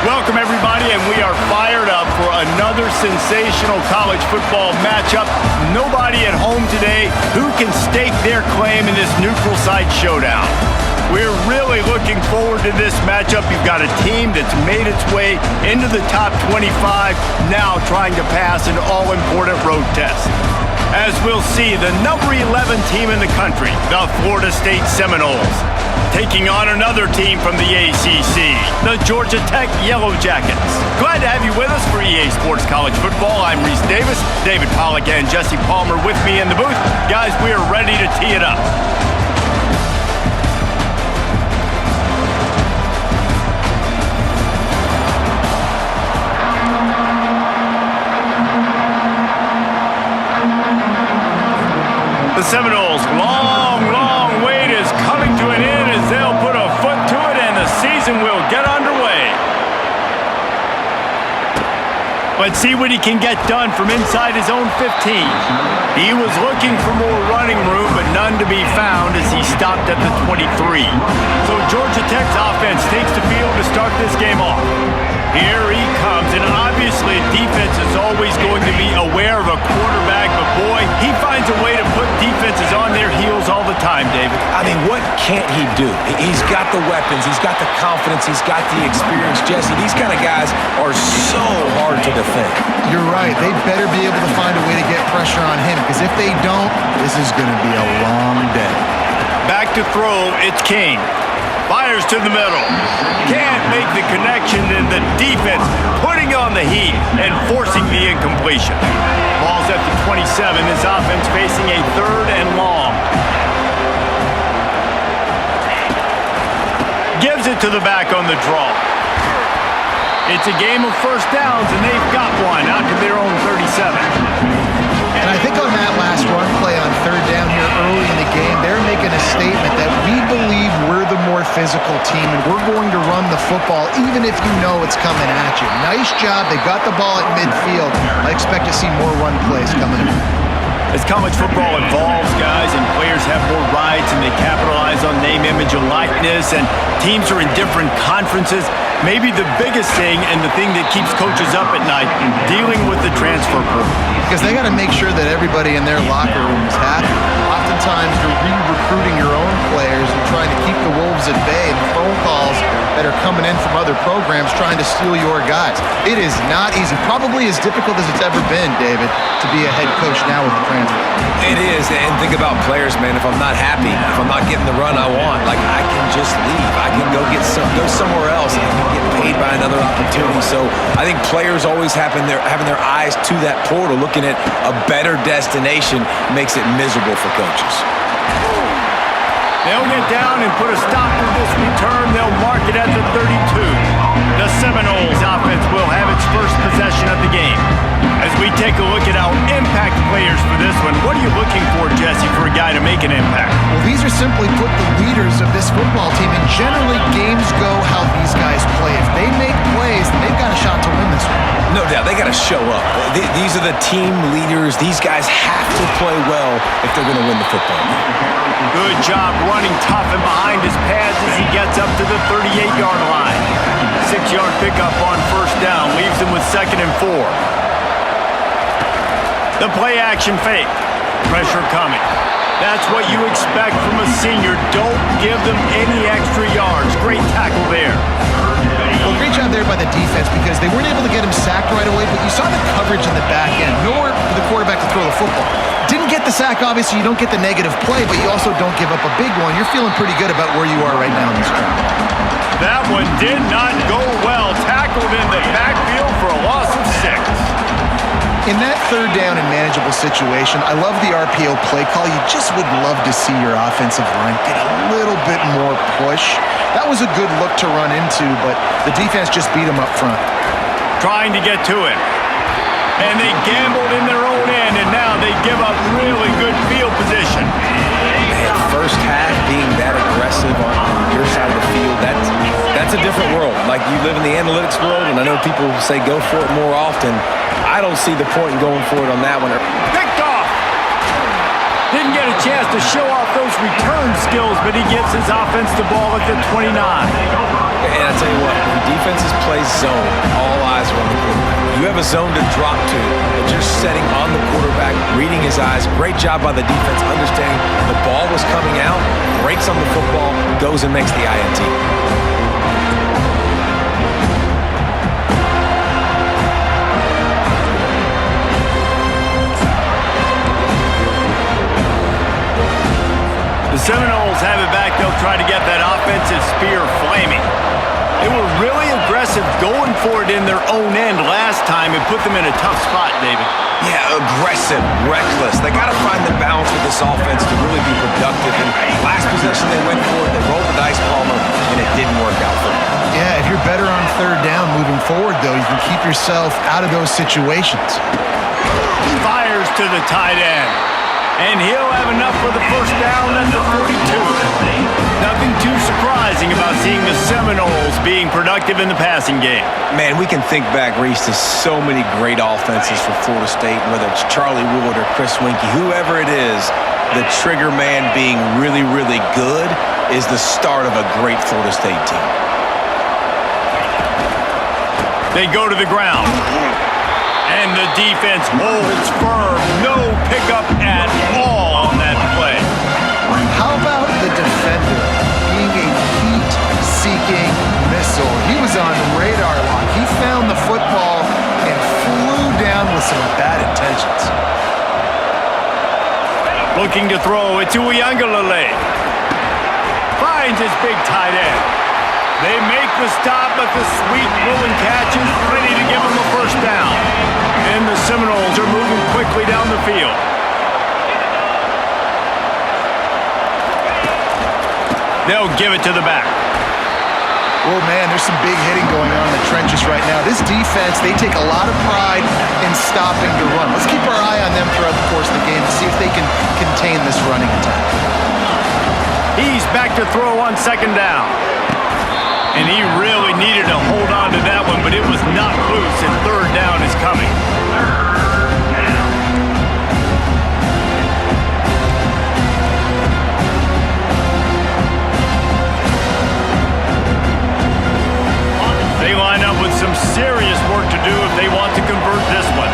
Welcome, everybody, and we are fired up for another sensational college football matchup. Nobody at home today who can stake their claim in this neutral site showdown. We're really looking forward to this matchup. You've got a team that's made its way into the top 25, now trying to pass an all-important road test. As we'll see, the number 11 team in the country, the Florida State Seminoles, taking on another team from the ACC, the Georgia Tech Yellow Jackets. Glad to have you with us for EA Sports College Football. I'm Reese Davis, David Pollack and Jesse Palmer with me in the booth. Guys, we are ready to tee it up. The Seminoles' long wait is coming to an end as they'll put a foot to it and the season will get underway. Let's see what he can get done from inside his own 15. He was looking for more running room, but none to be found as he stopped at the 23. So Georgia Tech's offense takes the field to start this game off. Here he comes, and obviously defense is always going to be aware of a quarterback, but boy, he finds a way to put defenses on their heels all the time, David. I mean, what can't he do? He's got the weapons, he's got the confidence, he's got the experience. Jesse, these kind of guys are so hard to defend. You're right. They better be able to find a way to get pressure on him, because if they don't, this is going to be a long day. Back to throw, it's King. Fires to the middle. Can't make the connection, and the defense putting on the heat and forcing the incompletion. Ball's at the 27. His offense facing a 3rd and long. Gives it to the back on the draw. It's a game of first downs, and they've got one out to their own 37. And I think on that last run play on 3rd down here early in the game, they're making a statement that we believe we're the more physical team and we're going to run the football even if you know it's coming at you. Nice job. They got the ball at midfield. I expect to see more run plays coming in. As college football evolves, guys, and players have more rights and they capitalize on name, image, and likeness, and teams are in different conferences, maybe the biggest thing and the thing that keeps coaches up at night, dealing with the transfer portal. Because they got to make sure that everybody in their locker room is happy. Oftentimes, you're re-recruiting your own players and trying to keep the Wolves at bay, and the phone calls that are coming in from other programs trying to steal your guys. It is not easy. Probably as difficult as it's ever been, David, to be a head coach now with the transfer. It is, and think about players, man. If I'm not happy, if I'm not getting the run I want, like, I can just leave. I can go somewhere else and I can get paid by another opportunity. So I think players always having their eyes to that portal, looking at a better destination, makes it miserable for coaches. They'll get down and put a stop to this return. They'll mark it at the 32. The Seminoles offense will have its first possession of the game. As we take a look at our impact players for this one, what are you looking for, Jesse, for a guy to make an impact? Well, these are simply put the leaders of this football team, and generally games go how these guys play. If they make plays, then they've got a shot to win this one. No doubt, they got to show up. These are the team leaders. These guys have to play well if they're going to win the football game. Good job running tough and behind his pads as he gets up to the 38-yard line. 6-yard pickup on first down leaves him with 2nd and 4. The play action fake. Pressure coming. That's what you expect from a senior. Don't give them any extra yards. Great tackle there. Well, great job there by the defense because they weren't able to get him sacked right away, but you saw the coverage in the back end. Nowhere for the quarterback to throw the football. Didn't get the sack, obviously. You don't get the negative play, but you also don't give up a big one. You're feeling pretty good about where you are right now in this round. That one did not go well. Tackled in the backfield for a loss of 6. In that 3rd down and manageable situation, I love the RPO play call. You just would love to see your offensive line get a little bit more push. That was a good look to run into, but the defense just beat him up front. Trying to get to it. And they gambled in their own end, and now they give up really good field position. Man, first half being that aggressive on your side of the field, that's a different world. Like, you live in the analytics world, and I know people say go for it more often. I don't see the point in going for it on that one. Picked off. Didn't get a chance to show off those return skills, but he gives his offense the ball at the 29. And I tell you what, when defenses play zone, all eyes are on the quarterback. You have a zone to drop to, but you're setting on the quarterback, reading his eyes. Great job by the defense, understanding the ball was coming out, breaks on the football, goes and makes the INT. The Seminoles have it back. They'll try to get that offensive spear flaming. They were really aggressive going for it in their own end last time and put them in a tough spot, David. Yeah, aggressive, reckless. They got to find the balance with this offense to really be productive. And last possession they went for it, they rolled the dice, Palmer, and it didn't work out for them. Yeah, if you're better on third down moving forward, though, you can keep yourself out of those situations. Fires to the tight end. And he'll have enough for the first down at the 42. Nothing too surprising about seeing the Seminoles being productive in the passing game. Man, we can think back, Reese, to so many great offenses for Florida State, whether it's Charlie Wood or Chris Winkie, whoever it is, the trigger man being really, really good is the start of a great Florida State team. They go to the ground. And the defense holds firm. No pickup at all on that play. How about the defender being a heat-seeking missile? He was on radar lock. He found the football and flew down with some bad intentions. Looking to throw it to Uiagalelei. Finds his big tight end. They make the stop, but the sweet rolling catch is ready to give them a first down. And the Seminoles are moving quickly down the field. They'll give it to the back. Oh, man, there's some big hitting going on in the trenches right now. This defense, they take a lot of pride in stopping the run. Let's keep our eye on them throughout the course of the game and see if they can contain this running attack. He's back to throw on second down. And he really needed to hold on to that one, but it was not loose, and third down is coming. They line up with some serious work to do if they want to convert this one.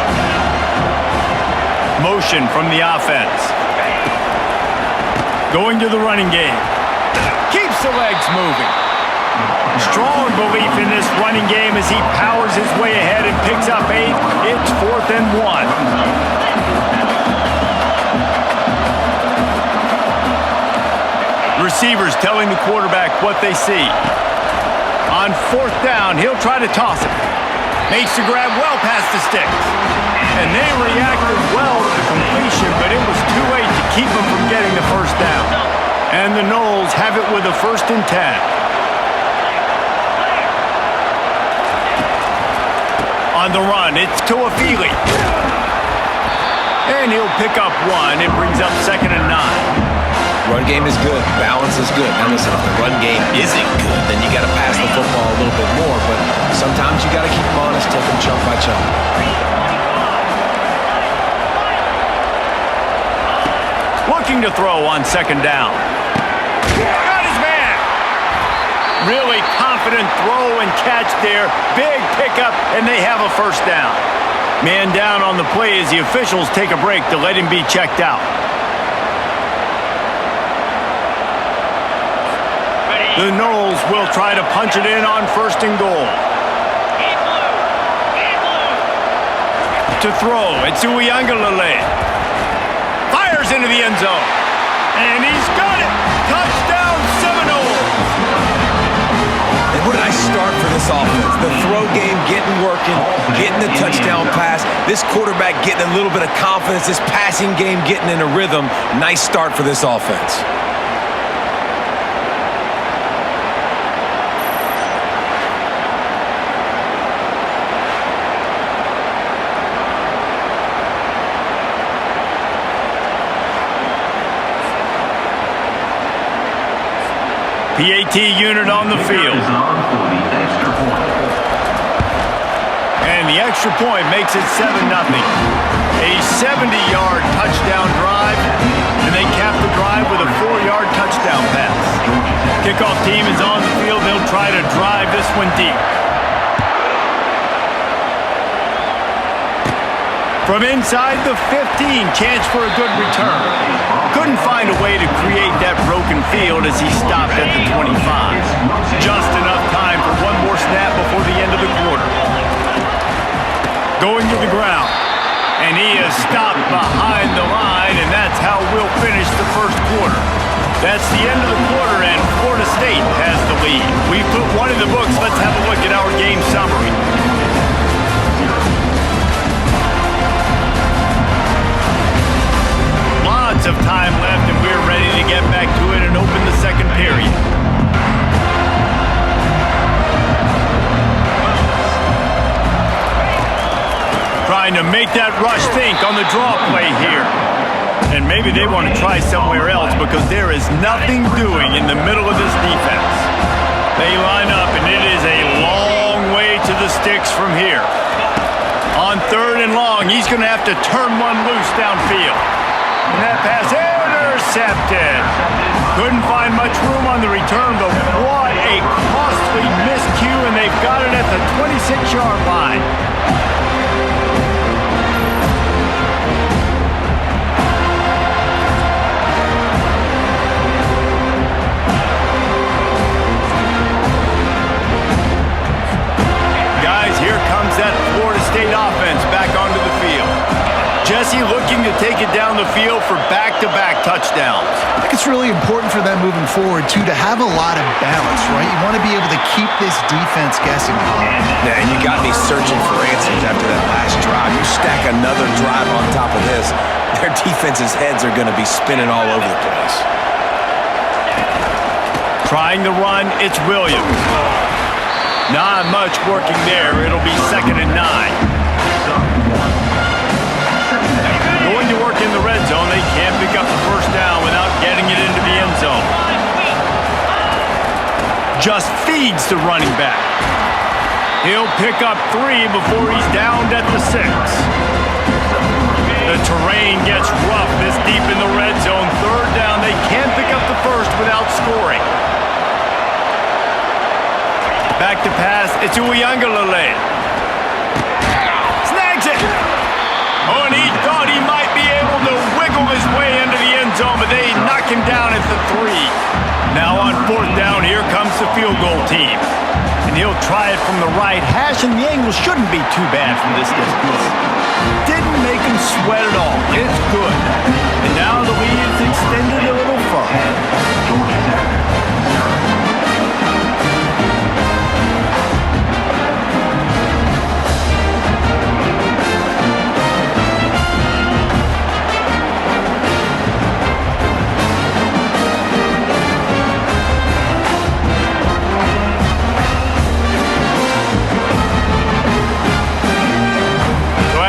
Motion from the offense. Going to the running game. Keeps the legs moving. Strong belief in this running game as he powers his way ahead and picks up 8. It's 4th and 1. Receivers telling the quarterback what they see. On 4th down, he'll try to toss it. Makes the grab well past the sticks. And they reacted well to the completion, but it was too late to keep them from getting the first down. And the Noles have it with a 1st and 10. On the run, it's Tuafili. And he'll pick up 1. It brings up 2nd and 9. Run game is good. Balance is good. Now listen, if the run game isn't good, then you got to pass the football a little bit more. But sometimes you got to keep them honest, take them chunk by chunk. Looking to throw on 2nd down. Got his man. Really confident throw and catch there. Big pickup, and they have a first down. Man down on the play as the officials take a break to let him be checked out. The Noles will try to punch it in on 1st and goal. To throw, it's Uiagalelei. Fires into the end zone. And he's got it. Touchdown, Seminoles. And what a nice start for this offense. The throw game getting working, getting the touchdown pass. This quarterback getting a little bit of confidence. This passing game getting in a rhythm. Nice start for this offense. PAT unit on the field. And the extra point makes it 7-0. A 70-yard touchdown drive, and they Kickoff team is on the field. They'll try to drive this one deep. From inside the 15, chance for a good return. Couldn't find a way to create that broken field as he stopped at the 25. Just enough time for one more snap before the end of the quarter. Going to the ground. And he is stopped behind the line, and that's how we'll finish the first quarter. That's the end of the quarter, and Florida State has the lead. We've put one in the books. Let's have a look at our game summary. Lots of time left, and we're ready to get back to it and open the second period. Trying to make that rush think on the draw play here. And maybe they want to try somewhere else because there is nothing doing in the middle of this defense. They line up, and it is a long way to the sticks from here. On 3rd and long, he's going to have to turn one loose downfield. And that pass intercepted. Couldn't find much room on the return, but what a costly miscue, and they've got it at the 26-yard line. Guys, here comes that Florida State offense back onto the field. Jesse looking to take it down the field for back-to-back touchdowns. I think it's really important for them moving forward, too, to have a lot of balance, right? You want to be able to keep this defense guessing. Yeah, and you got me searching for answers after that last drive. You stack another drive on top of this, their defense's heads are going to be spinning all over the place. Trying to run, it's Williams. Not much working there. It'll be 2nd and 9. Going to work in the red zone. They can't pick up the first down without getting it into the end zone. Just feeds the running back. He'll pick up 3 before he's downed at the 6. The terrain gets rough this deep in the red zone. 3rd down. They can't pick up the first without scoring. Back to pass. It's Uiagalelei. Snags it. Oh, and he thought he might be able to wiggle his way into the end zone, but they knock him down at the 3. Now on 4th down, here comes the field goal team. And he'll try it from the right hash, and the angle shouldn't be too bad from this distance. Didn't make him sweat at all. It's good. And now the lead is extended a little further.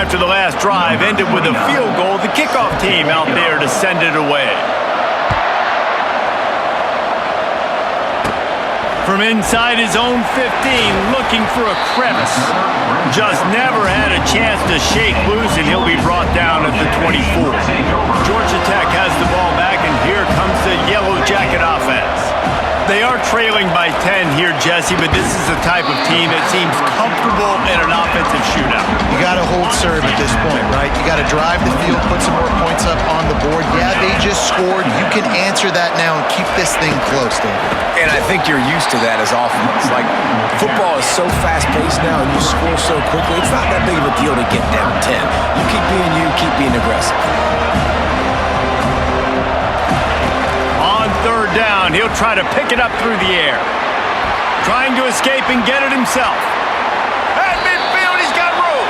After the last drive ended with a field goal, the kickoff team out there to send it away. From inside his own 15, looking for a crevice. Just never had a chance to shake loose, and he'll be brought down at the 24. Georgia Tech has the ball back, and here comes the Yellow Jacket offense. They are trailing by 10 here, Jesse, but this is the type of team that seems comfortable in an offensive shootout. You got to hold serve at this point, right? You got to drive the field, put some more points up on the board. Yeah, they just scored. You can answer that now and keep this thing close, David. And I think you're used to that as offense. Like, football is so fast-paced now and you score so quickly, it's not that big of a deal to get down 10. You keep being you, keep being aggressive. 3rd down, he'll try to pick it up through the air. Trying to escape and get it himself. At midfield, he's got room.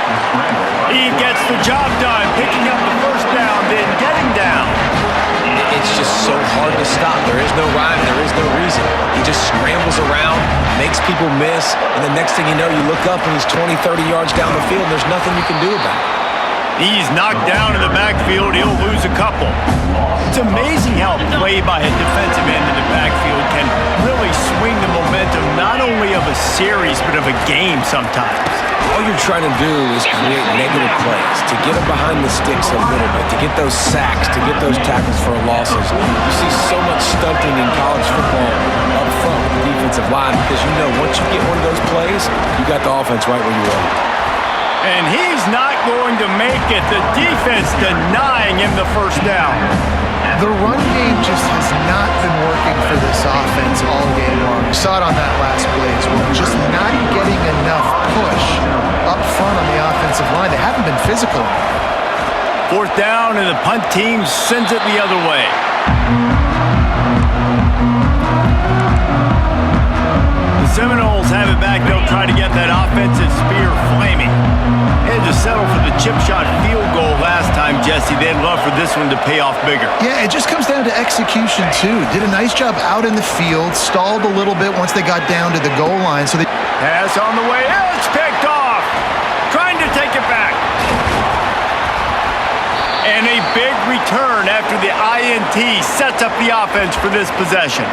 He gets the job done, picking up the first down, then getting down. It's just so hard to stop. There is no rhyme, there is no reason. He just scrambles around, makes people miss, and the next thing you know, you look up and he's 20, 30 yards down the field, and there's nothing you can do about it. He's knocked down in the backfield. He'll lose a couple. It's amazing how play by a defensive end in the backfield can really swing the momentum not only of a series, but of a game sometimes. All you're trying to do is create negative plays, to get them behind the sticks a little bit, to get those sacks, to get those tackles for losses. You see so much stunting in college football up front with the defensive line because you know once you get one of those plays, you got the offense right where you are. And he's not going to make it. The defense denying him the first down. The run game just has not been working for this offense all game long. You saw it on that last play as well. Just not getting enough push up front on the offensive line. They haven't been physical enough. Fourth down, and the punt team sends it the other way. The Seminoles have it back. They'll try to get that offensive spear flaming. They had to settle for the chip shot field goal last time, Jesse. They'd love for this one to pay off bigger. Yeah, it just comes down to execution, too. Did a nice job out in the field, stalled a little bit once they got down to the goal line. So they pass on the way. It's picked off. Trying to take it back. And a big return after the INT sets up the offense for this possession.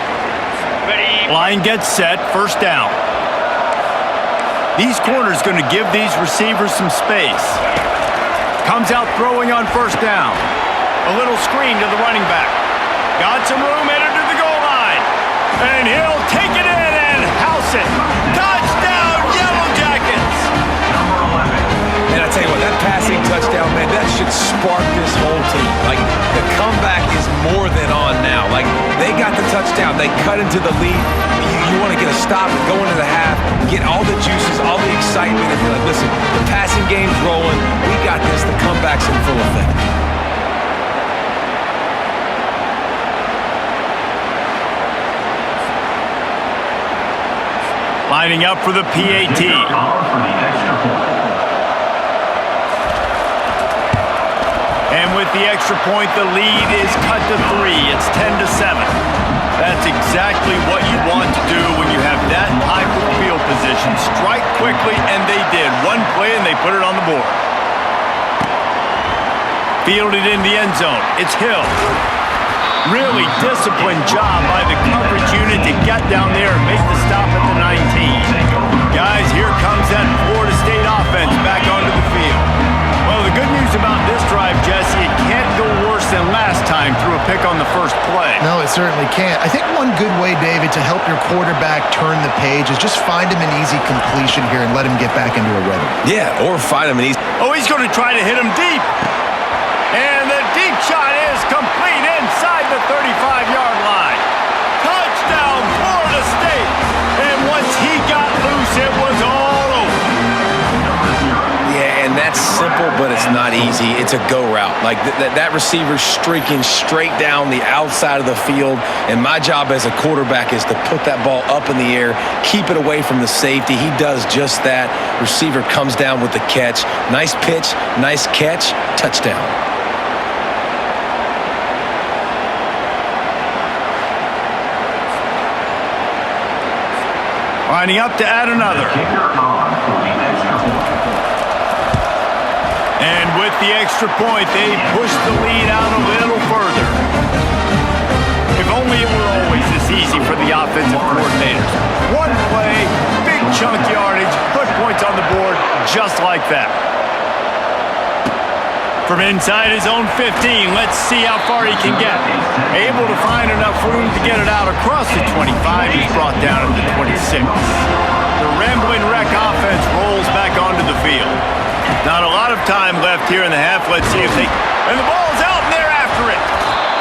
Line gets set, first down. These corners going to give these receivers some space. Comes out throwing on first down. A little screen to the running back. Got some room, headed to the goal line. And he'll take it in and house it. Touchdown, Yellow Jackets! And I tell you what, that passing touchdown, man, that should spark this whole team. Like, the comeback is more than on now. Like, they got the touchdown. They cut into the lead. You want to get a stop and go into the half, get all the juices, all the excitement, and be like, listen, the passing game's rolling. We got this. The comeback's in full effect. Lining up for the PAT. And with the extra point, the lead is cut to 3. It's 10-7. That's exactly what you want to do when you have that type of field position. Strike quickly, and they did. One play, and they put it on the board. Fielded in the end zone. It's Hill. Really disciplined job by the coverage unit to get down there and make the stop at the 19. Guys, here comes that Florida State offense back onto the field. Well, the good news about this drive, Jesse, it can't go worse than last time through a pick on the first play. No, it certainly can't. I think one good way, David, to help your quarterback turn the page is just find him an easy completion here and let him get back into a rhythm. Yeah, or find him an easy. Oh, he's going to try to hit him deep. And the deep shot is complete inside the 35-yard line. Touchdown, Florida State. And once he got loose, it was all over. Yeah, and that's simple, but it's not easy. It's a go route. Like that receiver's streaking straight down the outside of the field, and my job as a quarterback is to put that ball up in the air, keep it away from the safety. He does just that. Receiver comes down with the catch. Nice pitch, nice catch, touchdown. Lining up to add another. And with the extra point, they push the lead out a little further. If only it were always this easy for the offensive coordinators. One play, big chunk yardage, put points on the board just like that. From inside his own 15, let's see how far he can get. Able to find enough room to get it out across the 25. He's brought down at the 26. The rambling wreck offense rolls back onto the field. Not a lot of time left here in the half. Let's see if they... And the ball's out, and they're after it.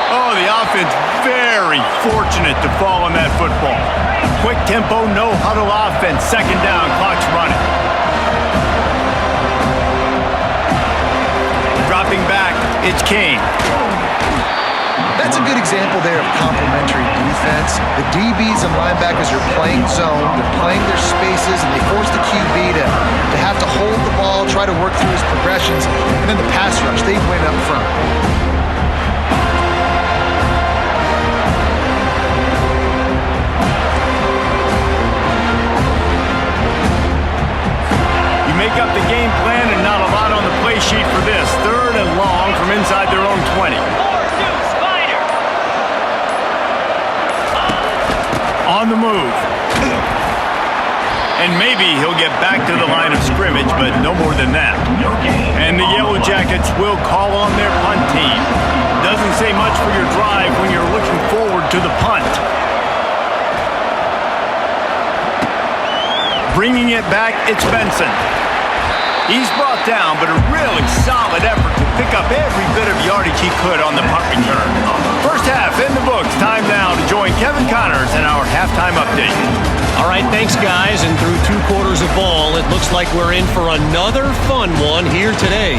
Oh, the offense very fortunate to fall on that football. Quick tempo, no huddle offense. Second down, clock's running. Dropping back, it's Kane. That's a good example there of complementary defense. The DBs and linebackers are playing zone, they're playing their spaces, and they force the QB to have to hold the ball, try to work through his progressions, and then the pass rush, they win up front. You make up the game plan and not a lot on the play sheet for this. Third and long from inside their own 20. On the move. And maybe he'll get back to the line of scrimmage, but no more than that. And the Yellow Jackets will call on their punt team. Doesn't say much for your drive when you're looking forward to the punt. Bringing it back, it's Benson. He's brought down, but a really solid effort to pick up every bit of yardage he could on the punt return. First half in the books. Time now to join Kevin Connors in our halftime update. All right, thanks, guys. And through 2 quarters of ball, it looks like we're in for another fun one here today.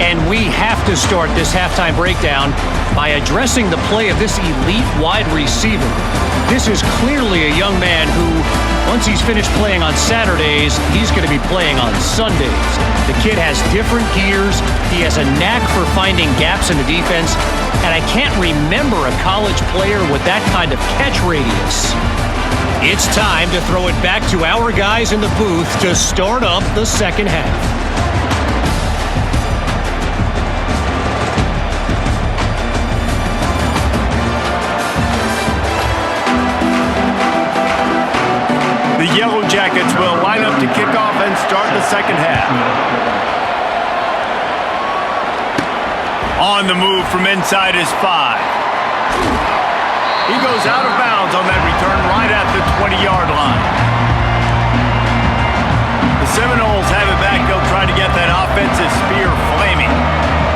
And we have to start this halftime breakdown by addressing the play of this elite wide receiver. This is clearly a young man who, once he's finished playing on Saturdays, he's going to be playing on Sundays. The kid has different gears. He has a knack for finding gaps in the defense. And I can't remember a college player with that kind of catch radius. It's time to throw it back to our guys in the booth to start up the second half. The Yellow Jackets will line up to kick off and start the second half. On the move from inside is 5. He goes out of bounds on that return right at the 20-yard line. The Seminoles have it back. They'll try to get that offensive spear flaming.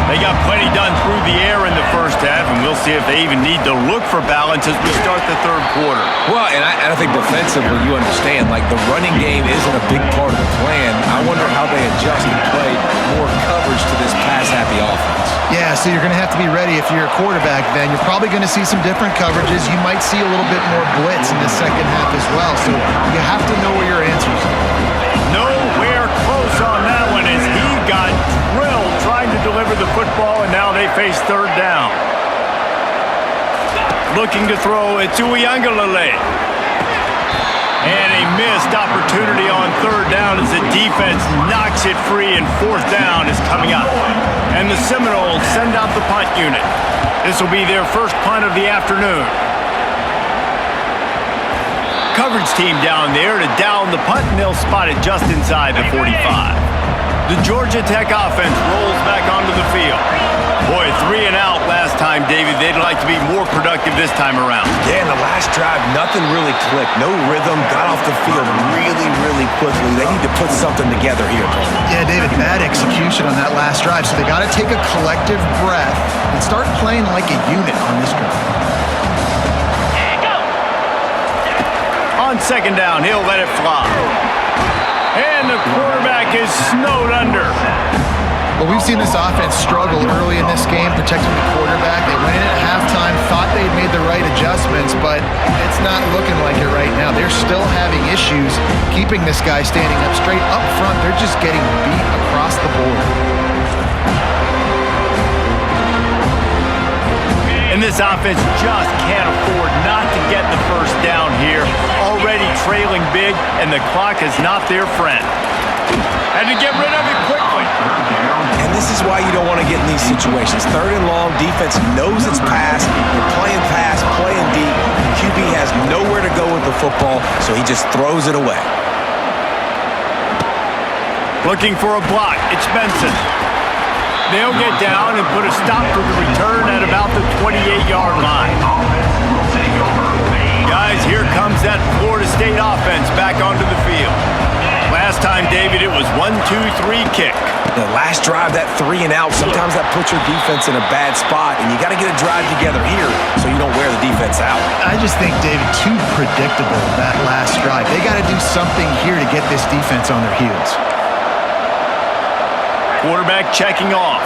They got plenty done through the air in the first half, and we'll see if they even need to look for balance as we start the third quarter. Well, and I think defensively, you understand, like the running game isn't a big part of the plan. I wonder how they adjust and play more coverage to this pass-happy offense. Yeah, so you're going to have to be ready if you're a quarterback then. You're probably going to see some different coverages. You might see a little bit more blitz in the second half as well. So you have to know where your answers are. Nowhere close on that one as he got drilled trying to deliver the football, and now they face third down. Looking to throw, it's Uyangalele. And a missed opportunity on third down as the defense knocks it free, and fourth down is coming up. And the Seminoles send out the punt unit. This will be their first punt of the afternoon. Coverage team down there to down the punt, and they'll spot it just inside the 45. The Georgia Tech offense rolls back onto the field. Boy, 3 and out last time, David. They'd like to be more productive this time around. Yeah, in the last drive, nothing really clicked. No rhythm, got off the field really, really quickly. They need to put something together here. Yeah, David, bad execution on that last drive. So they got to take a collective breath and start playing like a unit on this drive. On second down, he'll let it fly. And the quarterback is snowed under. Well, we've seen this offense struggle early in this game protecting the quarterback. They went in at halftime, thought they'd made the right adjustments, but it's not looking like it right now. They're still having issues keeping this guy standing up straight up front. They're just getting beat across the board. And this offense just can't afford not to get the first down here. Already trailing big, and the clock is not their friend. Had to get rid of it quickly. And this is why you don't want to get in these situations. Third and long, defense knows it's pass. They're playing pass, playing deep. QB has nowhere to go with the football, so he just throws it away. Looking for a block. It's Benson. They'll get down and put a stop to the return at about the 28-yard line. Guys, here comes that Florida State offense back onto the field. Last time, David, it was 1-2-3 kick. The last drive, that 3 and out, sometimes that puts your defense in a bad spot, and you got to get a drive together here so you don't wear the defense out. I just think, David, too predictable, that last drive. They got to do something here to get this defense on their heels. Quarterback checking off.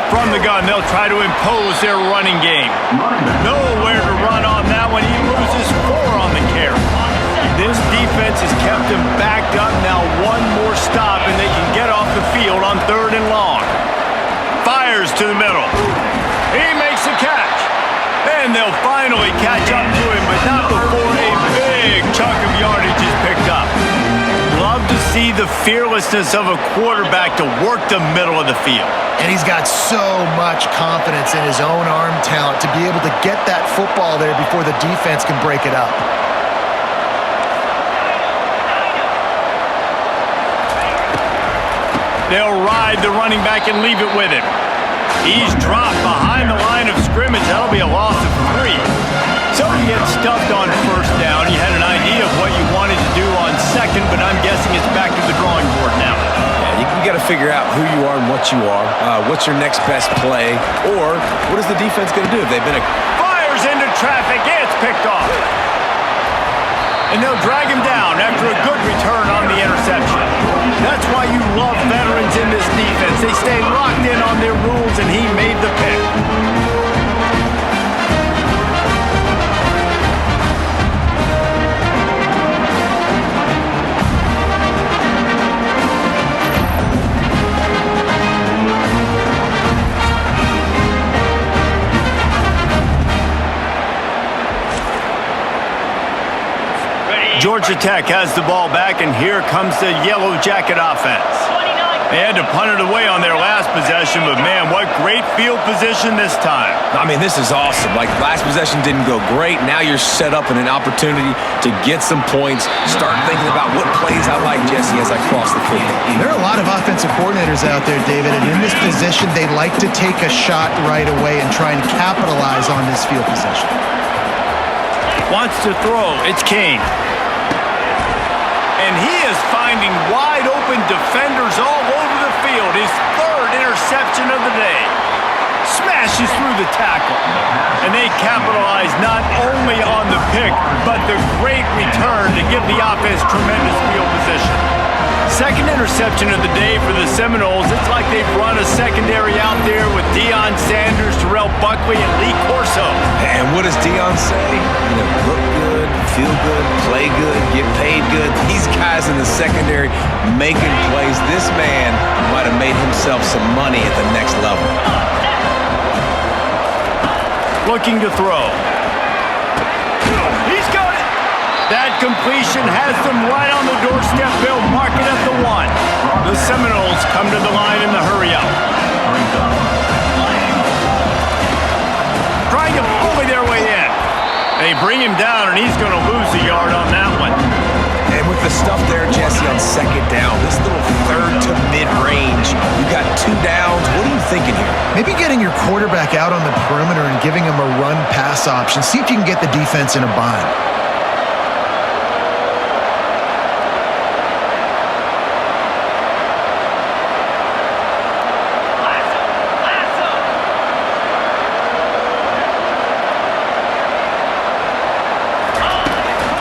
From the gun, they'll try to impose their running game. Nowhere to run on that one. He loses 4 on the carry. This defense has kept him backed up. Now one more stop, and they can get off the field on third and long. Fires to the middle. He makes the catch. And they'll finally catch up to him, but not before a big chunk of yardage is picked up. Love to see the fearlessness of a quarterback to work the middle of the field. And he's got so much confidence in his own arm talent to be able to get that football there before the defense can break it up. They'll ride the running back and leave it with him. He's dropped behind the line of scrimmage. That'll be a loss of 3. So you get stuffed on first down. You had an idea of what you wanted to do on second, but I'm guessing it's back to the drawing board now. Yeah, you got to figure out who you are and what you are. What's your next best play? Or what is the defense going to do if they've been Fires into traffic. It's picked off. And they'll drag him down after a good return on the interception. That's why you love veterans in this defense. They stay locked in on their rules, and he made the pick. Georgia Tech has the ball back, and here comes the Yellow Jacket offense. They had to punt it away on their last possession, but man, what great field position this time. I mean, this is awesome. Like, last possession didn't go great. Now you're set up in an opportunity to get some points. Start thinking about what plays I like, Jesse, as I cross the field. There are a lot of offensive coordinators out there, David, and in this position, they like to take a shot right away and try and capitalize on this field position. Wants to throw. It's Kane. And he is finding wide-open defenders all over the field. His 3rd interception of the day. Smashes through the tackle. And they capitalize not only on the pick, but the great return to give the offense tremendous field position. 2nd interception of the day for the Seminoles. It's like they've run a secondary out there with Deion Sanders, Terrell Buckley, and Lee Corso. And what does Deion say? You know, look good, feel good, play good, get paid good. These guys in the secondary making plays. This man might have made himself some money at the next level. Looking to throw. He's got it. That completion has them right on the doorstep. They'll mark it at the 1. The Seminoles come to the line in the hurry-up. Trying to bully their way in. They bring him down, and he's going to lose a yard on that one. And with the stuff there, Jesse, on 2nd down, this little 3rd to mid-range, you got 2 downs. What are you thinking here? Maybe getting your quarterback out on the perimeter and giving him a run-pass option. See if you can get the defense in a bind.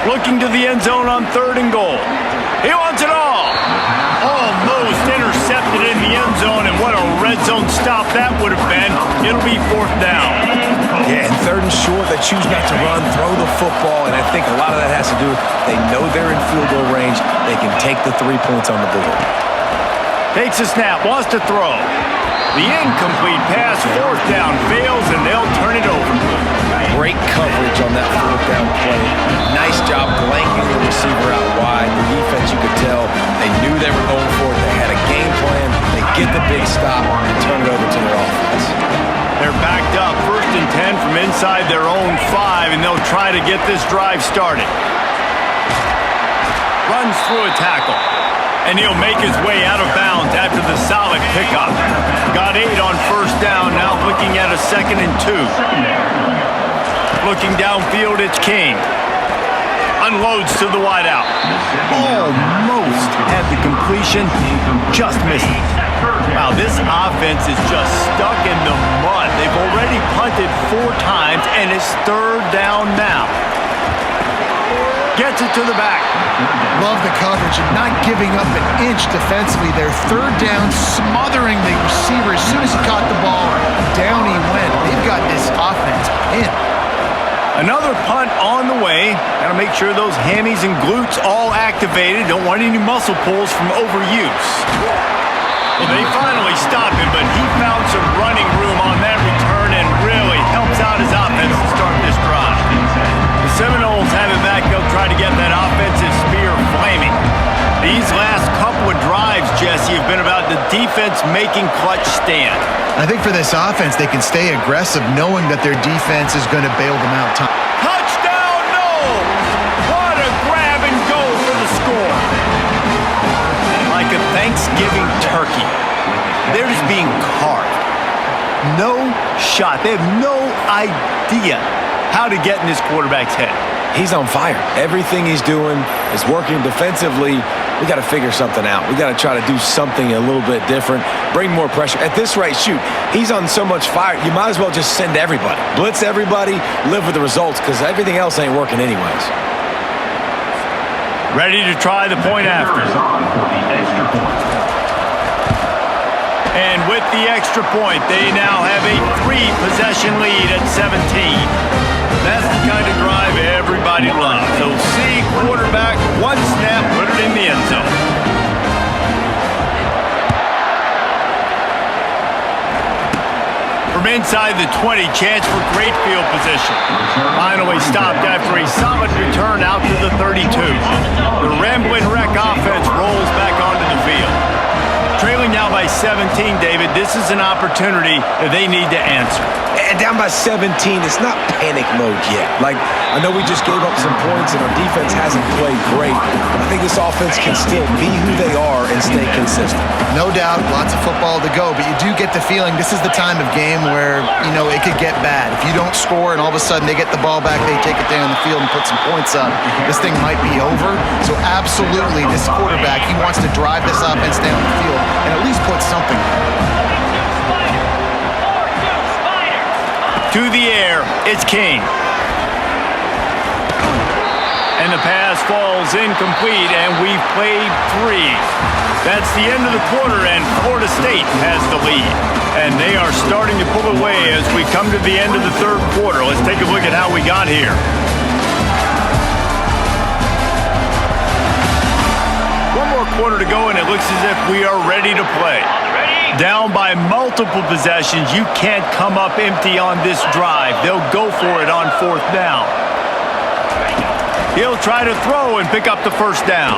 Looking to the end zone on 3rd and goal. He wants it all. Almost intercepted in the end zone, and what a red zone stop that would have been. It'll be 4th down. Yeah, and 3rd and short, they choose not to run, throw the football, and I think a lot of that has to do with they know they're in field goal range. They can take the 3 points on the board. Takes a snap, wants to throw. The incomplete pass, 4th down, fails, and they'll turn it over. Great coverage on that 4th down play. Nice job blanking the receiver out wide. The defense, you could tell, they knew they were going for it. They had a game plan. They get the big stop and turn it over to their offense. They're backed up, 1st and 10 from inside their own 5, and they'll try to get this drive started. Runs through a tackle. And he'll make his way out of bounds after the solid pickup. Got 8 on 1st down, now looking at a 2nd and 2. Looking downfield, it's King. Unloads to the wideout. Almost had the completion, just missed it. Wow, this offense is just stuck in the mud. They've already punted 4 times, and it's 3rd down now. Gets it to the back. Love the coverage and not giving up an inch defensively. Their 3rd down, smothering the receiver. As soon as he caught the ball, down he went. They've got this offense pinned. Another punt on the way. Got to make sure those hammies and glutes all activated. Don't want any muscle pulls from overuse. Well, they finally stop him, but he found some running room on that return and really helps out his offense to start this drive. The Seminoles have it back. They'll try to get that offensive spear flaming. These last couple of defense making clutch stand. I think for this offense, they can stay aggressive knowing that their defense is going to bail them out. Touchdown, Knowles! What a grab and go for the score. Like a Thanksgiving turkey, they're just being carved. No shot. They have no idea how to get in this quarterback's head. He's on fire. Everything he's doing is working defensively. We got to figure something out. We got to try to do something a little bit different, bring more pressure. At this rate, shoot, he's on so much fire, you might as well just send everybody. Blitz everybody, live with the results, because everything else ain't working anyways. Ready to try the point after. And with the extra point, they now have a 3-possession lead at 17. That's the kind of drive everybody loves. So see quarterback, one snap, put it in the end zone. From inside the 20, chance for great field position. Finally stopped after a solid return out to the 32. The Ramblin' Wreck offense rolls back onto the field. Trailing now by 17, David, this is an opportunity that they need to answer. And down by 17, it's not panic mode yet. Like, I know we just gave up some points and our defense hasn't played great. I think this offense can still be who they are and stay consistent. No doubt, lots of football to go, but you do get the feeling this is the time of game where, you know, it could get bad. If you don't score and all of a sudden they get the ball back, they take it down the field and put some points up, this thing might be over. So absolutely, this quarterback, he wants to drive this offense down the field and at least put something. To the air, it's King. And the pass falls incomplete, and we've played 3. That's the end of the quarter, and Florida State has the lead. And they are starting to pull away as we come to the end of the third quarter. Let's take a look at how we got here. One more quarter to go, and it looks as if we are ready to play. Down by multiple possessions, you can't come up empty on this drive. They'll go for it on 4th down. He'll try to throw and pick up the first down.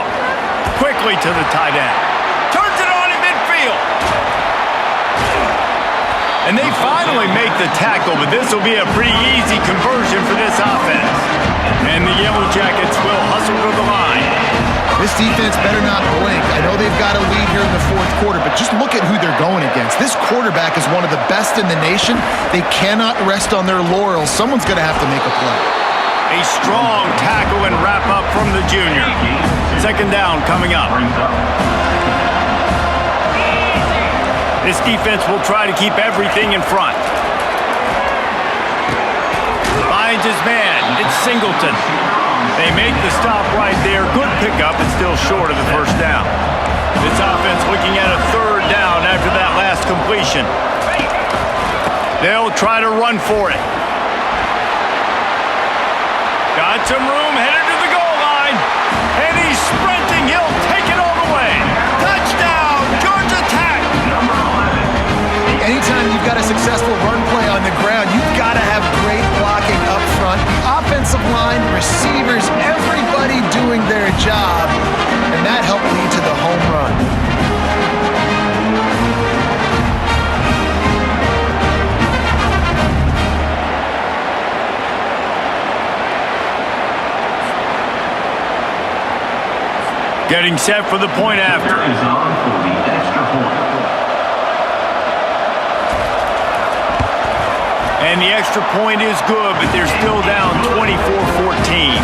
Quickly to the tight end. Turns it on in midfield. And they finally make the tackle, but this will be a pretty easy conversion for this offense. And the Yellow Jackets will hustle to the line. This defense better not blink. I know they've got a lead here in the 4th quarter, but just look at who they're going against. This quarterback is one of the best in the nation. They cannot rest on their laurels. Someone's going to have to make a play. A strong tackle and wrap up from the junior. 2nd down coming up. This defense will try to keep everything in front. Finds his man. It's Singleton. They make the stop right there. Good pickup, but still short of the first down. This offense looking at a 3rd down after that last completion. They'll try to run for it. Got some room, headed to the goal line. And he's sprinting. He'll take it all the way. Touchdown, Georgia Tech. Anytime you've got a successful run play on the ground, you've got to have great blocking up front. The offensive line, receivers, everybody doing their job, and that helped lead to the home run. Getting set for the point after. And the extra point is good, but they're still down 24-14.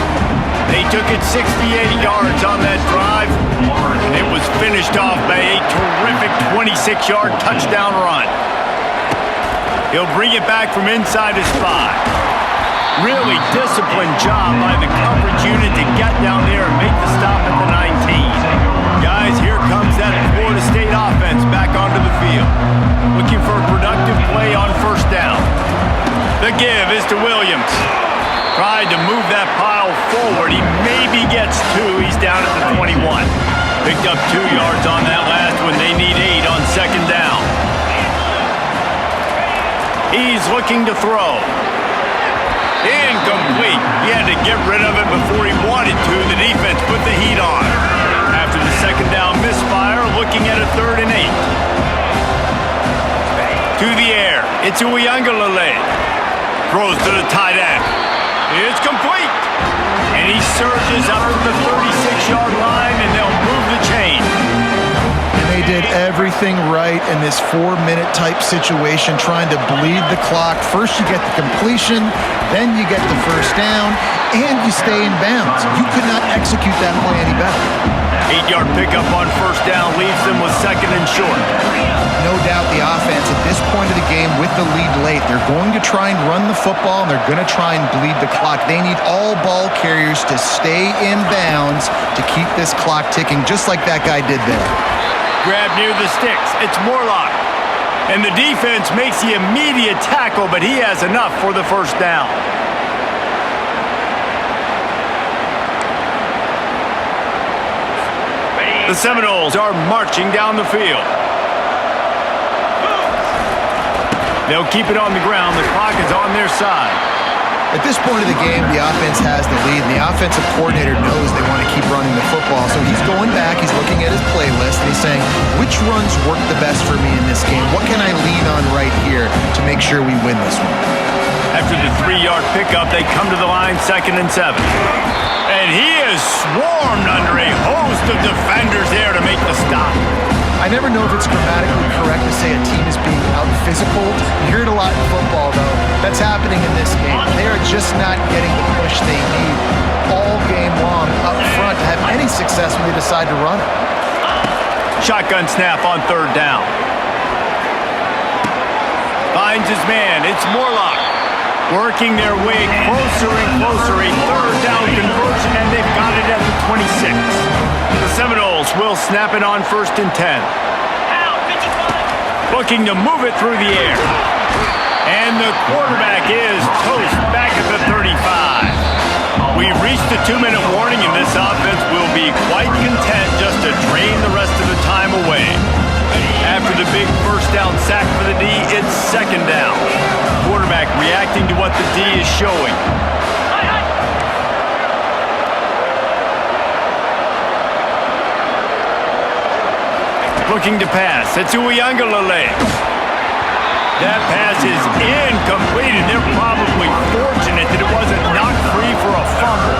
They took it 68 yards on that drive, and it was finished off by a terrific 26-yard touchdown run. He'll bring it back from inside his 5. Really disciplined job by the coverage unit to get down there and make the stop at the 19. Guys, here comes that Florida State offense back onto the field. Looking for a productive play on 1st down. The give is to Williams. Tried to move that pile forward. He maybe gets 2. He's down at the 21. Picked up 2 yards on that last one. They need 8 on 2nd down. He's looking to throw. Incomplete. He had to get rid of it before he wanted to. The defense put the heat on. After the 2nd down misfire, looking at a 3rd and 8. To the air. It's Uiagalelei. Throws to the tight end. It's complete. And he surges up to the 36-yard line, and they'll move the chain. And they did everything right in this 4-minute type situation, trying to bleed the clock. First you get the completion, then you get the first down, and you stay in bounds. You could not execute that play any better. 8-yard pickup on first down leaves them with second and short. No doubt the offense at this point of the game with the lead late, they're going to try and run the football, and they're going to try and bleed the clock. They need all ball carriers to stay in bounds to keep this clock ticking, just like that guy did there. Grab near the sticks. It's Morlock. And the defense makes the immediate tackle, but he has enough for the first down. The Seminoles are marching down the field. They'll keep it on the ground. The clock is on their side. At this point of the game, the offense has the lead, and the offensive coordinator knows they want to keep running the football. So he's going back, he's looking at his playlist, and he's saying, which runs work the best for me in this game? What can I lean on right here to make sure we win this one? After the 3-yard pickup, they come to the line, 2nd and 7. And he is swarmed under a host of defenders there to make the stop. I never know if it's grammatically correct to say a team is being out-physical. You hear it a lot in football, though. That's happening in this game. They are just not getting the push they need all game long up front to have any success when they decide to run it. Shotgun snap on 3rd down. Finds his man. It's Morlock. Working their way closer and closer. A 3rd down conversion, and they've got it at the 26. The Seminoles will snap it on 1st and 10. Looking to move it through the air. And the quarterback is toast back at the 35. We've reached the 2-minute warning, and this offense will be quite content just to drain the rest of the time away. After the big first down sack for the D, it's 2nd down. Quarterback reacting to what the D is showing. Looking to pass. It's Uiagalelei. That pass is incomplete, and they're probably fortunate that it wasn't knocked free for a fumble.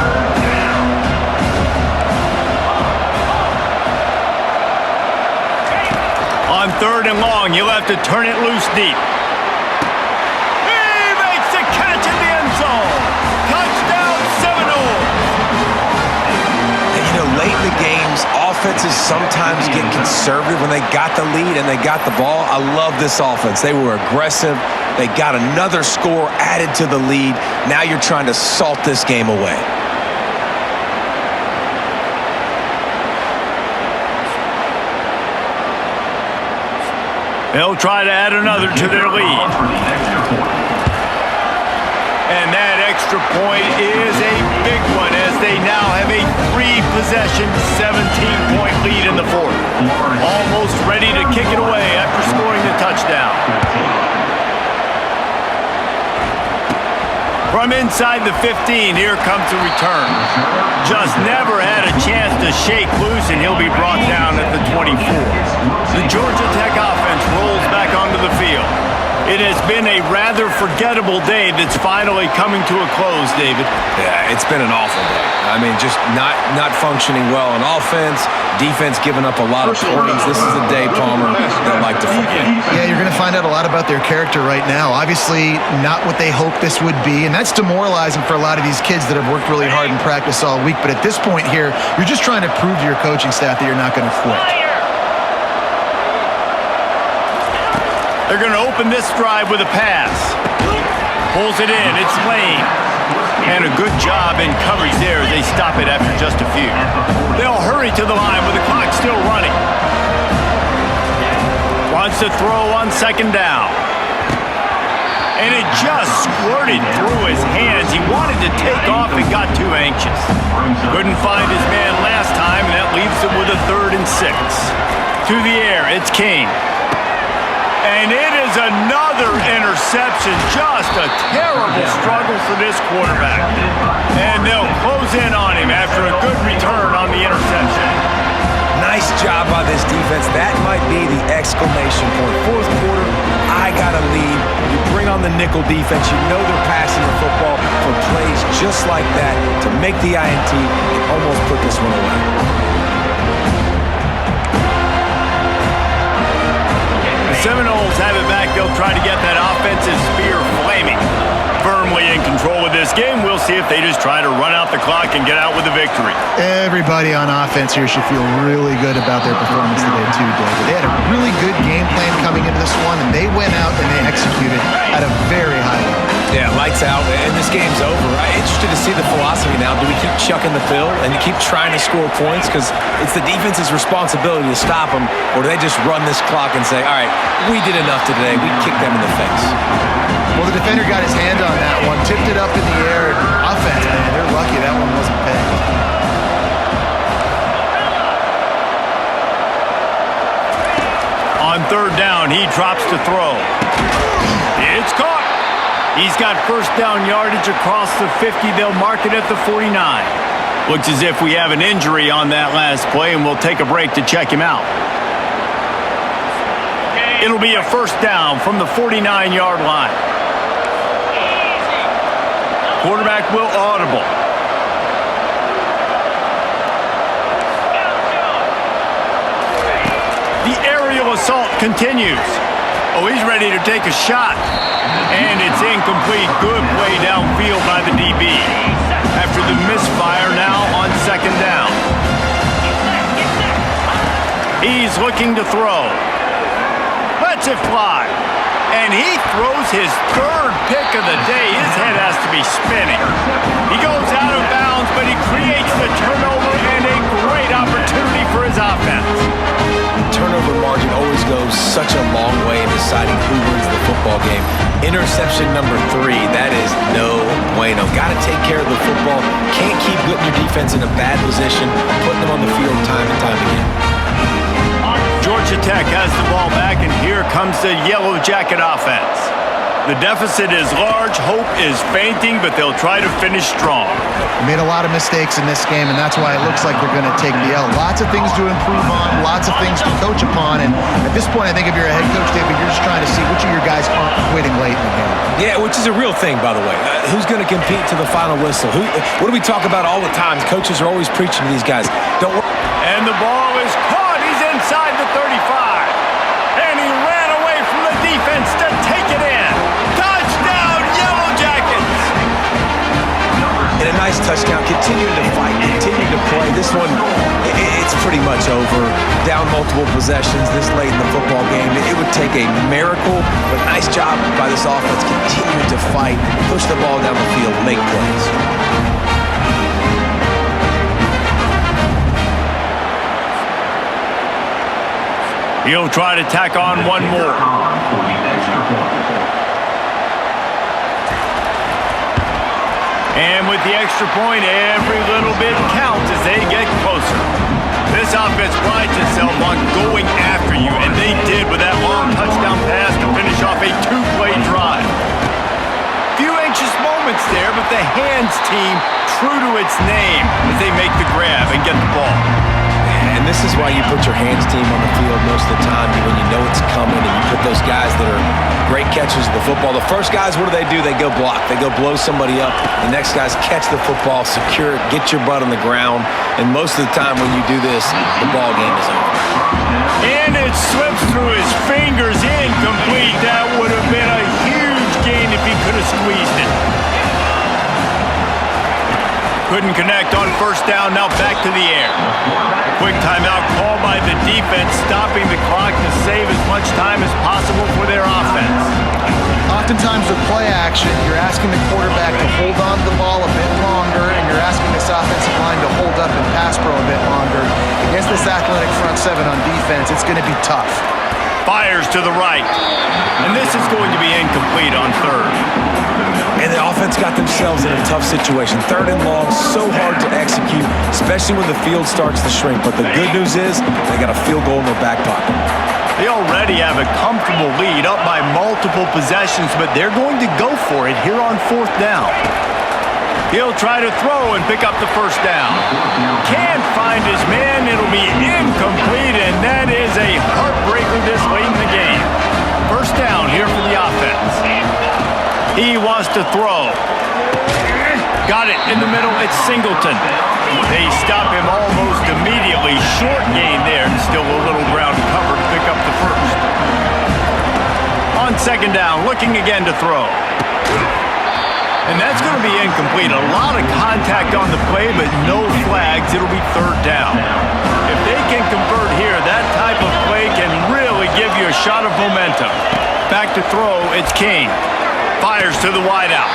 On 3rd and long, you'll have to turn it loose deep. He makes the catch in the end zone. Touchdown, Seminoles. And you know, late in the games, offenses sometimes get conservative when they got the lead and they got the ball. I love this offense. They were aggressive. They got another score added to the lead. Now you're trying to salt this game away. They'll try to add another to their lead. And that extra point is a big one as they now have a 3-possession, 17-point lead in the 4th. Almost ready to kick it away after scoring the touchdown. From inside the 15, here comes the return. Just never had a chance to shake loose, and he'll be brought down at the 24. The Georgia Tech offense rolls back onto the field. It has been a rather forgettable day that's finally coming to a close, David. Yeah, it's been an awful day. I mean, just not functioning well on offense, defense giving up a lot of points. This is a day, Palmer, they'd like to forget. Yeah, you're going to find out a lot about their character right now. Obviously, not what they hoped this would be, and that's demoralizing for a lot of these kids that have worked really hard in practice all week. But at this point here, you're just trying to prove to your coaching staff that you're not going to quit. They're going to open this drive with a pass. Pulls it in. It's Lane. And a good job in coverage there as they stop it after just a few. They'll hurry to the line with the clock still running. Wants to throw on 2nd down. And it just squirted through his hands. He wanted to take off and got too anxious. Couldn't find his man last time, and that leaves him with a 3rd and 6. To the air, it's Kane. And it is another interception. Just a terrible struggle for this quarterback. And they'll close in on him after a good return on the interception. Nice job by this defense. That might be the exclamation point. 4th quarter, I got to the nickel defense. You know they're passing the football for plays just like that to make the INT and almost put this one away. The Seminoles have it back. They'll try to get that offensive spear flaming. Firmly in control of this game. We'll see if they just try to run out the clock and get out with a victory. Everybody on offense here should feel really good about their performance today too, David. They had a really good game plan coming into this one, and they went out and they executed at a very high level. Yeah, lights out, and this game's over. I'm interested to see the philosophy now. Do we keep chucking the pill and keep trying to score points because it's the defense's responsibility to stop them, or do they just run this clock and say, all right, we did enough today. We kicked them in the face. Well, the defender got his hand on that one, tipped it up in the air. Offense, man, they're lucky that one wasn't pegged. On third down, he drops to throw. It's caught. He's got first down yardage across the 50. They'll mark it at the 49. Looks as if we have an injury on that last play, and we'll take a break to check him out. It'll be a first down from the 49-yard line. Quarterback will audible. The aerial assault continues. Oh, he's ready to take a shot. And it's incomplete. Good play downfield by the DB. After the misfire now on second down. He's looking to throw. Lets it fly. And he throws his third pick of the day. His head has to be spinning. He goes out of bounds, but he creates the turnover and a great opportunity for his offense. Turnover margin always goes such a long way in deciding who wins the football game. Interception number 3, that is no bueno. Got to take care of the football. Can't keep putting your defense in a bad position, putting them on the field time and time again. Georgia Tech has the ball back, and here comes the Yellow Jacket offense. The deficit is large, hope is fainting, but they'll try to finish strong. Made a lot of mistakes in this game, and that's why it looks like they're going to take the L. Lots of things to improve on, lots of things to coach upon, and at this point, I think if you're a head coach, David, you're just trying to see which of your guys aren't quitting late in the game. Yeah, which is a real thing, by the way. Who's going to compete to the final whistle? What do we talk about all the time? Coaches are always preaching to these guys. Don't worry. And the ball is caught. He's inside the 35. And he ran away from the defense to take it in. Touchdown, Yellow Jackets! And a nice touchdown. Continuing to fight, continuing to play. This one, it's pretty much over. Down multiple possessions this late in the football game. It would take a miracle, but nice job by this offense continuing to fight, push the ball down the field, make plays. He'll try to tack on one more. And with the extra point, every little bit counts as they get closer. This offense prides itself on going after you, and they did with that long touchdown pass to finish off a 2-play drive. Few anxious moments there, but the hands team true to its name as they make the grab and get the ball. And this is why you put your hands team on the field most of the time when you know it's coming, and you put those guys that are great catchers of the football. The first guys, what do? They go block. They go blow somebody up. The next guys catch the football, secure it, get your butt on the ground. And most of the time when you do this, the ball game is over. And it slips through his fingers, incomplete. That would have been a huge gain if he could have squeezed it. Couldn't connect on first down, now back to the air. Quick timeout called by the defense, stopping the clock to save as much time as possible for their offense. Oftentimes with play action, you're asking the quarterback to hold on to the ball a bit longer, and you're asking this offensive line to hold up and pass pro a bit longer. Against this athletic front seven on defense, it's going to be tough. Fires to the right. And this is going to be incomplete on third. And the offense got themselves in a tough situation. Third and long, so hard to execute, especially when the field starts to shrink. But the good news is they got a field goal in their back pocket. They already have a comfortable lead, up by multiple possessions, but they're going to go for it here on fourth down. He'll try to throw and pick up the first down. Can't find his man. It'll be incomplete, and that is a heartbreaker this late in the game. First down here for the offense. He wants to throw. Got it in the middle. It's Singleton. They stop him almost immediately. Short gain there. Still a little ground cover to pick up the first. On second down, looking again to throw. And that's going to be incomplete. A lot of contact on the play, but no flags. It'll be third down. If they can convert here, that type of play can really give you a shot of momentum. Back to throw, it's King. Fires to the wideout.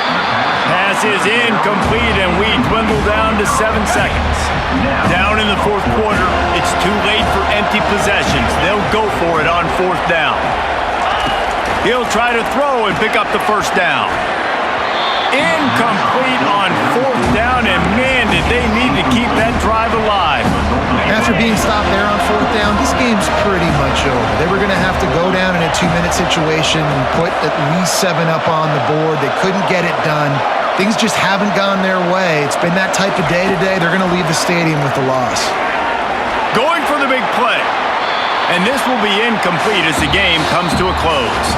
Pass is incomplete, and we dwindle down to 7 seconds. Down in the fourth quarter, it's too late for empty possessions. They'll go for it on fourth down. He'll try to throw and pick up the first down. Incomplete on fourth down, and man, did they need to keep that drive alive. After being stopped there on fourth down, this game's pretty much over. They were going to have to go down in a 2-minute situation and put at least 7 up on the board. They couldn't get it done. Things just haven't gone their way. It's been that type of day today. They're going to leave the stadium with the loss. Going for the big play. And this will be incomplete as the game comes to a close.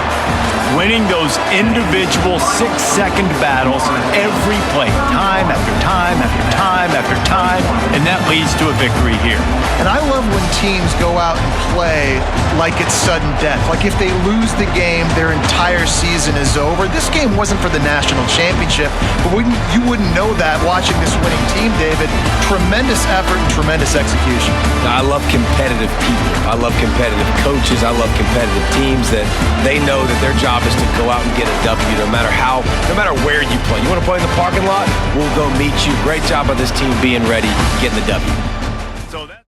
Winning those individual 6-second battles every play, time after time after time after time, and that leads to a victory here. And I love when teams go out and play like it's sudden death. Like if they lose the game, their entire season is over. This game wasn't for the national championship, but you wouldn't know that watching this winning team, David. Tremendous effort and tremendous execution. I love competitive people. I love competitive coaches. I love competitive teams that they know that their job is to go out and get a W no matter where you play. You want to play in the parking lot? We'll go meet you. Great job by this team being ready, getting the W. So that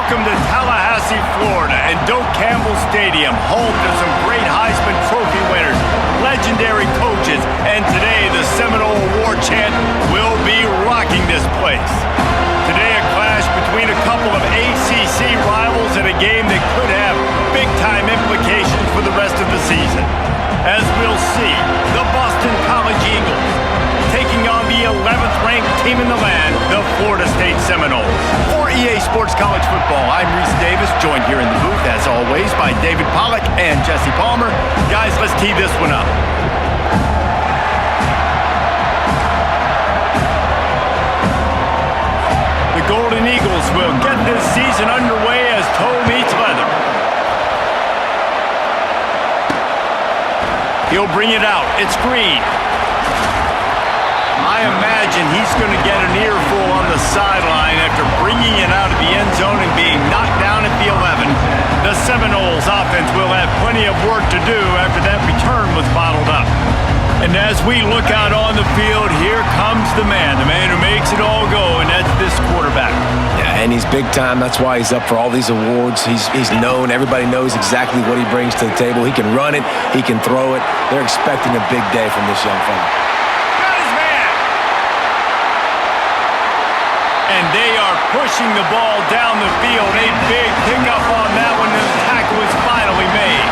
Welcome to Tallahassee, Florida, and Doak Campbell Stadium, home to some great Heisman Trophy winners, legendary coaches, and today the Seminole War Chant will be rocking this place. Today a clash between a couple of ACC rivals in a game that could have big-time implications for the rest of the season. As we'll see, the Boston College Eagles taking on the 11th-ranked team in the land, the Florida State Seminoles. For EA Sports College Football, I'm Reese Davis, joined here in the booth, as always, by David Pollack and Jesse Palmer. Guys, let's tee this one up. The Golden Eagles will get this season underway as toe meets leather. He'll bring it out. It's Green. I imagine he's going to get an earful on the sideline after bringing it out of the end zone and being knocked down at the 11. The Seminoles offense will have plenty of work to do after that return was bottled up. And as we look out on the field, here comes the man who makes it all go, and that's this quarterback. Yeah, and he's big time. That's why he's up for all these awards. He's known. Everybody knows exactly what he brings to the table. He can run it. He can throw it. They're expecting a big day from this young fella. And they are pushing the ball down the field. A big pickup on that one, and the tackle is finally made.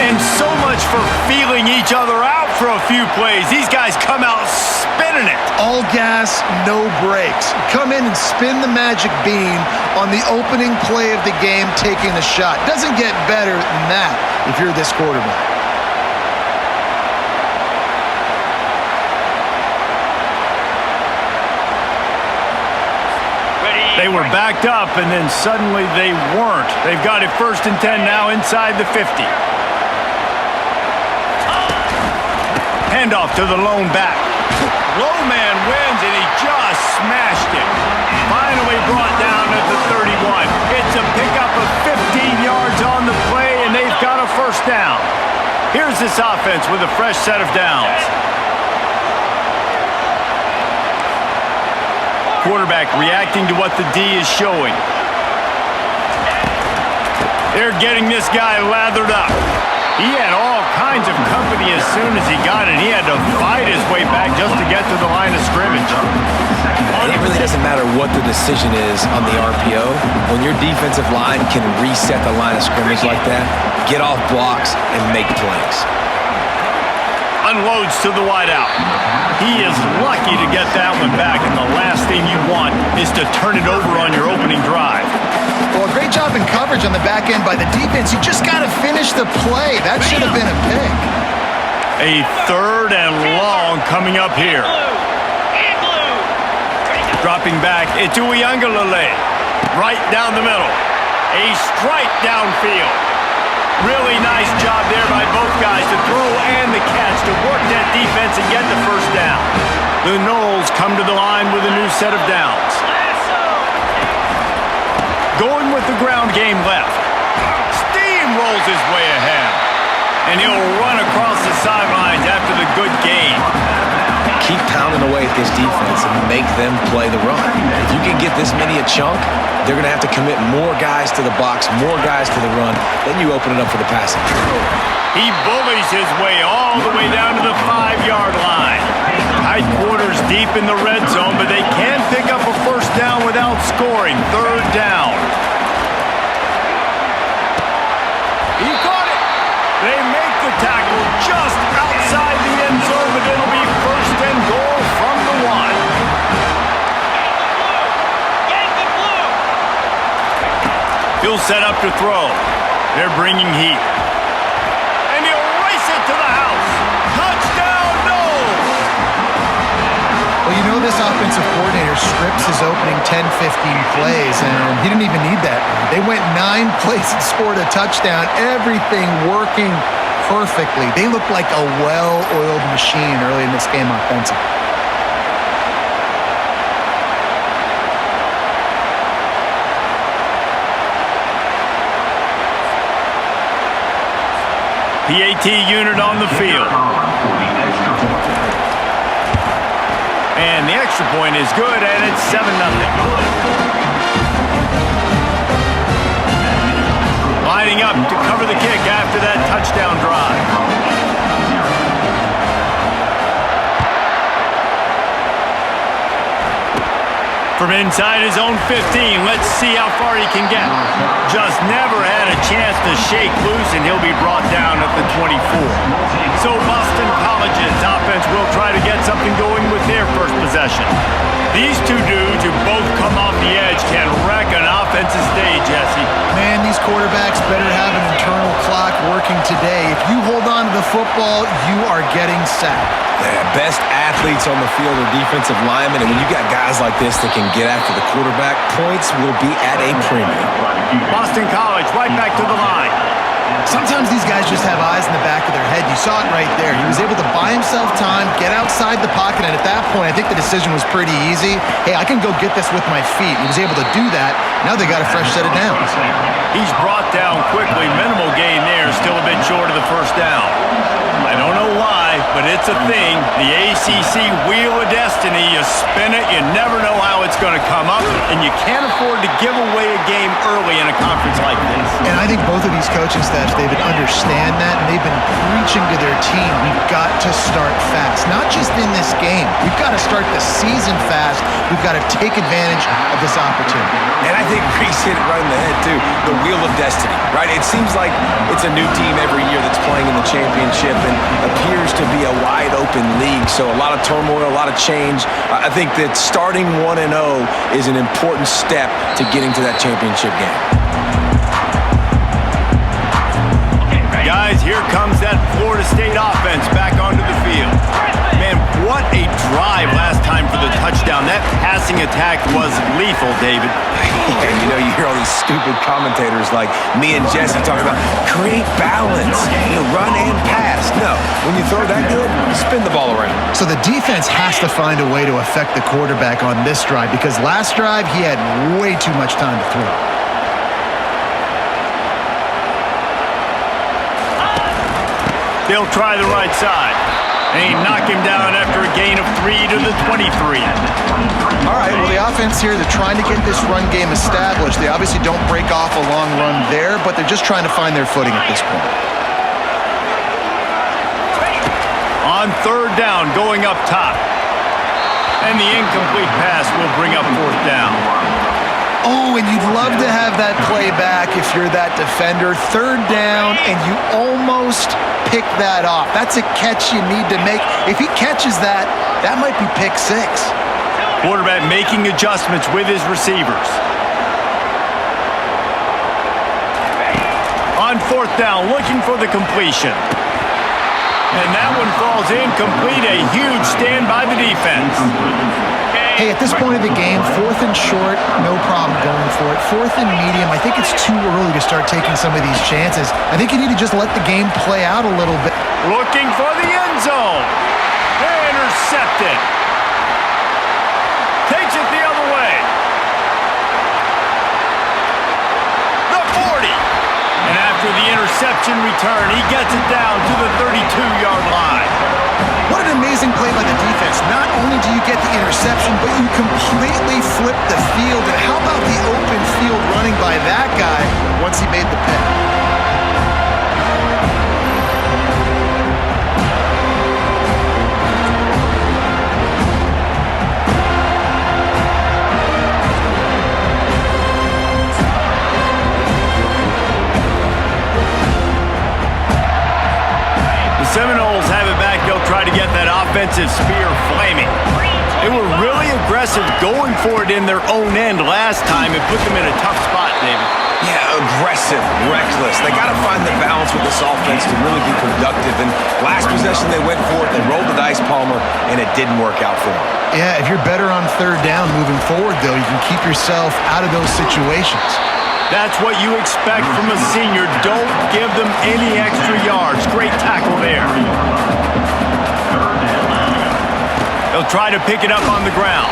And so much for feeling each other out for a few plays. These guys come out spinning it. All gas, no brakes. Come in and spin the magic bean on the opening play of the game, taking the shot. Doesn't get better than that if you're this quarterback. They were backed up, and then suddenly they weren't. They've got it 1st and 10 now inside the 50. Handoff to the lone back. Low man wins, and he just smashed it. Finally brought down at the 31. It's a pickup of 15 yards on the play, and they've got a first down. Here's this offense with a fresh set of downs. Quarterback reacting to what the D is showing. They're getting this guy lathered up. He had all kinds of company as soon as he got it. He had to fight his way back just to get to the line of scrimmage. It really doesn't matter what the decision is on the RPO. When When your defensive line can reset the line of scrimmage like that, get off blocks and make plays. Unloads to the wideout. He is lucky to get that one back, and the last thing you want is to turn it over on your opening drive. Well, a great job in coverage on the back end by the defense. You just got to finish the play. That should have been a pick. A 3rd and long coming up here. Dropping back, Ituiangalale. Right down the middle. A strike downfield. Really nice job there by both guys, the throw and the catch, to work that defense and get the first down. The Noles come to the line with a new set of downs. Going with the ground game left. Steamrolls his way ahead. And he'll run across the sidelines after the good gain. Keep pounding away at this defense and make them play the run. If you can get this many a chunk, they're going to have to commit more guys to the box, more guys to the run. Then you open it up for the passing. He bullies his way all the way down to the 5-yard line. Tight quarters deep in the red zone, but they can pick up a first down without scoring. 3rd down. He caught it. They make the tackle just outside the end zone, but it'll be 1st and goal from the 1. He'll set up to throw. They're bringing heat. And he'll race it to the house. Touchdown, Noles! Well, you know this offensive coordinator scripts his opening 10, 15 plays, and he didn't even need that. They went 9 plays and scored a touchdown. Everything working perfectly. They look like a well-oiled machine early in this game offensively. PAT unit on the field. And the extra point is good, and it's 7-0. Lining up to cover the kick after that touchdown drive. From inside his own 15, let's see how far he can get. Just never had a chance to shake loose, and he'll be brought down at the 24. So Boston College's offense will try to get something going with their first possession. These two dudes who both come off the edge can wreck an offensive stage, Jesse. Man, these quarterbacks better have an internal clock working today. If you hold on to the football, you are getting sacked. Yeah, best athletes on the field are defensive linemen, and when you got guys like this that can get after the quarterback, points will be at a premium. Boston College right back to the line. Sometimes these guys just have eyes in the back of their head. You saw it right there. He was able to buy himself time, get outside the pocket, and at that point, I think the decision was pretty easy. Hey, I can go get this with my feet. He was able to do that. Now they got a fresh set of downs. He's brought down quickly. Minimal gain there. Still a bit short of the first down. I don't know why, but it's a thing. The ACC Wheel of Destiny. You spin it, you never know how it's going to come up, and you can't afford to give away a game early in a conference like this. And I think both of these coaching staffs, David, understand that, and they've been preaching to their team, we've got to start fast. Not just in this game. We've got to start the season fast. We've got to take advantage of this opportunity. And I think Reese hit it right in the head, too. The Wheel of Destiny, right? It seems like it's a new team every year that's playing in the championship and appears to be a wide-open league. So a lot of turmoil, a lot of change. I think that starting 1-0 is an important step to getting to that championship game. Guys, here comes that Florida State offense back onto the field. Man, what a drive last time for the touchdown. That passing attack was lethal, David. And you know, you hear all these stupid commentators like me and Jesse talking about create balance, run and pass. No, when you throw that good, spin the ball around. So the defense has to find a way to affect the quarterback on this drive, because last drive he had way too much time to throw. They'll try the right side. And he knocked him down after a gain of 3 to the 23. All right, well, the offense here, they're trying to get this run game established. They obviously don't break off a long run there, but they're just trying to find their footing at this point. On 3rd down, going up top. And the incomplete pass will bring up 4th down. Oh, and you'd love to have that play back if you're that defender. Third down, and you almost pick that off. That's a catch you need to make. If he catches that, that might be pick 6. Quarterback making adjustments with his receivers. On fourth down, looking for the completion. And that one falls incomplete. A huge stand by the defense. Hey, at this point of the game, 4th and short, no problem going for it. 4th and medium, I think it's too early to start taking some of these chances. I think you need to just let the game play out a little bit. Looking for the end zone. Intercepted. Takes it the other way. The 40. And after the interception return, he gets it down to the 32-yard line. What an amazing play by the defense. Not only do you get the interception, but you completely flip the field. And how about the open field running by that guy once he made the pick? Seminoles have it back. They'll try to get that offensive spear flaming. They were really aggressive going for it in their own end last time and put them in a tough spot, David. Yeah, aggressive, reckless. They got to find the balance with this offense to really be productive. And last possession they went for it, they rolled the dice, Palmer, and it didn't work out for them. Yeah, if you're better on third down moving forward, though, you can keep yourself out of those situations. That's what you expect from a senior. Don't give them any extra yards. Great tackle there. They'll try to pick it up on the ground.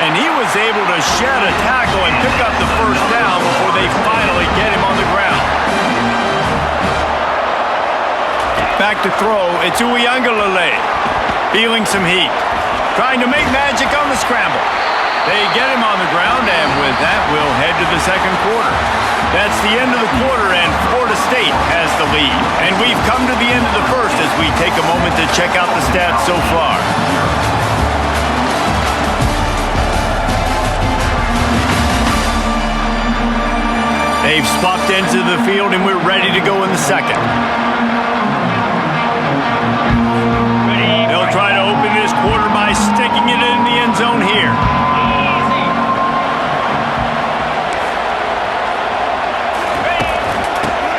And he was able to shed a tackle and pick up the first down before they finally get him on the ground. Back to throw. It's Uiagalelei. Feeling some heat. Trying to make magic on the scramble. They get him on the ground, and with that, we'll head to the second quarter. That's the end of the quarter, and Florida State has the lead. And we've come to the end of the first as we take a moment to check out the stats so far. They've swapped into the field, and we're ready to go in the second. They'll try to open this quarter by sticking it in the end zone here.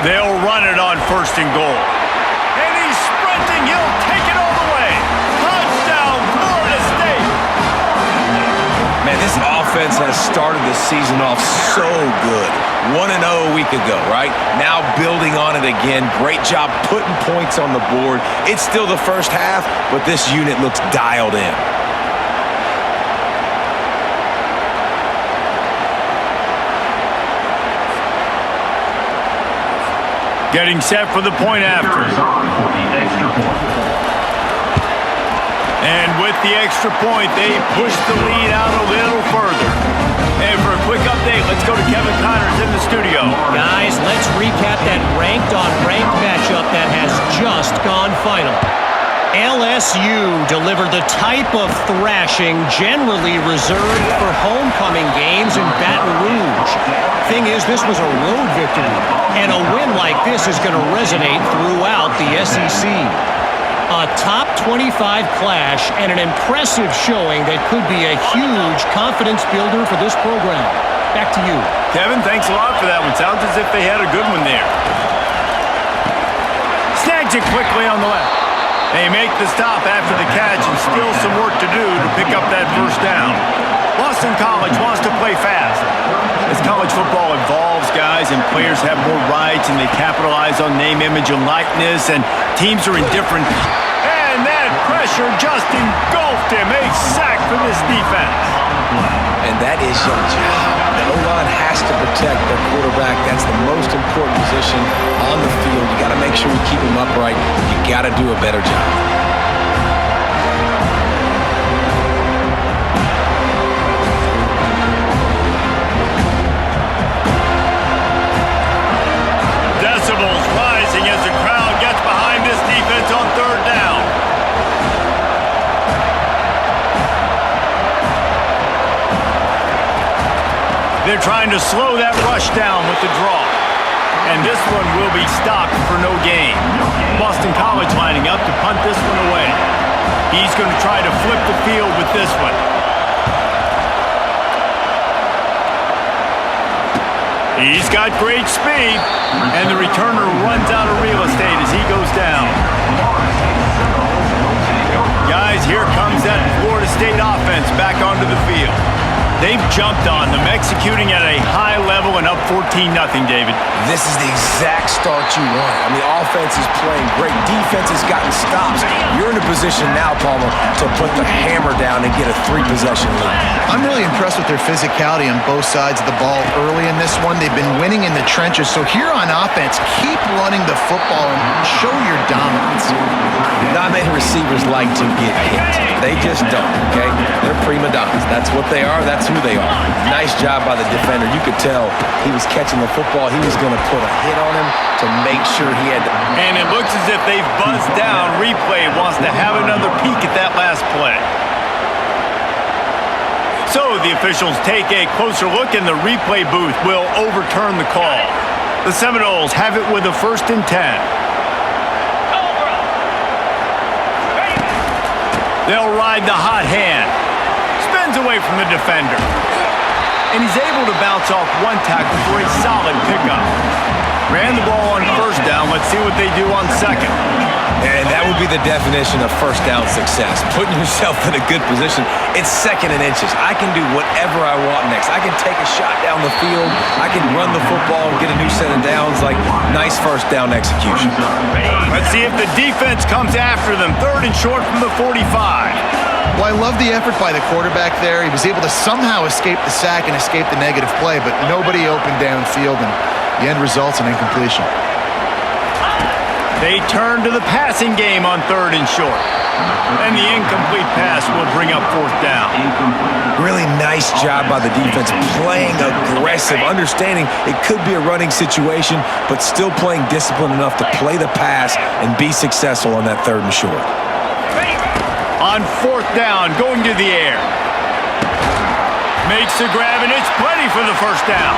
They'll run it on first and goal. And he's sprinting. He'll take it all the way. Touchdown, Florida State. Man, this offense has started the season off so good. 1-0 a week ago, right? Now building on it again. Great job putting points on the board. It's still the first half, but this unit looks dialed in. Getting set for the point after. And with the extra point, they push the lead out a little further. And for a quick update, let's go to Kevin Connors in the studio. Guys, let's recap that ranked-on-ranked matchup that has just gone final. LSU delivered the type of thrashing generally reserved for homecoming games in Baton Rouge. Thing is, this was a road victory, and a win like this is going to resonate throughout the SEC. A top 25 clash and an impressive showing that could be a huge confidence builder for this program. Back to you. Kevin, thanks a lot for that one. Sounds as if they had a good one there. Snags it quickly on the left. They make the stop after the catch and still some work to do to pick up that first down. Boston College wants to play fast. As college football evolves, guys, and players have more rights and they capitalize on name, image, and likeness, and teams are in different... And that pressure just engulfed him. A sack for this defense. And that is your job. The O-line has to protect their quarterback. That's the most important position on the field. You got to make sure you keep him upright. You got to do a better job. Decibels rising as the crowd gets behind this defense on third down. They're they're trying to slow that rush down with the draw. And this one will be stopped for no gain. Boston College lining up to punt this one away. He's going to try to flip the field with this one. He's got great speed, and the returner runs out of real estate as he goes down. Guys, here comes that Florida State offense back onto the field. They've jumped on them, executing at a high level and up 14-0, David. This is the exact start you want. I mean, offense is playing great. Defense has gotten stops. You're in a position now, Palmer, to put the hammer down and get a 3-possession lead. I'm really impressed with their physicality on both sides of the ball early in this one. They've been winning in the trenches. So here on offense, keep running the football and show your dominance. Not many receivers like to get hit. They just don't, okay? They're prima donnas. That's what they are. That's who they are. Nice job by the defender. You could tell he was catching the football. He was going to put a hit on him to make sure he had to. And it looks as if they've buzzed down. Replay wants to have another peek at that last play. So the officials take a closer look, and the replay booth will overturn the call. The Seminoles have it with a 1st and 10. They'll ride the hot hand. Spins away from the defender. And he's able to bounce off one tackle for a solid pickup. Ran the ball on 1st down. Let's see what they do on 2nd. And that would be the definition of 1st down success. Putting yourself in a good position. It's 2nd and inches. I can do whatever I want next. I can take a shot down the field. I can run the football and get a new set of downs. Like, nice 1st down execution. Let's see if the defense comes after them. 3rd and short from the 45. Well, I love the effort by the quarterback there. He was able to somehow escape the sack and escape the negative play, but nobody opened downfield, and the end result's an incompletion. They turn to the passing game on 3rd and short. And the incomplete pass will bring up 4th down. Really nice job by the defense, playing aggressive, understanding it could be a running situation, but still playing disciplined enough to play the pass and be successful on that 3rd and short. On 4th down, going to the air. Makes the grab, and it's plenty for the 1st down.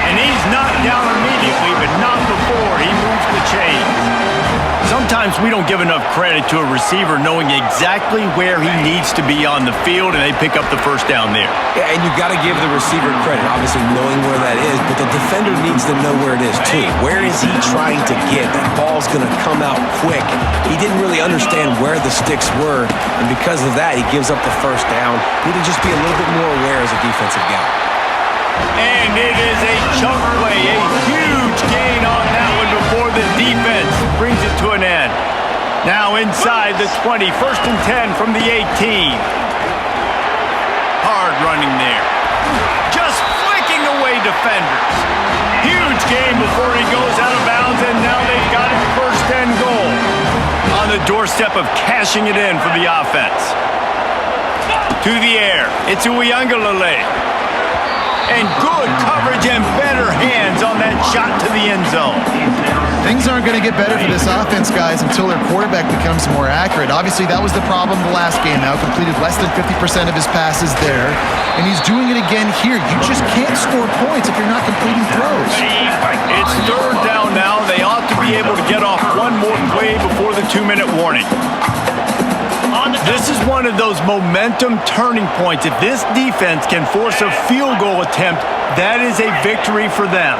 And he's knocked down immediately, but not before he moves the chains. Sometimes we don't give enough credit to a receiver knowing exactly where he needs to be on the field, and they pick up the 1st down there. Yeah, and you've got to give the receiver credit, obviously knowing where that is, but the defender needs to know where it is too. Where is he trying to get? That ball's going to come out quick. He didn't really understand where the sticks were, and because of that, he gives up the 1st down. Need to just be a little bit more aware as a defensive guy. And it is a chunk play, a huge gain on that one before the defense brings it to an end. Now inside the 20, 1st and 10 from the 18. Hard running there. Just flicking away defenders. Huge gain before he goes out of bounds, and now they've got it 1st and goal. On the doorstep of cashing it in for the offense. To the air, it's Uiagalelei. And good coverage and better hands on that shot to the end zone. Things aren't going to get better for this offense, guys, until their quarterback becomes more accurate. Obviously, that was the problem the last game. Now completed less than 50% of his passes there, and he's doing it again here. You just can't score points if you're not completing throws. It's 3rd down now. They ought to be able to get off one more play before the 2-minute warning. This is one of those momentum turning points. If this defense can force a field goal attempt, that is a victory for them.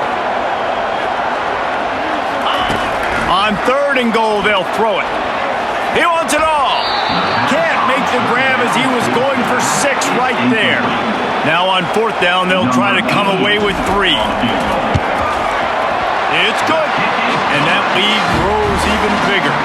On 3rd and goal, they'll throw it. He wants it all. Can't make the grab as he was going for 6 right there. Now on 4th down, they'll try to come away with 3. It's good. And that lead grows even bigger.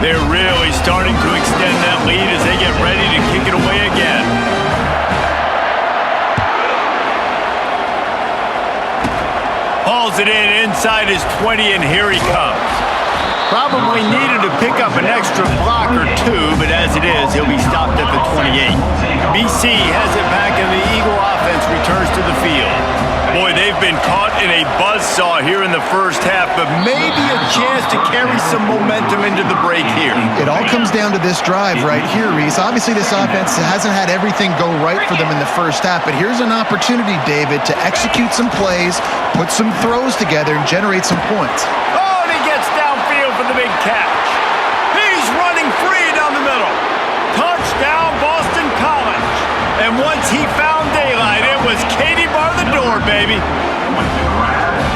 They're really starting to extend that lead as they get ready to kick it away again. Hauls it in inside his 20, and here he comes. Probably needed to pick up an extra block or two, but as it is, he'll be stopped at the 28. BC has it back, and the Eagle offense returns to the field. Boy, they've been caught in a buzzsaw here in the first half, but maybe a chance to carry some momentum into the break here. It all comes down to this drive right here, Reese. Obviously, this offense hasn't had everything go right for them in the first half, but here's an opportunity, David, to execute some plays, put some throws together, and generate some points. Oh, and he gets downfield for the big catch. He's running free down the middle. Touchdown, Boston College. And once he found daylight, it was Katie bar the door, baby.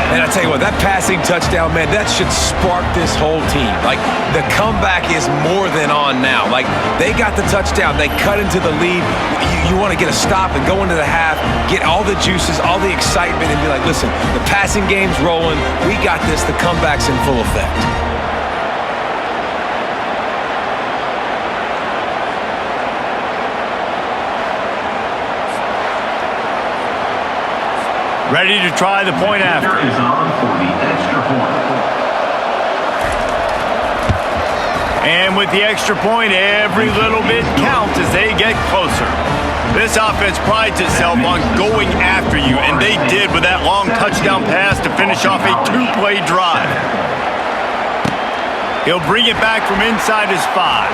And I tell you what, that passing touchdown, man, that should spark this whole team. Like, the comeback is more than on now. Like, they got the touchdown. They cut into the lead. You want to get a stop and go into the half, get all the juices, all the excitement, and be like, listen, the passing game's rolling. We got this. The comeback's in full effect. Ready to try the point after. Is on for the extra point. And with the extra point, every little bit counts as they get closer. This offense prides itself on going after you, and they did with that long touchdown pass to finish off a two-play drive. He'll bring it back from inside his 5.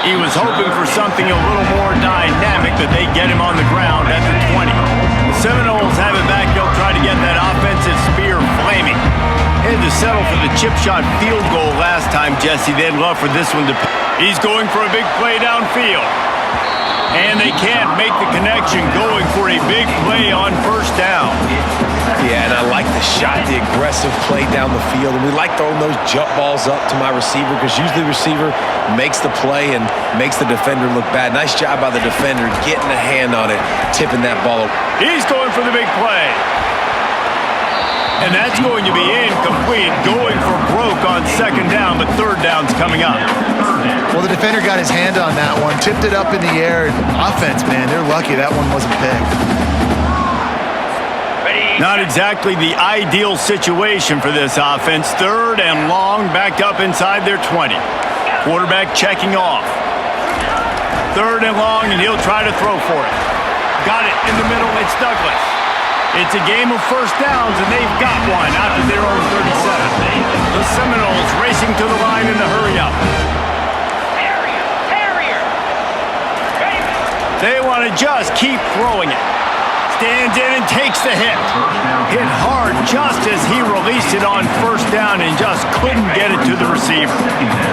He was hoping for something a little more dynamic, but they get him on the ground at the 20. The Seminoles have it back. They'll try to get that offensive spear flaming. Had to settle for the chip shot field goal last time, Jesse. They'd love for this one to... He's going for a big play downfield. And they can't make the connection, going for a big play on first down. Yeah, and I like the shot, the aggressive play down the field. And we like throwing those jump balls up to my receiver, because usually the receiver makes the play and makes the defender look bad. Nice job by the defender getting a hand on it, tipping that ball. He's going for the big play. And that's going to be incomplete, going for broke on second down, but third down's coming up. Well, the defender got his hand on that one, tipped it up in the air. Offense, man, they're lucky that one wasn't picked. Not exactly the ideal situation for this offense. Third and long, backed up inside their 20. Quarterback checking off. Third and long, and he'll try to throw for it. Got it in the middle. It's Douglas. It's a game of first downs, and they've got one out to their own 37. The Seminoles racing to the line in the hurry-up. They want to just keep throwing it. Stands in and takes the hit. Hit hard just as he released it on first down and just couldn't get it to the receiver.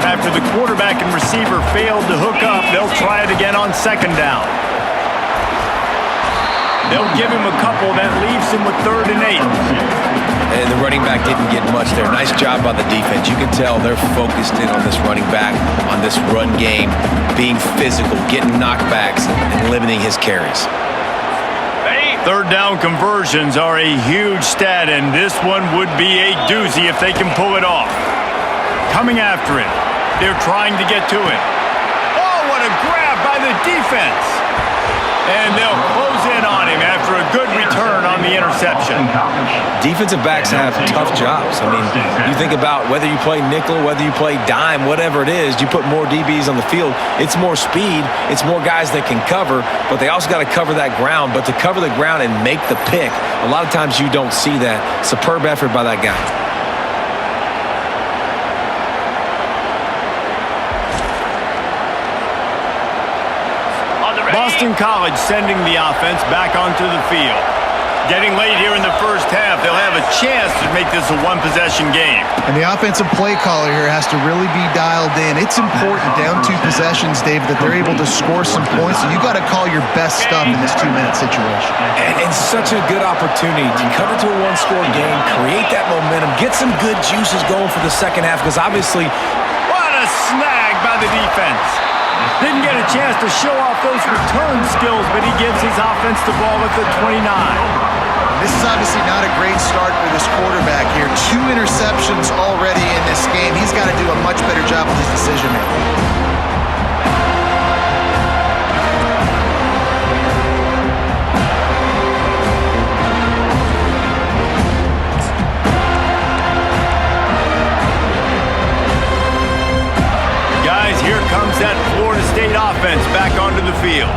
After the quarterback and receiver failed to hook up, they'll try it again on second down. They'll give him a couple. That leaves him with 3rd and 8. And the running back didn't get much there. Nice job by the defense. You can tell they're focused in on this running back, on this run game, being physical, getting knockbacks, and limiting his carries. Third down conversions are a huge stat, and this one would be a doozy if they can pull it off. Coming after it. They're trying to get to it. Oh, what a grab by the defense. And they'll close in on him after a good return on the interception. Defensive backs have tough jobs. I mean, you think about whether you play nickel, whether you play dime, whatever it is, you put more DBs on the field. It's more speed. It's more guys that can cover, but they also got to cover that ground. But to cover the ground and make the pick, a lot of times you don't see that. Superb effort by that guy. Boston College sending the offense back onto the field. Getting late here in the first half, they'll have a chance to make this a one-possession game. And the offensive play caller here has to really be dialed in. It's important down 2 possessions, Dave, that they're able to score some points. So you got to call your best stuff in this 2-minute situation. And such a good opportunity to cut it to a one-score game, create that momentum, get some good juices going for the second half, because obviously... What a snag by the defense. Didn't get a chance to show off those return skills, but he gives his offense the ball at the 29. This is obviously not a great start for this quarterback here. 2 interceptions already in this game. He's got to do a much better job with his decision making. comes that Florida State offense back onto the field.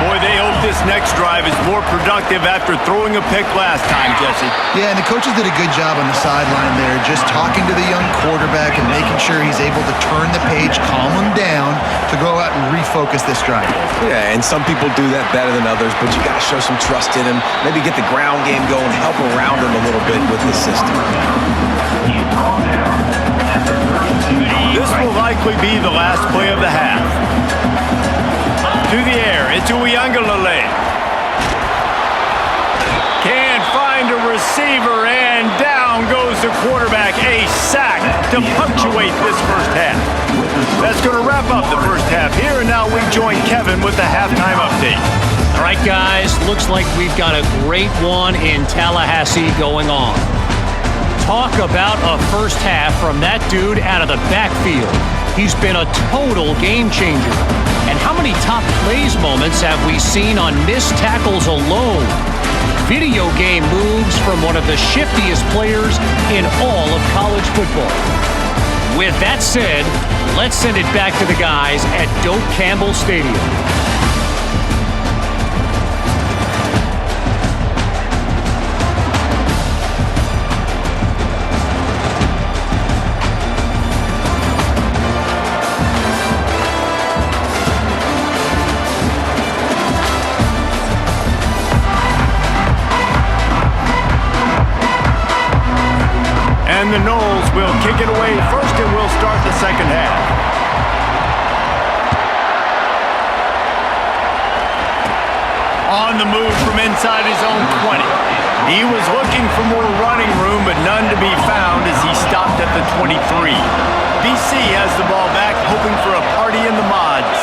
Boy, they hope this next drive is more productive after throwing a pick last time, Jesse. Yeah, and the coaches did a good job on the sideline there, just talking to the young quarterback and making sure he's able to turn the page, calm him down to go out and refocus this drive. Yeah, and some people do that better than others, but you got to show some trust in him. Maybe get the ground game going, help around him a little bit with the system. This will likely be the last play of the half. To the air, it's Uiagalelei. Can't find a receiver, and down goes the quarterback. A sack to punctuate this first half. That's going to wrap up the first half here, and now we join Kevin with the halftime update. All right, guys, looks like we've got a great one in Tallahassee going on. Talk about a first half from that dude out of the backfield. He's been a total game changer. And how many top plays moments have we seen on missed tackles alone? Video game moves from one of the shiftiest players in all of college football. With that said, let's send it back to the guys at Doak Campbell Stadium. And the Noles will kick it away first, and we'll start the second half. On the move from inside his own 20. He was looking for more running room, but none to be found as he stopped at the 23. BC has the ball back, hoping for a party in the mods.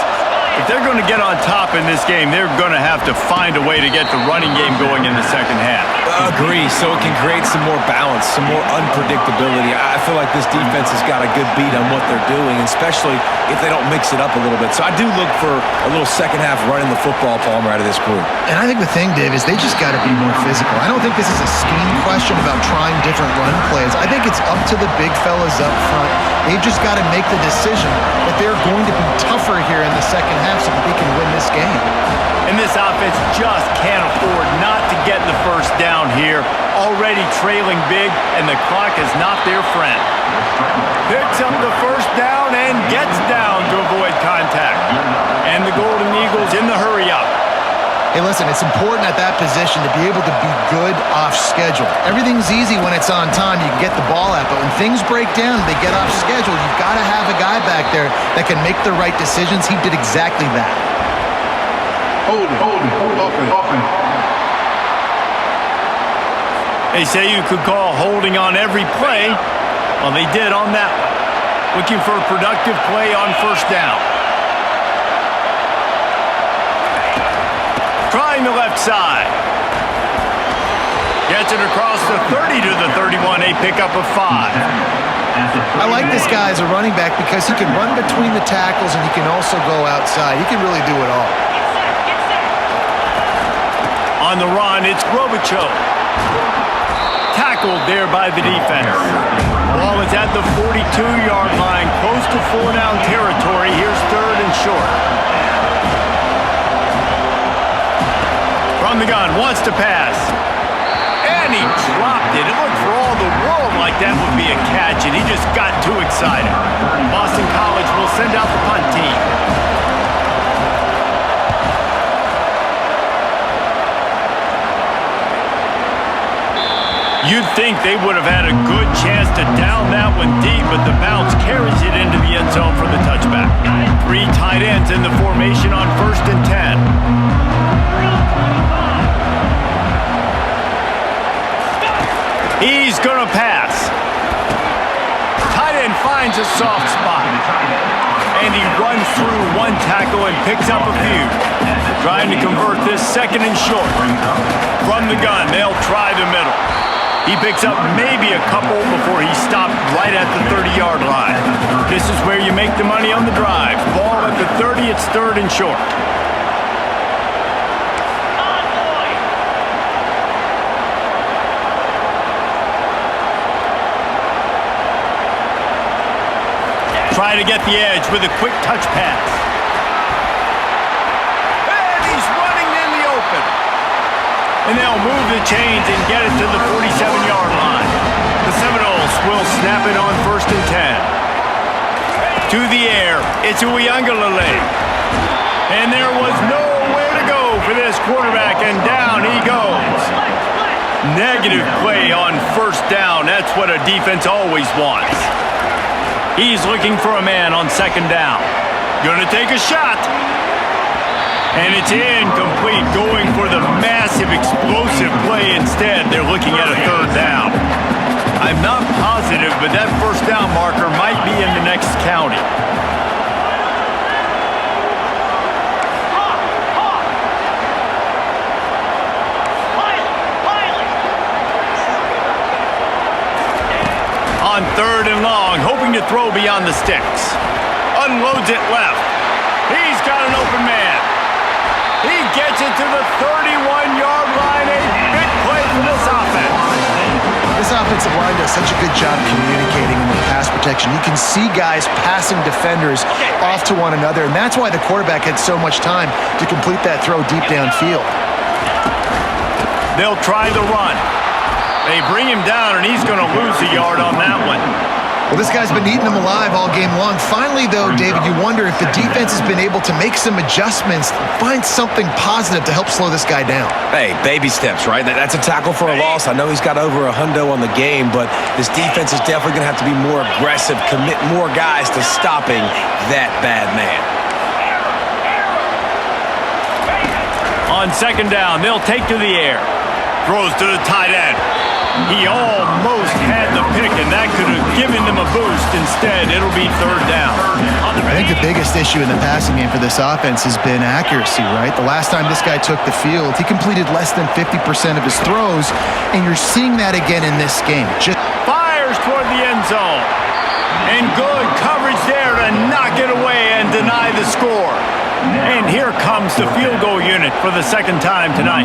If they're going to get on top in this game, they're going to have to find a way to get the running game going in the second half. Agree, so it can create some more balance, some more unpredictability. I feel like this defense has got a good beat on what they're doing, especially if they don't mix it up a little bit. So I do look for a little second half running the football Palmer out of this group. And I think the thing, Dave, is they just got to be more physical. I don't think this is a scheme question about trying different run plays. I think it's up to the big fellas up front. They've just got to make the decision that they're going to be tougher here in the second half so that they can win this game. And this offense just can't afford not to get the first down here. Already trailing big, and the clock is not their friend. Picks up the first down and gets down to avoid contact. And the Golden Eagles in the hurry-up. Hey, listen, it's important at that position to be able to be good off schedule. Everything's easy when it's on time. You can get the ball out. But when things break down, they get off schedule, you've got to have a guy back there that can make the right decisions. He did exactly that. Hold it, open. They say you could call holding on every play. Well, they did on that one. Looking for a productive play on first down. Trying the left side. Gets it across the 30 to the 31, a pickup of 5. I like this guy as a running back because he can run between the tackles and he can also go outside. He can really do it all. On the run, it's Robichaux. Tackled there by the defense. Ball is at the 42-yard line, close to full down territory. Here's third and short. From the gun, wants to pass. And he dropped it. It looked for all the world like that would be a catch, and he just got too excited. Boston College will send out the punt team. You'd think they would have had a good chance to down that one deep, but the bounce carries it into the end zone for the touchback. 3 tight ends in the formation on 1st and 10. He's going to pass. Tight end finds a soft spot. And he runs through one tackle and picks up a few. Trying to convert this second and short. From the gun, they'll try the middle. He picks up maybe a couple before he stopped right at the 30-yard line. This is where you make the money on the drive. Ball at the 30, it's 3rd and short. try to get the edge with a quick touch pass. And he's running in the open. And they'll move the chains and get it to the 47-yard line. The Seminoles will snap it on 1st and 10. To the air, it's Uiagalelei. And there was nowhere to go for this quarterback, and down he goes. Negative play on 1st down. That's what a defense always wants. He's looking for a man on 2nd down. Gonna take a shot. And it's incomplete, going for the massive explosive play instead. They're looking at a 3rd down. I'm not positive, but that 1st down marker might be in the next county. On 3rd and long, hoping to throw beyond the sticks. Unloads it left. He's got an open man. He gets it to the 31-yard line. A big play for this offense. This offensive line does such a good job communicating in the pass protection. You can see guys passing defenders off to one another, and that's why the quarterback had so much time to complete that throw deep downfield. They'll try the run. They bring him down, and he's going to lose a yard on that one. Well, this guy's been eating them alive all game long. Finally, though, David, you wonder if the defense has been able to make some adjustments, find something positive to help slow this guy down. Hey, baby steps, right? That's a tackle for a loss. I know he's got over a hundo on the game, but this defense is definitely going to have to be more aggressive, commit more guys to stopping that bad man. On 2nd down, they'll take to the air. Throws to the tight end. He almost had the pick, and that could have given them a boost. Instead, it'll be 3rd down. I think the biggest issue in the passing game for this offense has been accuracy, right? The last time this guy took the field, he completed less than 50% of his throws, and you're seeing that again in this game. Fires toward the end zone. And good coverage there to knock it away and deny the score. And here comes the field goal unit for the 2nd time tonight.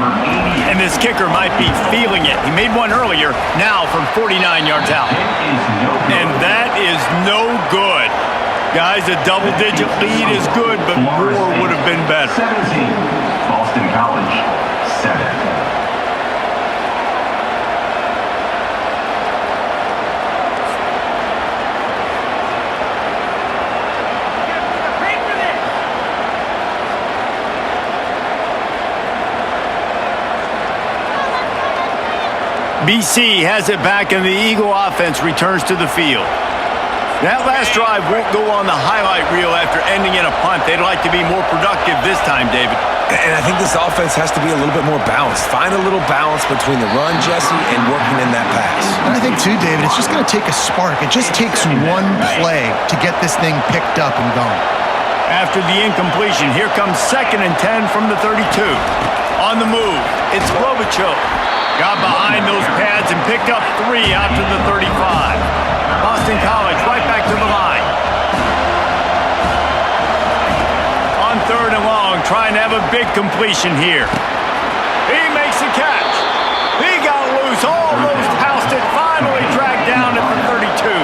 And this kicker might be feeling it. He made one earlier, now from 49 yards out. And that is no good. Guys, a double-digit lead is good, but more would have been better. 17, Boston College, 7. BC has it back, and the Eagle offense returns to the field. That last drive won't go on the highlight reel after ending in a punt. They'd like to be more productive this time, David. And I think this offense has to be a little bit more balanced. Find a little balance between the run, Jesse, and working in that pass. And I think, too, David, it's just going to take a spark. It just takes one play to get this thing picked up and going. After the incompletion, here comes 2nd and 10 from the 32. On the move, it's Robichaux. Got behind those pads and picked up 3 out to the 35. Boston College right back to the line. On 3rd and long, trying to have a big completion here. He makes the catch. He got loose, almost housed it, finally dragged down at the 32.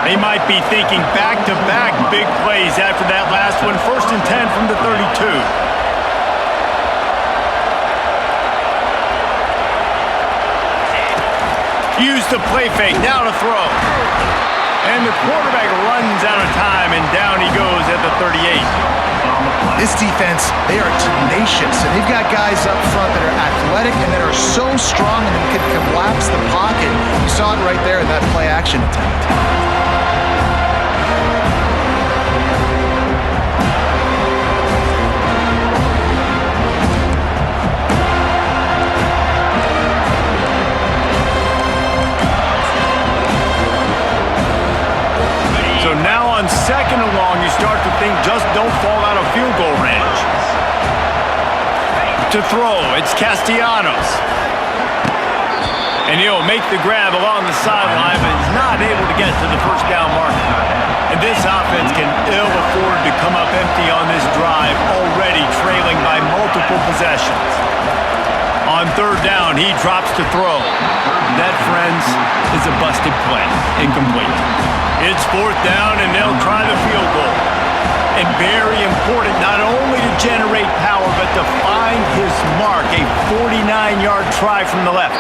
They might be thinking back-to-back big plays after that last one. 1st and 10 from the 32. Use the play fake, now to throw. And the quarterback runs out of time, and down he goes at the 38. This defense, they are tenacious, and they've got guys up front that are athletic and that are so strong and can collapse the pocket. You saw it right there in that play action attempt. So now on 2nd and long, you start to think just don't fall out of field goal range. To throw, it's Castellanos. And he'll make the grab along the sideline, but he's not able to get to the 1st down marker. And this offense can ill afford to come up empty on this drive, already trailing by multiple possessions. On 3rd down, he drops to throw. That, friends, is a busted play. Incomplete. It's 4th down, and they'll try the field goal. And very important, not only to generate power, but to find his mark. A 49-yard try from the left.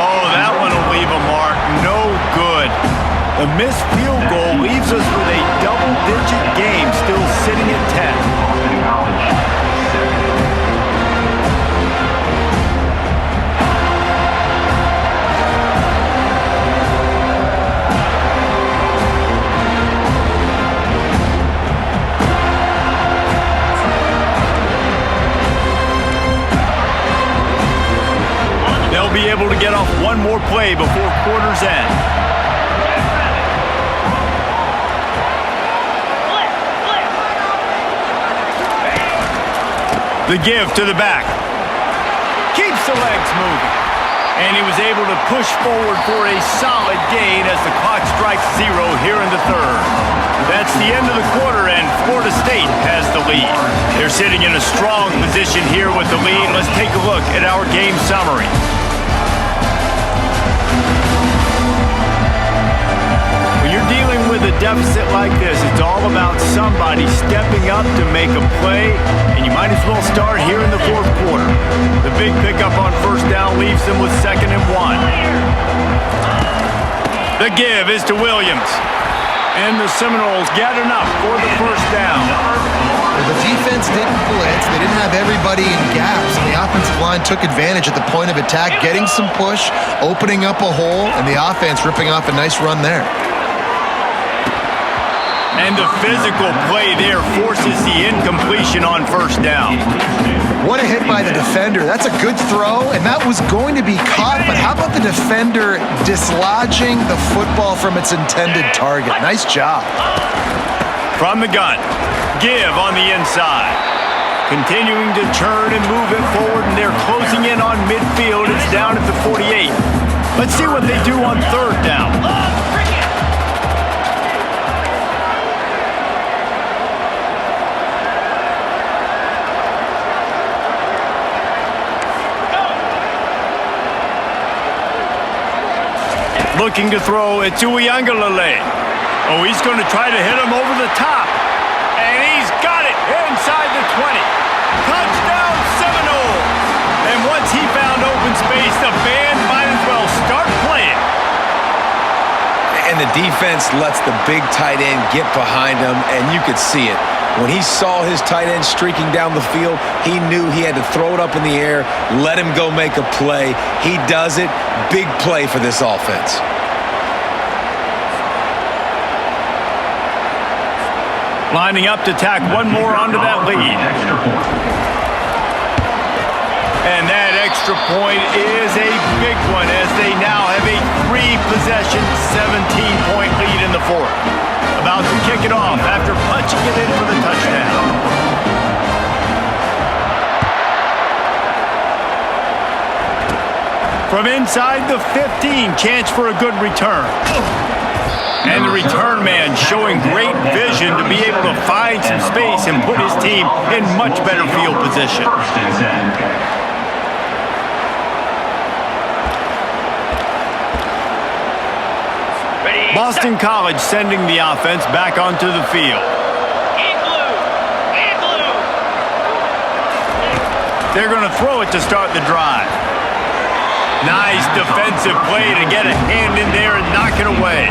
Oh, that one will leave a mark. No good. The missed field goal leaves us with a double-digit game, still sitting at 10. Boston College, 7. They'll be able to get off one more play before quarter's end. The give to the back. Keeps the legs moving. And he was able to push forward for a solid gain as the clock strikes 0 here in the 3rd. That's the end of the quarter, and Florida State has the lead. They're sitting in a strong position here with the lead. Let's take a look at our game summary. When you're dealing with a deficit like this, it's all about somebody stepping up to make a play, and you might as well start here in the 4th quarter. The big pickup on 1st down leaves them with 2nd and 1. The give is to Williams. And the Seminoles get enough for the 1st down. Well, the defense didn't blitz. They didn't have everybody in gaps, and the offensive line took advantage at the point of attack, getting some push, opening up a hole, and the offense ripping off a nice run there. And the physical play there forces the incompletion on 1st down. What a hit by the defender. That's a good throw, and that was going to be caught, but how about the defender dislodging the football from its intended target? Nice job. From the gun, give on the inside. Continuing to turn and move it forward, and they're closing in on midfield. It's down at the 48. Let's see what they do on 3rd down. Looking to throw it to Uiagalelei. Oh, he's going to try to hit him over the top. And he's got it inside the 20. Touchdown Seminoles. And once he found open space, the band might as well start playing. And the defense lets the big tight end get behind him, and you could see it. When he saw his tight end streaking down the field, he knew he had to throw it up in the air, let him go make a play. He does it. Big play for this offense. Lining up to tack one more onto that lead. And that extra point is a big one as they now have a 3-possession, 17-point lead in the 4th. About to kick it off after punching it in for the touchdown. From inside the 15, chance for a good return. And the return man showing great vision to be able to find some space and put his team in much better field position. 1st and 10. Boston College sending the offense back onto the field. They're going to throw it to start the drive. Nice defensive play to get a hand in there and knock it away.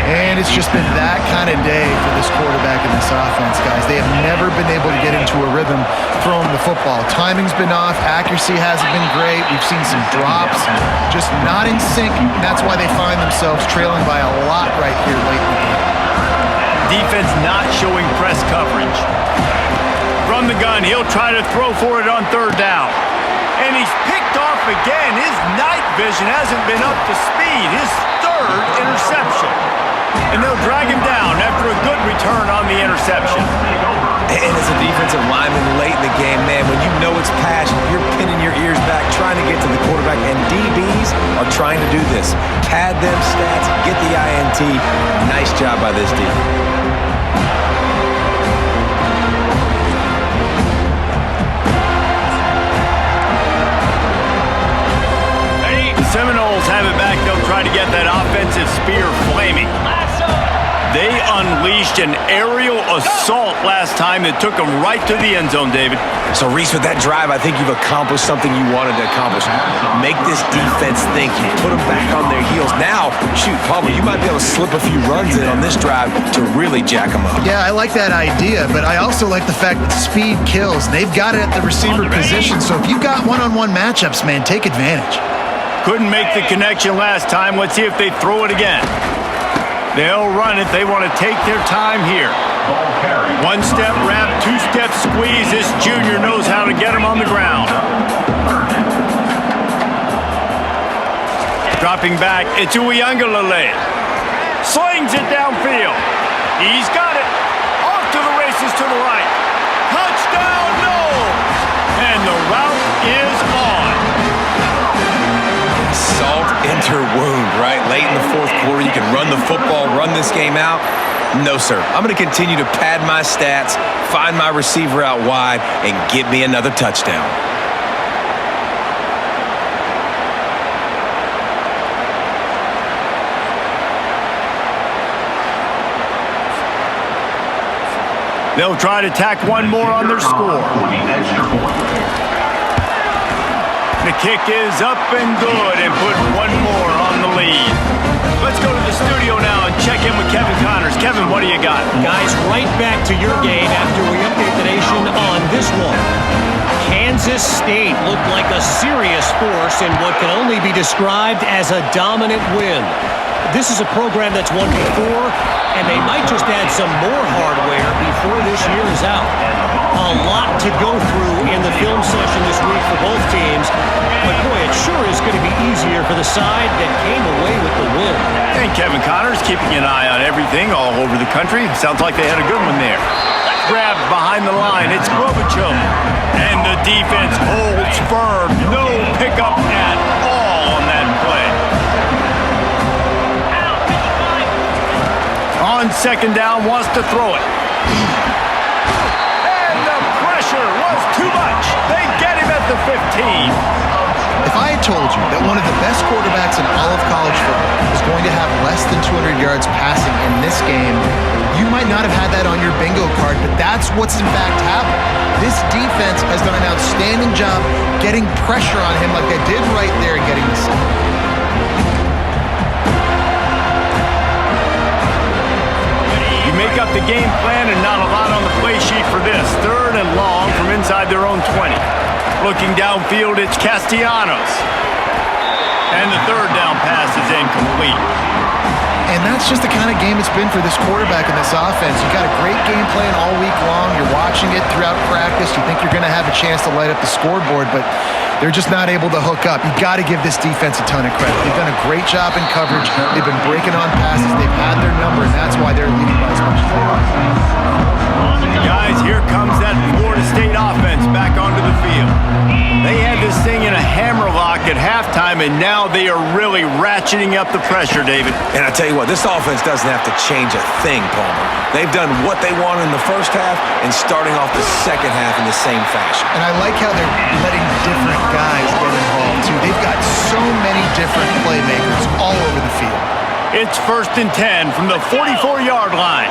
And it's just been that kind of day for this quarterback and this offense, guys. They have never been able to get into a rhythm throwing the football. Timing's been off. Accuracy hasn't been great. We've seen some drops, just not in sync. That's why they find themselves trailing by a lot right here late in the game. Defense not showing press coverage. From the gun, he'll try to throw for it on 3rd down. And he's picked off again. His night vision hasn't been up to speed. His 3rd interception. And they'll drag him down after a good return on the interception. And as a defensive lineman late in the game, man, when you know it's passion, you're pinning your ears back, trying to get to the quarterback, and DBs are trying to do this. Pad them stats, get the INT. Nice job by this D. The Seminoles have unleashed an aerial assault last time that took them right to the end zone, David. So, Reese, with that drive, I think you've accomplished something you wanted to accomplish. Make this defense think. You put them back on their heels. Now, shoot, Palmer, you might be able to slip a few runs in on this drive to really jack them up. Yeah, I like that idea, but I also like the fact that speed kills. They've got it at the receiver position, so if you've got one-on-one matchups, man, take advantage. Couldn't make the connection last time. Let's see if they throw it again. They'll run it. They want to take their time here. One-step wrap, two-step squeeze. This junior knows how to get him on the ground. Dropping back, it's Uiagalelei. Slings it downfield. He's got it. Off to the races to the right. Touchdown, Knowles! And the route is on. Salt into wound, right? Late in the fourth quarter, you can run the football, run this game out. No, sir. I'm going to continue to pad my stats, find my receiver out wide, and get me another touchdown. They'll try to tack one more on their score. The kick is up and good and put one more on the lead. Let's go to the studio now and check in with Kevin Connors. Kevin, what do you got? Guys, right back to your game after we update the nation on this one. Kansas State looked like a serious force in what can only be described as a dominant win. This is a program that's won before, and they might just add some more hardware before this year is out. A lot to go through in the film session this week for both teams, but boy, it sure is going to be easier for the side that came away with the win. And Kevin Connors keeping an eye on everything all over the country. Sounds like they had a good one there. Grabbed behind the line, it's Globichuk. And the defense holds firm. No pickup at all on that play. On second down, wants to throw it. And the pressure was too much. They get him at the 15. If I had told you that one of the best quarterbacks in all of college football was going to have less than 200 yards passing in this game, you might not have had that on your bingo card, but that's what's in fact happened. This defense has done an outstanding job getting pressure on him like I did right there and getting the sack. You make up the game plan and not a lot on the play sheet for this. Third and long from inside their own 20. Looking downfield, it's Castellanos. And the third down pass is incomplete. And that's just the kind of game it's been for this quarterback in this offense. You've got a great game plan all week long. You're watching it throughout practice. You think you're going to have a chance to light up the scoreboard, but they're just not able to hook up. You've got to give this defense a ton of credit. They've done a great job in coverage. They've been breaking on passes. They've had their number, and that's why they're leading by as much as they are. Guys, here comes that Florida State offense back onto the field. They had this thing in a hammerlock at halftime, and now they are really ratcheting up the pressure, David. And I tell you what, this offense doesn't have to change a thing, Palmer. They've done what they wanted in the first half and starting off the second half in the same fashion. And I like how they're letting different guys get involved, too. They've got so many different playmakers all over the field. It's 1st and 10 from the 44-yard line.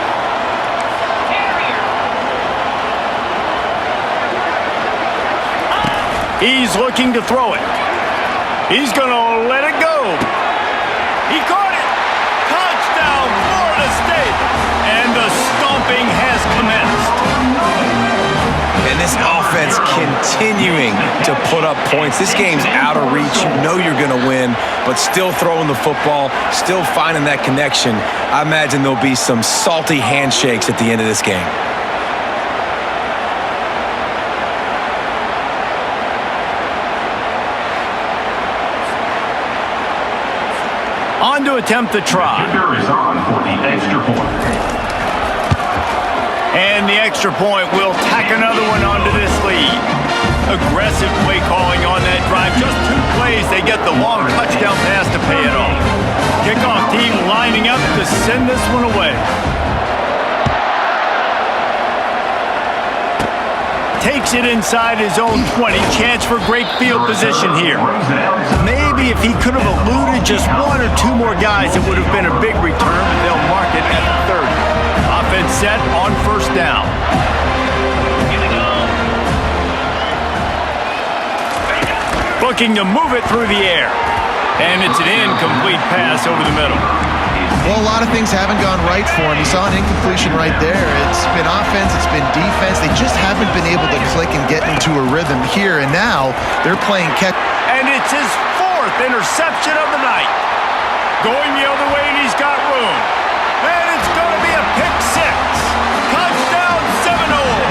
He's looking to throw it. He's going to let it go. He caught it. Touchdown, Florida State. And the stomping has commenced. And this offense continuing to put up points. This game's out of reach. You know you're going to win, but still throwing the football, still finding that connection. I imagine there'll be some salty handshakes at the end of this game. On to attempt the try. Kicker is on for the extra point. And the extra point will tack another one onto this lead. Aggressive play calling on that drive. Just 2 plays, they get the long touchdown pass to pay it off. Kickoff team lining up to send this one away. Takes it inside his own 20. Chance for great field position here. Maybe if he could have eluded just 1 or 2 more guys, it would have been a big return, but they'll mark it at the 30. Offense set on first down. Looking to move it through the air. And it's an incomplete pass over the middle. Well, a lot of things haven't gone right for him. He saw an incompletion right there. It's been offense, it's been defense. They just haven't been able to click and get into a rhythm here. And now they're playing catch. And it's his 4th interception of the night. Going the other way, and he's got room. And it's going to be a pick 6. Touchdown, Seminoles.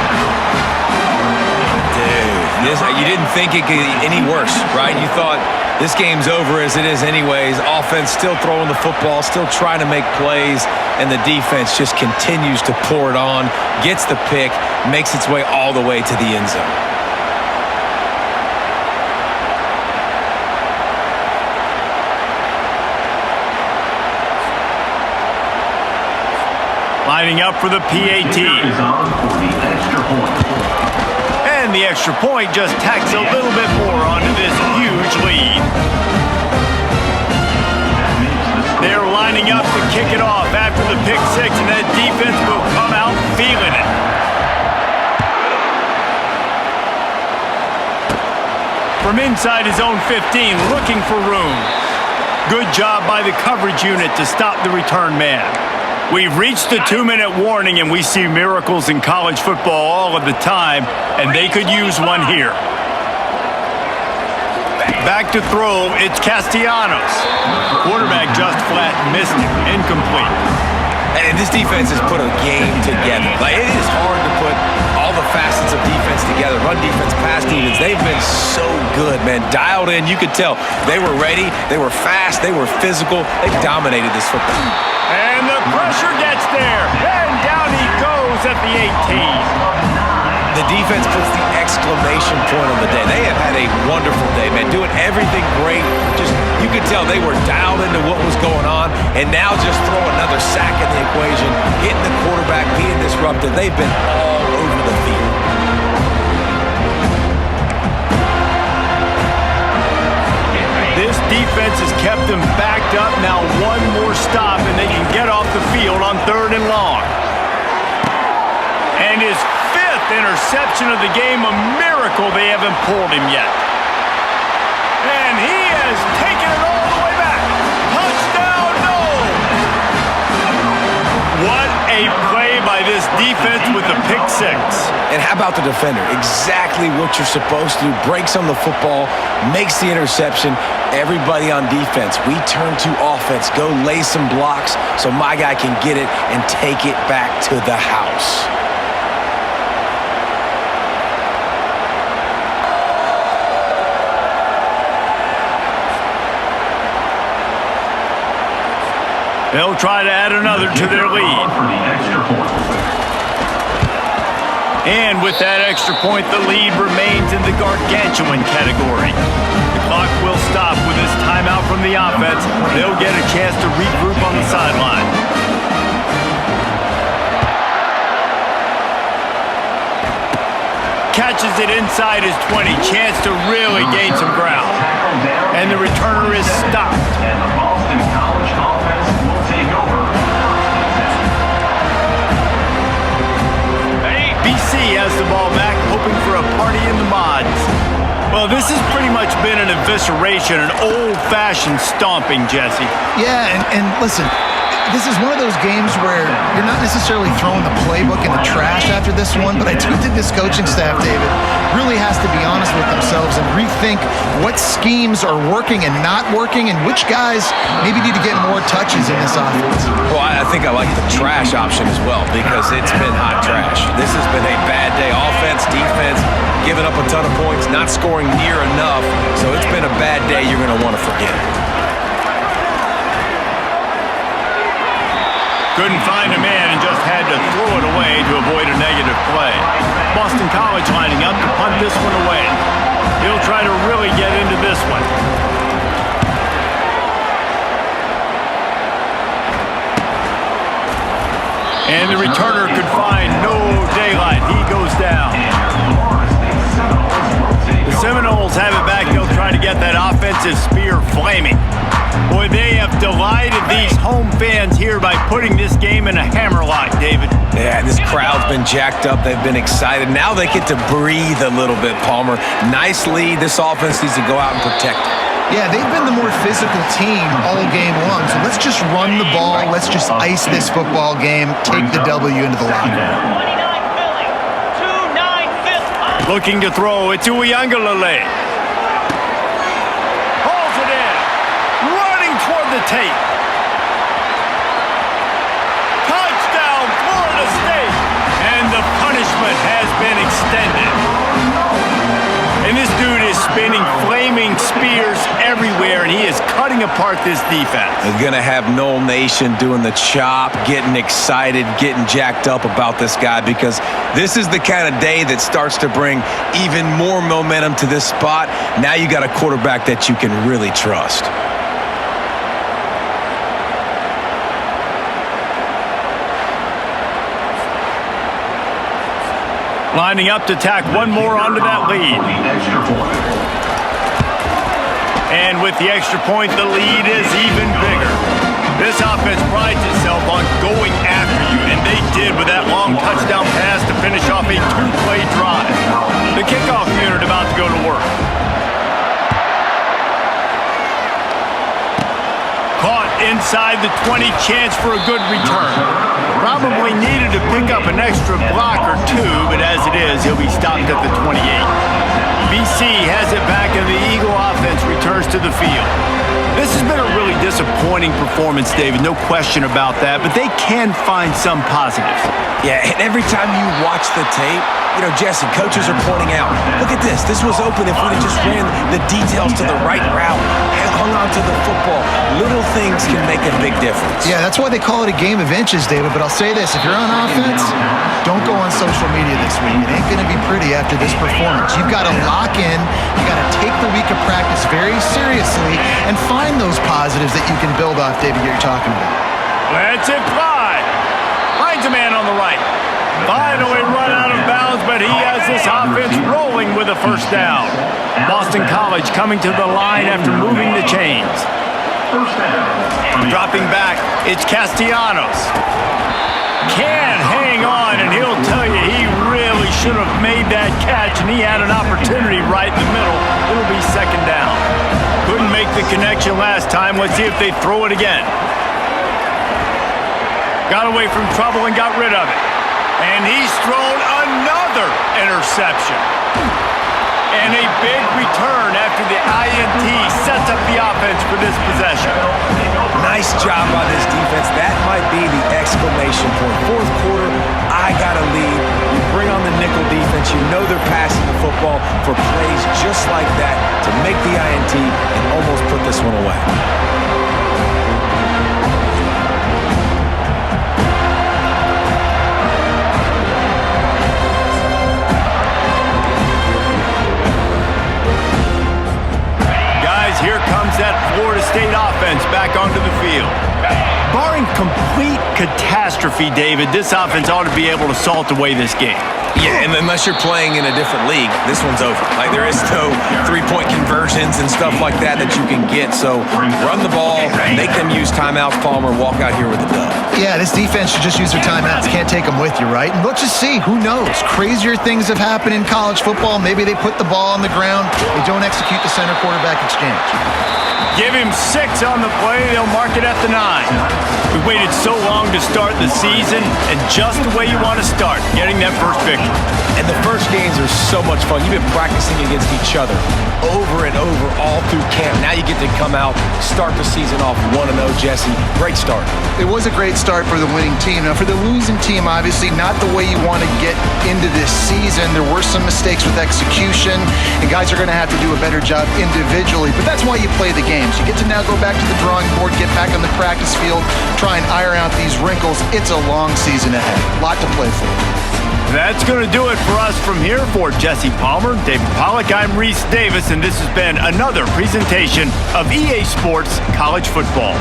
Dude, you didn't think it could get any worse, right? You thought this game's over as it is anyways. Offense still throwing the football, still trying to make plays, and the defense just continues to pour it on, gets the pick, makes its way all the way to the end zone. Lining up for the PAT. Is on for the extra point. And the extra point just tacks a little bit more onto this huge lead. They're lining up to kick it off after the pick 6, and that defense will come out feeling it. From inside his own 15, looking for room. Good job by the coverage unit to stop the return man. We've reached the 2-minute warning, and we see miracles in college football all of the time, and they could use one here. Back to throw, it's Castellanos. Quarterback just flat missed it, incomplete. And this defense has put a game together. Like, it is hard to put all the facets of defense together. Run defense, pass defense. They've been so good, man. Dialed in. You could tell they were ready. They were fast. They were physical. They dominated this football. And the pressure gets there. And down he goes at the 18. The defense puts the exclamation point on the day. They have had a wonderful day, man. Doing everything great. Just, you could tell they were dialed into what was going on. And now just throw another sack in the equation. Hitting the quarterback, being disruptive. They've been all over the field. This defense has kept them backed up. Now one more stop, and they can get off the field on 3rd and long. And his 5th interception of the game, a miracle they haven't pulled him yet. And he has taken it all the way back. Touchdown, no! What a play by this defense with the pick 6. And how about the defender? Exactly what you're supposed to do. Breaks on the football, makes the interception. Everybody on defense, we turn to offense. Go lay some blocks so my guy can get it and take it back to the house. They'll try to add another to their lead. And with that extra point, the lead remains in the gargantuan category. The clock will stop with this timeout from the offense. They'll get a chance to regroup on the sideline. Catches it inside his 20. Chance to really gain some ground. And the returner is stopped. And the Boston College offense will take over. BC has the ball back, hoping for a party in the mods. Well, this has pretty much been an evisceration, an old-fashioned stomping, Jesse. Yeah, and listen, this is one of those games where you're not necessarily throwing the playbook in the trash after this one, but I do think this coaching staff, David, really has to be honest with themselves and rethink what schemes are working and not working and which guys maybe need to get more touches in this offense. Well, I think I like the trash option as well because it's been hot trash. This has been a bad day. Offense, defense, giving up a ton of points, not scoring near enough. So it's been a bad day you're going to want to forget. Couldn't find a man and just had to throw it away to avoid a negative play. Boston College lining up to punt this one away. He'll try to really get into this one. And the returner could find no daylight. He goes down. The Seminoles have it back. They'll try to get that offensive spear flaming. Boy, they have delighted these home fans here by putting this game in a hammerlock, David. Yeah, this crowd's been jacked up. They've been excited. Now they get to breathe a little bit, Palmer. Nice lead. This offense needs to go out and protect it. Yeah, they've been the more physical team all game long. So let's just run the ball. Let's just ice this football game. Take the W into the locker room. Looking to throw. It's Uiagalelei. Hauls it in. Running toward the tape. Touchdown, Florida State. And the punishment has been extended. And this dude is spinning flaming spears everywhere, and he is cutting apart this defense. They're going to have Noel Nation doing the chop, getting excited, getting jacked up about this guy, because this is the kind of day that starts to bring even more momentum to this spot. Now you got a quarterback that you can really trust. Lining up to tack one more onto that lead. And with the extra point, the lead is even bigger. This offense prides itself on going after you, and they did with that long touchdown pass to finish off a two-play drive. The kickoff unit about to go to work. Caught inside the 20, chance for a good return. Probably needed to pick up an extra block or two, but as it is, he'll be stopped at the 28. BC has it back, and the Eagle offense returns to the field. This has been a really disappointing performance, David, no question about that, but they can find some positives. Yeah, and every time you watch the tape, you know, Jesse, coaches are pointing out, look at this. This was open if we'd have just ran the details to the right route, hung on to the football. Little things can make a big difference. Yeah, that's why they call it a game of inches, David. But I'll say this, if you're on offense, don't go on social media this week. It ain't going to be pretty after this performance. You've got to lock in. You got to take the week of practice very seriously and find those positives that you can build off, David, you're talking about. Lets it fly. Finds a man on the right. Finally run out of bounds, but he has this offense rolling with a first down. Boston College coming to the line after moving the chains. Dropping back, it's Castellanos. Can hang on, and he'll tell you he really should have made that catch, and he had an opportunity right in the middle. It'll be second down. Couldn't make the connection last time. Let's see if they throw it again. Got away from trouble and got rid of it. And he's thrown another interception. And a big return after the INT sets up the offense for this possession. Nice job by this defense. That might be the exclamation point. Fourth quarter, I got a lead. You bring on the nickel defense. You know they're passing the football for plays just like that to make the INT and almost put this one away. Here comes that Florida State offense back onto the field. Barring complete catastrophe, David, this offense ought to be able to salt away this game. Yeah, and unless you're playing in a different league, this one's over. Like, there is no three-point conversions and stuff like that that you can get. So run the ball, make them use timeouts, Palmer, walk out here with a dub. Yeah, this defense should just use their timeouts. Can't take them with you, right? And let's just see. Who knows? Crazier things have happened in college football. Maybe they put the ball on the ground. They don't execute the center-quarterback exchange. Give him 6 on the play. They'll mark it at the 9. We waited so long to start the season, and just the way you want to start, getting that first victory. And the first games are so much fun. You've been practicing against each other over and over all through camp. Now you get to come out, start the season off 1-0, Jesse. Great start. It was a great start for the winning team. Now, for the losing team, obviously not the way you want to get into this season. There were some mistakes with execution, and guys are going to have to do a better job individually. But that's why you play the games. You get to now go back to the drawing board, get back on the practice field, try and iron out these wrinkles. It's a long season ahead. A lot to play for. That's going to do it for us from here. For Jesse Palmer, David Pollack, I'm Reese Davis, and this has been another presentation of EA Sports College Football.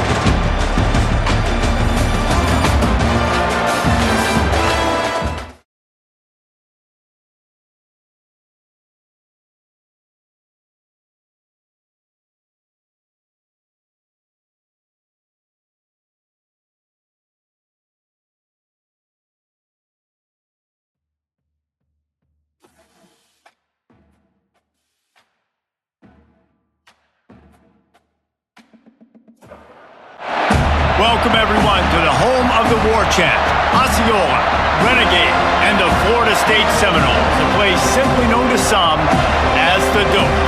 Welcome, everyone, to the home of the war chant, Osceola, Renegade, and the Florida State Seminoles, a place simply known to some as the Dope.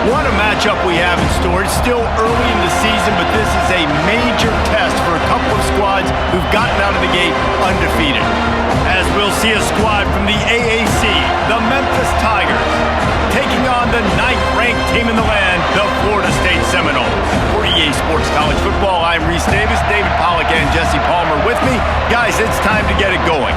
What a matchup we have in store. It's still early in the season, but this is a major test for a couple of squads who've gotten out of the gate undefeated. As we'll see a squad from the AAC, the Memphis Tigers, taking on the 9th-ranked team in the land, the Florida State Seminoles. For EA Sports College Football, I'm Reese Davis, David Pollack, and Jesse Palmer with me. Guys, it's time to get it going.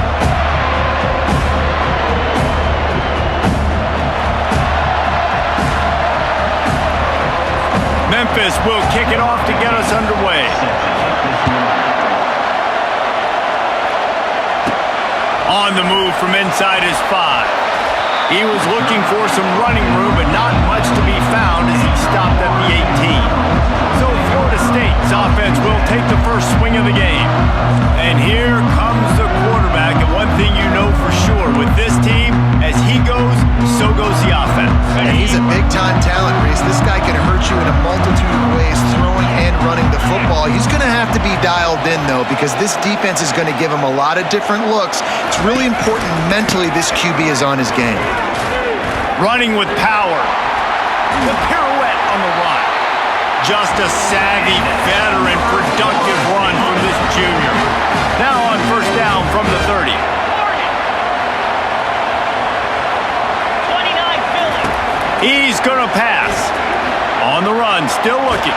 Memphis will kick it off to get us underway. On the move from inside his 5. He was looking for some running room, but not much to be found as he stopped at the 18. So Florida State's offense will take the first swing of the game. And here comes the quarterback. And one thing you know for sure with this team, as he goes, so goes the offense. And he's a big-time talent, Reese. This guy can hurt you in a multitude of ways, throwing and running the football. He's going to have to be dialed in, though, because this defense is going to give him a lot of different looks. It's really important mentally this QB is on his game. Running with power. The pirouette on the run. Just a savvy, veteran, productive run from this junior. Now on first down from the 30. 29 Philly. He's going to pass. On the run, still looking.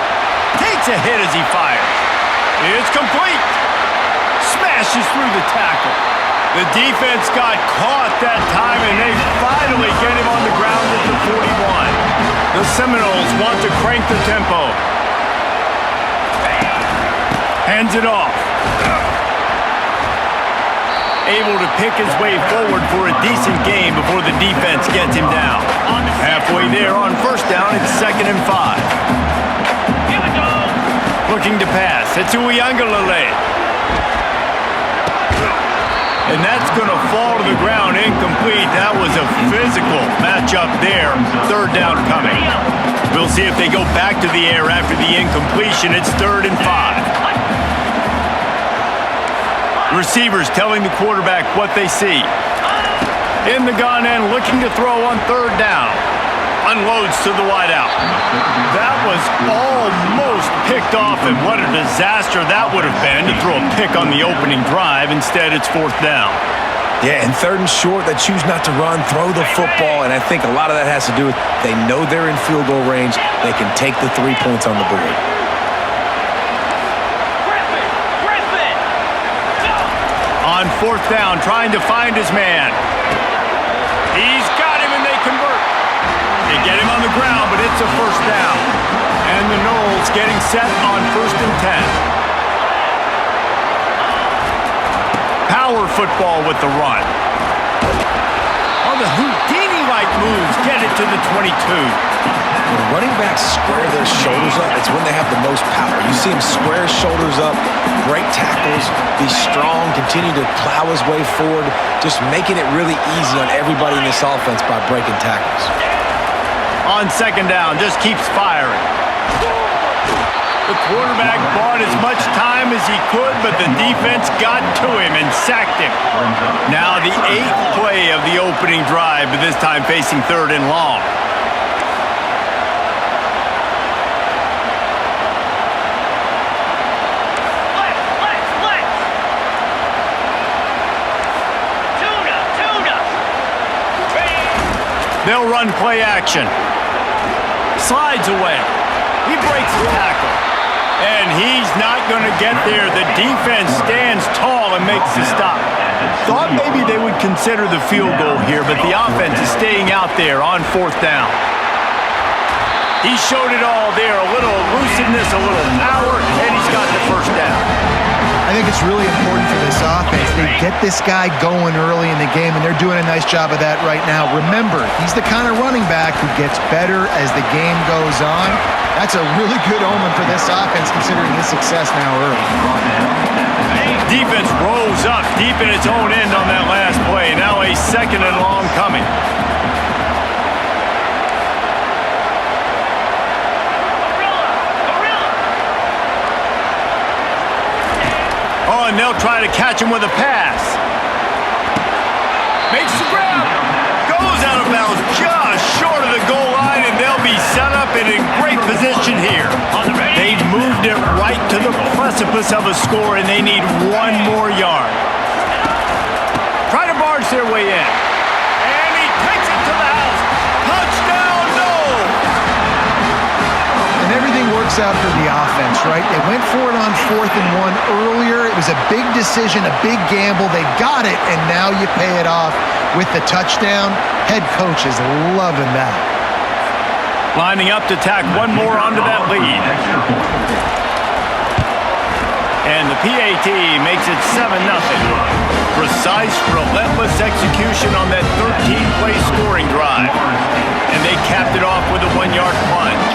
Takes a hit as he fires. It's complete. Smashes through the tackle. The defense got caught that time, and they finally get him on the ground at the 41. The Seminoles want to crank the tempo. Hands it off. Able to pick his way forward for a decent gain before the defense gets him down. Halfway there on first down, it's 2nd and 5. Here we go. Looking to pass. It's Uyangalele. And that's going to fall to the ground incomplete. That was a physical matchup there. 3rd down coming. We'll see if they go back to the air after the incompletion. It's 3rd and 5. Receivers telling the quarterback what they see. In the gun and looking to throw on 3rd down. Unloads to the wideout. That was almost picked off, and what a disaster that would have been to throw a pick on the opening drive. Instead, it's 4th down. Yeah, and 3rd and short, they choose not to run, throw the football, and I think a lot of that has to do with they know they're in field goal range. They can take the 3 points on the board. Griffin. Go. On 4th down, trying to find his man. He's got him, and they convert. They get him on the ground, but it's a 1st down. And the Noles getting set on 1st and 10. Power football with the run. On the Houdini-like moves, get it to the 22. When running backs square their shoulders up, it's when they have the most power. You see him square his shoulders up, break tackles, be strong, continue to plow his way forward, just making it really easy on everybody in this offense by breaking tackles. On 2nd down, just keeps firing. The quarterback bought as much time as he could, but the defense got to him and sacked him. Now the 8th play of the opening drive, but this time facing 3rd and long. Let's. Tuna. They'll run play action. Slides away. He breaks the tackle. And he's not going to get there. The defense stands tall and makes the stop. Thought maybe they would consider the field goal here, but the offense is staying out there on 4th down. He showed it all there. A little elusiveness, a little power, and he's got the 1st down. I think it's really important for this offense. They get this guy going early in the game, and they're doing a nice job of that right now. Remember, he's the kind of running back who gets better as the game goes on. That's a really good omen for this offense, considering his success now early. Defense rose up deep in its own end on that last play. Now a 2nd and long coming. they'll try to catch him with a pass. Makes the grab. Goes out of bounds just short of the goal line, and they'll be set up and in great position here. They've moved it right to the precipice of a score, and they need one more yard. Try to barge their way in. And he takes it to the house. Touchdown, no! And everything works out for the offense, right? They went for it on 4th and 1 earlier. It was a big decision, a big gamble. They got it, and now you pay it off with the touchdown. Head coach is loving that. Lining up to tack one more onto that lead. And the PAT makes it 7-0. Precise, relentless execution on that 13-play scoring drive. And they capped it off with a 1-yard plunge.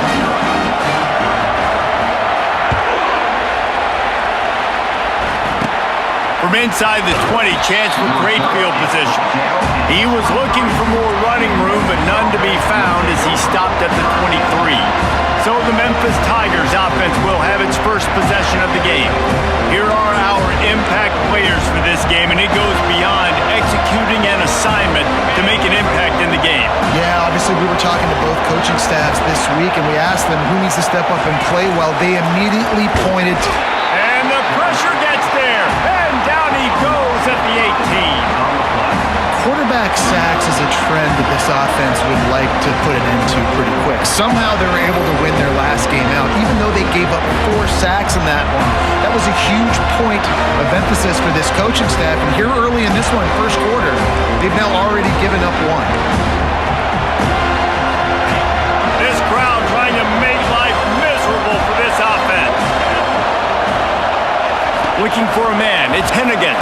From inside the 20, chance for great field position. He was looking for more running room, but none to be found as he stopped at the 23. So the Memphis Tigers offense will have its first possession of the game. Here are our impact players for this game, and it goes beyond executing an assignment to make an impact in the game. Yeah, obviously we were talking to both coaching staffs this week, and we asked them who needs to step up and play well. They immediately pointed to... And the pressure gets there, and down he goes at the 18. Quarterback sacks is a trend that this offense would like to put an end to pretty quick. Somehow they were able to win their last game out, even though they gave up 4 sacks in that one. That was a huge point of emphasis for this coaching staff. And here early in this one, first quarter, they've now already given up 1. This crowd trying to make life miserable for this offense. Looking for a man. It's Hennigan.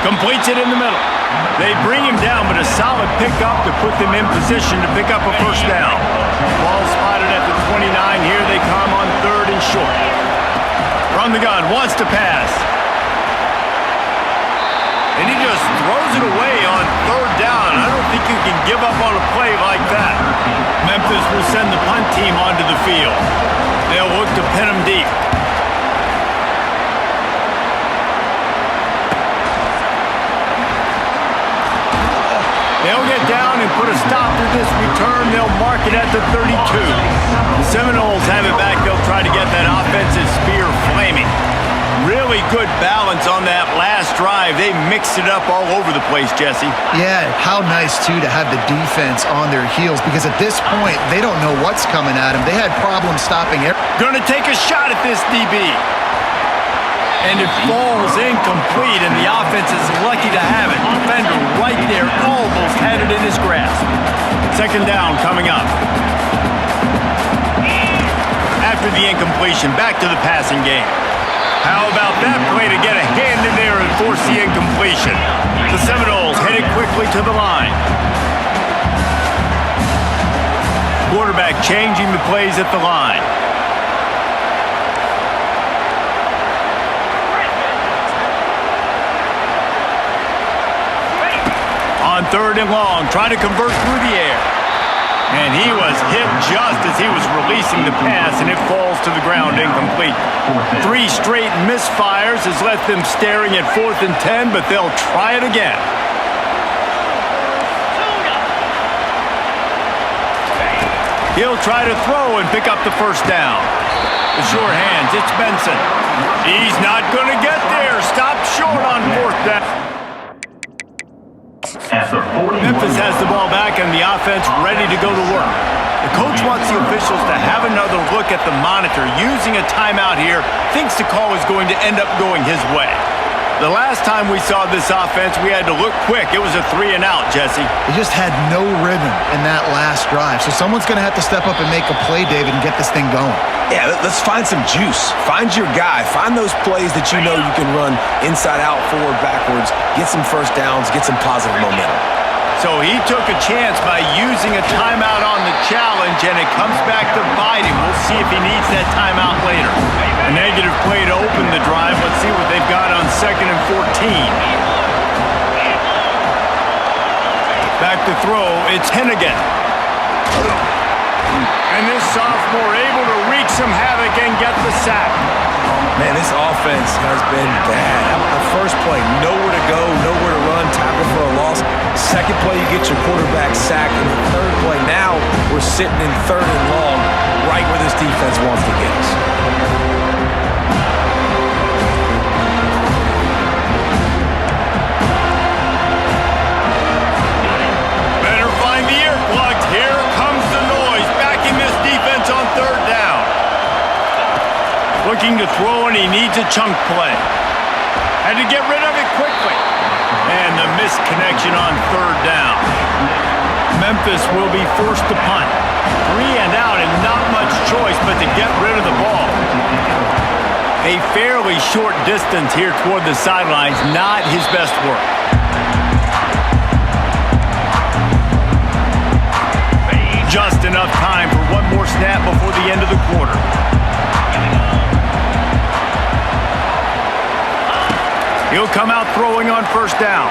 Completes it in the middle. They bring him down, but a solid pickup to put them in position to pick up a first down. Ball spotted at the 29. Here they come on 3rd and short. From the gun, wants to pass. And he just throws it away on 3rd down. I don't think you can give up on a play like that. Memphis will send the punt team onto the field. They'll look to pin him deep. They'll get down and put a stop to this return. They'll mark it at the 32. The Seminoles have it back. They'll try to get that offensive spear flaming. Really good balance on that last drive. They mixed it up all over the place, Jesse. Yeah, how nice, too, to have the defense on their heels, because at this point, they don't know what's coming at them. They had problems stopping it. Gonna take a shot at this DB. And it falls incomplete, and the offense is lucky to have it. Defender right there, almost had it in his grasp. 2nd down coming up. After the incompletion, back to the passing game. How about that play to get a hand in there and force the incompletion? The Seminoles headed quickly to the line. Quarterback changing the plays at the line. On 3rd and long, trying to convert through the air. And he was hit just as he was releasing the pass, and it falls to the ground incomplete. 3 straight misfires has left them staring at 4th and 10, but they'll try it again. He'll try to throw and pick up the first down. The sure hands, it's Benson. He's not going to get there. Stop short on 4th down. Memphis has the ball back and the offense ready to go to work. The coach wants the officials to have another look at the monitor. Using a timeout here, thinks the call is going to end up going his way. The last time we saw this offense, we had to look quick. It was a 3-and-out, Jesse. They just had no rhythm in that last drive. So someone's going to have to step up and make a play, David, and get this thing going. Yeah, let's find some juice. Find your guy. Find those plays that you know you can run inside out, forward, backwards. Get some first downs. Get some positive momentum. So he took a chance by using a timeout on the challenge, and it comes back to bite him. We'll see if he needs that timeout later. A negative play to open the drive. Let's see what they've got on 2nd and 14. Back to throw. It's Hennigan. And this sophomore able to wreak some havoc and get the sack. Man, this offense has been bad. How about the first play? Nowhere to go, nowhere to run, tackle for a loss. Second play, you get your quarterback sacked. And the third play, now we're sitting in 3rd and long, right where this defense wants to get us. Better find the earplugs. Here comes the noise. Backing this defense on 3rd down. Looking to throw, and he needs a chunk play. Had to get rid of it quickly. And the missed connection on 3rd down. Memphis will be forced to punt. 3 and out, and not much choice but to get rid of the ball. A fairly short distance here toward the sidelines. Not his best work. Just enough time for one more snap before the end of the quarter. He'll come out throwing on 1st down.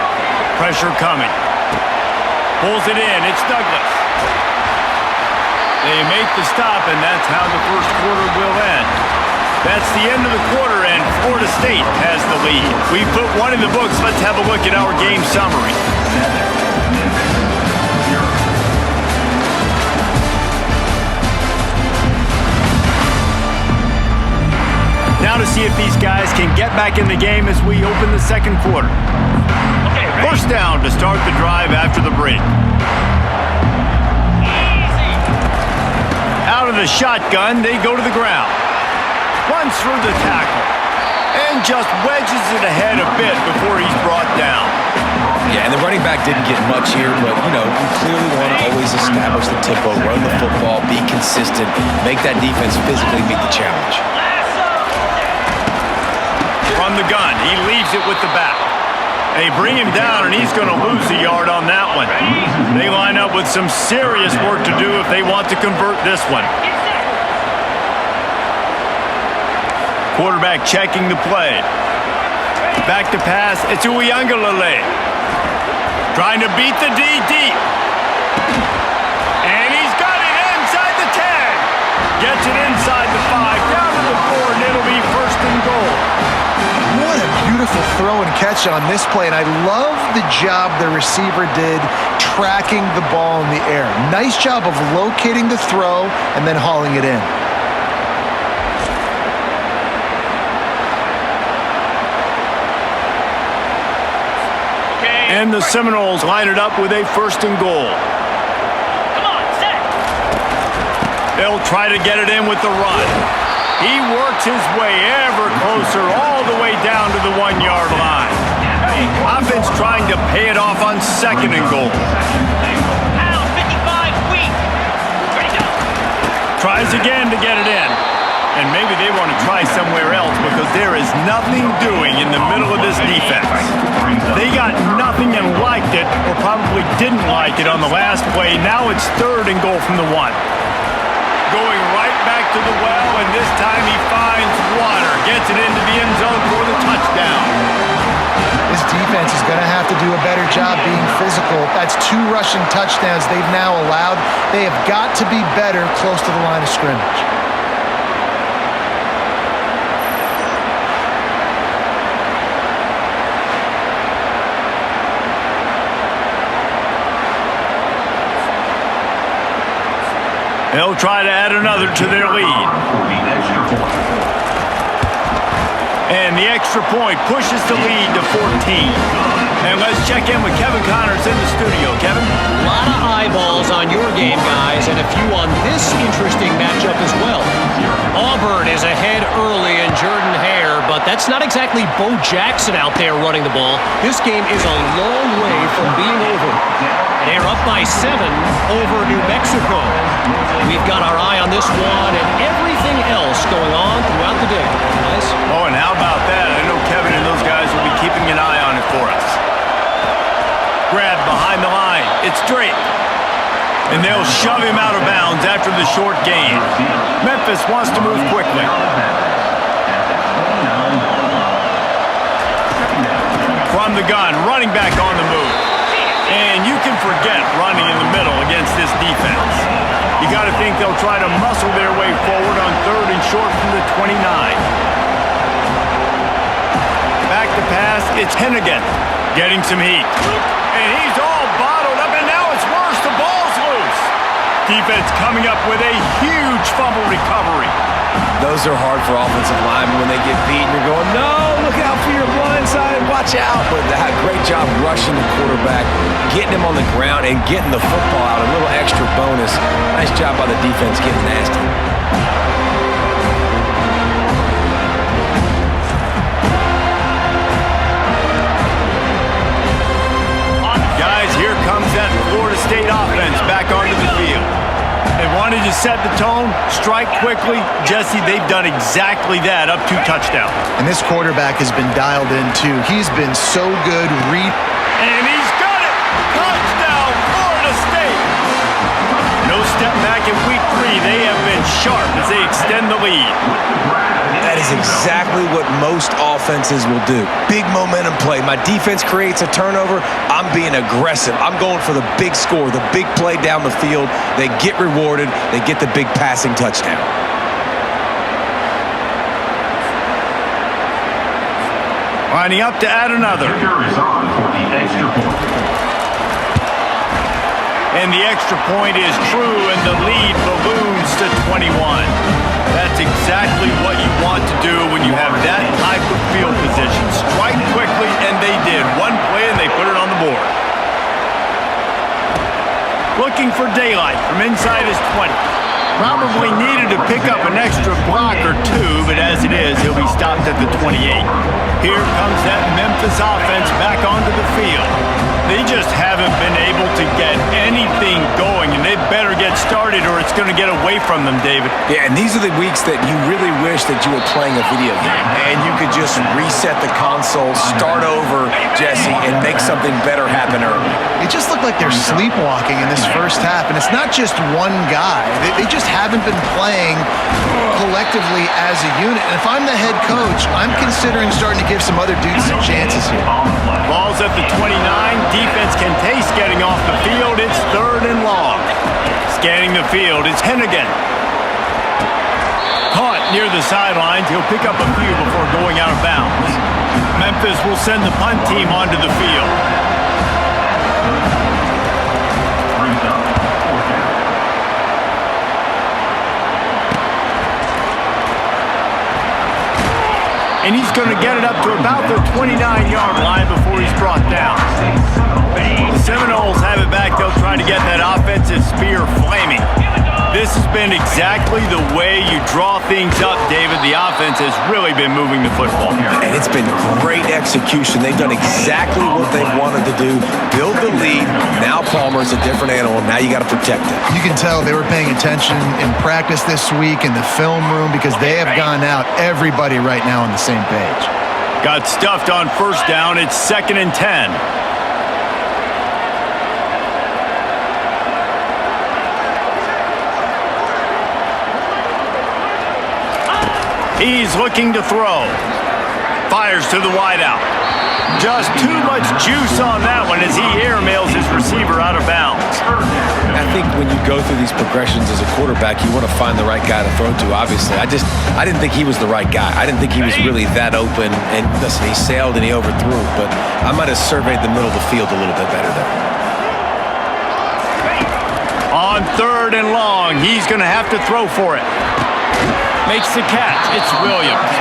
Pressure coming. Pulls it in. It's Douglas. They make the stop, and that's how the 1st quarter will end. That's the end of the quarter, and Florida State has the lead. We've put one in the books. Let's have a look at our game summary. Now to see if these guys can get back in the game as we open the 2nd quarter. Okay, ready? 1st down to start the drive after the break. Easy. Out of the shotgun, they go to the ground. Runs through the tackle. And just wedges it ahead a bit before he's brought down. Yeah, and the running back didn't get much here, but, you know, you clearly want to always establish the tempo, run the football, be consistent, make that defense physically meet the challenge. From the gun, he leaves it with the back. They bring him down, and he's going to lose a yard on that one. They line up with some serious work to do if they want to convert this one. Quarterback checking the play. Back to pass. It's Uiagalelei. Trying to beat the D deep. And he's got it inside the 10. Gets it inside the 5. Down to the 4, and it'll be 1st and goal. What a beautiful throw and catch on this play, and I love the job the receiver did tracking the ball in the air. Nice job of locating the throw and then hauling it in. Okay. And the Seminoles line it up with a 1st and goal. Come on, set. They'll try to get it in with the run. He works his way ever closer all the way down to the 1-yard line. Offense trying to pay it off on 2nd and goal. Pound 55 weak. Ready, go. Tries again to get it in. And maybe they want to try somewhere else because there is nothing doing in the middle of this defense. They got nothing and liked it, or probably didn't like it on the last play. Now it's 3rd and goal from the 1. Going right back to the well, and this time he finds water. Gets it into the end zone for the touchdown. This defense is going to have to do a better job being physical. That's 2 rushing touchdowns they've now allowed. They have got to be better close to the line of scrimmage. They'll try to add another to their lead. And the extra point pushes the lead to 14. And let's check in with Kevin Connors in the studio. Kevin? A lot of eyeballs on your game, guys, and a few on this interesting matchup as well. Auburn is ahead early in Jordan Hare, but that's not exactly Bo Jackson out there running the ball. This game is a long way from being over. They're up by 7 over New Mexico. We've got our eye on this one and everything else going on throughout the day, guys. Oh, and how about that? I know Kevin and those guys will be keeping an eye on it for us. Grab behind the line. It's Drake. And they'll shove him out of bounds after the short gain. Memphis wants to move quickly. From the gun, running back on the move. And you can forget running in the middle against this defense. You got to think they'll try to muscle their way forward on 3rd and short from the 29. It's Hennigan getting some heat. And he's all bottled up, and now it's worse. The ball's loose. Defense coming up with a huge fumble recovery. Those are hard for offensive linemen when they get beat and you're going, no, look out for your blind side, watch out. But that great job rushing the quarterback, getting him on the ground and getting the football out, a little extra bonus. Nice job by the defense getting nasty. Guys, here comes that Florida State offense back onto the field. They wanted to set the tone, strike quickly. Jesse, they've done exactly that, up 2 touchdowns. And this quarterback has been dialed in, too. He's been so good. And he's got it! Touchdown, Florida State! No step back in week 3. They have been sharp as they extend the lead. That is exactly what most offenses will do. Big momentum play. My defense creates a turnover. I'm being aggressive. I'm going for the big score, the big play down the field. They get rewarded. They get the big passing touchdown. Lining up to add another. Kicker is on for the extra point. And the extra point is true, and the lead balloons to 21. That's exactly what you want to do when you have that type of field position. Strike quickly, and they did. One play, and they put it on the board. Looking for daylight from inside his 20. Probably needed to pick up an extra block or 2, but as it is, he'll be stopped at the 28. Here comes that Memphis offense back onto the field. They just haven't been able to get anything going, and they better get started or it's going to get away from them, David. Yeah, and these are the weeks that you really wish that you were playing a video game and you could just reset the console, start over, Jesse, and make something better happen early. It just looked like they're sleepwalking in this first half, and it's not just one guy. They just haven't been playing collectively as a unit. And if I'm the head coach, I'm considering starting to give some other dudes some chances here. Ball's at the 29. Defense can taste getting off the field. It's 3rd and long. Scanning the field, it's Hennigan. Caught near the sidelines. He'll pick up a few before going out of bounds. Memphis will send the punt team onto the field. Brings up 4th down. And he's going to get it up to about the 29-yard line before he's brought down. The Seminoles have it back. They'll try to get that offensive spear flaming. This has been exactly the way you draw things up, David. The offense has really been moving the football. And it's been great execution. They've done exactly what they've wanted to do. Build the lead. Now Palmer's a different animal. Now you got to protect it. You can tell they were paying attention in practice this week in the film room because they have gone out, everybody right now on the same page. Got stuffed on 1st down. It's 2nd and 10. He's looking to throw. Fires to the wideout. Just too much juice on that one as he airmails his receiver out of bounds. I think when you go through these progressions as a quarterback, you want to find the right guy to throw to, obviously. I didn't think he was the right guy. I didn't think he was really that open. And listen, he sailed and he overthrew, but I might have surveyed the middle of the field a little bit better there. On 3rd and long, he's going to have to throw for it. Makes the catch. It's Williams.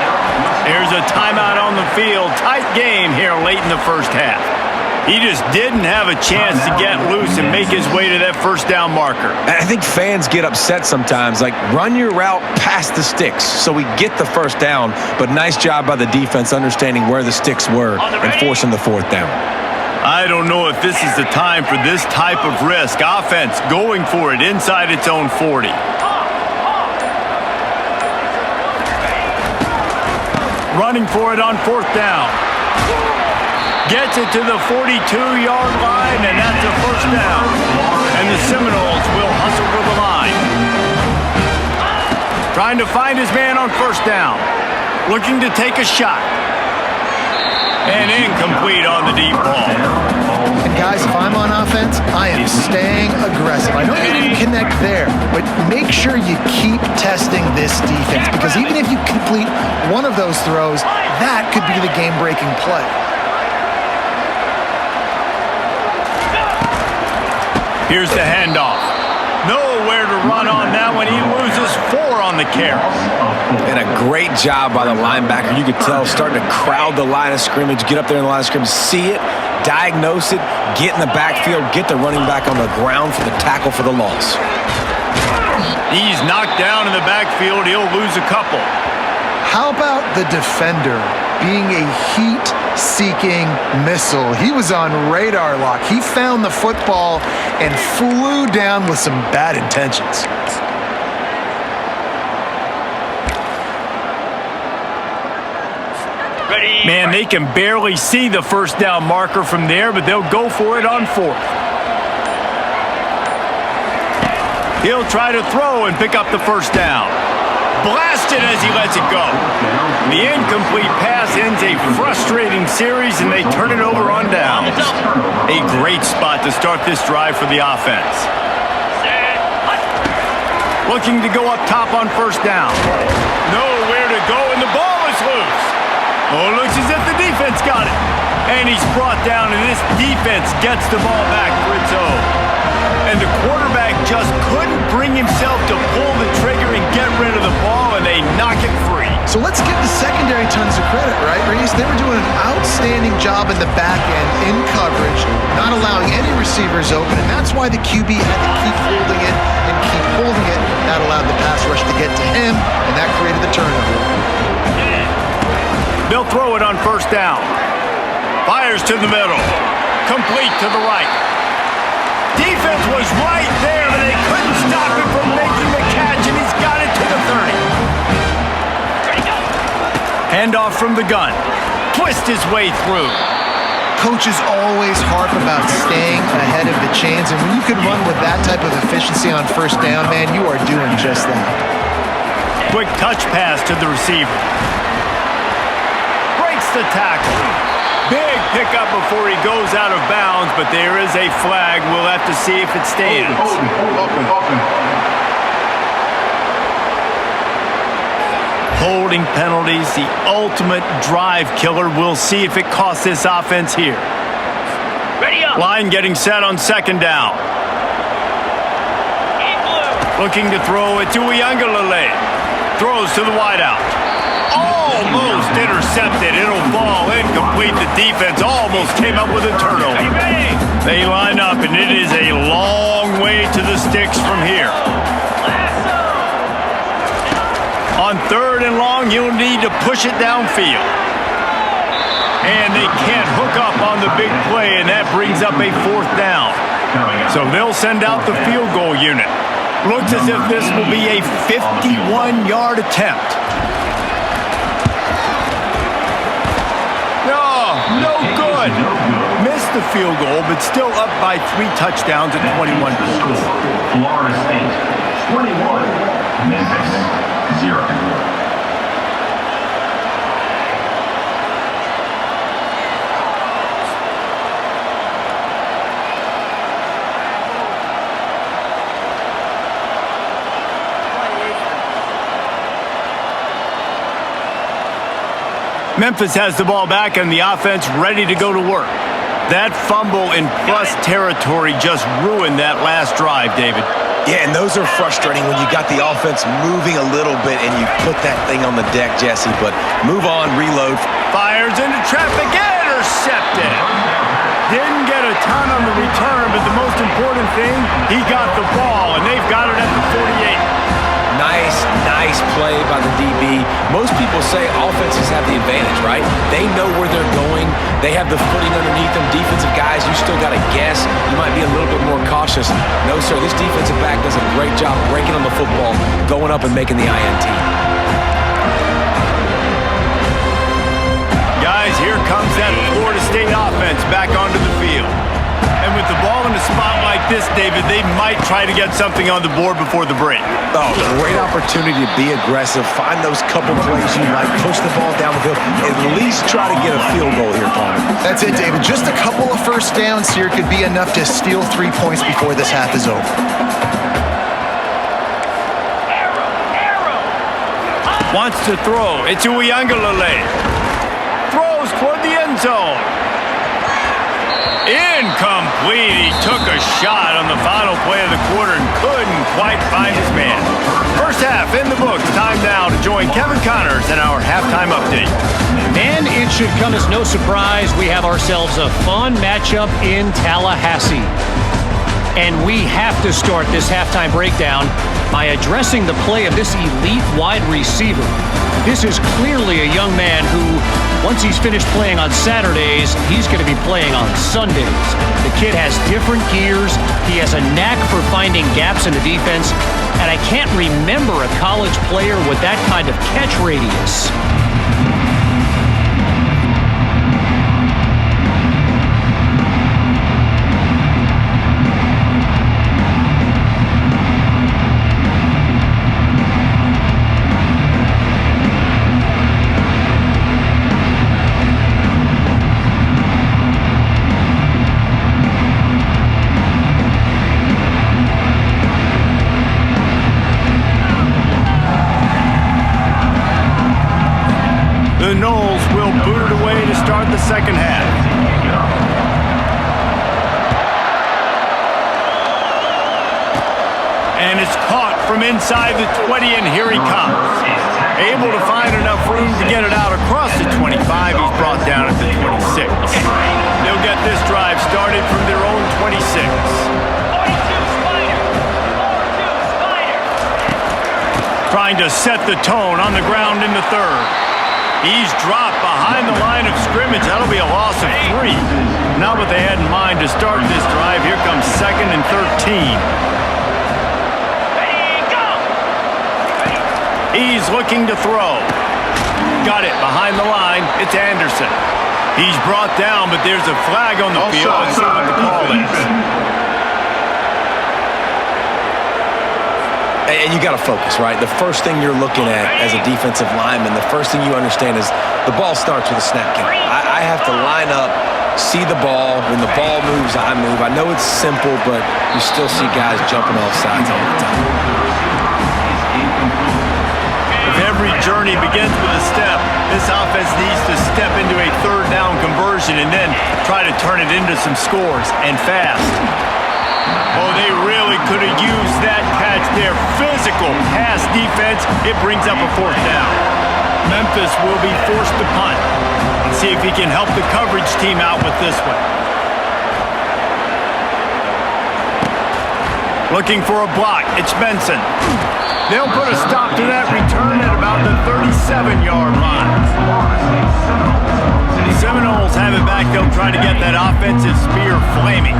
There's a timeout on the field. Tight game here late in the first half. He just didn't have a chance to get loose and make his way to that 1st down marker. And I think fans get upset sometimes. Like, run your route past the sticks so we get the 1st down. But nice job by the defense understanding where the sticks were and forcing the 4th down. I don't know if this is the time for this type of risk. Offense going for it inside its own 40. Running for it on 4th down. Gets it to the 42-yard line, and that's a 1st down. And the Seminoles will hustle for the line. Trying to find his man on 1st down. Looking to take a shot. And incomplete on the deep ball. And guys, if I'm on offense, I am staying aggressive. I know you didn't connect there, but make sure you keep testing this defense because even if you complete one of those throws, that could be the game-breaking play. Here's the handoff. Nowhere to run on that one. He loses 4 on the carry. And a great job by the linebacker. You could tell starting to crowd the line of scrimmage, get up there in the line of scrimmage, see it, diagnose it, get in the backfield, get the running back on the ground for the tackle for the loss. He's knocked down in the backfield. He'll lose a couple. How about the defender being a heat-seeking missile? He was on radar lock. He found the football and flew down with some bad intentions. Man, they can barely see the first down marker from there, but they'll go for it on 4th. He'll try to throw and pick up the first down. Blasted as he lets it go. The incomplete pass ends a frustrating series, and they turn it over on downs. A great spot to start this drive for the offense. Looking to go up top on first down. Nowhere to go, and the ball is loose. Oh, it looks as if the defense got it. And he's brought down, and this defense gets the ball back for its own. And the quarterback just couldn't bring himself to pull the trigger and get rid of the ball, and they knock it free. So let's give the secondary tons of credit, right, Reese? They were doing an outstanding job in the back end, in coverage, not allowing any receivers open, and that's why the QB had to keep holding it and keep holding it. That allowed the pass rush to get to him, and that created the turnover. They'll throw it on first down. Fires to the middle. Complete to the right. Defense was right there, but they couldn't stop him from making the catch, and he's got it to the 30. Handoff from the gun. Twist his way through. Coaches always harp about staying ahead of the chains, and when you can run with that type of efficiency on first down, man, you are doing just that. Quick touch pass to the receiver. Breaks the tackle. Big pickup before he goes out of bounds, but there is a flag. We'll have to see if it stands. Holding penalties, the ultimate drive killer. We'll see if it costs this offense here. Ready up. Line getting set on second down. Looking to throw it to Uiagalelei. Throws to the wideout. Almost intercepted. It'll fall incomplete. The defense almost came up with a turnover. They line up, and it is a long way to the sticks from here. On 3rd and long, you'll need to push it downfield. And they can't hook up on the big play, and that brings up a 4th down. So they'll send out the field goal unit. Looks as if this will be a 51-yard attempt. No good. Missed the field goal, but still up by 3 touchdowns at 21 points. Florida State 21, Memphis 0. Memphis has the ball back and the offense ready to go to work. That fumble in plus territory just ruined that last drive, David. Yeah, and those are frustrating when you got the offense moving a little bit and you put that thing on the deck, Jesse. But move on, reload. Fires into traffic, intercepted. Didn't get a ton on the return, but the most important thing, he got the ball, and they've got it at the 48. Nice play by the DB. Most people say offenses have the advantage, right? They know where they're going. They have the footing underneath them. Defensive guys, you still got to guess. You might be a little bit more cautious. No, sir, this defensive back does a great job breaking on the football, going up and making the INT. Guys, here comes that Florida State offense back onto the field. And with the ball in a spot like this, David, they might try to get something on the board before the break. Oh, great opportunity to be aggressive. Find those couple plays you like. Push the ball down the field. At least try to get a field goal here, Palmer. That's it, David. Just a couple of first downs here could be enough to steal 3 points before this half is over. Wants to throw. It's Uiagalelei. Throws toward the end zone. Incomplete. He took a shot on the final quite find his man. First half in the books. Time now to join Kevin Connors in our halftime update. And it should come as no surprise we have ourselves a fun matchup in Tallahassee. And we have to start this halftime breakdown by addressing the play of this elite wide receiver. This is clearly a young man who, once he's finished playing on Saturdays, he's going to be playing on Sundays. The kid has different gears. He has a knack for finding gaps in the defense. And I can't remember a college player with that kind of catch radius. The Noles will boot it away to start the second half. And it's caught from inside the 20, and here he comes. Able to find enough room to get it out across the 25. He's brought down at the 26. They'll get this drive started from their own 26. Trying to set the tone on the ground in the third. He's dropped behind the line of scrimmage. That'll be a loss of 3. Not what they had in mind to start this drive. Here comes 2nd and 13. Ready, go! He's looking to throw. Got it behind the line. It's Anderson. He's brought down, but there's a flag on the field. Let's see what the call is. And you got to focus, right? The first thing you're looking at as a defensive lineman, the first thing you understand is the ball starts with a snap count. I have to line up, see the ball. When the ball moves, I move. I know it's simple, but you still see guys jumping off sides all the time. If every journey begins with a step, this offense needs to step into a third down conversion and then try to turn it into some scores, and fast. Oh, they really could have used that catch there. Physical pass defense. It brings up a 4th down. Memphis will be forced to punt. Let's see if he can help the coverage team out with this one. Looking for a block. It's Benson. They'll put a stop to that return at about the 37-yard line. The Seminoles have it back. They'll try to get that offensive spear flaming.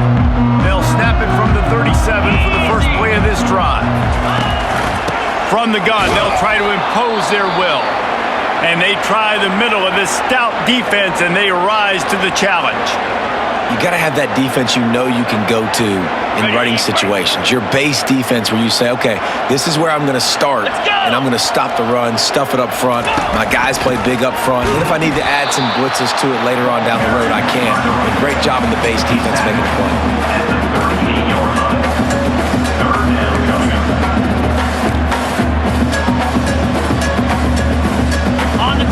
They'll snap it from the 37 for the first play of this drive. From the gun, they'll try to impose their will. And they try the middle of this stout defense, and they rise to the challenge. You got to have that defense you know you can go to in running situations. Your base defense where you say, okay, this is where I'm going to start, and I'm going to stop the run, stuff it up front. My guys play big up front. And if I need to add some blitzes to it later on down the road, I can. A great job in the base defense making a play.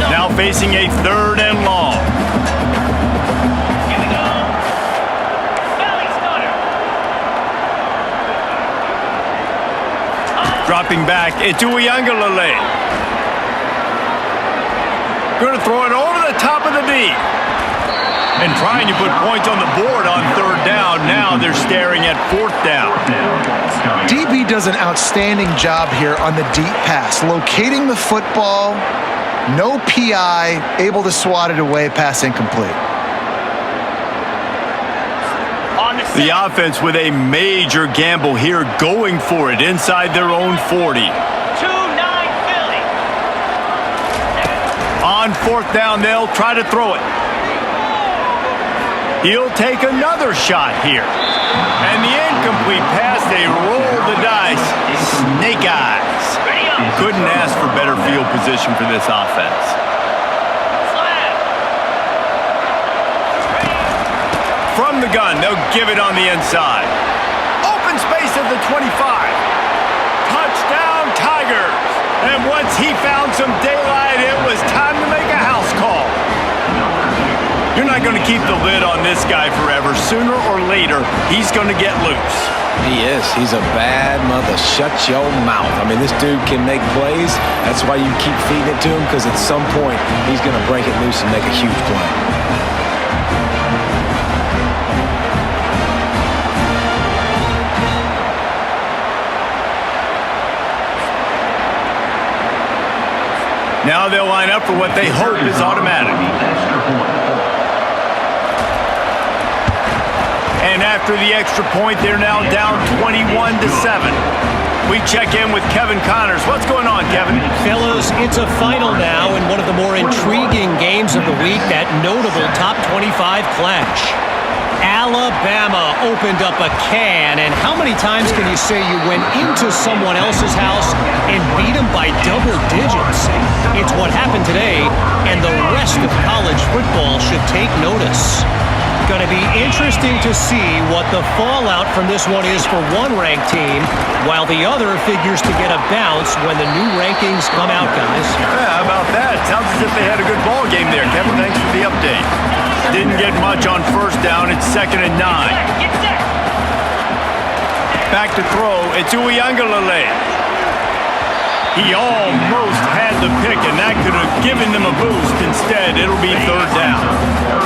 Now facing a 3rd and long. Dropping back, it's Uiagalelei. Going to throw it over the top of the D. And trying to put points on the board on 3rd down. Now they're staring at 4th down. DB does an outstanding job here on the deep pass. Locating the football, no PI, able to swat it away, pass incomplete. The offense with a major gamble here, going for it inside their own 40. 2-9 Philly. On 4th down, they'll try to throw it. He'll take another shot here. And the incomplete pass, they roll the dice. Snake eyes. Couldn't ask for better field position for this offense. From the gun, they'll give it on the inside. Open space at the 25. Touchdown, Tigers. And once he found some daylight, it was time to make a house call. You're not not going to keep the lid on this guy forever. Sooner or later, he's going to get loose. He is. He's a bad mother. Shut your mouth. I mean, this dude can make plays. That's why you keep feeding it to him, because at some point, he's going to break it loose and make a huge play. Now they'll line up for what they hope is automatic. And after the extra point, they're now down 21-7. We check in with Kevin Connors. What's going on, Kevin? Fellas, it's a final now in one of the more intriguing games of the week, that notable top 25 clash. Alabama opened up a can, and how many times can you say you went into someone else's house and beat them by double digits? It's what happened today, and the rest of college football should take notice. Going to be interesting to see what the fallout from this one is for one ranked team, while the other figures to get a bounce when the new rankings come out, guys. Yeah, how about that? Sounds as if they had a good ball game there. Kevin, thanks for the update. Didn't get much on first down. It's 2nd and 9. Back to throw. It's Uiagalelei. He almost had the pick, and that could have given them a boost. Instead, it'll be 3rd down.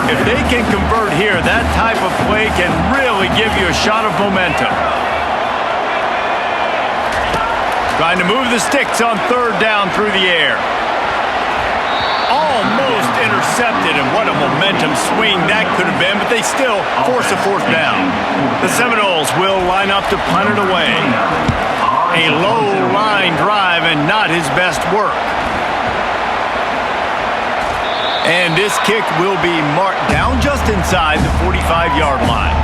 If they can convert here, that type of play can really give you a shot of momentum. Trying to move the sticks on 3rd down through the air. Almost intercepted, and what a momentum swing that could have been, but they still force a 4th down. The Seminoles will line up to punt it away. A low line drive and not his best work. And this kick will be marked down just inside the 45-yard line.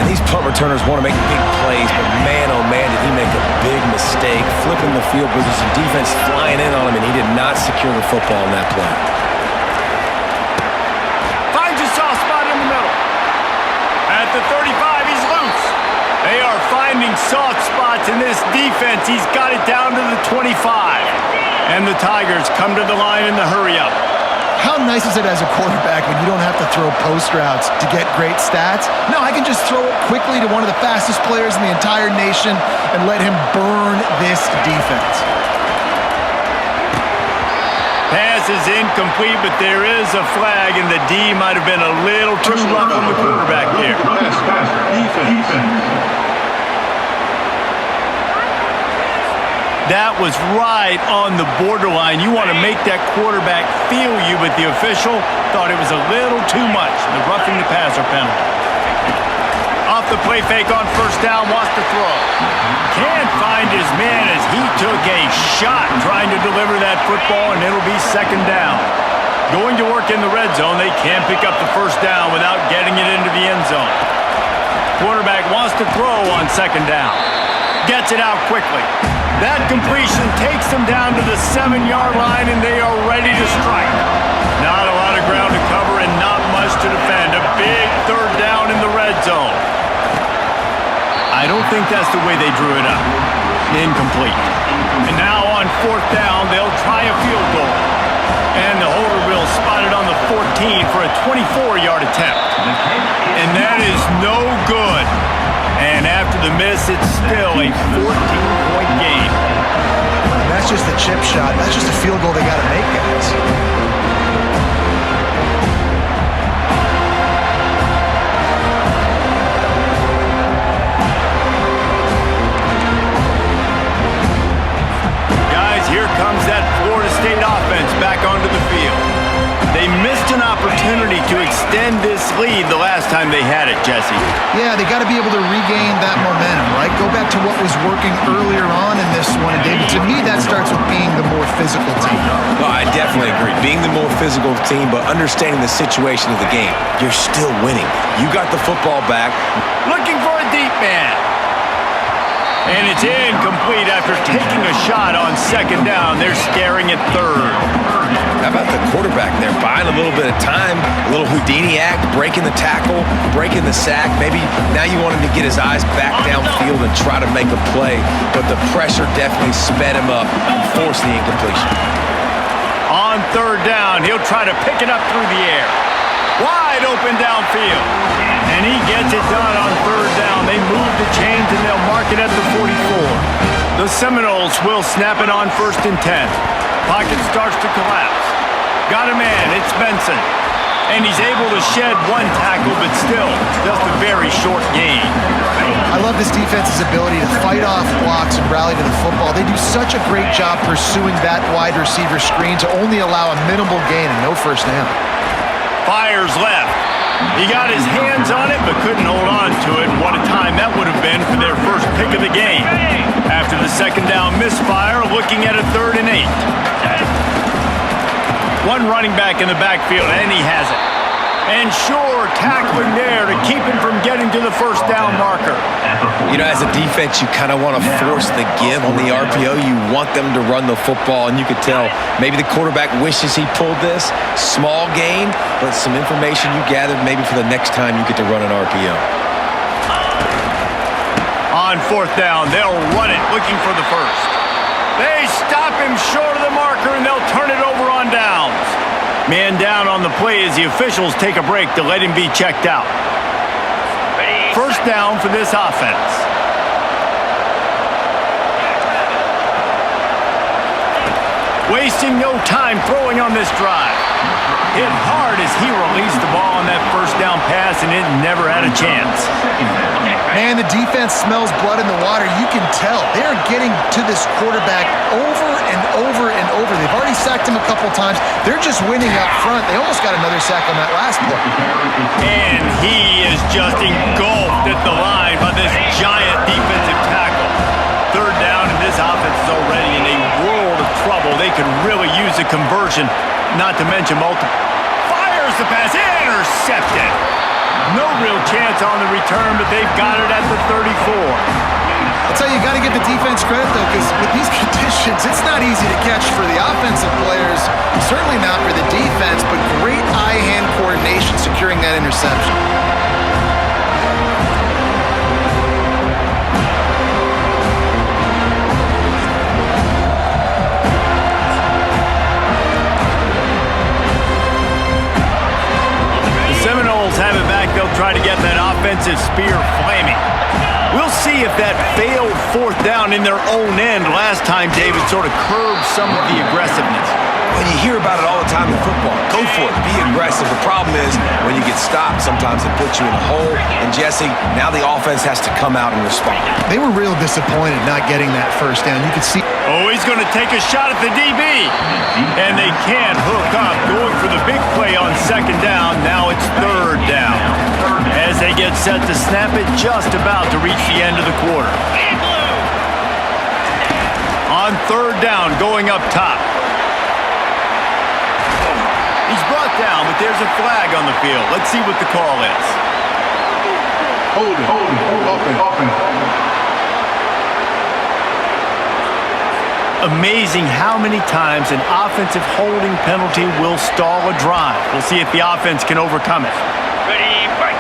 And these punt returners want to make big plays, but man, oh man, did he make a big mistake. Flipping the field position, defense flying in on him, and he did not secure the football in that play. Finds a soft spot in the middle. At the 35, he's loose. They are finding soft spots in this defense. He's got it down to the 25. And the Tigers come to the line in the hurry-up. How nice is it as a quarterback when you don't have to throw post routes to get great stats? No, I can just throw it quickly to one of the fastest players in the entire nation and let him burn this defense. Pass is incomplete, but there is a flag, and the D might have been a little too rough on the quarterback here. That was right on the borderline. You want to make that quarterback feel you, but the official thought it was a little too much. The roughing the passer penalty. Off the play fake on 1st down, wants to throw. Can't find his man as he took a shot trying to deliver that football, and it'll be 2nd down. Going to work in the red zone, they can't pick up the 1st down without getting it into the end zone. Quarterback wants to throw on 2nd down. Gets it out quickly. That completion takes them down to the 7-yard line, and they are ready to strike. Not a lot of ground to cover and not much to defend. A big 3rd down in the red zone. I don't think that's the way they drew it up. Incomplete. And now on 4th down, they'll try a field goal. And the holder will spot it on the 14 for a 24-yard attempt. And that is no good. And after the miss, it's still a 14-point game. That's just a chip shot. That's just a field goal they got to make, guys. Guys, here comes that Florida State offense back onto the field. They missed an opportunity to extend this lead the last time they had it, Jesse. Yeah, they got to be able to regain that momentum, right? Go back to what was working earlier on in this one. And David, to me, that starts with being the more physical team. No, I definitely agree. Being the more physical team, but understanding the situation of the game. You're still winning. You got the football back. Looking for a deep man. And it's incomplete after taking a shot on 2nd down. They're staring at 3rd. How about the quarterback there, buying a little bit of time, a little Houdini act, breaking the tackle, breaking the sack. Maybe now you want him to get his eyes back downfield and try to make a play, but the pressure definitely sped him up and forced the incompletion. On 3rd down, he'll try to pick it up through the air. Wide open downfield. And he gets it done on third down. They move the chains and they'll mark it at the 44. The Seminoles will snap it on 1st and 10. Pocket starts to collapse. Got a man. It's Benson. And he's able to shed one tackle, but still just a very short gain. I love this defense's ability to fight off blocks and rally to the football. They do such a great job pursuing that wide receiver screen to only allow a minimal gain and no first down. Fires left. He got his hands on it, but couldn't hold on to it. What a time that would have been for their first pick of the game. After the second down misfire, looking at a 3rd and 8. One running back in the backfield, and he has it. And sure, tackling there to keep him from getting to the first down marker. You know, as a defense, you kind of want to force the give on the RPO. You want them to run the football, and you could tell maybe the quarterback wishes he pulled this. Small gain, but some information you gathered maybe for the next time you get to run an RPO. On 4th down, they'll run it, looking for the first. They stop him short of the marker, and they'll turn it over on downs. Man down on the play as the officials take a break to let him be checked out. First down for this offense. Wasting no time throwing on this drive. Hit hard as he released the ball on that first down pass, and it never had a chance. Man, the defense smells blood in the water. You can tell. They are getting to this quarterback over and over and over. They've already sacked him a couple times. They're just winning up front. They almost got another sack on that last play. And he is just engulfed at the line by this giant defensive tackle. Third down, and this offense is already in a world of trouble. They could really use a conversion, not to mention multiple. Fires the pass, intercepted. No real chance on the return, but they've got it at the 34. I'll tell you, you got to give the defense credit, though, because with these conditions, it's not easy to catch for the offensive players, certainly not for the defense, but great eye-hand coordination securing that interception. Seminoles have it back. They'll try to get that offensive spear flaming. We'll see if that failed 4th down in their own end last time, David, sort of curbed some of the aggressiveness. Well, you hear about it all the time in football. Go for it. Be aggressive. The problem is when you get stopped, sometimes it puts you in a hole. And, Jesse, now the offense has to come out and respond. They were real disappointed not getting that first down. You could see. Oh, he's going to take a shot at the DB. And they can't hook up. Going for the big play on 2nd down. Now it's 3rd down. As they get set to snap it, just about to reach the end of the quarter. On 3rd down, going up top. He's brought down, but there's a flag on the field. Let's see what the call is. Hold it. Offense. Amazing how many times an offensive holding penalty will stall a drive. We'll see if the offense can overcome it. Ready, fight.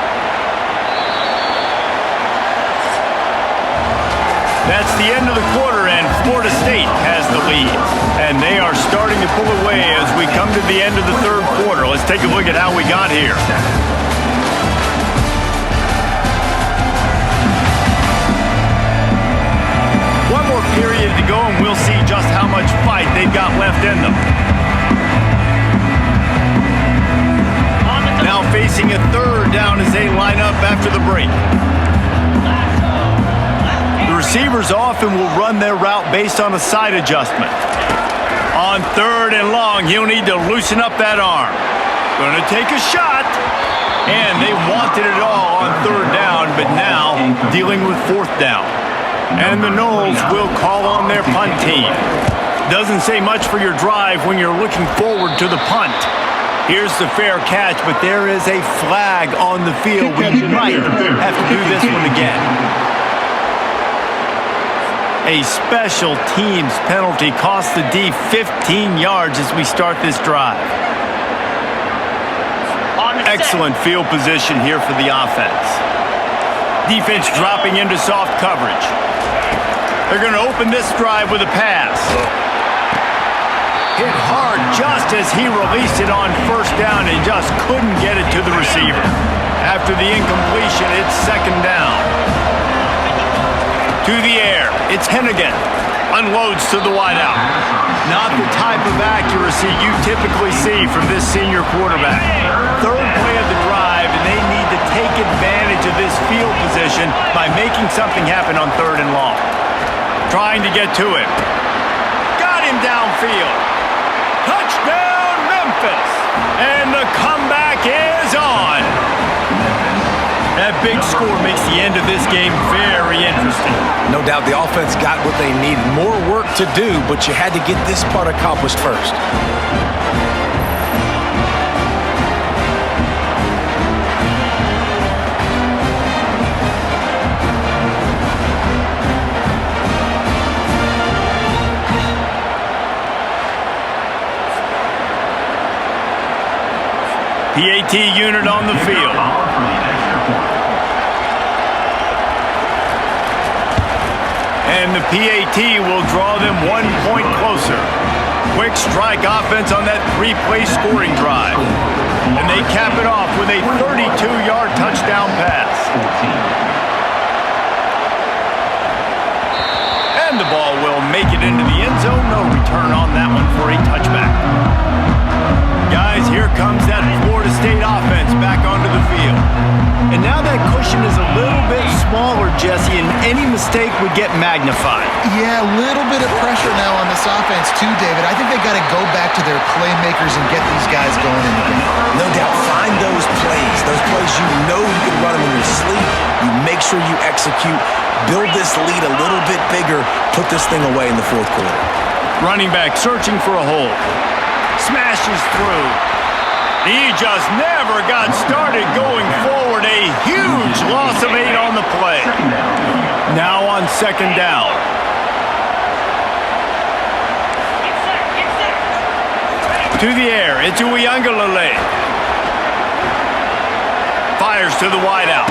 That's the end of the quarter, and Florida State has the lead. And they are starting to pull away as we come to the end of the 3rd quarter. Let's take a look at how we got here. One more period to go, and we'll see just how much fight they've got left in them. Now facing a 3rd down as they line up after the break. The receivers often will run their route based on a side adjustment. On 3rd and long, he'll need to loosen up that arm. Going to take a shot. And they wanted it all on 3rd down, but now dealing with 4th down. And the Noles will call on their punt team. Doesn't say much for your drive when you're looking forward to the punt. Here's the fair catch, but there is a flag on the field. We might have to do this one again. A special teams penalty costs the D 15 yards as we start this drive. Excellent field position here for the offense. Defense dropping into soft coverage. They're going to open this drive with a pass. Hit hard just as he released it on first down and just couldn't get it to the receiver. After the incompletion, it's second down. To the air, it's Hennigan. Unloads to the wideout. Not the type of accuracy you typically see from this senior quarterback. Third play of the drive, and they need to take advantage of this field position by making something happen on third and long. Trying to get to him. Got him downfield. Touchdown, Memphis! And the comeback is on. That big score makes the end of this game very interesting. No doubt the offense got what they needed. More work to do, but you had to get this part accomplished first. PAT unit on the field. And the PAT will draw them 1 point closer. Quick strike offense on that 3-play scoring drive. And they cap it off with a 32-yard touchdown pass. And the ball will make it into the end zone. No return on that one for a touchback. Guys, here comes that Florida State offense back onto the field. And now that cushion is a little bit smaller, Jesse, and any mistake would get magnified. Yeah, a little bit of pressure now on this offense too, David. I think they got to go back to their playmakers and get these guys going in the game. No doubt, find those plays you know you can run them in your sleep. You make sure you execute, build this lead a little bit bigger, put this thing away in the fourth quarter. Running back searching for a hole. Smashes through. He just never got started going forward. A huge loss of 8 on the play. Now on second down. To the air. It's Uiagalelei. Fires to the wideout.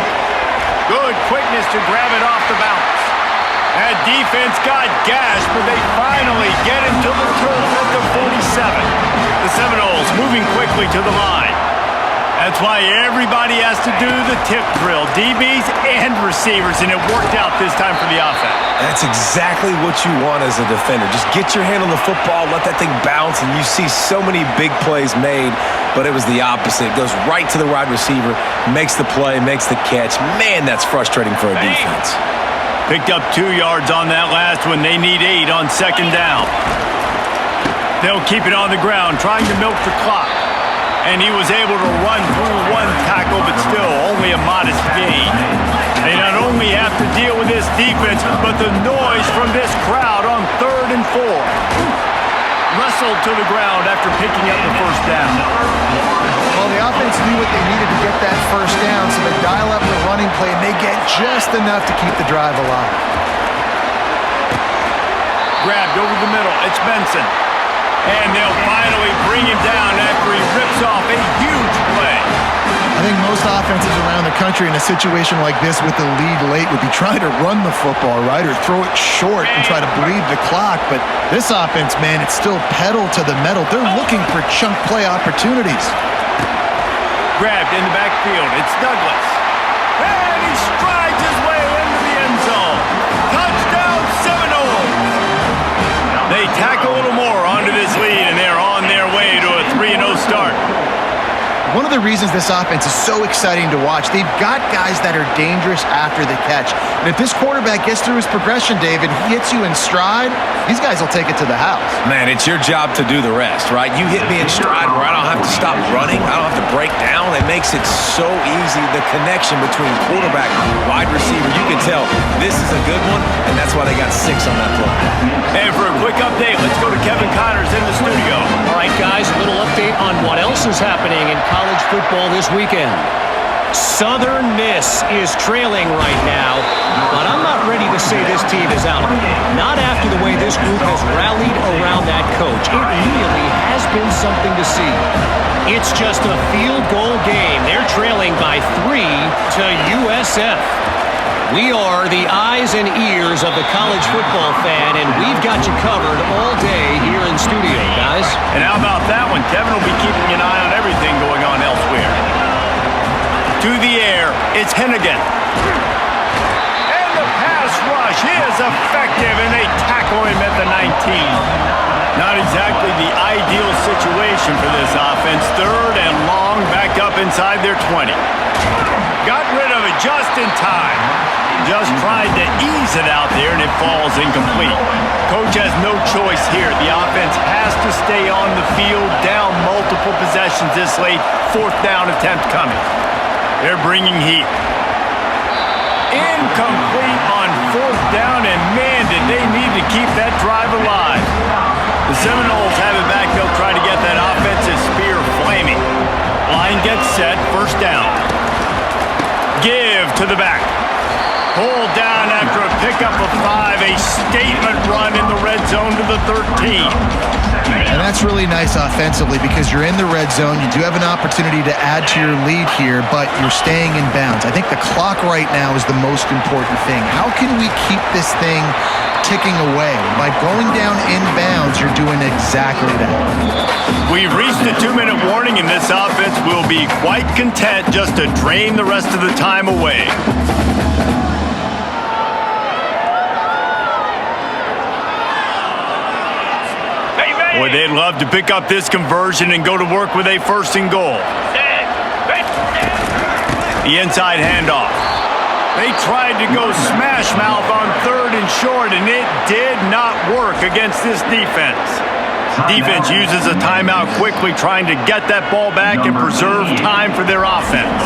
Good quickness to grab it off the bounce. That defense got gashed, but they finally get him to the turf at the 47. The Seminoles moving quickly to the line. That's why everybody has to do the tip drill, DBs and receivers, and it worked out this time for the offense. That's exactly what you want as a defender. Just get your hand on the football, let that thing bounce, and you see so many big plays made, but it was the opposite. It goes right to the wide receiver, makes the play, makes the catch. Man, that's frustrating for a defense. Picked up 2 yards on that last one. They need 8 on second down. They'll keep it on the ground, trying to milk the clock. And he was able to run through 1 tackle, but still only a modest gain. They not only have to deal with this defense, but the noise from this crowd on 3rd and 4. Wrestled to the ground after picking up the first down. Well, the offense knew what they needed to get that first down, so they dial up the running play, and they get just enough to keep the drive alive. Grabbed over the middle. It's Benson. And they'll finally bring him down after he rips off a huge play. I think most offenses around the country in a situation like this with the lead late would be trying to run the football, right, or throw it short and try to bleed the clock. But this offense, man, it's still pedal to the metal. They're looking for chunk play opportunities. Grabbed in the backfield. It's Douglas. And he strides his way into the end zone. Touchdown, Seminoles. They tack a little more onto this lead, and they're on their way to a 3-0 start. One of the reasons this offense is so exciting to watch, they've got guys that are dangerous after the catch. And if this quarterback gets through his progression, David, he hits you in stride, these guys will take it to the house. Man, it's your job to do the rest, right? You hit me in stride where I don't have to stop running. I don't have to break down. It makes it so easy. The connection between quarterback and wide receiver, you can tell this is a good one, and that's why they got 6 on that play. And for a quick update, let's go to Kevin Connors in the studio. All right, guys, a little update on what else is happening in college football this weekend. Southern Miss is trailing right now, but I'm not ready to say this team is out. Not after the way this group has rallied around that coach. It really has been something to see. It's just a field goal game. They're trailing by 3 to USF. We are the eyes and ears of the college football fan, and we've got you covered all day here in in studio, guys. And how about that one? Kevin will be keeping an eye on everything going on elsewhere. To the air, it's Hennigan. And the pass rush is effective, and they tackle him at the 19. Not exactly the ideal situation for this offense. 3rd and long, back up inside their 20. Got rid of it just in time. Just tried to ease it out there, and it falls incomplete. Coach has no choice here. The offense has to stay on the field, down multiple possessions this late. 4th down attempt coming. They're bringing heat. Incomplete on 4th down, and man, did they need to keep that drive alive. The Seminoles have it back. They'll try to get that offensive spear flaming. Line gets set. 1st down. Give to the back. Pulled down after a pickup of 5. A statement run in the red zone to the 13. And that's really nice offensively because you're in the red zone. You do have an opportunity to add to your lead here, but you're staying in bounds. I think the clock right now is the most important thing. How can we keep this thing ticking away? By going down in bounds, you're doing exactly that. We've reached the 2-minute warning, and this offense will be quite content just to drain the rest of the time away. Boy, they'd love to pick up this conversion and go to work with a 1st and goal. The inside handoff. They tried to go smash mouth on 3rd and short, and it did not work against this defense. Defense uses a timeout quickly, trying to get that ball back and preserve time for their offense.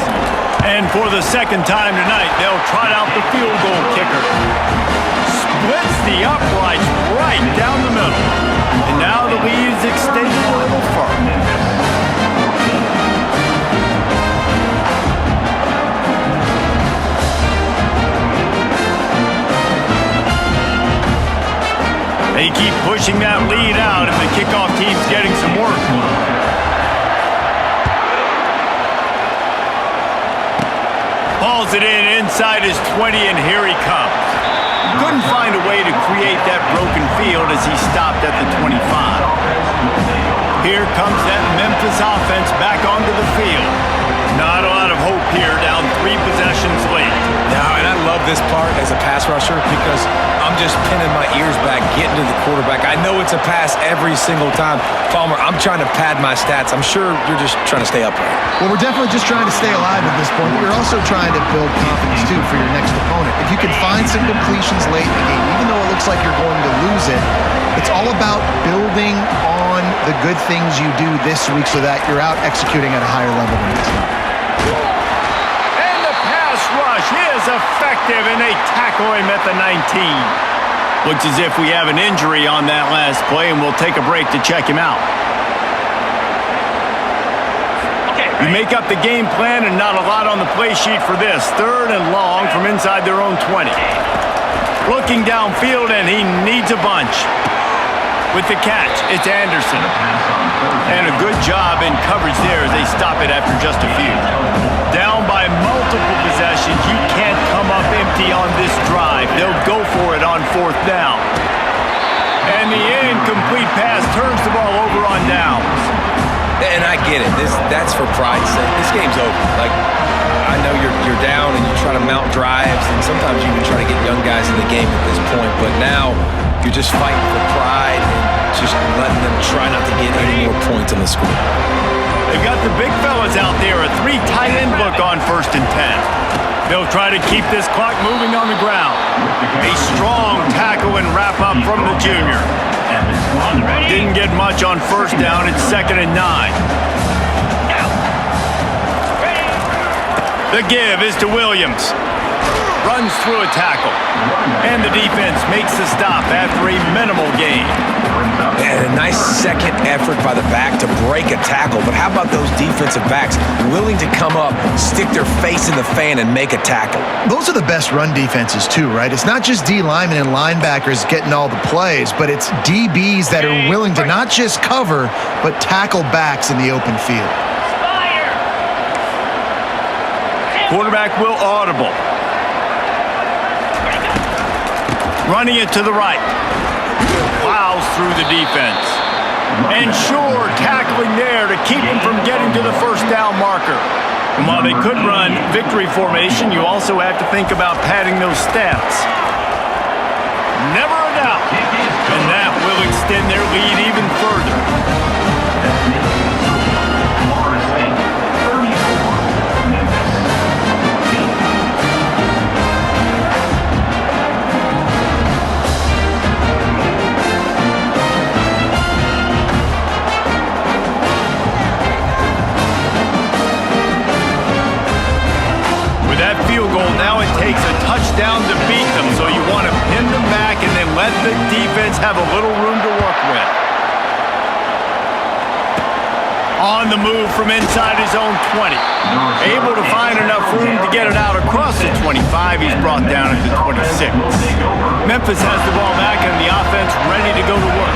And for the 2nd time tonight, they'll trot out the field goal kicker. Splits the uprights right down the middle. And now the lead is extended a little further. They keep pushing that lead out, and the kickoff team's getting some work. Hauls it in inside his 20, and here he comes. Couldn't find a way to create that broken field as he stopped at the 25. Here comes that Memphis offense back onto the field. Not a lot of hope here, down 3 possessions late. No, and I love this part as a pass rusher because I'm just pinning my ears back, getting to the quarterback. I know it's a pass every single time. Palmer, I'm trying to pad my stats. I'm sure you're just trying to stay upright. Well, we're definitely just trying to stay alive at this point, but you're also trying to build confidence, too, for your next opponent. If you can find some completions late in the game, even though it looks like you're going to lose it, it's all about building on the good things you do this week so that you're out executing at a higher level than next time. And the pass rush is effective, and they tackle him at the 19. Looks as if we have an injury on that last play, and we'll take a break to check him out. You make up the game plan, and not a lot on the play sheet for this. 3rd and long from inside their own 20. Looking downfield, and he needs a bunch. With the catch, it's Anderson. And a good job in coverage there as they stop it after just a few. Down by multiple possessions, you can't come up empty on this drive. They'll go for it on 4th down. And the incomplete pass turns the ball over on downs. And I get it. That's for pride's sake. This game's over. Like, I know you're down and you're trying to mount drives, and sometimes you even try to get young guys in the game at this point. But now you're just fighting for pride and just letting them try not to get any more points on the score. They've got the big fellas out there. A 3 tight end look on 1st and 10. They'll try to keep this clock moving on the ground. A strong tackle and wrap up from the junior. Didn't get much on 1st down. It's 2nd and 9. The give is to Williams. Runs through a tackle. And the defense makes the stop after a minimal gain. And a nice second effort by the back to break a tackle. But how about those defensive backs willing to come up, stick their face in the fan, and make a tackle? Those are the best run defenses, too, right? It's not just D linemen and linebackers getting all the plays, but it's DBs that are willing to not just cover, but tackle backs in the open field. Quarterback will audible. Running it to the right. Plows through the defense. And sure, tackling there to keep him from getting to the first down marker. And while they could run victory formation, you also have to think about padding those stats. Never a doubt. And that will extend their lead even further. Florida State 34, Memphis 14. That field goal, now it takes a touchdown to beat them, so you want to pin them back and then let the defense have a little room to work with. On the move from inside his own 20. Able to find enough room to get it out across the 25. He's brought down at the 26. Memphis has the ball back and the offense ready to go to work.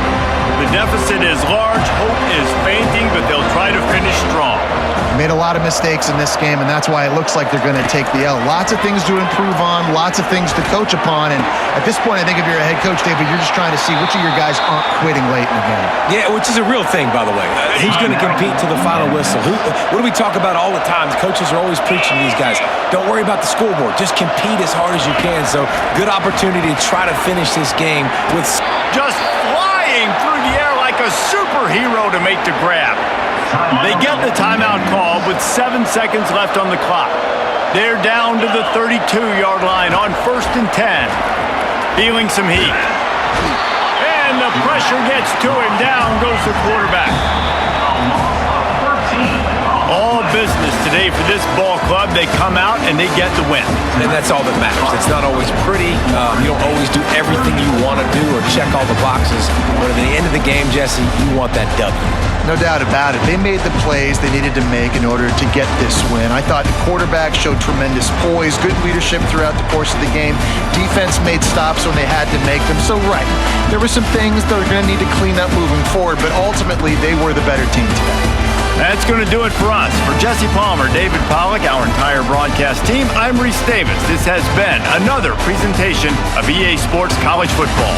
The deficit is large, hope is fainting, but they'll try to finish strong. Made a lot of mistakes in this game, and that's why it looks like they're going to take the L. Lots of things to improve on, lots of things to coach upon, and at this point, I think if you're a head coach, David, you're just trying to see which of your guys aren't quitting late in the game. Yeah, which is a real thing, by the way. Who's going to compete to the final whistle? What do we talk about all the time? Coaches are always preaching to these guys. Don't worry about the scoreboard. Just compete as hard as you can. So, good opportunity to try to finish this game with just flying through the air like a superhero to make the grab. They get the timeout call with 7 seconds left on the clock. They're down to the 32-yard line on 1st and 10. Feeling some heat. And the pressure gets to him. Down goes the quarterback. All business today for this ball club. They come out and they get the win. And that's all that matters. It's not always pretty. You don't always do everything you want to do or check all the boxes. But at the end of the game, Jesse, you want that W. No doubt about it. They made the plays they needed to make in order to get this win. I thought the quarterback showed tremendous poise, good leadership throughout the course of the game. Defense made stops when they had to make them. So, right, there were some things they're going to need to clean up moving forward, but ultimately they were the better team today. That's going to do it for us. For Jesse Palmer, David Pollack, our entire broadcast team, I'm Reese Davis. This has been another presentation of EA Sports College Football.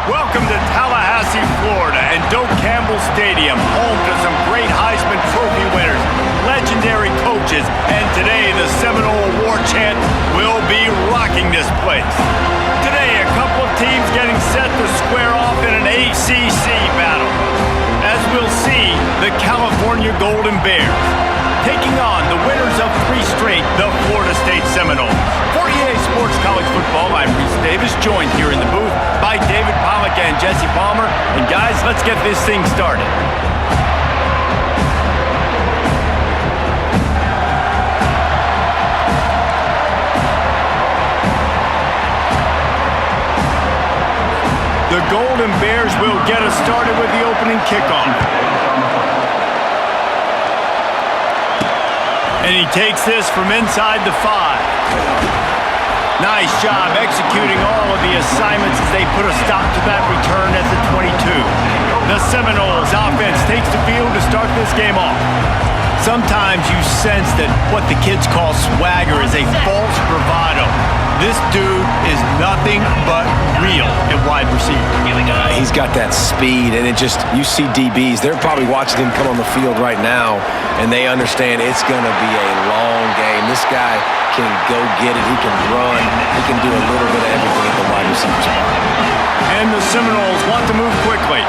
Welcome to Tallahassee, Florida, and Doak Campbell Stadium, home to some great Heisman Trophy winners, legendary coaches, and today the Seminole War Chant will be rocking this place. Today, a couple of teams getting set to square off in an ACC battle. As we'll see, the California Golden Bears taking on the winners of 3 straight, the Florida State Seminoles. For EA Sports College Football, I'm Reese Davis, joined here in the booth by David Pollack and Jesse Palmer. And guys, let's get this thing started. The Golden Bears will get us started with the opening kickoff. And he takes this from inside the 5. Nice job executing all of the assignments as they put a stop to that return at the 22. The Seminoles offense takes the field to start this game off. Sometimes you sense that what the kids call swagger is a false bravado. This dude is nothing but real at wide receiver. He's got that speed, and you see DBs. They're probably watching him come on the field right now, and they understand it's going to be a long game. This guy can go get it. He can run. He can do a little bit of everything at the wide receiver spot. And the Seminoles want to move quickly.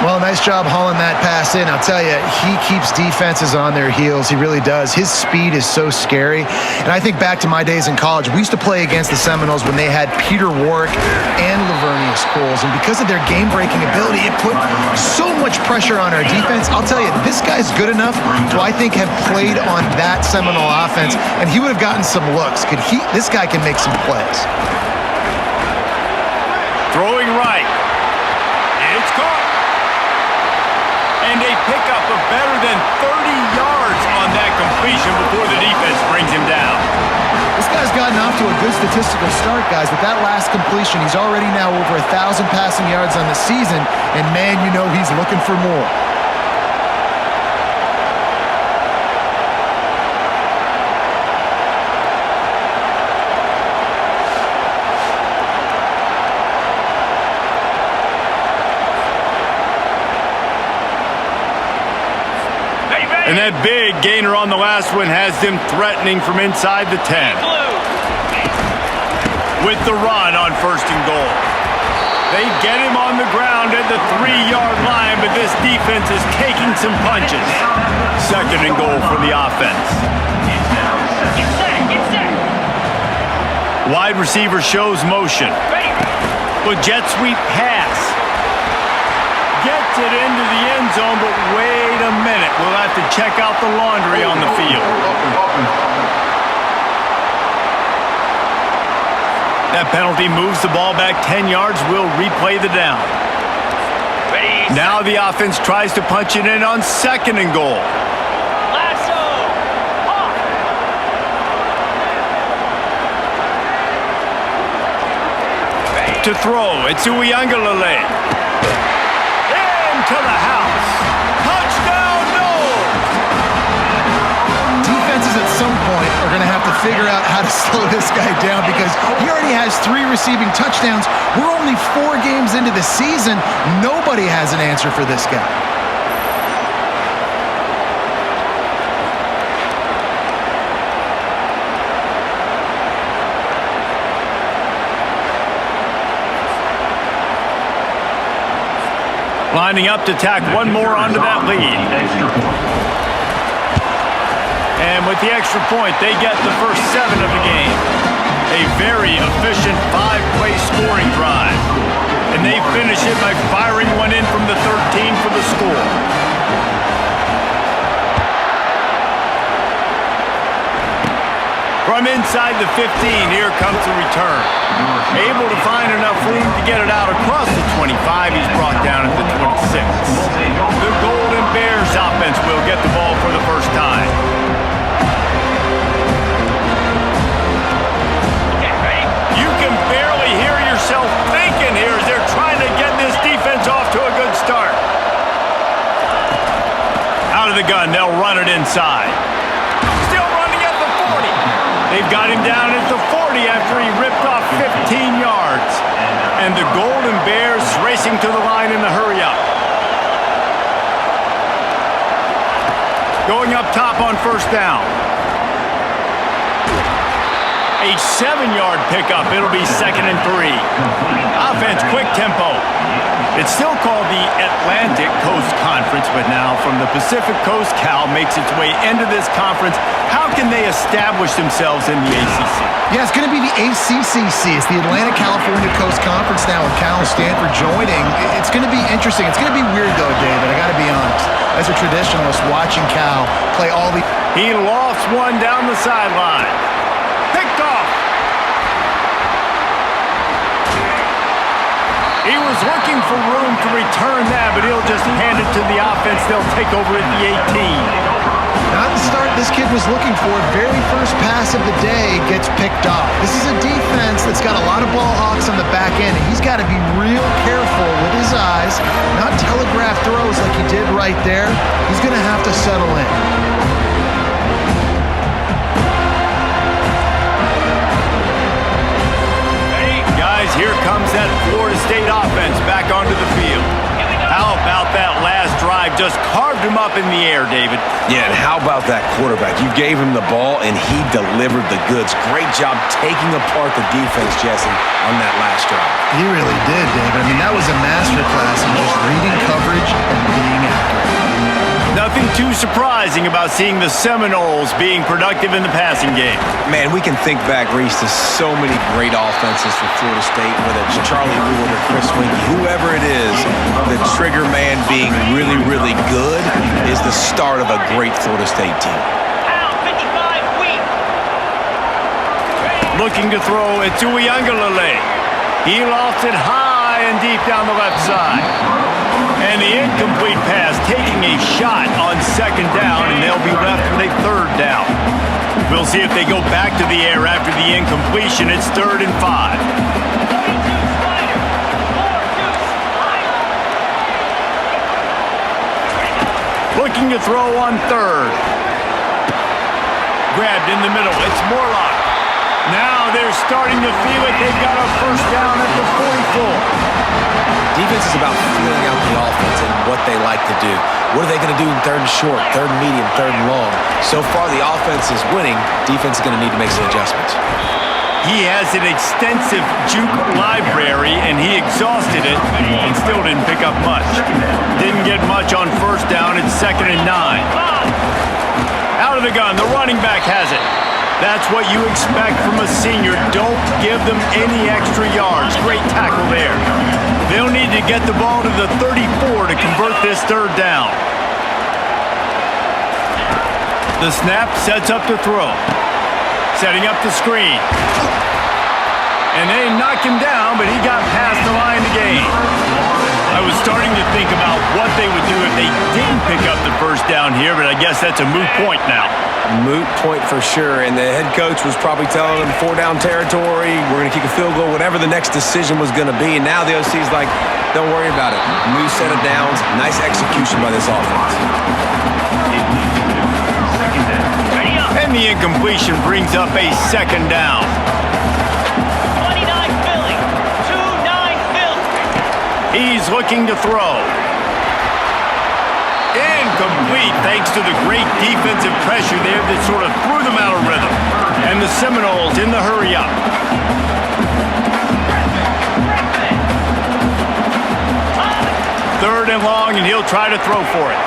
Well, nice job hauling that pass in. I'll tell you, he keeps defenses on their heels. He really does. His speed is so scary. And I think back to my days in college, we used to play against the Seminoles when they had Peter Warwick and Lavernius Coles. And because of their game-breaking ability, it put so much pressure on our defense. I'll tell you, this guy's good enough to, I think, have played on that Seminole offense, and he would have gotten some looks. This guy can make some plays. Throwing right. It's caught. to a good statistical start, guys. With that last completion, he's already now over 1,000 passing yards on the season, and man, you know he's looking for more. And that big gainer on the last one has them threatening from inside the 10. With the run on 1st and goal. They get him on the ground at the 3-yard line, but this defense is taking some punches. 2nd and goal for the offense. Get set. Wide receiver shows motion. With jet sweep pass. Gets it into the end zone, but wait a minute. We'll have to check out the laundry on the field. That penalty moves the ball back 10 yards. We'll replay the down. Ready. Now the offense tries to punch it in on 2nd and goal. Lasso. Off. To throw, it's Uiagalelei. To the house. Touchdown, Noles! Defenses at some point are going to have to figure out how to slow this guy down because he already has 3 receiving touchdowns. We're only 4 games into the season. Nobody has an answer for this guy. Lining up to tack one more onto that lead. And with the extra point, they get the first 7 of the game. A very efficient 5-play scoring drive. And they finish it by firing one in from the 13 for the score. From inside the 15, here comes the return. Able to find enough room to get it out across the 25. He's brought down at the 26. The Golden Bears offense will get the ball for the first time. You can barely hear yourself thinking here as they're trying to get this defense off to a good start. Out of the gun, they'll run it inside. They've got him down at the 40 after he ripped off 15 yards. And the Golden Bears racing to the line in the hurry-up. Going up top on 1st down. A 7-yard pickup. It'll be 2nd and 3. Offense, quick tempo. It's still called the Atlantic Coast Conference, but now from the Pacific Coast, Cal makes its way into this conference. How can they establish themselves in the ACC? Yeah, it's going to be the ACCC. It's the Atlantic California Coast Conference now with Cal and Stanford joining. It's going to be interesting. It's going to be weird, though, David. I got to be honest. As a traditionalist, watching Cal play all the... He lofts one down the sideline. Picked off. He was looking for room to return that, but he'll just hand it to the offense. They'll take over at the 18. Not the start this kid was looking for. Very first pass of the day gets picked off. This is a defense that's got a lot of ball hawks on the back end, and he's got to be real careful with his eyes, not telegraph throws like he did right there. He's going to have to settle in. Guys, here comes that Florida State offense back onto the field. How about that last drive? Just carved him up in the air, David. Yeah, and how about that quarterback? You gave him the ball, and he delivered the goods. Great job taking apart the defense, Jesse, on that last drive. He really did, David. I mean, that was a masterclass in just reading coverage and being accurate. Nothing too surprising about seeing the Seminoles being productive in the passing game. Man, we can think back, Reese, to so many great offenses for Florida State, whether it's Charlie Wood or Chris Winkie, whoever it is, the trigger man being really, really good is the start of a great Florida State team. Looking to throw, it's Uiagalelei. He lofts it high and deep down the left side. And the incomplete pass taking a shot on 2nd down, and they'll be left with a 3rd down. We'll see if they go back to the air after the incompletion. It's 3rd and 5. Looking to throw on 3rd. Grabbed in the middle. It's Morlock. Now they're starting to feel it. They've got a first down at the 44. Defense is about feeling out the offense and what they like to do. What are they going to do in 3rd and short, 3rd and medium, 3rd and long? So far, the offense is winning. Defense is going to need to make some adjustments. He has an extensive juke library, and he exhausted it and still didn't pick up much. Didn't get much on first down. It's 2nd and 9. Out of the gun. The running back has it. That's what you expect from a senior. Don't give them any extra yards. Great tackle there. They'll need to get the ball to the 34 to convert this 3rd down. The snap sets up the throw. Setting up the screen. And they knocked him down, but he got past the line to gain. I was starting to think about what they would do if they didn't pick up the first down here, but I guess that's a moot point now. Moot point for sure, and the head coach was probably telling them 4-down territory, we're going to kick a field goal, whatever the next decision was going to be, and now the OC's like, don't worry about it. New set of downs, nice execution by this offense. And the incompletion brings up a 2nd down. 29 Philly. 2-9 Philly. He's looking to throw. Incomplete thanks to the great defensive pressure there that sort of threw them out of rhythm. And the Seminoles in the hurry up. 3rd and long, and he'll try to throw for it.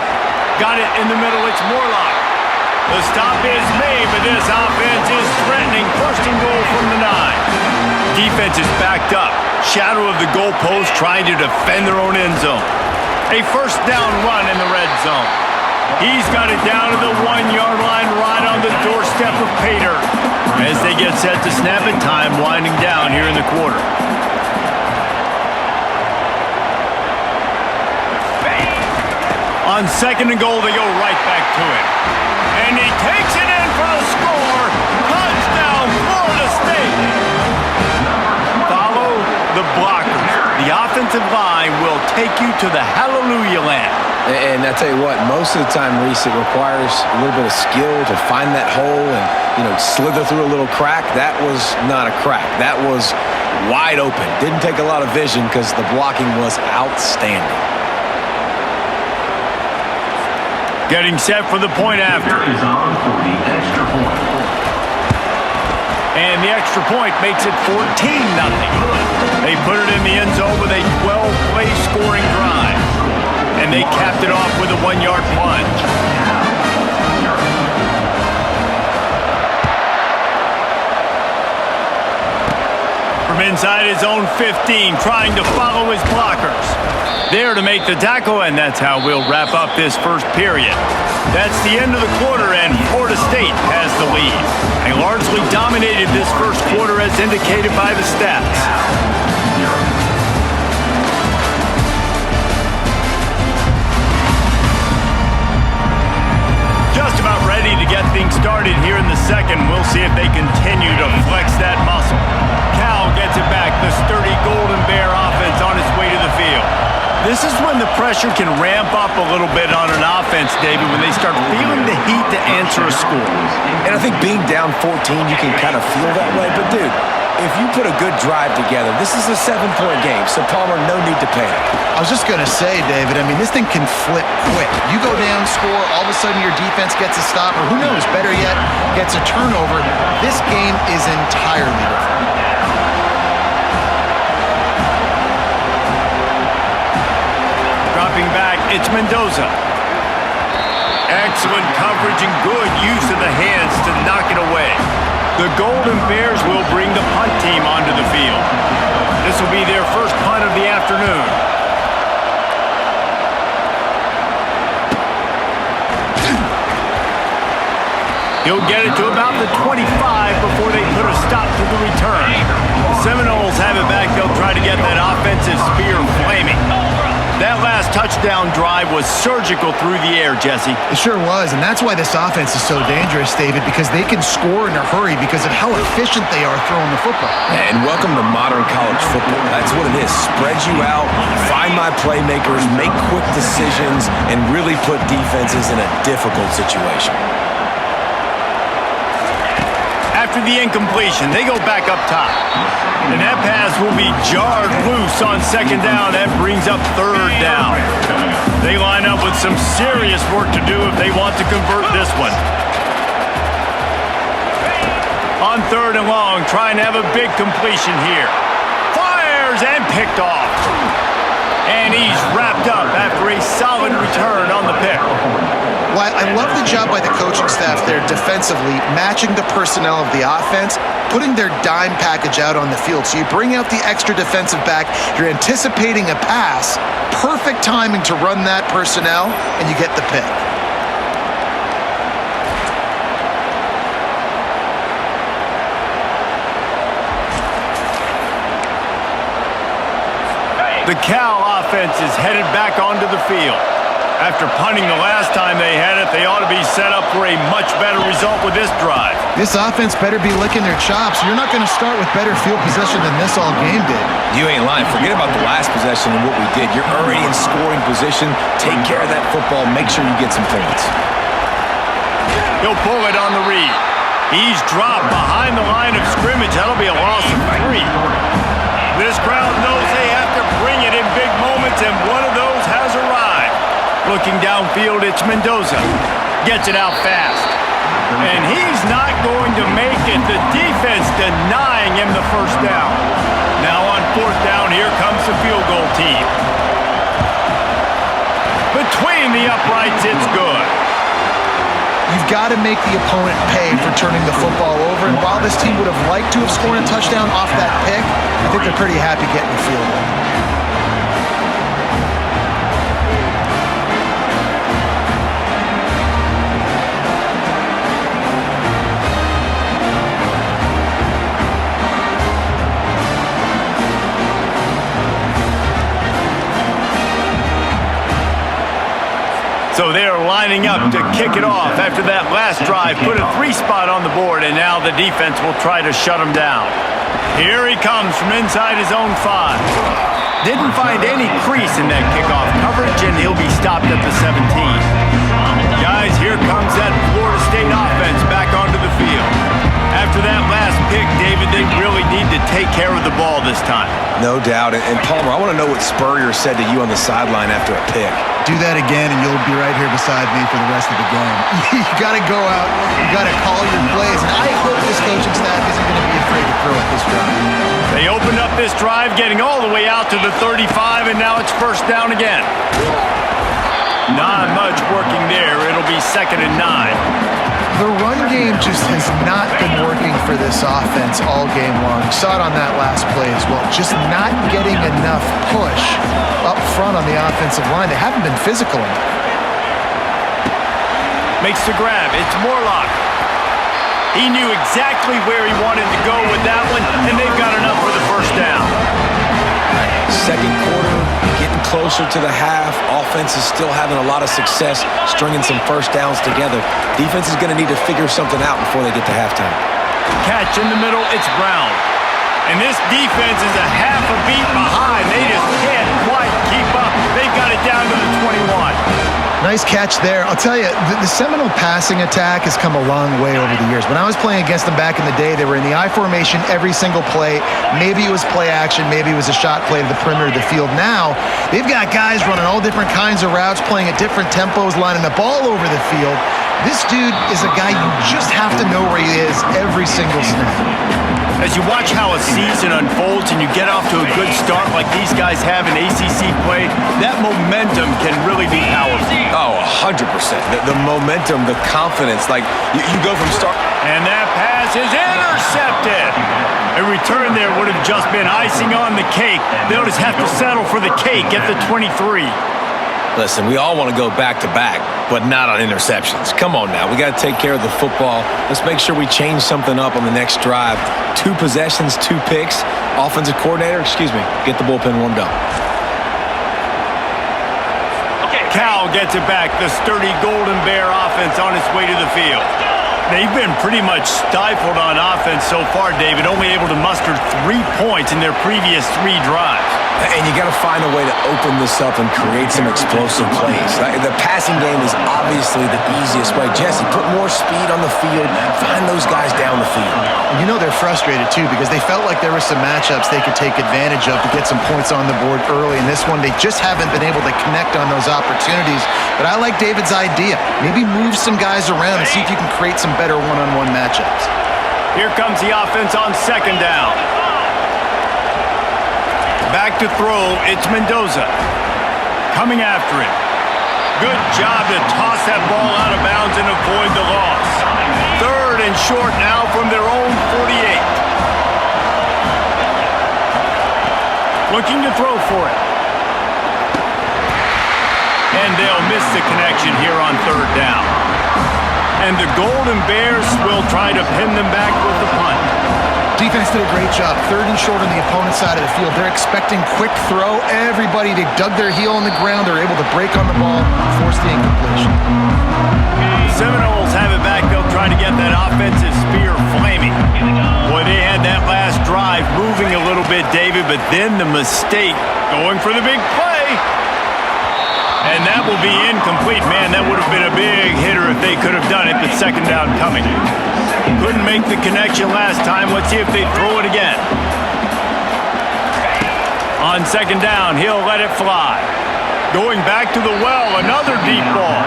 Got it in the middle. It's Morlock. The stop is made, but this offense is threatening. 1st and goal from the 9. Defense is backed up. Shadow of the goalpost trying to defend their own end zone. A first down run in the red zone. He's got it down to the 1-yard line right on the doorstep of Pater. As they get set to snap it, time winding down here in the quarter. On 2nd and goal, they go right back to it. And he takes it in for the score. Touchdown, Florida State. Follow the blockers. The offensive line will take you to the hallelujah land. And I tell you what, most of the time, Reese, it requires a little bit of skill to find that hole and, slither through a little crack. That was not a crack. That was wide open. Didn't take a lot of vision because the blocking was outstanding. Getting set for the point after. Is on for the extra point. And the extra point makes it 14-0. They put it in the end zone with a 12-play scoring drive. And they capped it off with a 1-yard plunge. From inside his own 15, trying to follow his blockers. There to make the tackle, and that's how we'll wrap up this first period. That's the end of the quarter, and Florida State has the lead. They largely dominated this first quarter as indicated by the stats. Just about ready to get things started here in the second. We'll see if they continue to flex that muscle. Cal gets it back. The sturdy Golden Bear offense on its way to the field. This is when the pressure can ramp up a little bit on an offense, David, when they start feeling the heat to answer a score. And I think being down 14, you can kind of feel that way. But, dude, if you put a good drive together, this is a 7-point game, so Palmer, no need to panic. I was just going to say, David, this thing can flip quick. You go down, score, all of a sudden your defense gets a stop, or who knows, better yet, gets a turnover. This game is entirely different. Dropping back, it's Mendoza. Excellent coverage and good use of the hands to knock it away. The Golden Bears will bring the punt team onto the field. This will be their first punt of the afternoon. He'll get it to about the 25 before they put a stop to the return. The Seminoles have it back. They'll try to get that offensive spear flaming. That last touchdown touchdown drive was surgical through the air, Jesse. It sure was, and that's why this offense is so dangerous, David, because they can score in a hurry because of how efficient they are throwing the football. And welcome to modern college football. That's what it is. Spread you out, find my playmakers, make quick decisions, and really put defenses in a difficult situation. After the incompletion, they go back up top. And that pass will be jarred loose on second down. That brings up third down. They line up with some serious work to do if they want to convert this one. On third and long, trying to have a big completion here. Fires and picked off. And he's wrapped up after a solid return on the pick. Well, I love the job by the coaching staff there defensively, matching the personnel of the offense, putting their dime package out on the field. So you bring out the extra defensive back, you're anticipating a pass, perfect timing to run that personnel, and you get the pick. The Cal offense is headed back onto the field. After punting the last time they had it, they ought to be set up for a much better result with this drive. This offense better be licking their chops. You're not going to start with better field possession than this all game did. You ain't lying. Forget about the last possession and what we did. You're already in scoring position. Take care of that football. Make sure you get some points. He'll pull it on the read. He's dropped behind the line of scrimmage. That'll be a loss of 3. This crowd knows they have to bring it in big moments, and one of those has arrived. Looking downfield, it's Mendoza. Gets it out fast. And he's not going to make it. The defense denying him the first down. Now on fourth down, here comes the field goal team. Between the uprights, it's good. You've got to make the opponent pay for turning the football over. And while this team would have liked to have scored a touchdown off that pick, I think they're pretty happy getting the field goal. So they're lining up to kick it off after that last drive. Put a 3 spot on the board, and now the defense will try to shut him down. Here he comes from inside his own 5. Didn't find any crease in that kickoff coverage, and he'll be stopped at the 17. Guys, here comes that Florida State offense back onto the field. After that last pick, David, they really need to take care of the ball this time. No doubt. And Palmer, I want to know what Spurrier said to you on the sideline after a pick. Do that again, and you'll be right here beside me for the rest of the game. You got to go out. You got to call your plays. And I hope this coaching staff isn't going to be afraid to throw at this drive. They opened up this drive, getting all the way out to the 35, and now it's first down again. Not much working there. It'll be 2nd and 9. The run game just has not been working for this offense all game long. You saw it on that last play as well. Just not getting enough push up front on the offensive line. They haven't been physical enough. Makes the grab. It's Morlock. He knew exactly where he wanted to go with that one, and they've got enough for the first down. Second quarter, getting closer to the half. Offense is still having a lot of success stringing some first downs together. Defense is going to need to figure something out before they get to halftime. Catch in the middle, it's Brown. And this defense is a half a beat behind. They just can't quite keep up. They've got it down to the 21. Nice catch there. I'll tell you, the Seminole passing attack has come a long way over the years. When I was playing against them back in the day, they were in the I formation every single play. Maybe it was play action. Maybe it was a shot play to the perimeter of the field. Now, they've got guys running all different kinds of routes, playing at different tempos, lining the ball over the field. This dude is a guy you just have to know where he is every single snap. As you watch how a season unfolds and you get off to a good start like these guys have in ACC play, that momentum can really be powerful. Oh, 100%. The momentum, the confidence, like you go from start. And that pass is intercepted. A return there would have just been icing on the cake. They'll just have to settle for the cake at the 23. Listen, we all want to go back-to-back, but not on interceptions. Come on now. We got to take care of the football. Let's make sure we change something up on the next drive. 2 possessions, 2 picks. Offensive coordinator, get the bullpen warmed up. Cal gets it back. The sturdy Golden Bear offense on its way to the field. They've been pretty much stifled on offense so far, David, only able to muster 3 points in their previous 3 drives. And you got to find a way to open this up and create some explosive plays. The passing game is obviously the easiest way. Jesse, put more speed on the field. Find those guys down the field. And you know they're frustrated, too, because they felt like there were some matchups they could take advantage of to get some points on the board early. In this one, they just haven't been able to connect on those opportunities. But I like David's idea. Maybe move some guys around and see if you can create some better one-on-one matchups. Here comes the offense on 2nd down. Back to throw, it's Mendoza. Coming after it. Good job to toss that ball out of bounds and avoid the loss. 3rd and short now from their own 48. Looking to throw for it. And they'll miss the connection here on 3rd down. And the Golden Bears will try to pin them back with the punt. Defense did a great job. 3rd and short on the opponent's side of the field. They're expecting quick throw. Everybody, they dug their heel on the ground. They're able to break on the ball, force the incompletion. The Seminoles have it back. They'll try to get that offensive spear flaming. Boy, they had that last drive moving a little bit, David, but then the mistake going for the big play. And that will be incomplete. Man, that would have been a big hitter if they could have done it, but 2nd down coming. Couldn't make the connection last time. Let's see if they throw it again. On 2nd down, he'll let it fly. Going back to the well, another deep ball.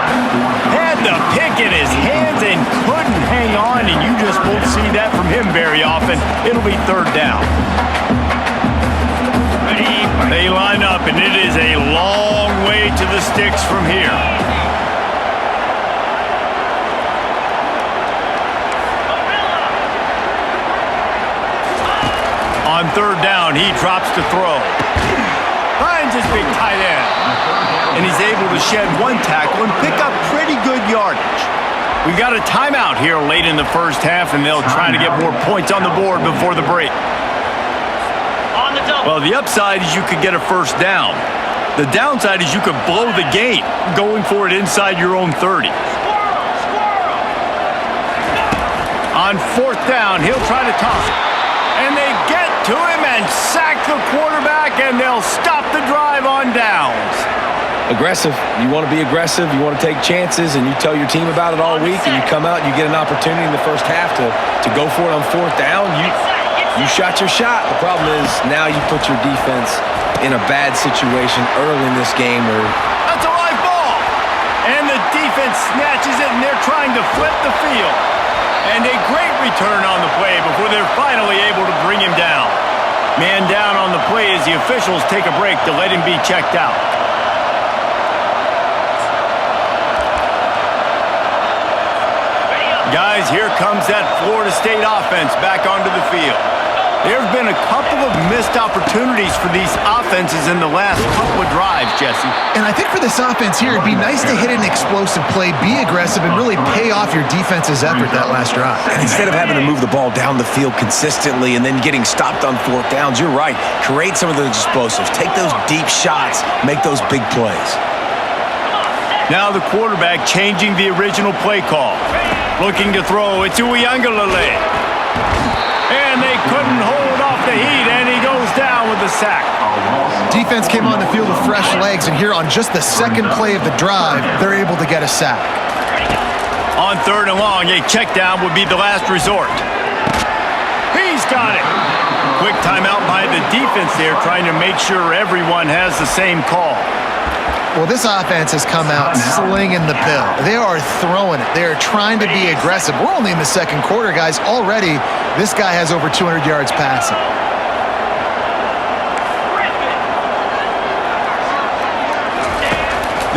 Had the pick in his hands and couldn't hang on, and you just won't see that from him very often. It'll be 3rd down. They line up, and it is a long way to the sticks from here. On 3rd down, he drops to throw. Finds his big tight end. And he's able to shed 1 tackle and pick up pretty good yardage. We've got a timeout here late in the 1st half, and they'll try to get more points on the board before the break. Well, the upside is you could get a 1st down. The downside is you could blow the game going for it inside your own 30. On 4th down, he'll try to toss it. And they get to him and sack the quarterback, and they'll stop the drive on downs. Aggressive. You want to be aggressive. You want to take chances, and you tell your team about it all week, and you come out and you get an opportunity in the 1st half to go for it on 4th down. You shot your shot. The problem is now you put your defense in a bad situation early in this game. That's a live ball. And the defense snatches it, and they're trying to flip the field. And a great return on the play before they're finally able to bring him down. Man down on the play as the officials take a break to let him be checked out. Guys, here comes that Florida State offense back onto the field. There have been a couple of missed opportunities for these offenses in the last couple of drives, Jesse. And I think for this offense here, it'd be nice to hit an explosive play, be aggressive, and really pay off your defense's effort that last drive. And instead of having to move the ball down the field consistently and then getting stopped on 4th downs, you're right. Create some of those explosives. Take those deep shots. Make those big plays. Now the quarterback changing the original play call. Looking to throw. It's Uiagalelei. And they couldn't hold off the heat, and he goes down with the sack. Defense came on the field with fresh legs, and here on just the 2nd play of the drive, they're able to get a sack. On 3rd and long, a check down would be the last resort. He's got it. Quick timeout by the defense there, trying to make sure everyone has the same call. Well, this offense has come out slinging the pill. They are throwing it. They are trying to be aggressive. We're only in the 2nd quarter, guys. Already, this guy has over 200 yards passing.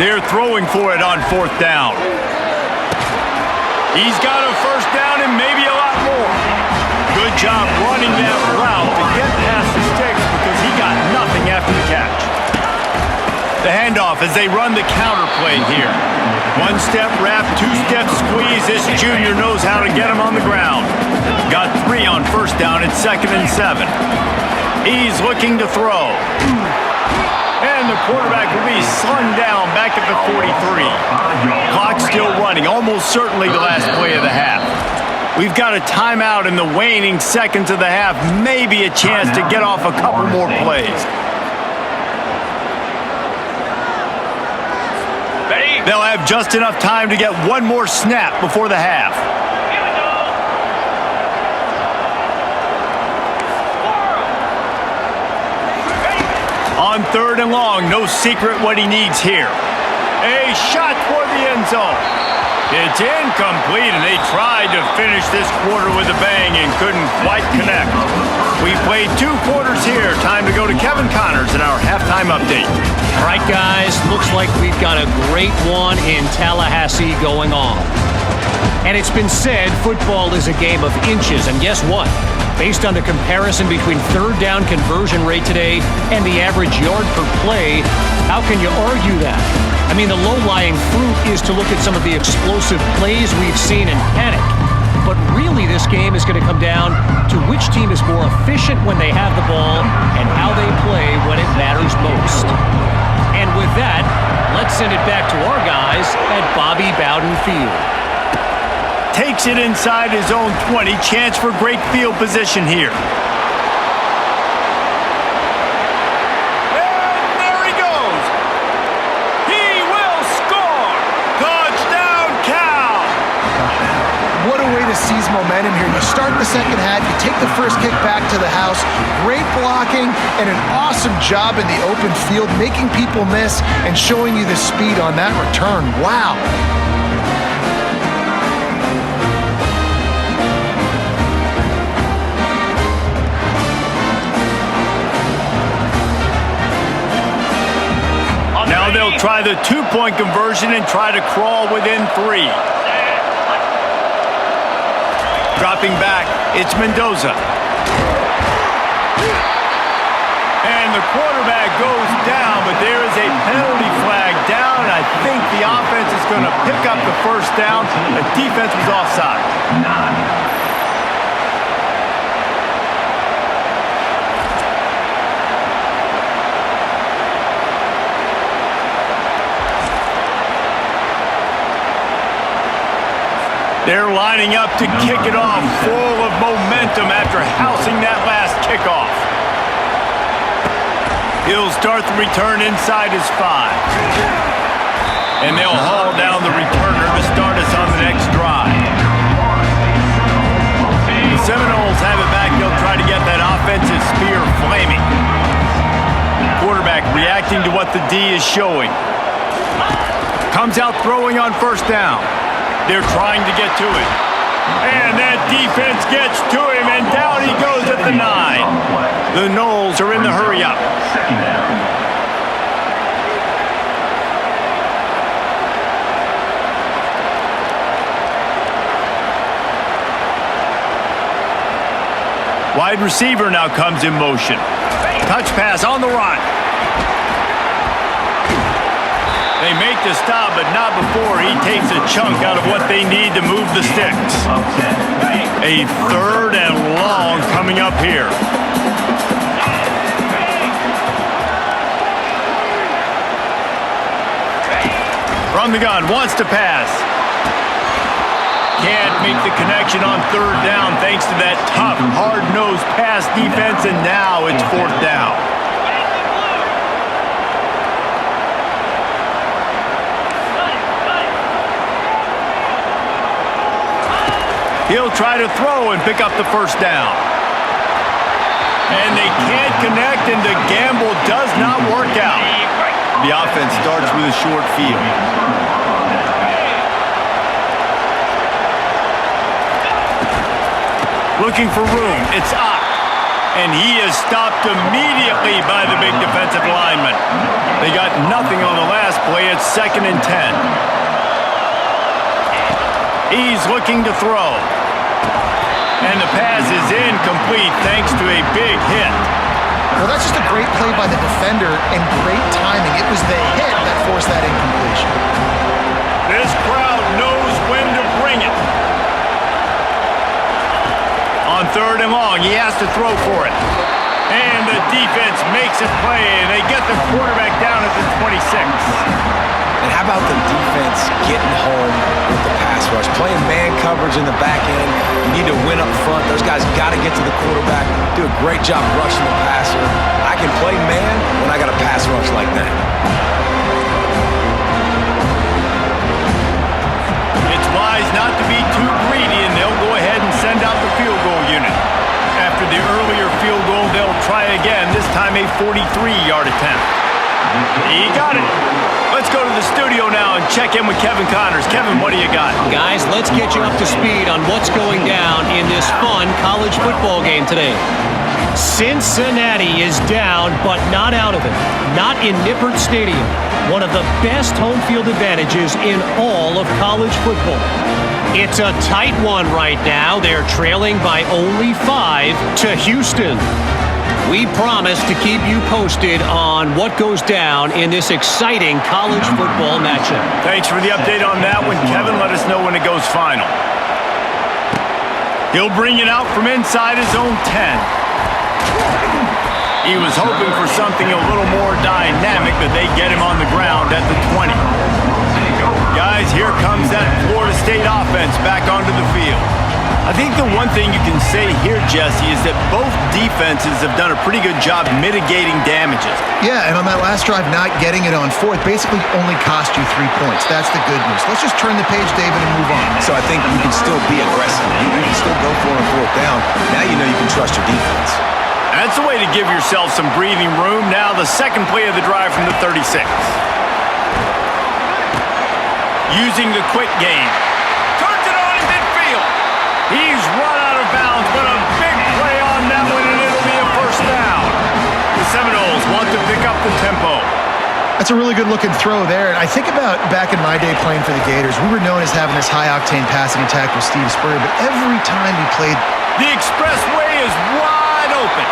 They're throwing for it on 4th down. He's got a 1st down and maybe a lot more. Good job running that route to get past the sticks because he got nothing after the catch. The handoff as they run the counter play here. 1-step wrap, 2-step squeeze. This junior knows how to get him on the ground. Got 3 on 1st down. It's 2nd and 7. He's looking to throw. And the quarterback will be he's slung down back at the 43. Clock still running, almost certainly the last play of the half. We've got a timeout in the waning seconds of the half, maybe a chance to get off a couple more plays. Ready? They'll have just enough time to get one more snap before the half. Here we go. On 3rd and long, no secret what he needs here. A shot toward the end zone. It's incomplete, and they tried to finish this quarter with a bang and couldn't quite connect. We played 2 quarters here. Time to go to Kevin Connors in our halftime update. All right, guys, looks like we've got a great one in Tallahassee going on. And it's been said football is a game of inches, and guess what? Based on the comparison between 3rd down conversion rate today and the average yard per play, how can you argue that? I mean, the low-lying fruit is to look at some of the explosive plays we've seen in panic. But really, this game is going to come down to which team is more efficient when they have the ball and how they play when it matters most. And with that, let's send it back to our guys at Bobby Bowden Field. Takes it inside his own 20. Chance for great field position here. And there he goes. He will score. Touchdown, Cal. What a way to seize momentum here. You start the second half, you take the first kick back to the house. Great blocking and an awesome job in the open field, making people miss and showing you the speed on that return. Wow. Now they'll try the 2-point conversion and try to crawl within 3. Dropping back, it's Mendoza. And the quarterback goes down, but there is a penalty flag down. I think the offense is going to pick up the first down. The defense was offside. 9. They're lining up to kick it off, full of momentum after housing that last kickoff. He'll start the return inside his 5. And they'll haul down the returner to start us on the next drive. The Seminoles have it back. They'll try to get that offensive spear flaming. Quarterback reacting to what the D is showing. Comes out throwing on first down. They're trying to get to it. And that defense gets to him, and down he goes at the 9. The Noles are in the hurry-up. 2nd down. Wide receiver now comes in motion. Touch pass on the run. They make the stop, but not before he takes a chunk out of what they need to move the sticks. A 3rd and long coming up here. From the gun, wants to pass. Can't make the connection on 3rd down thanks to that tough, hard-nosed pass defense, and now it's 4th down. He'll try to throw and pick up the first down. And they can't connect, and the gamble does not work out. The offense starts with a short field. Looking for room, it's Ock. And he is stopped immediately by the big defensive lineman. They got nothing on the last play. It's 2nd and 10. He's looking to throw. And the pass is incomplete thanks to a big hit. Well, that's just a great play by the defender and great timing. It was the hit that forced that incompletion. This crowd knows when to bring it. On 3rd and long, he has to throw for it. And the defense makes it play, and they get the quarterback down at the 26. defense getting home with the pass rush. Playing man coverage in the back end. You need to win up front. Those guys got to get to the quarterback. Do a great job rushing the passer. I can play man when I got a pass rush like that. It's wise not to be too greedy, and they'll go ahead and send out the field goal unit. After the earlier field goal, they'll try again, this time a 43-yard attempt. He got it. Let's go to the studio now and check in with Kevin Connors. Kevin, what do you got? Guys, let's get you up to speed on what's going down in this fun college football game today. Cincinnati is down, but not out of it. Not in Nippert Stadium, one of the best home field advantages in all of college football. It's a tight one right now. They're trailing by only 5 to Houston. We promise to keep you posted on what goes down in this exciting college football matchup. Thanks for the update on that one, Kevin. Let us know when it goes final. He'll bring it out from inside his own 10. He was hoping for something a little more dynamic, but they get him on the ground at the 20. Guys, here comes that Florida State offense back onto the field. I think the one thing you can say here, Jesse, is that both defenses have done a pretty good job mitigating damages. Yeah, and on that last drive, not getting it on fourth basically only cost you 3 points. That's the good news. Let's just turn the page, David, and move on. So I think you can still be aggressive. You can still go for it on fourth down. Now you know you can trust your defense. That's a way to give yourself some breathing room. Now the second play of the drive from the 36. Using the quick game. Turns it on in midfield. He's run out of bounds, but a big play on that one, and it'll be a first down. The Seminoles want to pick up the tempo. That's a really good-looking throw there. And I think about back in my day playing for the Gators, we were known as having this high-octane passing attack with Steve Spurrier, but every time he played... The expressway is wide open.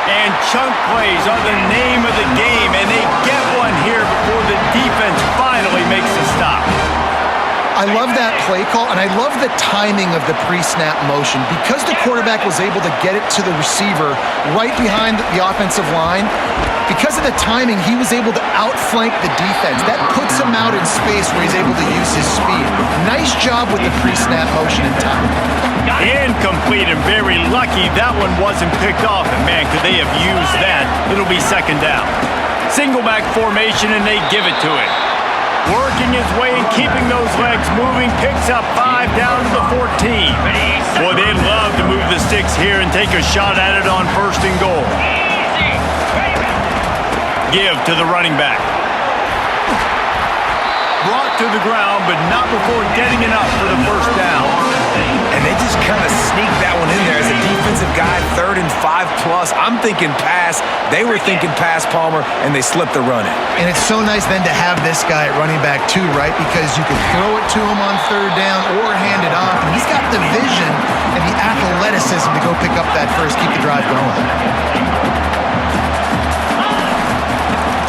And chunk plays are the name of the game, and they get one here before the defense finally makes the stop. I love that play call, and I love the timing of the pre-snap motion. Because the quarterback was able to get it to the receiver right behind the offensive line, because of the timing, he was able to outflank the defense. That puts him out in space where he's able to use his speed. Nice job with the pre-snap motion and timing. Incomplete, and very lucky that one wasn't picked off. And man, could they have used that? It'll be second down. Single back formation, and they give it to him. Working his way and keeping those legs moving, picks up 5 down to the 14. Boy, they'd love to move the sticks here and take a shot at it on first and goal. Give to the running back. Brought to the ground, but not before getting enough for the first down. And they just kind of sneaked that one in there as a defensive guy, 3rd and 5+. I'm thinking pass. They were thinking pass, Palmer, and they slipped the run in. And it's so nice then to have this guy at running back too, right? Because you can throw it to him on 3rd down or hand it off. And he's got the vision and the athleticism to go pick up that first, keep the drive going.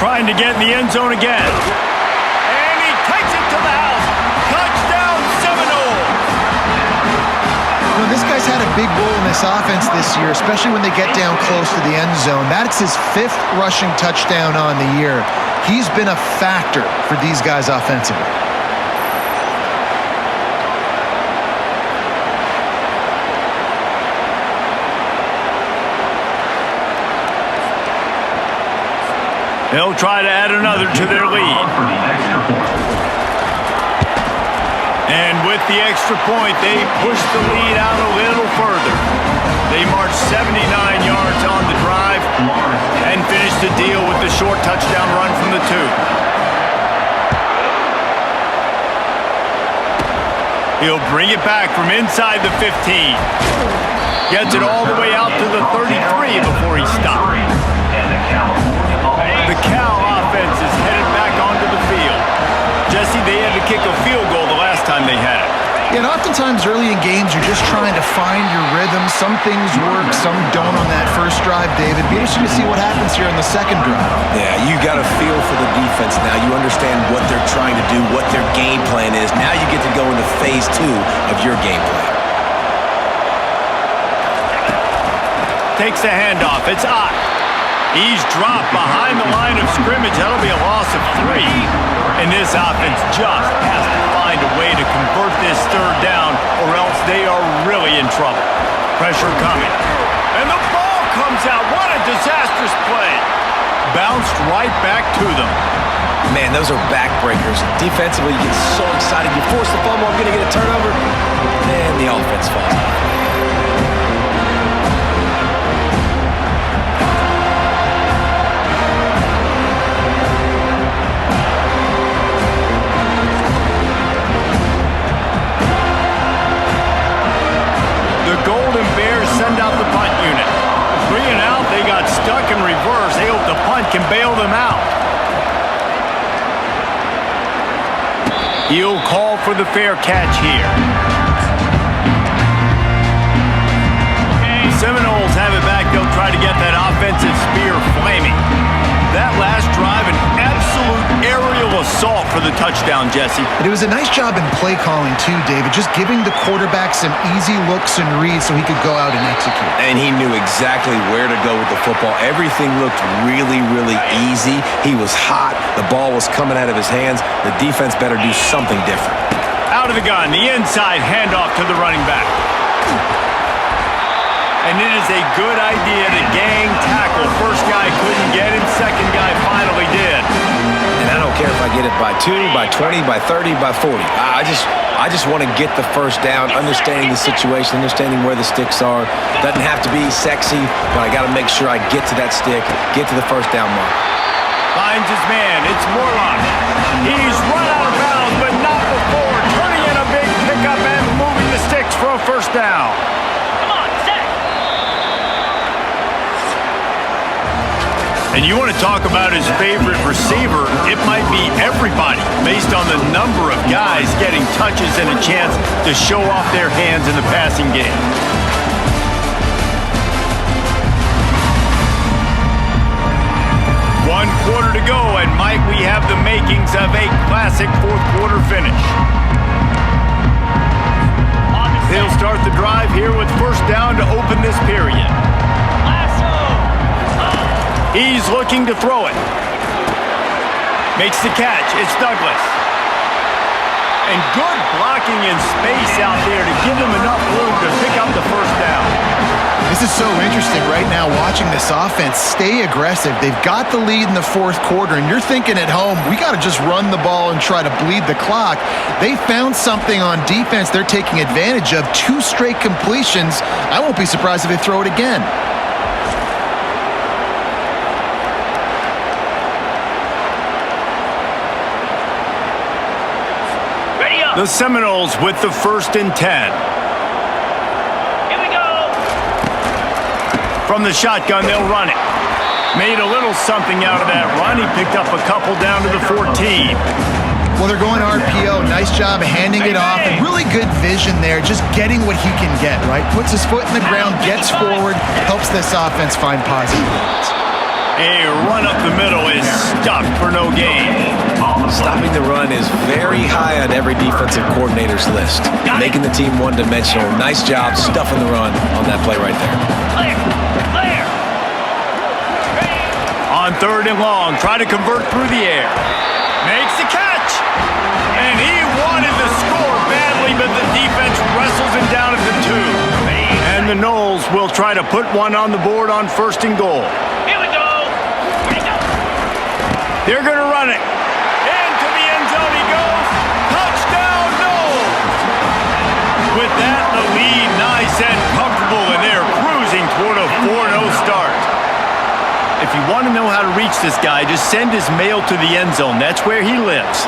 Trying to get in the end zone again. And he takes it to the house. Touchdown, Seminoles! You know, this guy's had a big role in this offense this year, especially when they get down close to the end zone. That's his 5th rushing touchdown on the year. He's been a factor for these guys offensively. They'll try to add another to their lead. And with the extra point, they push the lead out a little further. They march 79 yards on the drive and finish the deal with the short touchdown run from the 2. He'll bring it back from inside the 15. Gets it all the way out to the 33 before he stops. The Cal offense is headed back onto the field. Jesse, they had to kick a field goal the last time they had it. Yeah, and oftentimes early in games, you're just trying to find your rhythm. Some things work, some don't on that first drive, David. Be interesting to see what happens here in the second drive. Yeah, you got a feel for the defense now. You understand what they're trying to do, what their game plan is. Now you get to go into phase 2 of your game plan. Takes the handoff. It's Ott. He's dropped behind the line of scrimmage. That'll be a loss of 3. And this offense just has to find a way to convert this third down, or else they are really in trouble. Pressure coming. And the ball comes out. What a disastrous play. Bounced right back to them. Man, those are backbreakers. Defensively, you get so excited. You force the fumble, I'm going to get a turnover. And the offense falls out. The Golden Bears send out the punt unit. 3 and out, they got stuck in reverse. They hope the punt can bail them out. He'll call for the fair catch here. The Seminoles have it back. They'll try to get that offensive spear flaming. That last drive, an absolute aerial assault for the touchdown, Jesse. But it was a nice job in play calling too, David, just giving the quarterback some easy looks and reads so he could go out and execute. And he knew exactly where to go with the football. Everything looked really, really easy. He was hot. The ball was coming out of his hands. The defense better do something different. Out of the gun, the inside handoff to the running back. And it is a good idea to gang tackle. First guy couldn't get him, second guy finally did. And I don't care if I get it by 2, by 20, by 30, by 40. I just want to get the first down, understanding the situation, understanding where the sticks are. Doesn't have to be sexy, but I got to make sure I get to that stick, get to the first down mark. Finds his man. It's Morlock. He's run out of bounds, but not before. Turning in a big pickup and moving the sticks for a first down. And you want to talk about his favorite receiver, it might be everybody based on the number of guys getting touches and a chance to show off their hands in the passing game. One quarter to go, and Mike, we have the makings of a classic fourth quarter finish. They'll start the drive here with first down to open this period. He's looking to throw it. Makes the catch. It's Douglas. And good blocking in space out there to give him enough room to pick up the first down. This is so interesting right now watching this offense stay aggressive. They've got the lead in the fourth quarter, and you're thinking at home, we got to just run the ball and try to bleed the clock. They found something on defense they're taking advantage of. 2 straight completions. I won't be surprised if they throw it again. The Seminoles with the 1st and 10. Here we go. From the shotgun, they'll run it. Made a little something out of that run. He picked up a couple down to the 14. Well, they're going RPO. Nice job handing it off. And really good vision there, just getting what he can get, right? Puts his foot in the ground, gets forward, helps this offense find positive points. A run up the middle is stuffed for no gain. Stopping the run is very high on every defensive coordinator's list. Making the team one-dimensional. Nice job stuffing the run on that play right there. Clear. Clear. On 3rd and long, try to convert through the air. Makes the catch. And he wanted to score badly, but the defense wrestles him down at the 2. And the Noles will try to put one on the board on 1st and goal. Here we go. They're going to run it. Into the end zone he goes. Touchdown, Noles. With that, the lead nice and comfortable, and they're cruising toward a 4-0 start. If you want to know how to reach this guy, just send his mail to the end zone. That's where he lives.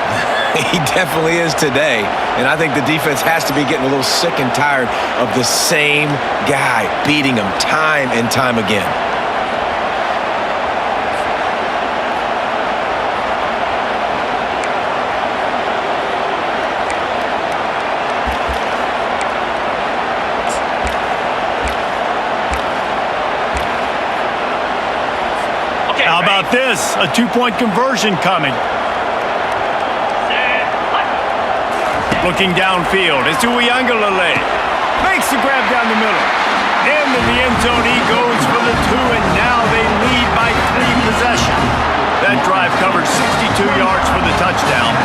He definitely is today. And I think the defense has to be getting a little sick and tired of the same guy beating them time and time again. How about this? A 2-point conversion coming. Looking downfield. It's Uiagalelei. Makes the grab down the middle. Into the end zone he goes for the 2, and now they lead by 3 possessions. That drive covered 62 yards for the touchdown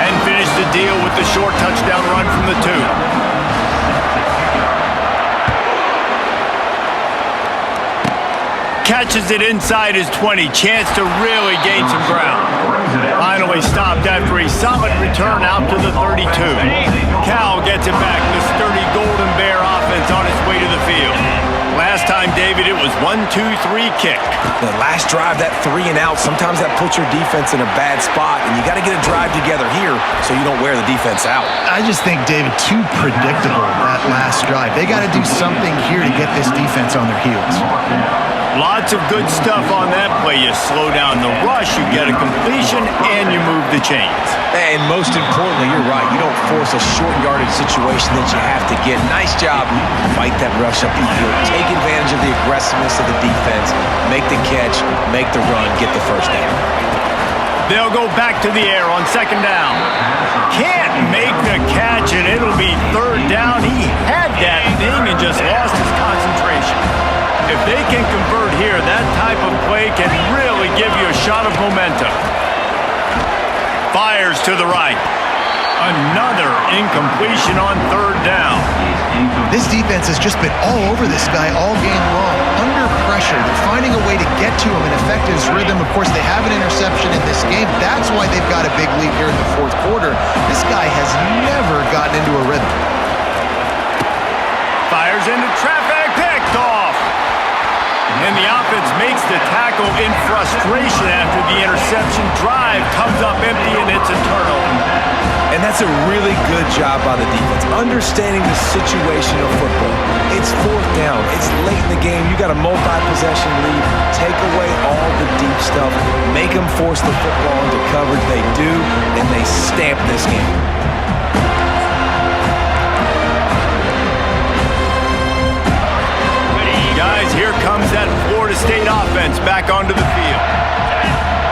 and finished the deal with the short touchdown run from the 2. Catches it inside his 20. Chance to really gain some ground. Finally stopped after a solid return out to the 32. Cal gets it back. The sturdy Golden Bear offense on its way to the field. Last time, David, it was 1-2-3 kick. The last drive, that 3 and out, sometimes that puts your defense in a bad spot, and you got to get a drive together here so you don't wear the defense out. I just think, David, too predictable that last drive. They got to do something here to get this defense on their heels. Lots of good stuff on that play. You slow down the rush, you get a completion, and you move the chains. And most importantly, you're right. You don't force a short yardage situation that you have to get. Nice job. Fight that rush up the field. Take advantage of the aggressiveness of the defense. Make the catch, make the run, get the first down. They'll go back to the air on second down. Can't make the catch, and it'll be third down. He had that thing and just lost his concentration. If they can convert here, that type of play can really give you a shot of momentum. Fires to the right. Another incompletion on third down. This defense has just been all over this guy all game long. Under pressure, they're finding a way to get to him and affect his rhythm. Of course, they have an interception in this game. That's why they've got a big lead here in the fourth quarter. This guy has never gotten into a rhythm. Fires into traffic, picked off. And the offense makes the tackle in frustration after the interception. Drive comes up empty, and it's a turnover. And that's a really good job by the defense, understanding the situation of football. It's fourth down. It's late in the game. You got a multi-possession lead. Take away all the deep stuff. Make them force the football into coverage. They do, and they stamp this game. Guys, here comes that Florida State offense back onto the field.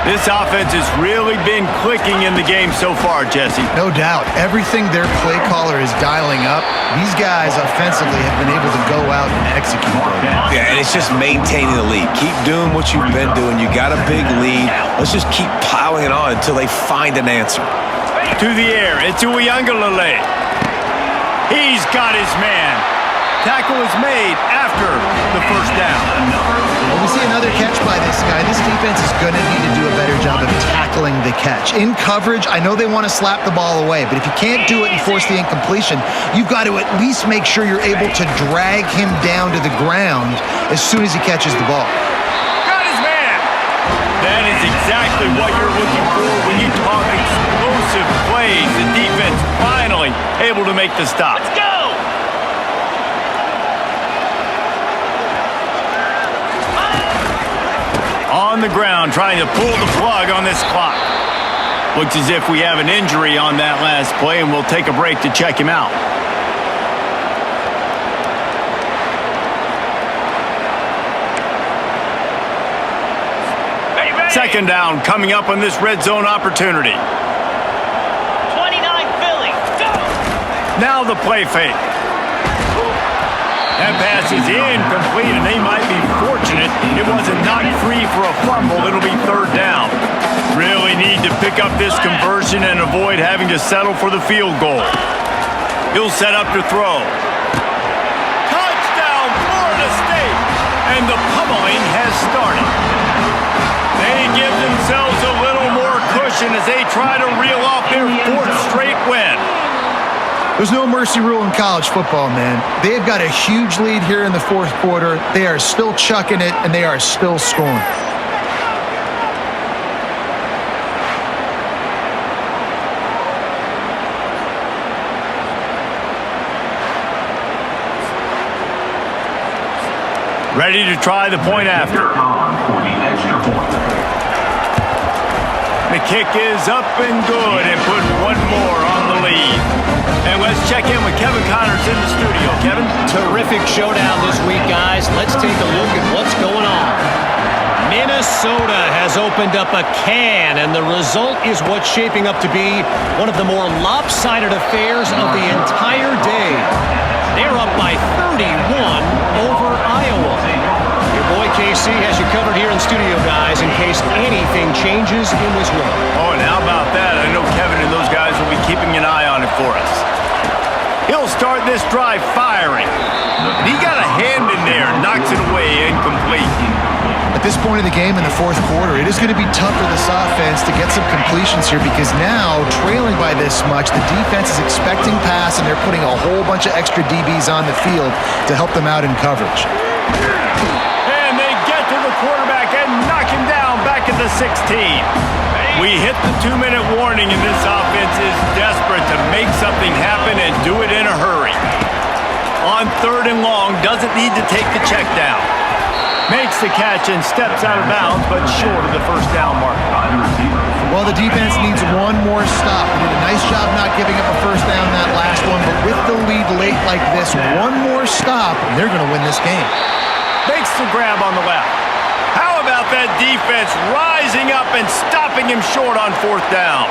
This offense has really been clicking in the game so far, Jesse. No doubt. Everything their play caller is dialing up, these guys offensively have been able to go out and execute. Yeah, and it's just maintaining the lead. Keep doing what you've been doing. You got a big lead. Let's just keep piling it on until they find an answer. To the air. It's Uiagalelei. He's got his man. Tackle is made after the first down. When we see another catch by this guy, this defense is going to need to do a better job of tackling the catch. In coverage, I know they want to slap the ball away, but if you can't do it and force the incompletion, you've got to at least make sure you're able to drag him down to the ground as soon as he catches the ball. Got his man. That is exactly what you're looking for when you talk explosive plays. The defense finally able to make the stop. Let's go! On the ground, trying to pull the plug on this clock. Looks as if we have an injury on that last play, and we'll take a break to check him out. Ready. Second down coming up on this red zone opportunity. 29 Philly. Go! Now the play fake. That pass is incomplete, and they might be fortunate it wasn't knocked free for a fumble. It'll be third down. Really need to pick up this conversion and avoid having to settle for the field goal. He'll set up to throw. Touchdown, Florida State! And the pummeling has started. They give themselves a little more cushion as they try to reel off their fourth straight win. There's no mercy rule in college football, man. They've got a huge lead here in the fourth quarter. They are still chucking it, and they are still scoring. Ready to try the point after. For the extra point. The kick is up and good and put one more on the lead. And let's check in with Kevin Connors in the studio. Kevin? Terrific showdown this week, guys. Let's take a look at what's going on. Minnesota has opened up a can, and the result is what's shaping up to be one of the more lopsided affairs of the entire day. They're up by 31 over Iowa. Your boy KC DC has you covered here in studio, guys, in case anything changes in this one. Oh, and how about that? I know Kevin and those guys will be keeping an eye on it for us. He'll start this drive firing. He got a hand in there, knocks it away, incomplete. At this point in the game in the fourth quarter, it is going to be tough for this offense to get some completions here because now, trailing by this much, the defense is expecting pass and they're putting a whole bunch of extra DBs on the field to help them out in coverage. And they get to the quarterback and knock him down back at the 16. We hit the 2-minute warning, and this offense is desperate to make something happen and do it in a hurry. On 3rd and long, doesn't need to take the check down. Makes the catch and steps out of bounds, but short of the first down mark. Well, the defense needs one more stop. They did a nice job not giving up a first down that last one, but with the lead late like this, one more stop, and they're going to win this game. Makes the grab on the left. How about that defense rising up and stopping him short on 4th down?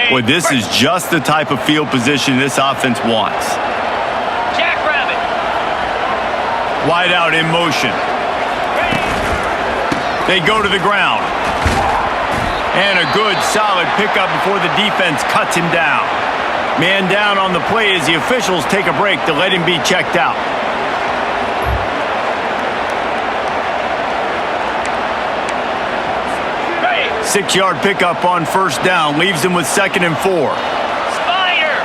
Boy, this is just the type of field position this offense wants. Jackrabbit. Wide out in motion. They go to the ground. And a good, solid pickup before the defense cuts him down. Man down on the play as the officials take a break to let him be checked out. Hey. 6-yard pickup on 1st down. Leaves him with 2nd and 4. Spider.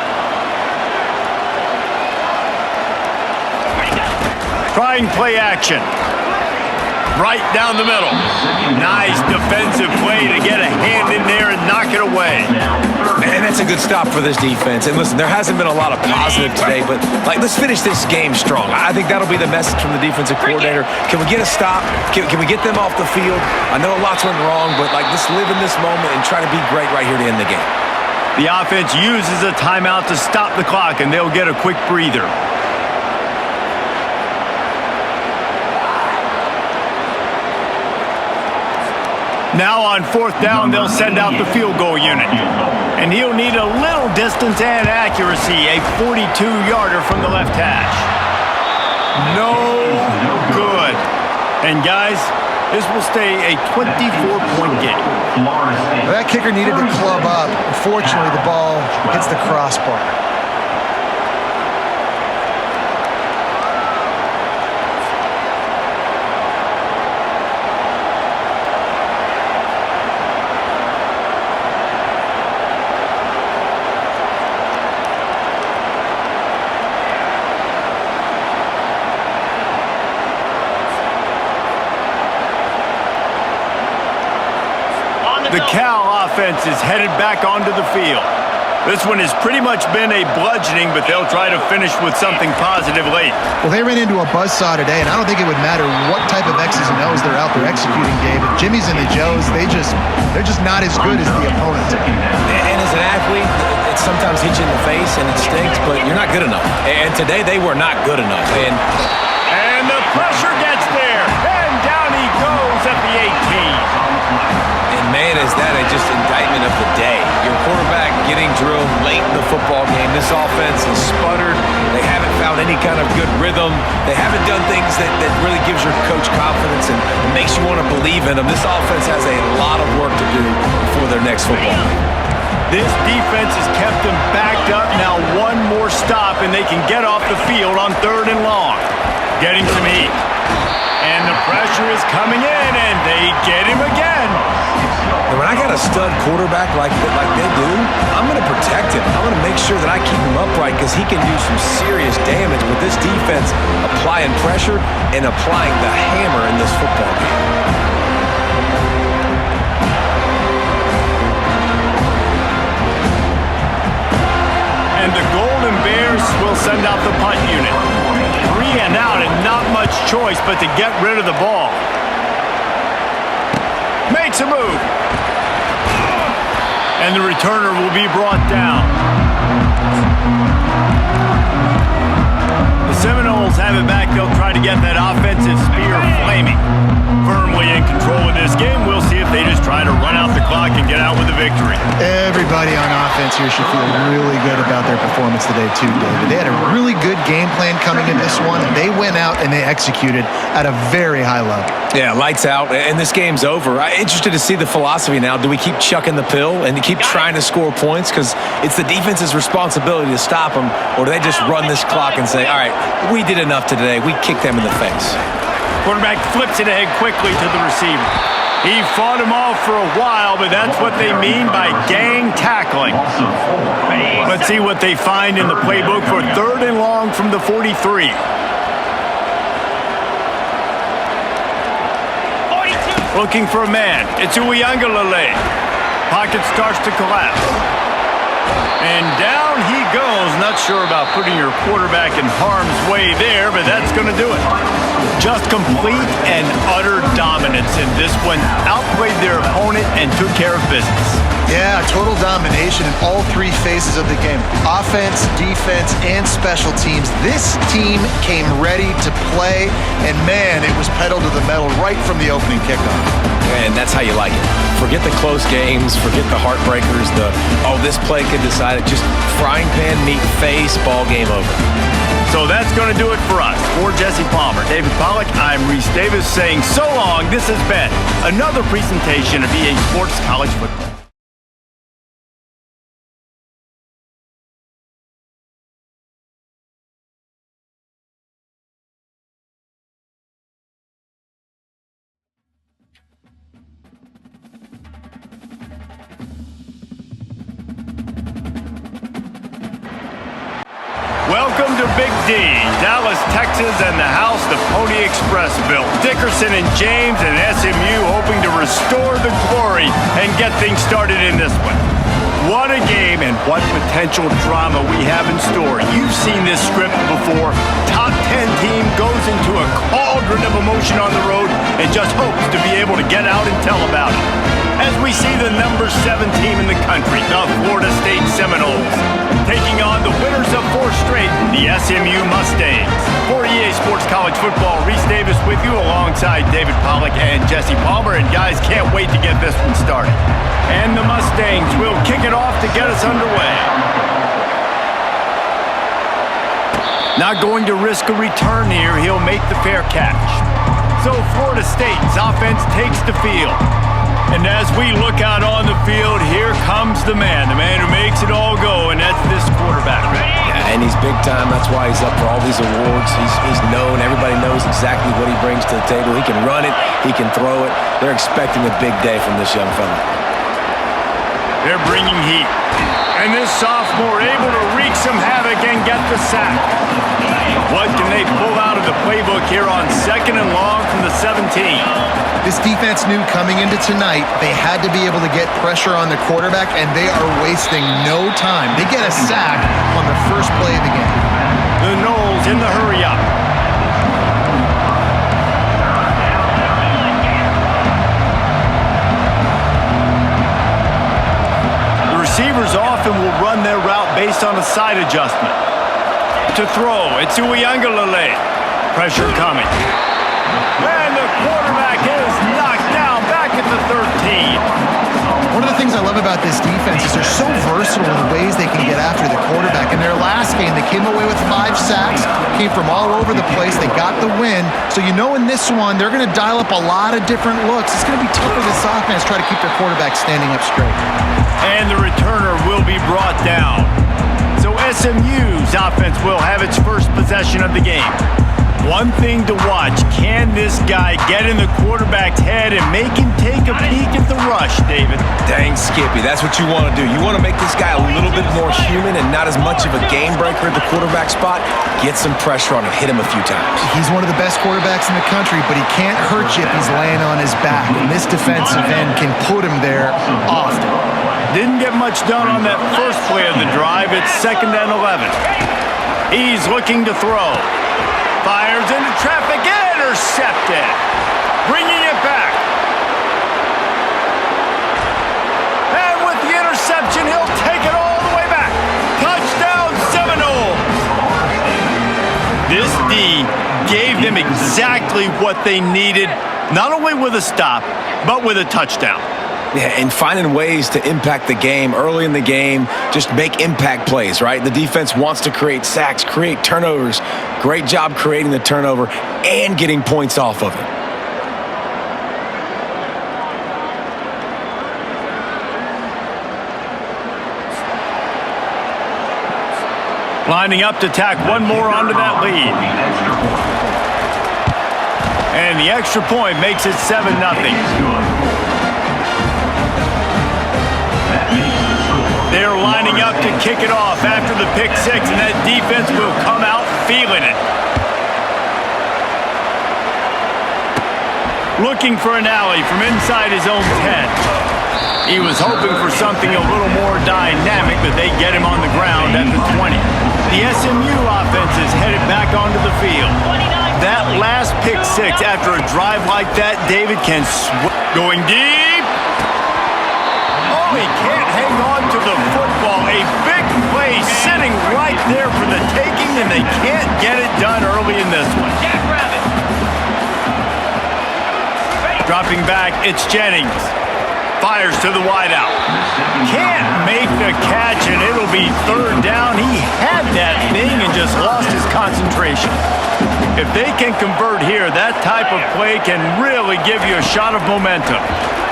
Trying play action. Right down the middle. Nice defensive play to get a hand in there and knock it away. Man, that's a good stop for this defense. And listen, there hasn't been a lot of positive today, but let's finish this game strong. I think that'll be the message from the defensive coordinator. Can we get a stop? Can we get them off the field? I know lots went wrong, but let's live in this moment and try to be great right here to end the game. The offense uses a timeout to stop the clock, and they'll get a quick breather. Now on 4th down, they'll send out the field goal unit. And he'll need a little distance and accuracy, a 42-yarder from the left hash. No good. And guys, this will stay a 24-point game. Well, that kicker needed to club up. Unfortunately, the ball hits the crossbar. The Cal offense is headed back onto the field. This one has pretty much been a bludgeoning, but they'll try to finish with something positive late. Well, they ran into a buzzsaw today, and I don't think it would matter what type of X's and O's they're out there executing, Gabe. But Jimmy's and the Joes, they're just not as good as the opponent. And as an athlete, it sometimes hits you in the face and it stinks, but you're not good enough. And today they were not good enough. And the pressure gets there, and down he goes at the 18. Man, is that just indictment of the day. Your quarterback getting drilled late in the football game. This offense has sputtered. They haven't found any kind of good rhythm. They haven't done things that really gives your coach confidence and makes you want to believe in them. This offense has a lot of work to do before their next football game. This defense has kept them backed up. Now one more stop, and they can get off the field on 3rd and long. Getting some heat. And the pressure is coming in, and they get him again. And when I got a stud quarterback like they do, I'm going to protect him. I'm going to make sure that I keep him upright because he can do some serious damage with this defense applying pressure and applying the hammer in this football game. And the Golden Bears will send out the punt unit. 3 and out and not much choice but to get rid of the ball. Makes a move. And the returner will be brought down. The Seminoles have it back. They'll try to get that offensive spear flaming. Firmly in control of this game. We'll see if they just try to run out the clock. Everybody on offense here should feel really good about their performance today too, David. They had a really good game plan coming in this one. They went out and they executed at a very high level. Yeah, lights out, and this game's over. I'm interested to see the philosophy now. Do we keep chucking the pill and keep trying to score points? Because it's the defense's responsibility to stop them, or do they just run this clock and say, all right, we did enough today. We kicked them in the face. Quarterback flips it ahead quickly to the receiver. He fought him off for a while, but that's what they mean by gang tackling. Let's see what they find in the playbook for 3rd and long from the 43. 42. Looking for a man. It's Uiagalelei. Pocket starts to collapse. And down he goes. Not sure about putting your quarterback in harm's way there, but that's going to do it. Just complete and utter dominance in this one. Outplayed their opponent and took care of business. Yeah, total domination in all 3 phases of the game. Offense, defense, and special teams. This team came ready to play, and man, it was pedal to the metal right from the opening kickoff. And that's how you like it. Forget the close games, forget the heartbreakers, this play could decide it. Just frying pan, meat, face, ball game over. So that's going to do it for us. For Jesse Palmer, David Pollack, I'm Reese Davis saying so long. This has been another presentation of EA Sports College Football. Welcome to Big D, Dallas, Texas, and the house the Pony Express built. Dickerson and James and SMU hoping to restore the glory and get things started in this one. What a game and what potential drama we have in store. You've seen this script before. Top 10 team goes into a cauldron of emotion on the road and just hopes to be able to get out and tell about it. As we see the number 7 team in the country, the Florida State Seminoles, taking on the winners of 4 straight, the SMU Mustangs. For EA Sports College Football, Reese Davis with you alongside David Pollack and Jesse Palmer. And guys, can't wait to get this one started. And the Mustangs will kick it off to get us underway. Not going to risk a return here. He'll make the fair catch. So Florida State's offense takes the field. And as we look out on the field, here comes the man who makes it all go, and that's this quarterback. Yeah, and he's big time. That's why he's up for all these awards. He's known. Everybody knows exactly what he brings to the table. He can run it. He can throw it. They're expecting a big day from this young fella. They're bringing heat. And this sophomore able to wreak some havoc and get the sack. What can they pull out of the playbook here on 2nd and long from the 17? This defense knew coming into tonight they had to be able to get pressure on the quarterback, and they are wasting no time. They get a sack on the first play of the game. The Noles in the hurry up. The receivers often will run their route based on a side adjustment. To throw, it's Uiagalelei. Pressure coming. And the quarterback is knocked down back at the 13. One of the things I love about this defense is they're so versatile in the ways they can get after the quarterback. In their last game, they came away with 5 sacks, came from all over the place. They got the win. So you know in this one, they're going to dial up a lot of different looks. It's going to be tough for this offense to try to keep their quarterback standing up straight. And the returner will be brought down. So SMU's offense will have its first possession of the game. One thing to watch, can this guy get in the quarterback's head and make him take a peek at the rush, David? Dang, Skippy, that's what you want to do. You want to make this guy a little bit more human and not as much of a game breaker at the quarterback spot. Get some pressure on him, hit him a few times. He's one of the best quarterbacks in the country, but he can't hurt you if he's laying on his back. And this defensive end can put him there often. Didn't get much done on that first play of the drive. It's 2nd and 11. He's looking to throw. Fires into traffic, intercepted. Bringing it back. And with the interception, he'll take it all the way back. Touchdown, Seminoles. This D gave them exactly what they needed, not only with a stop, but with a touchdown. Yeah, and finding ways to impact the game early in the game, just make impact plays, right? The defense wants to create sacks, create turnovers. Great job creating the turnover and getting points off of it. Lining up to tack one more onto that lead. And the extra point makes it 7-0. They're lining up to kick it off after the pick six, and that defense will come out feeling it. Looking for an alley from inside his own 10. He was hoping for something a little more dynamic, but they get him on the ground at the 20. The SMU offense is headed back onto the field. That last pick six after a drive like that, David can going deep. Oh, he can't hang on to the football. A big play sitting right there for the taking, and they can't get it done early in this one. Dropping back, it's Jennings. Fires to the wideout. Can't make the catch, and it'll be third down. He had that thing and just lost his concentration. If they can convert here, that type of play can really give you a shot of momentum.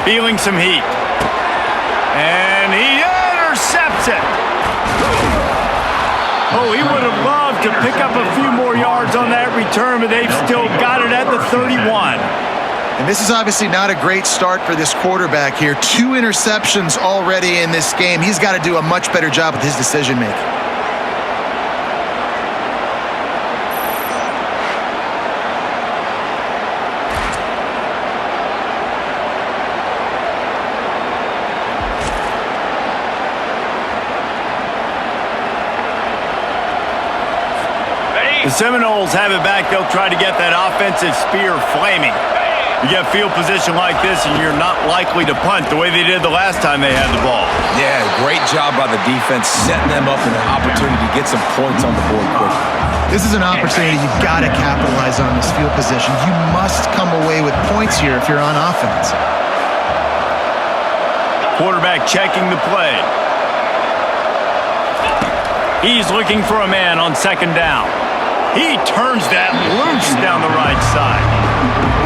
Feeling some heat. And he intercepts it. Oh, he would have loved to pick up a few more yards on that return, but they've still got it at the 31. And this is obviously not a great start for this quarterback here. 2 interceptions already in this game. He's got to do a much better job with his decision-making. The Seminoles have it back. They'll try to get that offensive spear flaming. You get field position like this, and you're not likely to punt the way they did the last time they had the ball. Yeah, great job by the defense, setting them up with an opportunity to get some points on the board quickly. This is an opportunity you've got to capitalize on this field position. You must come away with points here if you're on offense. Quarterback checking the play. He's looking for a man on second down. He turns that loose down the right side.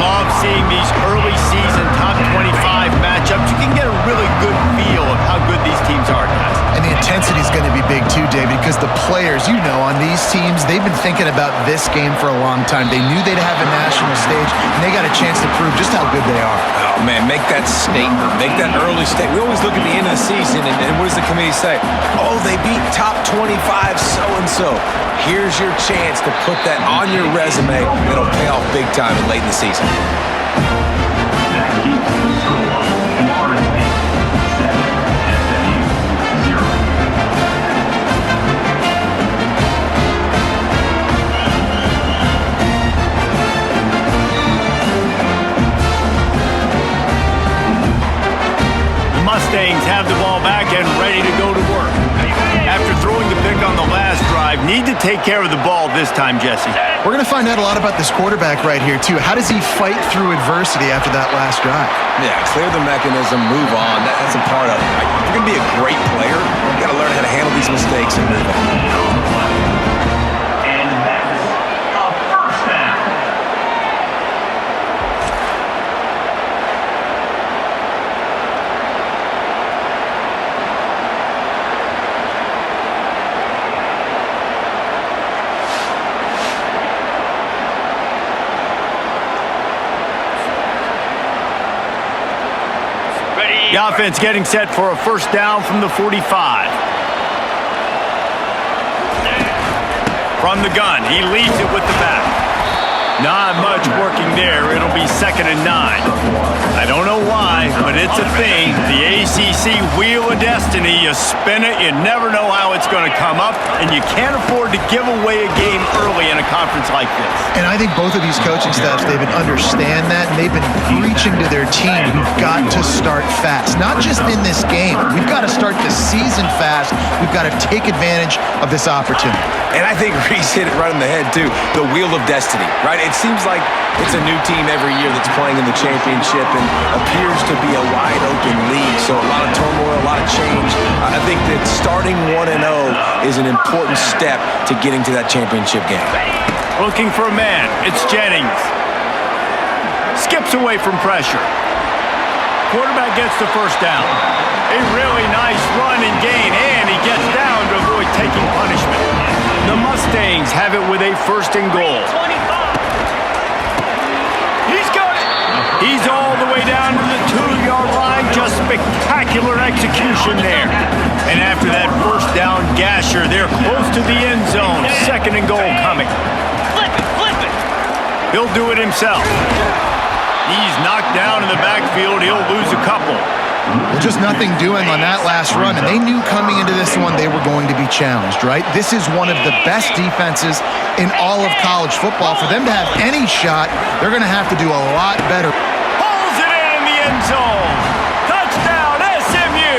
Love seeing these early season top 25 matchups. You can get a really good feel of how good these teams are, guys. And the intensity is going to be big too, David, because the players, you know, on these teams, they've been thinking about this game for a long time. They knew they'd have a national stage, and they got a chance to prove just how good they are. Oh, man, make that statement. Make that early statement. We always look at the end of the season, and what does the committee say? Oh, they beat top 25 so-and-so. Here's your chance to put that on your resume. It'll pay off big time late in the season. The Mustangs have the ball back and ready to go to work. After throwing the pick on the last drive, need to take care of the ball this time, Jesse. We're going to find out a lot about this quarterback right here, too. How does he fight through adversity after that last drive? Yeah, clear the mechanism, move on. That's a part of it. Like, if you're going to be a great player, you got to learn how to handle these mistakes and move on. And that's a first down. The offense getting set for a first down from the 45. From the gun, he leads it with the back. Not much working there. It'll be 2nd and 9. I don't know why, but it's a thing. The ACC wheel of destiny. You spin it, you never know how it's going to come up, and you can't afford to give away a game early in a conference like this. And I think both of these coaching staffs, David, understand that, and they've been preaching to their team, we've got to start fast. Not just in this game. We've got to start the season fast. We've got to take advantage of this opportunity. And I think Reese hit it right on the head, too. The wheel of destiny, right? It seems like it's a new team every year that's playing in the championship and appears to be a wide-open league. So a lot of turmoil, a lot of change. I think that starting 1-0 is an important step to getting to that championship game. Looking for a man. It's Jennings. Skips away from pressure. Quarterback gets the first down. A really nice run and gain, and he gets down to avoid taking punishment. The Mustangs have it with a first and goal. He's got it. He's all the way down to the 2-yard line. Just spectacular execution there. And after that first down gasher, they're close to the end zone. Second and goal coming. Flip it. He'll do it himself. He's knocked down in the backfield. He'll lose a couple. Well, just nothing doing on that last run, and they knew coming into this one they were going to be challenged, right? This is one of the best defenses in all of college football. For them to have any shot, they're going to have to do a lot better. Pulls it in the end zone. Touchdown, SMU.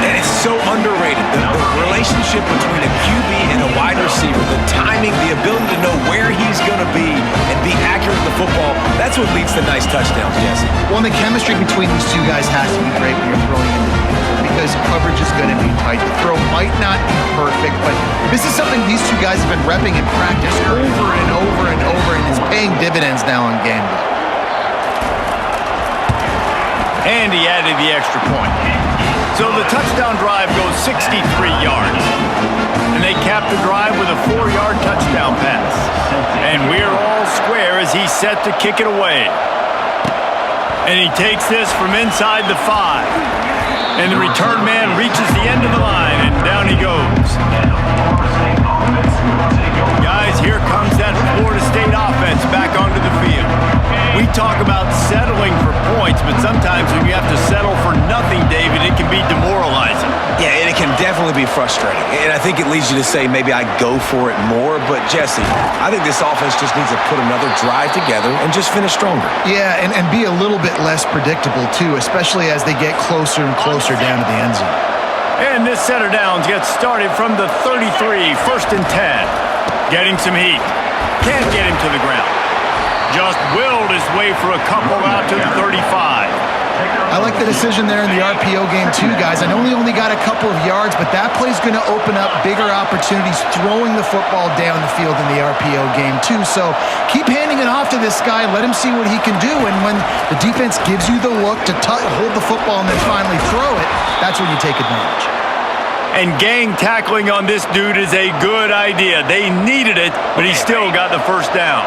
And it's so underrated. The relationship between a QB and a wide receiver, the timing, the ability to know where he's going to be and be accurate with the football, that's what leads to nice touchdowns, Jesse. Well, and the chemistry between these two guys has to be great when you're throwing into the end zone because coverage is going to be tight. The throw might not be perfect, but this is something these two guys have been repping in practice over and over and over, and it's paying dividends now on game day. And he added the extra point. So the touchdown drive goes 63 yards. And they cap the drive with a 4-yard touchdown pass. And we're all square as he's set to kick it away. And he takes this from inside the 5. And the return man reaches the end of the line, and down he goes. Guys, here comes that Florida State offense back onto the field. We talk about settling for points, but sometimes when you have to settle for nothing, David, it can be demoralizing. Yeah, and it can definitely be frustrating. And I think it leads you to say maybe I go for it more. But, Jesse, I think this offense just needs to put another drive together and just finish stronger. Yeah, and be a little bit less predictable, too, especially as they get closer and closer down to the end zone. And this set of downs gets started from the 33, first and 10. Getting some heat. Can't get him to the ground. Just willed his way for a couple out to the 35. I like the decision there in the RPO game too, guys. I know he only got a couple of yards, but that play's going to open up bigger opportunities throwing the football down the field in the RPO game too. So keep handing it off to this guy. Let him see what he can do. And when the defense gives you the look to hold the football and then finally throw it, that's when you take advantage. And gang tackling on this dude is a good idea. They needed it, but he still got the first down.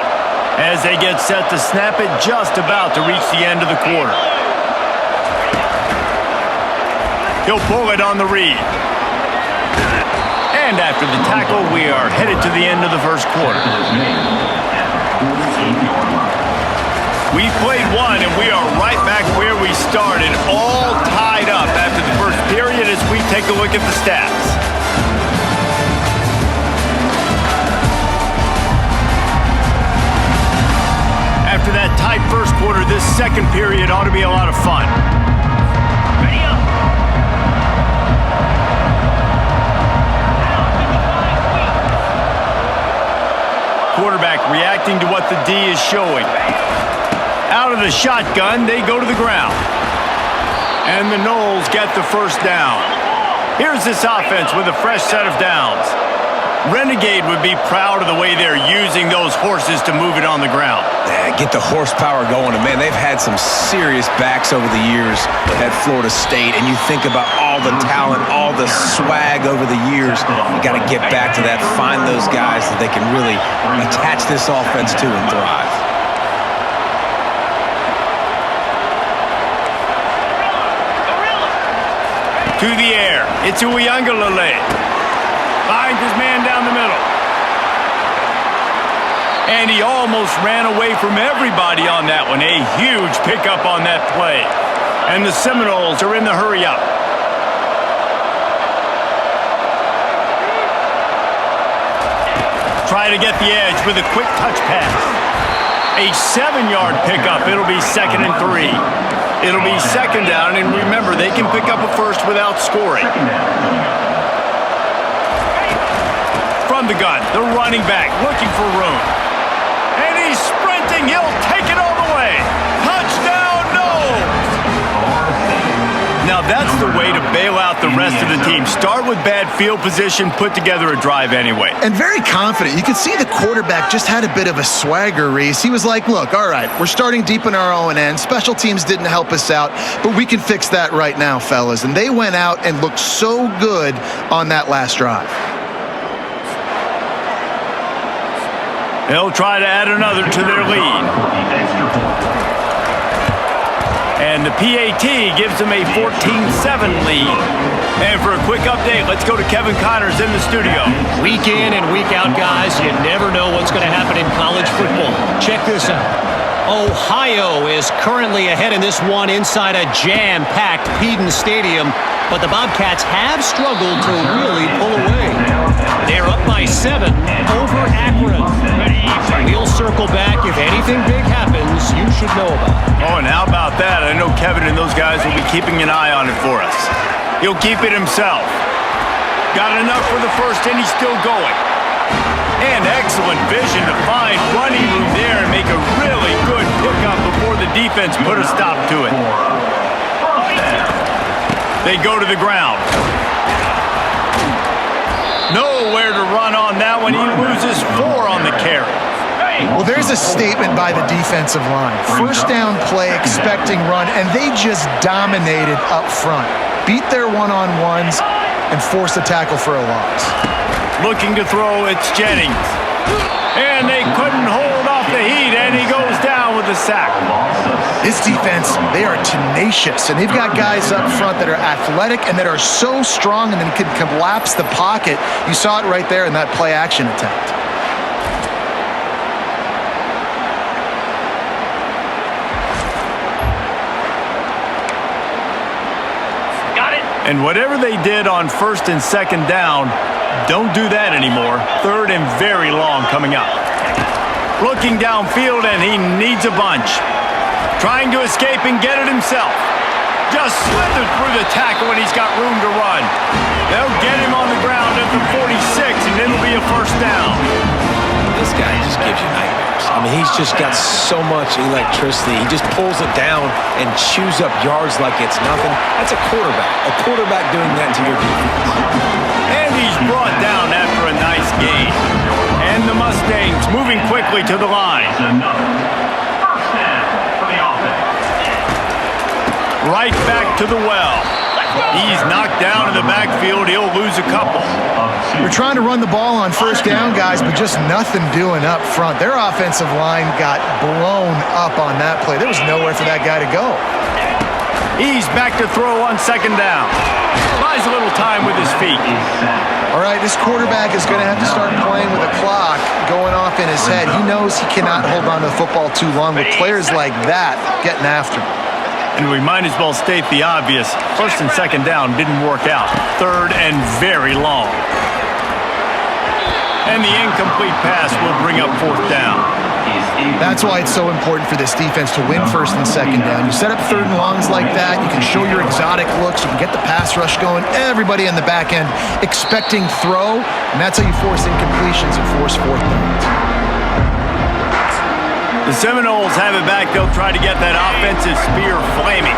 As they get set to snap it, just about to reach the end of the quarter. He'll pull it on the read. And after the tackle, we are headed to the end of the first quarter. We've played one, and we are right back where we started, all tied up after the first period as we take a look at the stats. After that tight first quarter, this second period ought to be a lot of fun. Ready up. Quarterback reacting to what the D is showing. Out of the shotgun, they go to the ground. And the Noles get the first down. Here's this offense with a fresh set of downs. Renegade would be proud of the way they're using those horses to move it on the ground. Yeah, get the horsepower going. And, man, they've had some serious backs over the years at Florida State. And you think about all the talent, all the swag over the years. You got to get back to that, find those guys that they can really attach this offense to and thrive. To the air. It's Uiagalelei. Finds his man down the middle. And he almost ran away from everybody on that one. A huge pickup on that play. And the Seminoles are in the hurry up. Try to get the edge with a quick touch pass. A 7-yard pickup. It'll be 2nd and 3. It'll be second down. And remember, they can pick up a first without scoring. From the gun, the running back looking for room. And he's sprinting. He'll take it all the way. Touchdown, no! Now that's the way to bail out the rest of the team. Start with bad field position, put together a drive anyway. And very confident. You can see the quarterback just had a bit of a swagger, Reese. He was like, look, all right, we're starting deep in our own end. Special teams didn't help us out, but we can fix that right now, fellas. And they went out and looked so good on that last drive. They'll try to add another to their lead. And the PAT gives them a 14-7 lead. And for a quick update, let's go to Kevin Connors in the studio. Week in and week out, guys, you never know what's going to happen in college football. Check this out. Ohio is currently ahead in this one inside a jam-packed Peden Stadium, but the Bobcats have struggled to really pull away. They're up by 7 over Akron. We'll circle back. If anything big happens, you should know about it. Oh, and how about that? I know Kevin and those guys will be keeping an eye on it for us. He'll keep it himself. Got enough for the first, and he's still going. And excellent vision to find running room there and make a really good pickup before the defense put a stop to it. They go to the ground. Nowhere to run on that one. He loses 4 on the carry. Well, there's a statement by the defensive line. First down play, expecting run, and they just dominated up front. Beat their one-on-ones and forced a tackle for a loss. Looking to throw, it's Jennings. And they couldn't hold off the heat, and he goes down with a sack. This defense, they are tenacious, and they've got guys up front that are athletic and that are so strong and then can collapse the pocket. You saw it right there in that play-action attempt. And whatever they did on first and second down, don't do that anymore. Third and very long coming up. Looking downfield, and he needs a bunch. Trying to escape and get it himself. Just slithered through the tackle, and he's got room to run. They'll get him on the ground at the 46, and it'll be a first down. This guy just gives you nightmares. I mean, he's just got so much electricity. He just pulls it down and chews up yards like it's nothing. That's a quarterback. A quarterback doing that to your defense. And he's brought down after a nice gain. And the Mustangs moving quickly to the line. First down for the offense. Right back to the well. He's knocked down in the backfield. He'll lose a couple. We're trying to run the ball on first down, guys, but just nothing doing up front. Their offensive line got blown up on that play. There was nowhere for that guy to go. He's back to throw on second down. Buys a little time with his feet. All right, this quarterback is going to have to start playing with a clock going off in his head. He knows he cannot hold on to the football too long with players like that getting after him. And we might as well state the obvious. First and second down didn't work out. Third and very long. And the incomplete pass will bring up fourth down. That's why it's so important for this defense to win first and second down. You set up third and longs like that, you can show your exotic looks, you can get the pass rush going, everybody in the back end expecting throw, and that's how you force incompletions and force fourth downs. The Seminoles have it back. They'll try to get that offensive spear flaming.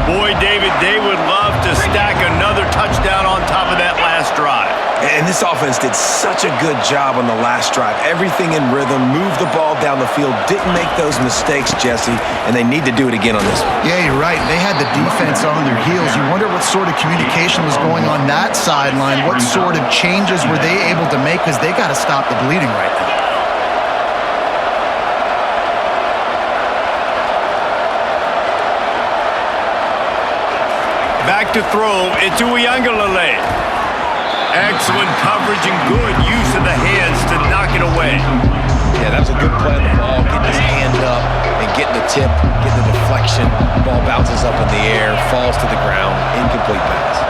Boy, David, they would love to stack another touchdown on top of that last drive. And this offense did such a good job on the last drive. Everything in rhythm, moved the ball down the field, didn't make those mistakes, Jesse, and they need to do it again on this one. Yeah, you're right. They had the defense on their heels. You wonder what sort of communication was going on that sideline. What sort of changes were they able to make, because they got to stop the bleeding right now. Back to throw, it's Uiagalelei. Excellent coverage and good use of the hands to knock it away. Yeah, that was a good play on the ball, getting his hand up and getting the tip, getting the deflection. Ball bounces up in the air, falls to the ground, incomplete pass.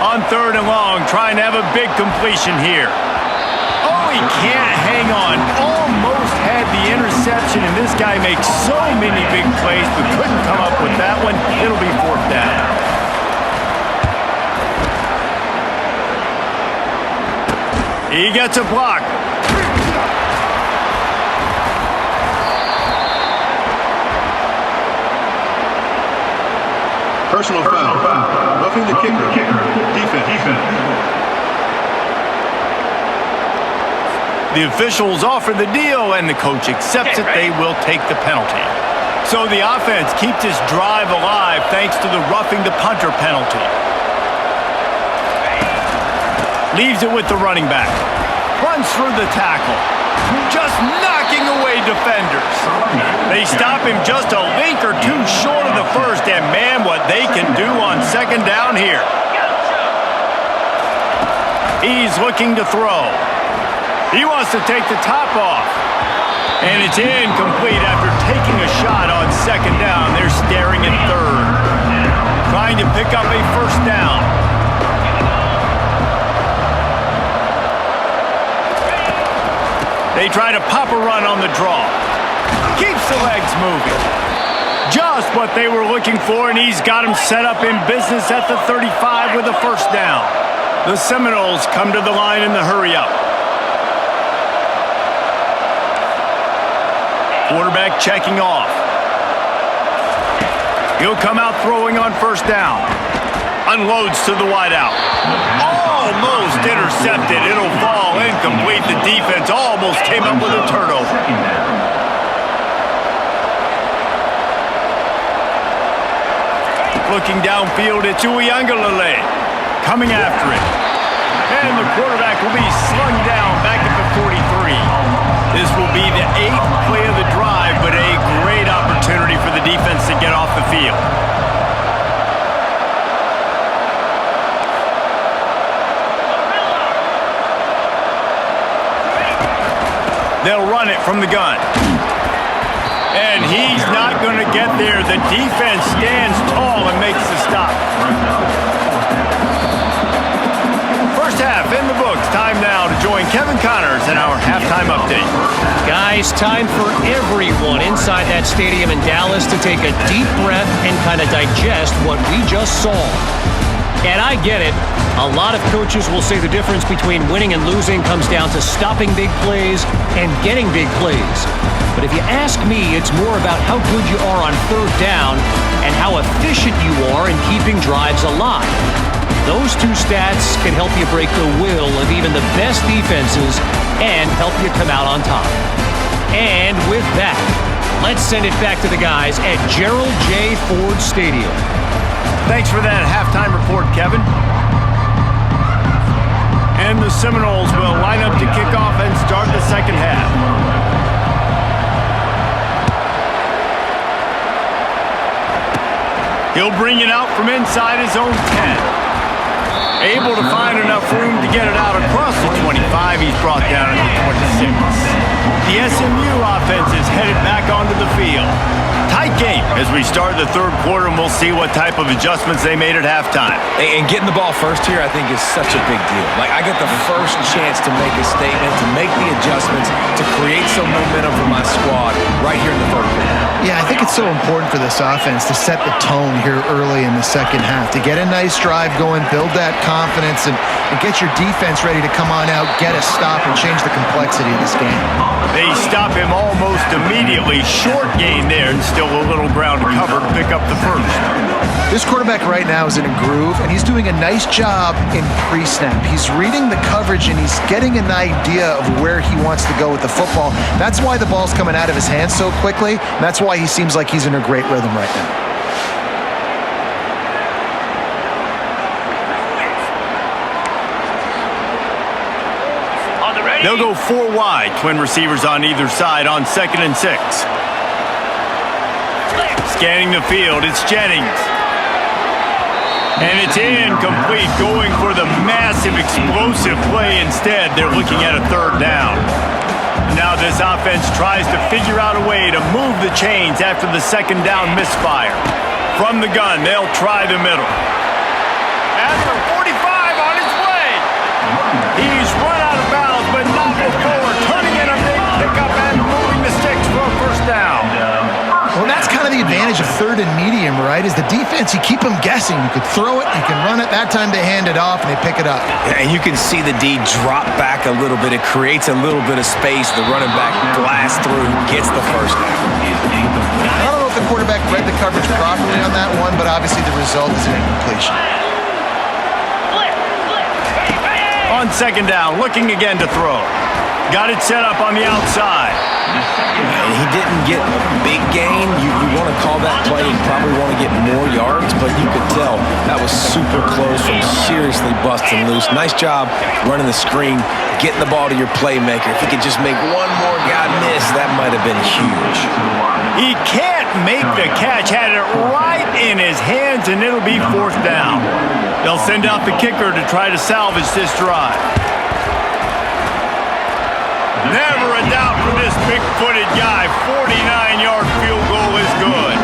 On third and long, trying to have a big completion here. Oh, he can't hang on. Almost had the interception, and this guy makes so many big plays, but couldn't come up with that one. It'll be He gets a block. Personal foul. Roughing the kicker. Defense. The officials offer the deal, and the coach accepts it. They will take the penalty. So the offense keeps this drive alive thanks to the roughing the punter penalty. Leaves it with the running back. Runs through the tackle. Just knocking away defenders. They stop him just a link or two short of the first, and man, what they can do on second down here. He's looking to throw. He wants to take the top off. And it's incomplete after taking a shot on second down. They're staring at third. Trying to pick up a first down. They try to pop a run on the draw. Keeps the legs moving. Just what they were looking for, and he's got him set up in business at the 35 with a first down. The Seminoles come to the line in the hurry-up. Quarterback checking off. He'll come out throwing on first down. Unloads to the wideout. Almost intercepted. It'll fall incomplete. The defense almost came up with a turnover. Looking downfield, it's Uiagalelei coming after it. And the quarterback will be slung down back at the 43. This will be the 8th play of the drive, but a great opportunity for the defense to get off the field. They'll run it from the gun. And he's not going to get there. The defense stands tall and makes the stop. First half in the books. Time now to join Kevin Connors in our halftime update. Guys, time for everyone inside that stadium in Dallas to take a deep breath and kind of digest what we just saw. And I get it. A lot of coaches will say the difference between winning and losing comes down to stopping big plays and getting big plays. But if you ask me, it's more about how good you are on third down and how efficient you are in keeping drives alive. Those two stats can help you break the will of even the best defenses and help you come out on top. And with that, let's send it back to the guys at Gerald J. Ford Stadium. Thanks for that halftime report, Kevin. And the Seminoles will line up to kick off and start the second half. He'll bring it out from inside his own 10. Able to find enough room to get it out across the 25. He's brought down at the 26. The SMU offense is headed back onto the field. Tight game as we start the third quarter, and we'll see what type of adjustments they made at halftime. And getting the ball first here, I think, is such a big deal. Like, I get the first chance to make a statement, to make the adjustments, to create some momentum for my squad right here in the third quarter. Yeah, I think it's so important for this offense to set the tone here early in the second half, to get a nice drive going, build that confidence, and get your defense ready to come on out, get a stop, and change the complexity of this game. They stop him almost immediately. Short gain there, and still a little ground to cover to pick up the first. This quarterback right now is in a groove, and he's doing a nice job in pre-snap. He's reading the coverage, and he's getting an idea of where he wants to go with the football. That's why the ball's coming out of his hands so quickly. That's why he seems like he's in a great rhythm right now. They'll go 4 wide, twin receivers on either side on 2nd and 6. Scanning the field, it's Jennings. And it's incomplete, going for the massive explosive play instead. They're looking at a third down. Now this offense tries to figure out a way to move the chains after the second down misfire. From the gun, they'll try the middle. At the 45 on his way. He's run out of bounds, but not before turning in a big pickup and moving the sticks for a first down. Well, that's kind of the advantage of third and medium, right, is the defense. You keep them guessing. You could throw it, you can run it. That time they hand it off and they pick it up. And you can see the D drop back a little bit. It creates a little bit of space. The running back blasts through, gets the first down. I don't know if the quarterback read the coverage properly on that one, but obviously the result is an incompletion. On second down, looking again to throw. Got it set up on the outside. And he didn't get a big gain. You want to call that play and probably want to get more yards, but you could tell that was super close from seriously busting loose. Nice job running the screen, getting the ball to your playmaker. If he could just make one more guy miss, that might have been huge. He can't make the catch. Had it right in his hands, and it'll be fourth down. They'll send out the kicker to try to salvage this drive. Never a doubt for this big-footed guy. 49-yard field goal is good.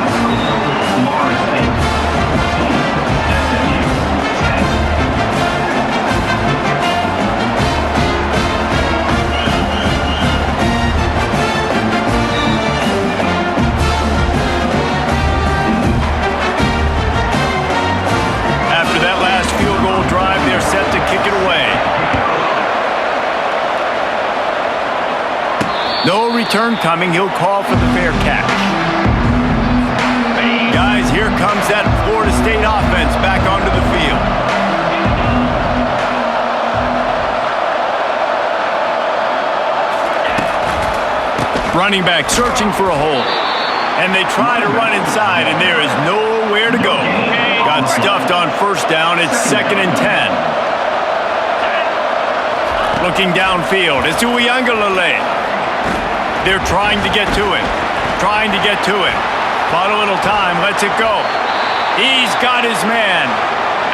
After that last field goal drive, they're set to kick it away. No return coming. He'll call for the fair catch. Guys, here comes that Florida State offense back onto the field. Running back searching for a hole. And they try to run inside, and there is nowhere to go. Got stuffed on first down. It's 2nd and 10. Looking downfield. It's Uiagalelei. They're trying to get to him. Trying to get to him. Bought a little time. Lets it go. He's got his man.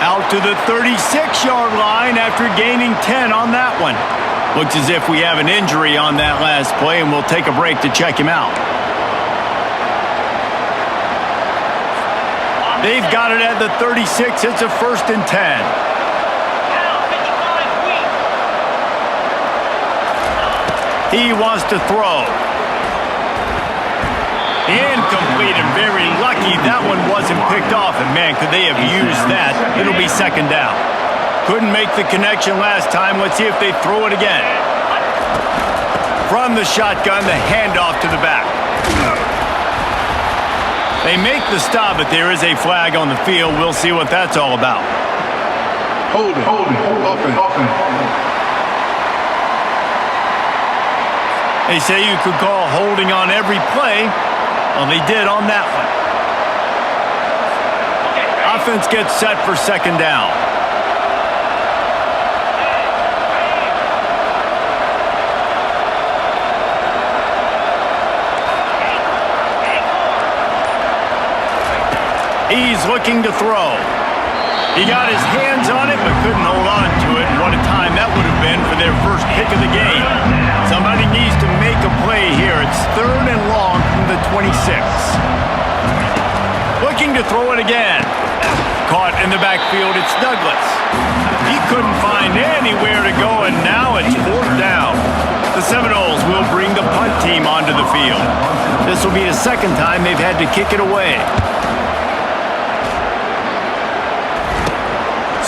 Out to the 36-yard line after gaining 10 on that one. Looks as if we have an injury on that last play, and we'll take a break to check him out. They've got it at the 36. It's a 1st and 10. He wants to throw. Incomplete and very lucky that one wasn't picked off. And man, could they have used that? It'll be 2nd down. Couldn't make the connection last time. Let's see if they throw it again. From the shotgun, the handoff to the back. They make the stop, but there is a flag on the field. We'll see what that's all about. Holding. Offense. They say you could call holding on every play. Well, they did on that one. Offense gets set for 2nd down. He's looking to throw. He got his hands on it, but couldn't hold on to it. What a time that would have been for their first pick of the game. Somebody needs to make a play here. It's 3rd and long from the 26. Looking to throw it again. Caught in the backfield, it's Douglas. He couldn't find anywhere to go, and now it's 4th down. The Seminoles will bring the punt team onto the field. This will be the 2nd time they've had to kick it away.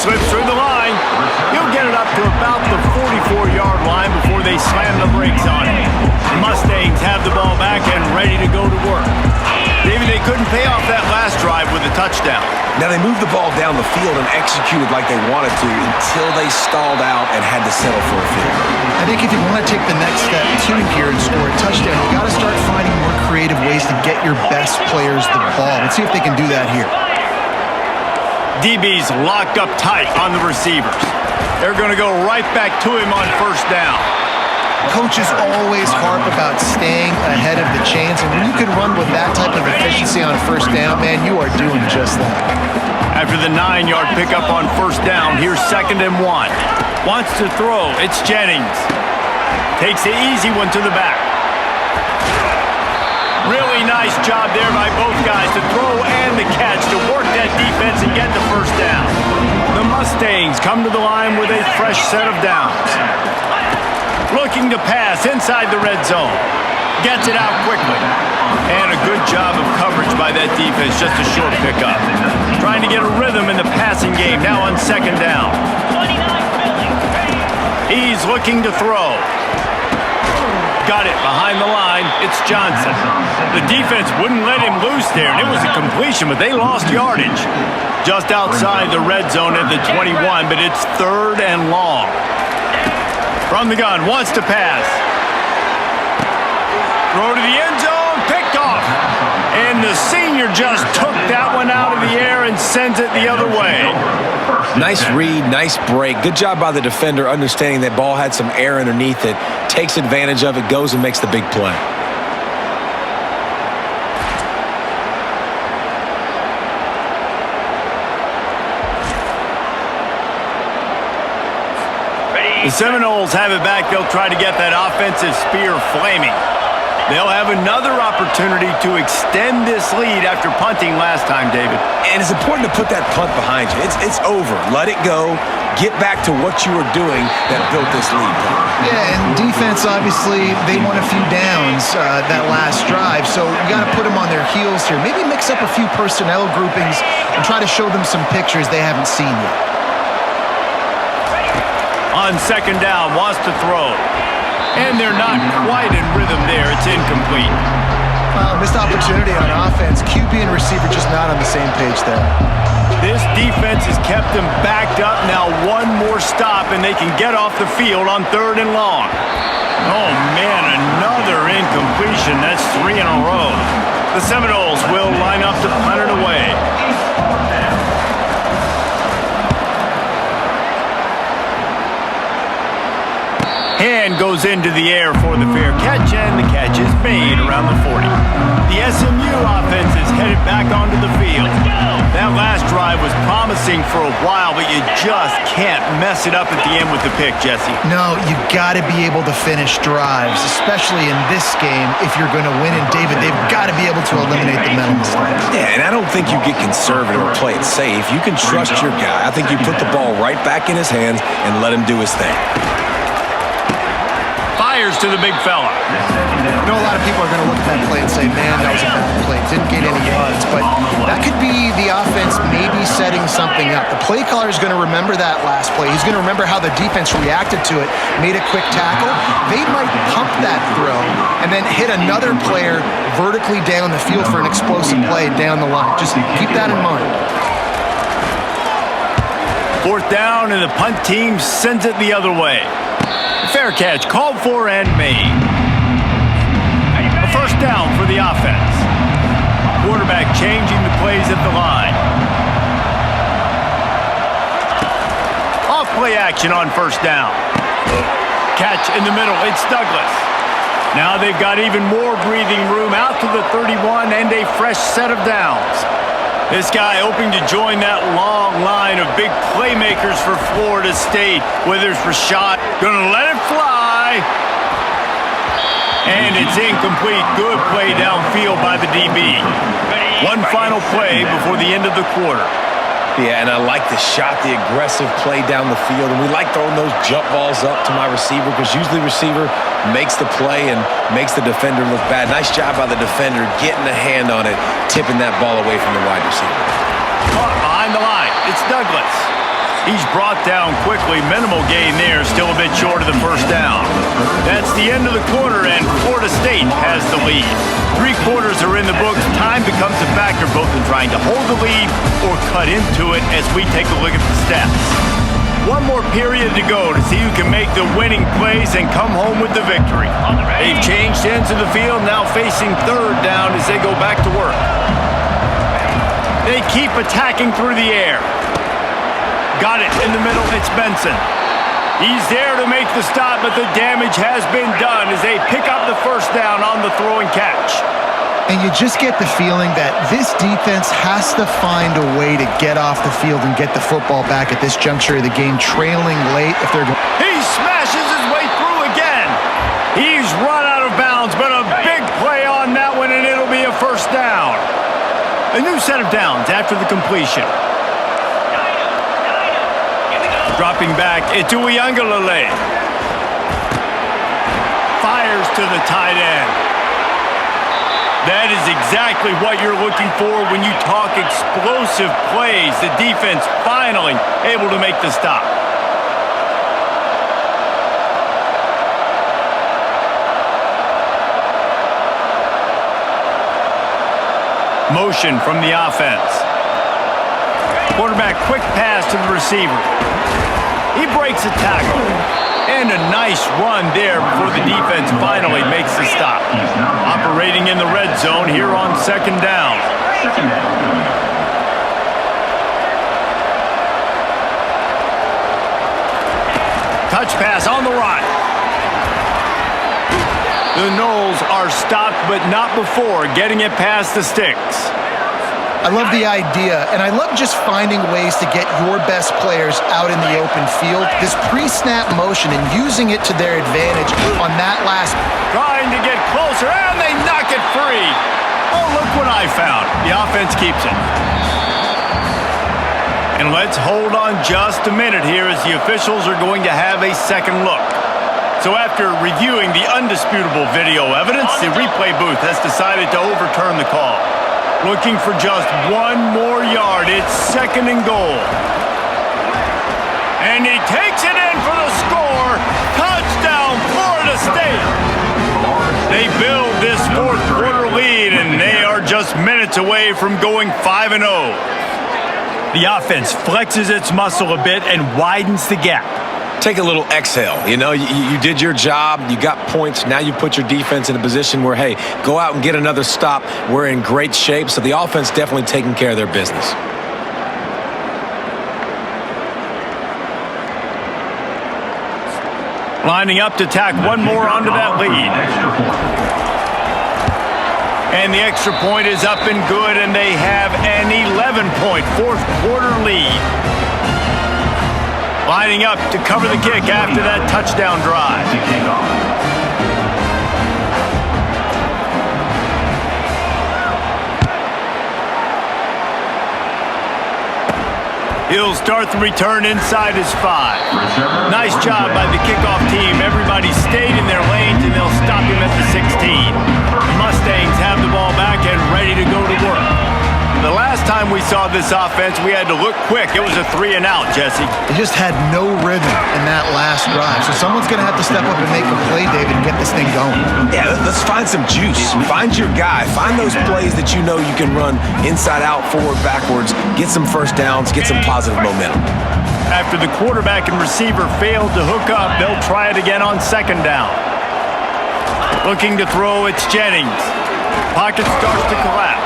Slips through the line. He'll get it up to about the 44-yard line before they slam the brakes on it. The Mustangs have the ball back and ready to go to work. Maybe they couldn't pay off that last drive with a touchdown. Now they moved the ball down the field and executed like they wanted to until they stalled out and had to settle for a field. I think if you want to take the next step too here and score a touchdown, you got to start finding more creative ways to get your best players the ball. Let's see if they can do that here. DB's locked up tight on the receivers. They're going to go right back to him on first down. Coaches always harp about staying ahead of the chains, and when you can run with that type of efficiency on first down, man, you are doing just that. After the 9-yard pickup on first down, here's 2nd and 1. Wants to throw. It's Jennings. Takes the easy one to the back. Really nice job there by both guys to throw and the catch to work that defense and get the first down. The Mustangs come to the line with a fresh set of downs. Looking to pass inside the red zone. Gets it out quickly. And a good job of coverage by that defense, just a short pickup. Trying to get a rhythm in the passing game, now on second down. 29 Philly. He's looking to throw. Got it behind the line. It's Johnson. The defense wouldn't let him loose there, and it was a completion, but they lost yardage. Just outside the red zone at the 21, but it's third and long. From the gun, wants to pass. Throw to the end zone, picked off. And the senior just took that one out of the air and sends it the other way. Nice read, nice break. Good job by the defender understanding that ball had some air underneath it, takes advantage of it, goes and makes the big play. The Seminoles have it back. They'll try to get that offensive spear flaming. They'll have another opportunity to extend this lead after punting last time, David. And it's important to put that punt behind you. It's over. Let it go. Get back to what you were doing that built this lead. Yeah, and defense, obviously, they won a few downs that last drive, so you got to put them on their heels here. Maybe mix up a few personnel groupings and try to show them some pictures they haven't seen yet. On second down, wants to throw. And they're not quite in rhythm there. It's incomplete. Missed opportunity on offense. QB and receiver just not on the same page there. This defense has kept them backed up. Now one more stop, and they can get off the field on third and long. Oh, man, another incompletion. That's 3 in a row. The Seminoles will line up to punt it away. Hand goes into the air for the fair catch, and the catch is made around the 40. The SMU offense is headed back onto the field. That last drive was promising for a while, but you just can't mess it up at the end with the pick, Jesse. No, you got to be able to finish drives, especially in this game if you're going to win. And David, they've got to be able to eliminate the mental mistakes. Yeah, and I don't think you get conservative or play it safe. You can trust your guy. I think you put the ball right back in his hands and let him do his thing. Fires to the big fella. I know a lot of people are going to look at that play and say, man, that was a bad play. Didn't get any yards. But that could be the offense maybe setting something up. The play caller is going to remember that last play. He's going to remember how the defense reacted to it, made a quick tackle. They might pump that throw and then hit another player vertically down the field for an explosive play down the line. Just keep that in mind. Fourth down, and the punt team sends it the other way. Fair catch, called for and made. A first down for the offense. Quarterback changing the plays at the line. Off play action on first down. Catch in the middle, it's Douglas. Now they've got even more breathing room out to the 31 and a fresh set of downs. This guy hoping to join that long line of big playmakers for Florida State. Whether it's Rashad, gonna let it fly. And it's incomplete. Good play downfield by the DB. One final play before the end of the quarter. Yeah, and I like the shot, the aggressive play down the field. And we like throwing those jump balls up to my receiver because usually the receiver makes the play and makes the defender look bad. Nice job by the defender getting a hand on it, tipping that ball away from the wide receiver. Caught behind the line. It's Douglas. He's brought down quickly. Minimal gain there. Still a bit short of the first down. That's the end of the quarter, and Florida State has the lead. 3 quarters are in the books. Time becomes a factor both in trying to hold the lead or cut into it as we take a look at the stats. One more period to go to see who can make the winning plays and come home with the victory. They've changed ends of the field, now facing third down as they go back to work. They keep attacking through the air. Got it in the middle, it's Benson. He's there to make the stop, but the damage has been done as they pick up the first down on the throw and catch. And you just get the feeling that this defense has to find a way to get off the field and get the football back at this juncture of the game, trailing late if they're going. He smashes his way through again. He's run out of bounds, but a big play on that one, and it'll be a first down. A new set of downs after the completion. Dropping back, Ituiangalale. Fires to the tight end. That is exactly what you're looking for when you talk explosive plays. The defense finally able to make the stop. Motion from the offense. Quarterback quick pass to the receiver. He breaks a tackle. And a nice run there before the defense finally makes the stop. Operating in the red zone here on second down. Touch pass on the right. The Noles are stopped, but not before getting it past the sticks. I love the idea, and I love just finding ways to get your best players out in the open field. This pre-snap motion and using it to their advantage on that last. Trying to get closer, and they knock it free. Oh, look what I found. The offense keeps it. And let's hold on just a minute here as the officials are going to have a second look. So after reviewing the undisputable video evidence, the replay booth has decided to overturn the call. Looking for just one more yard. It's second and goal. And he takes it in for the score. Touchdown, Florida State. They build this fourth quarter lead, and they are just minutes away from going 5-0. The offense flexes its muscle a bit and widens the gap. Take a little exhale. You know, you did your job. You got points. Now you put your defense in a position where, hey, go out and get another stop. We're in great shape. So the offense definitely taking care of their business. Lining up to tack one more onto that lead. And the extra point is up and good, and they have an 11-point fourth quarter lead. Lining up to cover the kick after that touchdown drive. He'll start the return inside his 5. Nice job by the kickoff team. Everybody stayed in their lanes, and they'll stop him at the 16. The Mustangs have the ball back and ready to go to work. The last time we saw this offense, we had to look quick. It was a 3-and-out, Jesse. They just had no rhythm in that last drive. So someone's going to have to step up and make a play, David, and get this thing going. Yeah, let's find some juice. Find your guy. Find those plays that you know you can run inside out, forward, backwards. Get some first downs. Get some positive momentum. After the quarterback and receiver failed to hook up, they'll try it again on second down. Looking to throw, it's Jennings. Pocket starts to collapse.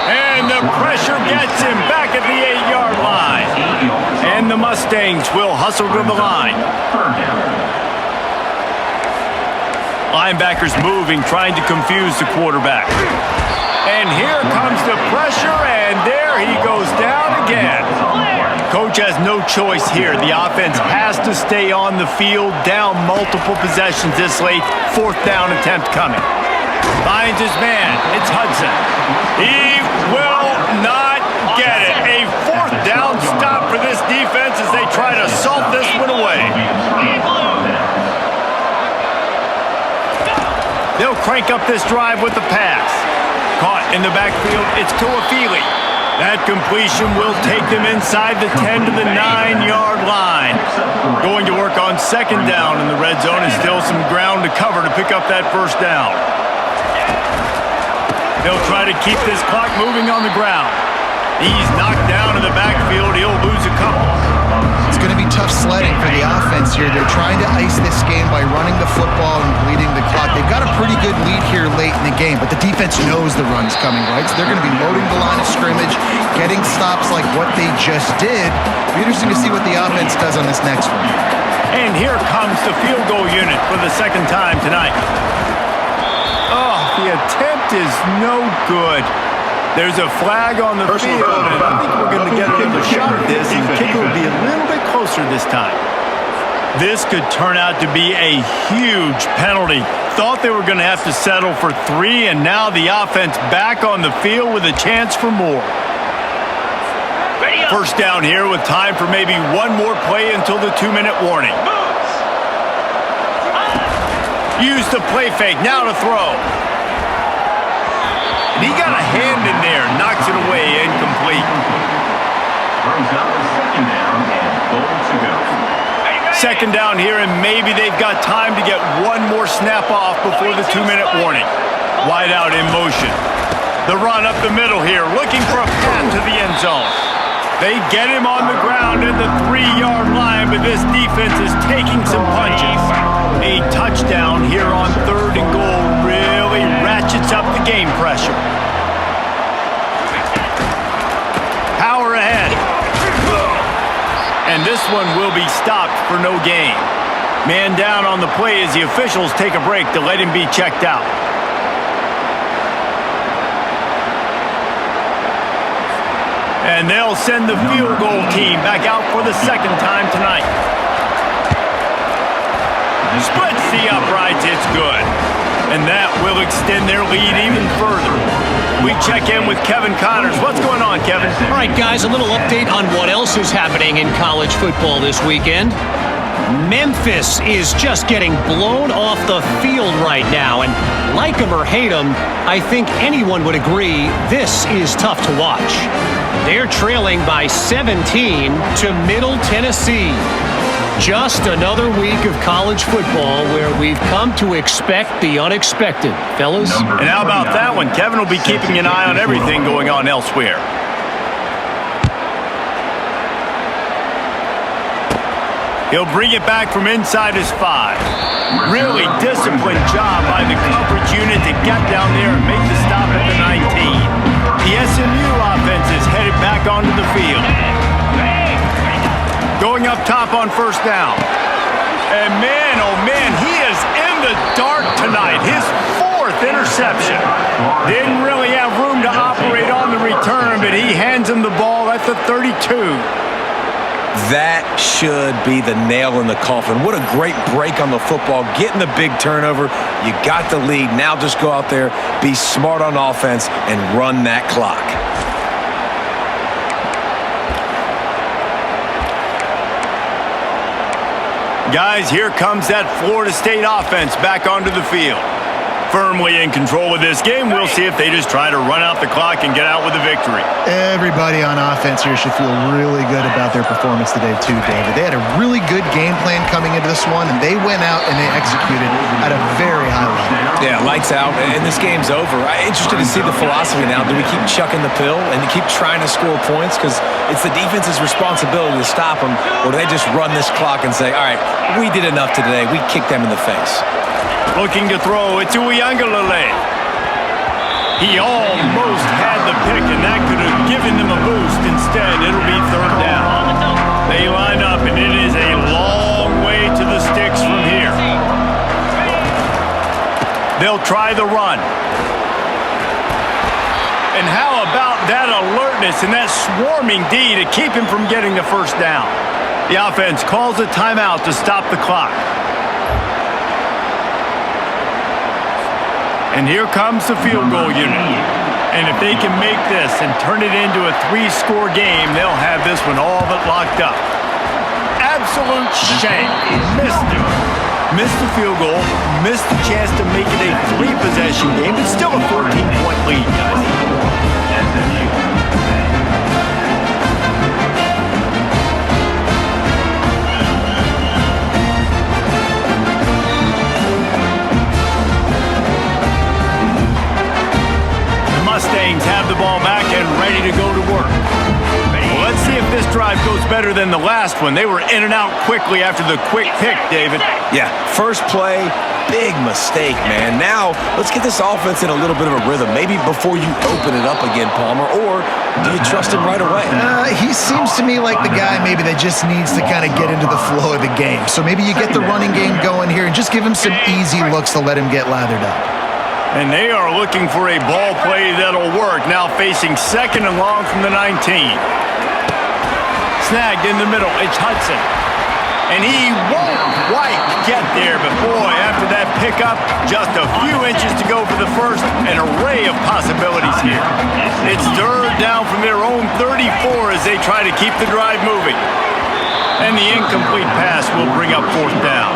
And the pressure gets him back at the 8-yard line. And the Mustangs will hustle to the line. Linebackers moving, trying to confuse the quarterback. And here comes the pressure, and there he goes down again. Coach has no choice here. The offense has to stay on the field, down multiple possessions this late. Fourth down attempt coming. Finds his man. It's Hudson. He will not get it. A fourth down stop for this defense as they try to salt this one away. They'll crank up this drive with the pass. Caught in the backfield. It's Toafili. That completion will take them inside the 10 to the 9-yard line. Going to work on second down in the red zone, and still some ground to cover to pick up that first down. They'll try to keep this clock moving on the ground. He's knocked down in the backfield. He'll lose a couple. It's going to be tough sledding for the offense here. They're trying to ice this game by running the football and bleeding the clock. They've got a pretty good lead here late in the game, but the defense knows the run's coming, right? So they're going to be loading the line of scrimmage, getting stops like what they just did. It'll be interesting to see what the offense does on this next one. And here comes the field goal unit for the second time tonight. Oh, the attempt is no good. There's a flag on the field, and I think we're going to get another shot at this, and the kicker will be a little bit closer this time. This could turn out to be a huge penalty. Thought they were going to have to settle for 3, and now the offense back on the field with a chance for more. First down here with time for maybe one more play until the 2-minute warning. Use the play fake, now to throw. And he got a hand in there, knocks it away, incomplete. Brings up a second down and goal to go. Second down here, and maybe they've got time to get one more snap off before the 2-minute warning. Wide out in motion. The run up the middle here, looking for a path to the end zone. They get him on the ground at the 3-yard line, but this defense is taking some punches. A touchdown here on 3rd and goal really ratchets up the game pressure. Power ahead. And this one will be stopped for no gain. Man down on the play as the officials take a break to let him be checked out. And they'll send the field goal team back out for the second time tonight. Splits the uprights, it's good. And that will extend their lead even further. We check in with Kevin Connors. What's going on, Kevin? All right, guys, a little update on what else is happening in college football this weekend. Memphis is just getting blown off the field right now. And like them or hate them, I think anyone would agree this is tough to watch. They're trailing by 17 to Middle Tennessee. Just another week of college football where we've come to expect the unexpected, fellas. And how about that one? Kevin will be keeping an eye on everything going on elsewhere. He'll bring it back from inside his 5. Really disciplined job by the coverage unit to get down there and make the stop at the 19. The SMU offense is headed back onto the field. Going up top on 1st down. And man, oh man, he is in the dark tonight. His 4th interception. Didn't really have room to operate on the return, but he hands him the ball at the 32. That should be the nail in the coffin. What a great break on the football. Getting the big turnover. You got the lead. Now just go out there, be smart on offense, and run that clock. Guys, here comes that Florida State offense back onto the field. Firmly in control of this game. We'll see if they just try to run out the clock and get out with a victory. Everybody on offense here should feel really good about their performance today too, David. They had a really good game plan coming into this one, and they went out and they executed at a very high level. Yeah, lights out, and this game's over. I'm interested to see the philosophy now. Do we keep chucking the pill and keep trying to score points? Because it's the defense's responsibility to stop them, or do they just run this clock and say, all right, we did enough today. We kicked them in the face. Looking to throw it to Uiagalelei. He almost had the pick, and that could have given them a boost. Instead, it'll be 3rd down. They line up, and it is a long way to the sticks from here. They'll try the run. And how about that alertness and that swarming D to keep him from getting the 1st down? The offense calls a timeout to stop the clock. And here comes the field goal unit. And if they can make this and turn it into a 3-score game, they'll have this one all but locked up. Absolute shame. Missed it. Missed the field goal. Missed the chance to make it a 3-possession game. It's still a 14-point lead, guys. Mustangs have the ball back and ready to go to work. Well, let's see if this drive goes better than the last one. They were in and out quickly after the quick pick, David. Yeah, first play, big mistake, man. Now, let's get this offense in a little bit of a rhythm. Maybe before you open it up again, Palmer, or do you trust him right away? He seems to me like the guy maybe that just needs to kind of get into the flow of the game. So maybe you get the running game going here and just give him some easy looks to let him get lathered up. And they are looking for a ball play that'll work. Now facing 2nd and long from the 19. Snagged in the middle. It's Hudson. And he won't quite get there. But boy, after that pickup, just a few inches to go for the first. An array of possibilities here. It's 3rd down from their own 34 as they try to keep the drive moving. And the incomplete pass will bring up fourth down.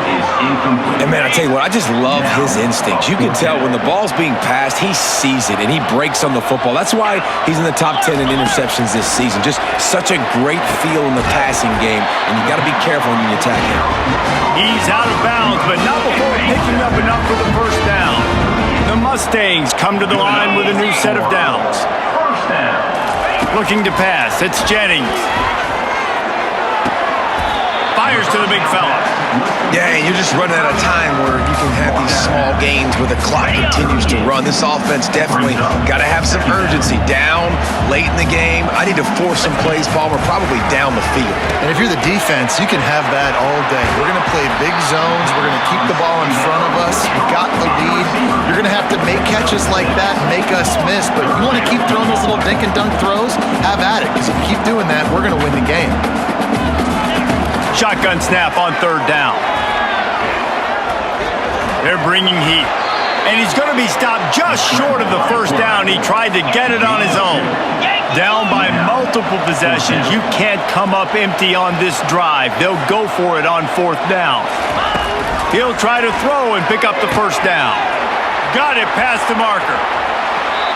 And, man, I tell you what, I just love his instincts. You can tell when the ball's being passed, he sees it, and he breaks on the football. That's why he's in the top 10 in interceptions this season. Just such a great feel in the passing game, and you got to be careful when you attack him. He's out of bounds, but not before picking up enough for the first down. The Mustangs come to the line with a new set of downs. Looking to pass, it's Jennings. Fires to the big fella. Yeah, you're just running out of time where you can have these small gains where the clock continues to run. This offense definitely got to have some urgency. Down, late in the game, I need to force some plays, Palmer, probably down the field. And if you're the defense, you can have that all day. We're going to play big zones. We're going to keep the ball in front of us. We got the lead. You're going to have to make catches like that and make us miss. But if you want to keep throwing those little dink and dunk throws, have at it. Because if you keep doing that, we're going to win the game. Shotgun snap on third down. They're bringing heat. And he's going to be stopped just short of the first down. He tried to get it on his own. Down by multiple possessions. You can't come up empty on this drive. They'll go for it on fourth down. He'll try to throw and pick up the first down. Got it past the marker.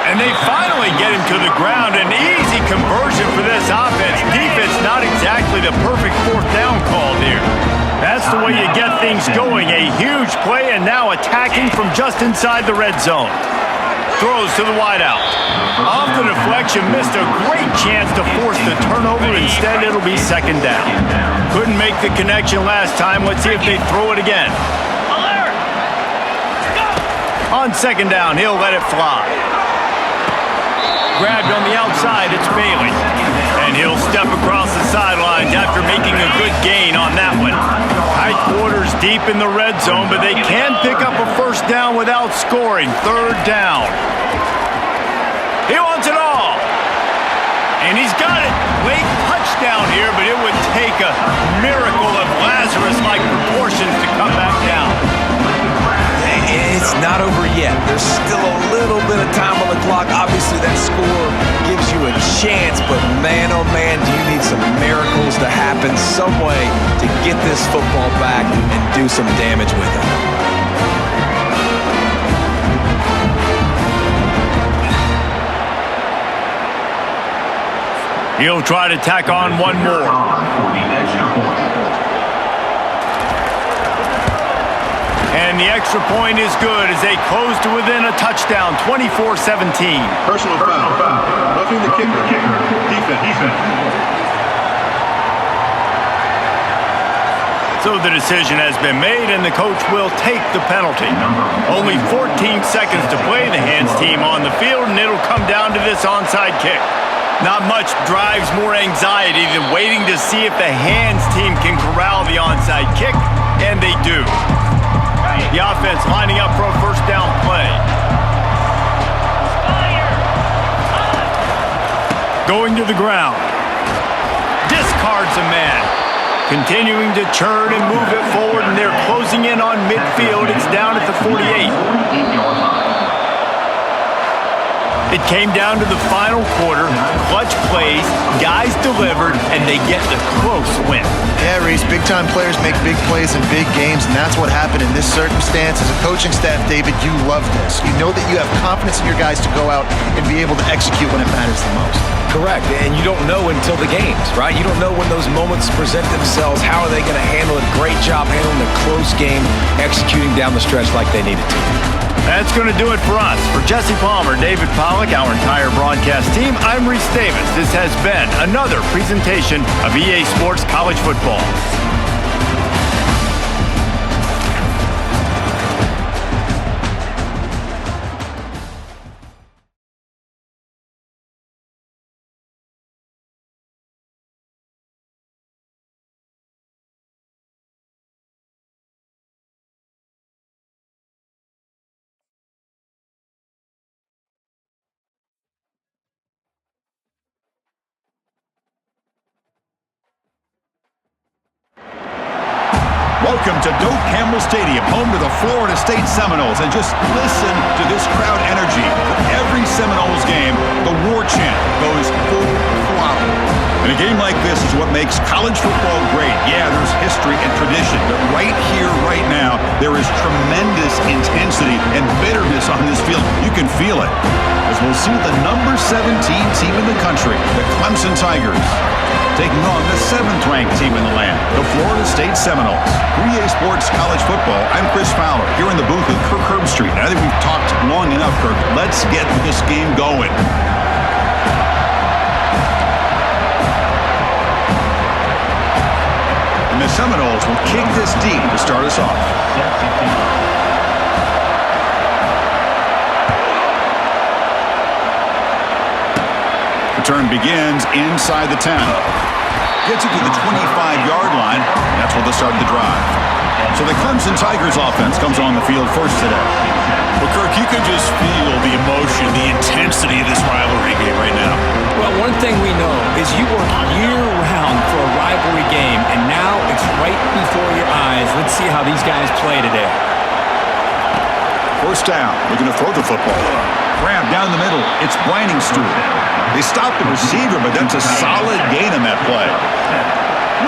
And they finally get him to the ground. An easy conversion for this offense. Defense not exactly the perfect fourth down call here. That's the way you get things going. A huge play and now attacking from just inside the red zone. Throws to the wideout. Off the deflection, missed a great chance to force the turnover. Instead, it'll be second down. Couldn't make the connection last time. Let's see if they throw it again. On second down, he'll let it fly. Grabbed on the outside, it's Bailey. And he'll step across the sidelines after making a good gain on that one. High quarters deep in the red zone, but they can pick up a first down without scoring. Third down. He wants it all. And he's got it. Late touchdown here, but it would take a miracle of Lazarus-like proportions to come back down. It's not over yet. There's still a little bit of time on the clock. Obviously, that score gives you a chance, but man, oh man, do you need some miracles to happen some way to get this football back and do some damage with it. He'll try to tack on one more. And the extra point is good as they close to within a touchdown, 24-17. Personal foul. Roughing the kicker. Defense. So the decision has been made, and the coach will take the penalty. Only 14 seconds to play. The hands team on the field, and it'll come down to this onside kick. Not much drives more anxiety than waiting to see if the hands team can corral the onside kick, and they do. The offense lining up for a first down play. Going to the ground. Discards a man. Continuing to churn and move it forward, and they're closing in on midfield. It's down at the 48. It came down to the final quarter. Clutch plays, guys delivered, and they get the close win. Yeah, Reese, big-time players make big plays in big games, and that's what happened in this circumstance. As a coaching staff, David, you love this. You know that you have confidence in your guys to go out and be able to execute when it matters the most. Correct, and you don't know until the games, right? You don't know when those moments present themselves. How are they going to handle it? Great job handling the close game, executing down the stretch like they needed to. That's going to do it for us. For Jesse Palmer, David Pollack, our entire broadcast team, I'm Reese Davis. This has been another presentation of EA Sports College Football. Welcome to Doak Campbell Stadium, home to the Florida State Seminoles. And just listen to this crowd energy. For every Seminoles game, the war chant goes full throttle. And a game like this is what makes college football great. Yeah, there's history and tradition, but right here, right now, there is tremendous intensity and bitterness on this field. You can feel it. As we'll see the number 17 team in the country, the Clemson Tigers, taking on the 7th-ranked team in the land, the Florida State Seminoles. 3A Sports College Football, I'm Chris Fowler, here in the booth with Kirk Herbstreit. And I think we've talked long enough, Kirk. Let's get this game going. And the Seminoles will kick this deep to start us off. Return begins inside the 10. Gets it to the 25-yard line. That's where they'll start the drive. So the Clemson Tigers offense comes on the field first today. Well, Kirk, you can just feel the emotion, the intensity of this rivalry game right now. Well, one thing we know is you work year-round for a rivalry game, and now it's right before your eyes. Let's see how these guys play today. First down, looking to throw the football. Grab down the middle. It's Stewart. They stopped the receiver, but that's a solid gain on that play.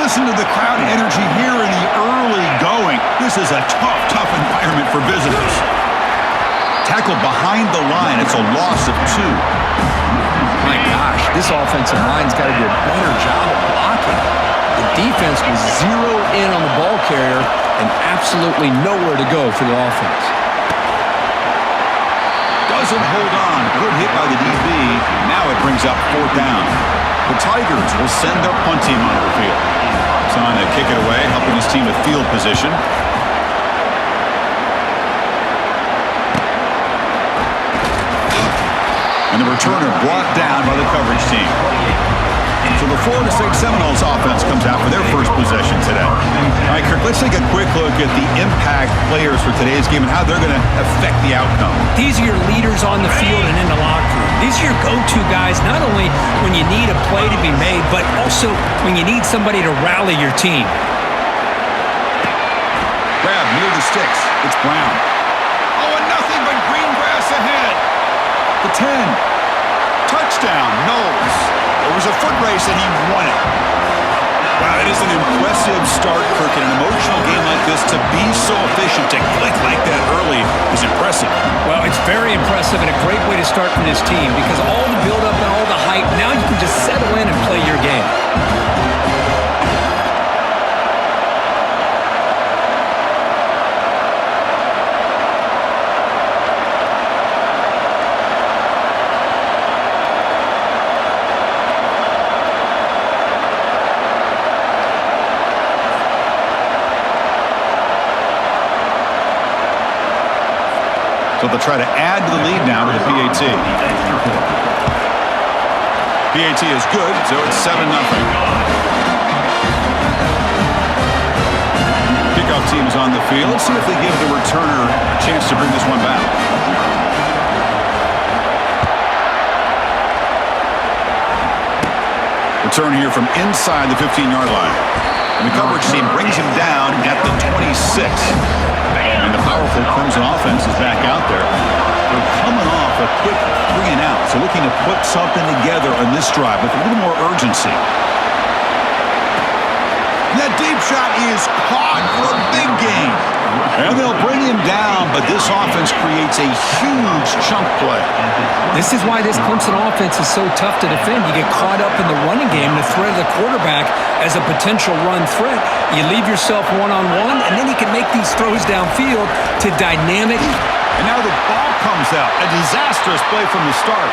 Listen to the crowd energy here in the early going. This is a tough environment for visitors. Tackled behind the line. It's a loss of 2. My gosh, this offensive line's got to do a better job of blocking. The defense was zeroed in on the ball carrier and absolutely nowhere to go for the offense. Doesn't hold on. Good hit by the DB. Now it brings up 4th down. The Tigers will send their punt team onto the field. It's on to kick it away, helping his team with field position. And the returner brought down by the coverage team. So the Florida State Seminoles offense comes out for their first possession today. All right, Kirk, let's take a quick look at the impact players for today's game and how they're going to affect the outcome. These are your leaders on the field and in the locker room. These are your go-to guys, not only when you need a play to be made, but also when you need somebody to rally your team. Grab near the sticks. It's Brown. Oh, and nothing but green grass ahead. The 10. Touchdown, Knowles. It was a foot race and he won it. Wow, it is an impressive start, Kirk. In an emotional game like this, to be so efficient, to click like that early is impressive. Well, it's very impressive and a great way to start for this team because all the build-up and all the hype, now you can just settle in and play your game. So they'll try to add to the lead now to the PAT. PAT is good, so it's 7-0. Kickoff team is on the field. Let's see if they give the returner a chance to bring this one back. Return here from inside the 15-yard line. And the coverage team brings him down at the 26. And the powerful Clemson offense is back out there. They're coming off a quick 3-and-out, so looking to put something together on this drive with a little more urgency. And that deep shot is caught for a big gain. And they'll bring him down, but this offense creates a huge chunk play. This is why this Clemson offense is so tough to defend. You get caught up in the running game, the threat of the quarterback as a potential run threat. You leave yourself one-on-one, and then you can make these throws downfield to dynamic. And now the ball comes out. A disastrous play from the start.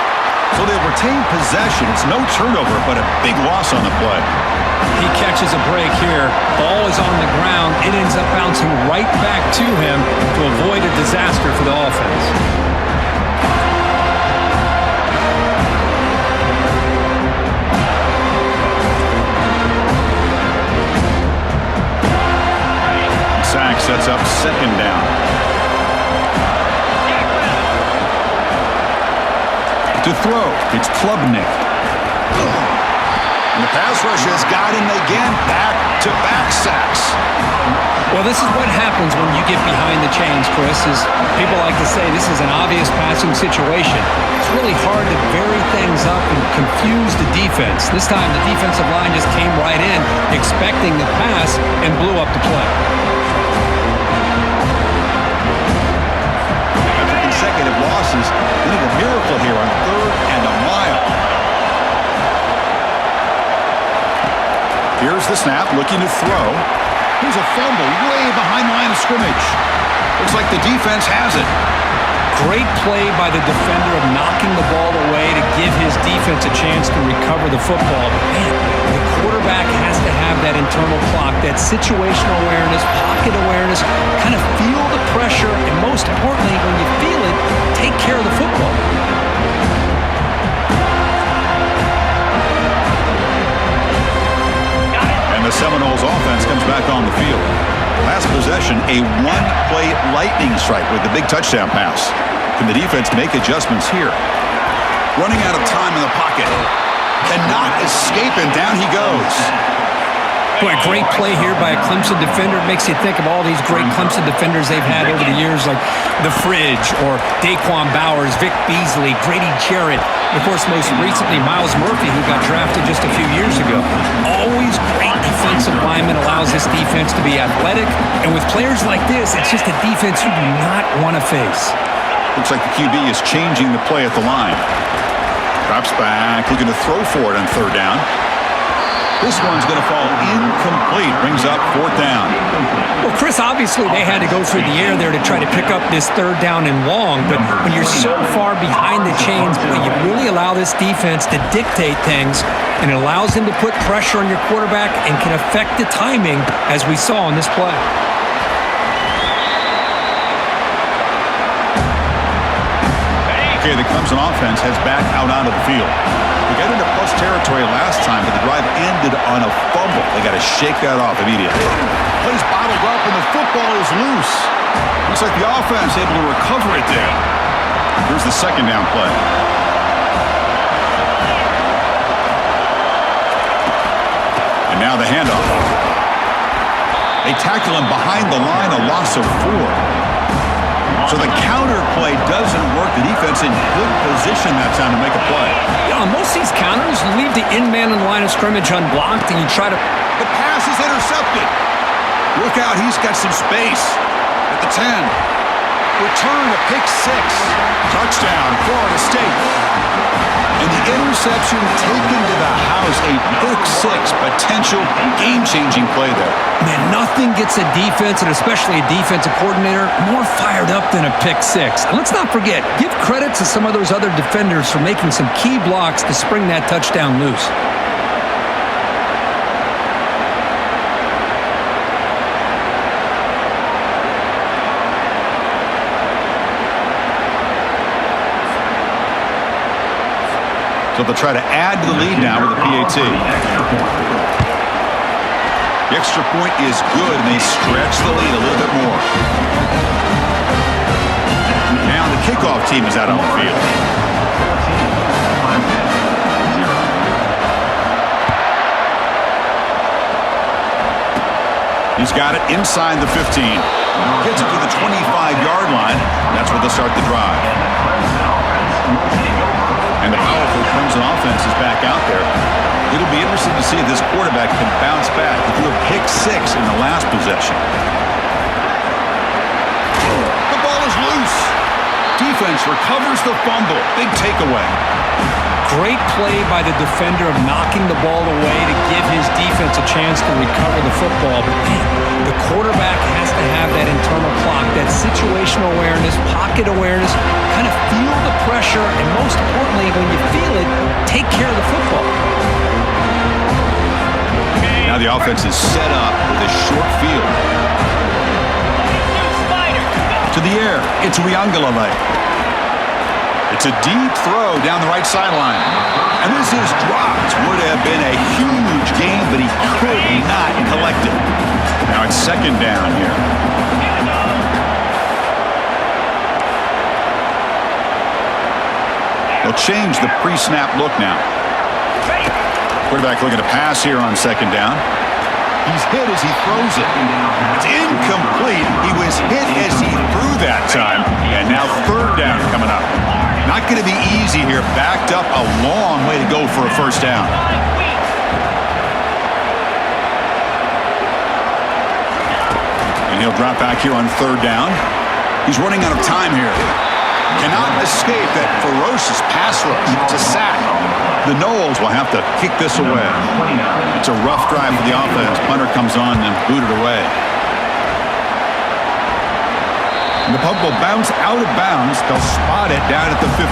So they retain possession. It's no turnover, but a big loss on the play. He catches a break here. Ball is on the ground. It ends up bouncing right back to him to avoid a disaster for the offense. Sack sets up 2nd down. To throw, it's Klubnik. And the pass rush has got him again. Back-to-back sacks. Well, this is what happens when you get behind the chains, Chris, is people like to say this is an obvious passing situation. It's really hard to vary things up and confuse the defense. This time, the defensive line just came right in, expecting the pass, and blew up the play. After consecutive losses, we need a miracle here on 3rd and a mile. Here's the snap, looking to throw. Here's a fumble way behind the line of scrimmage. Looks like the defense has it. Great play by the defender of knocking the ball away to give his defense a chance to recover the football. But man, the quarterback has to have that internal clock, that situational awareness, pocket awareness, kind of feel the pressure, and most importantly, when you feel it, take care of the football. And the Seminoles offense comes back on the field. Last possession, a one-play lightning strike with the big touchdown pass. Can the defense make adjustments here? Running out of time in the pocket. Cannot escape, and down he goes. Boy, great play here by a Clemson defender. It makes you think of all these great Clemson defenders they've had over the years, like The Fridge or Daquan Bowers, Vic Beasley, Grady Jarrett, and of course, most recently, Miles Murphy, who got drafted just a few years ago. Always great defensive lineman, allows this defense to be athletic, and with players like this, it's just a defense you do not want to face. Looks like the QB is changing the play at the line. Drops back, looking to throw for it on 3rd down. This one's going to fall incomplete. Brings up 4th down. Well, Chris, obviously they had to go through the air there to try to pick up this 3rd down and long, but when you're so far behind the chains, boy, you really allow this defense to dictate things, and it allows them to put pressure on your quarterback and can affect the timing, as we saw in this play. Okay, the Clemson offense heads back out onto the field. They got into plus territory last time, but the drive ended on a fumble. They got to shake that off immediately. Plays bottled up, and the football is loose. Looks like the offense able to recover it there. Here's the 2nd down play. And now the handoff. They tackle him behind the line, a loss of 4. So the counter play doesn't work. The defense in good position that time to make a play. Yeah, on most of these counters, you leave the in man in the line of scrimmage unblocked, and you try to... The pass is intercepted. Look out, he's got some space at the 10. Return to pick 6. Touchdown, Florida State. And the interception taken to the house. A pick 6, potential game-changing play there. Man, nothing gets a defense, and especially a defensive coordinator, more fired up than a pick 6. And let's not forget, give credit to some of those other defenders for making some key blocks to spring that touchdown loose. So they'll try to add to the lead now with a PAT. The extra point is good, and they stretch the lead a little bit more. Now the kickoff team is out on the field. He's got it inside the 15. Gets it to the 25-yard line. That's where they'll start the drive. And the powerful Clemson offense is back out there. It'll be interesting to see if this quarterback can bounce back. He threw a pick 6 in the last possession. The ball is loose. Defense recovers the fumble. Big takeaway. Great play by the defender of knocking the ball away to give his defense a chance to recover the football. But man, the quarterback has to have that internal clock, that situational awareness, pocket awareness, kind of feel the pressure, and most importantly, when you feel it, take care of the football. Now the offense is set up with a short field. To the air. It's Rivalry. It's a deep throw down the right sideline. And this is dropped. Would have been a huge gain, but he could not collect it. Now it's 2nd down here. They'll change the pre-snap look now. Quarterback looking to pass here on second down. He's hit as he throws it. It's incomplete. He was hit as he threw that time. And now third down coming up. Not going to be easy here. Backed up a long way to go for a first down. And he'll drop back here on third down. He's running out of time here. Cannot escape that ferocious pass rush. It's a sack. The Noles will have to kick this away. It's a rough drive for the offense. Punter comes on and booted away. And the puck will bounce out of bounds. They'll spot it down at the 15.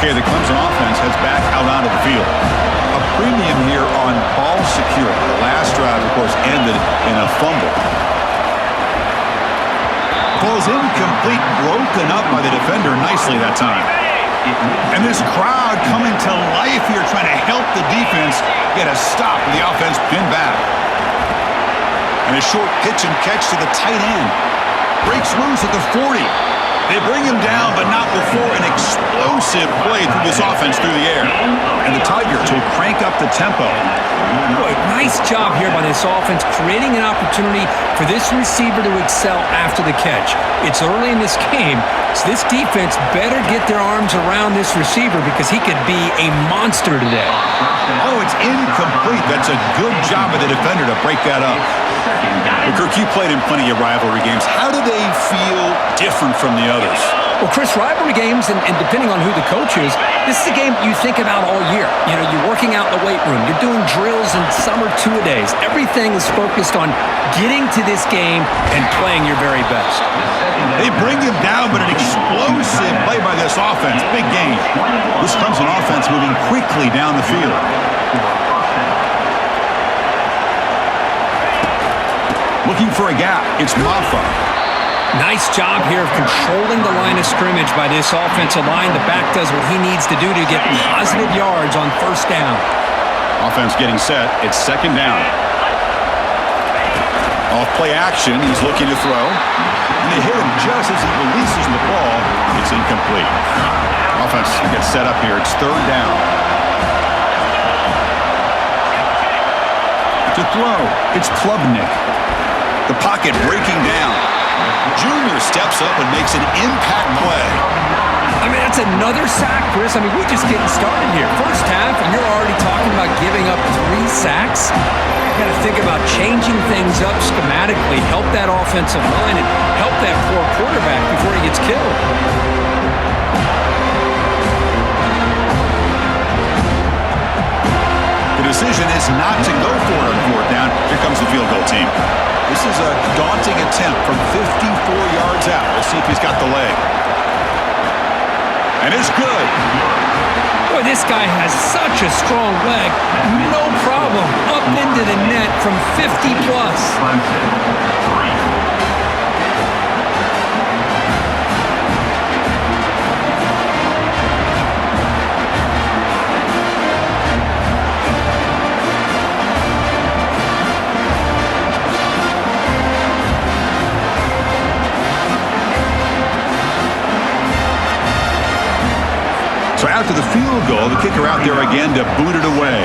Okay, the Clemson offense heads back out onto the field. A premium here on ball security. The last drive, of course, ended in a fumble. Ball's incomplete, broken up by the defender nicely that time. And this crowd coming to life here, trying to help the defense get a stop with the offense pinned back. And a short pitch and catch to the tight end. Breaks loose at the 40. They bring him down, but not before an explosive play through this offense through the air. And the Tigers will crank up the tempo. Boy, nice job here by this offense, creating an opportunity for this receiver to excel after the catch. It's early in this game, so this defense better get their arms around this receiver because he could be a monster today. Oh, it's incomplete. That's a good job of the defender to break that up. Well, Kirk, you played in plenty of rivalry games. How do they feel different from the others? Well, Chris, rivalry games, and depending on who the coach is, this is a game you think about all year. You know, you're working out in the weight room. You're doing drills in summer two-a-days. Everything is focused on getting to this game and playing your very best. They bring him down, but an explosive play by this offense. Big game. This Clemson offense moving quickly down the field. Looking for a gap. It's Maffa. Nice job here of controlling the line of scrimmage by this offensive line. The back does what he needs to do to get positive yards on first down. Offense getting set. It's second down. Off play action. He's looking to throw. And they hit him just as he releases the ball. It's incomplete. Offense gets set up here. It's third down. To throw. It's Klubnik. The pocket breaking down. Junior steps up and makes an impact play. I mean, that's another sack, Chris. I mean, we're just getting started here. First half, and you're already talking about giving up 3 sacks. You got to think about changing things up schematically, help that offensive line, and help that poor quarterback before he gets killed. The decision is not to go for it on fourth down. Here comes the field goal team. This is a daunting attempt from 54 yards out. We'll see if he's got the leg. And it's good. Boy, this guy has such a strong leg. No problem. Up into the net from 50 plus. So after the field goal, the kicker out there again to boot it away.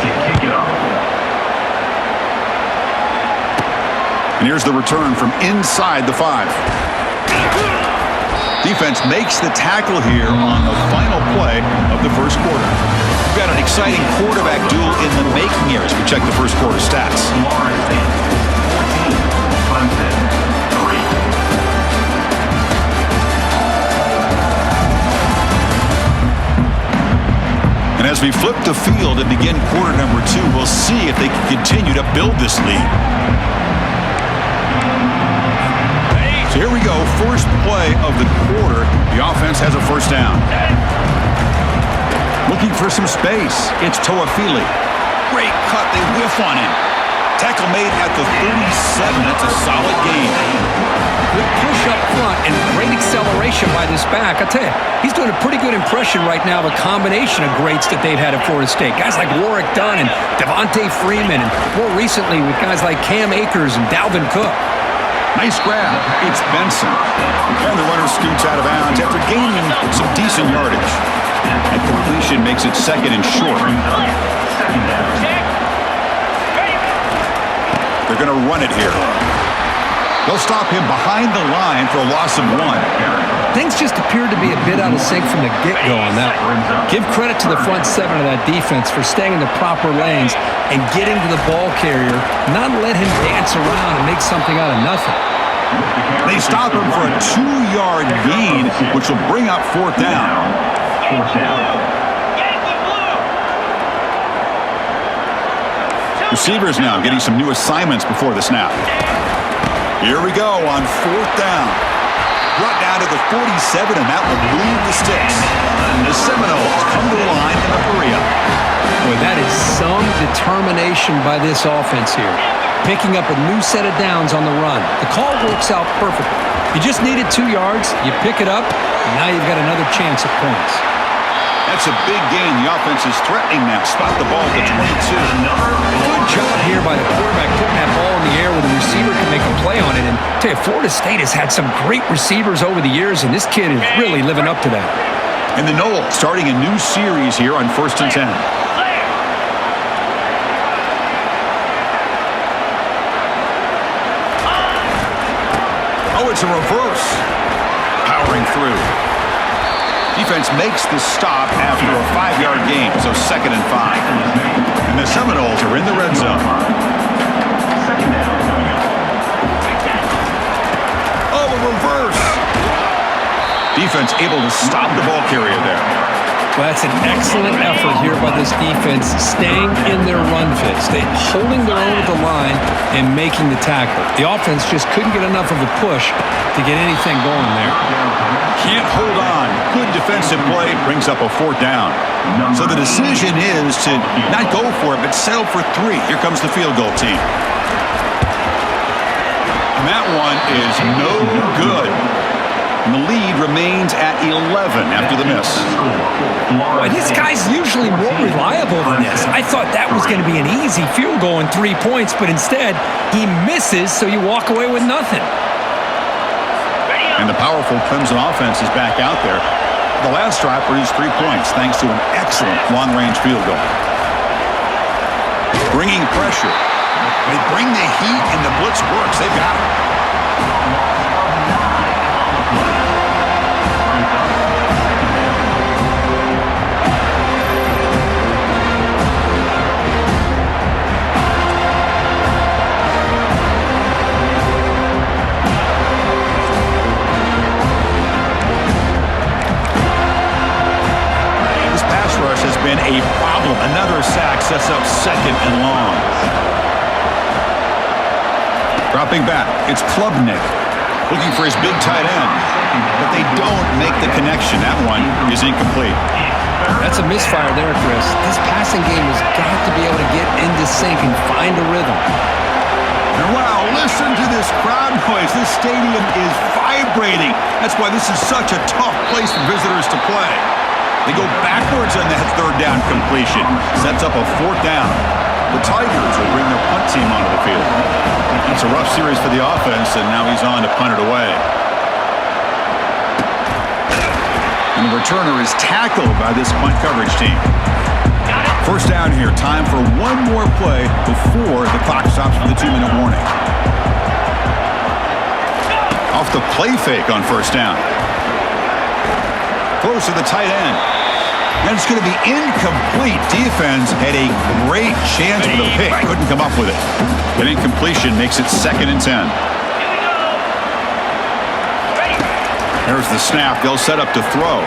And here's the return from inside the 5. Defense makes the tackle here on the final play of the first quarter. We've got an exciting quarterback duel in the making here as we check the first quarter stats. And as we flip the field and begin quarter number 2, we'll see if they can continue to build this lead. So here we go, first play of the quarter. The offense has a first down. Looking for some space. It's Toafili. Great cut, they whiff on him. Tackle made at the 37. That's a solid gain. Good push up front and great acceleration by this back. I tell you, he's doing a pretty good impression right now of a combination of greats that they've had at Florida State. Guys like Warwick Dunn and Devontae Freeman, and more recently with guys like Cam Akers and Dalvin Cook. Nice grab. It's Benson. And the runner scoots out of bounds after gaining some decent yardage. And completion makes it second and short. They're going to run it here. They'll stop him behind the line for a loss of 1. Things just appeared to be a bit out of sync from the get-go on that one. Give credit to the front seven of that defense for staying in the proper lanes and getting to the ball carrier, not let him dance around and make something out of nothing. They stop him for a 2-yard gain, which will bring up 4th down. Receivers now getting some new assignments before the snap. Here we go on 4th down. Brought down to the 47, and that will move the sticks. And the Seminoles come to the line in a hurry up. Boy, that is some determination by this offense here. Picking up a new set of downs on the run. The call works out perfectly. You just needed 2 yards, you pick it up, and now you've got another chance at points. That's a big gain. The offense is threatening now. Spot the ball at the 22. Good job here by the quarterback putting that ball in the air where the receiver can make a play on it. And I tell you, Florida State has had some great receivers over the years, and this kid is really living up to that. And the Noles starting a new series here on 1st and 10. Oh, it's a reverse. Powering through. Defense makes the stop after a 5-yard gain, so 2nd and 5. And the Seminoles are in the red zone. Oh, a reverse. Defense able to stop the ball carrier there. Well, that's an excellent effort here by this defense, staying in their run fit, holding their own at the line and making the tackle. The offense just couldn't get enough of a push to get anything going there. Can't hold on. Good defensive play brings up a 4th down. So the decision is to not go for it, but settle for 3. Here comes the field goal team. And that one is no good. And the lead remains at 11 after the miss. Boy, this guy's usually more reliable than this. I thought that was going to be an easy field goal and 3 points, but instead he misses, so you walk away with nothing. And the powerful Clemson offense is back out there. The last drive produced 3 points thanks to an excellent long-range field goal. Bringing pressure. They bring the heat and the blitz works. They've got it. Been a problem. Another sack sets up 2nd and long. Dropping back, it's Klubnik looking for his big tight end, but they don't make the connection. That one is incomplete. That's a misfire there, Chris. This passing game has got to be able to get into sync and find a rhythm. And wow, listen to this crowd noise. This stadium is vibrating. That's why this is such a tough place for visitors to play. They go backwards on that 3rd down completion. Sets up a 4th down. The Tigers will bring their punt team onto the field. It's a rough series for the offense, and now he's on to punt it away. And the returner is tackled by this punt coverage team. 1st down here. Time for one more play before the clock stops for the 2-minute warning. Off the play fake on 1st down. Throws to the tight end. And it's going to be incomplete. Defense had a great chance for the pick. Couldn't come up with it. An incompletion makes it 2nd and 10. There's the snap. They'll set up to throw.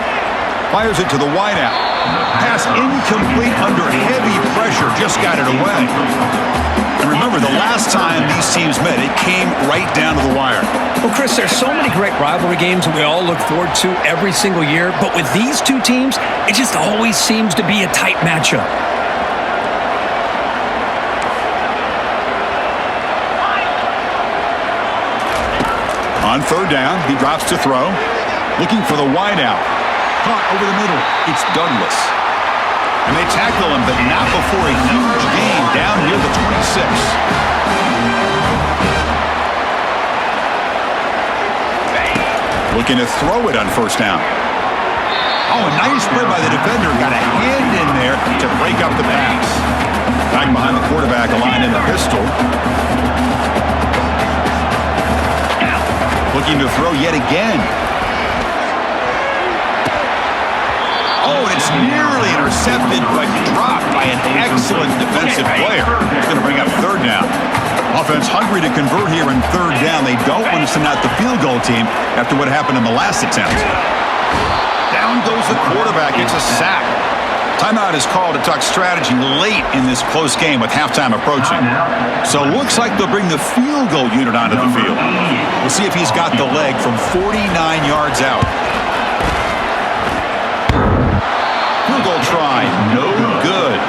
Fires it to the wideout. Pass incomplete under heavy pressure. Just got it away. And remember, the last time these teams met, it came right down to the wire. Well, Chris, there's so many great rivalry games that we all look forward to every single year. But with these two teams, it just always seems to be a tight matchup. On 3rd down, he drops to throw. Looking for the wideout. Caught over the middle. It's Douglas. And they tackle him, but not before a huge gain down near the 26. Looking to throw it on 1st down. Oh, a nice play by the defender. Got a hand in there to break up the pass. Back behind the quarterback, aligned in the pistol. Looking to throw yet again. Oh, and it's nearly intercepted, but dropped by an excellent defensive player. It's going to bring up third down. Offense hungry to convert here in third down. They don't want to send out the field goal team after what happened in the last attempt. Down goes the quarterback. It's a sack. Timeout is called to talk strategy late in this close game with halftime approaching. So it looks like they'll bring the field goal unit onto the field. We'll see if he's got the leg from 49 yards out. Field goal try, no good.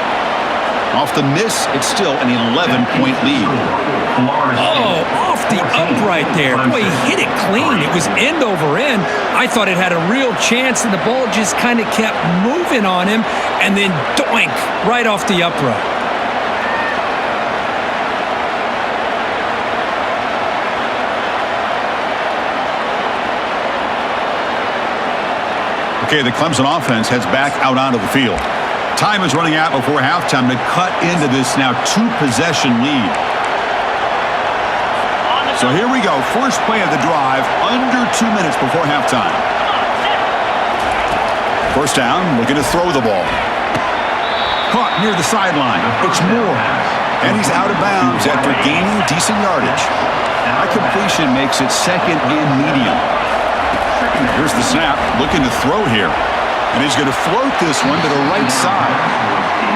Off the miss, it's still an 11-point lead. Oh, off the upright there. Boy, he hit it clean. It was end over end. I thought it had a real chance, and the ball just kind of kept moving on him, and then doink, right off the upright. Okay, the Clemson offense heads back out onto the field. Time is running out before halftime to cut into this now two-possession lead. So here we go. First play of the drive, under 2 minutes before halftime. First down, looking to throw the ball. Caught near the sideline. It's Moore. And he's out of bounds after gaining decent yardage. High completion makes it second and medium. Here's the snap, looking to throw here. And he's going to float this one to the right side.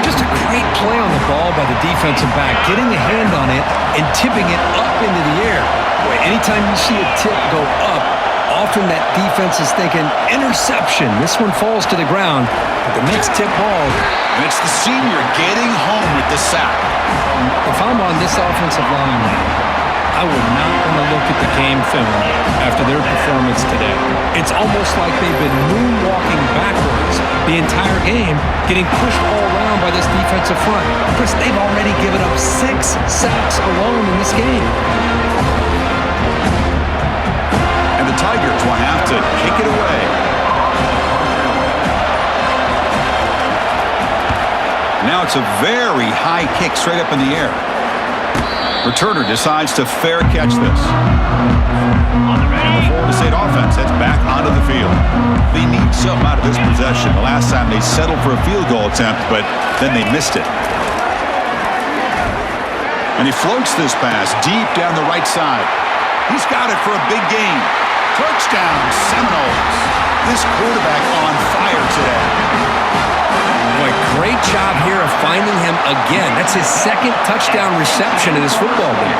Just a great play on the ball by the defensive back, getting a hand on it and tipping it up into the air. Boy, anytime you see a tip go up, often that defense is thinking interception. This one falls to the ground, but the next tip ball. And it's the senior getting home with the sack. If I'm on this offensive line, I would not want to look at the game film after their performance today. It's almost like they've been moonwalking backwards the entire game, getting pushed all around by this defensive front. Chris, they've already given up 6 sacks alone in this game. And the Tigers will have to kick it away. Now it's a very high kick straight up in the air. Returner decides to fair catch this. And the Florida State offense heads back onto the field. They need something out of this possession. The last time they settled for a field goal attempt, but then they missed it. And he floats this pass deep down the right side. He's got it for a big gain. Touchdown, Seminoles. This quarterback on fire today. Boy, great job here of finding him again. That's his second touchdown reception in his football game.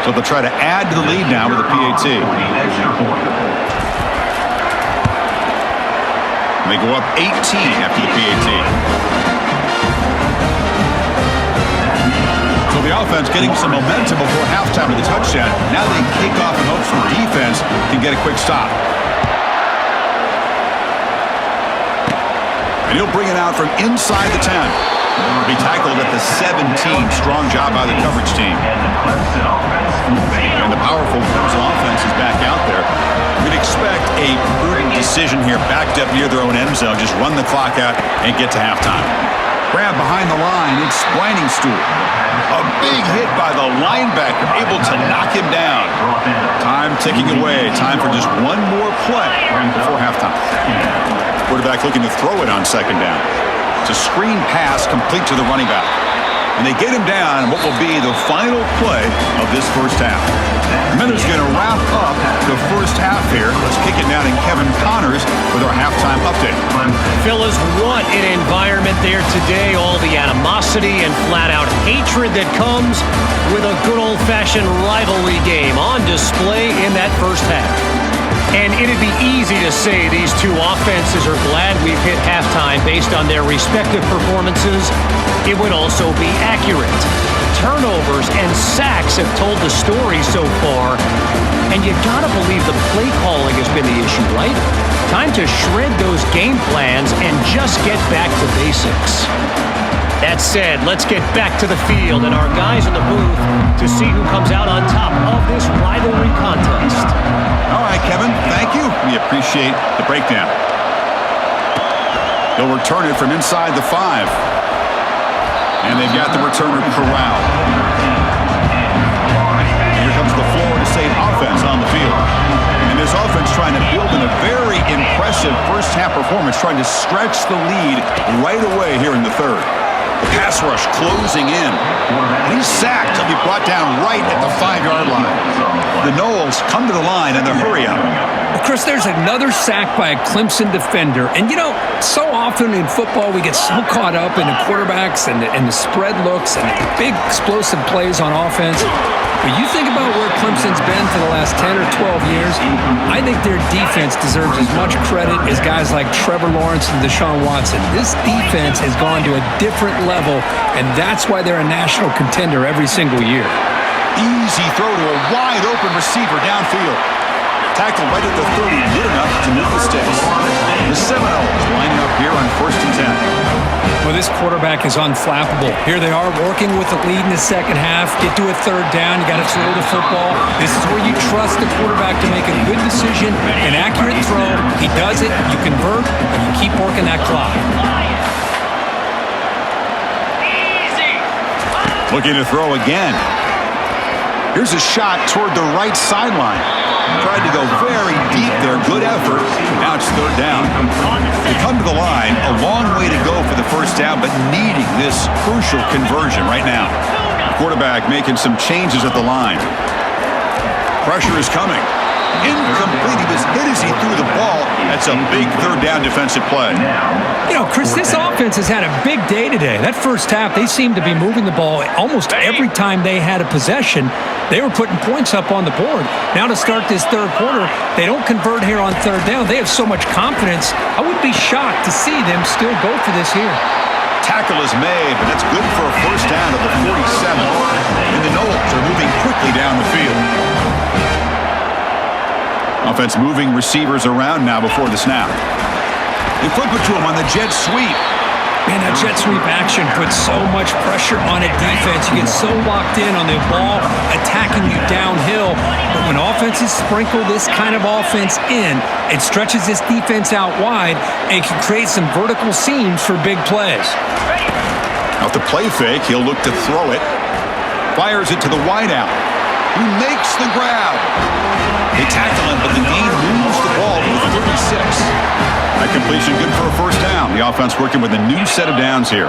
So they'll try to add to the lead now with a PAT. They go up 18 after the PAT. So the offense getting some momentum before halftime with the touchdown. Now they kick off in hopes the defense can get a quick stop. And he'll bring it out from inside the 10. He'll be tackled at the 17. Strong job by the coverage team. And the powerful Clemson offense is back out there. We'd expect a prudent decision here, backed up near their own end zone. Just run the clock out and get to halftime. Grab behind the line. It's Stool. A big hit by the linebacker, able to knock him down. Time ticking away. Time for just one more play before halftime. Quarterback looking to throw it on second down. It's a screen pass complete to the running back. And they get him down in what will be the final play of this first half. Minutes going to wrap up the first half here. Let's kick it down to Kevin Connors with our halftime update. Phyllis, what an environment there today. All the animosity and flat-out hatred that comes with a good old-fashioned rivalry game on display in that first half. And it'd be easy to say these two offenses are glad we've hit halftime based on their respective performances. It would also be accurate. Turnovers and sacks have told the story so far. And you gotta believe the play calling has been the issue, right? Time to shred those game plans and just get back to basics. That said, let's get back to the field and our guys in the booth to see who comes out on top of this rivalry contest. All right, Kevin, thank you. We appreciate the breakdown. They'll return it from inside the 5. And they've got the returner corralled. Here comes the Florida State offense on the field. And this offense trying to build in a very impressive first-half performance, trying to stretch the lead right away here in the third. The pass rush closing in. And he's sacked. He'll be brought down right at the 5-yard line. The Noles come to the line and they hurry up. Well, Chris, there's another sack by a Clemson defender. And, you know, so often in football we get so caught up in the quarterbacks and the spread looks and the big explosive plays on offense. But you think about where Clemson's been for the last 10 or 12 years, I think their defense deserves as much credit as guys like Trevor Lawrence and Deshaun Watson. This defense has gone to a different level, and that's why they're a national contender every single year. Easy throw to a wide-open receiver downfield. Tackle right at the 30, good enough to make mistakes. The Seminoles lining up here on 1st and 10. Well, this quarterback is unflappable. Here they are working with the lead in the second half. Get to a 3rd down. You got to throw the football. This is where you trust the quarterback to make a good decision, an accurate throw. He does it. You convert, and you keep working that clock. Looking to throw again. Here's a shot toward the right sideline. Tried to go very deep there. Good effort. Now it's 3rd down. They come to the line. A long way to go for the 1st down, but needing this crucial conversion right now. The quarterback making some changes at the line. Pressure is coming. Incomplete. He was hit as he threw the ball. That's a big 3rd down defensive play. You know, Chris, this offense has had a big day today. That first half, they seemed to be moving the ball almost every time they had a possession. They were putting points up on the board. Now to start this 3rd quarter, they don't convert here on 3rd down. They have so much confidence. I would be shocked to see them still go for this here. Tackle is made, but that's good for a 1st down at the 47. And the Noles are moving quickly down the field. Offense moving receivers around now before the snap. They flip it to him on the jet sweep. Man, that jet sweep action puts so much pressure on a defense. You get so locked in on the ball attacking you downhill. But when offenses sprinkle this kind of offense in, it stretches this defense out wide and can create some vertical seams for big plays. Off the play fake, he'll look to throw it. Fires it to the wideout. He makes the grab. They tackle him, but the gain moves the ball to the 36. That completion good for a 1st down. The offense working with a new set of downs here.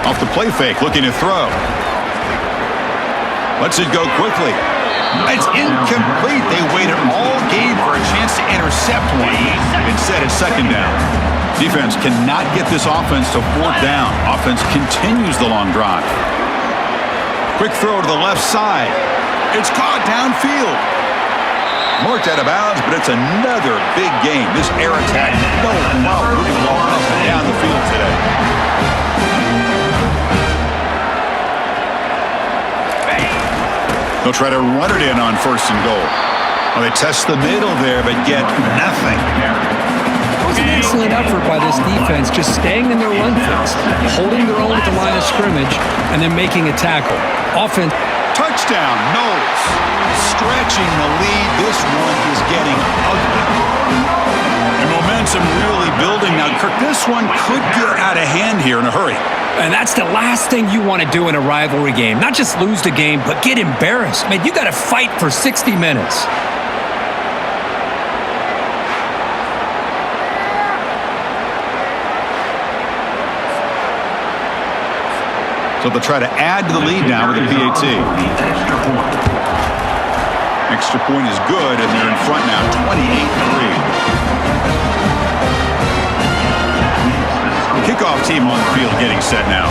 Off the play fake, looking to throw. Lets it go quickly. It's incomplete. They waited all game for a chance to intercept one. Instead, it's 2nd down. Defense cannot get this offense to 4th down. Offense continues the long drive. Quick throw to the left side. It's caught downfield. Marked out of bounds, but it's another big game. This air attack, no problem moving the ball up and down the field today. They'll try to run it in on 1st and goal. Well, they test the middle there, but get nothing. It was an excellent effort by this defense, just staying in their run fix, holding their own at the line of scrimmage, and then making a tackle. Offense. Touchdown, Noles. Stretching the lead. This one is getting ugly. And momentum really building now. Kirk, this one could get out of hand here in a hurry. And that's the last thing you want to do in a rivalry game. Not just lose the game, but get embarrassed. Man, you got to fight for 60 minutes. So they'll try to add to the lead now with a PAT. Extra point is good, and they're in front now, 28-3. Kickoff team on the field getting set now.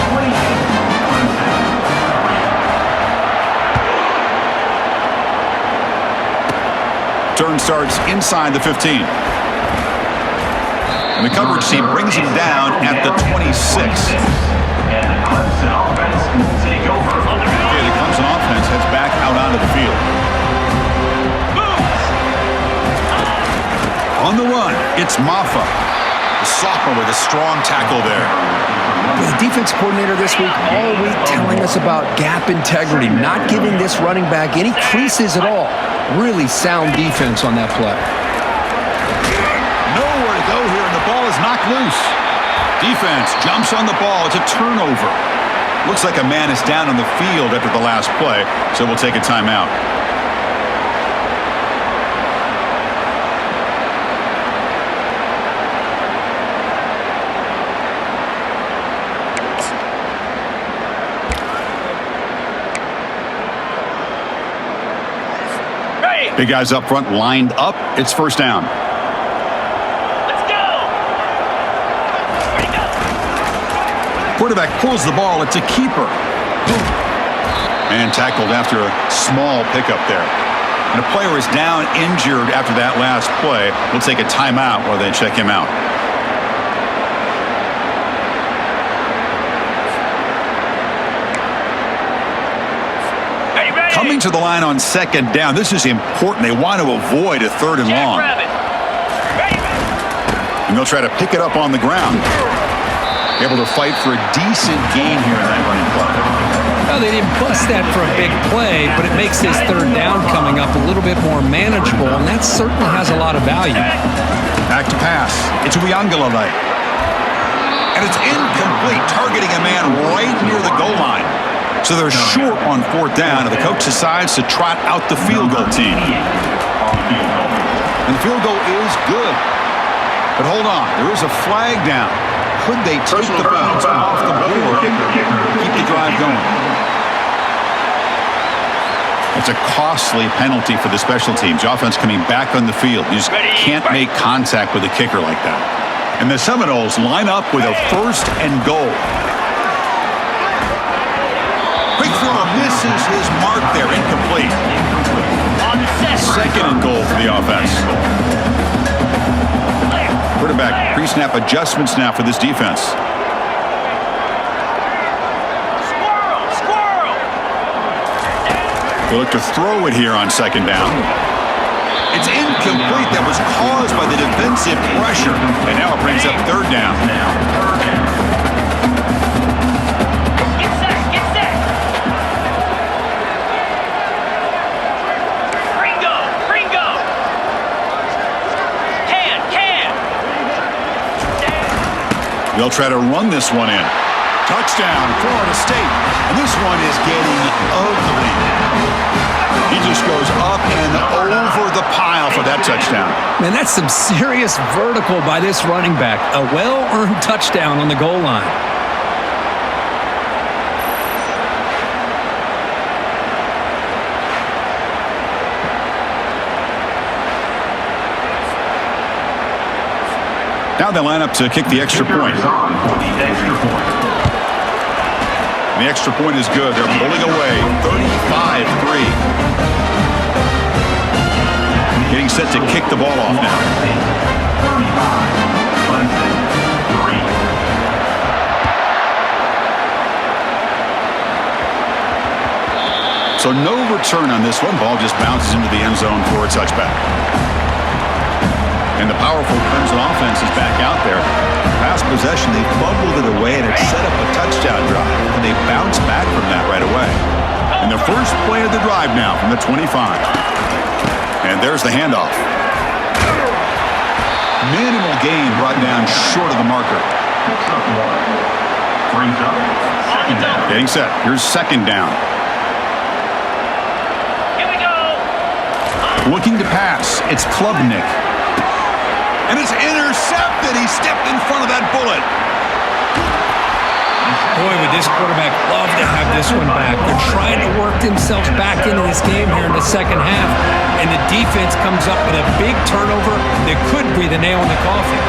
Turn starts inside the 15. And the coverage team brings him down at the 26. And the Clemson offense will take over. Okay, the Clemson offense heads back out onto the field. On the run, it's Maffa. The sophomore with a strong tackle there. The defense coordinator this week, all week telling us about gap integrity, not giving this running back any creases at all. Really sound defense on that play. Nowhere to go here, and the ball is knocked loose. Defense jumps on the ball. It's a turnover. Looks like a man is down on the field after the last play, so we'll take a timeout. Big guys up front lined up. It's first down. Let's go. Ready, go. Quarterback pulls the ball. It's a keeper. And tackled after a small pickup there. And a player is down injured after that last play. We'll take a timeout while they check him out. Coming to the line on second down. This is important. They want to avoid a third and long. And they'll try to pick it up on the ground. Able to fight for a decent gain here in that running play. Well, they didn't bust that for a big play, but it makes this third down coming up a little bit more manageable, and that certainly has a lot of value. Back to pass. It's Uiagalelei. And it's incomplete, targeting a man right near the goal line. So they're short on fourth down, and the coach decides to trot out the field goal team. And the field goal is good. But hold on, there is a flag down. Could they take the points off the board and keep the drive going? It's a costly penalty for the special teams. Offense coming back on the field. You just can't make contact with a kicker like that. And the Seminoles line up with a first and goal. Quick throw misses his mark there, incomplete. Second and goal for the offense. Quarterback pre-snap adjustments now for this defense. They look to throw it here on second down. It's incomplete. That was caused by the defensive pressure. And now it brings up third down. They'll try to run this one in. Touchdown, Florida State. And this one is getting ugly. He just goes up and over the pile for that touchdown. Man, that's some serious vertical by this running back. A well-earned touchdown on the goal line. Now they line up to kick the extra point. The extra point is good. They're pulling away. 35-3. Getting set to kick the ball off now. So no return on this one. Ball just bounces into the end zone for a touchback. And the powerful Clemson offense is back out there. Past possession, they fumbled it away, and it set up a touchdown drive. And they bounced back from that right away. And the first play of the drive now from the 25. And there's the handoff. Minimal gain brought down short of the marker. Getting set. Here's second down. Here we go. Looking to pass. It's Klubnik. And it's intercepted. He stepped in front of that bullet. Boy, would this quarterback love to have this one back. They're trying to work themselves back into this game here in the second half. And the defense comes up with a big turnover that could be the nail in the coffin.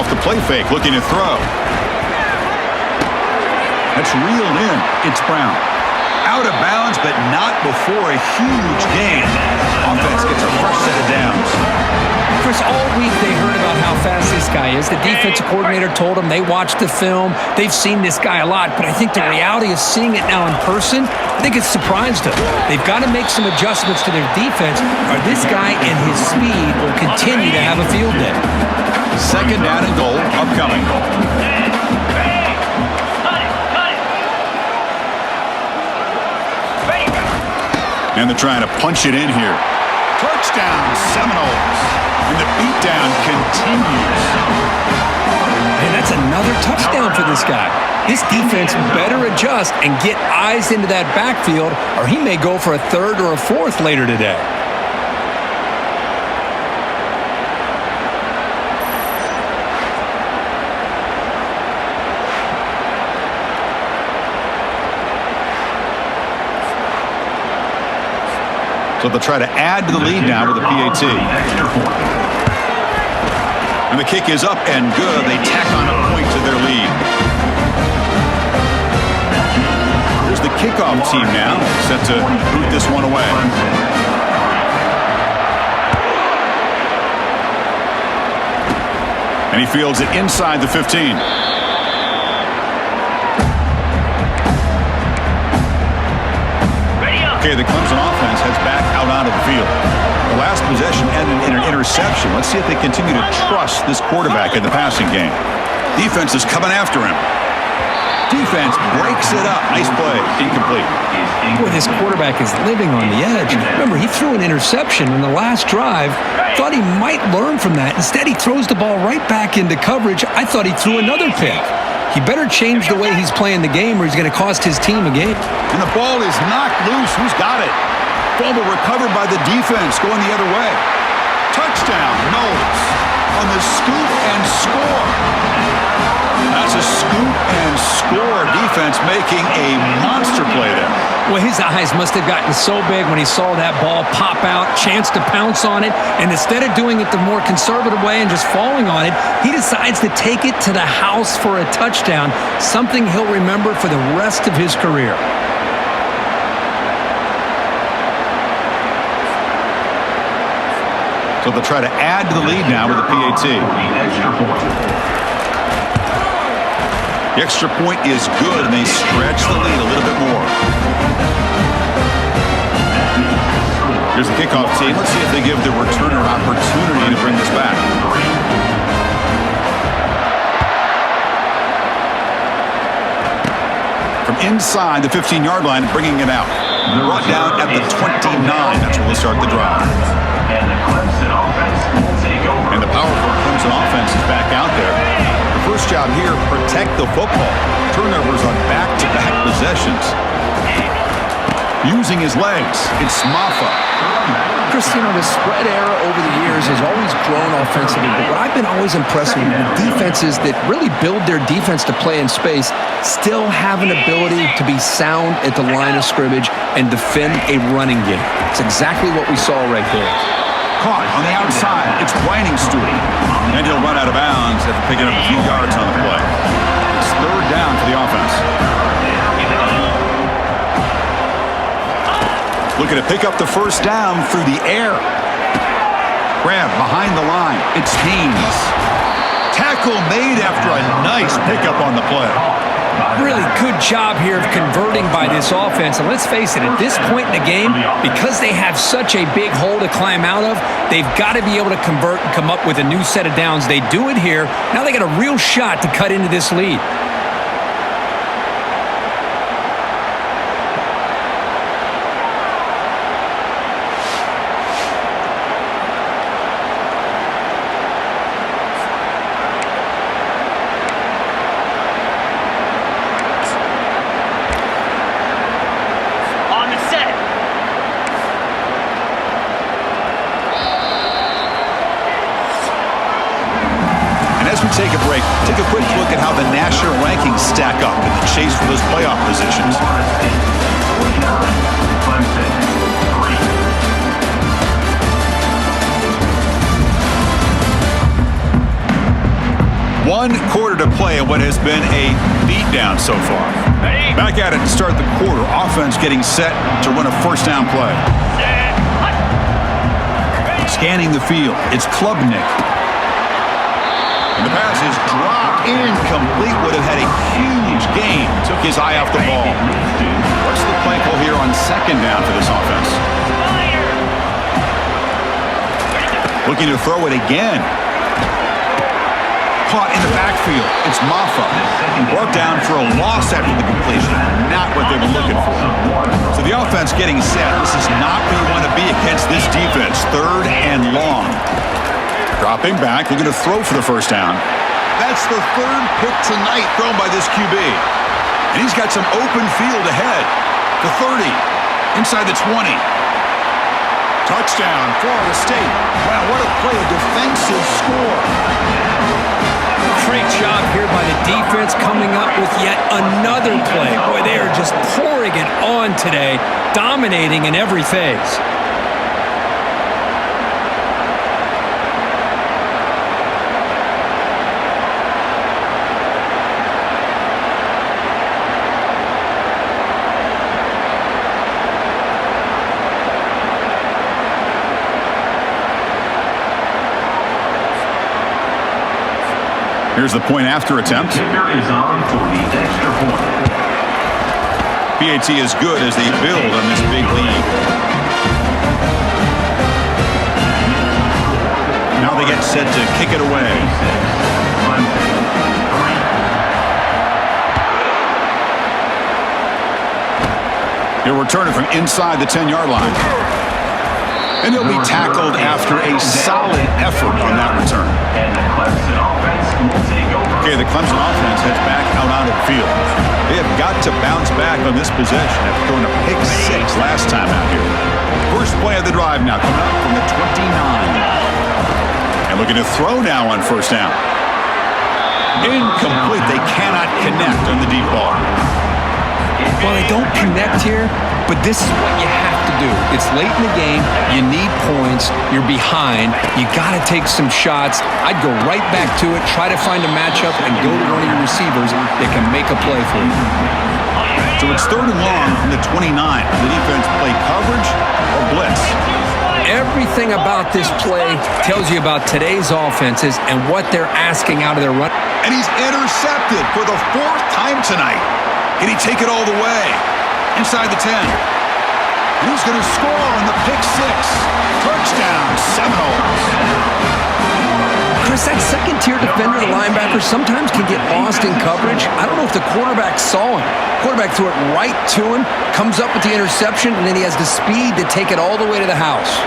off the play fake, looking to throw. That's reeled in. It's Brown. Out of bounds, but not before a huge gain. Offense gets a fresh set of downs. Chris, all week they heard about how fast this guy is. The defensive coordinator told them they watched the film. They've seen this guy a lot, but I think the reality of seeing it now in person, I think it's surprised them. They've got to make some adjustments to their defense, or this guy and his speed will continue to have a field day. Second down and goal upcoming. And they're trying to punch it in here. Touchdown, Seminoles. And the beatdown continues. And that's another touchdown for this guy. This defense better adjust and get eyes into that backfield, or he may go for a third or a fourth later today. So they'll try to add to the lead now with a PAT. And the kick is up and good. They tack on a point to their lead. Here's the kickoff team now, set to boot this one away. And he fields it inside the 15. Okay, the Clemson offense heads back out onto the field. The last possession ended in an interception. Let's see if they continue to trust this quarterback in the passing game. Defense is coming after him. Defense breaks it up. Nice play. Incomplete. Boy, this quarterback is living on the edge. Remember, he threw an interception in the last drive. Thought he might learn from that. Instead, he throws the ball right back into coverage. I thought he threw another pick. He better change the way he's playing the game or he's going to cost his team a game. And the ball is knocked loose. Who's got it? Fumble recovered by the defense going the other way. Touchdown, Knowles on the scoop and score. That's a scoop and score. Defense making a monster play there. Well, his eyes must have gotten so big when he saw that ball pop out, chance to pounce on it, and instead of doing it the more conservative way and just falling on it, he decides to take it to the house for a touchdown, something he'll remember for the rest of his career. So they'll try to add to the lead now with a PAT. The extra point is good, and they stretch the lead a little bit more. Here's the kickoff team. Let's see if they give the returner an opportunity to bring this back. From inside the 15-yard line, bringing it out. Brought down at the 29. That's where we'll start the drive. And the powerful Clemson offense is back out there. The first job here, protect the football. Turnovers on back-to-back possessions. Using his legs, it's Maffa. Chris, you know, the spread era over the years has always grown offensively, but what I've been always impressed with defenses that really build their defense to play in space still have an ability to be sound at the line of scrimmage and defend a running game. It's exactly what we saw right there. Caught on the outside. It's Whining Stewart. And he'll run out of bounds after picking up a few yards on the play. It's third down for the offense. Looking to pick up the first down through the air. Grab behind the line. It's Haynes. Tackle made after a nice pickup on the play. Really good job here of converting by this offense. And let's face it, at this point in the game, because they have such a big hole to climb out of, they've got to be able to convert and come up with a new set of downs. They do it here. Now they got a real shot to cut into this lead. Take a break. Take a quick look at how the national rankings stack up in the chase for those playoff positions. 1 quarter to play in what has been a beatdown so far. Back at it to start the quarter. Offense getting set to run a first down play. Scanning the field. It's Klubnik. And the pass is dropped. Incomplete. Would have had a huge gain. Took his eye off the ball. What's the play call here on second down for this offense? Looking to throw it again. Caught in the backfield. It's Maffa. Brought down for a loss after the completion. Not what they were looking for. So the offense getting set. This is not where you want to be against this defense. 3rd and long. Dropping back. Looking to throw for the first down. That's the 3rd pick tonight thrown by this QB. And he's got some open field ahead. The 30. Inside the 20. Touchdown, Florida State. Wow, what a play. A defensive score. Great job here by the defense coming up with yet another play. Boy, they are just pouring it on today, dominating in every phase. Here's the point after attempt. Kicker is on for the extra point. PAT is good as they build on this big lead. Now they get set to kick it away. He'll return it from inside the 10-yard line. And he'll be tackled after a solid effort on that return. Okay, the Clemson offense heads back out onto the field. They have got to bounce back on this possession after throwing a pick 6 last time out here. First play of the drive now coming up from the 29. And looking to throw now on first down. Incomplete. They cannot connect on the deep ball. Well, they don't connect here, but this is what you have to do. It's late in the game. You need points. You're behind. You got to take some shots. I'd go right back to it, try to find a matchup, and go to one of your receivers that can make a play for you. So it's 3rd and long from the 29. The defense play coverage or blitz? Everything about this play tells you about today's offenses and what they're asking out of their run. And he's intercepted for the 4th time tonight. Can he take it all the way? Inside the 10. And he's going to score on the pick 6. Touchdown, Seminoles. Chris, that second-tier defender, the linebacker, sometimes can get lost in coverage. I don't know if the quarterback saw him. Quarterback threw it right to him, comes up with the interception, and then he has the speed to take it all the way to the house.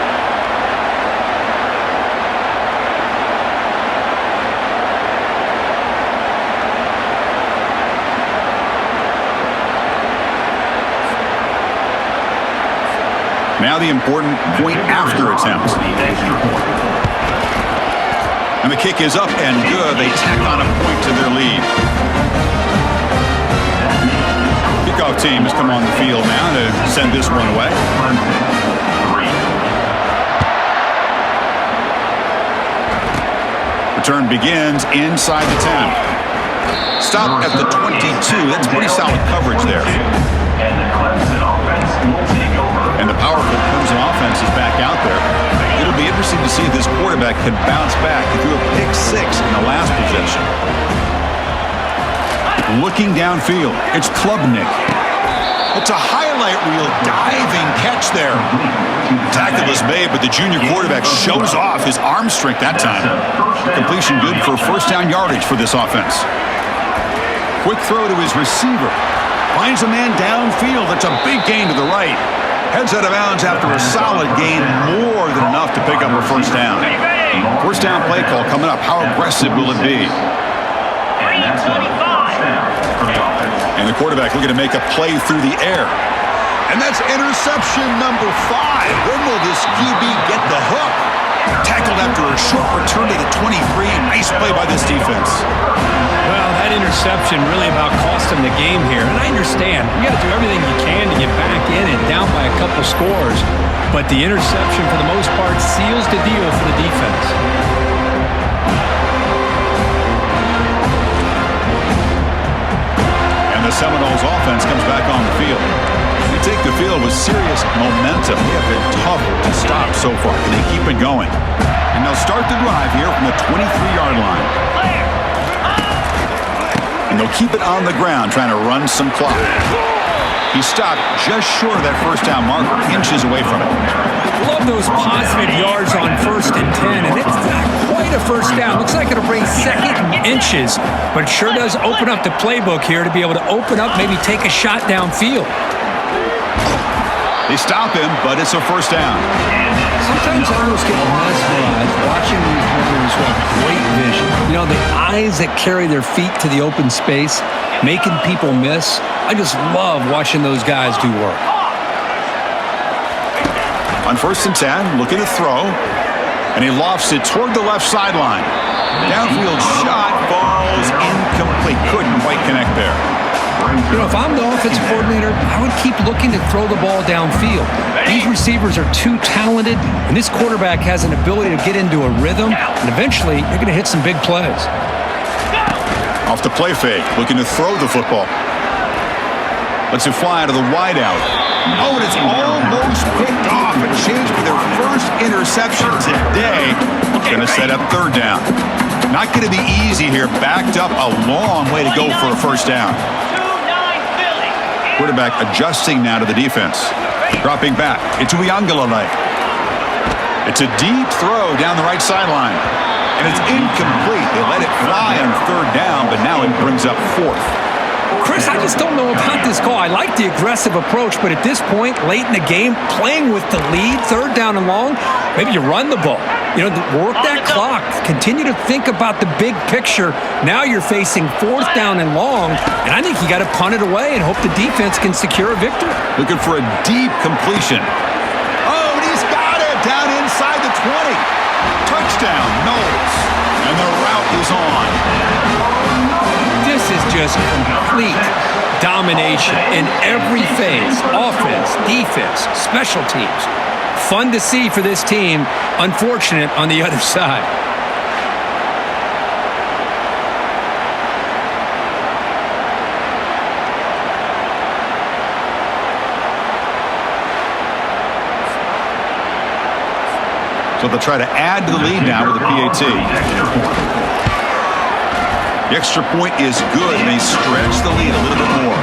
Now the important point after attempt. And the kick is up and good. They tack on a point to their lead. Kickoff team has come on the field now to send this one away. Return begins inside the 10. Stop at the 22. That's pretty solid coverage there. And the Clemson offense will take over. And the powerful Clemson offense is back out there. It'll be interesting to see if this quarterback can bounce back. He threw a pick 6 in the last possession. Looking downfield, it's Klubnik. It's a highlight reel diving catch there. Tackle is made, but the junior quarterback shows off his arm strength that time. Completion good for first down yardage for this offense. Quick throw to his receiver. Finds a man downfield. That's a big gain to the right. Heads out of bounds after a solid gain, more than enough to pick up a first down. First down play call coming up. How aggressive will it be? And the quarterback looking to make a play through the air. And that's interception number 5. When will this QB get the hook? Tackled after a short return to the 23. Nice play by this defense. Well, that interception really about cost him the game here. And I understand. You got to do everything you can to get back in and down by a couple scores. But the interception, for the most part, seals the deal for the defense. Seminoles offense comes back on the field. They take the field with serious momentum. They have been tough to stop so far. Can they keep it going? And they'll start the drive here from the 23-yard line. And they'll keep it on the ground, trying to run some clock. He stopped just short of that first down marker, inches away from it. Love those positive yards on 1st and 10, and it's not quite a first down. Looks like it'll bring 2nd and inches, but it sure does open up the playbook here to be able to open up, maybe take a shot downfield. They stop him, but it's a first down. Sometimes I almost get mesmerized watching these runners who have great vision. You know, the eyes that carry their feet to the open space, making people miss. I just love watching those guys do work. On 1st and 10, looking to throw, and he lofts it toward the left sideline. Downfield shot, falls incomplete. Couldn't quite connect there. You know, if I'm the offensive coordinator, I would keep looking to throw the ball downfield. These receivers are too talented, and this quarterback has an ability to get into a rhythm, and eventually they're going to hit some big plays. Off the play fake, looking to throw the football. Lets it fly out of the wideout. Oh, and it's almost picked off. A chance for their first interception today. Going to set up 3rd down. Not going to be easy here. Backed up a long way to go for a first down. Quarterback adjusting now to the defense. Dropping back. It's Uiagalelei. It's a deep throw down the right sideline. And it's incomplete. They let it fly on 3rd down, but now it brings up 4th. Chris, I just don't know about this call. I like the aggressive approach, but at this point, late in the game, playing with the lead, 3rd down and long, maybe you run the ball. You know, work that clock. Continue to think about the big picture. Now you're facing 4th down and long, and I think you got to punt it away and hope the defense can secure a victory. Looking for a deep completion. Oh, and he's got it down inside the 20. Touchdown, Knowles. And the route is on. This is just complete domination in every phase. Offense, defense, special teams. Fun to see for this team. Unfortunate on the other side. So they'll try to add to the lead now with a PAT. The extra point is good, and they stretch the lead a little bit more.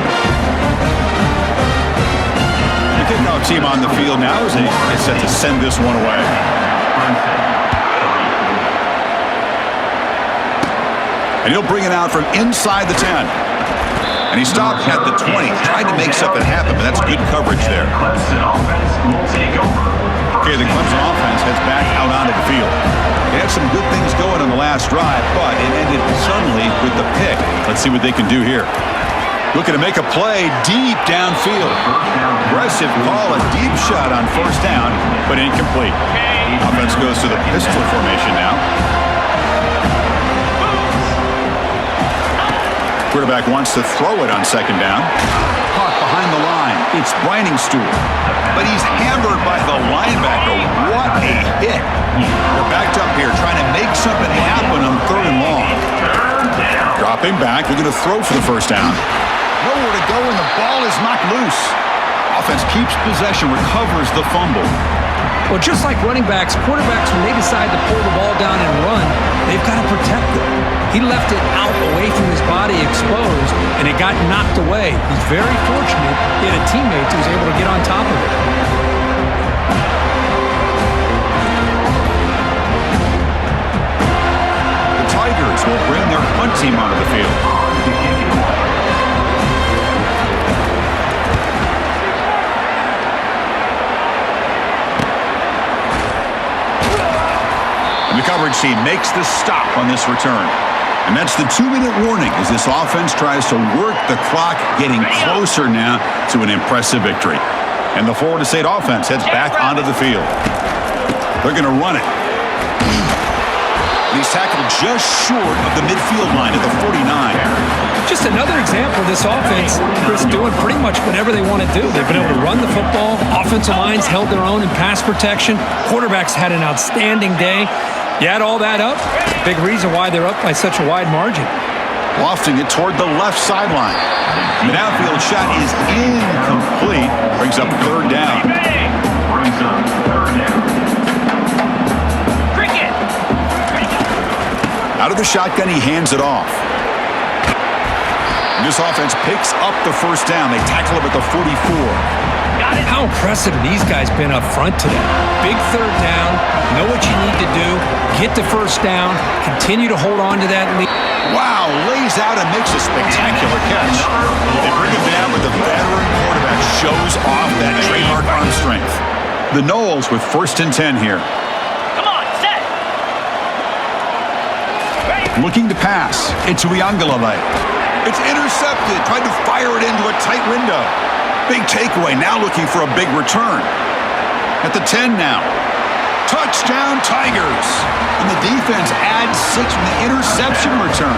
The kickoff team on the field now is set to send this one away. And he'll bring it out from inside the 10. And he stopped at the 20, tried to make something happen, but that's good coverage there. Okay, the Clemson offense heads back out onto the field. They had some good things going on the last drive, but it ended suddenly with the pick. Let's see what they can do here. Looking to make a play deep downfield. Aggressive call, a deep shot on 1st down, but incomplete. Offense goes to the pistol formation now. Quarterback wants to throw it on 2nd down. Caught behind the line. It's Briningstool. But he's hammered by the linebacker. What a hit. They're backed up here trying to make something happen on 3rd and long. Dropping back. They're going to throw for the 1st down. Nowhere to go, and the ball is knocked loose. Offense keeps possession, recovers the fumble. Well, just like running backs, quarterbacks, when they decide to pull the ball down and run, they've got to protect it. He left it out away from his body exposed, and it got knocked away. He's very fortunate he had a teammate who was able to get on top of it. The Tigers will bring their punt team onto the field. And the coverage team makes the stop on this return. And that's the 2-minute warning as this offense tries to work the clock, getting closer now to an impressive victory. And the Florida State offense heads back onto the field. They're going to run it. And he's tackled just short of the midfield line at the 49. Just another example of this offense, Chris, doing pretty much whatever they want to do. They've been able to run the football. Offensive lines held their own in pass protection. Quarterbacks had an outstanding day. You add all that up, big reason why they're up by such a wide margin. Lofting it toward the left sideline. The downfield shot is incomplete. Brings up third down. Brings up third down. Cricket. Out of the shotgun, he hands it off. This offense picks up the first down. They tackle him at the 44. How impressive have these guys been up front today? Big third down, know what you need to do, get the first down, continue to hold on to that lead. Wow, lays out and makes a spectacular catch. They bring him down, but the veteran quarterback shows off that trademark arm strength. The Noles with 1st and 10 here. Come on, set. Looking to pass. It's Uiagalelei. It's intercepted. Tried to fire it into a tight window. Big takeaway. Now looking for a big return. At the 10 now. Touchdown Tigers. And the defense adds 6 from the interception return.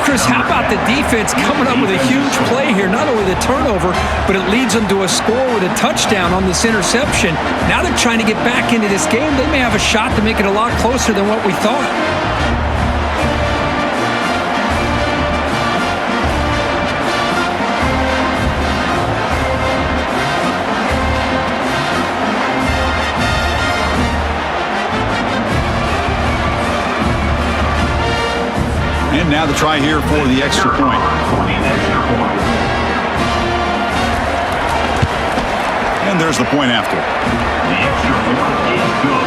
Chris, how about the defense coming up with a huge play here? Not only the turnover, but it leads them to a score with a touchdown on this interception. Now they're trying to get back into this game. They may have a shot to make it a lot closer than what we thought. And now the try here for the extra point. And there's the point after. The extra point is good.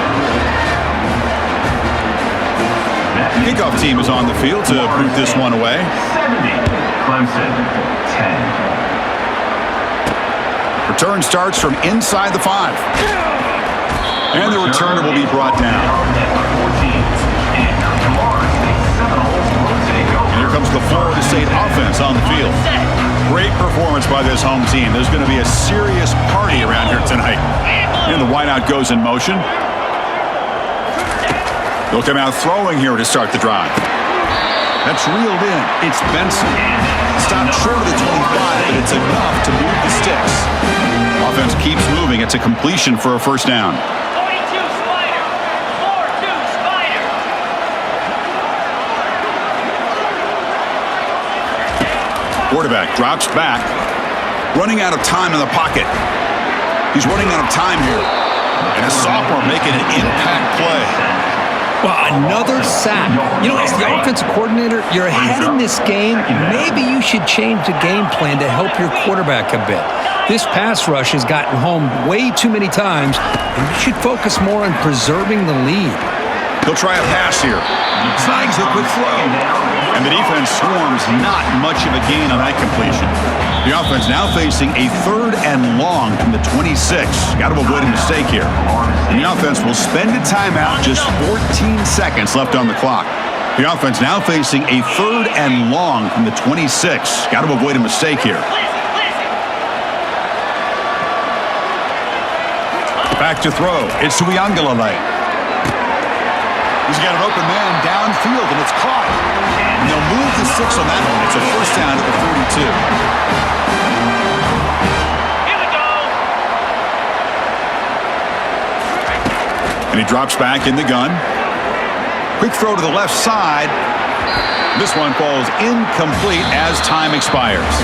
Kickoff team is on the field to boot this one away. 70. Clemson 10. Return starts from inside the 5. And the returner will be brought down. Here comes the Florida State offense on the field. Great performance by this home team. There's going to be a serious party around here tonight. And the wideout goes in motion. They'll come out throwing here to start the drive. That's reeled in. It's Benson. Stopped short of the 25, but it's enough to move the sticks. Offense keeps moving. It's a completion for a first down. 42 Spider. 4-2 Spider. Quarterback drops back. Running out of time in the pocket. He's running out of time here. And a sophomore making an impact play. Well, another sack. You know, as the offensive coordinator, you're ahead in this game. Maybe you should change the game plan to help your quarterback a bit. This pass rush has gotten home way too many times, and you should focus more on preserving the lead. He'll try a pass here. Snags a quick throw. And the defense swarms not much of a gain on that completion. The offense now facing a 3rd and long from the 26. Got to avoid a mistake here. And the offense will spend a timeout, just 14 seconds left on the clock. The offense now facing a 3rd and long from the 26. Got to avoid a mistake here. Back to throw. It's Uiagalelei. He's got an open man downfield, and it's caught. And they'll move the 6 on that one. It's a first down at the 32. Here we go. And he drops back in the gun. Quick throw to the left side. This one falls incomplete as time expires.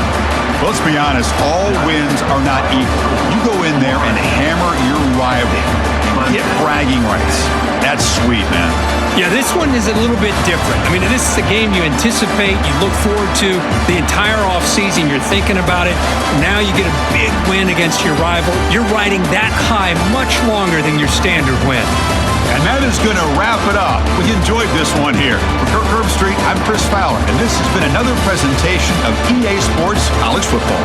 Well, let's be honest, all wins are not equal. You go in there and hammer your rival. Get bragging rights. That's sweet, man. Yeah, this one is a little bit different. I mean, this is a game you anticipate, you look forward to the entire offseason. You're thinking about it. Now you get a big win against your rival. You're riding that high much longer than your standard win. And that is going to wrap it up. We enjoyed this one here. For Kirk Herbstreit, I'm Chris Fowler, and this has been another presentation of EA Sports College Football.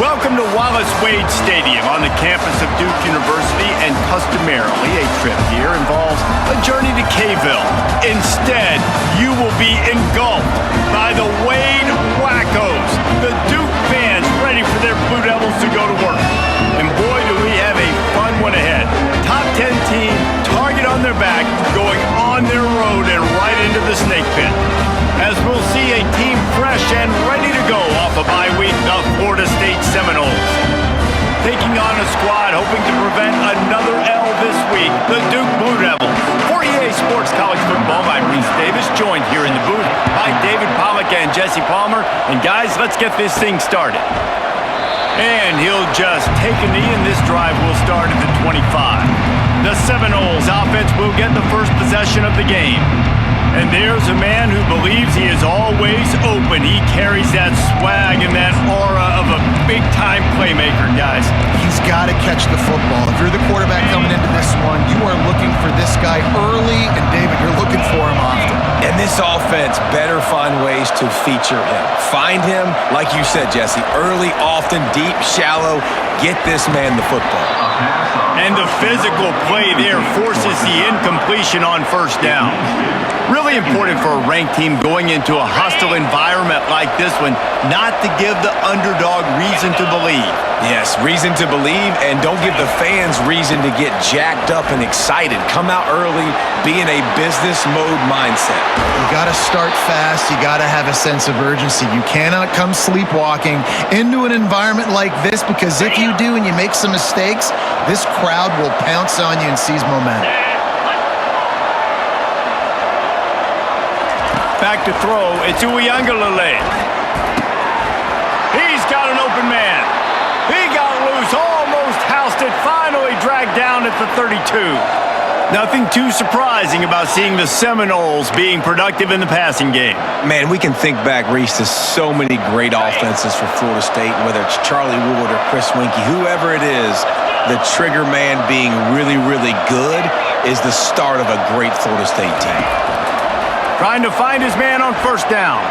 Welcome to Wallace Wade Stadium on the campus of Duke University, and customarily a trip here involves a journey to K-ville. Instead, you will be engulfed by the Wade Wackos, the Duke fans ready for their Blue Devils to go to work. And boy, do we have a fun one ahead. Top 10 team, target on their back, going on their road and right into the snake pit. As we'll see a team fresh and ready to go off a bye week, the Florida State Seminoles. Taking on a squad hoping to prevent another L this week, the Duke Blue Devils. For EA Sports College Football, I'm Reese Davis, joined here in the booth by David Pollack and Jesse Palmer. And guys, let's get this thing started. And he'll just take a knee, and this drive will start at the 25. The Seminoles offense will get the first possession of the game. And there's a man who believes he is always open. He carries that swag and that aura of a big-time playmaker, guys. He's got to catch the football. If you're the quarterback coming into this one, you are looking for this guy early, and David, you're looking for him often. And this offense better find ways to feature him. Find him, like you said, Jesse, early, often, deep, shallow. Get this man the football. And the physical play there forces the incompletion on first down. Really important for a ranked team going into a hostile environment like this one, not to give the underdog reason to believe. Yes, reason to believe, and don't give the fans reason to get jacked up and excited. Come out early, be in a business mode mindset. You got to start fast. You got to have a sense of urgency. You cannot come sleepwalking into an environment like this, because if you do and you make some mistakes, this crowd will pounce on you and seize momentum. Back to throw, it's Uiagalelei. He's got an open man. He got loose, almost housed it, finally dragged down at the 32. Nothing too surprising about seeing the Seminoles being productive in the passing game. Man, we can think back, Reese, to so many great offenses for Florida State, whether it's Charlie Wood or Chris Winkie, whoever it is, the trigger man being really, really good is the start of a great Florida State team. Trying to find his man on first down.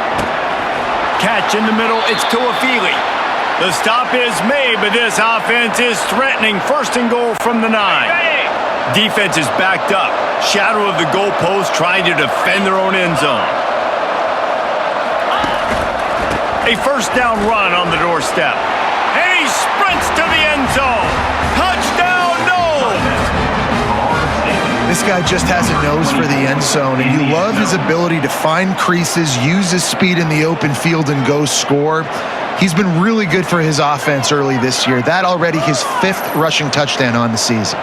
Catch in the middle, it's Tuafili. The stop is made, but this offense is threatening. First and goal from the 9. Defense is backed up. Shadow of the goalpost, trying to defend their own end zone. A first down run on the doorstep. And he sprints to the end zone. Touchdown, Noles! This guy just has a nose for the end zone, and you love his ability to find creases, use his speed in the open field, and go score. He's been really good for his offense early this year. That already his 5th rushing touchdown on the season.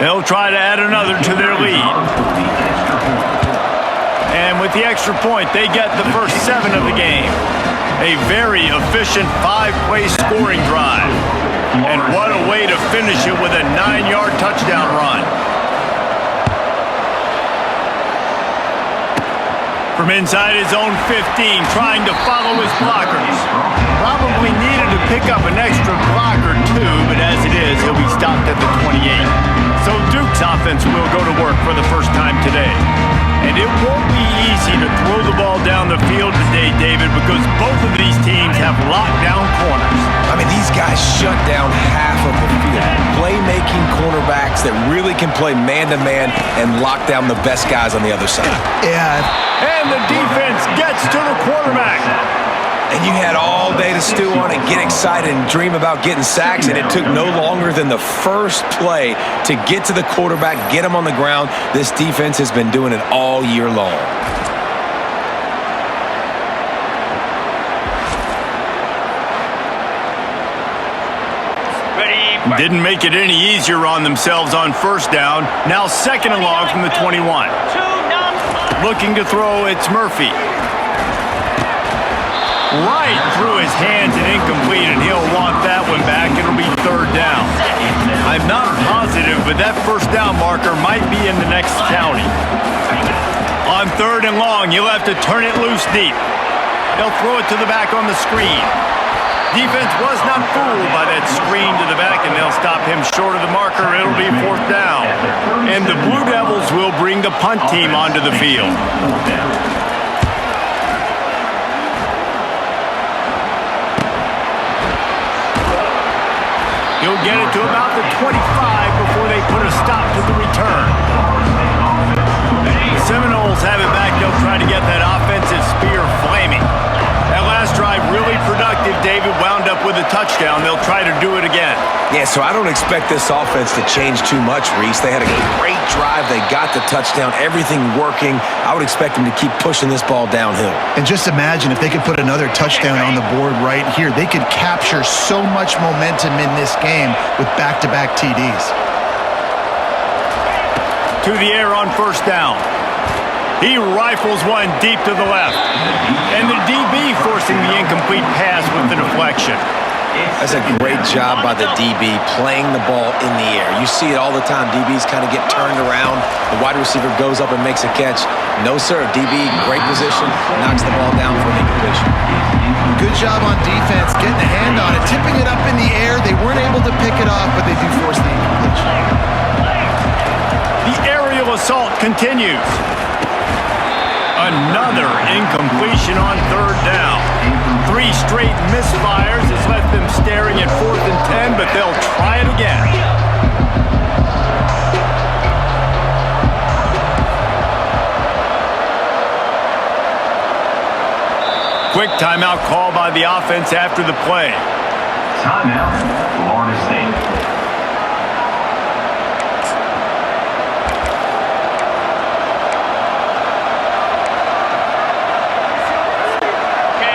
They'll try to add another to their lead. And with the extra point, they get the first 7 of the game. A very efficient 5-play scoring drive. And what a way to finish it with a 9-yard touchdown run. From inside his own 15, trying to follow his blockers. Probably needed to pick up an extra block or 2, but as it is, he'll be stopped at the 28. So Duke's offense will go to work for the first time today. And it won't be easy to throw the ball down the field today, David, because both of these teams have lockdown corners. I mean, these guys shut down half of the field. Playmaking cornerbacks that really can play man-to-man and lock down the best guys on the other side. Yeah. And the defense gets to the quarterback. And you had all day to stew on it, get excited, and dream about getting sacks, and it took no longer than the first play to get to the quarterback, get him on the ground. This defense has been doing it all year long. Didn't make it any easier on themselves on first down. Now second and long from the 21. Looking to throw, it's Murphy. Right through his hands and incomplete, and he'll want that one back. It'll be third down. I'm not positive, but that first down marker might be in the next county. On third and long, you'll have to turn it loose deep. They'll throw it to the back on the screen. Defense was not fooled by that screen to the back, and they'll stop him short of the marker. It'll be fourth down. And the Blue Devils will bring the punt team onto the field. He'll get it to about the 25 before they put a stop to the return. The Seminoles have it back. They'll try to get that offensive spear flaming. That last drive really productive. David wound up with a touchdown. They'll try to do it again. Yeah, so I don't expect this offense to change too much, Reese. They had a great drive. They got the touchdown. Everything working. I would expect them to keep pushing this ball downhill. And just imagine if they could put another touchdown on the board right here. They could capture so much momentum in this game with back-to-back TDs. To the air on first down. He rifles one deep to the left. And the DB forcing the incomplete pass with the deflection. That's a great job by the DB playing the ball in the air. You see it all the time. DBs kind of get turned around. The wide receiver goes up and makes a catch. No, sir. DB, great position, knocks the ball down for an incompletion. Good job on defense, getting a hand on it, tipping it up in the air. They weren't able to pick it off, but they do force the incompletion. The aerial assault continues. Another incompletion on third down. 3 straight misfires has left them staring at 4th and 10, but they'll try it again. Quick timeout call by the offense after the play. Timeout, Florida State.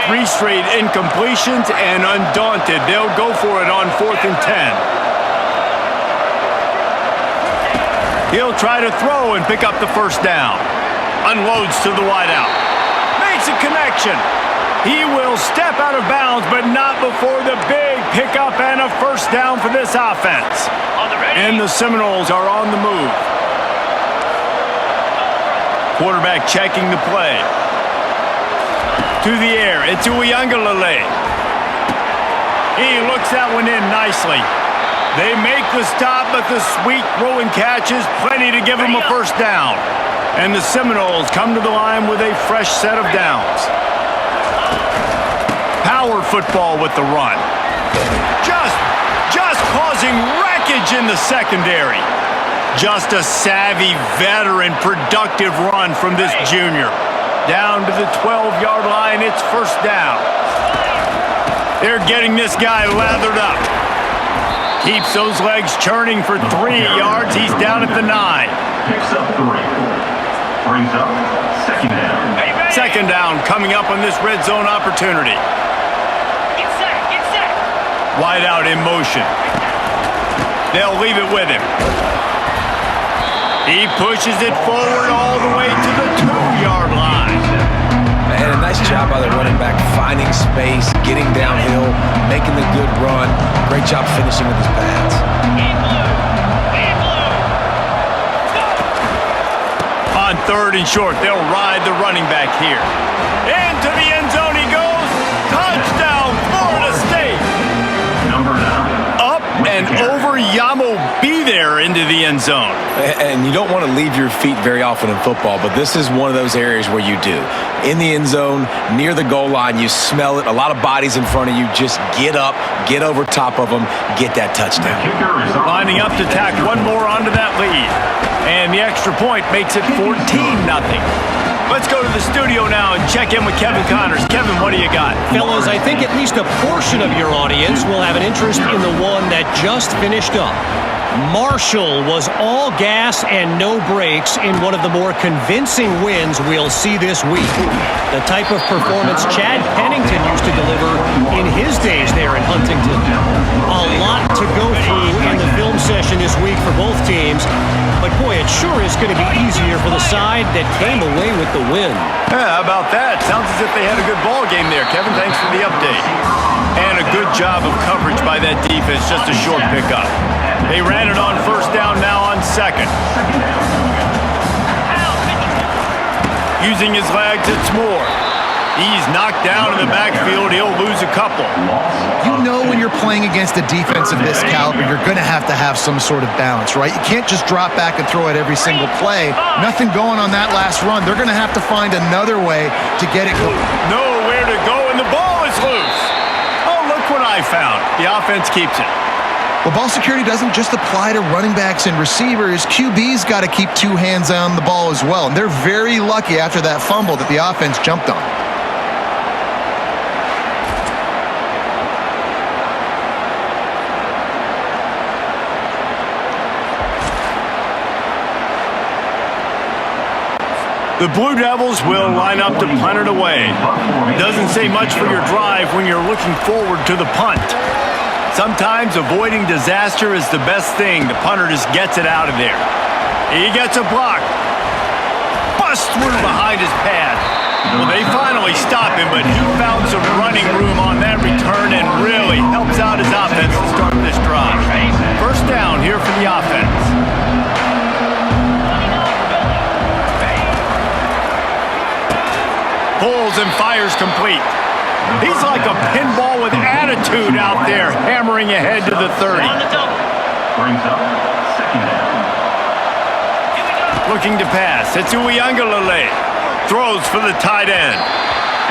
Three straight incompletions, and undaunted, they'll go for it on 4th and 10. He'll try to throw and pick up the first down. Unloads to the wideout. Makes a connection. He will step out of bounds, but not before the big pickup and a first down for this offense. And the Seminoles are on the move. Quarterback checking the play. To the air, it's Uyangalele. He looks that one in nicely. They make the stop, but the sweet throw and catch is plenty to give them a first down. And the Seminoles come to the line with a fresh set of downs. Power football with the run. Just causing wreckage in the secondary. Just a savvy, veteran, productive run from this junior. Down to the 12-yard line, it's first down. They're getting this guy lathered up. Keeps those legs churning for 3 yards. He's down at the 9. Picks up 3. Brings up second down. Second down coming up on this red zone opportunity. Get set. Wide out in motion. They'll leave it with him. He pushes it forward all the way to the 2-yard line. And a nice job by the running back, finding space, getting downhill, making the good run. Great job finishing with his pads. On 3rd and short, they'll ride the running back here. Into the end zone he goes. Touchdown, Florida State. Number 9. Up and over Yamo be there into the end zone. And you don't want to leave your feet very often in football, but this is one of those areas where you do. In the end zone, near the goal line, you smell it. A lot of bodies in front of you. Just get up, get over top of them, get that touchdown. Lining up to tack one more onto that lead. And the extra point makes it 14-0. Let's go to the studio now and check in with Kevin Connors. Kevin, what do you got? Fellas, I think at least a portion of your audience will have an interest in the one that just finished up. Marshall was all gas and no brakes in one of the more convincing wins we'll see this week. The type of performance Chad Pennington used to deliver in his days there in Huntington. A lot to go through in the film session this week for both teams, but boy, it sure is going to be easier for the side that came away with the win. Yeah, how about that? Sounds as if they had a good ball game there. Kevin, thanks for the update. And a good job of coverage by that defense, just a short pickup. They ran it on first down, now on second. Using his legs, it's Moore. He's knocked down in the backfield. He'll lose a couple. You know when you're playing against a defense of this caliber, you're going to have some sort of balance, right? You can't just drop back and throw it every single play. Nothing going on that last run. They're going to have to find another way to get it going. Nowhere to go, and the ball is loose. Oh, look what I found. The offense keeps it. Well, ball security doesn't just apply to running backs and receivers. QB's got to keep two hands on the ball as well. And they're very lucky after that fumble that the offense jumped on. The Blue Devils will line up to punt it away. Doesn't say much for your drive when you're looking forward to the punt. Sometimes avoiding disaster is the best thing. The punter just gets it out of there. He gets a block. Bust through behind his pad. Well, they finally stop him, but he found some running room on that return and really helps out his offense to start this drive. First down here for the offense. Pulls and fires complete. He's like a pinball with attitude out there, hammering ahead to the 30. Brings up second down. Looking to pass. It's Uiagalelei. Throws for the tight end.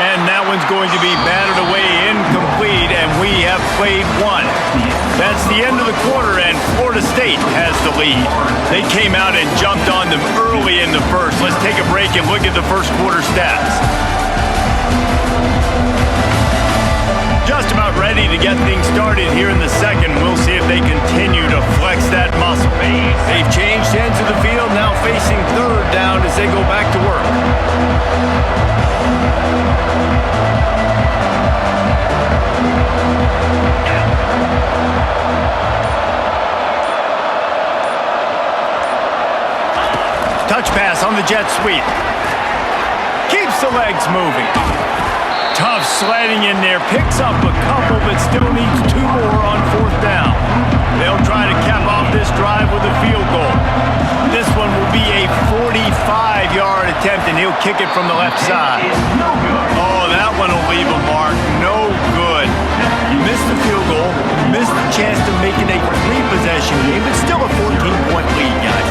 And that one's going to be batted away, incomplete, and we have played one. That's the end of the quarter, and Florida State has the lead. They came out and jumped on them early in the first. Let's take a break and look at the first quarter stats. Just about ready to get things started here in the second. We'll see if they continue to flex that muscle. They've changed ends of the field, now facing third down as they go back to work. Touch pass on the jet sweep. Keeps the legs moving. Tough sledding in there. Picks up a couple, but still needs two more on fourth down. They'll try to cap off this drive with a field goal. This one will be a 45-yard attempt, and he'll kick it from the left side. Oh, that one will leave a mark. No good. You missed the field goal. Missed the chance to make it a three-possession game, but still a 14-point lead, guys.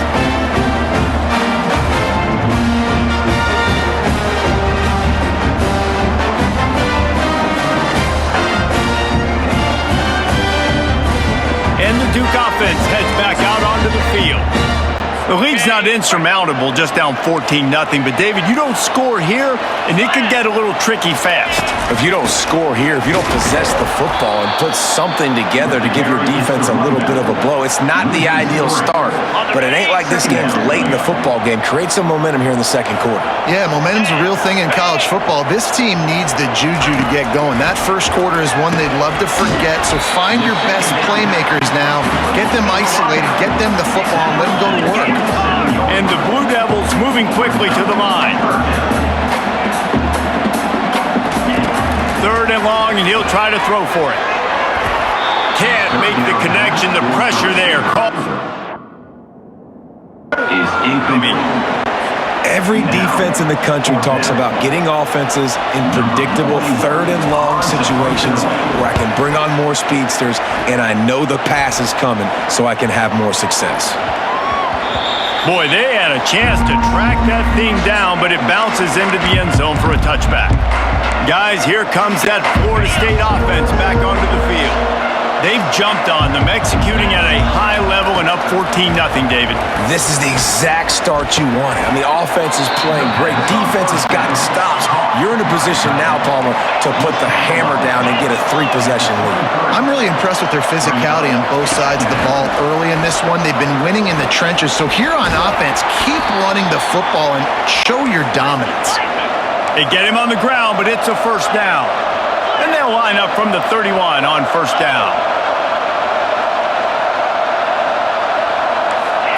And the Duke offense heads back out onto the field. The lead's not insurmountable, just down 14-0. But, David, you don't score here, and it could get a little tricky fast. If you don't score here, if you don't possess the football and put something together to give your defense a little bit of a blow, it's not the ideal start. But it ain't like this game's late in the football game. Create some momentum here in the second quarter. Yeah, momentum's a real thing in college football. This team needs the juju to get going. That first quarter is one they'd love to forget. So find your best playmakers now. Get them isolated. Get them the football and let them go to work. And the Blue Devils moving quickly to the line. Third and long, and he'll try to throw for it. Can't make the connection. The pressure there. Is incoming. Every defense in the country talks about getting offenses in predictable third and long situations where I can bring on more speedsters and I know the pass is coming so I can have more success. Boy, they had a chance to track that thing down, but it bounces into the end zone for a touchback. Guys, here comes that Florida State offense back onto the field. They've jumped on them, executing at a high level and up 14-0, David. This is the exact start you wanted. I mean, offense is playing great. Defense has gotten stops. You're in a position now, Palmer, to put the hammer down and get a three-possession lead. I'm really impressed with their physicality on both sides of the ball early in this one. They've been winning in the trenches. So here on offense, keep running the football and show your dominance. They get him on the ground, but it's a first down. And they'll line up from the 31 on first down.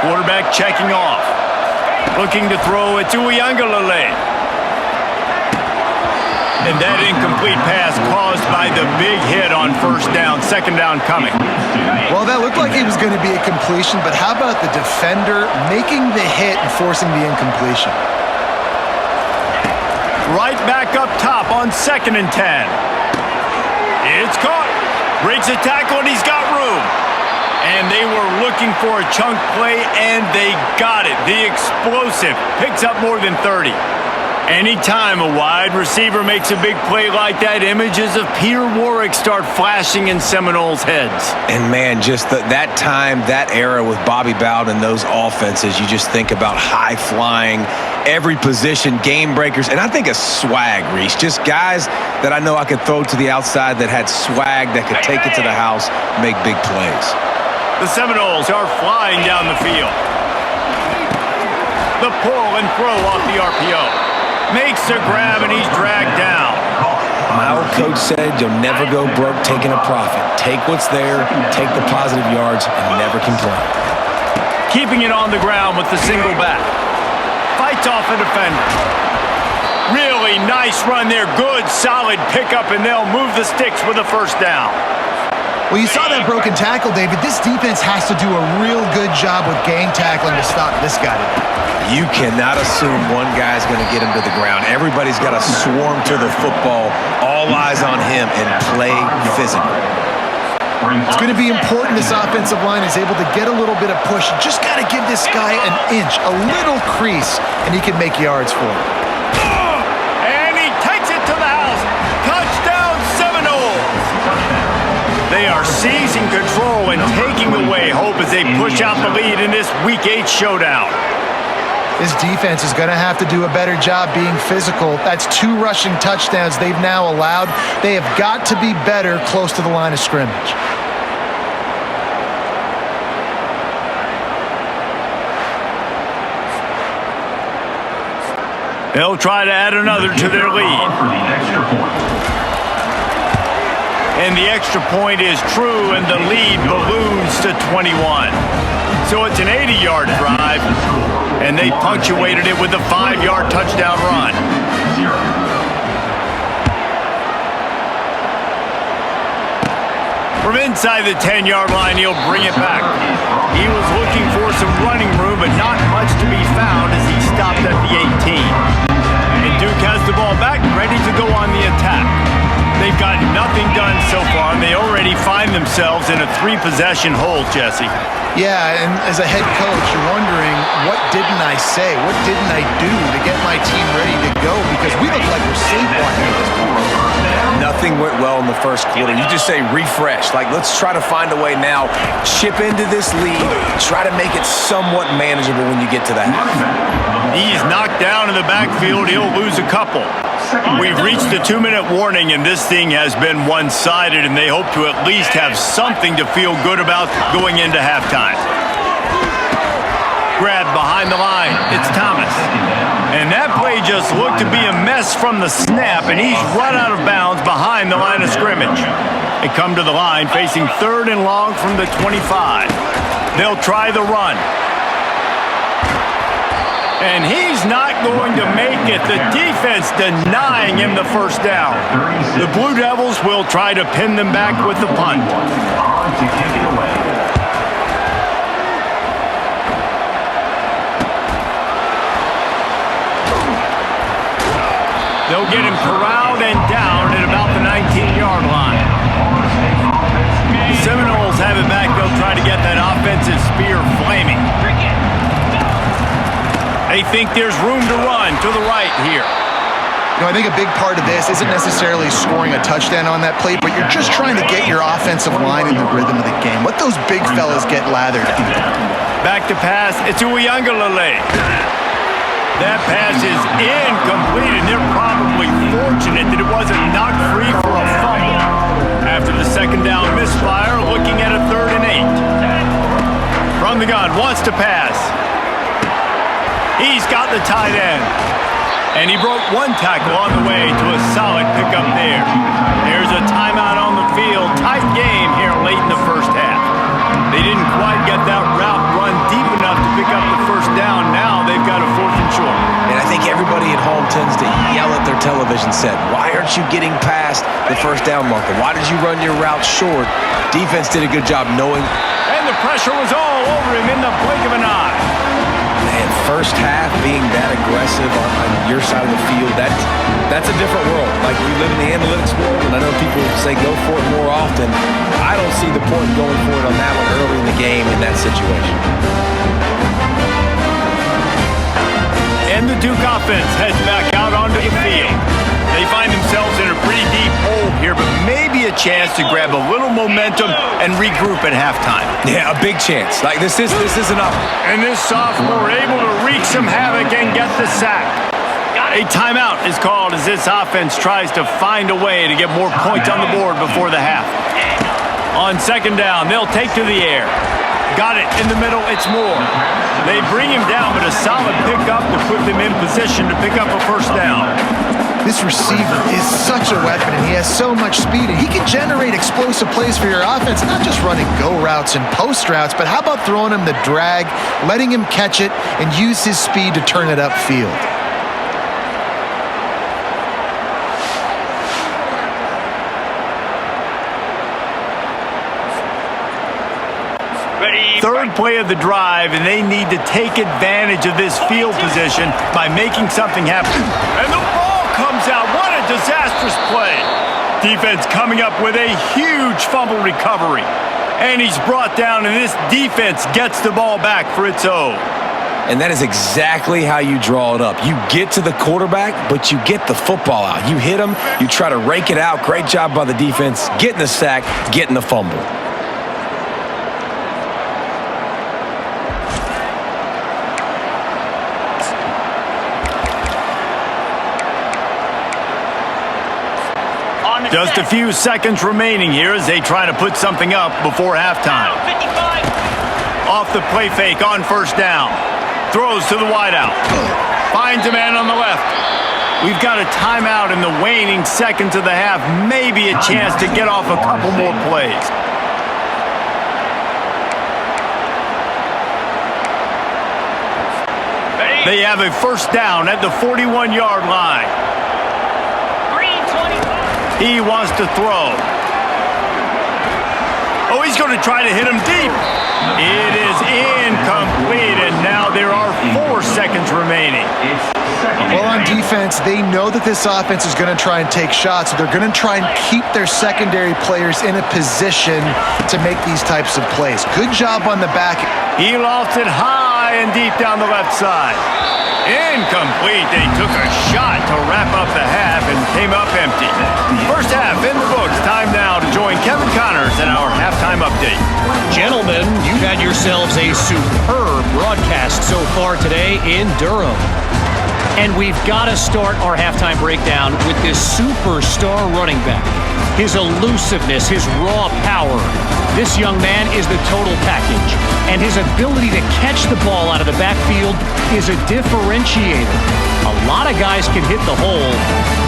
Quarterback checking off. Looking to throw it to Uiagalelei. And that incomplete pass caused by the big hit on first down. Second down coming. Well, that looked like it was going to be a completion, but how about the defender making the hit and forcing the incompletion? Right back up top on 2nd and 10. It's caught. Breaks a tackle, and he's got room. And they were looking for a chunk play, and they got it. The explosive picks up more than 30. Anytime a wide receiver makes a big play like that, images of Peter Warrick start flashing in Seminoles' heads. And, man, just that time, that era with Bobby Bowden and those offenses, you just think about high-flying, every position, game breakers, and I think of swag, Reese. Just guys that I know I could throw to the outside that had swag, that could take it to the house, make big plays. The Seminoles are flying down the field. The pull and throw off the RPO. Makes a grab, and he's dragged down. My old coach said you'll never go broke taking a profit. Take what's there, take the positive yards, and never complain. Keeping it on the ground with the single back. Fights off a defender. Really nice run there. Good, solid pickup, and they'll move the sticks with a first down. Well, you saw that broken tackle, David. This defense has to do a real good job with gang tackling to stop this guy today. You cannot assume one guy's going to get him to the ground. Everybody's got to swarm to the football, all eyes on him, and play physical. It's going to be important this offensive line is able to get a little bit of push. You just got to give this guy an inch, a little crease, and he can make yards for it. And he takes it to the house. Touchdown, Seminoles. They are seizing control and taking away hope as they push out the lead in this Week 8 showdown. This defense is going to have to do a better job being physical. That's 2 rushing touchdowns they've now allowed. They have got to be better close to the line of scrimmage. They'll try to add another to their lead. And the extra point is true, and the lead balloons to 21. So it's an 80-yard drive, and they punctuated it with a 5-yard touchdown run. From inside the 10-yard line, he'll bring it back. He was looking for some running room, but not much to be found as he stopped at the 18. And Duke has the ball back, ready to go on the attack. They've got nothing done so far, and they already find themselves in a 3-possession hole, Jesse. Yeah, and as a head coach, you're wondering, what didn't I say? What didn't I do to get my team ready to go? Because we look like we're sleepwalking at this point. Nothing went well in the first quarter. You just say refresh. Like, let's try to find a way now. Chip into this lead. Try to make it somewhat manageable when you get to the half. He's knocked down in the backfield. He'll lose a couple. We've reached the 2-minute warning, and this thing has been one-sided, and they hope to at least have something to feel good about going into halftime. Grab behind the line. It's Thomas. And that play just looked to be a mess from the snap, and he's run out of bounds behind the line of scrimmage. They come to the line facing 3rd and long from the 25. They'll try the run. And he's not going to make it. The defense denying him the first down. The Blue Devils will try to pin them back with the punt. They'll get him corralled and down at about the 19-yard line. The Seminoles have it back. They'll try to get that offensive spear flaming. They think there's room to run to the right here. You know, I think a big part of this isn't necessarily scoring a touchdown on that play, but you're just trying to get your offensive line in the rhythm of the game. Let those big fellas get lathered out. Back to pass. It's Uyangalele. That pass is incomplete, and they're probably fortunate that it wasn't knocked free for a fumble. After the second down misfire, looking at a 3rd and 8. From the gun, wants to pass. He's got the tight end. And he broke 1 tackle on the way to a solid pickup there. There's a timeout on the field. Tight game here late in the first half. They didn't quite get that route run deep enough to pick up the first down. Now they've got a 4th and short. And I think everybody at home tends to yell at their television set. Why aren't you getting past the first down marker? Why did you run your route short? Defense did a good job knowing. And the pressure was all over him in the blink of an eye. Man, first half being that aggressive on your side of the field, that's a different world. Like, we live in the analytics world, and I know people say go for it more often. I don't see the point going for it on that one early in the game in that situation. And the Duke offense heads back out onto the field. They find themselves in a pretty deep hole here, but maybe a chance to grab a little momentum and regroup at halftime. Yeah, a big chance. Like, this isn't up. And this sophomore able to wreak some havoc and get the sack. A timeout is called as this offense tries to find a way to get more points on the board before the half. On second down, they'll take to the air. Got it in the middle, it's Moore. They bring him down, but a solid pickup to put them in position to pick up a first down. This receiver is such a weapon, and he has so much speed, and he can generate explosive plays for your offense, not just running go routes and post routes, but how about throwing him the drag, letting him catch it, and use his speed to turn it upfield. Third play of the drive, and they need to take advantage of this field position by making something happen. And the ball comes out. What a disastrous play. Defense coming up with a huge fumble recovery. And he's brought down, and this defense gets the ball back for its own. And that is exactly how you draw it up. You get to the quarterback, but you get the football out. You hit him, you try to rake it out. Great job by the defense, getting the sack, getting the fumble. Just a few seconds remaining here as they try to put something up before halftime. Off the play fake on first down. Throws to the wideout. Finds a man on the left. We've got a timeout in the waning seconds of the half. Maybe a chance to get off a couple more plays. They have a first down at the 41-yard line. He wants to throw. Oh, he's going to try to hit him deep. It is incomplete, and now there are 4 seconds remaining. Well, on defense, they know that this offense is going to try and take shots, so they're going to try and keep their secondary players in a position to make these types of plays. Good job on the back. He lost it high and deep down the left side. Incomplete. They took a shot to wrap up the half and came up empty. First half in the books. Time now to join Kevin Connors in our halftime update. Gentlemen, you've had yourselves a superb broadcast so far today in Durham. And we've got to start our halftime breakdown with this superstar running back. His elusiveness, his raw power. This young man is the total package. And his ability to catch the ball out of the backfield is a differentiator. A lot of guys can hit the hole.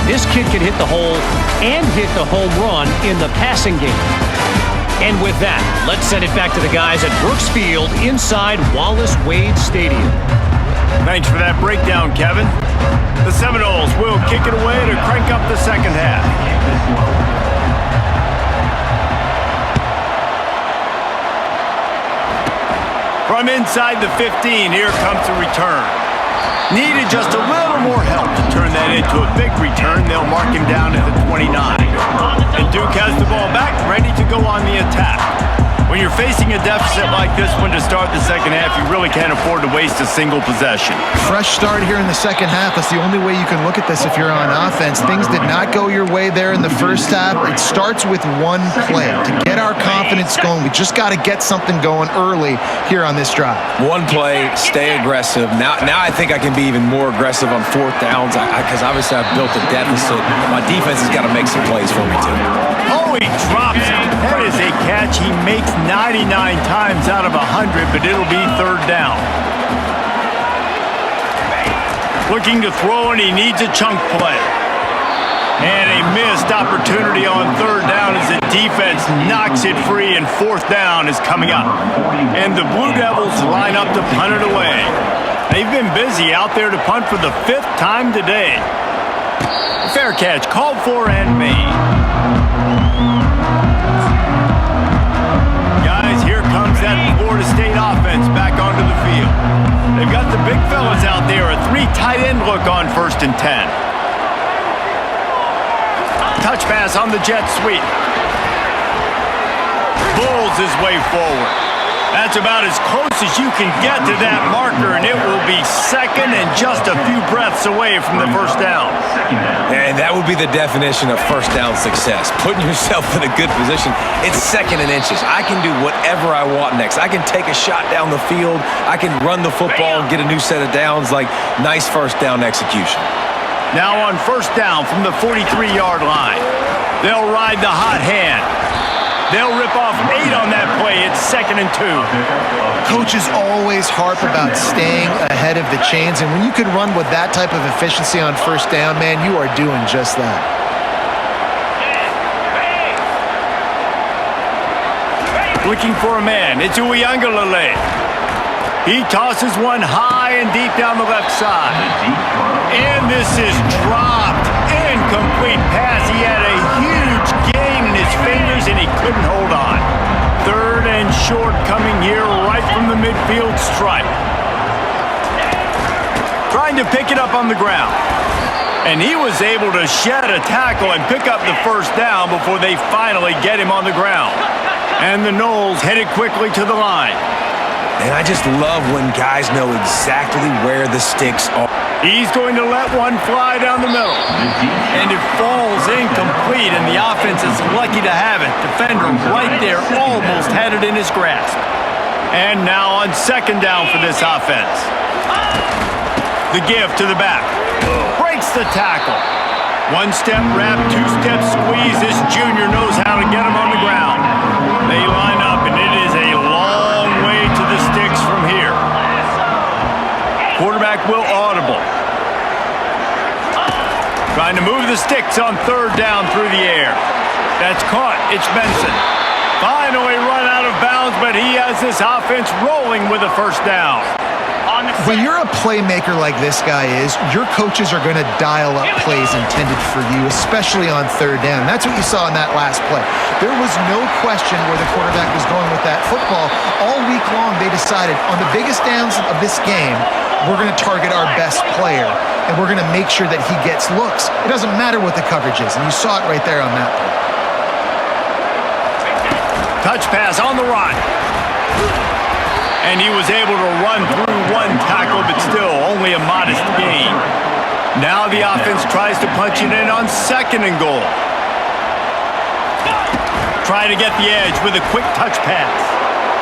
This kid can hit the hole and hit the home run in the passing game. And with that, let's send it back to the guys at Brooks Field inside Wallace Wade Stadium. Thanks for that breakdown, Kevin. The Seminoles will kick it away to crank up the second half. From inside the 15, here comes the return. Needed just a little more help to turn that into a big return. They'll mark him down at the 29. And Duke has the ball back, ready to go on the attack. When you're facing a deficit like this one to start the second half, you really can't afford to waste a single possession. Fresh start here in the second half. That's the only way you can look at this if you're on offense. Things did not go your way there in the first half. It starts with one play. To get our confidence going, we just got to get something going early here on this drive. One play, stay aggressive. Now I think I can be even more aggressive on fourth downs because obviously I've built a deficit. My defense has got to make some plays for me too. Oh, he drops it. That is a catch he makes 99 times out of 100, but it'll be third down. Looking to throw, and he needs a chunk play. And a missed opportunity on third down as the defense knocks it free, and fourth down is coming up. And the Blue Devils line up to punt it away. They've been busy out there to punt for the 5th time today. Fair catch called for and made. Guys, here comes that Florida State offense back onto the field. They've got the big fellas 3 tight end look on 1st and 10. Touch pass on the jet sweep. Bulls his way forward. That's about as close as you can get to that marker, and it will be 2nd and just a few breaths away from the 1st down. And that would be the definition of 1st down success. Putting yourself in a good position. It's 2nd and inches. I can do whatever I want next. I can take a shot down the field. I can run the football and get a new set of downs. Like, nice 1st down execution. Now on 1st down from the 43-yard line. They'll ride the hot hand. They'll rip off 8 on that play. It's 2nd and 2. Coaches always harp about staying ahead of the chains, and when you can run with that type of efficiency on 1st down, man, you are doing just that. Looking for a man. It's Uiagalelei. He tosses one high and deep down the left side. And this is dropped. Incomplete pass. He had a huge gain in his fingers, and he couldn't hold on. 3rd and short coming here right from the midfield stripe. Trying to pick it up on the ground. And he was able to shed a tackle and pick up the 1st down before they finally get him on the ground. And the Noles headed quickly to the line. And I just love when guys know exactly where the sticks are. He's going to let one fly down the middle. And it falls incomplete, and the offense is lucky to have it. Defender right there almost had it in his grasp. And now on 2nd down for this offense. The give to the back. Breaks the tackle. 1-step wrap, 2-step squeeze. This junior knows how to get him on the ground. They line up, and it is a long way to the sticks from here. Quarterback will audible. Trying to move the sticks on 3rd down through the air. That's caught. It's Benson. Finally run out of bounds, but he has this offense rolling with a 1st down. When you're a playmaker like this guy is, your coaches are going to dial up plays intended for you, especially on 3rd down. That's what you saw in that last play. There was no question where the quarterback was going with that football. All week long, they decided on the biggest downs of this game, we're going to target our best player, and we're going to make sure that he gets looks. It doesn't matter what the coverage is, and you saw it right there on that play. Touch pass on the run. And he was able to run through 1 tackle, but still only a modest gain. Now the offense tries to punch it in on 2nd and goal. Trying to get the edge with a quick touch pass.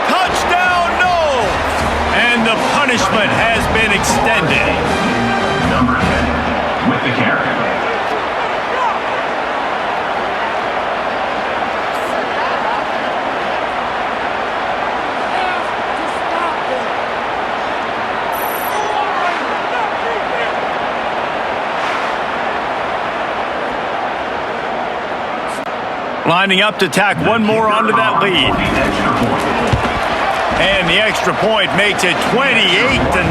Touchdown, Noles! And the punishment has been extended. Number 10 with the carry. Lining up to tack one more onto that lead. And the extra point makes it 28-0.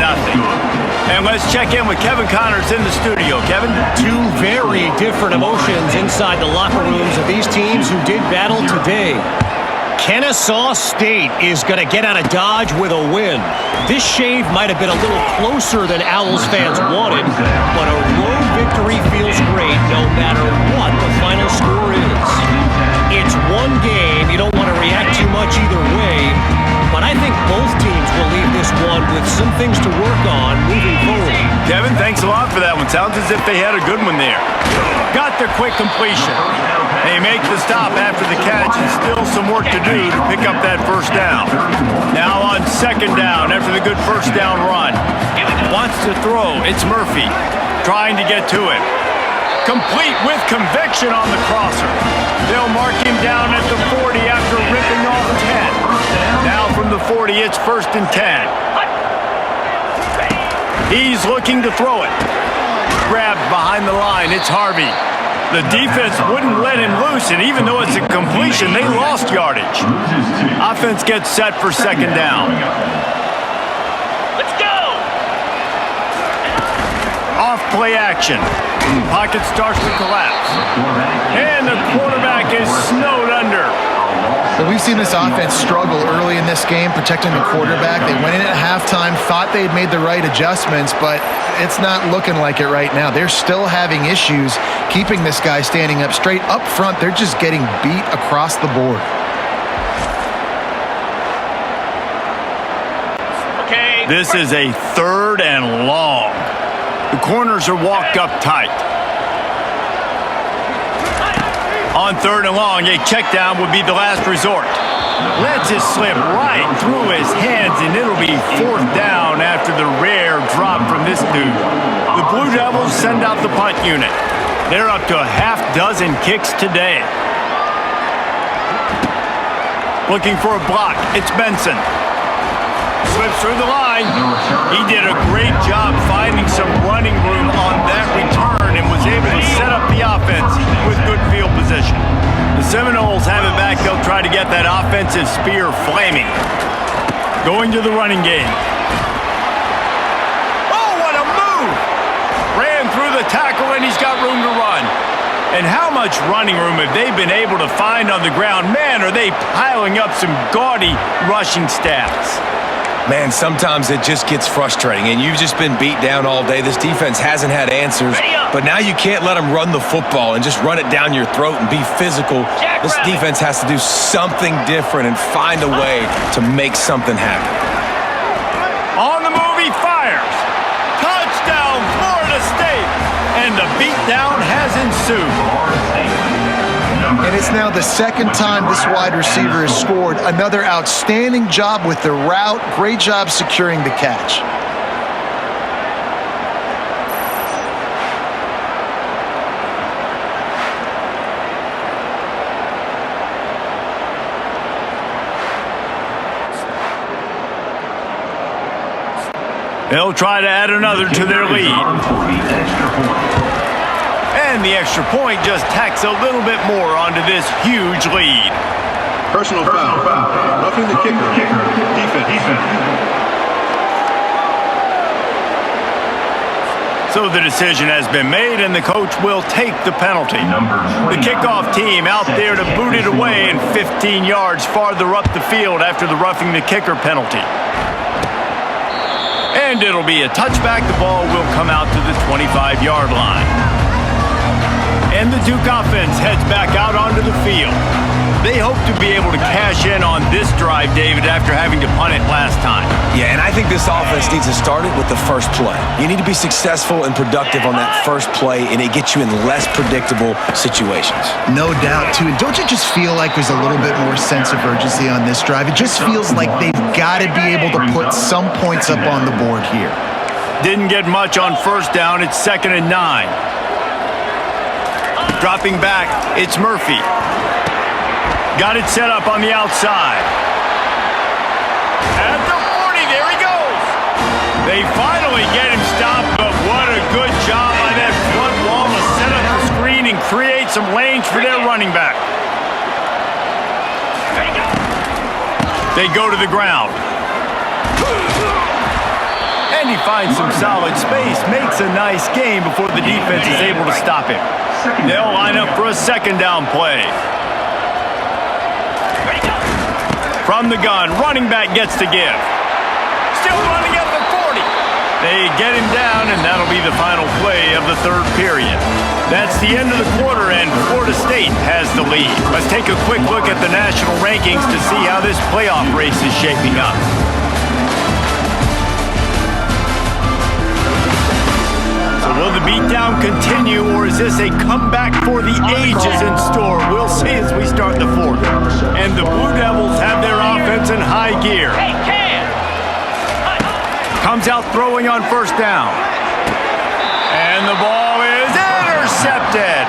And let's check in with Kevin Connors in the studio. Kevin? 2 very different emotions inside the locker rooms of these teams who did battle today. Kennesaw State is going to get out of Dodge with a win. This shave might have been a little closer than Owls fans wanted, but a road victory feels great no matter what the final score is. It's one game. You don't want to react too much either way, but I think both teams will leave this one with some things to work on moving forward. Kevin, thanks a lot for that one. Sounds as if they had a good one there. Got the quick completion. They make the stop after the catch, and still some work to do to pick up that 1st down. Now on 2nd down after the good 1st down run. Wants to throw. It's Murphy trying to get to it. Complete with conviction on the crosser. They'll mark him down at the 40 after ripping off 10. Now from the 40, it's 1st and 10. He's looking to throw it. Grabbed behind the line. It's Harvey. The defense wouldn't let him loose, and even though it's a completion, they lost yardage. Offense gets set for 2nd down. Let's go! Off play action. Pocket starts to collapse. And the quarterback is snowed under. But we've seen this offense struggle early in this game, protecting the quarterback. They went in at halftime, thought they'd made the right adjustments, but it's not looking like it right now. They're still having issues keeping this guy standing up straight. Up front, they're just getting beat across the board. Okay. This is a 3rd and long. The corners are walked up tight. On 3rd and long, a check down would be the last resort. Lets it slip right through his hands, and it'll be 4th down after the rare drop from this dude. The Blue Devils send out the punt unit. They're up to a half-dozen kicks today. Looking for a block. It's Benson. Slips through the line. He did a great job finding some running room on that return and was able to set up the offense with good field position. The Seminoles have it back. They'll try to get that offensive spear flaming. Going to the running game. Oh, what a move! Ran through the tackle, and he's got room to run. And how much running room have they been able to find on the ground? Man, are they piling up some gaudy rushing stats. Man, sometimes it just gets frustrating, and you've just been beat down all day. This defense hasn't had answers, but now you can't let them run the football and just run it down your throat and be physical. This defense has to do something different and find a way to make something happen. On the move, he fires. Touchdown, Florida State. And the beatdown has ensued. And it's now the 2nd time this wide receiver has scored. Another outstanding job with the route. Great job securing the catch. They'll try to add another to their lead. And the extra point just tacks a little bit more onto this huge lead. Personal foul. Roughing the kicker. Defense. So the decision has been made, and the coach will take the penalty. The kickoff team out there to boot it away and 15 yards farther up the field after the roughing the kicker penalty. And it'll be a touchback. The ball will come out to the 25-yard line. And the Duke offense heads back out onto the field. They hope to be able to cash in on this drive, David, after having to punt it last time. Yeah, and I think this offense needs to start it with the first play. You need to be successful and productive on that first play, and it gets you in less predictable situations. No doubt, too. And don't you just feel like there's a little bit more sense of urgency on this drive? It just feels like they've got to be able to put some points up on the board here. Didn't get much on 1st down. It's 2nd and 9. Dropping back, it's Murphy. Got it set up on the outside. At the 40, there he goes. They finally get him stopped, but what a good job by that front wall to set up the screen and create some lanes for their running back. They go to the ground. And he finds some solid space, makes a nice gain before the defense is able to stop him. They'll line up for a 2nd down play. From the gun, running back gets to give. Still running at the 40. They get him down, and that'll be the final play of the 3rd period. That's the end of the quarter, and Florida State has the lead. Let's take a quick look at the national rankings to see how this playoff race is shaping up. Will the beatdown continue, or is this a comeback for the ages in store? We'll see as we start the 4th. And the Blue Devils have their offense in high gear. Comes out throwing on 1st down. And the ball is intercepted.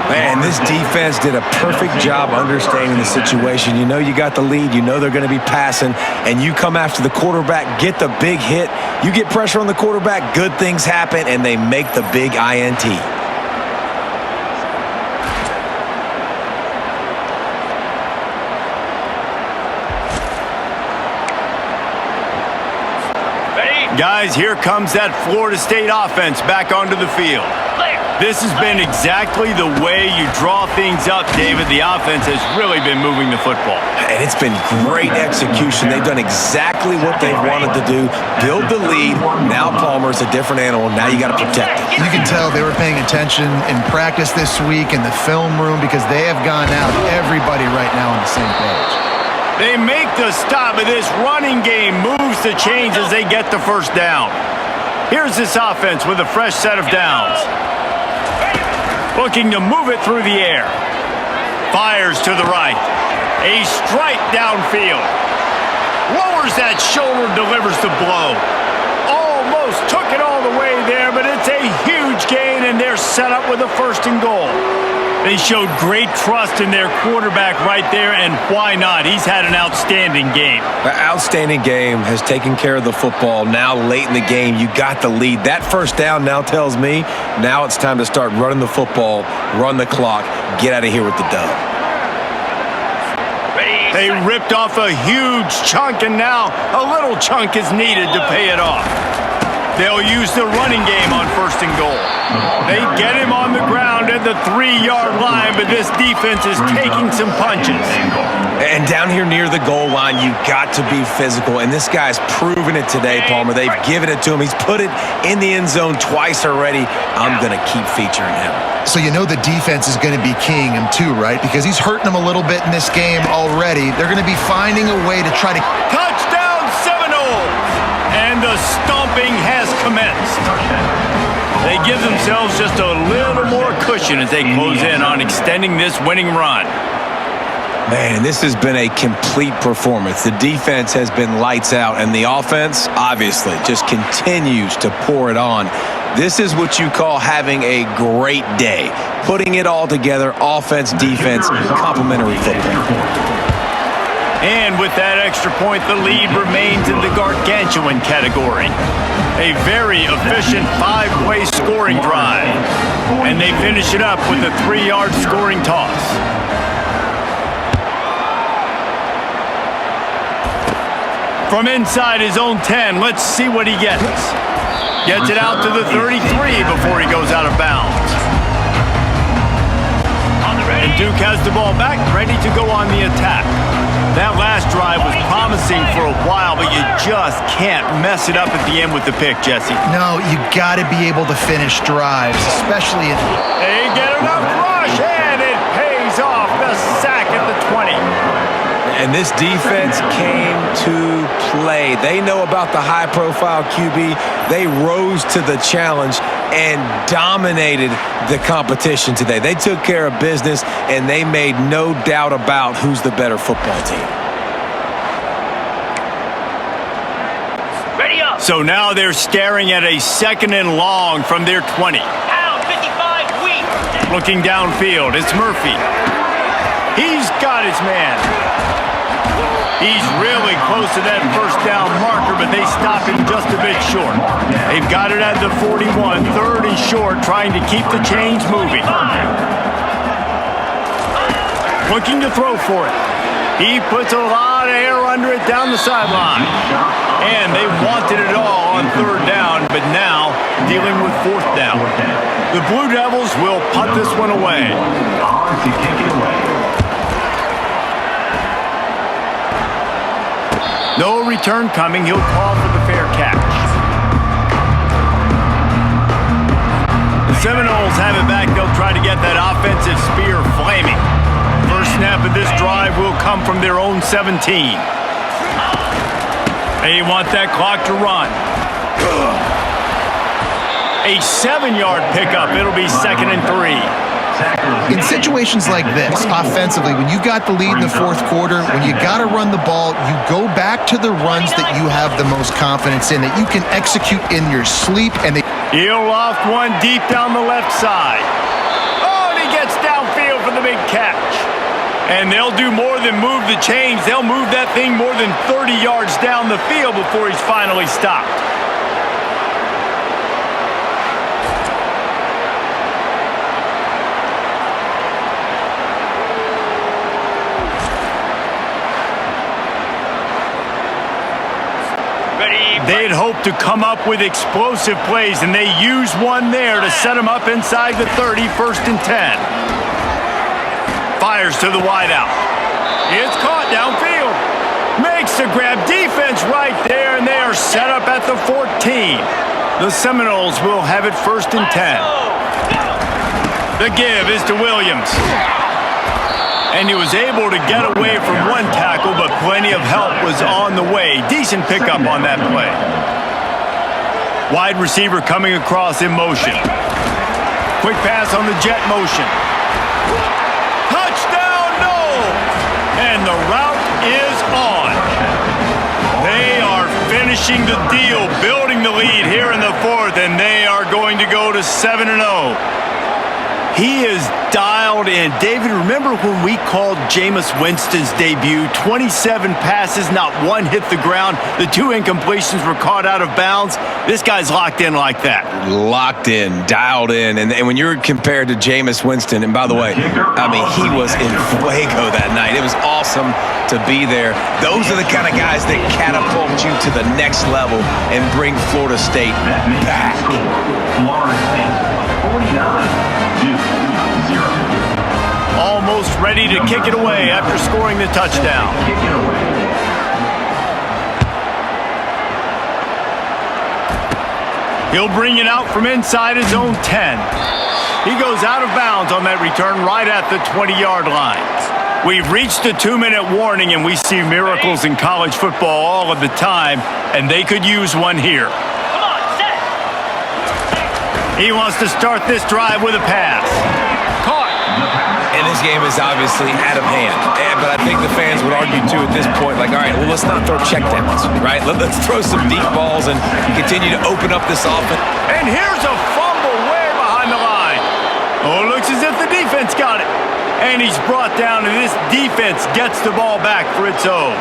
Man, this defense did a perfect job understanding the situation. You know you got the lead. You know they're going to be passing. And you come after the quarterback, get the big hit. You get pressure on the quarterback, good things happen, and they make the big INT. Guys, here comes that Florida State offense back onto the field. Clear. This has been exactly the way you draw things up, David. The offense has really been moving the football. And it's been great execution. They've done exactly what they've wanted to do. Build the lead. Now Palmer's a different animal. Now you got to protect it. You can tell they were paying attention in practice this week in the film room because they have gone out, everybody right now on the same page. They make the stop, but this running game moves the chains as they get the first down. Here's this offense with a fresh set of downs. Looking to move it through the air. Fires to the right. A strike downfield. Lowers that shoulder, delivers the blow. Almost took it all the way there, but it's a huge gain, and they're set up with a 1st and goal. They showed great trust in their quarterback right there, and why not? He's had an outstanding game. The outstanding game has taken care of the football. Now late in the game, you got the lead. That first down now tells me now it's time to start running the football, run the clock, get out of here with the dub. They ripped off a huge chunk, and now a little chunk is needed to pay it off. They'll use the running game on 1st and goal. They get him on the ground at the 3-yard line, but this defense is taking some punches. And down here near the goal line, you got to be physical. And this guy's proven it today, Palmer. They've given it to him. He's put it in the end zone twice already. I'm going to keep featuring him. So you know the defense is going to be keying him too, right? Because he's hurting them a little bit in this game already. They're going to be finding a way to try to... Touchdown, Seminoles! And the stomping has commenced. They give themselves just a little more cushion as they close in on extending this winning run. Man, this has been a complete performance. The defense has been lights out, and the offense, obviously, just continues to pour it on. This is what you call having a great day. Putting it all together, offense, defense, complementary football. And with that extra point, the lead remains in the gargantuan category. A very efficient 5-play scoring drive. And they finish it up with a 3-yard scoring toss. From inside his own 10, let's see what he gets. Gets it out to the 33 before he goes out of bounds. And Duke has the ball back, ready to go on the attack. That last drive was promising for a while, but you just can't mess it up at the end with the pick, Jesse. No, you got to be able to finish drives, especially in... They get enough rush, and it pays off. The sack at the 20. And this defense came to play. They know about the high-profile QB. They rose to the challenge and dominated the competition today. They took care of business, and they made no doubt about who's the better football team. Ready up. So now they're staring at a 2nd and long from their 20. Pound 55 weak. Looking downfield, it's Murphy. He's got his man. He's really close to that first down marker, but they stop him just a bit short. They've got it at the 41, 3rd and short, trying to keep the chains moving. Looking to throw for it. He puts a lot of air under it down the sideline. And they wanted it all on 3rd down, but now dealing with 4th down. The Blue Devils will punt this one away. On to kick it away. No return coming. He'll call for the fair catch. The Seminoles have it back. They'll try to get that offensive spear flaming. First snap of this drive will come from their own 17. They want that clock to run. A 7-yard pickup. It'll be 2nd and 3. In situations like this, offensively, when you got the lead in the 4th quarter, when you got to run the ball, you go back to the runs that you have the most confidence in, that you can execute in your sleep. And He'll loft one deep down the left side. Oh, and he gets downfield for the big catch. And they'll do more than move the chains. They'll move that thing more than 30 yards down the field before he's finally stopped. They had hoped to come up with explosive plays, and they used one there to set them up inside the 30, 1st and 10. Fires to the wideout. It's caught downfield. Makes the grab. Defense right there, and they are set up at the 14. The Seminoles will have it 1st and 10. The give is to Williams. And he was able to get away from one tackle, but plenty of help was on the way. Decent pickup on that play. Wide receiver coming across in motion. Quick pass on the jet motion. Touchdown, no! And the route is on. They are finishing the deal, building the lead here in the 4th, and they are going to go to 7-0. He is dialed in. David, remember when we called Jameis Winston's debut? 27 passes, not one hit the ground. The 2 incompletions were caught out of bounds. This guy's locked in like that. Locked in, dialed in. And when you're compared to Jameis Winston, and by the way, I mean, he was in fuego that night. It was awesome to be there. Those are the kind of guys that catapult you to the next level and bring Florida State back. Florida State 49-0. Almost ready to kick it away after scoring the touchdown. He'll bring it out from inside his own 10. He goes out of bounds on that return right at the 20-yard line. We've reached the 2-minute warning, and we see miracles in college football all of the time, and they could use one here. He wants to start this drive with a pass. Caught. And this game is obviously out of hand. But I think the fans would argue, too, at this point, like, all right, well, let's not throw checkdowns, right? Let's throw some deep balls and continue to open up this offense. And here's a fumble way behind the line. Oh, it looks as if the defense got it. And he's brought down, and this defense gets the ball back for its own.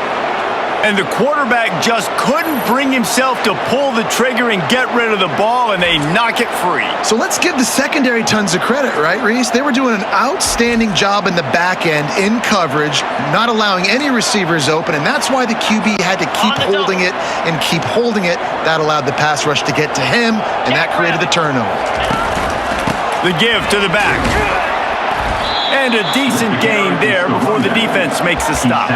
And the quarterback just couldn't bring himself to pull the trigger and get rid of the ball, and they knock it free. So let's give the secondary tons of credit, right, Reese? They were doing an outstanding job in the back end, in coverage, not allowing any receivers open, and that's why the QB had to keep holding it and keep holding it. That allowed the pass rush to get to him, and that created the turnover. The give to the back. And a decent gain there before the defense makes the stop.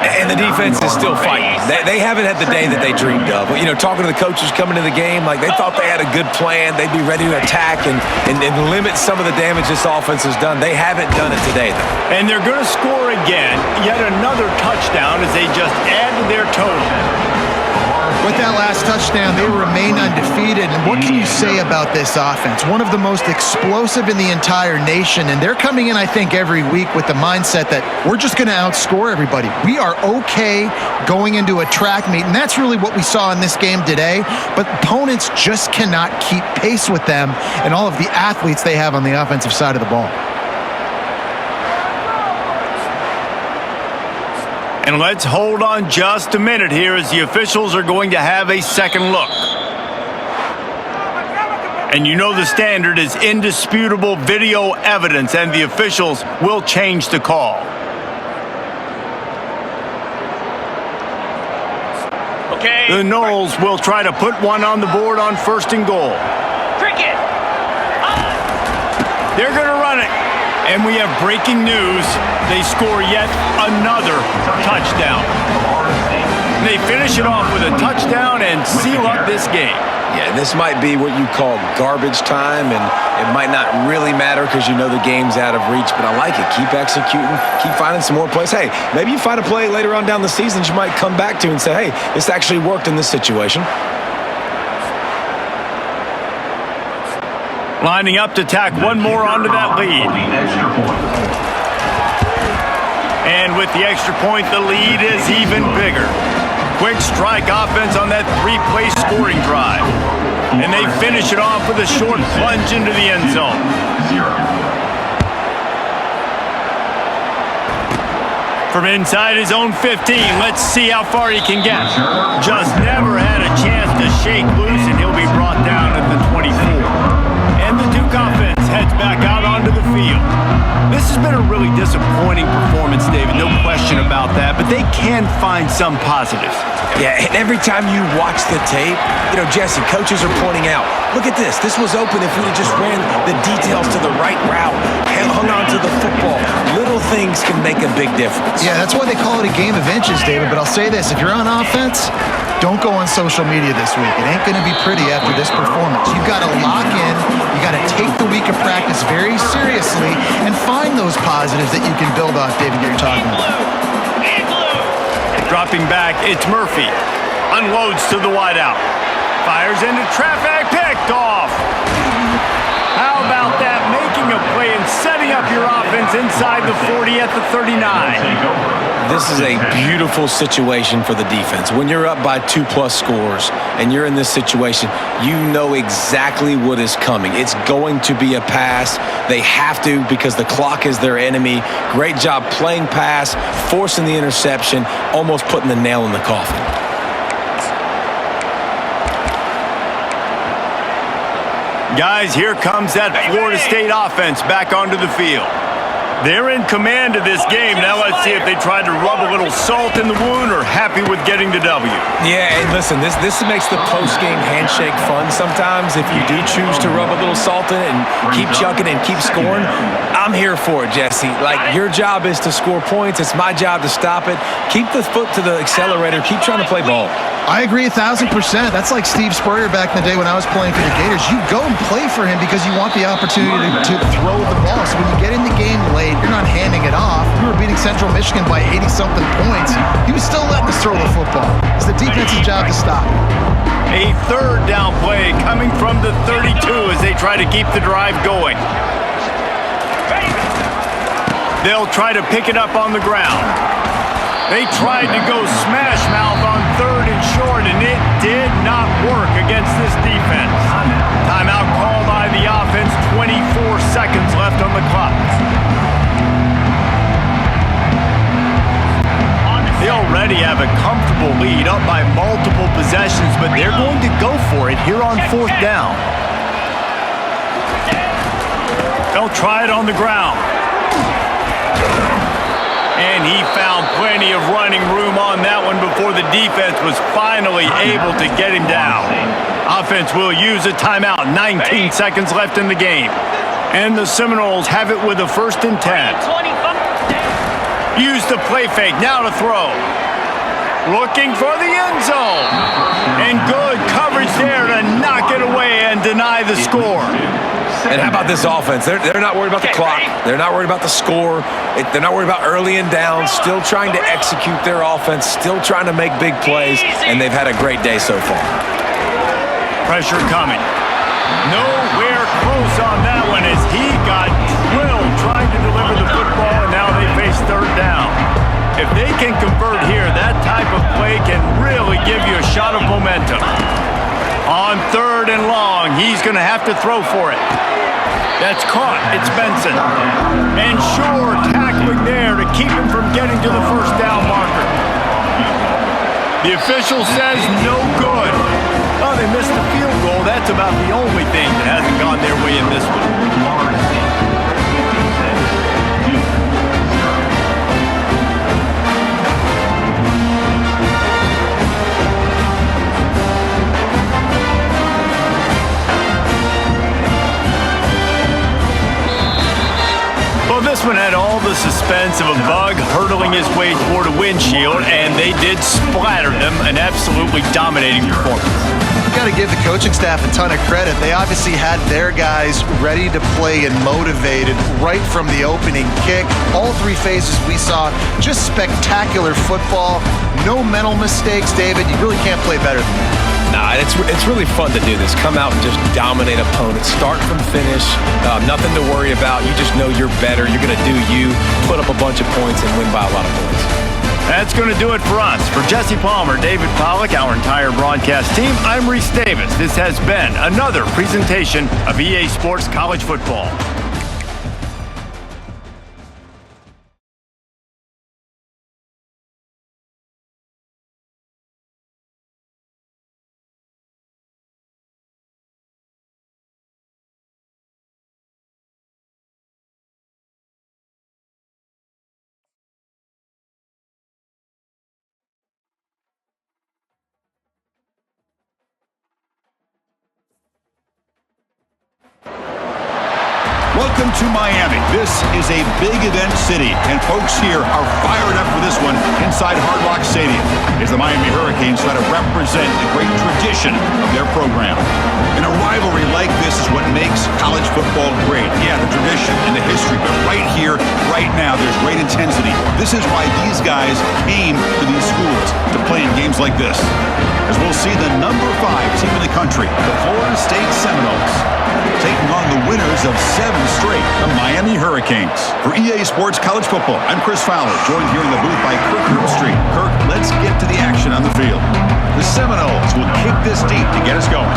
And the defense is still fighting. They haven't had the day that they dreamed of. You know, talking to the coaches coming to the game, like they thought they had a good plan. They'd be ready to attack and limit some of the damage this offense has done. They haven't done it today, though. And they're going to score again. Yet another touchdown as they just add to their total. With that last touchdown, they remain undefeated. And what can you say about this offense? One of the most explosive in the entire nation. And they're coming in, I think, every week with the mindset that we're just going to outscore everybody. We are okay going into a track meet. And that's really what we saw in this game today. But opponents just cannot keep pace with them and all of the athletes they have on the offensive side of the ball. And let's hold on just a minute here as the officials are going to have a second look. And you know the standard is indisputable video evidence, and the officials will change the call. Okay. The Noles will try to put one on the board on 1st and goal. Cricket. They're going to run it. And we have breaking news. They score yet another touchdown. They finish it off with a touchdown and seal up this game. Yeah, this might be what you call garbage time, and it might not really matter because you know the game's out of reach, but I like it. Keep executing. Keep finding some more plays. Hey, maybe you find a play later on down the season you might come back to and say, hey, this actually worked in this situation. Lining up to tack one more onto that lead. And with the extra point, the lead is even bigger. Quick strike offense on that 3-play scoring drive. And they finish it off with a short plunge into the end zone. From inside his own 15, let's see how far he can get. Just never had a chance to shake loose, and he'll be brought down at the 24. And the Duke offense heads back out onto the field. This has been a really disappointing performance, David, no question question about that, but they can find some positives. Yeah, and every time you watch the tape, Jesse, coaches are pointing out, look at this. This was open if we'd have just ran the details to the right route, hung on to the football. Little things can make a big difference. Yeah, that's why they call it a game of inches, David. But I'll say this, if you're on offense, don't go on social media this week. It ain't going to be pretty after this performance. You've got to lock in. You got to take the week of practice very seriously and find those positives that you can build off, David, that you're talking about. Dropping back, it's Murphy. Unloads to the wideout. Fires into traffic, picked off. How about that? Making a play and setting up your offense inside the 40 at the 39. This is a beautiful situation for the defense. When you're up by 2+ scores and you're in this situation, you know exactly what is coming. It's going to be a pass. They have to because the clock is their enemy. Great job playing pass, forcing the interception, almost putting the nail in the coffin. Guys, here comes that Florida State offense back onto the field. They're in command of this game. Now let's see if they try to rub a little salt in the wound or happy with getting the W. Yeah, and listen, this makes the post-game handshake fun sometimes. If you do choose to rub a little salt in it and keep chucking and keep scoring, I'm here for it, Jesse. Like, your job is to score points. It's my job to stop it. Keep the foot to the accelerator. Keep trying to play ball. I agree 1,000%. That's like Steve Spurrier back in the day when I was playing for the Gators. You go and play for him because you want the opportunity to throw the ball. So when you get in the game late, you're not handing it off. We were beating Central Michigan by 80-something points. He was still letting us throw the football. It's the defense's job to stop. A third down play coming from the 32 as they try to keep the drive going. They'll try to pick it up on the ground. They tried to go smash mouth on 3rd and short, and it did not work against this defense. Timeout called by the offense, 24 seconds left on the clock. They already have a comfortable lead, up by multiple possessions, but they're going to go for it here on 4th down. They'll try it on the ground. And he found plenty of running room on that one before the defense was finally able to get him down. Offense will use a timeout. 19 seconds left in the game. And the Seminoles have it with a 1st and 10. Use the play fake. Now to throw. Looking for the end zone. And good coverage there to knock it away and deny the score. And how about this offense? They're not worried about the clock. They're not worried about the score. They're not worried about early and down. Still trying to execute their offense. Still trying to make big plays. And they've had a great day so far. Pressure coming. Nowhere close on that one as he got drilled trying to deliver the football, and now they face 3rd down. If they can convert here, that type of play can really give you a shot of momentum. On 3rd and long, he's going to have to throw for it. That's caught. It's Benson. And Shore tackling there to keep him from getting to the 1st down marker. The official says no good. Oh, they missed the field goal. That's about the only thing that hasn't gone their way in this one. Well, this one had all the suspense of a bug hurtling his way toward a windshield, and they did splatter them. An absolutely dominating performance. You've got to give the coaching staff a ton of credit. They obviously had their guys ready to play and motivated right from the opening kick. All 3 phases we saw, just spectacular football. No mental mistakes, David. You really can't play better than that. Nah, it's really fun to do this. Come out and just dominate opponents. Start from finish. Nothing to worry about. You just know you're better. You're going to do you, put up a bunch of points, and win by a lot of points. That's going to do it for us. For Jesse Palmer, David Pollack, our entire broadcast team, I'm Reese Davis. This has been another presentation of EA Sports College Football. Welcome to Miami. This is a big event city, and folks here are fired up for this one inside Hard Rock Stadium as the Miami Hurricanes try to represent the great tradition of their program. And a rivalry like this is what makes college football great. Yeah, the tradition and the history, but right here, right now, there's great intensity. This is why these guys came to these schools to play in games like this. As we'll see the number 5 team in the country, the Florida State Seminoles, taking on the winners of 7 straight, the Miami Hurricanes. For EA Sports College Football, I'm Chris Fowler, joined here in the booth by Kirk Herbstreit. Kirk, let's get to the action on the field. The Seminoles will kick this deep to get us going.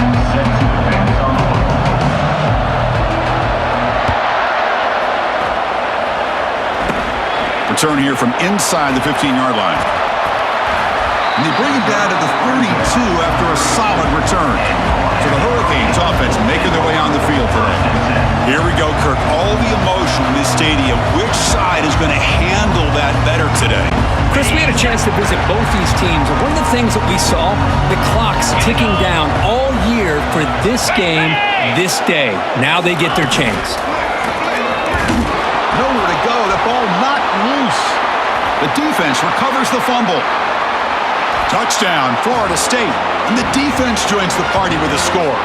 Return here from inside the 15-yard line. And they bring him down to the 32 after a solid return. So the Hurricanes offense making their way on the field today. Here we go, Kirk. All the emotion in this stadium. Which side is going to handle that better today? Chris, we had a chance to visit both these teams, and one of the things that we saw, the clock's ticking down all year for this game, this day. Now they get their chance. Nowhere to go. The ball knocked loose. The defense recovers the fumble. Touchdown, Florida State. And the defense joins the party with a score.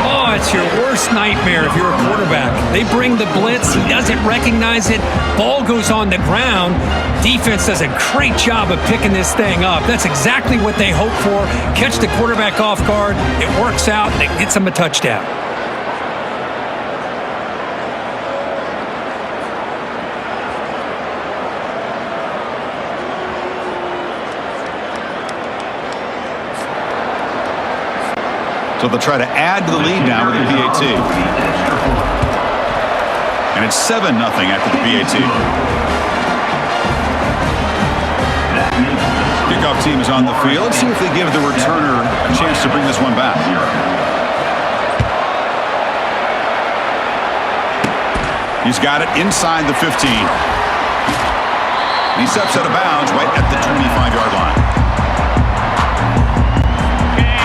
Oh, it's your worst nightmare if you're a quarterback. They bring the blitz. He doesn't recognize it. Ball goes on the ground. Defense does a great job of picking this thing up. That's exactly what they hope for. Catch the quarterback off guard. It works out. It gets them a touchdown. So they'll try to add to the lead now with the PAT. And it's 7-0 after the PAT. Kickoff team is on the field. Let's see if they give the returner a chance to bring this one back. He's got it inside the 15. He steps out of bounds right at the 25-yard line.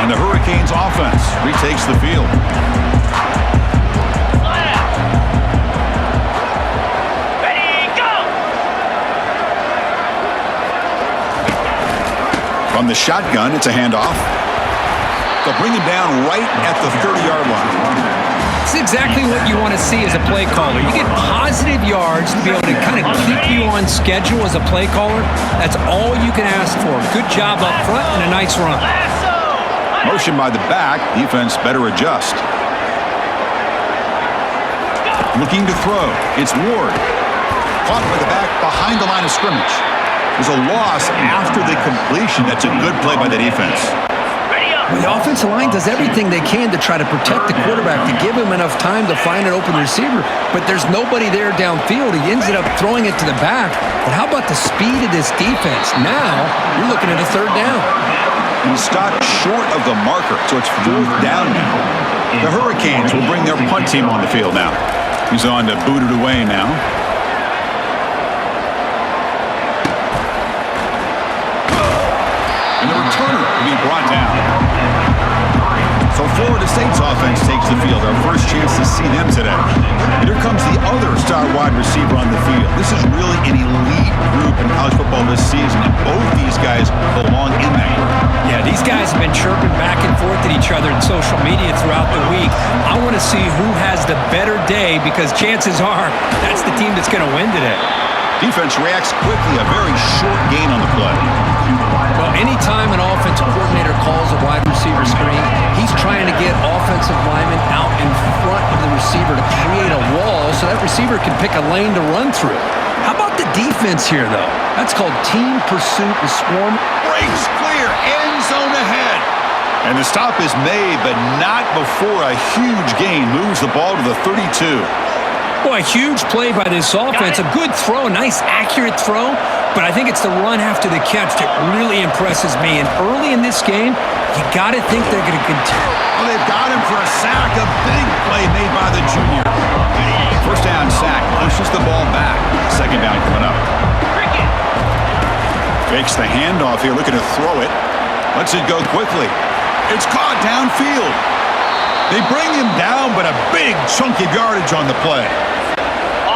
And the Hurricanes offense retakes the field. Ready, go! From the shotgun, it's a handoff. They'll bring him down right at the 30-yard line. It's exactly what you want to see as a play caller. You get positive yards to be able to kind of keep you on schedule as a play caller. That's all you can ask for. Good job up front and a nice run. Motion by the back. Defense better adjust. Looking to throw. It's Ward. Caught by the back behind the line of scrimmage. There's a loss after the completion. That's a good play by the defense. The offensive line does everything they can to try to protect the quarterback, to give him enough time to find an open receiver, but there's nobody there downfield. He ends up throwing it to the back. But how about the speed of this defense? Now you're looking at a 3rd down. He stopped short of the marker, so it's 4th down now. The Hurricanes will bring their punt team on the field now. He's on to boot it away now. And the returner will be brought down. So Florida State's offense takes the field. Our first chance to see them today. Here comes the other star wide receiver on the field. This is really an elite group in college football this season, and both these guys belong in that group. Yeah, these guys have been chirping back and forth at each other in social media throughout the week. I want to see who has the better day, because chances are that's the team that's going to win today. Defense reacts quickly, a very short gain on the play. Well, anytime an offensive coordinator calls a wide receiver screen, he's trying to get offensive linemen out in front of the receiver to create a wall so that receiver can pick a lane to run through. How about the defense here, though? That's called team pursuit and swarm. Breaks clear, end zone ahead. And the stop is made, but not before a huge gain moves the ball to the 32. Boy, a huge play by this offense. A good throw, a nice accurate throw, but I think it's the run after the catch that really impresses me. And early in this game, you got to think they're going to continue. Well, they've got him for a sack. A big play made by the junior. First down sack, pushes the ball back. 2nd down coming up. Fakes the handoff here, looking to throw it. Lets it go quickly. It's caught downfield. They bring him down, but a big chunk of yardage on the play.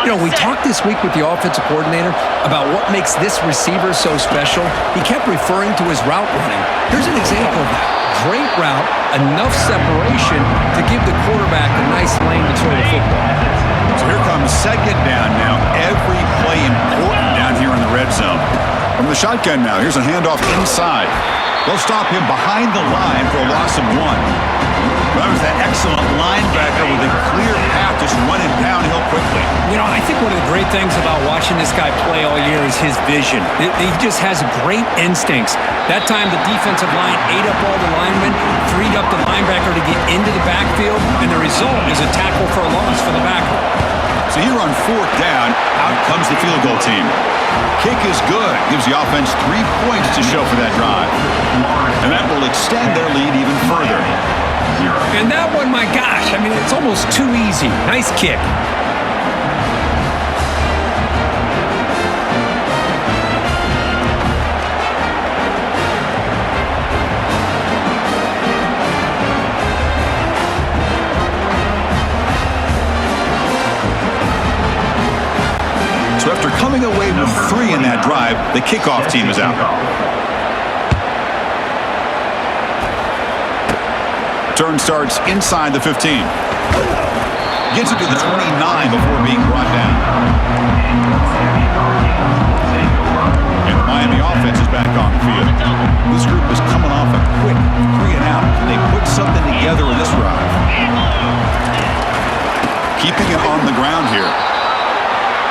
You know, we talked this week with the offensive coordinator about what makes this receiver so special. He kept referring to his route running. Here's an example of that. Great route, enough separation to give the quarterback a nice lane to throw the football. So here comes second down now. Every play important down here in the red zone. From the shotgun now, here's a handoff inside. They'll stop him behind the line for a loss of 1. That was that excellent linebacker with a clear path just running downhill quickly. You know, I think one of the great things about watching this guy play all year is his vision. He just has great instincts. That time the defensive line ate up all the linemen, freed up the linebacker to get into the backfield, and the result is a tackle for a loss for the backer. So here on 4th down, out comes the field goal team. Kick is good. Gives the offense 3 points to show for that drive. And that will extend their lead even further. And that one, my gosh, I mean, it's almost too easy. Nice kick. So after coming away with 3 in that drive, the kickoff team is out. Turn starts inside the 15. Gets it to the 29 before being brought down. And the Miami offense is back on the field. This group is coming off a quick 3 and out. Can they put something together in this drive? Keeping it on the ground here.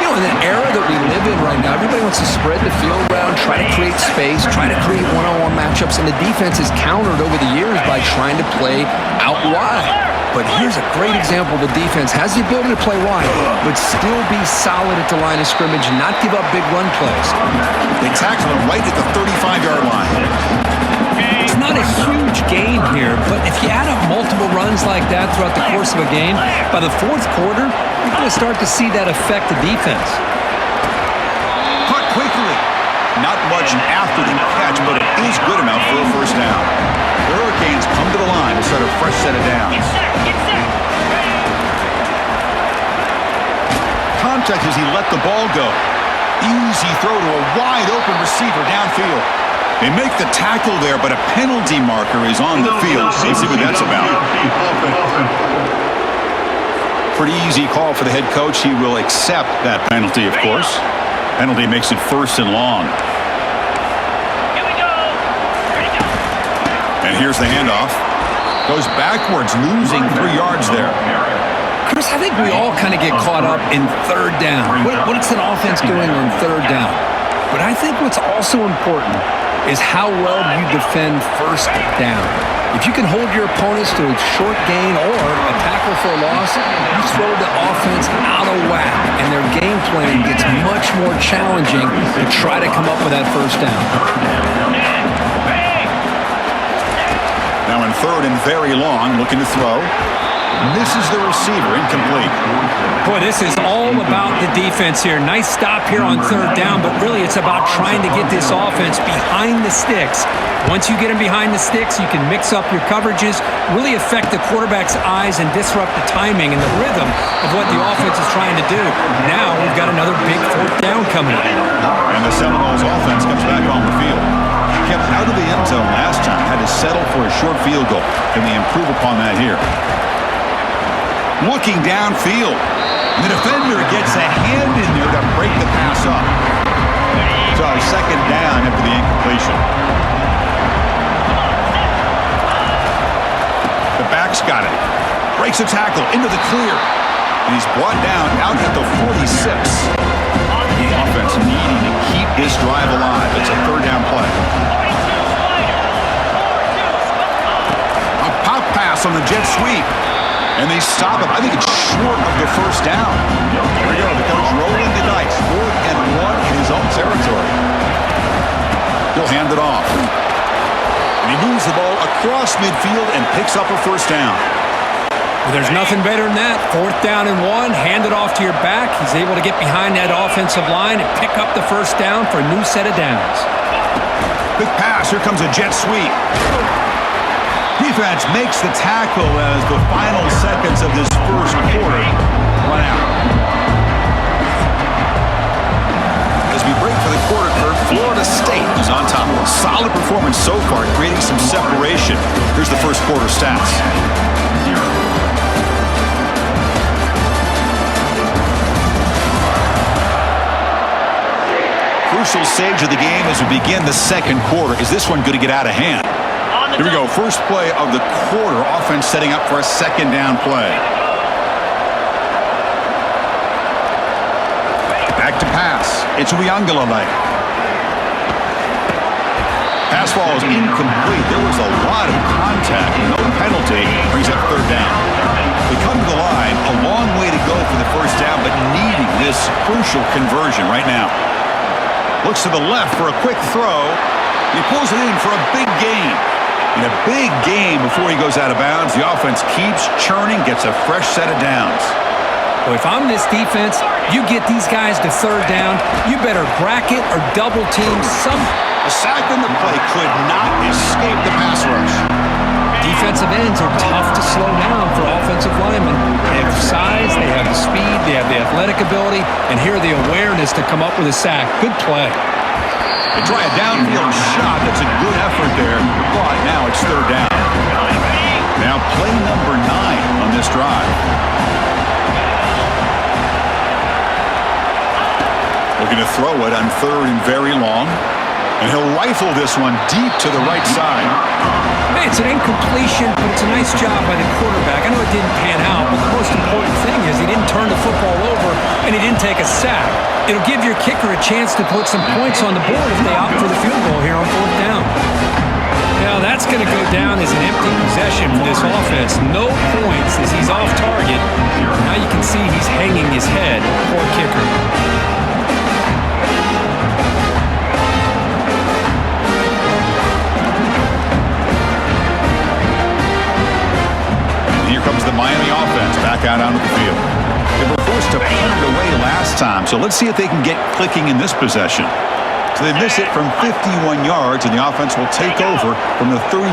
You know, in the era that we live in right now, everybody wants to spread the field around, try to create space, try to create one-on-one matchups, and the defense is countered over the years by trying to play out wide. But here's a great example. The defense has the ability to play wide, but still be solid at the line of scrimmage and not give up big run plays. They tackle him right at the 35-yard line. It's not a huge gain here, but if you add up multiple runs like that throughout the course of a game, by the 4th quarter, you're going to start to see that affect the defense. Caught quickly. Not much after the catch, but it is good enough for a first down. The Hurricanes come to the line to start a fresh set of downs. Contact as he let the ball go. Easy throw to a wide-open receiver downfield. They make the tackle there, but a penalty marker is on the field. Let's see what that's about. Pretty easy call for the head coach. He will accept that penalty, of course. Penalty makes it 1st and long. Here we go. And here's the handoff. Goes backwards, losing 3 yards there. Chris, I think we all kind of get caught up in 3rd down. What's an offense doing on 3rd down? But I think what's also important is how well you defend 1st down. If you can hold your opponents to a short gain or a tackle for a loss, you throw the offense out of whack, and their game plan gets much more challenging to try to come up with that 1st down. Now in 3rd and very long, looking to throw. Misses the receiver, incomplete. Boy, this is all about the defense here. Nice stop here on 3rd down, but really it's about trying to get this offense behind the sticks. Once you get them behind the sticks, you can mix up your coverages, really affect the quarterback's eyes and disrupt the timing and the rhythm of what the offense is trying to do. Now we've got another big 4th down coming up. And the Seminoles offense comes back on the field. Kept out of the end zone last time, had to settle for a short field goal. Can they improve upon that here? Looking downfield. The defender gets a hand in there to break the pass up. So 2nd down after the incompletion. The back's got it. Breaks a tackle into the clear. And he's brought down out at the 46. The offense needing to keep this drive alive. It's a 3rd down play. A pop pass on the jet sweep. And they stop him. I think it's short of the 1st down. Here we go. The coach rolling the dice. 4th and 1 in his own territory. He'll hand it off. And he moves the ball across midfield and picks up a 1st down. Well, there's nothing better than that. 4th down and 1. Hand it off to your back. He's able to get behind that offensive line and pick up the 1st down for a new set of downs. Quick pass. Here comes a jet sweep. Defense makes the tackle as the final seconds of this first quarter run out. As we break for the quarter, Kurt, Florida State is on top. Solid performance so far, creating some separation. Here's the first quarter stats. Crucial stage of the game as we begin the second quarter. Is this one going to get out of hand? Here we go. First play of the quarter. Offense setting up for a second down play. Back to pass. It's Uiagalelei. Pass ball is incomplete. There was a lot of contact. No penalty. Brings up third down. They come to the line. A long way to go for the first down, but needing this crucial conversion right now. Looks to the left for a quick throw. He pulls it in for a big gain. And a big gain before he goes out of bounds. The offense keeps churning, gets a fresh set of downs. Well, if I'm this defense, you get these guys to third down, you better bracket or double team some. A sack on the play could not escape the pass rush. Defensive ends are tough to slow down for offensive linemen. They have the size, they have the speed, they have the athletic ability, and here the awareness to come up with a sack. Good play. They try a downfield shot. That's a good effort there, but now it's third down. Now play number 9 on this drive. Looking to throw it on third and very long. And he'll rifle this one deep to the right side. Hey, it's an incompletion, but it's a nice job by the quarterback. I know it didn't pan out, but the most important thing is he didn't turn the football over and he didn't take a sack. It'll give your kicker a chance to put some points on the board if they opt for the field goal here on fourth down. Now that's going to go down as an empty possession for this offense. No points as he's off target. Now you can see he's hanging his head. Poor kicker. Here comes the Miami offense back out onto the field. They were forced to punt it away last time, so let's see if they can get clicking in this possession. So they miss it from 51 yards, and the offense will take over from the 34.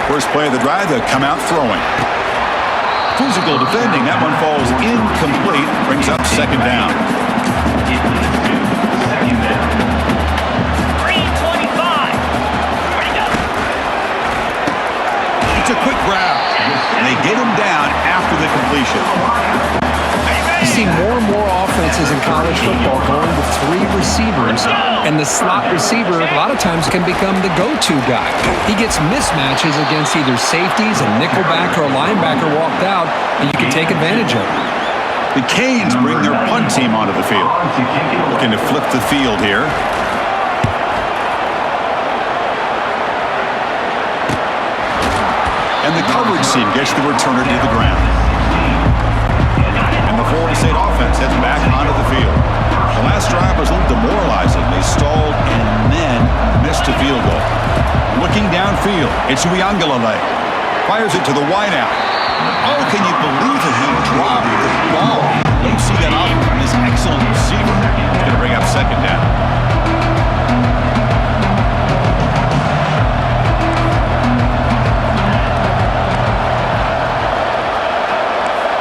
First play of the drive, they'll come out throwing. Physical defending, that one falls incomplete, brings up second down. It's a quick grab, and they get him down after the completion. You see more and more offenses in college football going with 3 receivers, and the slot receiver a lot of times can become the go-to guy. He gets mismatches against either safeties, a nickelback, or a linebacker walked out, and you can take advantage of it. The Canes bring their punt team onto the field. Looking to flip the field here. And the coverage team gets the returner to the ground. And the Florida State offense heads back onto the field. The last drive was a little demoralizing. They stalled and then missed a field goal. Looking downfield, it's Uiagalelei. Fires it to the wideout. Oh, can you believe it? He dropped the ball. You see that off from his excellent receiver. He's going to bring up second down.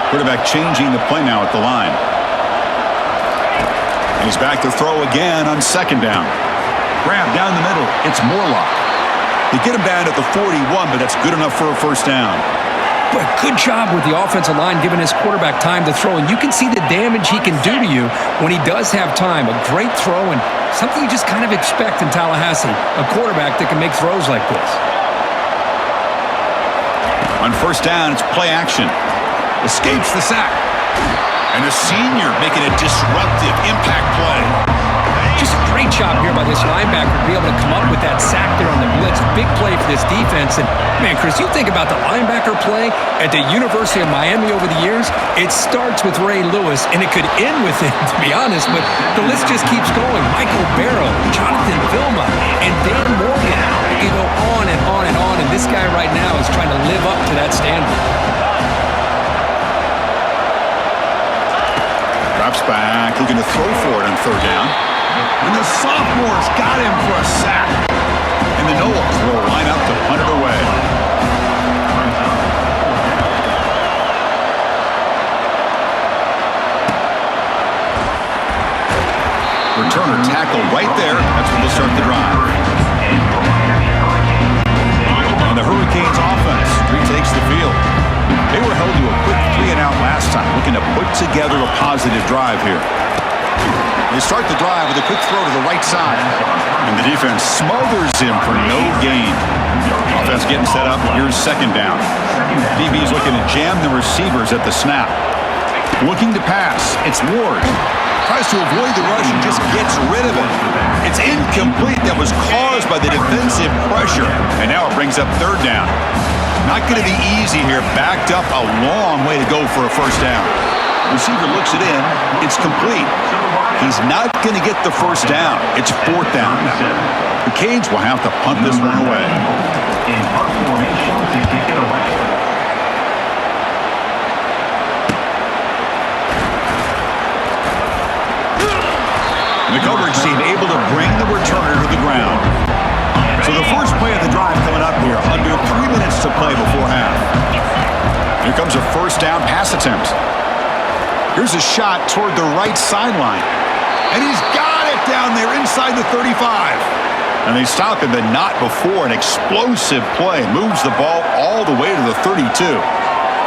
Quarterback changing the play now at the line. And he's back to throw again on second down. Grab down the middle. It's Morlock. They get him down at the 41, but that's good enough for a first down. But good job with the offensive line giving his quarterback time to throw. And you can see the damage he can do to you when he does have time. A great throw and something you just kind of expect in Tallahassee. A quarterback that can make throws like this. On first down, it's play action. Escapes the sack. And a senior making a disruptive impact play. Just a great job here by this linebacker to be able to come up with that sack there on the blitz. Big play for this defense. And, man, Chris, you think about the linebacker play at the University of Miami over the years, it starts with Ray Lewis, and it could end with him, to be honest, but the list just keeps going. Michael Barrow, Jonathan Vilma, and Dan Morgan. You go on and on and on, and this guy right now is trying to live up to that standard. Drops back, looking to throw for it on third down. And the sophomores got him for a sack. And the Noles will line up to punt it away. Returner tackle right there. That's when they'll start the drive. And the Hurricanes offense retakes the field. They were held to a quick 3-and-out last time, looking to put together a positive drive here. They start the drive with a quick throw to the right side. And the defense smothers him for no gain. Offense getting set up. Here's second down. DB's looking to jam the receivers at the snap. Looking to pass. It's Ward. Tries to avoid the rush and just gets rid of it. It's incomplete. That was caused by the defensive pressure. And now it brings up third down. Not going to be easy here. Backed up a long way to go for a first down. Receiver looks it in. It's complete. He's not going to get the first down. It's fourth down now. The Canes will have to punt this one away. In punt formation to kick it away. The coverage team able to bring the returner to the ground. So the first play of the drive coming up here. Under 3 minutes to play before half. Here comes a first down pass attempt. Here's a shot toward the right sideline. And he's got it down there inside the 35. And they stop him, but not before. An explosive play. Moves the ball all the way to the 32.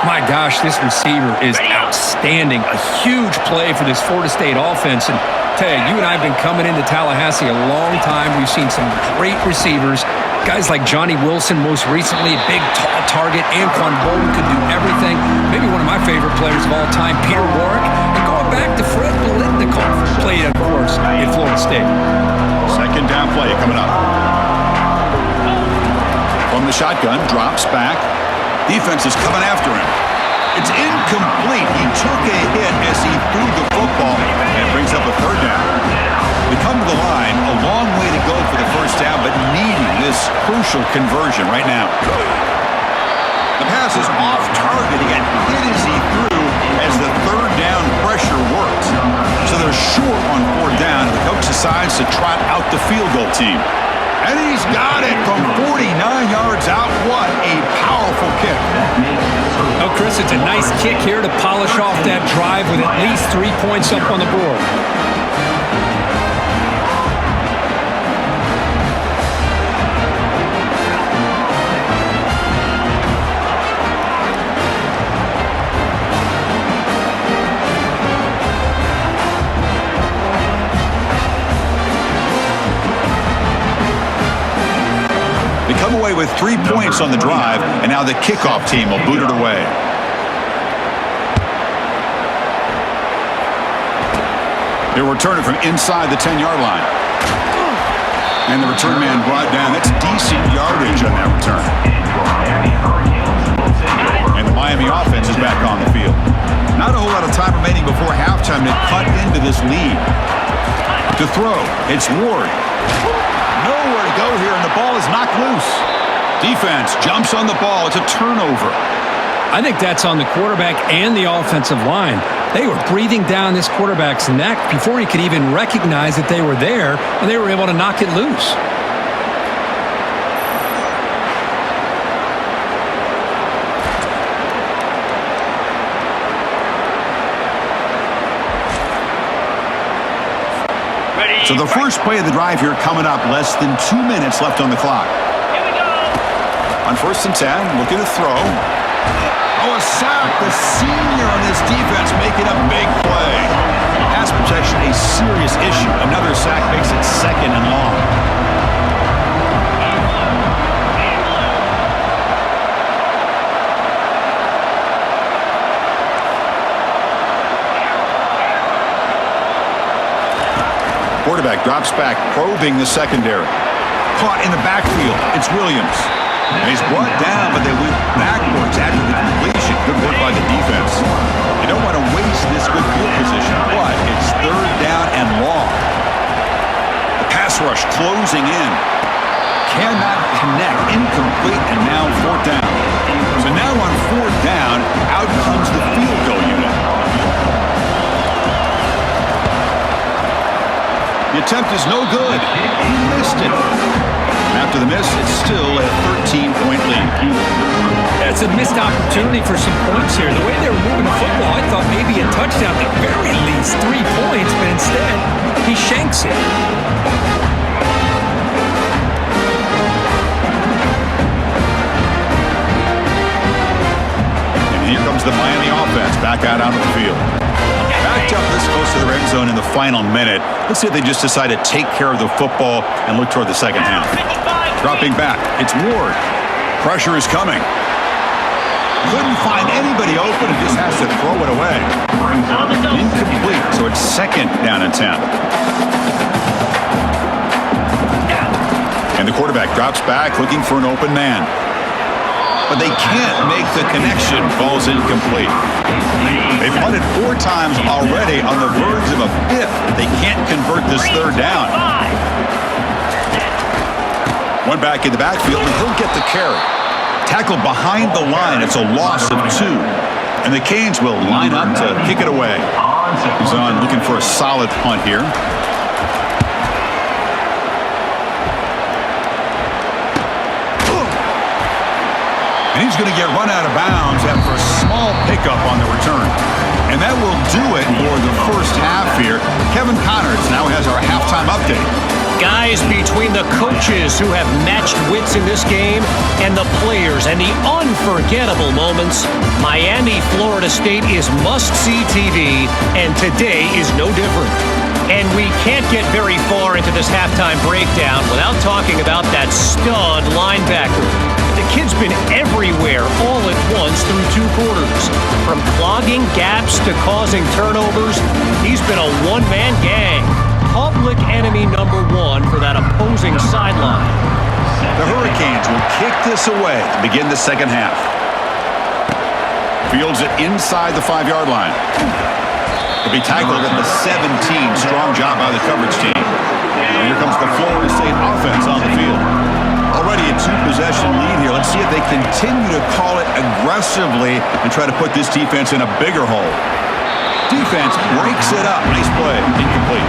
My gosh, this receiver is outstanding. A huge play for this Florida State offense. And tell you and I have been coming into Tallahassee a long time. We've seen some great receivers. Guys like Johnny Wilson, most recently, a big, tall target. Anquan Bolden could do everything. Maybe one of my favorite players of all time, Peter Warrick. And going back to Fred Biletnikoff, played, of course, at Florida State. Second down play coming up. From the shotgun, drops back. Defense is coming after him. It's incomplete. He took a hit as he threw the football and brings up a third down. They come to the line, a long way to go for the first down, but needing this crucial conversion right now. The pass is off target. He got hit as he threw as the third down pressure worked. So they're short on fourth down, and the coach decides to trot out the field goal team. And he's got it from 49 yards out. What a powerful kick. Oh, Chris, it's a nice kick here to polish off that drive with at least 3 points up on the board. They come away with 3 points on the drive, and now the kickoff team will boot it away. They return it from inside the 10-yard line. And the return man brought down. That's decent yardage on that return. And the Miami offense is back on the field. Not a whole lot of time remaining before halftime to cut into this lead. To throw, it's Ward. Nowhere to go here, and the ball is knocked loose. Defense jumps on the ball. It's a turnover. I think that's on the quarterback and the offensive line. They were breathing down this quarterback's neck before he could even recognize that they were there, and they were able to knock it loose. So the first play of the drive here coming up, less than 2 minutes left on the clock. Here we go. On first and 10, looking to throw. Oh, a sack. The senior on this defense making a big play. Pass protection, a serious issue. Another sack makes it second and long. Quarterback drops back, probing the secondary. Caught in the backfield. It's Williams. And he's brought down, but they went backwards after the completion. Good work by the defense. You don't want to waste this good field position, but it's third down and long. The pass rush closing in. Cannot connect. Incomplete, and now fourth down. So now on fourth down, out comes the field goal unit. The The attempt is no good. He missed it. After the miss, it's still a 13-point lead. That's a missed opportunity for some points here. The way they were moving the football, I thought maybe a touchdown, at the very least 3 points, but instead, he shanks it. And here comes the Miami offense back out onto the field. Backed up this close to the red zone in the final minute. Let's see if they just decide to take care of the football and look toward the second half. Dropping back, it's Ward. Pressure is coming. Couldn't find anybody open and just has to throw it away. Incomplete, so it's 2nd down and 10. And the quarterback drops back looking for an open man. But they can't make the connection. Ball's incomplete. They've punted 4 times already on the verge of a 5th. They can't convert this 3rd down. One back in the backfield, and he'll get the carry. Tackled behind the line. It's a loss of 2. And the Canes will line up to kick it away. He's on looking for a solid punt here. And he's going to get run out of bounds after a small pickup on the return. And that will do it for the first half here. Kevin Connors now has our halftime update. Guys, between the coaches who have matched wits in this game and the players and the unforgettable moments, Miami, Florida State is must-see TV, and today is no different. And we can't get very far into this halftime breakdown without talking about that stud linebacker. The kid's been everywhere all at once through 2 quarters. From clogging gaps to causing turnovers, he's been a one-man gang. Public enemy number 1 for that opposing sideline. The Hurricanes will kick this away to begin the second half. Fields it inside the 5-yard line. He'll be tackled at the 17. Strong job by the coverage team. And here comes the Florida State offense on the field. Already a 2-possession lead here. Let's see if they continue to call it aggressively and try to put this defense in a bigger hole. Defense breaks it up. Nice play. Incomplete.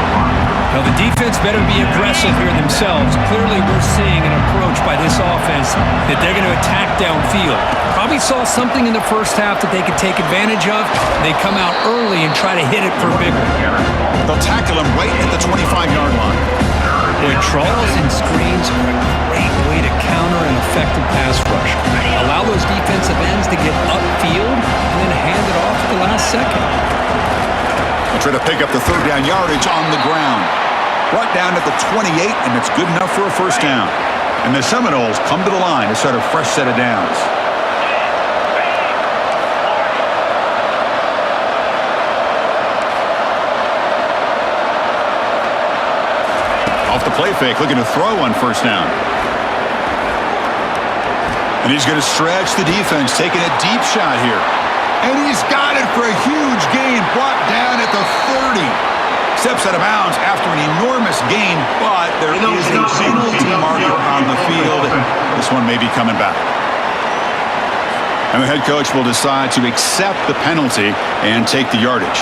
Well, the defense better be aggressive here themselves. Clearly, we're seeing an approach by this offense that they're going to attack downfield. Probably saw something in the first half that they could take advantage of. They come out early and try to hit it for bigger. They'll tackle him right at the 25-yard line. Boy, draws and screens are a great way to counter an effective pass rush. Allow those defensive ends to get upfield and then hand it off at the last second. They'll try to pick up the 3rd down yardage on the ground. Brought down at the 28, and it's good enough for a first down. And the Seminoles come to the line to start a fresh set of downs. Off the play fake, looking to throw on first down. And he's going to stretch the defense, taking a deep shot here. And he's got it for a huge gain, brought down at the 30. Steps out of bounds after an enormous gain, but there is a penalty marker on the field. This one may be coming back. And the head coach will decide to accept the penalty and take the yardage.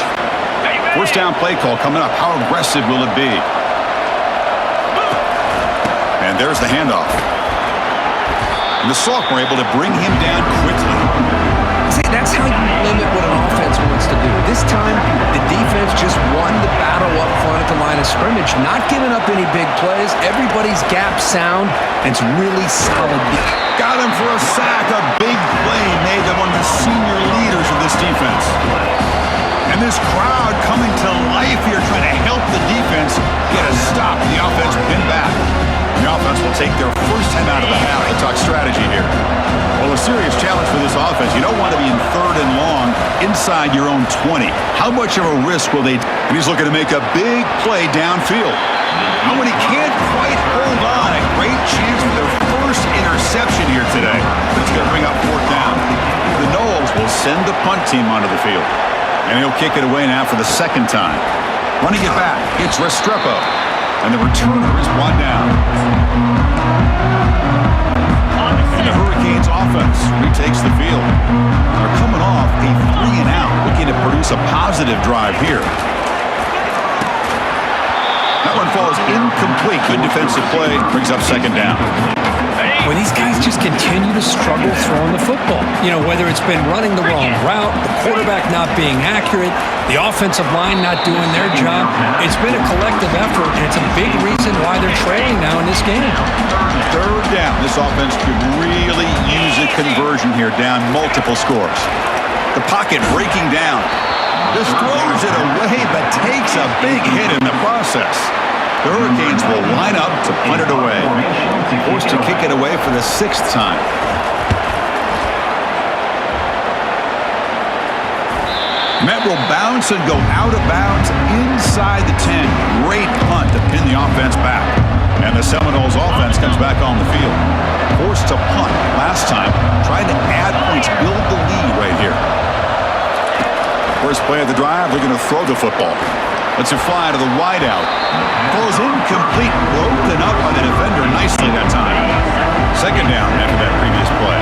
First down play call coming up. How aggressive will it be? And there's the handoff. And the sophomore able to bring him down quickly. See, that's how you limit what an offense wants to do. This time, the defense just won the battle up front at the line of scrimmage, not giving up any big plays. Everybody's gap sound, and it's really solid. Got him for a sack. A big play made them one of the senior leaders of this defense. And this crowd coming to life here, trying to help the defense get a stop. The offense pinned back. The offense will take their first time out of the half to talk strategy here. Well, a serious challenge for this offense. You don't want to be in 3rd and long inside your own 20. How much of a risk will they? And he's looking to make a big play downfield. And when he can't quite hold on, a great chance for their first interception here today. But it's going to bring up 4th down. The Noles will send the punt team onto the field. And he'll kick it away now for the 2nd time. Running it back, it's Restrepo. And the returner is brought down. And the Hurricanes offense retakes the field. They're coming off a 3-and-out, looking to produce a positive drive here. That one ball is incomplete. Good defensive play. Brings up second down. Well, these guys just continue to struggle throwing the football. You know, whether it's been running the wrong route, the quarterback not being accurate, the offensive line not doing their job. It's been a collective effort, and it's a big reason why they're trailing now in this game. Third down. This offense could really use a conversion here, down multiple scores. The pocket breaking down. Just throws it away, but takes a big hit in the process. The Hurricanes will line up to punt it away. Forced to kick it away for the 6th time. Met will bounce and go out of bounds inside the 10. Great punt to pin the offense back. And the Seminoles offense comes back on the field. Forced to punt last time. Trying to add points, build the lead right here. First play of the drive, they're going to throw the football. Lets it fly to the wideout. Ball is incomplete, broken up by the defender nicely that time. Second down after that previous play.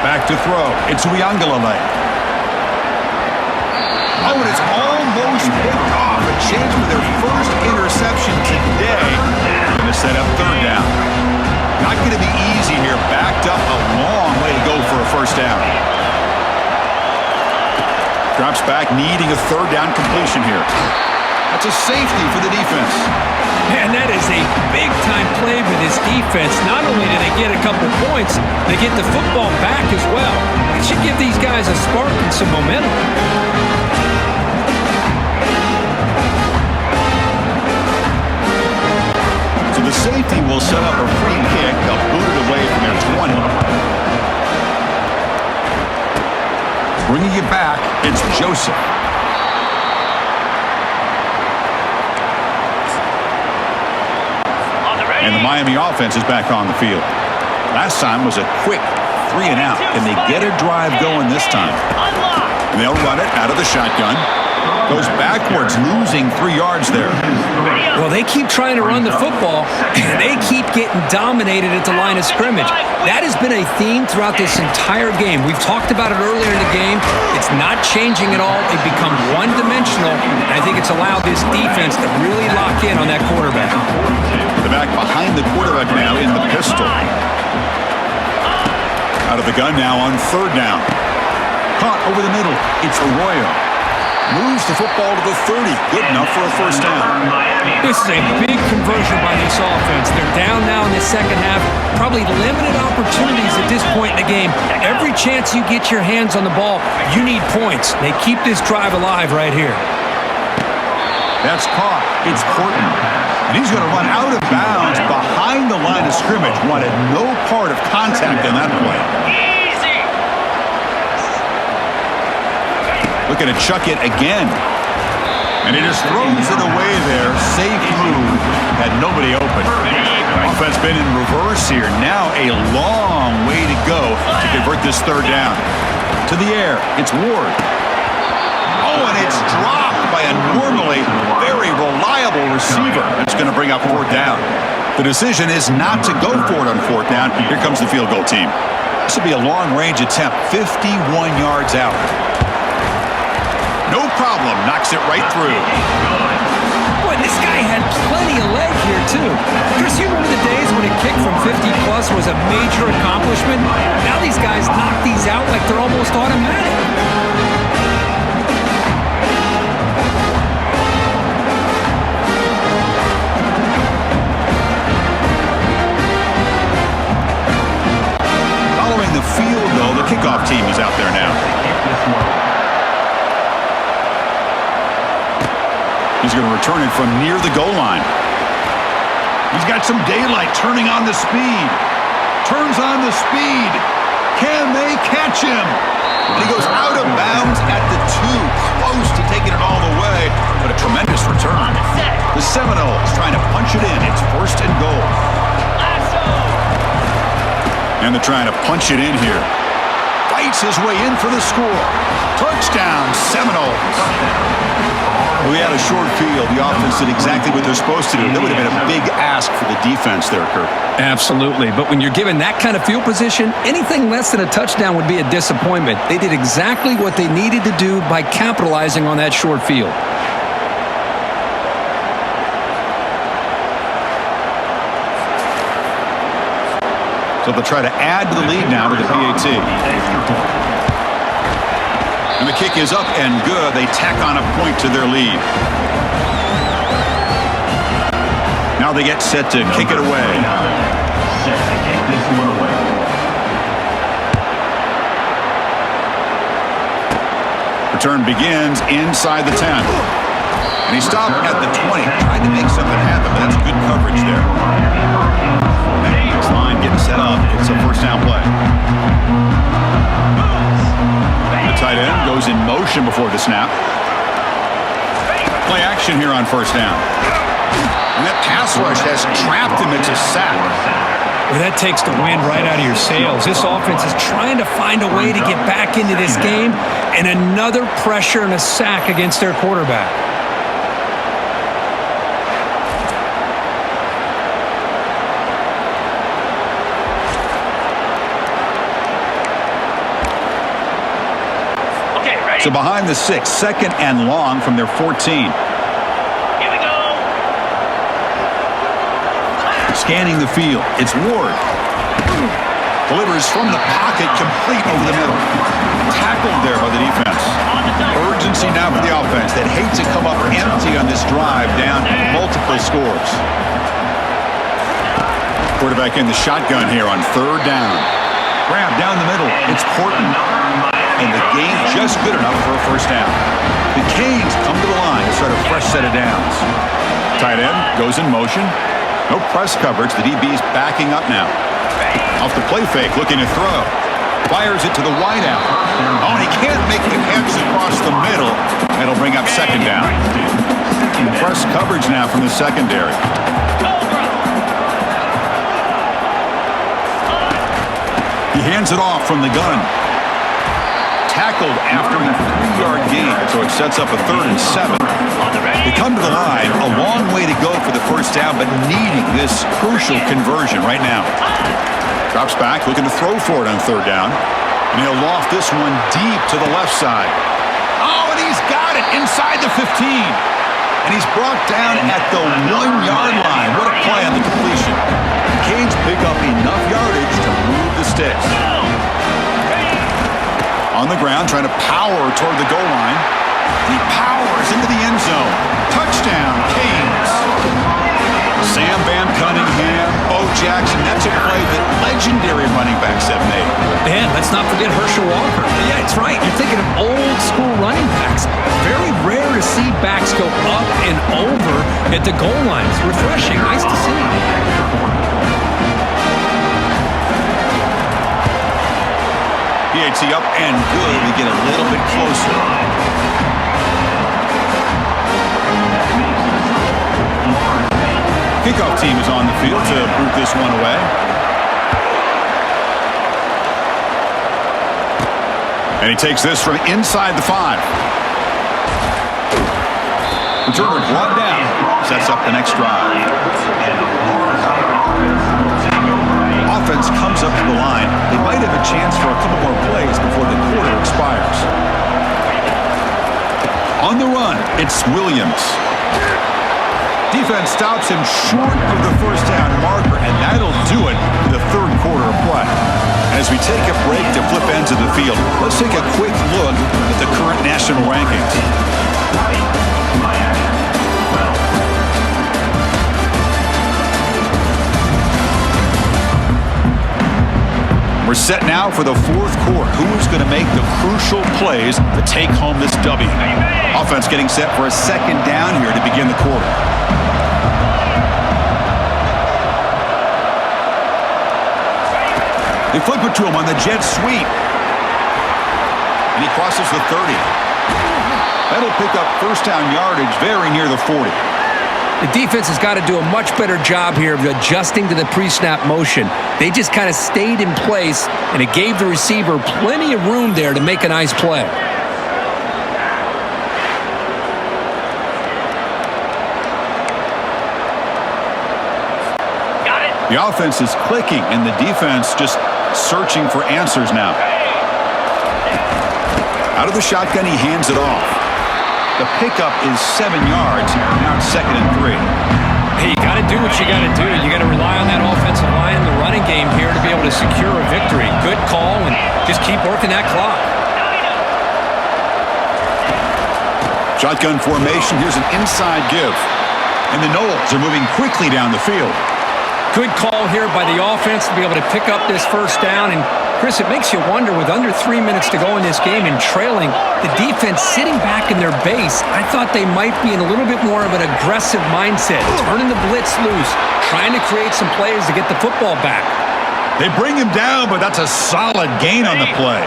Back to throw. It's Uiagalelei. Oh, and it's almost picked off. A chance for their first interception today. Going to set up third down. Not going to be easy here. Backed up a long way to go for a first down. Drops back, needing a third down completion here. That's a safety for the defense. Man, that is a big-time play for this defense. Not only do they get a couple points, they get the football back as well. It should give these guys a spark and some momentum. The safety will set up a free kick. They'll boot it away from their 20. Bringing it back, it's Joseph. And the Miami offense is back on the field. Last time was a quick 3 and out. Can they get a drive going this time? And they'll run it out of the shotgun. Goes backwards, losing 3 yards there. Well, they keep trying to run the football, and they keep getting dominated at the line of scrimmage. That has been a theme throughout this entire game. We've talked about it earlier in the game. It's not changing at all. They've become one-dimensional, and I think it's allowed this defense to really lock in on that quarterback. The back behind the quarterback now in the pistol. Out of the gun now on third down. Caught over the middle. It's Arroyo. Moves the football to the 30. Good enough for a first down. This is a big conversion by this offense. They're down now in the second half. Probably limited opportunities at this point in the game. Every chance you get your hands on the ball, you need points. They keep this drive alive right here. That's caught. It's Horton. And he's going to run out of bounds behind the line of scrimmage. Wanted no part of contact in that play. Looking to chuck it again. And he just throws it away there. Safe move. Had nobody open. Offense been in reverse here. Now a long way to go to convert this third down. To the air. It's Ward. Oh, and it's dropped by a normally very reliable receiver. That's going to bring up fourth down. The decision is not to go for it on fourth down. Here comes the field goal team. This will be a long-range attempt. 51 yards out. No problem. Knocks it right through. Boy, this guy had plenty of leg here, too. Chris, you remember the days when a kick from 50-plus was a major accomplishment? Now these guys knock these out like they're almost automatic. Following the field goal, the kickoff team is out there now. He's going to return it from near the goal line. He's got some daylight, turning on the speed. Turns on the speed. Can they catch him? And he goes out of bounds at the 2. Close to taking it all the way, but a tremendous return. The Seminoles trying to punch it in. It's first and goal. And they're trying to punch it in here. Fights his way in for the score. Touchdown, Seminoles. We had a short field. The offense did exactly what they're supposed to do. That would have been a big ask for the defense there, Kirk. Absolutely. But when you're given that kind of field position, anything less than a touchdown would be a disappointment. They did exactly what they needed to do by capitalizing on that short field. So they'll try to add to the lead now to the PAT. And the kick is up and good. They tack on a point to their lead. Now they get set to kick it away. Set to kick this one away. Return begins inside the 10. And he stopped at the 20. Tried to make something happen, but that's good coverage there. Next line getting set up. It's a first down play. The tight end goes in motion before the snap. Play action here on first down. And that pass rush has trapped him. It's a sack. Well, that takes the wind right out of your sails. This offense is trying to find a way to get back into this game, and another pressure and a sack against their quarterback. So behind the 6, second and long from their 14. Here we go. Scanning the field. It's Ward. Delivers from the pocket, complete over the middle. Tackled there by the defense. Urgency now for the offense that hate to come up empty on this drive, down multiple scores. Quarterback in the shotgun here on third down. Grab down the middle. It's Horton. And the gain just good enough for a first down. The Canes come to the line to start a fresh set of downs. Tight end goes in motion. No press coverage. The DB's backing up now. Off the play fake, looking to throw. Fires it to the wideout. Oh, and he can't make the catch across the middle. That'll bring up second down. Press coverage now from the secondary. He hands it off from the gun. Tackled after the 3-yard gain, so it sets up a 3rd and 7. They come to the line, a long way to go for the first down, but needing this crucial conversion right now. Drops back, looking to throw for it on third down, and he'll loft this one deep to the left side. Oh, and he's got it inside the 15, and he's brought down at the 1-yard line. What a play on the completion. The Canes pick up enough yardage to move the sticks. On the ground, trying to power toward the goal line. He powers into the end zone. Touchdown, Canes. Sam Van Cunningham, Bo Jackson. That's a play that legendary running backs have made. And let's not forget Herschel Walker. Yeah, it's right. You're thinking of old school running backs. Very rare to see backs go up and over at the goal line. It's refreshing. Nice to see. PAT up and good. We get a little bit closer. Kickoff team is on the field to boot this one away. And he takes this from inside the 5. Returner brought down. Sets up the next drive. Offense comes up to the line. They might have a chance for a couple more plays before the quarter expires. On the run, it's Williams. Defense stops him short of the first down marker, and that'll do it for the third quarter of play. As we take a break to flip ends of the field, let's take a quick look at the current national rankings. We're set now for the fourth quarter. Who's going to make the crucial plays to take home this W? Offense getting set for a second down here to begin the quarter. They flip it to him on the jet sweep. And he crosses the 30. That'll pick up first down yardage very near the 40. The defense has got to do a much better job here of adjusting to the pre-snap motion. They just kind of stayed in place, and it gave the receiver plenty of room there to make a nice play. The offense is clicking, and the defense just searching for answers now. Out of the shotgun, he hands it off. The pickup is 7 yards. Now it's 2nd and 3. Hey, you got to do what you got to do. You got to rely on that offensive line, the running game here to be able to secure a victory. Good call, and just keep working that clock. Shotgun formation. Here's an inside give. And the Noles are moving quickly down the field. Good call here by the offense to be able to pick up this first down. And, Chris, it makes you wonder, with under 3 minutes to go in this game and trailing, the defense sitting back in their base, I thought they might be in a little bit more of an aggressive mindset, turning the blitz loose, trying to create some plays to get the football back. They bring him down, but that's a solid gain on the play.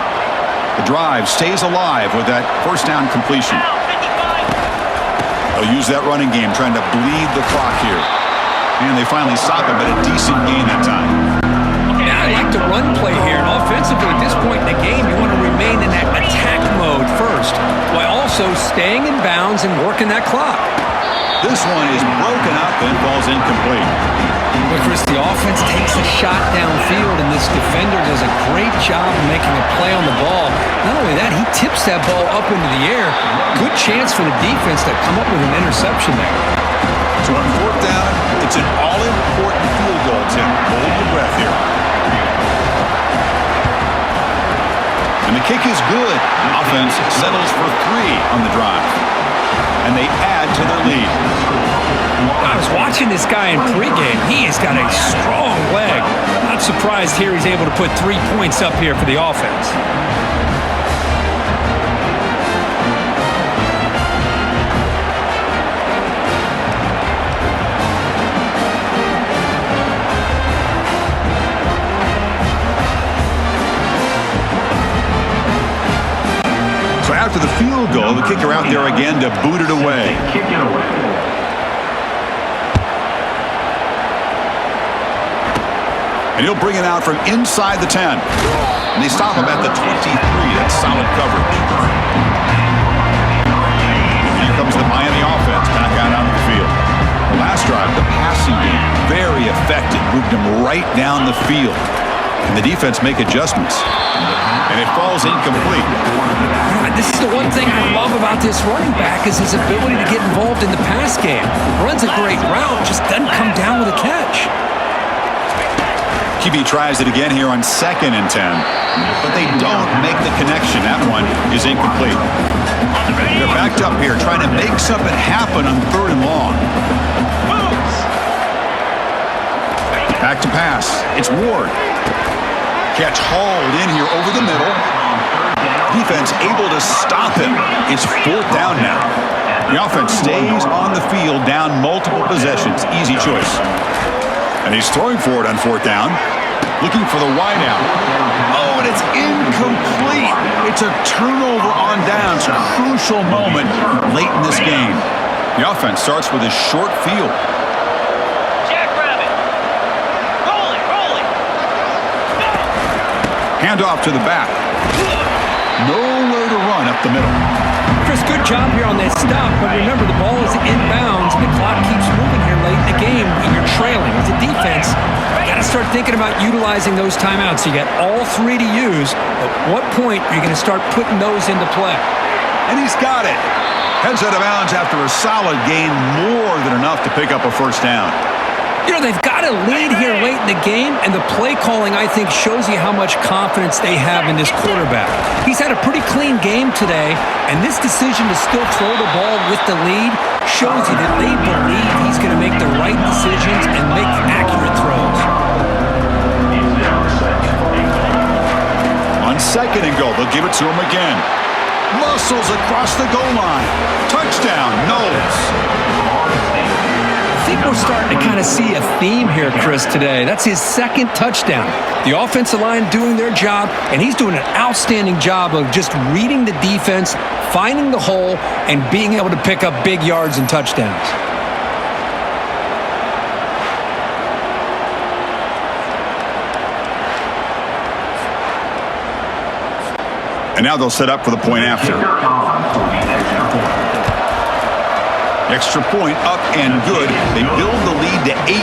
The drive stays alive with that first down completion. They'll use that running game, trying to bleed the clock here. And they finally stop him, but a decent gain that time. Yeah, I like the run play here. And offensively, at this point in the game, you want to remain in that attack mode first, while also staying in bounds and working that clock. This one is broken up and falls incomplete. But Chris, the offense takes a shot downfield, and this defender does a great job of making a play on the ball. Not only that, he tips that ball up into the air. Good chance for the defense to come up with an interception there. So on 4th down, it's an all-important field goal attempt. Hold your breath here. And the kick is good. Offense settles for 3 on the drive. And they add to their lead. I was watching this guy in pregame. He has got a strong leg. Not surprised here he's able to put 3 points up here for the offense. After the field goal, the kicker out there again to boot it away. Kick it away. And he'll bring it out from inside the 10. And they stop him at the 23. That's solid coverage. Here comes the Miami offense back out onto the field. The last drive, the passing game, very effective. Moved him right down the field. And the defense make adjustments. And it falls incomplete. This is the one thing I love about this running back is his ability to get involved in the pass game. Runs a great route, just doesn't come down with a catch. QB tries it again here on 2nd and 10, but they don't make the connection. That one is incomplete. They're backed up here trying to make something happen on 3rd and long. Back to pass. It's Ward. Catch hauled in here over the middle. Defense able to stop him. It's 4th down now. The offense stays on the field, down multiple possessions. Easy choice. And he's throwing for it on 4th down. Looking for the wide out. Oh, and it's incomplete. It's a turnover on downs. Crucial moment late in this game. The offense starts with a short field. Jackrabbit. Rolling. Handoff to the back. Nowhere to run up the middle. Chris, good job here on that stop, but remember the ball is inbounds and the clock keeps moving here late in the game and you're trailing. As a defense, you got to start thinking about utilizing those timeouts. You got all 3 to use. At what point are you going to start putting those into play? And he's got it. Heads out of bounds after a solid gain, more than enough to pick up a first down. You know, they've got a lead here late in the game, and the play calling, I think, shows you how much confidence they have in this quarterback. He's had a pretty clean game today, and this decision to still throw the ball with the lead shows you that they believe he's going to make the right decisions and make accurate throws. On 2nd and goal, they'll give it to him again. Muscles across the goal line. Touchdown, Noles. I think we're starting to kind of see a theme here, Chris, today. That's his 2nd touchdown. The offensive line doing their job, and he's doing an outstanding job of just reading the defense, finding the hole, and being able to pick up big yards and touchdowns. And now they'll set up for the point after. Extra point up and good. They build the lead to 18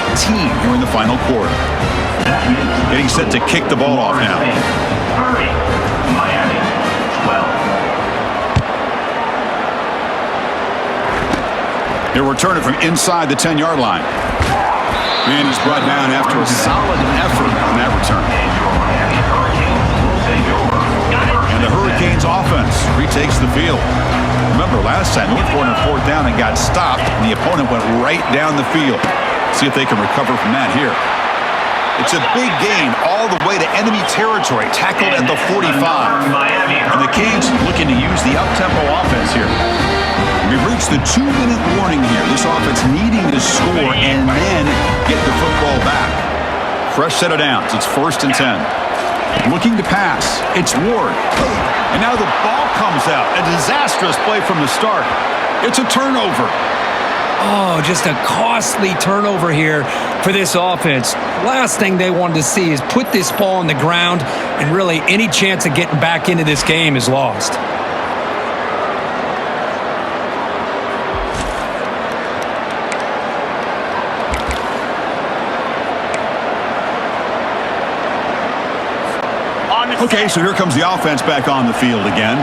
here in the final quarter. Getting set to kick the ball off now. Miami, 12. They'll return it from inside the 10-yard line. And he's brought down after a solid effort on that return. And the Hurricanes offense retakes the field. Remember, last time they went for it on fourth down and got stopped, and the opponent went right down the field. See if they can recover from that here. It's a big gain all the way to enemy territory, tackled at the 45. And the Canes looking to use the up-tempo offense here. We've reached the 2-minute warning here. This offense needing to score and then get the football back. Fresh set of downs. It's 1st and 10. Looking to pass. It's Ward. And now the ball comes out. A disastrous play from the start. It's a turnover. Oh, just a costly turnover here for this offense. Last thing they wanted to see is put this ball on the ground, and really any chance of getting back into this game is lost. Okay, so here comes the offense back on the field again.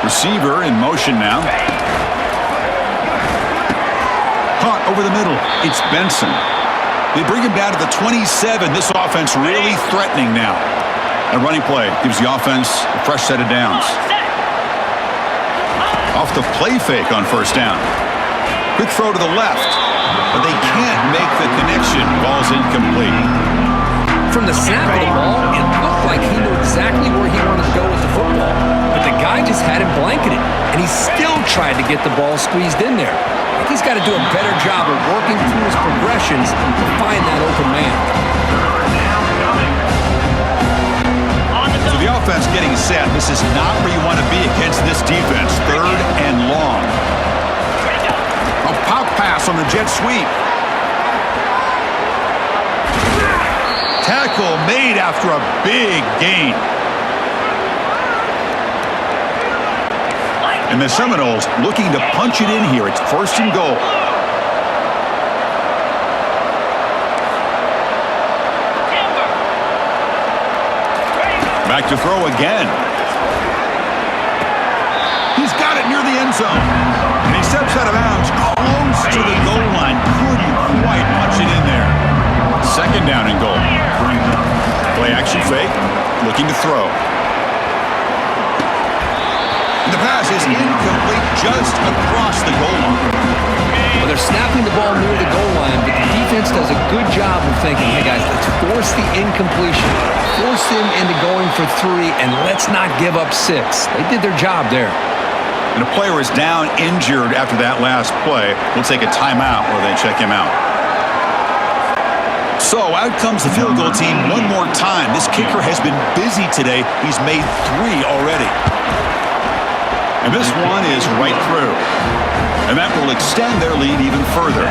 Receiver in motion now. Caught over the middle. It's Benson. They bring him down to the 27. This offense really threatening now. A running play gives the offense a fresh set of downs. Off the play fake on 1st down. Quick throw to the left, but they can't make the connection. Ball's incomplete. From the snap of the ball, it looked like he knew exactly where he wanted to go with the football. But the guy just had him blanketed, and he still tried to get the ball squeezed in there. I think he's got to do a better job of working through his progressions to find that open man. So the offense getting set. This is not where you want to be against this defense. 3rd and long. A pop pass on the jet sweep. Tackle made after a big gain. And the Seminoles looking to punch it in here. It's 1st and goal. Back to throw again. He's got it near the end zone. And he steps out of bounds close to the goal line. Couldn't quite punch it in there. 2nd down and goal. Play action fake. Looking to throw. And the pass is incomplete just across the goal line. Well, they're snapping the ball near the goal line, but the defense does a good job of thinking, hey guys, let's force the incompletion. Force him into going for 3, and let's not give up 6. They did their job there. And a player is down injured after that last play. We'll take a timeout where they check him out. So out comes the field goal team one more time. This kicker has been busy today. He's made 3 already. And this one is right through. And that will extend their lead even further.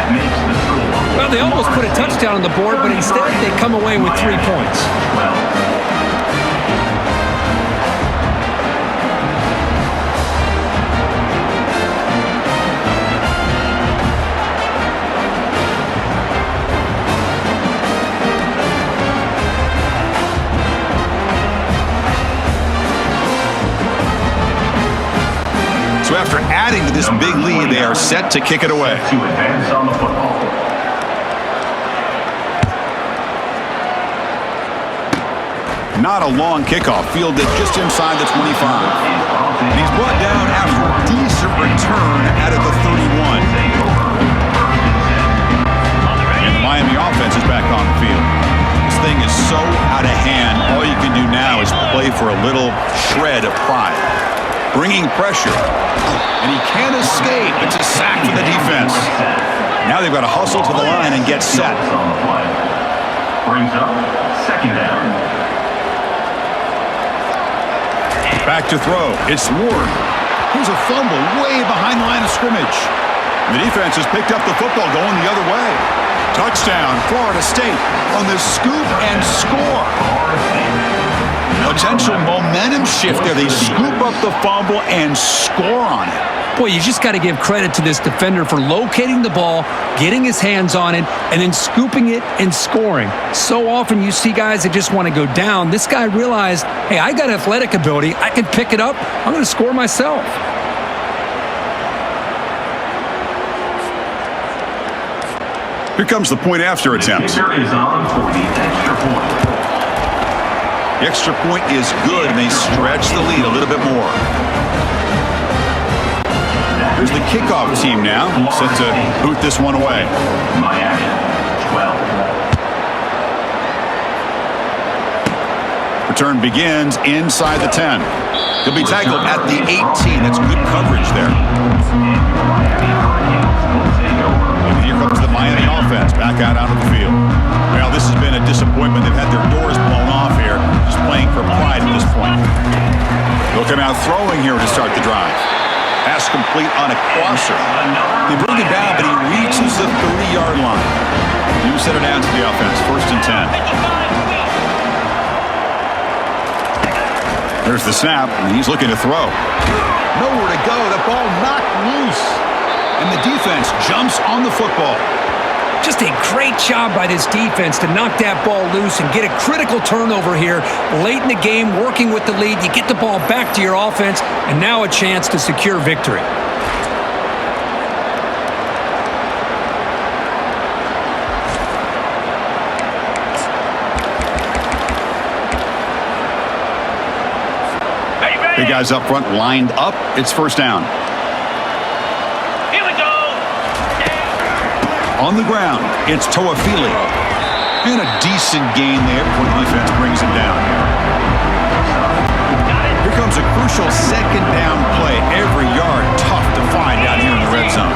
Well, they almost put a touchdown on the board, but instead they come away with 3 points. So after adding to this big lead, they are set to kick it away. To advance on the football. Not a long kickoff, fielded just inside the 25. And he's brought down after a decent return out of the 31. And the Miami offense is back on the field. This thing is so out of hand, all you can do now is play for a little shred of pride. Bringing pressure. And he can't escape. It's a sack for the defense. Now they've got to hustle to the line and get set. Brings up 2nd down. Back to throw. It's Ward. Here's a fumble way behind the line of scrimmage. The defense has picked up the football going the other way. Touchdown, Florida State on the scoop and score. A Potential momentum shift there. They scoop up the fumble and score on it. Boy, you just got to give credit to this defender for locating the ball, getting his hands on it, and then scooping it and scoring. So often you see guys that just want to go down. This guy realized, hey, I got athletic ability. I can pick it up. I'm going to score myself. Here comes the point after attempt. The kicker is on for the extra point. The extra point is good, and they stretch the lead a little bit more. Here's the kickoff team now, set to boot this one away. Miami, 12. Return begins inside the 10. He'll be tackled at the 18. That's good coverage there. And here comes the Miami offense back out onto the field. Well, this has been a disappointment. They've had their doors blown off here, just playing for pride at this point. They'll come out throwing here to start the drive. Pass complete on a crosser. They bring it down, but he reaches the 30-yard line. You set it down to the offense, 1st and 10. There's the snap, and he's looking to throw. Nowhere to go. The ball knocked loose. And the defense jumps on the football. Just a great job by this defense to knock that ball loose and get a critical turnover here late in the game, working with the lead. You get the ball back to your offense, and now a chance to secure victory. Big guys up front lined up. It's 1st down. On the ground, it's Toafili. And a decent gain there before the defense brings him down. Here comes a crucial 2nd down play. Every yard tough to find down here in the red zone.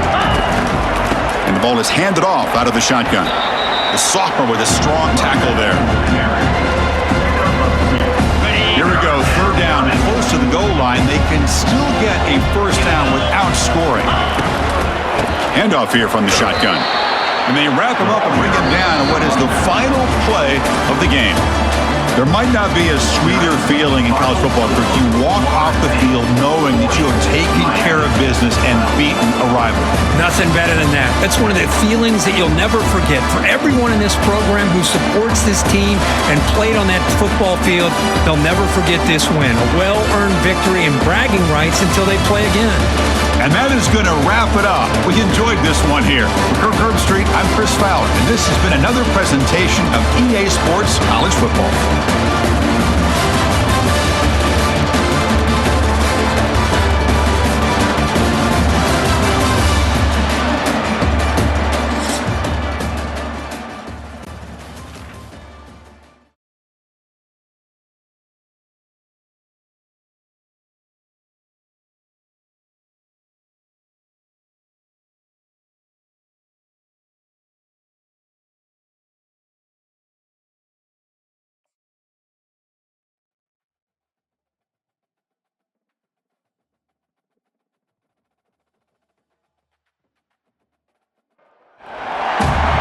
And the ball is handed off out of the shotgun. The sophomore with a strong tackle there. Here we go, 3rd down, close to the goal line. They can still get a 1st down without scoring. Handoff here from the shotgun. And they wrap him up and bring him down in what is the final play of the game. There might not be a sweeter feeling in college football if you walk off the field knowing that you have taken care of business and beaten a rival. Nothing better than that. That's one of the feelings that you'll never forget. For everyone in this program who supports this team and played on that football field, they'll never forget this win. A well-earned victory and bragging rights until they play again. And that is going to wrap it up. We enjoyed this one here. For Kirk Herbstreit, I'm Chris Fowler, and this has been another presentation of EA Sports College Football.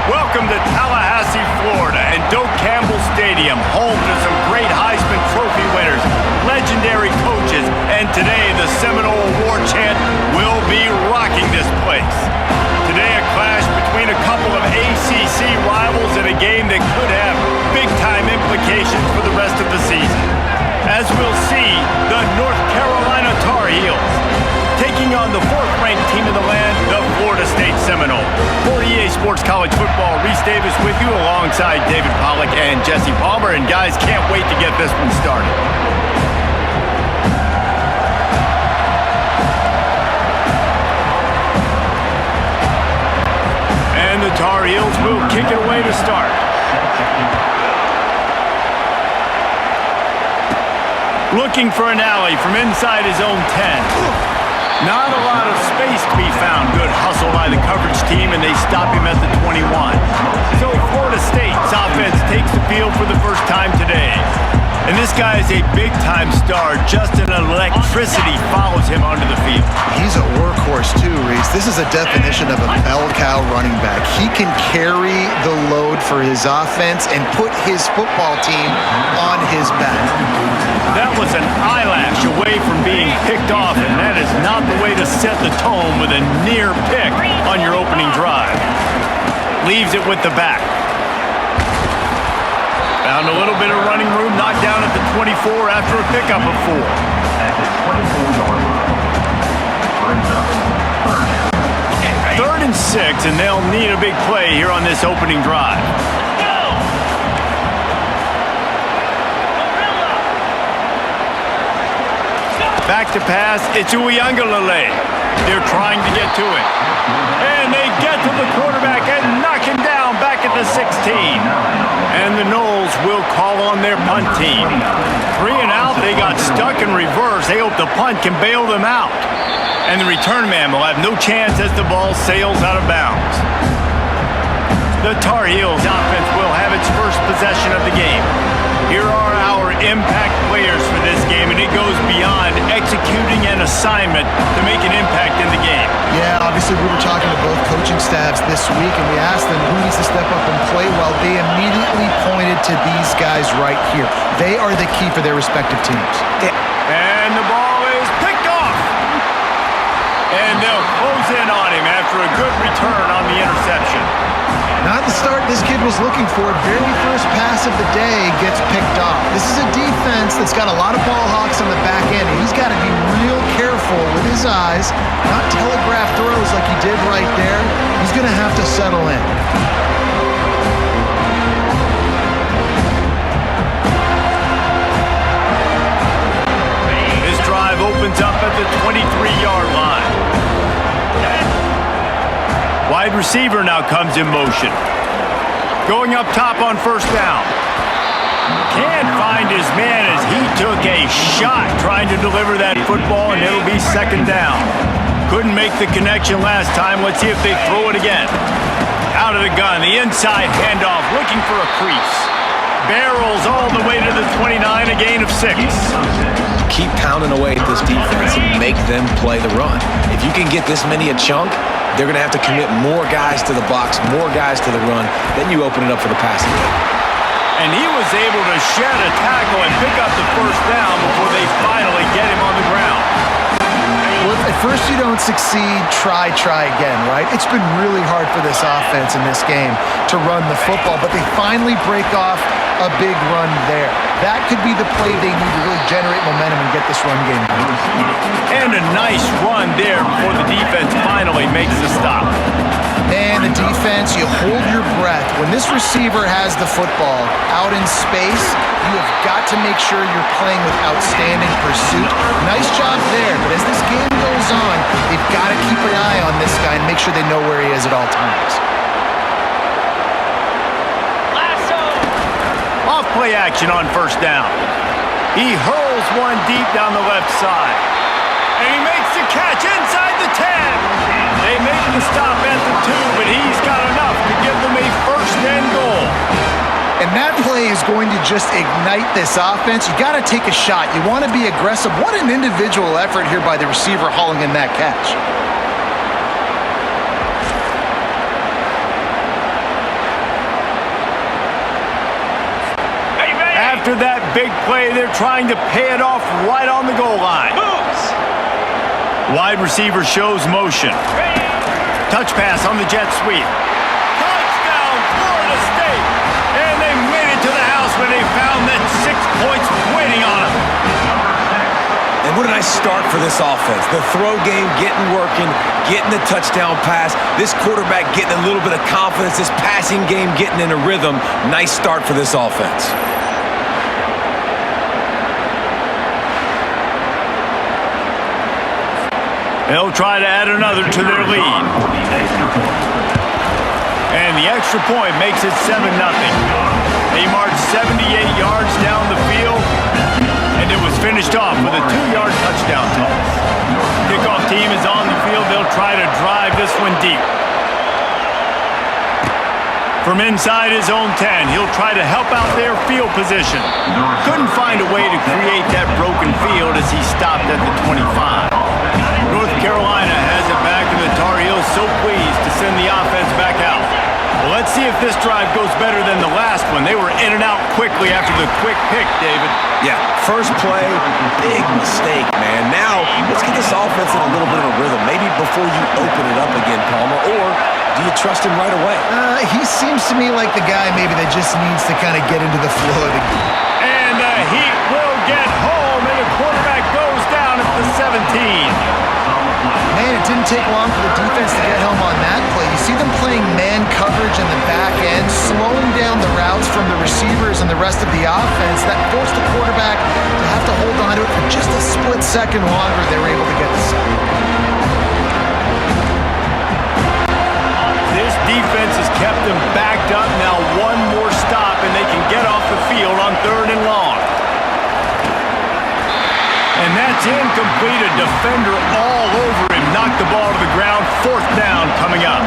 Welcome to Tallahassee, Florida, and Doak Campbell Stadium, home to some great Heisman Trophy winners, legendary coaches, and today the Seminole War Chant will be rocking this place. Today a clash between a couple of ACC rivals in a game that could have big-time implications for the rest of the season. As we'll see, the North Carolina TarHeels taking on the 4th-ranked team in the land, the Florida State Seminoles. For EA Sports College Football, Reese Davis with you alongside David Pollack and Jesse Palmer. And guys, can't wait to get this one started. And the TarHeels will kick it away to start. Looking for an alley from inside his own 10. Not a lot of space to be found. Good hustle by the coverage team, and they stop him at the 21. So Florida State's offense takes the field for the first time today. And this guy is a big-time star. Just an electricity follows him onto the field. He's a workhorse too, Reese. This is a definition of a bell cow running back. He can carry the load for his offense and put his football team on his back. That was an eyelash away from being picked off, and that is not the way to set the tone with a near pick on your opening drive. Leaves it with the back. Found a little bit of running room, knocked down at the 24 after a pickup of 4. At the 24-yard line. Third and 6, and they'll need a big play here on this opening drive. Back to pass, it's Uiagalelei. They're trying to get to it. And they get to the quarterback and knock him down back at the 16. And the Noles will call on their punt team. 3 and out, they got stuck in reverse. They hope the punt can bail them out. And the return man will have no chance as the ball sails out of bounds. The TarHeels offense will have its first possession of the game. Here are our impact players for this game, and it goes beyond executing an assignment to make an impact in the game. Yeah, obviously we were talking to both coaching staffs this week, and we asked them who needs to step up and play well. They immediately pointed to these guys right here. They are the key for their respective teams. And the ball is picked off. And they'll close in on him after a good return on the interception. Not the start this kid was looking for. Very first pass of the day gets picked off. This is a defense that's got a lot of ball hawks on the back end. He's got to be real careful with his eyes, not telegraph throws like he did right there. He's going to have to settle in. This drive opens up at the 23-yard line. Wide receiver now comes in motion. Going up top on first down. Can't find his man as he took a shot trying to deliver that football, and it'll be second down. Couldn't make the connection last time. Let's see if they throw it again. Out of the gun, the inside handoff, looking for a crease. Barrels all the way to the 29, a gain of 6. Keep pounding away at this defense and make them play the run. If you can get this many a chunk, they're going to have to commit more guys to the box, more guys to the run. Then you open it up for the passing game. And he was able to shed a tackle and pick up the first down before they finally get him on the ground. Well, at first you don't succeed, try again, right? It's been really hard for this offense in this game to run the football, but they finally break off a big run there. That could be the play they need to really generate momentum and get this run game going. And a nice run there before the defense finally makes the stop. And the defense, you hold your breath. When this receiver has the football out in space, you have got to make sure you're playing with outstanding pursuit. Nice job there, but as this game goes on, they've got to keep an eye on this guy and make sure they know where he is at all times. Off-play action on first down. He hurls one deep down the left side. And he makes the catch inside the 10. They make the stop at the 2, but he's got enough to give them a first and goal. And that play is going to just ignite this offense. You got to take a shot. You want to be aggressive. What an individual effort here by the receiver hauling in that catch. After that big play, they're trying to pay it off right on the goal line. Moves. Wide receiver shows motion. Touch pass on the jet sweep. Touchdown, Florida State. And they made it to the house when they found that 6 points waiting on them. And what a nice start for this offense. The throw game getting working, getting the touchdown pass. This quarterback getting a little bit of confidence. This passing game getting in a rhythm. Nice start for this offense. They'll try to add another to their lead. And the extra point makes it 7-0. They marched 78 yards down the field, and it was finished off with a 2-yard touchdown toss. Kickoff team is on the field. They'll try to drive this one deep. From inside his own 10, he'll try to help out their field position. Couldn't find a way to create that broken field as he stopped at the 25. North Carolina has it back, and the Tar Heels so pleased to send the offense back out. Well, let's see if this drive goes better than the last one. They were in and out quickly after the quick pick, David. Yeah, first play, big mistake, man. Now, let's get this offense in a little bit of a rhythm. Maybe before you open it up again, Palmer, or do you trust him right away? He seems to me like the guy maybe that just needs to kind of get into the flow of the game. And the Heat will get home, and the quarterback goes down at the 17. Man, it didn't take long for the defense to get home on that play. You see them playing man coverage in the back end, slowing down the routes from the receivers and the rest of the offense. That forced the quarterback to have to hold on to it for just a split second longer. They were able to get the sack. This defense has kept them backed up. Now one more stop, and they can get off the field on 3rd and long. And that's incomplete. A defender all over him. Knocked the ball to the ground. 4th down coming up.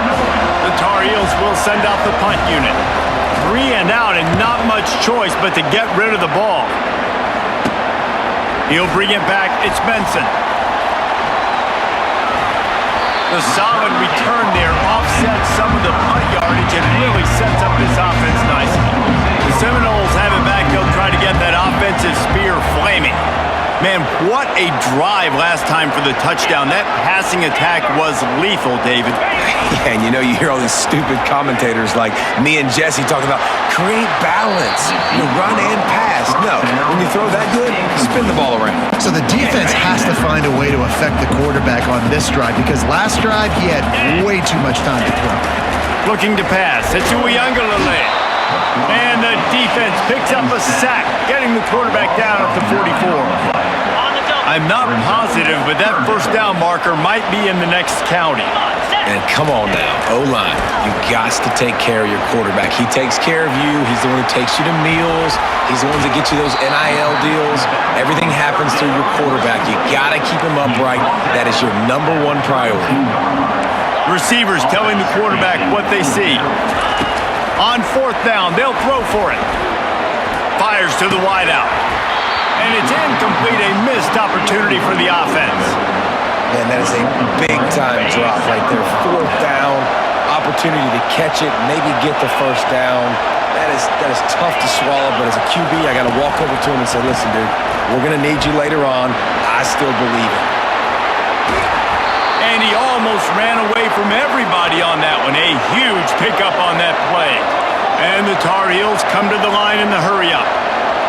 The Tar Heels will send out the punt unit. 3 and out, and not much choice but to get rid of the ball. He'll bring it back. It's Benson. The solid return there offsets some of the punt yardage and really sets up this offense nicely. The Seminoles have it back. They'll try to get that offensive spear flaming. Man, what a drive last time for the touchdown. That passing attack was lethal, David. Yeah, and you hear all these stupid commentators like me and Jesse talking about create balance, run and pass. No, when you throw that good, spin the ball around. So the defense has to find a way to affect the quarterback on this drive because last drive he had way too much time to throw. Looking to pass. It's Uyangalele. And the defense picks up a sack, getting the quarterback down at the 44. I'm not positive, but that 1st down marker might be in the next county. And come on now, O-line, you got to take care of your quarterback. He takes care of you. He's the one who takes you to meals. He's the one that gets you those NIL deals. Everything happens through your quarterback. You got to keep him upright. That is your #1 priority. Receivers telling the quarterback what they see. On 4th down, they'll throw for it. Fires to the wideout. And it's incomplete, a missed opportunity for the offense. Man, that is a big-time drop right there. 4th down, opportunity to catch it, maybe get the 1st down. That is tough to swallow, but as a QB, I got to walk over to him and say, listen, dude, we're going to need you later on. I still believe it. And he almost ran away from everybody on that one. A huge pickup on that play. And the Tar Heels come to the line in the hurry-up.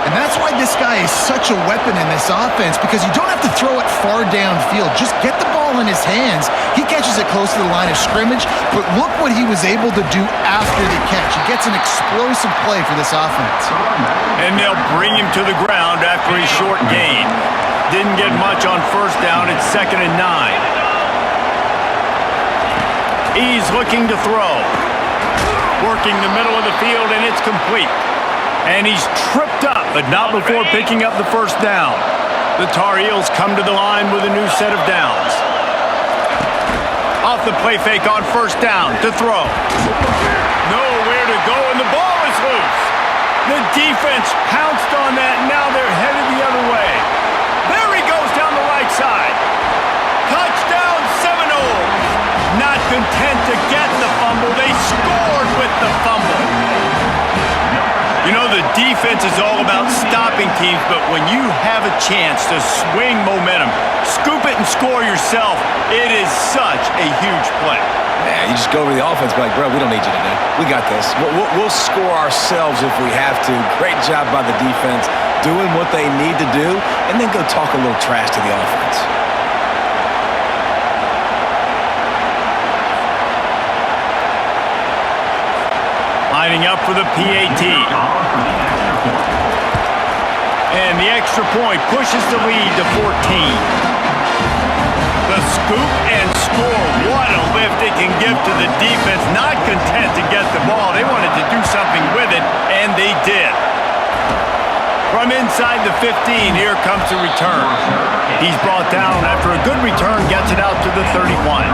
And that's why this guy is such a weapon in this offense because you don't have to throw it far downfield. Just get the ball in his hands. He catches it close to the line of scrimmage, but look what he was able to do after the catch. He gets an explosive play for this offense. And they'll bring him to the ground after a short gain. Didn't get much on 1st down. It's 2nd and 9. He's looking to throw. Working the middle of the field, and it's complete. And he's tripped up, but not before picking up the 1st down. The Tar Heels come to the line with a new set of downs. Off the play fake on 1st down to throw. Nowhere to go, and the ball is loose. The defense pounced on that, and now they're headed the other way. There he goes down the right side. Touchdown Seminoles. Not content to get the fumble, they scored with the fumble. The defense is all about stopping teams, but when you have a chance to swing momentum, scoop it and score yourself, it is such a huge play. Yeah, you just go over to the offense and be like, bro, we don't need you today. We got this. We'll score ourselves if we have to. Great job by the defense doing what they need to do, and then go talk a little trash to the offense. Lining up for the PAT. And the extra point pushes the lead to 14. The scoop and score. What a lift it can give to the defense. Not content to get the ball. They wanted to do something with it, and they did. From inside the 15, here comes the return. He's brought down after a good return, gets it out to the 31.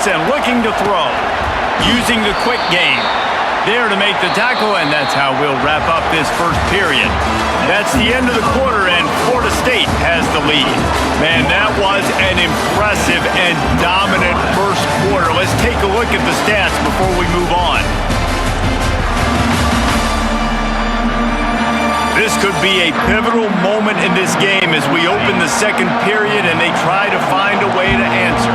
Clemson looking to throw, using the quick game. There to make the tackle, and that's how we'll wrap up this first period. That's the end of the quarter, and Florida State has the lead. Man, that was an impressive and dominant first quarter. Let's take a look at the stats before we move on. This could be a pivotal moment in this game as we open the second period and they try to find a way to answer.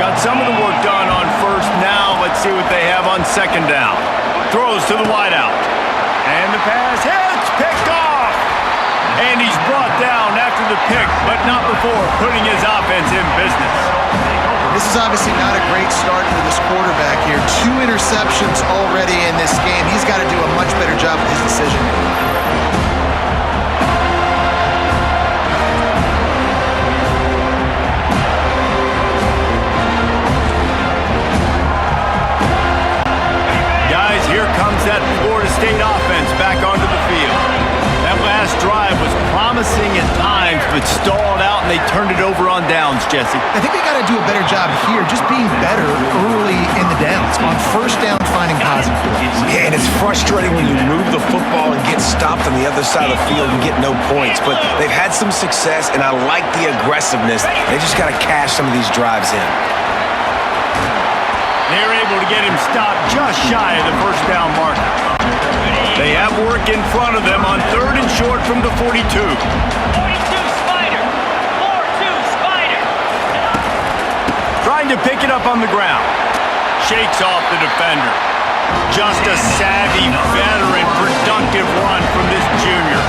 Got some of the work done on first. Now let's see what they have on second down. Throws to the wideout. And the pass hits, picked off. And he's brought down after the pick, but not before putting his offense in business. This is obviously not a great start for this quarterback here. 2 interceptions already in this game. He's got to do a much better job with his decision making. Here comes that Florida State offense back onto the field. That last drive was promising at times, but stalled out, and they turned it over on downs, Jesse. I think they got to do a better job here, just being better early in the downs. On first down, finding positive plays. Yeah, and it's frustrating when you move the football and get stopped on the other side of the field and get no points. But they've had some success, and I like the aggressiveness. They just got to cash some of these drives in. They're able to get him stopped just shy of the first down marker. They have work in front of them on 3rd and short from the 42. 42 Spider. 4-2 Spider. Trying to pick it up on the ground. Shakes off the defender. Just a savvy, veteran, productive run from this junior.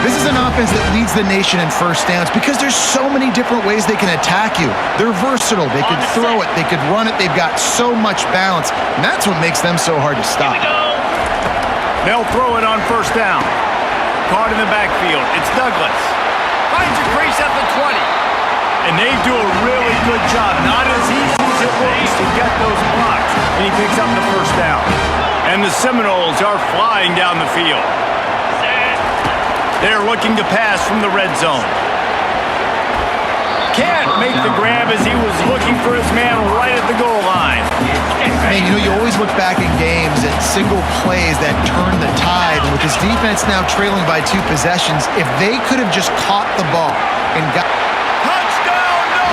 This is an offense that leads the nation in first downs because there's so many different ways they can attack you. They're versatile. They could throw it. They could run it. They've got so much balance, and that's what makes them so hard to stop. They'll throw it on first down. Caught in the backfield. It's Douglas. Finds a crease at the 20. And they do a really good job. Not as easy as it looks to get those blocks. And he picks up the first down. And the Seminoles are flying down the field. They're looking to pass from the red zone. Can't make the grab as he was looking for his man right at the goal line. Man, you always look back in games at single plays that turn the tide. With this defense now trailing by 2 possessions, if they could have just caught the ball and got... Touchdown, no!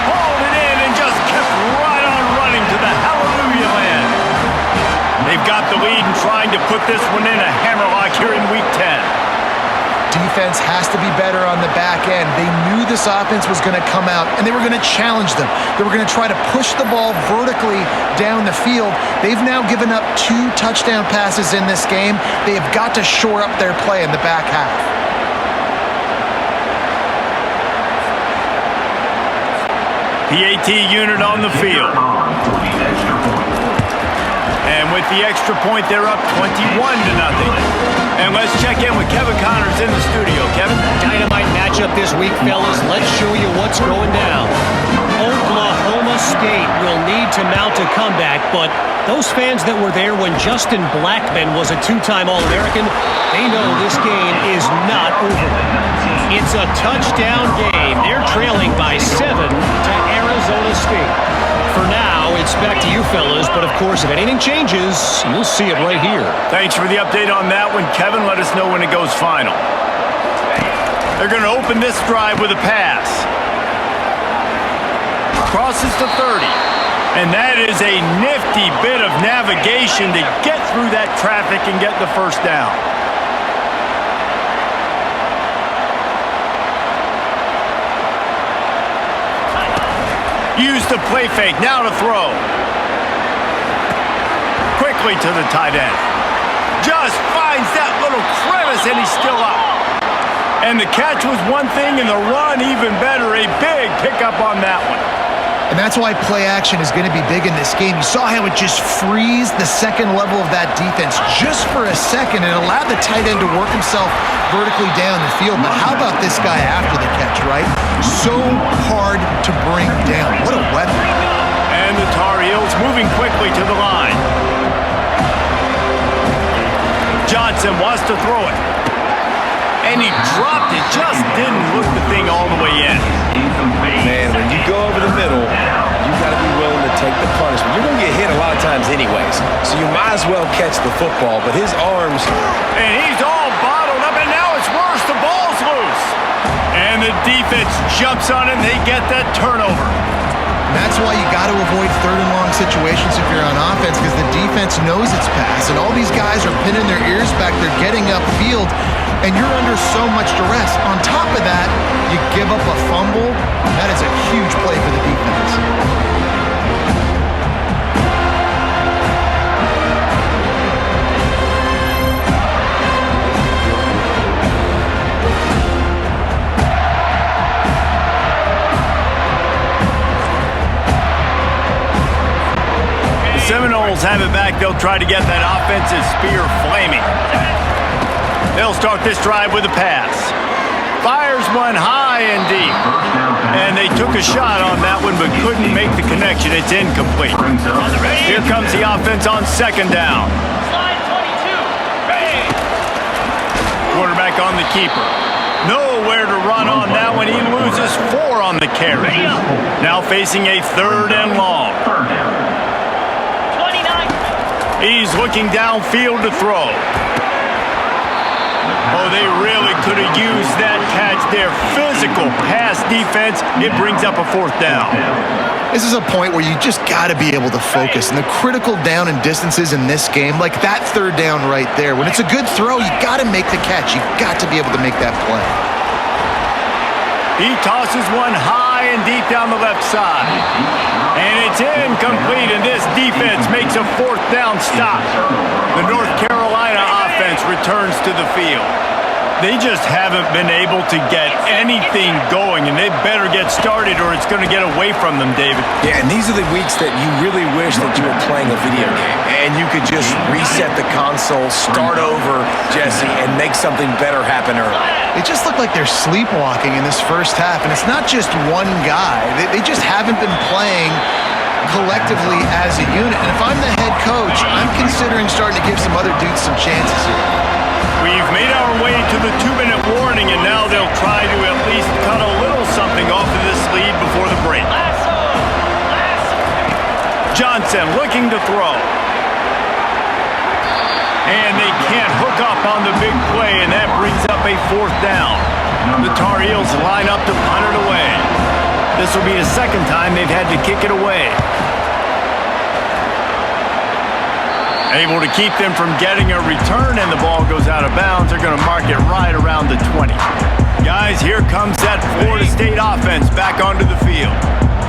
Hauled it in and just kept right on running to the hallelujah land. They've got the lead and trying to put this one in a hammerlock here in Week 10. Defense has to be better on the back end. They knew this offense was going to come out, and they were going to challenge them. They were going to try to push the ball vertically down the field. They've now given up 2 touchdown passes in this game. They have got to shore up their play in the back half. PAT unit on the field. And with the extra point, they're up 21-0. And let's check in with Kevin Connors in the studio. Kevin? Dynamite matchup this week, fellas. Let's show you what's going down. Oklahoma State will need to mount a comeback, but those fans that were there when Justin Blackmon was a 2-time All-American, they know this game is not over. It's a touchdown game. They're trailing by 7 to Arizona State. For now, it's back to you fellas, but of course, if anything changes, you'll see it right here. Thanks for the update on that one, Kevin. Let us know when it goes final. They're going to open this drive with a pass. Crosses to 30. And that is a nifty bit of navigation to get through that traffic and get the first down. Used the play fake, now to throw. Quickly to the tight end. Just finds that little crevice and he's still up. And the catch was one thing and the run even better. A big pickup on that one. And that's why play action is going to be big in this game. You saw how it just frees the second level of that defense just for a second and allowed the tight end to work himself vertically down the field. But how about this guy after the catch, right? So hard to bring down. What a weapon. And the TarHeels moving quickly to the line. Johnson wants to throw it. And he dropped it, just didn't look the thing all the way in. Man, when you go over the middle, you got to be willing to anyways. So you might as well catch the football, but his arms... And he's all bottled up, and now it's worse. The ball's loose. And the defense jumps on it, and they get that turnover. And that's why you got to avoid third and long situations if you're on offense, because the defense knows it's pass, and all these guys are pinning their ears back. They're getting upfield, and you're under so much duress. On top of that, you give up a fumble. That is a huge play for the defense. Seminoles have it back. They'll try to get that offensive spear flaming. They'll start this drive with a pass. Fires one high and deep. And they took a shot on that one but couldn't make the connection. It's incomplete. Here comes the offense on second down. Slide 22. Ready. Quarterback on the keeper. Nowhere to run on that one. He loses 4 on the carry. Now facing a third and long. He's looking downfield to throw. Oh, they really could have used that catch there. Physical pass defense. It brings up a fourth down. This is a point where you just got to be able to focus. And the critical down and distances in this game, like that third down right there, when it's a good throw, you got to make the catch. You got to be able to make that play. He tosses one high and deep down the left side. And it's incomplete, and this defense makes a fourth down stop. The North Carolina offense returns to the field. They just haven't been able to get anything going, and they better get started or it's going to get away from them, David. Yeah, and these are the weeks that you really wish that you were playing a video game and you could just reset the console, start over, Jesse, and make something better happen early. They just look like they're sleepwalking in this first half, and it's not just one guy. They just haven't been playing collectively as a unit. And if I'm the head coach, I'm considering starting to give some other dudes some chances here. We've made our way to the 2-minute warning, and now they'll try to at least cut a little something off of this lead before the break. Johnson looking to throw. And they can't hook up on the big play, and that brings up a fourth down. The TarHeels line up to punt it away. This will be the second time they've had to kick it away. Able to keep them from getting a return, and the ball goes out of bounds. They're going to mark it right around the 20. Guys, here comes that Florida State offense back onto the field.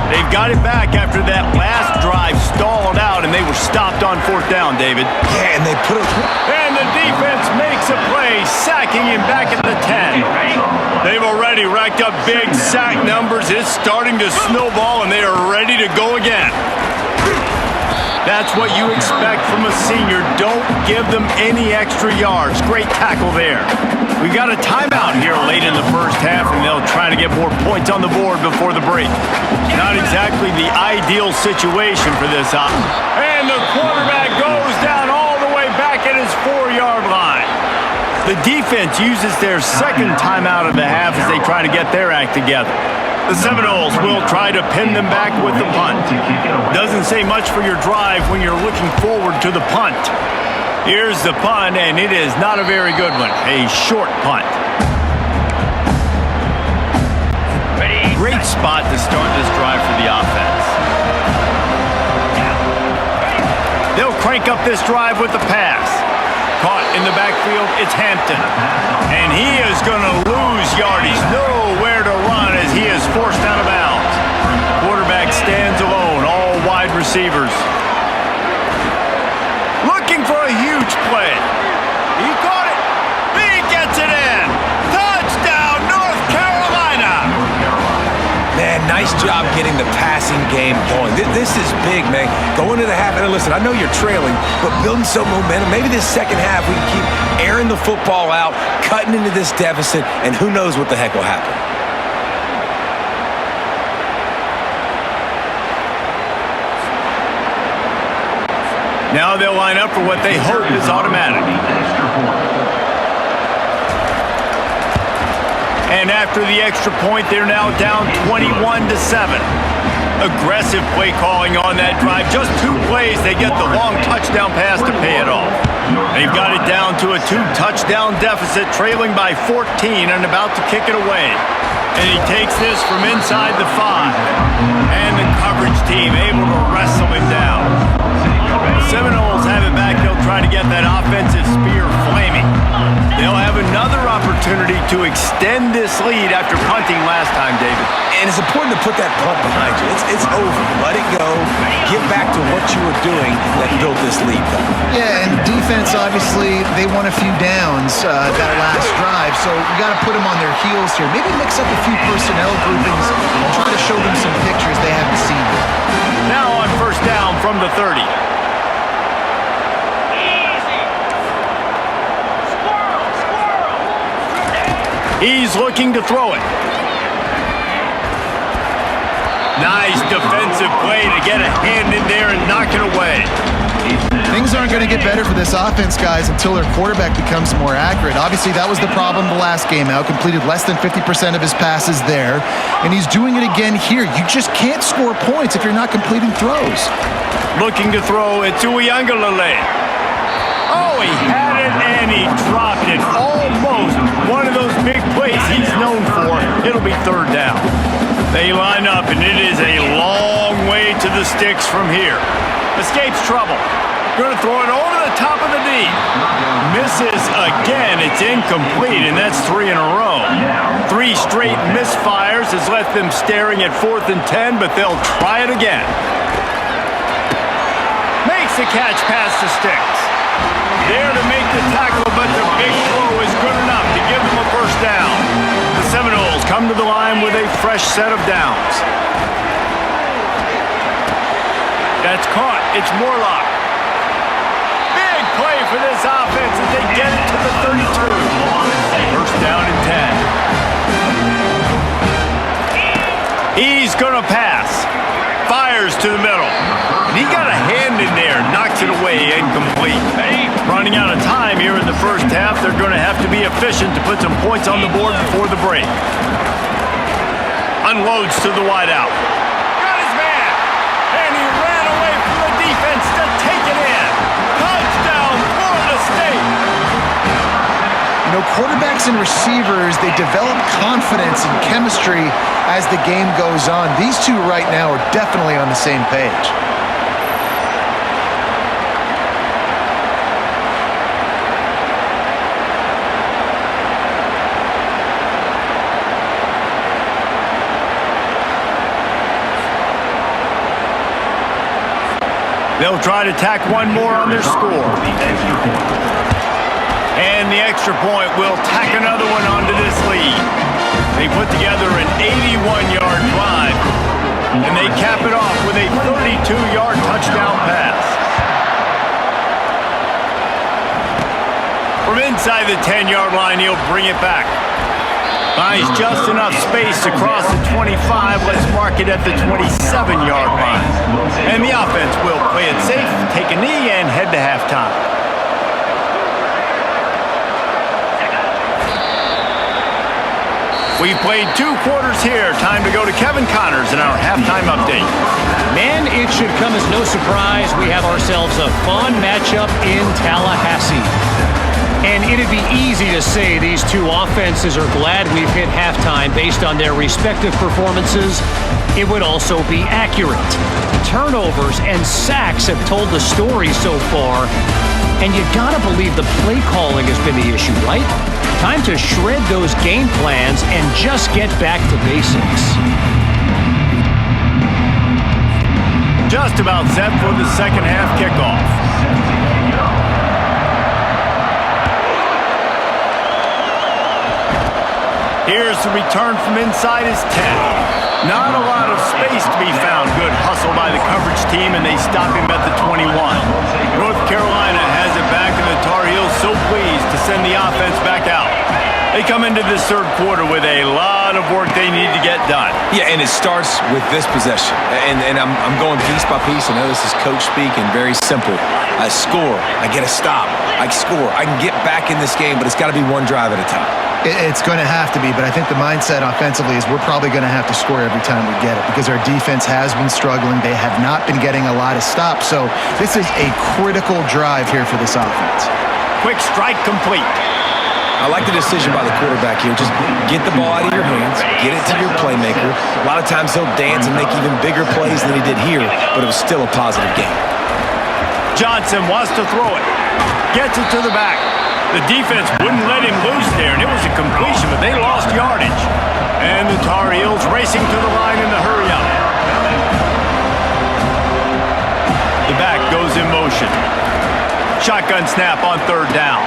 They've got it back after that last drive stalled out, and they were stopped on fourth down, David. Yeah, and they put it... And the defense makes a play, sacking him back at the 10. They've already racked up big sack numbers. It's starting to snowball, and they are ready to go again. That's what you expect from a senior. Don't give them any extra yards. Great tackle there. We've got a timeout here late in the first half, and they'll try to get more points on the board before the break. Not exactly the ideal situation for this offense. And the quarterback goes down all the way back at his 4-yard line. The defense uses their second timeout of the half as they try to get their act together. The Seminoles will try to pin them back with the punt. Doesn't say much for your drive when you're looking forward to the punt. Here's the punt, and it is not a very good one. A short punt. Great spot to start this drive for the offense. They'll crank up this drive with the pass. Caught in the backfield, it's Hampton. And he is going to lose yardage. Nowhere to run as he is forced out of bounds. Quarterback stands alone, all wide receivers. Looking for a huge play. He caught it. He gets it in. Touchdown, North Carolina. Man, nice job getting the passing game going. This is big, man. Going to the half, and listen, I know you're trailing, but building some momentum. Maybe this second half we can keep airing the football out, cutting into this deficit, and who knows what the heck will happen. Now they'll line up for what they hope is automatic. And after the extra point, they're now down 21-7. Aggressive play calling on that drive. Just 2 plays, they get the long touchdown pass to pay it off. They've got it down to a 2-touchdown deficit, trailing by 14 and about to kick it away. And he takes this from inside the 5. And the coverage team able to wrestle him down. The Seminoles have it back. They'll try to get that offensive spear flaming. They'll have another opportunity to extend this lead after punting last time, David. And it's important to put that punt behind you. It's over. Let it go. Get back to what you were doing that built this lead. Yeah, and defense, obviously, they won a few downs that last drive, so we got to put them on their heels here. Maybe mix up a few personnel groupings and try to show them some pictures they haven't seen yet. Now on first down from the 30. He's looking to throw it. Nice defensive play to get a hand in there and knock it away. Things aren't going to get better for this offense, guys, until their quarterback becomes more accurate. Obviously, that was the problem the last game out. Completed less than 50% of his passes there, and he's doing it again here. You just can't score points if you're not completing throws. Looking to throw it to Uiagalelei. Oh, he had it and he dropped it. Almost one of those big plays he's known for. It'll be third down. They line up, and it is a long way to the sticks from here. Escapes trouble. Going to throw it over the top of the D. Misses again. It's incomplete, and that's 3 in a row. 3 straight misfires has left them staring at 4th and 10, but they'll try it again. Makes the catch past the sticks. There to make the tackle, but the big throw is good enough to give them a first down. The Seminoles come to the line with a fresh set of downs. That's caught. It's Morlock. Big play for this offense as they get it to the 32. First down and 10. He's going to pass. Fires to the middle. And he got a hand in there, knocks it away, incomplete. Running out of time here in the first half. They're going to have to be efficient to put some points on the board before the break. Unloads to the wideout. Got his man. And he ran away from the defense to take it in. Touchdown, Florida State. You know, quarterbacks and receivers, they develop confidence and chemistry as the game goes on. These two right now are definitely on the same page. They'll try to tack one more on their score. And the extra point will tack another one onto this lead. They put together an 81-yard drive, and they cap it off with a 32-yard touchdown pass. From inside the 10-yard line, he'll bring it back. Finds just enough space to cross the 25. Let's mark it at the 27-yard line. And the offense will play it safe, take a knee, and head to halftime. We've played 2 quarters here. Time to go to Kevin Connors in our halftime update. Man, it should come as no surprise we have ourselves a fun matchup in Tallahassee. And it'd be easy to say these two offenses are glad we've hit halftime based on their respective performances. It would also be accurate. Turnovers and sacks have told the story so far. And you gotta believe the play calling has been the issue, right? Time to shred those game plans and just get back to basics. Just about set for the second half kickoff. Here's the return from inside his 10. Not a lot of space to be found. Good hustle by the coverage team, and they stop him at the 21. North Carolina has it back, and the TarHeels so pleased to send the offense back out. They come into this third quarter with a lot of work they need to get done. Yeah, and it starts with this possession. And I'm going piece by piece. I know this is coach speak and very simple. I score. I get a stop. I score. I can get back in this game, but it's got to be one drive at a time. It's going to have to be, but I think the mindset offensively is we're probably going to have to score every time we get it because our defense has been struggling. They have not been getting a lot of stops. So this is a critical drive here for this offense. Quick strike complete. I like the decision by the quarterback here. Just get the ball out of your hands, get it to your playmaker. A lot of times he'll dance and make even bigger plays than he did here, but it was still a positive game. Johnson wants to throw it. Gets it to the back. The defense wouldn't let him loose there, and it was a completion, but they lost yardage. And the Tar Heels racing to the line in the hurry-up. The back goes in motion. Shotgun snap on third down.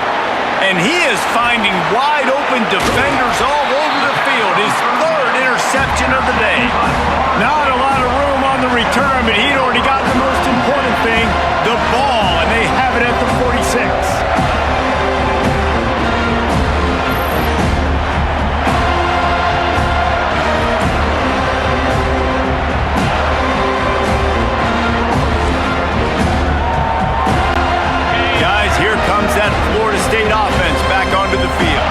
And he is finding wide-open defenders all over the field. His third interception of the day. Not a lot of room on the return, but he'd already got the most important thing, the ball, and they have it at the 46. Guys, here comes that Florida State offense back onto the field.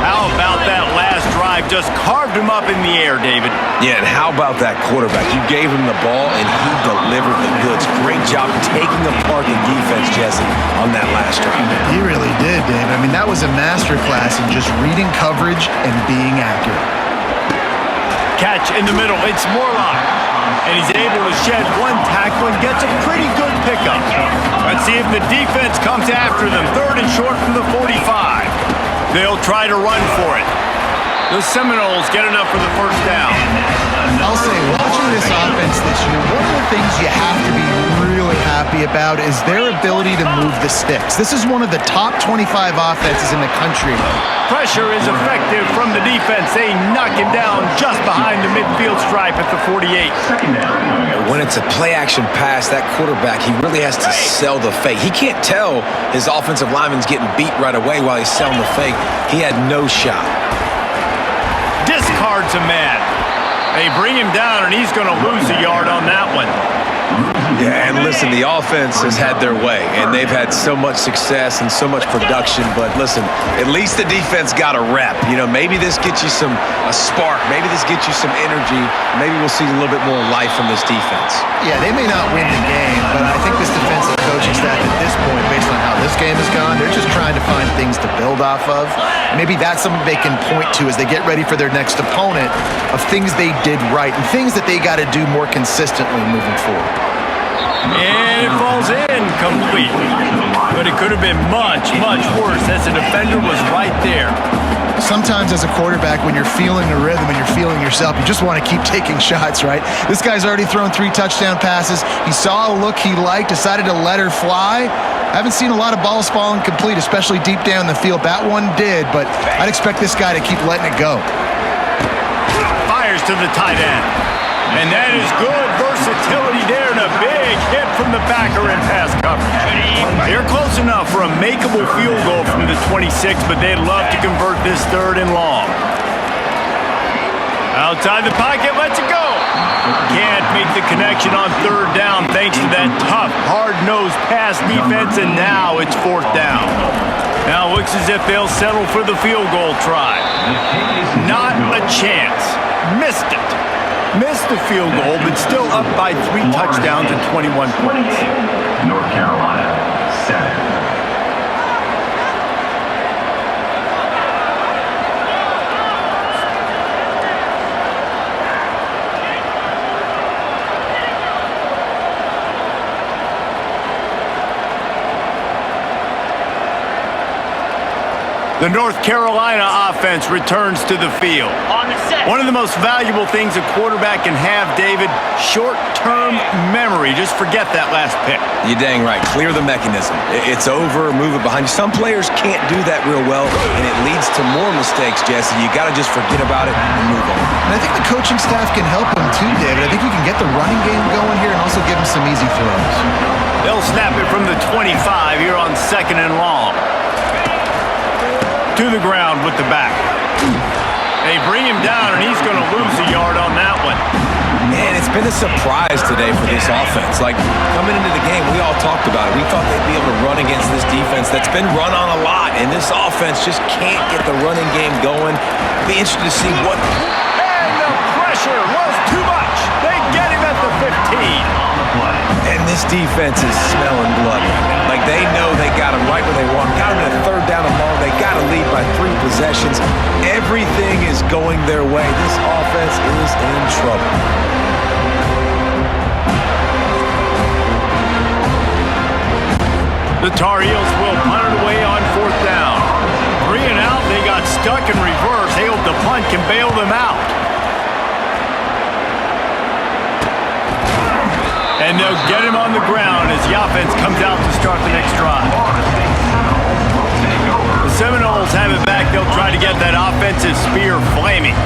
How about that last drive? Just carved him up in the air, David. Yeah, and how about that quarterback? You gave him the ball, and he delivered the goods. Great job taking apart the defense, Jesse, on that last drive. He really did, David. I mean, that was a masterclass in just reading coverage and being accurate. Catch in the middle. It's Morlock. And he's able to shed one tackle and gets a pretty good pickup. Let's see if the defense comes after them. Third and short from the 45. They'll try to run for it. The Seminoles get enough for the first down. I'll say, watching this offense this year, one of the things you have to be really happy about is their ability to move the sticks. This is one of the top 25 offenses in the country. Pressure is effective from the defense. They knock him down just behind the midfield stripe at the 48. When it's a play-action pass, that quarterback, he really has to sell the fake. He can't tell his offensive lineman's getting beat right away while he's selling the fake. He had no shot. Discards a man. They bring him down, and he's going to lose a yard on that one. Yeah, and listen, the offense has had their way, and they've had so much success and so much production. But listen, at least the defense got a rep. You know, maybe this gets you a spark. Maybe this gets you some energy. Maybe we'll see a little bit more life from this defense. Yeah, they may not win the game, but I think this defensive coaching staff at this point, based on how this game has gone, they're just trying to find things to build off of. Maybe that's something they can point to as they get ready for their next opponent of things they did right and things that they got to do more consistently moving forward. And it falls in complete. But it could have been much, much worse as the defender was right there. Sometimes as a quarterback, when you're feeling the rhythm and you're feeling yourself, you just want to keep taking shots, right? This guy's already thrown 3 touchdown passes. He saw a look he liked, decided to let her fly. I haven't seen a lot of balls falling complete, especially deep down the field. That one did, but I'd expect this guy to keep letting it go. Fires to the tight end. And that is good versatility there and a big hit from the backer in pass coverage. They're close enough for a makeable field goal from the 26, but they'd love to convert this third and long. Outside the pocket, lets it go. Can't make the connection on third down thanks to that tough, hard-nosed pass defense, and now it's fourth down. Now it looks as if they'll settle for the field goal try. Not a chance. Missed it. Missed the field goal, but still up by 3 touchdowns and 21 points. North Carolina, 7. The North Carolina offense returns to the field. One of the most valuable things a quarterback can have, David, short-term memory. Just forget that last pick. You're dang right. Clear the mechanism. It's over, move it behind you. Some players can't do that real well, and it leads to more mistakes, Jesse. You got to just forget about it and move on. And I think the coaching staff can help him too, David. I think you can get the running game going here and also give him some easy throws. They'll snap it from the 25 here on 2nd and long. 2 to the ground with the back. They bring him down, and he's going to lose a yard on that one. Man, it's been a surprise today for this offense. Like, coming into the game, we all talked about it. We thought they'd be able to run against this defense that's been run on a lot, and this offense just can't get the running game going. Be interested to see what... And the pressure was too much. They get him at the 15. And this defense is smelling blood. Like, they know they got him right where they want. Got him in a third down and long. They got to lead by 3 possessions. Everything is going their way. This offense is in trouble. The TarHeels will punt it away on 4th down. 3 and out. They got stuck in reverse. They hope the punt can bail them out. And they'll get him on the ground as the offense comes out to start the next drive. The Seminoles have it back. They'll try to get that offensive spear flaming.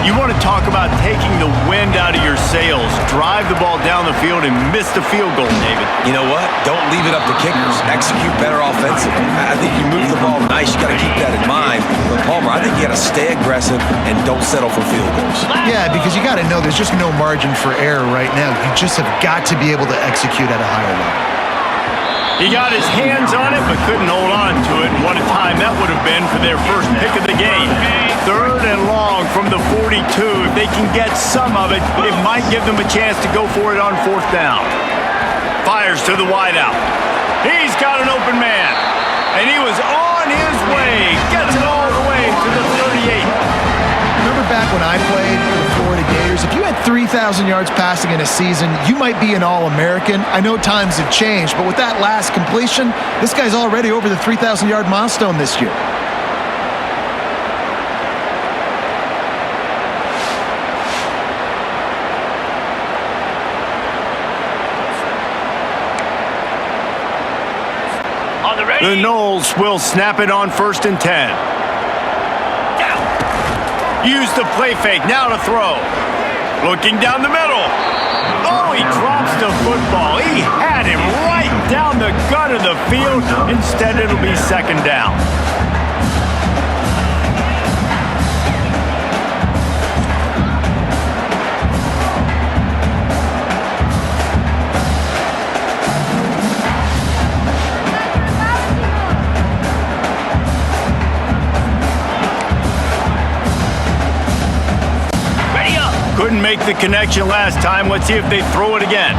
You want to talk about taking the wind out of your sails. Drive the ball down the field and miss the field goal, David. You know what? Don't leave it up to kickers. Execute better offensively. I think you move the ball nice. You got to keep that in mind. But Palmer, I think you got to stay aggressive and don't settle for field goals. Yeah, because you got to know there's just no margin for error right now. You just have got to be able to execute at a higher level. He got his hands on it, but couldn't hold on to it. What a time that would have been for their first pick of the game. 3rd and long from the 42. If they can get some of it, it might give them a chance to go for it on 4th down. Fires to the wideout. He's got an open man. And he was on his way. Gets it all the way to the 38. Remember back when I played for the Florida Gators, if you had 3,000 yards passing in a season, you might be an All-American. I know times have changed, but with that last completion, this guy's already over the 3,000-yard milestone this year. The Noles will snap it on 1st and 10. Use the play fake, now to throw. Looking down the middle. Oh, he drops the football. He had him right down the gut of the field. Instead, it'll be 2nd down. Couldn't make the connection last time. Let's see if they throw it again.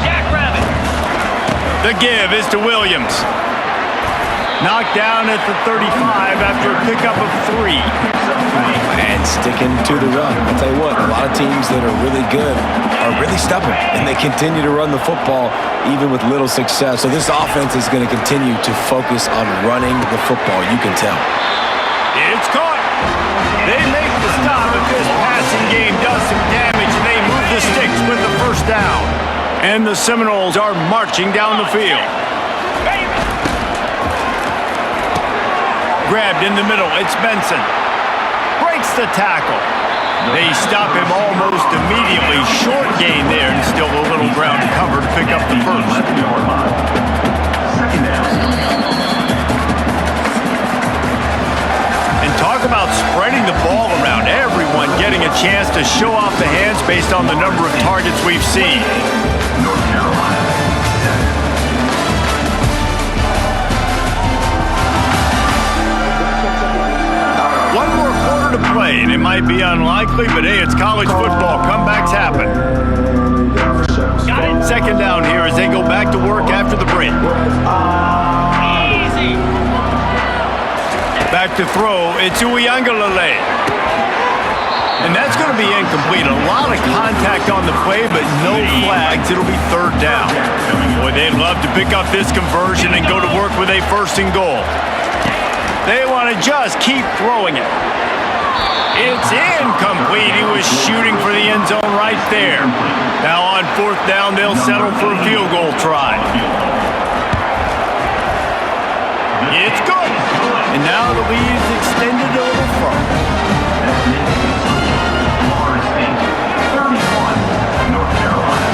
Jackrabbit. The give is to Williams. Knocked down at the 35 after a pickup of 3. And sticking to the run. I'll tell you what, a lot of teams that are really good are really stubborn, and they continue to run the football even with little success. So this offense is going to continue to focus on running the football. You can tell. It's caught. They make the stop, but this passing game does some damage, and they move the sticks with the 1st down. And the Seminoles are marching down the field. Grabbed in the middle, it's Benson. Breaks the tackle. They stop him almost immediately. Short gain there, and still a little ground cover to pick up the 1st. 2nd down. Talk about spreading the ball around. Everyone getting a chance to show off the hands based on the number of targets we've seen. North Carolina. One more quarter to play, and it might be unlikely, but hey, it's college football. Comebacks happen. Got it. 2nd down here as they go back to work after the break. Easy. Back to throw, it's Uiagalelei. And that's going to be incomplete. A lot of contact on the play, but no flags. It'll be 3rd down. Boy, they'd love to pick up this conversion and go to work with a 1st and goal. They want to just keep throwing it. It's incomplete. He was shooting for the end zone right there. Now on 4th down, they'll settle for a field goal try. It's good. And now the lead is extended a little further. North Carolina.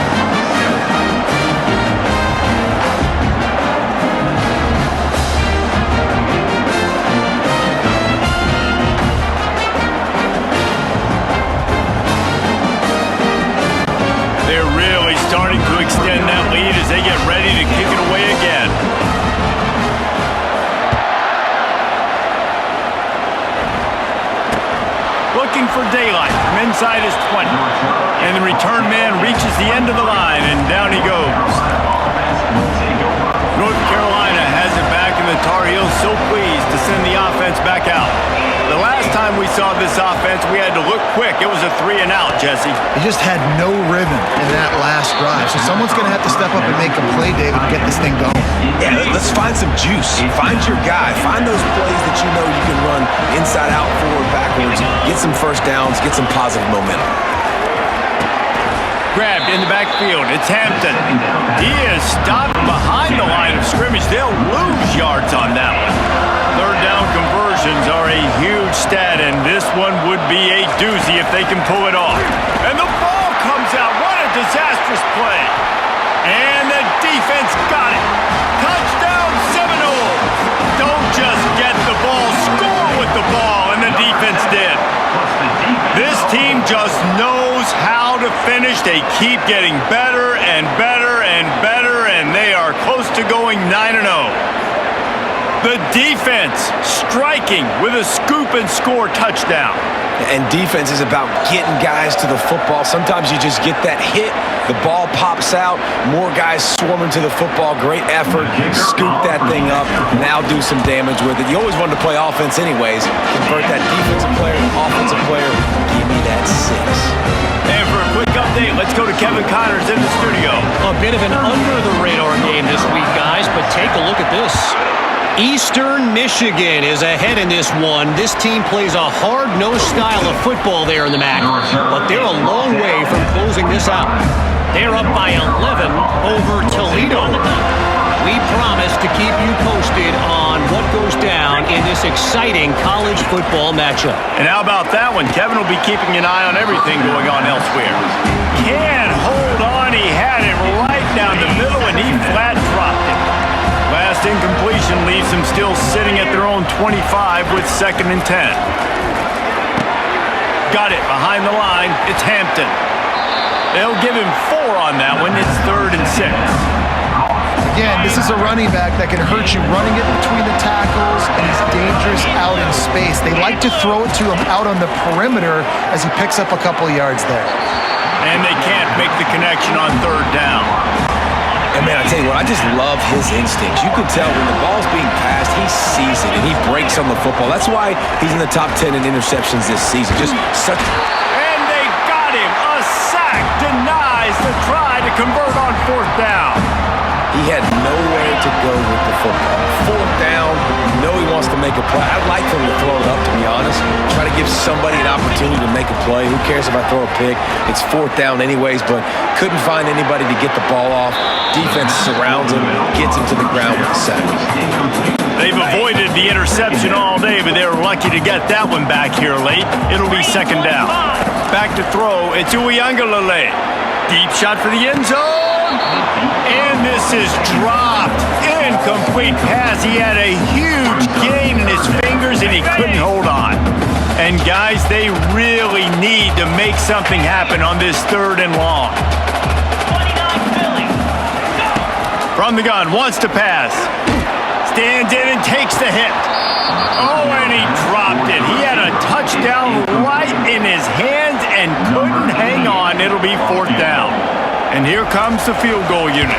for daylight from inside his 20. And the return man reaches the end of the line, and down he goes. North Carolina has it back, and the Tar Heels so pleased to send the offense back out. The last time we saw this offense, we had to look quick. It was a 3-and-out, Jesse. He just had no rhythm in that last drive. So someone's going to have to step up and make a play, David, to get this thing going. Yeah, let's find some juice. Find your guy. Find those plays that you know you can run inside out, forward, backwards. Get some first downs. Get some positive momentum. Grabbed in the backfield. It's Hampton. He is stopped behind the line of scrimmage. They'll lose yards on that one. Third down conversions are a huge stat, and this one would be a doozy if they can pull it off. And the ball comes out. What a disastrous play. And the defense got it. Touchdown, Seminoles. Don't just get the ball, score with the ball, and the defense did. This team just knows how to finish. They keep getting better and better and better, and they are close to going 9-0. The defense striking with a scoop and score touchdown. And defense is about getting guys to the football. Sometimes you just get that hit, the ball pops out, more guys swarming to the football. Great effort, scoop that thing up, now do some damage with it. You always wanted to play offense anyways. Convert that defensive player to offensive player. Give me that 6. And for a quick update, let's go to Kevin Connors in the studio. A bit of an under-the-radar game this week, guys, but take a look at this. Eastern Michigan is ahead in this one. This team plays a hard-nosed style of football there in the MAC, but they're a long way from closing this out. They're up by 11 over Toledo. We promise to keep you posted on what goes down in this exciting college football matchup. And how about that one? Kevin will be keeping an eye on everything going on elsewhere. Can't hold on. He had it right down the middle, and he flat dropped it. Last incompletion leaves them still sitting at their own 25 with 2nd and 10. Got it behind the line. It's Hampton. They'll give him 4 on that one. It's 3rd and 6. Again, this is a running back that can hurt you running it between the tackles, and he's dangerous out in space. They like to throw it to him out on the perimeter as he picks up a couple yards there. And they can't make the connection on 3rd down. And man, I tell you what, I just love his instincts. You can tell when the ball's being passed, he sees it, and he breaks on the football. That's why he's in the top 10 in interceptions this season. Just such... And they got him. A sack denies the try to convert on 4th down. He had nowhere to go with the football. 4th down, you know he wants to make a play. I'd like for him to throw it up, to be honest. Try to give somebody an opportunity to make a play. Who cares if I throw a pick? It's 4th down anyways, but couldn't find anybody to get the ball off. Defense surrounds him, gets him to the ground with the sack. They've avoided the interception all day, but they were lucky to get that one back here late. It'll be 2nd down. Back to throw. It's Uiagalelei. Deep shot for the end zone. And this is dropped. Incomplete pass. He had a huge gain in his fingers, and he couldn't hold on. And guys, they really need to make something happen on this 3rd and long. From the gun, wants to pass. Stands in and takes the hit. Oh, and he dropped it. He had a touchdown right in his hands and couldn't hang on. It'll be 4th down. And here comes the field goal unit.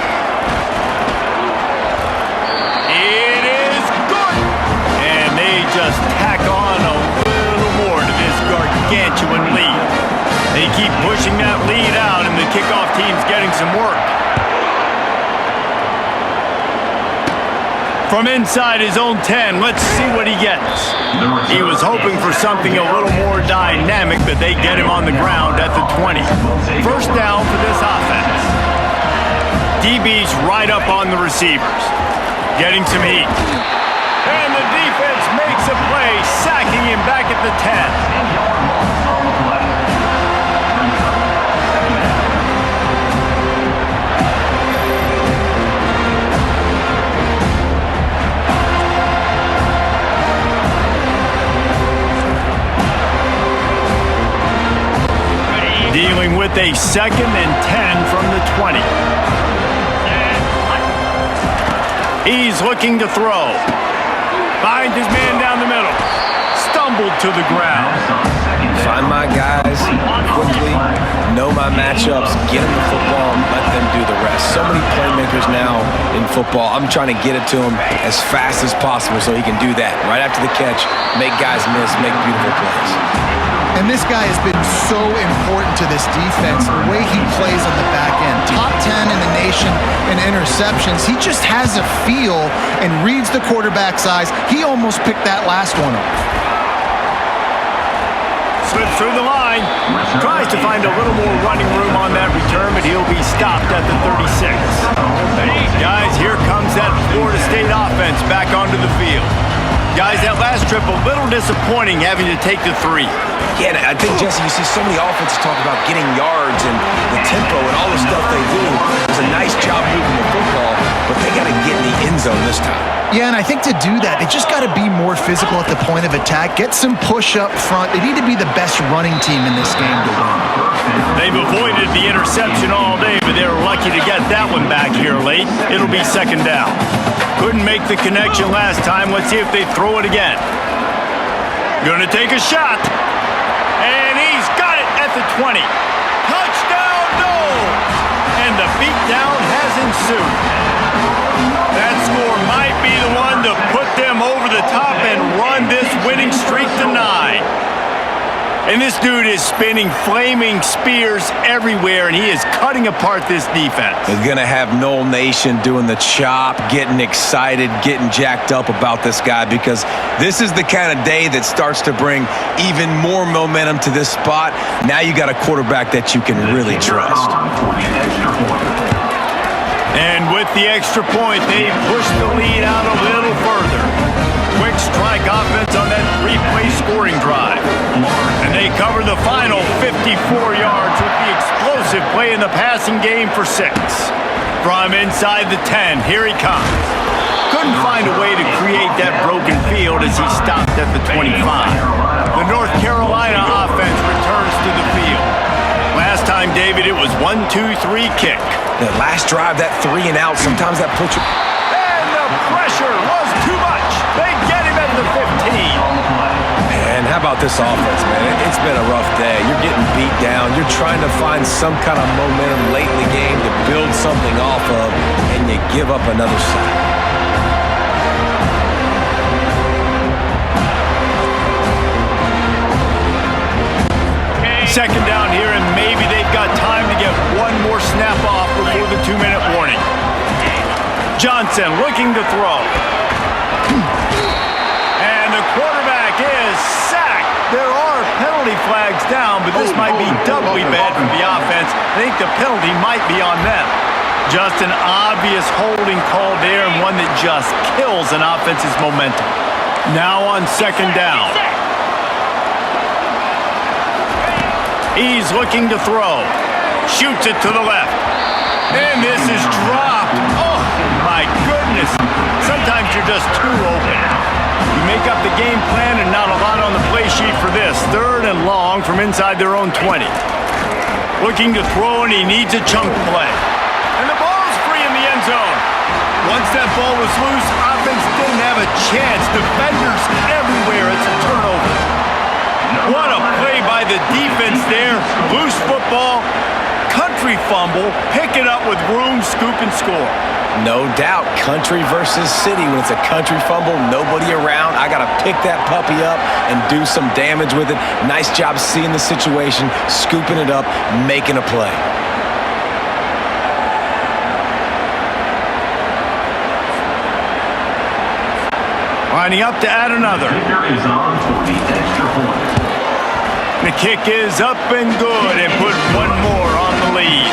It is good. And they just tack on a little more to this gargantuan lead. They keep pushing that lead out, and the kickoff team's getting some work. From inside his own 10, let's see what he gets. He was hoping for something a little more dynamic, but they get him on the ground at the 20. 1st down for this offense. DB's right up on the receivers. Getting some heat. And the defense makes a play, sacking him back at the 10. Dealing with a 2nd and 10 from the 20. He's looking to throw. Finds his man down the middle. Stumbles. tumbled to the ground. Find my guys quickly, know my matchups, get them the football, and let them do the rest. So many playmakers now in football. I'm trying to get it to him as fast as possible so he can do that. Right after the catch, make guys miss, make beautiful plays. And this guy has been so important to this defense, the way he plays on the back end. Top 10 in the nation in interceptions. He just has a feel and reads the quarterback's eyes. He almost picked that last one off. Slips through the line. Tries to find a little more running room on that return, but he'll be stopped at the 36. Guys, here comes that Florida State offense back onto the field. Guys, that last trip, a little disappointing having to take the 3. Yeah, and I think, Jesse, you see so many offenses talk about getting yards and the tempo and all the stuff they do. It's a nice job moving the football, but they got to get in the end zone this time. Yeah, and I think to do that, they just got to be more physical at the point of attack, get some push up front. They need to be the best running team in this game to win. They've avoided the interception all day, but they were lucky to get that one back here late. It'll be second down. Couldn't make the connection last time. Let's see if they throw it again. Gonna take a shot. And he's got it at the 20. Touchdown, Noles! And the beatdown has ensued. That score might be the one to put them over the top and run this winning streak to 9. And this dude is spinning flaming spears everywhere, and he is cutting apart this defense. They're going to have Nole Nation doing the chop, getting excited, getting jacked up about this guy, because this is the kind of day that starts to bring even more momentum to this spot. Now you got a quarterback that you can really trust. And with the extra point, they push the lead out a little further. Quick strike offense on that 3-play scoring drive. And they cover the final 54 yards with the explosive play in the passing game for 6. From inside the 10, here he comes. Couldn't find a way to create that broken field as he stopped at the 25. The North Carolina offense returns to the field. Last time, David, it was 1-2-3 kick. That last drive, that 3 and out, sometimes that puts you... And the pressure was too much. They get him at the 15. And how about this offense, man? It's been a rough day. You're getting beat down. You're trying to find some kind of momentum late in the game to build something off of, and you give up another sack. Second down here, and maybe they've got time to get one more snap off before the 2-minute warning. Johnson looking to throw. And the quarterback is sacked. There are penalty flags down, but this might be doubly bad for the offense. I think the penalty might be on them. Just an obvious holding call there, and one that just kills an offense's momentum. Now on second down. He's looking to throw. Shoots it to the left. And this is dropped. Oh, my goodness. Sometimes you're just too open. You make up the game plan and not a lot on the play sheet for this. 3rd and long from inside their own 20. Looking to throw, and he needs a chunk play. And the ball's free in the end zone. Once that ball was loose, offense didn't have a chance. Defenders everywhere. It's a turnover. What a play by the defense there. Loose football, country fumble, pick it up with room, scoop, and score. No doubt, country versus city. When it's a country fumble, nobody around, I got to pick that puppy up and do some damage with it. Nice job seeing the situation, scooping it up, making a play. Lining up to add another. The kick is up and good, and put one more on the lead.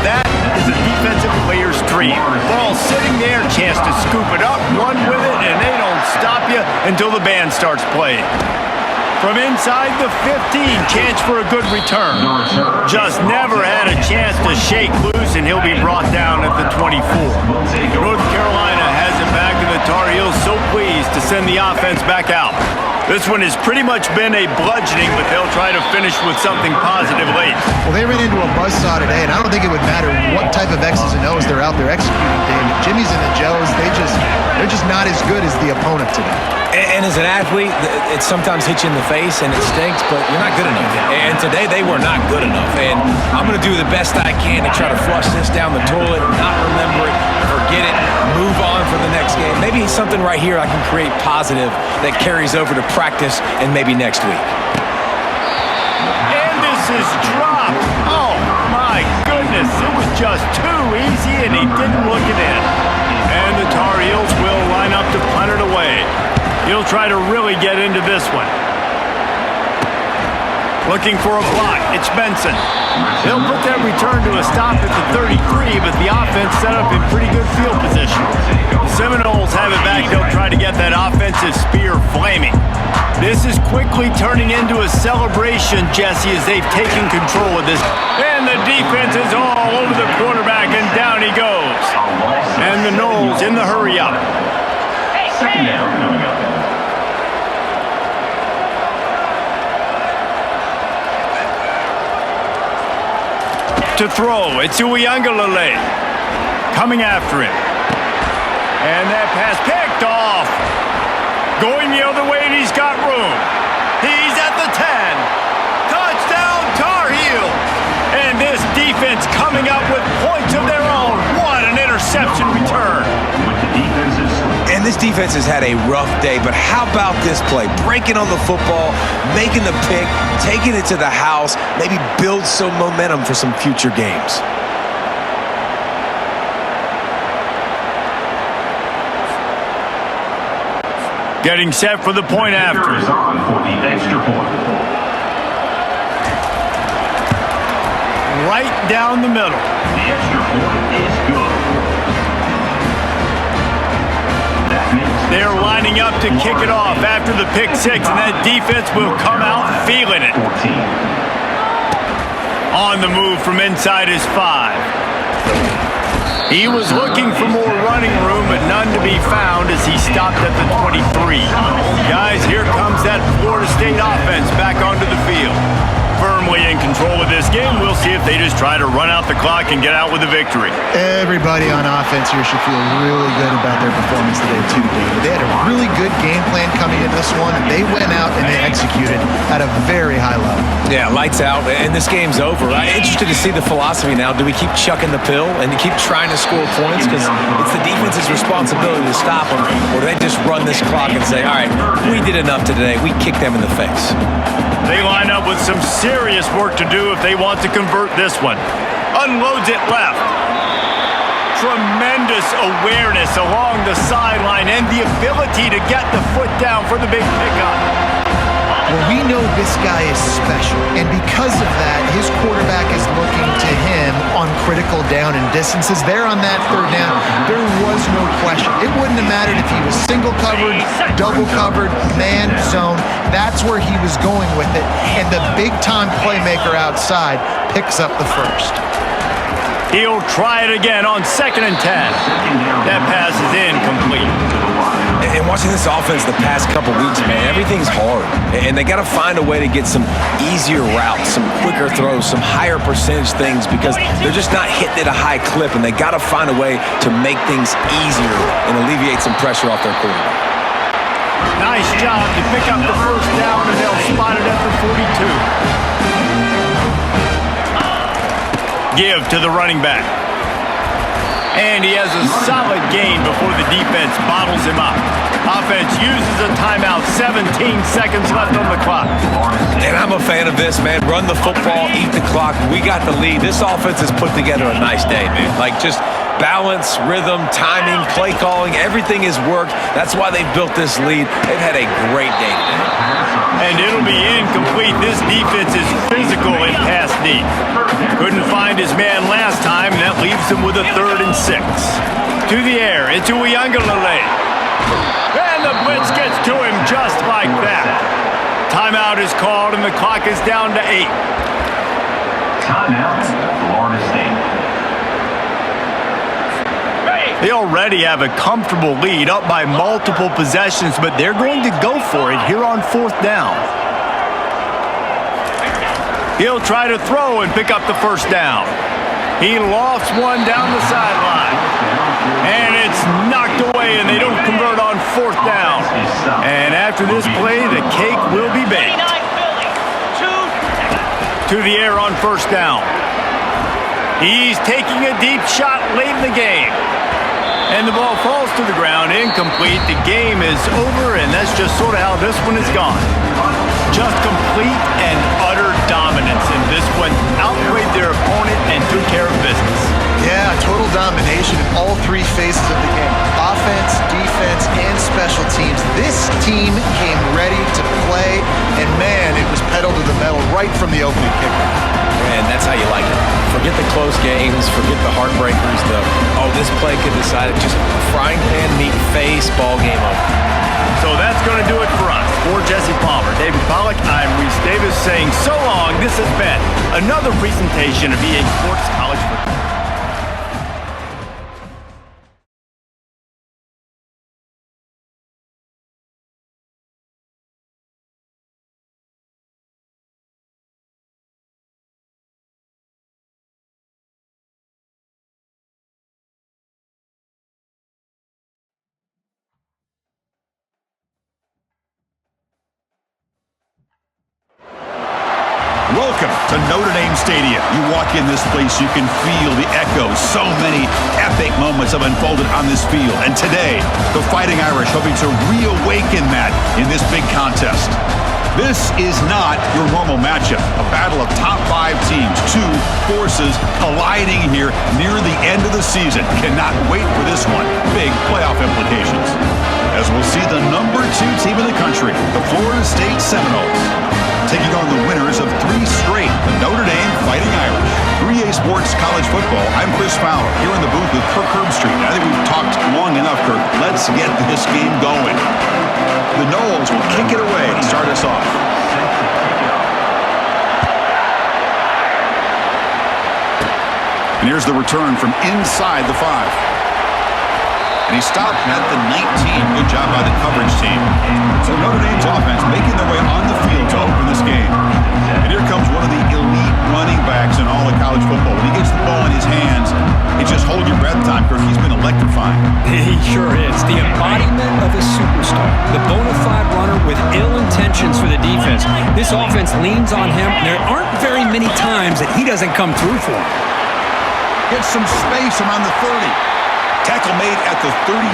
That is a defensive player's dream. Ball sitting there, chance to scoop it up, run with it, and they don't stop you until the band starts playing. From inside the 15, chance for a good return. Just never had a chance to shake loose, and he'll be brought down at the 24. North Carolina has it back, and the TarHeels so pleased to send the offense back out. This one has pretty much been a bludgeoning, but they'll try to finish with something positive late. Well, they ran into a buzzsaw today, and I don't think it would matter what type of X's and O's they're out there executing, David. Jimmy's and the Joes, they're just not as good as the opponent today. And as an athlete, it sometimes hits you in the face and it stinks, but you're not good enough. And today they were not good enough. And I'm going to do the best I can to try to flush this down the toilet, not remember it, forget it, move on for the next game. Maybe something right here I can create positive that carries over to practice and maybe next week. And this is dropped. Oh, my goodness. It was just too easy, and he didn't look it in. And the TarHeels will line up to punt it away. He'll try to really get into this one. Looking for a block. It's Benson. He'll put that return to a stop at the 33, but the offense set up in pretty good field position. The Seminoles have it back. They'll try to get that offensive spear flaming. This is quickly turning into a celebration, Jesse, as they've taken control of this. And the defense is all over the quarterback, and down he goes. And the Noles in the hurry up. Second down coming up. To throw, it's Uiagalelei coming after him. And that pass picked off. Going the other way, and he's got room. He's at the 10. Touchdown, TarHeels. And this defense coming up with points of their own. What an interception return. With the defenses. And this defense has had a rough day, but how about this play? Breaking on the football, making the pick, taking it to the house, maybe build some momentum for some future games. Getting set for the point after. Is on for the extra point. Right down the middle. The extra point is good. They're lining up to kick it off after the pick six, and that defense will come out feeling it. 14. On the move from inside his 5. He was looking for more running room, but none to be found as he stopped at the 23. Guys, here comes that Florida State offense back onto the field. Firmly in control of this game. We'll see if they just try to run out the clock and get out with a victory. Everybody on offense here should feel really good about their performance today, too, David. They had a really good game plan coming into this one, and they went out and they executed at a very high level. Yeah, lights out, and this game's over. I'm interested to see the philosophy now. Do we keep chucking the pill and keep trying to score points? Because it's the defense's responsibility to stop them, or do they just run this clock and say, all right, we did enough today. We kicked them in the face. They line up with some serious work to do if they want to convert this one. Unloads it left. Tremendous awareness along the sideline and the ability to get the foot down for the big pickup. Well, we know this guy is special, and because of that, his quarterback is looking to him on critical down and distances. There on that third down, there was no question. It wouldn't have mattered if he was single covered, double covered, man, zone. That's where he was going with it, and the big-time playmaker outside picks up the first. He'll try it again on 2nd and 10. That pass is incomplete. And watching this offense the past couple weeks, man, everything's hard. And they got to find a way to get some easier routes, some quicker throws, some higher percentage things because they're just not hitting at a high clip, and they got to find a way to make things easier and alleviate some pressure off their quarterback. Nice job to pick up the first down, and they'll spot it at the 42. Give to the running back. And he has a solid gain before the defense bottles him up. Offense uses a timeout, 17 seconds left on the clock. And I'm a fan of this, man. Run the football, eat the clock. We got the lead. This offense has put together a nice day, man. Like just balance, rhythm, timing, play calling, everything has worked. That's why they've built this lead. They've had a great day today. And it'll be incomplete. This defense is physical in pass deep. Couldn't find his man last time, and that leaves him with a 3rd and 6. To the air, it's Uiagalelei. And the blitz gets to him just like that. Timeout is called, and the clock is down to 8. Timeout, Florida State. They already have a comfortable lead, up by multiple possessions, but they're going to go for it here on 4th down. He'll try to throw and pick up the first down. He lofts one down the sideline. And it's knocked away, and they don't convert on 4th down. And after this play, the cake will be baked. To the air on first down. He's taking a deep shot late in the game. And the ball falls to the ground, incomplete. The game is over, and that's just sort of how this one is gone. Just complete and utter dominance in this one. Outplayed their opponent and took care of business. Yeah, total domination in all three phases of the game. Offense, defense, and special teams. This team came ready to play, and man, it was pedal to the metal right from the opening kickoff. Man, that's how you like it. Forget the close games, forget the heartbreakers, this play could decide it. Just frying pan meet face, ball game over. So that's going to do it for us. For Jesse Palmer, David Pollack, I'm Reese Davis saying so long. This has been another presentation of EA Sports College Football. Welcome to Notre Dame Stadium. You walk in this place, you can feel the echoes. So many epic moments have unfolded on this field. And today, the Fighting Irish hoping to reawaken that in this big contest. This is not your normal matchup. A battle of top 5 teams. 2 forces colliding here near the end of the season. Cannot wait for this one. Big playoff implications. As we'll see the number 2 team in the country, the Florida State Seminoles, taking on the winners of 3 straight, the Notre Dame Fighting Irish. 3A Sports College Football, I'm Chris Fowler, here in the booth with Kirk Herbstreit. I think we've talked long enough, Kirk. Let's get this game going. The Noles will kick it away to start us off. And here's the return from inside the 5. And he stopped at the 19. Good job by the coverage team. So Notre Dame's offense making their way on the field to open this game. And here comes one of the elite running backs in all of college football. When he gets the ball in his hands, it's just hold your breath time, Kirk. He's been electrifying. He sure is. The embodiment of a superstar. The bona fide runner with ill intentions for the defense. This offense leans on him. There aren't very many times that he doesn't come through for him. Gets some space around the 30. Tackle made at the 37.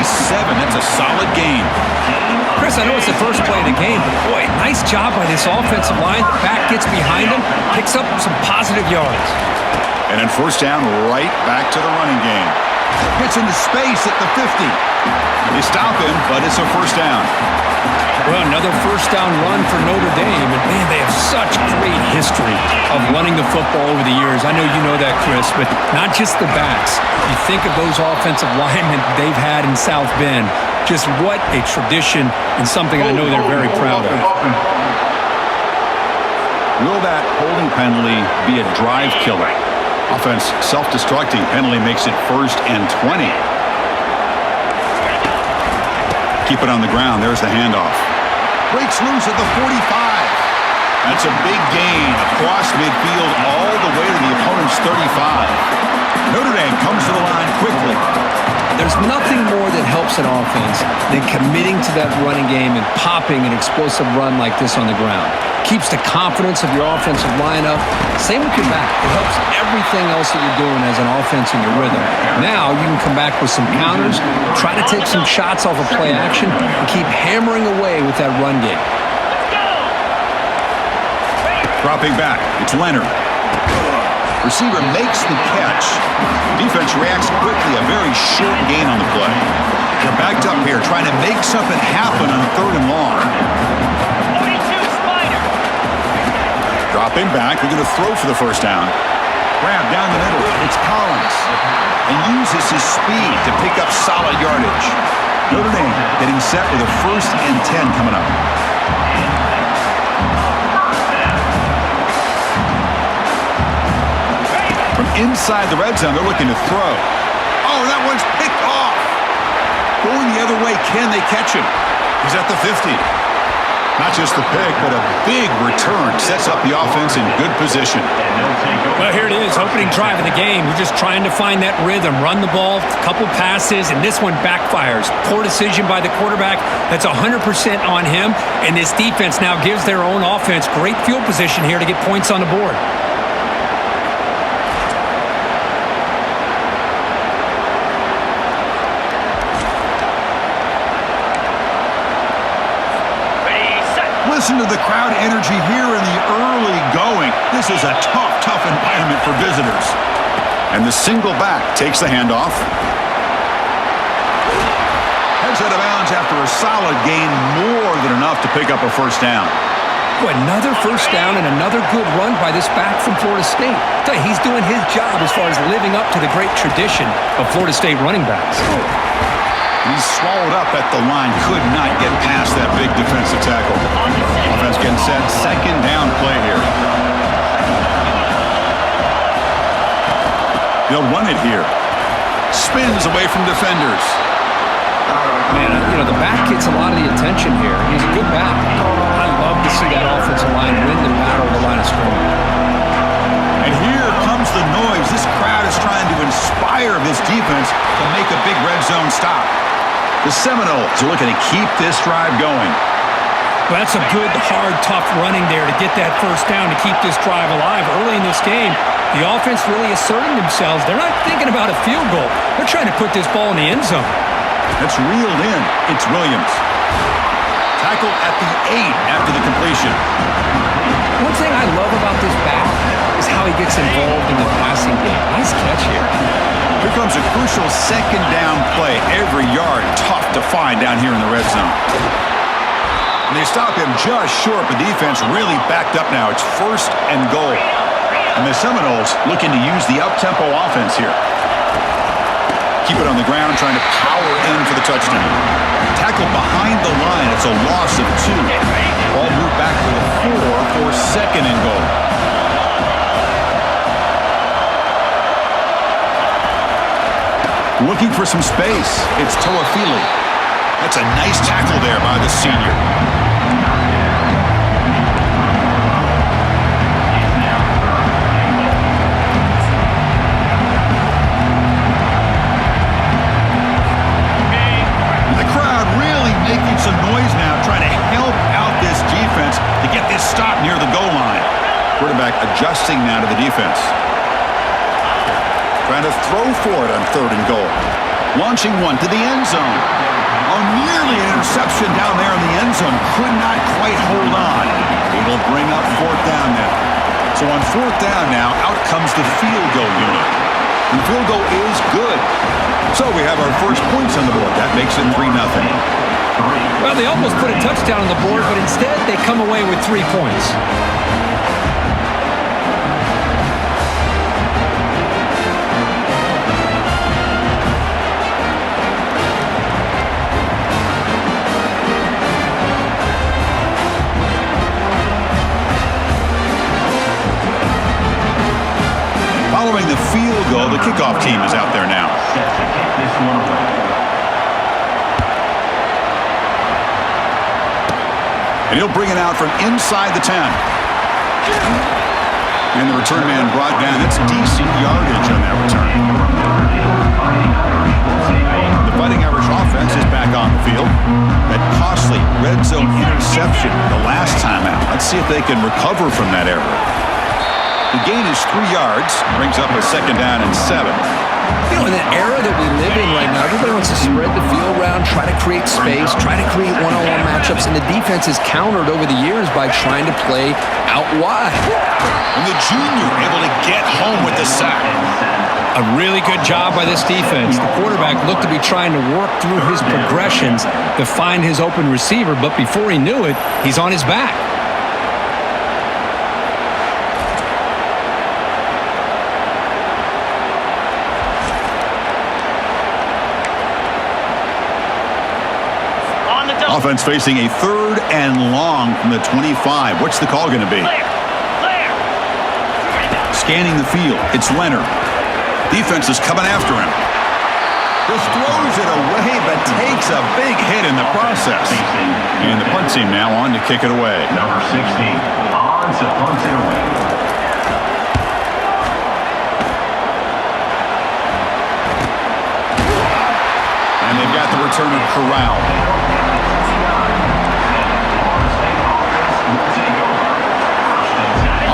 That's a solid gain. Chris, I know it's the first play of the game, but boy, nice job by this offensive line. The back gets behind him, picks up some positive yards. And then first down, right back to the running game. Gets into space at the 50. They stop him, but it's a first down. Well, another first down run for Notre Dame. And, man, they have such great history of running the football over the years. I know you know that, Chris, but not just the backs. You think of those offensive linemen they've had in South Bend. Just what a tradition and something I know they're very proud of. Will that holding penalty be a drive killer? Offense self-destructing. Penalty makes it 1st and 20. Keep it on the ground. There's the handoff. Breaks loose at the 45. That's a big gain across midfield all the way to the opponent's 35. Notre Dame comes to the line quickly. There's nothing more that helps an offense than committing to that running game and popping an explosive run like this on the ground. Keeps the confidence of your offensive lineup. Same with your back. It helps everything else that you're doing as an offense in your rhythm. Now you can come back with some counters, try to take some shots off of play action, and keep hammering away with that run game. Dropping back, it's Leonard. Receiver makes the catch. Defense reacts quickly, a very short gain on the play. They're backed up here, trying to make something happen on 3rd and long. 42 Spider. Dropping back, they're going to throw for the first down. Grab down the middle, it's Collins. And uses his speed to pick up solid yardage. Notre Dame getting set with a 1st and 10 coming up. From inside the red zone, they're looking to throw. Oh, that one's picked off. Going the other way, can they catch him? He's at the 50. Not just the pick, but a big return. Sets up the offense in good position. Well, here it is, opening drive of the game. We're just trying to find that rhythm, run the ball, a couple passes, and this one backfires. Poor decision by the quarterback. That's 100% on him, and this defense now gives their own offense great field position here to get points on the board. Listen to the crowd energy here in the early going. This is a tough environment for visitors. And the single back takes the handoff. Heads out of bounds after a solid gain, more than enough to pick up a first down. Boy, another first down and another good run by this back from Florida State. I tell you, he's doing his job as far as living up to the great tradition of Florida State running backs. He's swallowed up at the line. Could not get past that big defensive tackle. Offense getting set. Second down play here. They'll run it here. Spins away from defenders. Man, you know, the back gets a lot of the attention here. He's a good back. I love to see that offensive line win the battle of the line of scrimmage. And here comes the noise. This crowd is trying to inspire this defense to make a big red zone stop. The Seminoles are looking to keep this drive going. Well, that's a good, hard, tough running there to get that first down to keep this drive alive. Early in this game, the offense really asserting themselves. They're not thinking about a field goal. They're trying to put this ball in the end zone. That's reeled in. It's Williams. Tackle at the 8 after the completion. One thing I love about this back is how he gets involved in the passing game. Nice catch here. Here comes a crucial second down play. Every yard tough to find down here in the red zone. And they stop him just short, but defense really backed up now. It's first and goal. And the Seminoles looking to use the up-tempo offense here. Keep it on the ground, trying to power in for the touchdown. Tackle behind the line. It's a loss of 2. Ball moved back to the 4 for second and goal. Looking for some space. It's Toafili. That's a nice tackle there by the senior. The crowd really making some noise now, trying to help out this defense to get this stop near the goal line. Quarterback adjusting now to the defense. Trying to throw for it on third and goal. Launching one to the end zone. Oh, nearly an interception down there in the end zone. Could not quite hold on. It'll bring up fourth down now. So on fourth down now, out comes the field goal unit. And the field goal is good. So we have our first points on the board. That makes it 3-0. Well, they almost put a touchdown on the board, but instead they come away with 3 points. Following the field goal, the kickoff team is out there now. And he'll bring it out from inside the 10. And the return man brought down. That's decent yardage on that return. The Fighting Irish offense is back on the field. That costly red zone interception the last time out. Let's see if they can recover from that error. The gain is 3 yards, brings up a second down and 7. You know, in the era that we live in right now, everybody wants to spread the field around, try to create space, try to create one-on-one matchups, and the defense is countered over the years by trying to play out wide. And the junior able to get home with the sack. A really good job by this defense. The quarterback looked to be trying to work through his progressions to find his open receiver, but before he knew it, he's on his back. Offense facing a third and long from the 25. What's the call going to be? Scanning the field. It's Leonard. Defense is coming after him. Just throws it away, but takes a big hit in the process. And the punt team now on to kick it away. Number 16, on to punt it away. And they've got the returner corralled.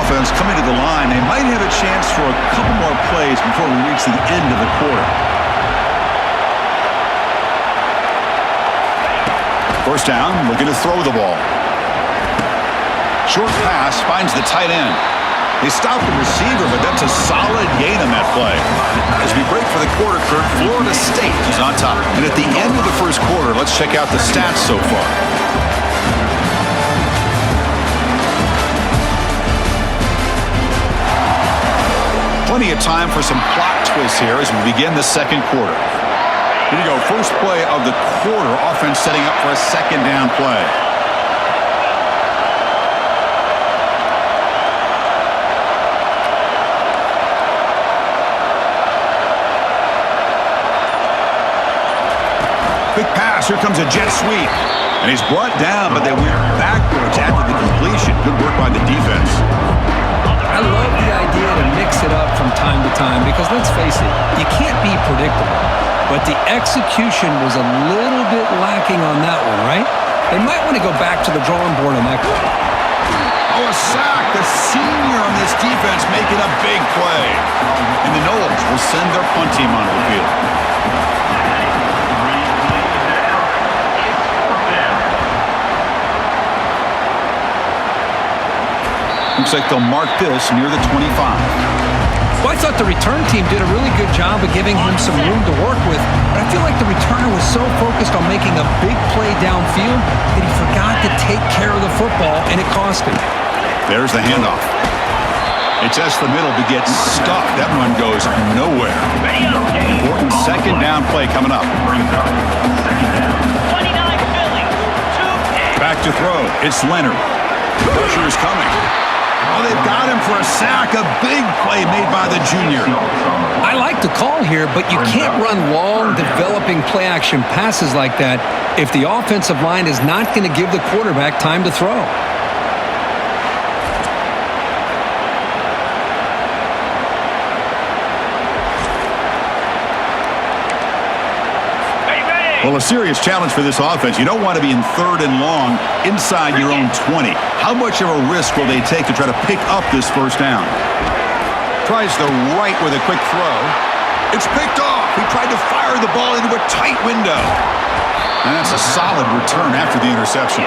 Offense coming to the line. They might have a chance for a couple more plays before we reach the end of the quarter. First down, looking to throw the ball. Short pass finds the tight end. They stopped the receiver, but that's a solid gain on that play. As we break for the quarter, Kurt, Florida State is on top. And at the end of the first quarter, let's check out the stats so far. Plenty of time for some plot twists here as we begin the second quarter. Here you go, first play of the quarter. Offense setting up for a second down play. Quick pass, here comes a jet sweep. And he's brought down, but they went backwards after the completion. Good work by the defense. I love the idea to mix it up from time to time because, let's face it, you can't be predictable. But the execution was a little bit lacking on that one, right? They might want to go back to the drawing board on that. Oh, a sack. The senior on this defense making a big play. And the Noles will send their punt team onto the field. Looks like they'll mark this near the 25. Well, I thought the return team did a really good job of giving him some room to work with, but I feel like the returner was so focused on making a big play downfield that he forgot to take care of the football, and it cost him. There's the handoff. They test the middle to get stuck. That one goes nowhere. Important second down play coming up. Back to throw. It's Leonard. Pressure is coming. Oh, they've got him for a sack. A big play made by the junior. I like the call here, but you can't run long, developing play-action passes like that if the offensive line is not going to give the quarterback time to throw. Well, a serious challenge for this offense. You don't want to be in third and long inside your own 20. How much of a risk will they take to try to pick up this first down? Tries the right with a quick throw. It's picked off. He tried to fire the ball into a tight window. And that's a solid return after the interception.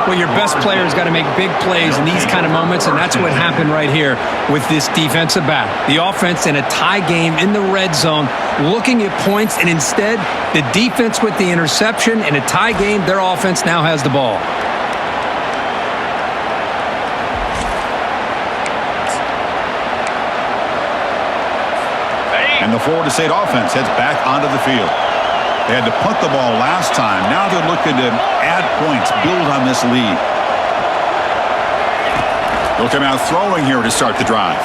Well, your best player's got to make big plays in these kind of moments, and that's what happened right here with this defensive back. The offense in a tie game in the red zone, looking at points, and instead, the defense with the interception. In a tie game, their offense now has the ball. And the Florida State offense heads back onto the field. They had to punt the ball last time. Now they're looking to add points, build on this lead. They'll come out throwing here to start the drive.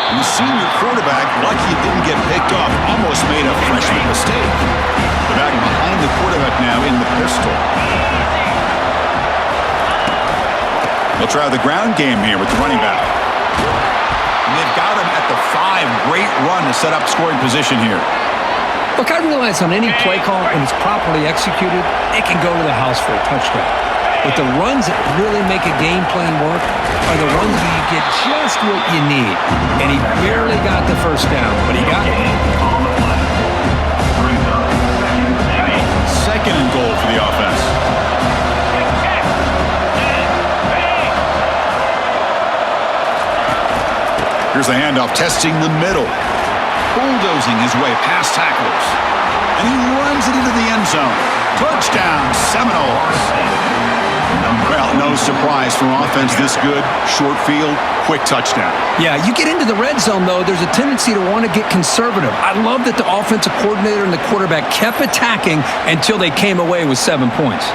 And the senior quarterback, lucky it didn't get picked off, almost made a freshman mistake. They're back behind the quarterback now in the pistol. They'll try the ground game here with the running back. And they've got him at the 5. Great run to set up scoring position here. Look, I realize on any play call, when it's properly executed, it can go to the house for a touchdown. But the runs that really make a game plan work are the ones where you get just what you need. And he barely got the first down, but he got it. Second and goal for the offense. Here's the handoff, testing the middle. Bulldozing his way past tacklers. And he runs it into the end zone. Touchdown, Seminoles. Well, no surprise from offense this good. Short field, quick touchdown. Yeah, you get into the red zone, though, there's a tendency to want to get conservative. I love that the offensive coordinator and the quarterback kept attacking until they came away with 7 points.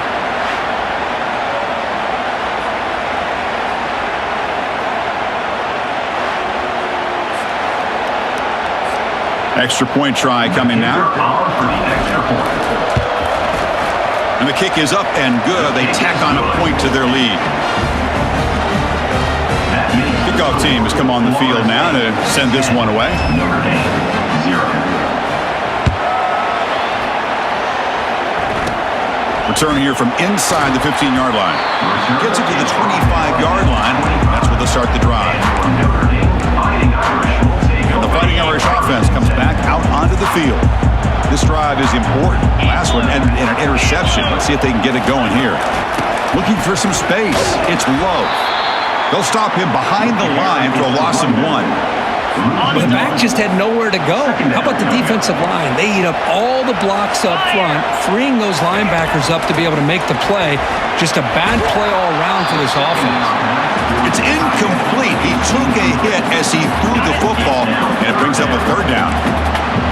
Extra point try coming now. And the kick is up and good. They tack on a point to their lead. Kickoff team has come on the field now to send this one away. Number 8, 0. Return here from inside the 15-yard line. Gets it to the 25-yard line. That's where they'll start the drive. And the Fighting Irish offense comes back out onto the field. This drive is important. Last one ended in an interception. Let's see if they can get it going here. Looking for some space. It's low. They'll stop him behind the line for a loss of 1. The back just had nowhere to go. How about the defensive line? They eat up all the blocks up front, freeing those linebackers up to be able to make the play. Just a bad play all around for this offense. It's incomplete. He took a hit as he threw the football, and it brings up a third down.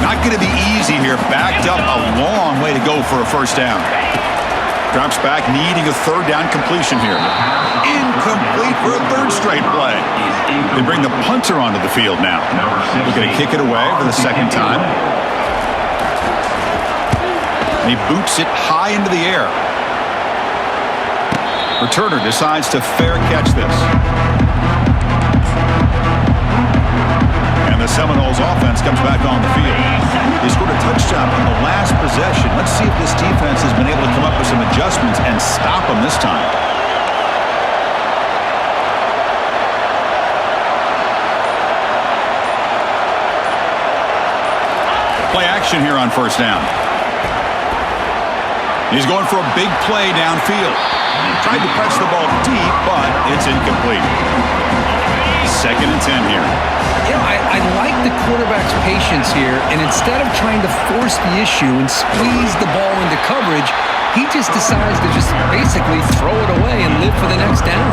Not going to be easy here. Backed up a long way to go for a first down. Drops back, needing a third down completion here. Incomplete for a third straight play. They bring the punter onto the field now. They're going to kick it away for the second time. And he boots it high into the air. Returner decides to fair catch this. And the Seminoles offense comes back on the field. They scored a touchdown on the last possession. Let's see if this defense has been able to come up with some adjustments and stop them this time. Play action here on first down. He's going for a big play downfield. Tried to press the ball deep, but it's incomplete. 2nd and 10 here. You know, I like the quarterback's patience here, and instead of trying to force the issue and squeeze the ball into coverage, he just decides to just basically throw it away and live for the next down.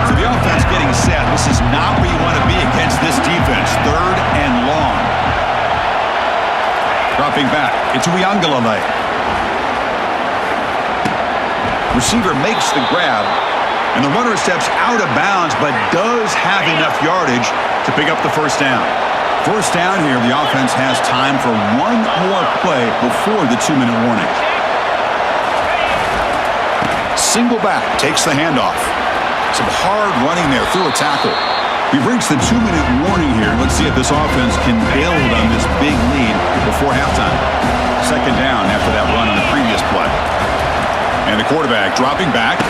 So the offense getting set. This is not where you want to be against this defense. 3rd and long. Dropping back into Uiagalelei. Receiver makes the grab, and the runner steps out of bounds, but does have enough yardage to pick up the first down. First down here, the offense has time for one more play before the 2-minute warning. Single back, takes the handoff. Some hard running there through a tackle. We've reached the 2-minute warning here. Let's see if this offense can build on this big lead before halftime. Second down after that run on the previous play. And the quarterback dropping back.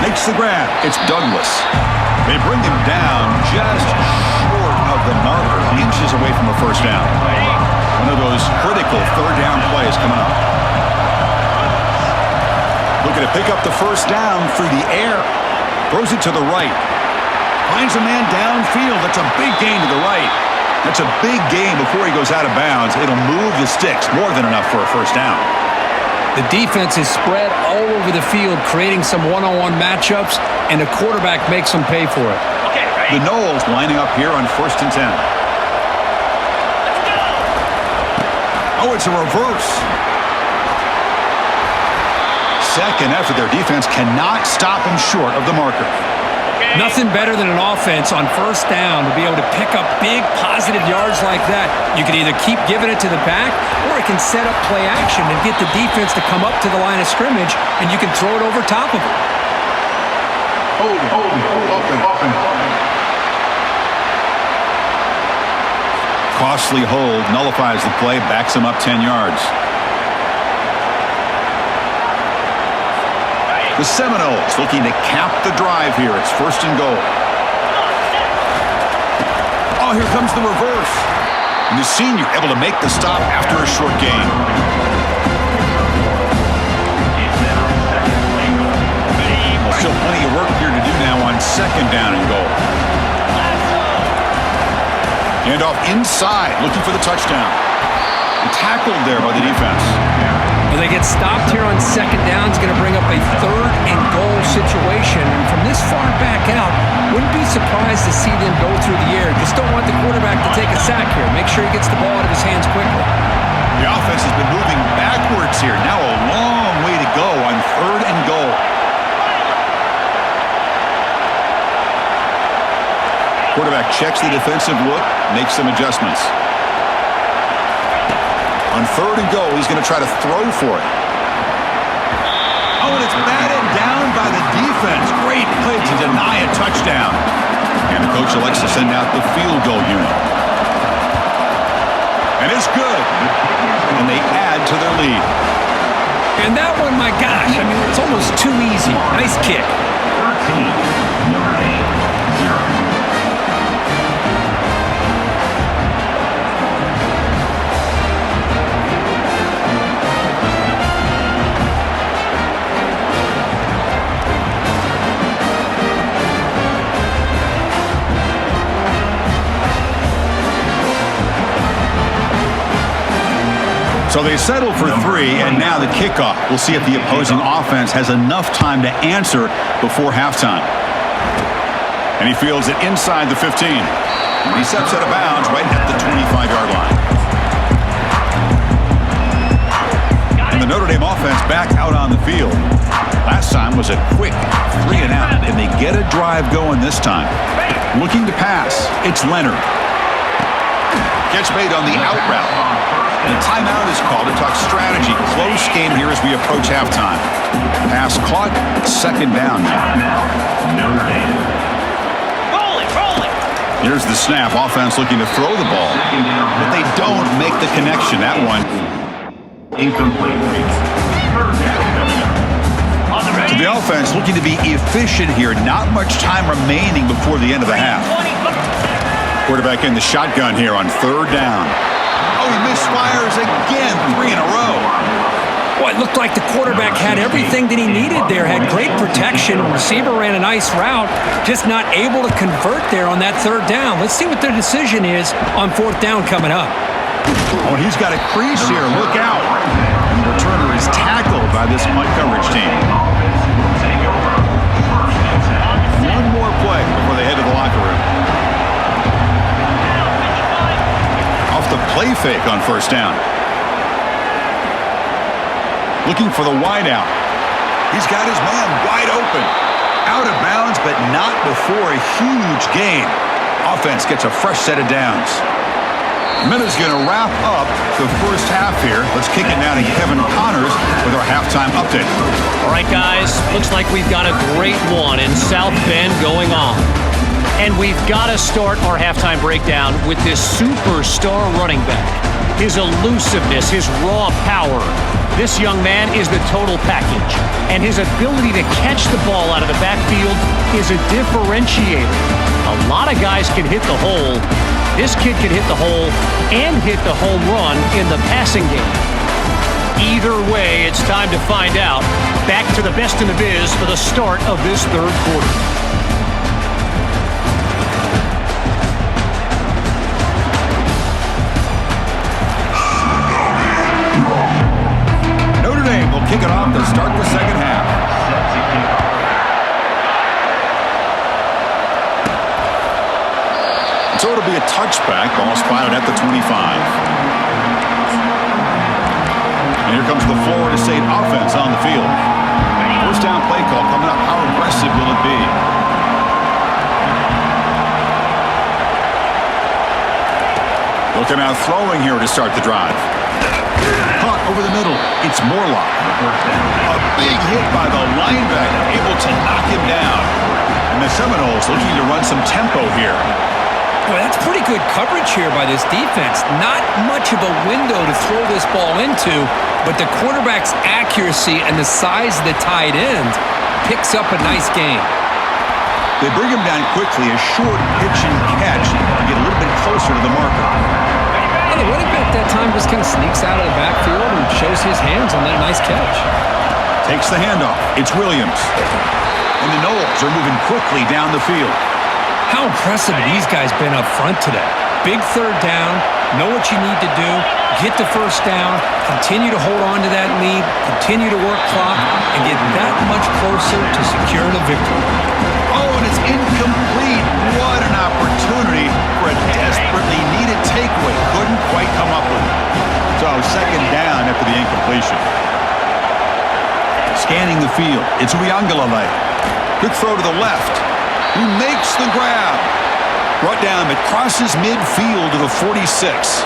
Makes the grab. It's Douglas. They bring him down just short of the marker, inches away from a first down. One of those critical third down plays coming up. Looking to pick up the first down through the air. Throws it to the right. Finds a man downfield. That's a big gain to the right. That's a big gain before he goes out of bounds. It'll move the sticks. More than enough for a first down. The defense is spread all over the field, creating some one-on-one matchups, and the quarterback makes them pay for it. The Noles lining up here on 1st and 10. Oh, it's a reverse. Second effort. Their defense cannot stop him short of the marker. Nothing better than an offense on first down to be able to pick up big positive yards like that. You can either keep giving it to the back, or it can set up play action and get the defense to come up to the line of scrimmage, and you can throw it over top of it. Open. Costly hold nullifies the play, backs him up 10 yards. The Seminoles looking to cap the drive here. It's 1st and goal. Oh, here comes the reverse. And the senior able to make the stop after a short gain. Well, still plenty of work here to do now on 2nd down and goal. Handoff inside, looking for the touchdown. And tackled there by the defense. Well, they get stopped here on 2nd down. It's going to bring up a 3rd and goal situation. And from this far back out, wouldn't be surprised to see them go through the air. Just don't want the quarterback to take a sack here. Make sure he gets the ball out of his hands quickly. The offense has been moving backwards here. Now a long way to go on 3rd and goal. Quarterback checks the defensive look, makes some adjustments. On 3rd and goal, he's going to try to throw for it. Oh, and it's batted down by the defense. Great play to deny a touchdown. And the coach elects to send out the field goal unit. And it's good. And they add to their lead. And that one, my gosh, I mean, it's almost too easy. Nice kick. 13, Notre Dame, 0. So they settle for 3, and now the kickoff. We'll see if the opposing offense has enough time to answer before halftime. And he fields it inside the 15. And he steps out of bounds right at the 25-yard line. And the Notre Dame offense back out on the field. Last time was a quick 3 and out. Can they get a drive going this time? Looking to pass. It's Leonard. Catch made on the out route. And a timeout is called to talk strategy. Close game here as we approach halftime. Pass caught, second down now. Rolling. Here's the snap. Offense looking to throw the ball. But they don't make the connection. That one. Incomplete. Third down. So the offense looking to be efficient here. Not much time remaining before the end of the half. Quarterback in the shotgun here on third down. Oh, he misfires again, 3 in a row. Boy, it looked like the quarterback had everything that he needed there. Had great protection. Receiver ran a nice route. Just not able to convert there on that third down. Let's see what their decision is on fourth down coming up. Oh, he's got a crease here. Look out. And the returner is tackled by this punt coverage team. One more play before they head to the locker room. Off the play fake on first down. Looking for the wideout. He's got his man wide open. Out of bounds, but not before a huge gain. Offense gets a fresh set of downs. Minute's going to wrap up the first half here. Let's kick it now to Kevin Connors with our halftime update. All right, guys, looks like we've got a great one in South Bend going on. And we've got to start our halftime breakdown with this superstar running back. His elusiveness, his raw power. This young man is the total package. And his ability to catch the ball out of the backfield is a differentiator. A lot of guys can hit the hole. This kid can hit the hole and hit the home run in the passing game. Either way, it's time to find out. Back to the best in the biz for the start of this third quarter. Will kick it off to start the second half. So it'll be a touchback. Ball spotted at the 25. And here comes the Florida State offense on the field. First down play call coming up. How aggressive will it be? Looking out throwing here to start the drive. Caught over the middle. It's Morlock. A big hit by the linebacker, able to knock him down. And the Seminoles looking to run some tempo here. Boy, that's pretty good coverage here by this defense. Not much of a window to throw this ball into, but the quarterback's accuracy and the size of the tight end picks up a nice gain. They bring him down quickly, a short pitch and catch to get a little bit closer to the marker. And the running back that time just kind of sneaks out of the backfield and shows his hands on that nice catch. Takes the handoff. It's Williams. And the Noles are moving quickly down the field. How impressive have these guys been up front today? Big third down, know what you need to do, get the first down, continue to hold on to that lead, continue to work clock, and get that much closer to securing a victory. Oh, and it's incomplete. What an opportunity for a desperately needed takeaway. Couldn't quite come up with it. So second down after the incompletion. Scanning the field. It's Uiagalelei. Quick throw to the left. He makes the grab. Brought down, but crosses midfield to the 46.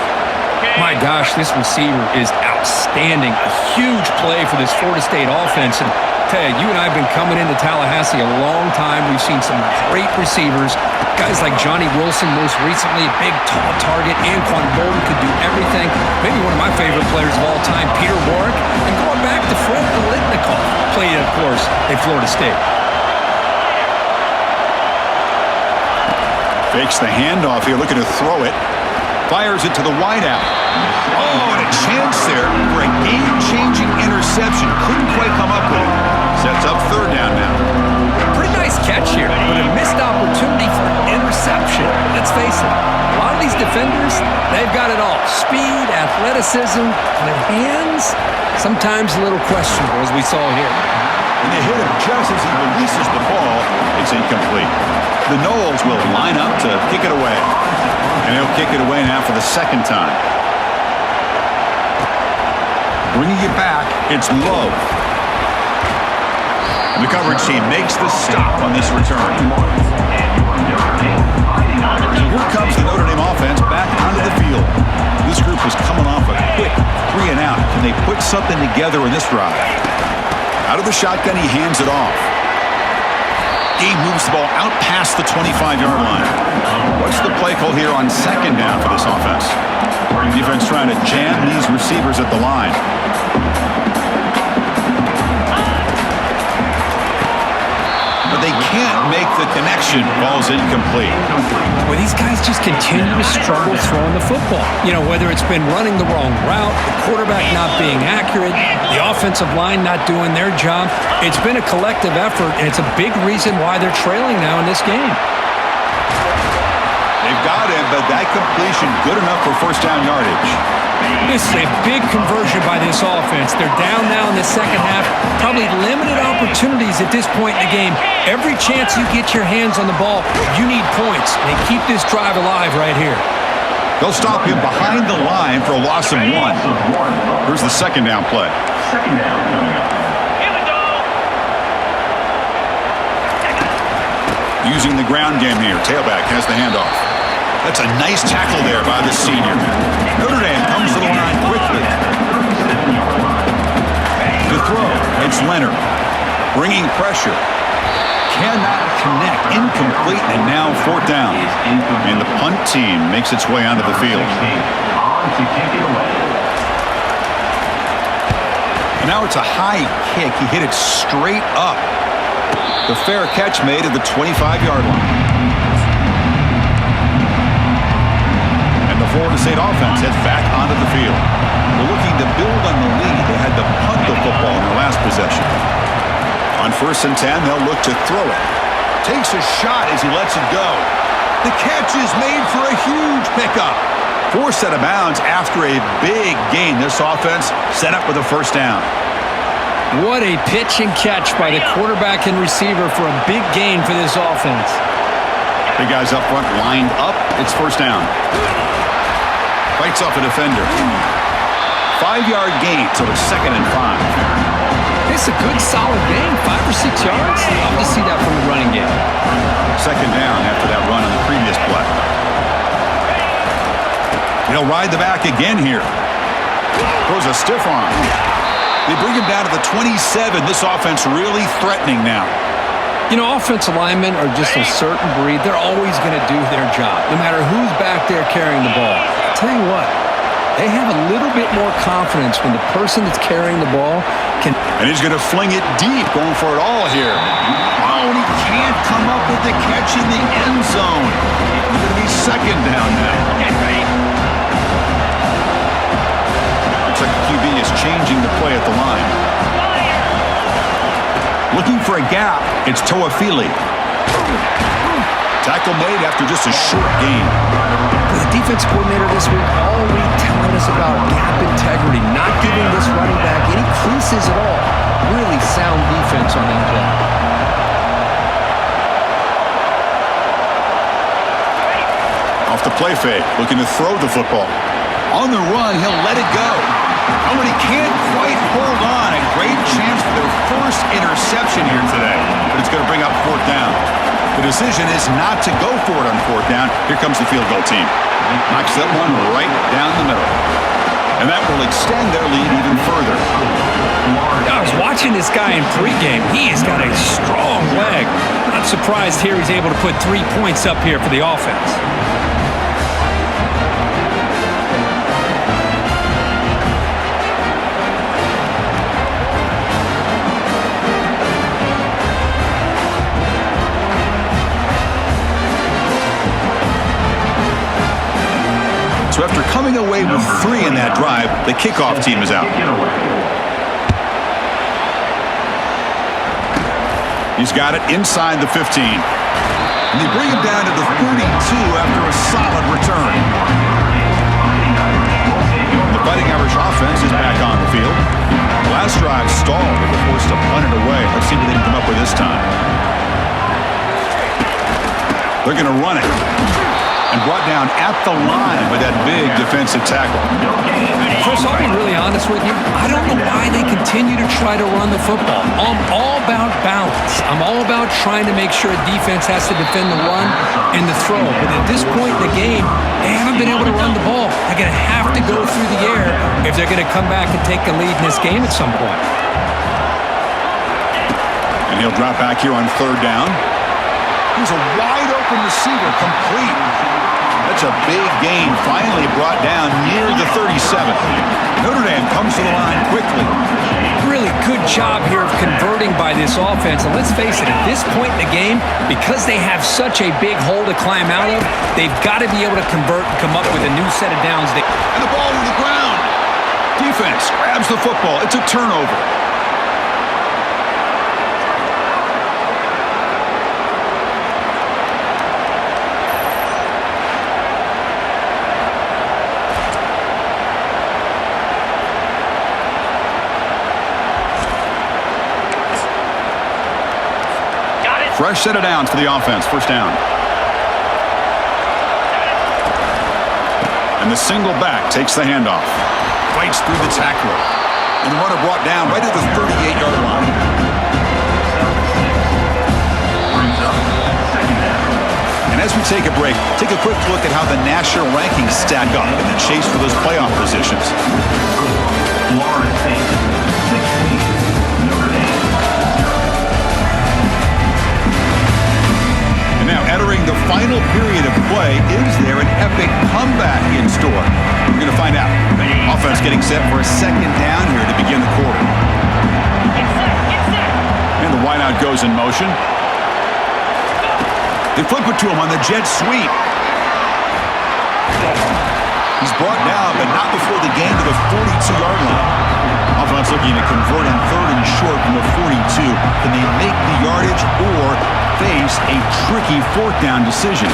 My gosh, this receiver is outstanding. A huge play for this Florida State offense. And Tell you, you and I have been coming into Tallahassee a long time. We've seen some great receivers. Guys like Johnny Wilson, most recently, a big, tall target. Anquan Bolden could do everything. Maybe one of my favorite players of all time, Peter Warwick. And going back to Fred Biletnikoff, played, of course, at Florida State. Fakes the handoff here, looking to throw it. Fires it to the wideout. Oh, and a chance there for a game-changing interception. Couldn't quite come up with it. Sets up third down now. Pretty nice catch here, but a missed opportunity for an interception. Let's face it, a lot of these defenders, they've got it all. Speed, athleticism, but hands, sometimes a little questionable, as we saw here. And they hit him just as he releases the ball. It's incomplete. The Noles will line up to kick it away. And he'll kick it away now for the second time. Bringing it back, it's Love. The coverage team makes the stop on this return. Here comes the Notre Dame offense back onto the field. This group was coming off a quick 3 and out. Can they put something together in this drive? Out of the shotgun, he hands it off. Gabe moves the ball out past the 25-yard line. What's the play call here on second down for this offense? Defense trying to jam these receivers at the line. But they can't make the connection. Ball's incomplete. Well, these guys just continue to struggle throwing the football. You know, whether it's been running the wrong route, the quarterback not being accurate, the offensive line not doing their job. It's been a collective effort, and it's a big reason why they're trailing now in this game. They've got him, but that completion good enough for first down yardage. This is a big conversion by this offense. They're down now in the second half. Probably limited opportunities at this point in the game. Every chance you get your hands on the ball, you need points. They keep this drive alive right here. They'll stop him behind the line for a loss of 1. Here's the second down play. Second down. Here we go. Using the ground game here. Tailback has the handoff. That's a nice tackle there by the senior. Notre Dame comes to the line quickly. To throw, it's Leonard. Bringing pressure. Cannot connect. Incomplete, and now fourth down. And the punt team makes its way onto the field. And now it's a high kick. He hit it straight up. The fair catch made at the 25-yard line. Florida State offense heads back onto the field. They're looking to build on the lead. They had to punt the football in their last possession. On 1st and 10, they'll look to throw it. Takes a shot as he lets it go. The catch is made for a huge pickup. Forced out of bounds after a big gain. This offense set up with a first down. What a pitch and catch by the quarterback and receiver for a big gain for this offense. Big guys up front lined up. It's first down. Fights off a defender. 5-yard gain, so it's 2nd and 5. It's a good, solid gain, 5 or 6 yards. Love to see that from the running game. 2nd down after that run on the previous play. He'll ride the back again here. Throws a stiff arm. They bring him down to the 27. This offense really threatening now. You know, offensive linemen are just a certain breed. They're always going to do their job, no matter who's back there carrying the ball. I'll tell you what, they have a little bit more confidence when the person that's carrying the ball can... And he's going to fling it deep, going for it all here. Oh, and he can't come up with the catch in the end zone. It's going to be 2nd down now. Looks like the QB is changing the play at the line. Looking for a gap, it's Toafili. Tackle made after just a short gain. The defense coordinator this week all week telling us about gap integrity, not giving this running back any creases at all. Really sound defense on that play. Off the play fake, looking to throw the football. On the run, he'll let it go. Oh, and he can't quite hold on. A great chance for their first interception here today. But it's going to bring up 4th down. The decision is not to go for it on 4th down. Here comes the field goal team. Knocks that one right down the middle. And that will extend their lead even further. I was watching this guy in pregame. He has got a strong leg. Not surprised here he's able to put 3 points up here for the offense. So after coming away with 3 in that drive, the kickoff team is out. He's got it inside the 15. And they bring him down to the 32 after a solid return. The Fighting Irish offense is back on the field. Last drive stalled. They were forced to punt it away. Let's see what they can come up with this time. They're going to run it. And brought down at the line with that big defensive tackle. Chris, I'll be really honest with you. I don't know why they continue to try to run the football. I'm all about balance. I'm all about trying to make sure a defense has to defend the run and the throw. But at this point in the game, they haven't been able to run the ball. They're going to have to go through the air if they're going to come back and take a lead in this game at some point. And he'll drop back here on 3rd down. Here's a wide open receiver, complete. That's a big gain, finally brought down near the 37. Notre Dame comes to the line quickly. Really good job here of converting by this offense. And let's face it, at this point in the game, because they have such a big hole to climb out of, they've got to be able to convert and come up with a new set of downs. And the ball to the ground. Defense grabs the football. It's a turnover. Fresh set of downs for the offense. 1st down. And the single back takes the handoff. Fights through the tackler. And the runner brought down right at the 38-yard line. And as we take a break, take a quick look at how the national rankings stack up in the chase for those playoff positions. Florida State, 16, Notre Dame. Now, entering the final period of play, is there an epic comeback in store? We're going to find out. Offense getting set for a 2nd down here to begin the quarter. And the wideout goes in motion. They flip it to him on the jet sweep. He's brought down, but not before the gain to the 42-yard line. Offense looking to convert in 3rd and short from the 42. Can they make the yardage or face a tricky 4th down decision?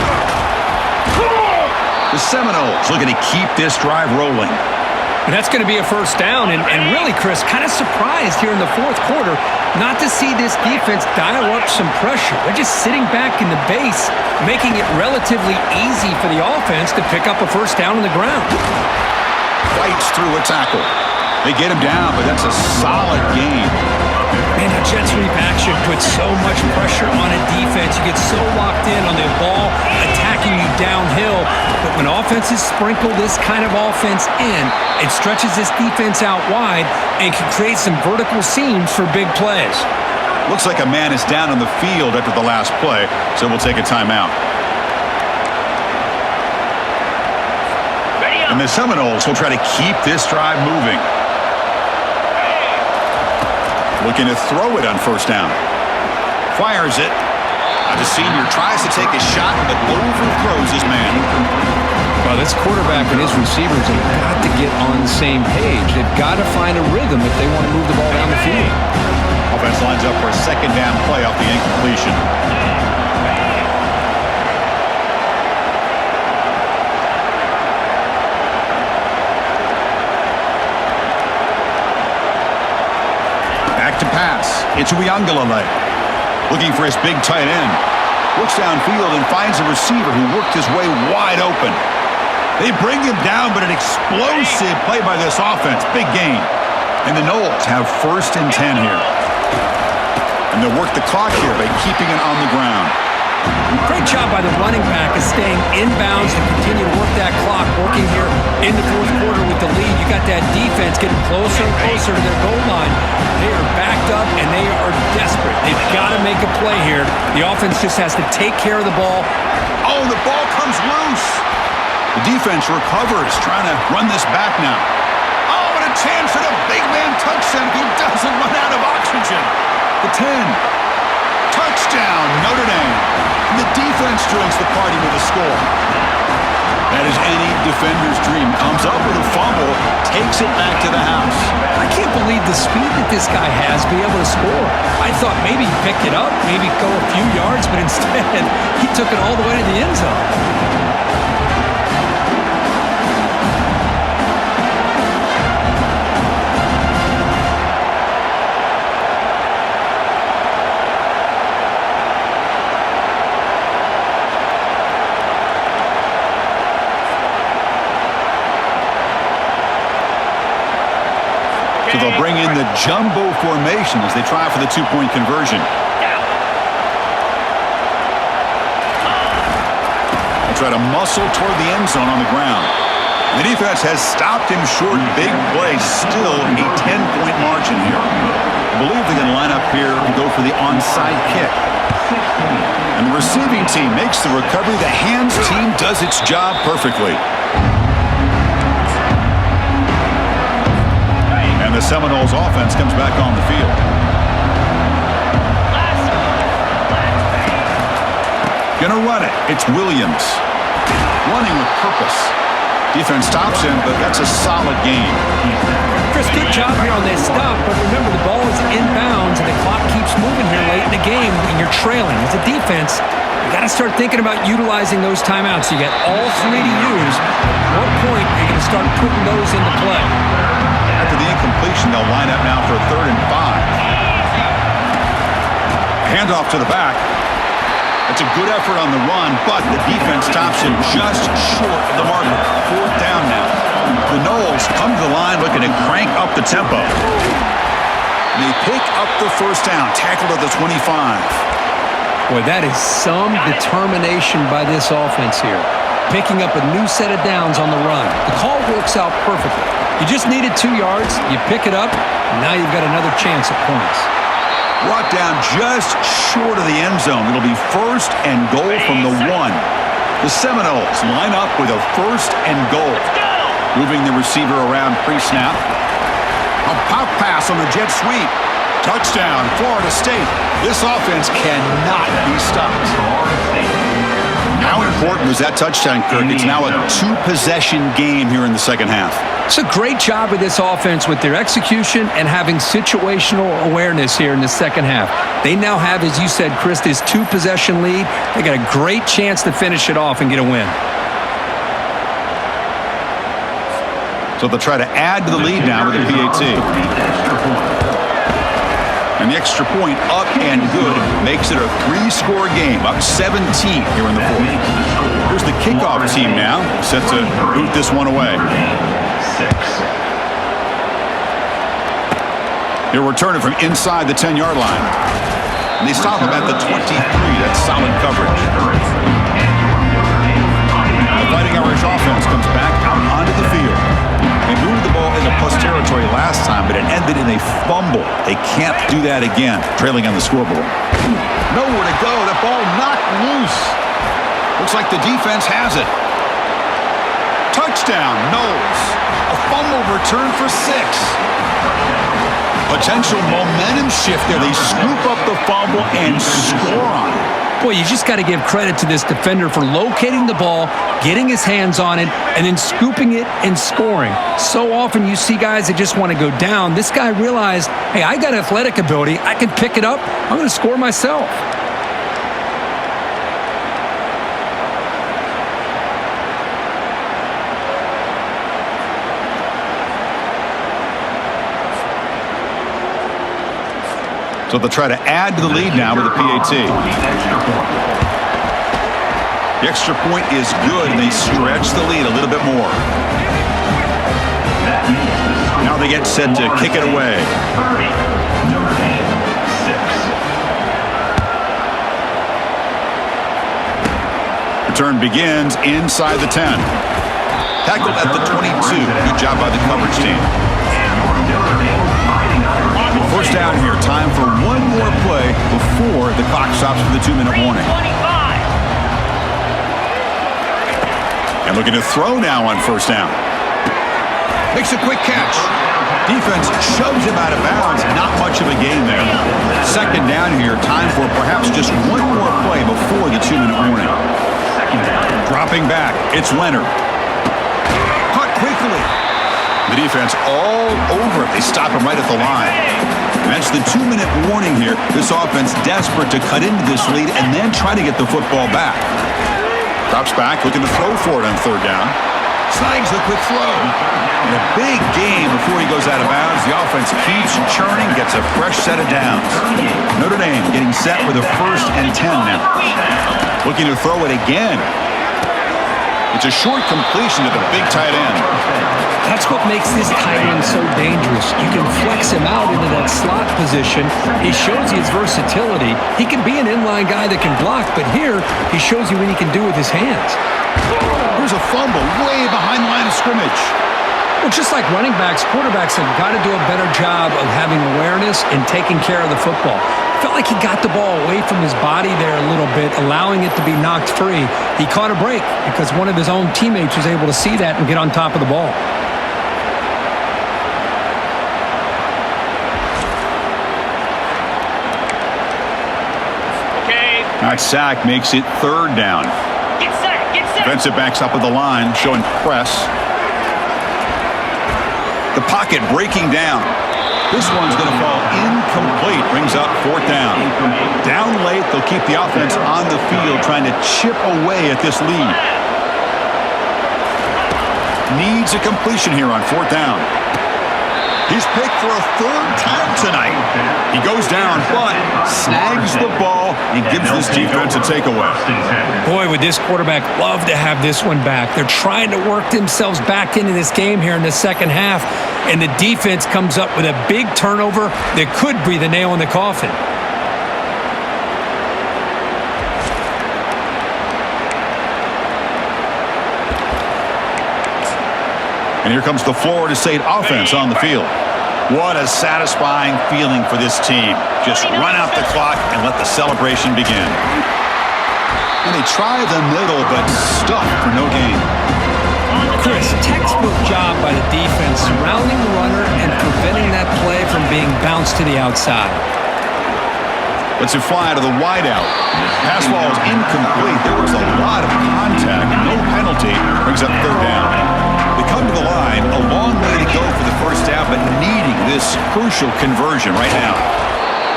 The Seminoles looking to keep this drive rolling. And that's going to be a 1st down. And really, Chris, kind of surprised here in the 4th quarter not to see this defense dial up some pressure. They're just sitting back in the base, making it relatively easy for the offense to pick up a 1st down on the ground. Fights through a tackle. They get him down, but that's a solid gain. Man, that jet sweep action puts so much pressure on a defense. You get so locked in on the ball attacking you downhill. But when offenses sprinkle this kind of offense in, it stretches this defense out wide and can create some vertical seams for big plays. Looks like a man is down on the field after the last play, so we'll take a timeout. And the Seminoles will try to keep this drive moving. Looking to throw it on 1st down. Fires it. Now the senior tries to take a shot, but overthrows his man. Well, this quarterback and his receivers have got to get on the same page. They've got to find a rhythm if they want to move the ball down the field. Offense lines up for a 2nd down play off the incompletion. Back to pass. It's Uiagalelei. Looking for his big tight end. Looks downfield and finds a receiver who worked his way wide open. They bring him down, but an explosive play by this offense. Big gain. And the Noles have 1st and 10 here. And they'll work the clock here by keeping it on the ground. Great job by the running back of staying inbounds to continue to work that clock, working here in the fourth quarter with the lead. You got that defense getting closer and closer to their goal line. They are backed up, and they are desperate. They've got to make a play here. The offense just has to take care of the ball. Oh, the ball comes loose. The defense recovers, trying to run this back now. Oh, and a chance for the big man touchdown. He doesn't run out of oxygen. The 10. Touchdown, Notre Dame. And the defense joins the party with a score. That is any defender's dream. Comes up with a fumble, takes it back to the house. I can't believe the speed that this guy has to be able to score. I thought maybe he picked it up, maybe go a few yards, but instead he took it all the way to the end zone. So they'll bring in the jumbo formation as they try for the two-point conversion. They try to muscle toward the end zone on the ground. The defense has stopped him short. Big play. Still a 10-point margin here. I believe they're going to line up here and go for the onside kick. And the receiving team makes the recovery. The hands team does its job perfectly. And the Seminoles offense comes back on the field. Gonna run it. It's Williams. Running with purpose. Defense stops him, but that's a solid game. Chris, good job here on that stop, but remember the ball is inbounds and the clock keeps moving here late in the game and you're trailing. As a defense, you got to start thinking about utilizing those timeouts. You got all three to use. At what point are you going to start putting those into play? After the incompletion, they'll line up now for a 3rd and 5. Handoff to the back. It's a good effort on the run, but the defense stops him just short of the marker. 4th down now. The Noles come to the line looking to crank up the tempo. They pick up the 1st down, tackled at the 25. Boy, that is some determination by this offense here. Picking up a new set of downs on the run. The call works out perfectly. You just needed 2 yards, you pick it up, and now you've got another chance at points. Brought down just short of the end zone. It'll be 1st and goal from the 1. The Seminoles line up with a 1st and goal. Moving the receiver around pre-snap. A pop pass on the jet sweep. Touchdown, Florida State. This offense cannot be stopped. How important was that touchdown, Kirk? It's now a 2-possession game here in the second half. It's a great job with this offense with their execution and having situational awareness here in the second half. They now have, as you said, Chris, this 2-possession lead. They got a great chance to finish it off and get a win. So they'll try to add to the lead now with the PAT. And the extra point up and good makes it a 3-score game, up 17 here in the 4th. Here's the kickoff team now, set to boot this one away. He'll return it from inside the 10-yard line. And they stop him at the 23. That's solid coverage. The Fighting Irish offense comes back out onto the field. They moved the ball into plus territory last time, but it ended in a fumble. They can't do that again, trailing on the scoreboard. Nowhere to go. The ball knocked loose. Looks like the defense has it. Touchdown, Noles. A fumble return for 6. Potential momentum shift there. They scoop up the fumble and score on it. Boy, you just got to give credit to this defender for locating the ball, getting his hands on it, and then scooping it and scoring. So often you see guys that just want to go down. This guy realized, hey, I got athletic ability. I can pick it up. I'm going to score myself. So they'll try to add to the lead now with the PAT. The extra point is good, and they stretch the lead a little bit more. Now they get set to kick it away. Return begins inside the 10. Tackled at the 22. Good job by the coverage team. First down here. Time for one more play before the clock stops for the 2-minute warning. And looking to throw now on first down. Makes a quick catch. Defense shoves him out of bounds. Not much of a gain there. Second down here. Time for perhaps just one more play before the 2-minute warning. Dropping back. It's Leonard. Caught quickly. The defense all over it. They stop him right at the line. That's the 2-minute warning here. This offense desperate to cut into this lead and then try to get the football back. Drops back, looking to throw for it on third down. Snags the quick throw. And a big game before he goes out of bounds. The offense keeps churning, gets a fresh set of downs. Notre Dame getting set with a 1st and 10 now. Looking to throw it again. It's a short completion to the big tight end. That's what makes this tight end so dangerous. You can flex him out into that slot position. He shows you his versatility. He can be an inline guy that can block, but here he shows you what he can do with his hands. There's a fumble way behind the line of scrimmage. Well, just like running backs, quarterbacks have got to do a better job of having awareness and taking care of the football. Felt like he got the ball away from his body there a little bit, allowing it to be knocked free. He caught a break because one of his own teammates was able to see that and get on top of the ball. That sack makes it third down. Get set. Defensive backs up at the line, showing press. The pocket breaking down. This one's going to fall incomplete. Brings up fourth down. Down late, they'll keep the offense on the field trying to chip away at this lead. Needs a completion here on fourth down. He's picked for a third time tonight. He goes down, but snags the ball and gives this defense a takeaway. Boy, would this quarterback love to have this one back. They're trying to work themselves back into this game here in the second half, and the defense comes up with a big turnover that could be the nail in the coffin. And here comes the Florida State offense on the field. What a satisfying feeling for this team. Just run out the clock and let the celebration begin. And they try the middle, but stuck for no gain. Chris, textbook job by the defense, surrounding the runner and preventing that play from being bounced to the outside. Lets it fly to the wideout. Pass ball is incomplete. There was a lot of contact. No penalty. Brings up third down. They come to the line, a long way to go for the first down, but needing this crucial conversion right now.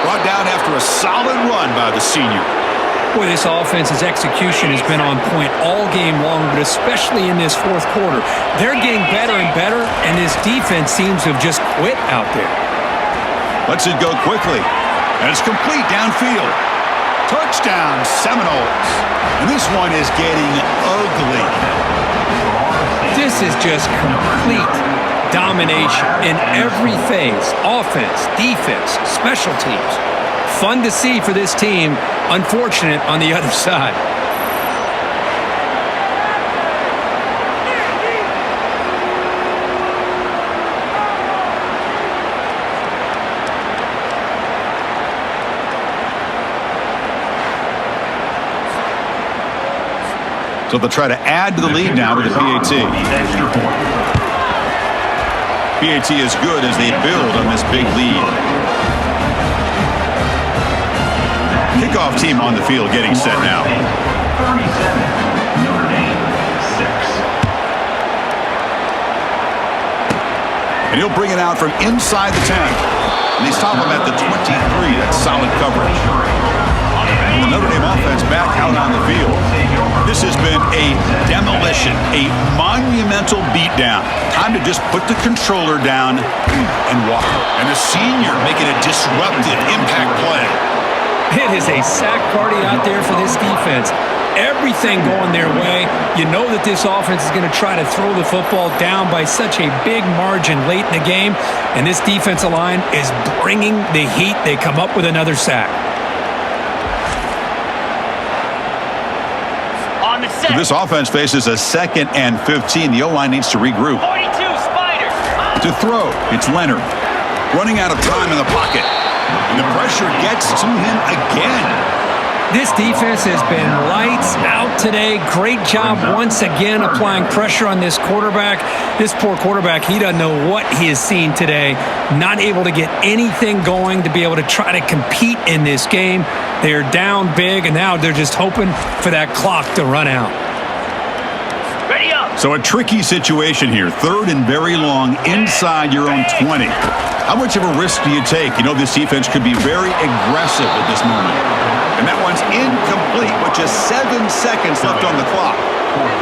Brought down after a solid run by the senior. Boy, this offense's execution has been on point all game long, but especially in this fourth quarter. They're getting better and better, and this defense seems to have just quit out there. Lets it go quickly, and it's complete downfield. Touchdown, Seminoles. And this one is getting ugly. This is just complete domination in every phase. Offense, defense, special teams. Fun to see for this team. Unfortunate on the other side. So they'll try to add to the lead now with the PAT. PAT is good as they build on this big lead. Kickoff team on the field getting set now. 37, Notre Dame, 6. And he'll bring it out from inside the 10. And they stop him at the 23. That's solid coverage. And the Notre Dame offense back out on the field. This has been a demolition, a monumental beatdown. Time to just put the controller down and walk. And the senior making a disruptive impact play. It is a sack party out there for this defense. Everything going their way. You know that this offense is going to try to throw the football down by such a big margin late in the game. And this defensive line is bringing the heat. They come up with another sack. On the This offense faces a 2nd and 15. The O-line needs to regroup. 42 Spider. To throw, it's Leonard. Running out of time in the pocket. And the pressure gets to him again. This defense has been lights out today. Great job once again applying pressure on this quarterback. This poor quarterback, he doesn't know what he has seen today. Not able to get anything going to be able to try to compete in this game. They're down big, and now they're just hoping for that clock to run out. Ready up. So a tricky situation here. 3rd and very long inside your own 20. How much of a risk do you take? You know this defense could be very aggressive at this moment. And that one's incomplete with just 7 seconds left on the clock.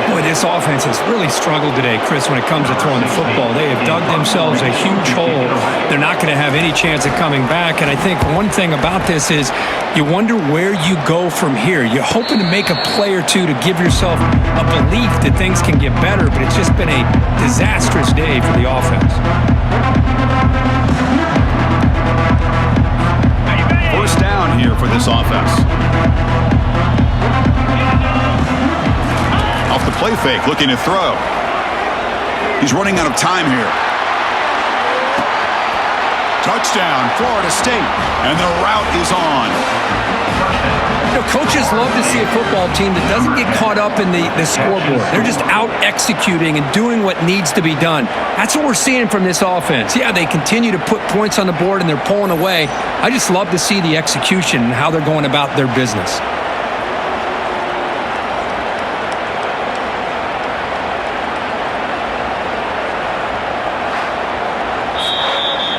Boy, this offense has really struggled today, Chris, when it comes to throwing the football. They have dug themselves a huge hole. They're not going to have any chance of coming back. And I think one thing about this is you wonder where you go from here. You're hoping to make a play or two to give yourself a belief that things can get better, but it's just been a disastrous day for the offense. First down here for this offense. Off the play fake, looking to throw. He's running out of time here. Touchdown, Florida State. And the route is on. You know, coaches love to see a football team that doesn't get caught up in the scoreboard. They're just out executing and doing what needs to be done. That's what we're seeing from this offense. Yeah, they continue to put points on the board and they're pulling away. I just love to see the execution and how they're going about their business.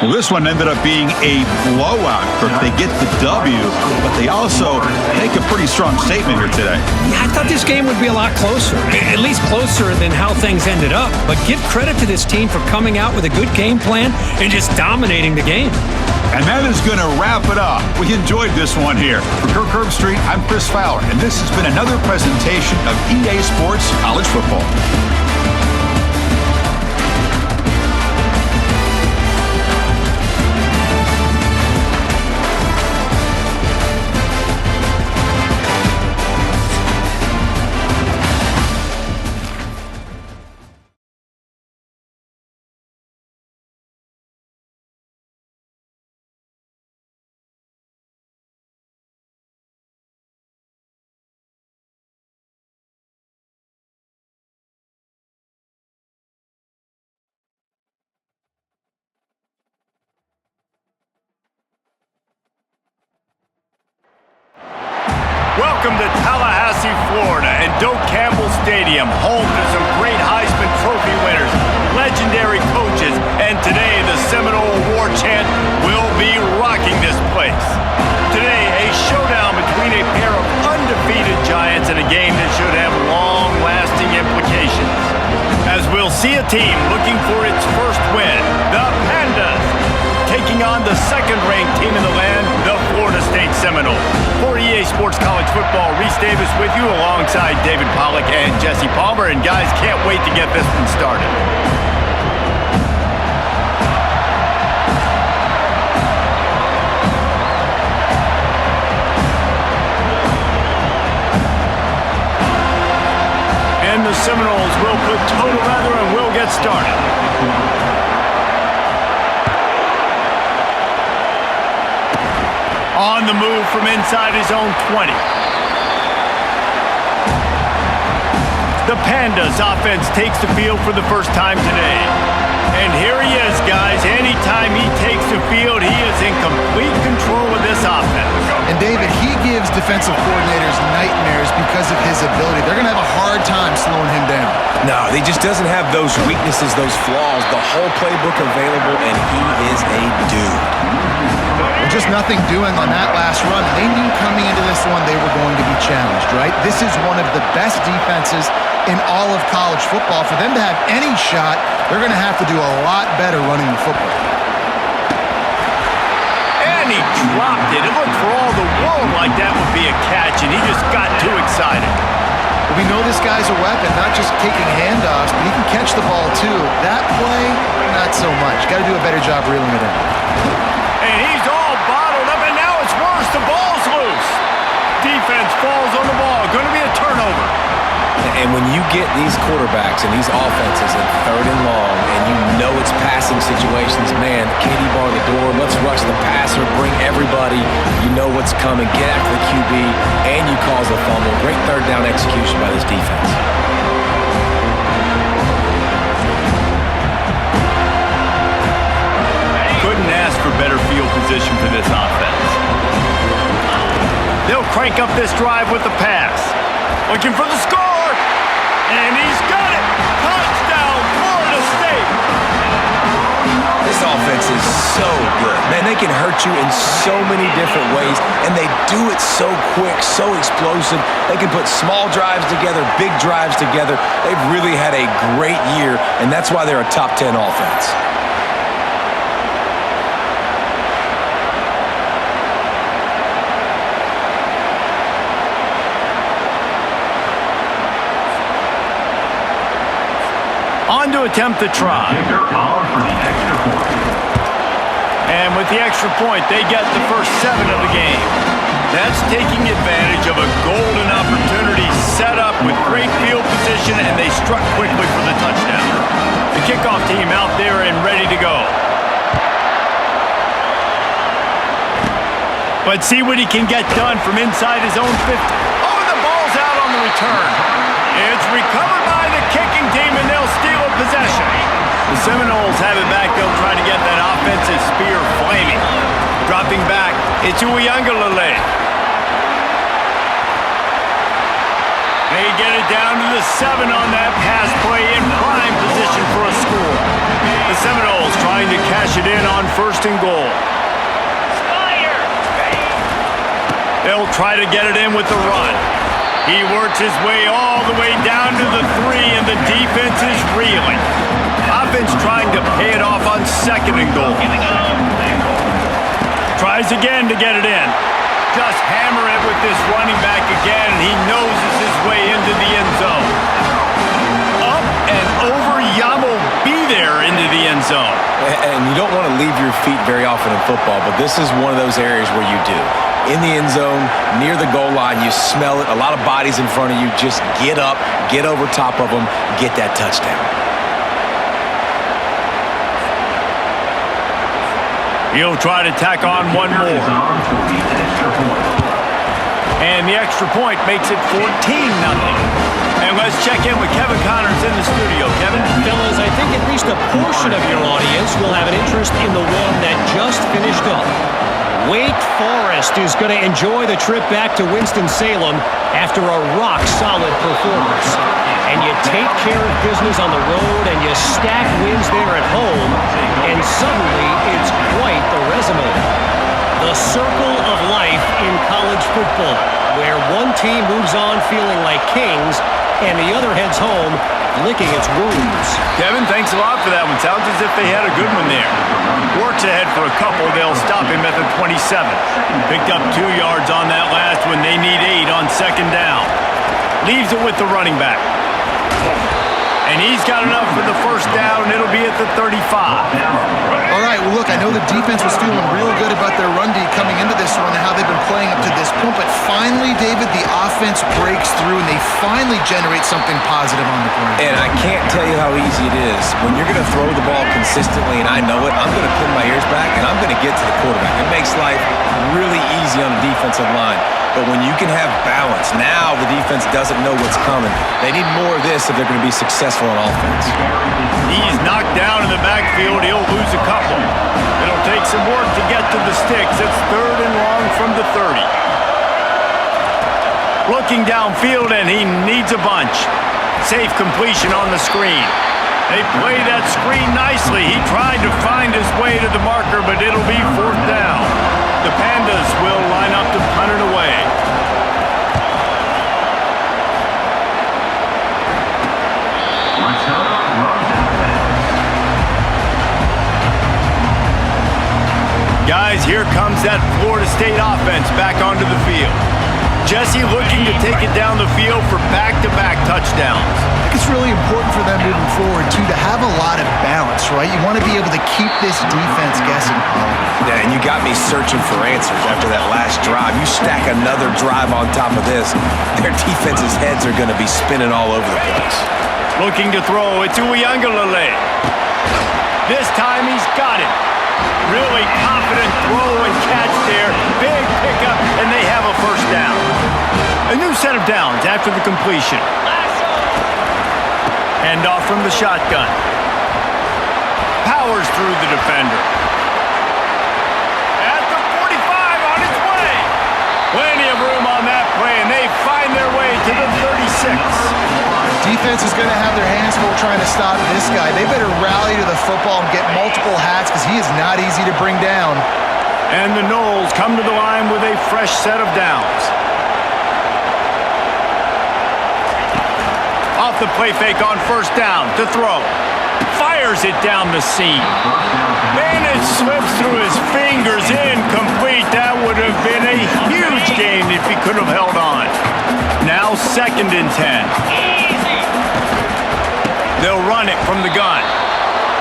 Well, this one ended up being a blowout. They get the W, but they also make a pretty strong statement here today. Yeah, I thought this game would be a lot closer, at least closer than how things ended up. But give credit to this team for coming out with a good game plan and just dominating the game. And that is going to wrap it up. We enjoyed this one here. For Kirk Herbstreit, I'm Chris Fowler, and this has been another presentation of EA Sports College Football. Welcome to Tallahassee, Florida, and Doak Campbell Stadium, home to some great Heisman Trophy winners, legendary coaches, and today the Seminole War Chant will be rocking this place. Today, a showdown between a pair of undefeated giants in a game that should have long-lasting implications. As we'll see a team looking for its first win, the Pandas, taking on the second-ranked team in the land, the Florida State Seminoles. For EA Sports College Football, Reese Davis with you alongside David Pollack and Jesse Palmer. And guys, can't wait to get this one started. And the Seminoles will put toe to leather and will get started. On the move from inside his own 20. The Pandas offense takes the field for the first time today. And here he is, guys. Anytime he takes the field, he is in complete control of this offense. And David, he gives defensive coordinators nightmares because of his ability. They're going to have a hard time slowing him down. No, he just doesn't have those weaknesses, those flaws, the whole playbook available, and he is a dude. Well, just nothing doing on that last run. They knew coming into this one they were going to be challenged, right? This is one of the best defenses in all of college football. For them to have any shot, they're going to have to do a lot better running the football. And he dropped it. It looked for all the world like that would be a catch, and he just got too excited. We know this guy's a weapon, not just kicking handoffs, but he can catch the ball too. That play, not so much. Got to do a better job reeling it in. And he's all bottled up, and now it's worse. The ball's loose. Defense falls on the ball. Going to be a turnover. And when you get these quarterbacks and these offenses in 3rd and long, and you know it's passing situations, man, Katie bar the door, let's rush the passer, bring everybody. You know what's coming. Get after the QB, and you cause a fumble. Great 3rd down execution by this defense. Couldn't ask for better field position for this offense. They'll crank up this drive with the pass. Looking for the score, and he's got it. Touchdown, Florida State. This offense is so good. Man, they can hurt you in so many different ways, and they do it so quick, so explosive. They can put small drives together, big drives together. They've really had a great year, and that's why they're a top 10 offense. On to attempt the try. And with the extra point, they get the first 7 of the game. That's taking advantage of a golden opportunity set up with great field position, and they struck quickly for the touchdown. The kickoff team out there and ready to go. But see what he can get done from inside his own 50. Oh, the ball's out on the return. It's recovered by the kicking team, and they'll steal a possession. The Seminoles have it back. They'll try to get that offensive spear flaming. Dropping back, it's Uyangalele. They get it down to the 7 on that pass play in prime position for a score. The Seminoles trying to cash it in on 1st and goal. They'll try to get it in with the run. He works his way all the way down to the 3, and the defense is reeling. Offense trying to pay it off on 2nd and goal. Tries again to get it in. Just hammer it with this running back again, and he noses his way into the end zone. Up and over, Yamo be there into the end zone. And you don't want to leave your feet very often in football, but this is one of those areas where you do. In the end zone, near the goal line, you smell it. A lot of bodies in front of you. Just get up, get over top of them, get that touchdown. He'll try to tack on one more. And the extra point makes it 14-0. And let's check in with Kevin Connors in the studio. Kevin? Fellas, I think at least a portion of your audience will have an interest in the one that just finished up. Wake Forest is going to enjoy the trip back to Winston-Salem after a rock-solid performance. And you take care of business on the road and you stack wins there at home, and suddenly it's quite the resume. The circle of life in college football, where one team moves on feeling like kings and the other heads home licking its wounds. Kevin, thanks a lot for that one. Sounds as if they had a good one there. Works ahead for a couple. They'll stop him at the 27. Picked up 2 yards on that last one. They need 8 on 2nd down. Leaves it with the running back. And he's got enough for the 1st down. It'll be at the 35. All right, well, look, I know the defense was feeling real good about their run D coming into this one and how they've been playing up to this point, but finally, David, the offense breaks through and they finally generate something positive on the ground. And I can't tell you how easy it is. When you're going to throw the ball consistently, and I know it, I'm going to pin my ears back and I'm going to get to the quarterback. It makes life really easy on the defensive line. But when you can have balance, now the defense doesn't know what's coming. They need more of this if they're going to be successful on offense. He's knocked down in the backfield. He'll lose a couple. It'll take some work to get to the sticks. It's 3rd and long from the 30. Looking downfield, and he needs a bunch. Safe completion on the screen. They play that screen nicely. He tried to find his way to the marker, but it'll be 4th down. The Pandas will line up to punt it away. Guys, here comes that Florida State offense back onto the field. Jesse looking to take it down the field for back-to-back touchdowns. I think it's really important for them moving forward, too, to have a lot of balance, right? You want to be able to keep this defense guessing. Yeah, and you got me searching for answers after that last drive. You stack another drive on top of this, their defense's heads are going to be spinning all over the place. Looking to throw, it's Uiagalelei. This time he's got it. Really confident throw and catch there. Big pickup, and they have a first down. A new set of downs after the completion. Hand off from the shotgun. Powers through the defender. At the 45 on its way. Plenty of room on that play, and they find their way to the 36. Defense is going to have their hands full trying to stop this guy. They better rally to the football and get multiple hats because he is not easy to bring down. And the Noles come to the line with a fresh set of downs. Off the play fake on first down to throw. Fires it down the seam. Bennett slips through his fingers, incomplete. That would have been a huge gain if he could have held on. Now 2nd and 10. They'll run it from the gun.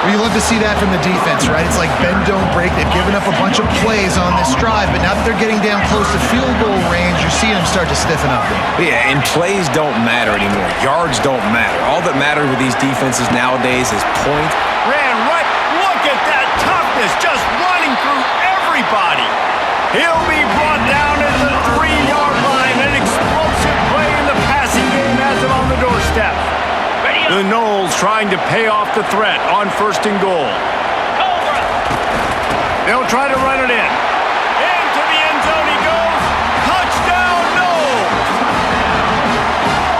Well, you love to see that from the defense, right? It's like bend, don't break. They've given up a bunch of plays on this drive, but now that they're getting down close to field goal range, you're seeing them start to stiffen up. Yeah, and plays don't matter anymore. Yards don't matter. All that matters with these defenses nowadays is point. Ran right. Look at that toughness, just running through everybody. He'll be brought down at the 3-yard line. An explosive play in the passing game has him on the doorstep. The Noles trying to pay off the threat on 1st and goal. They'll try to run it in. Into the end zone he goes. Touchdown, Noles!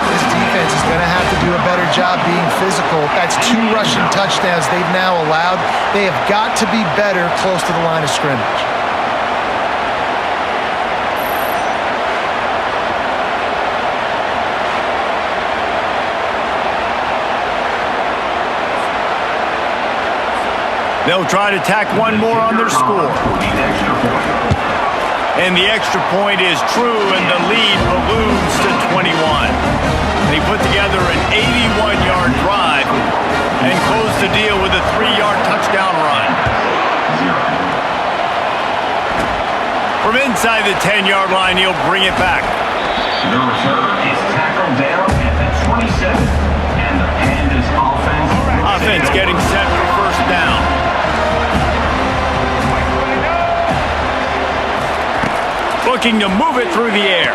This defense is going to have to do a better job being physical. That's 2 rushing touchdowns they've now allowed. They have got to be better close to the line of scrimmage. They'll try to tack one more on their score. And the extra point is true, and the lead balloons to 21. They put together an 81-yard drive and close the deal with a 3-yard touchdown run. From inside the 10-yard line, he'll bring it back. The return is tackled down at the 27, and the Pandas offense getting set for first down. Looking to move it through the air.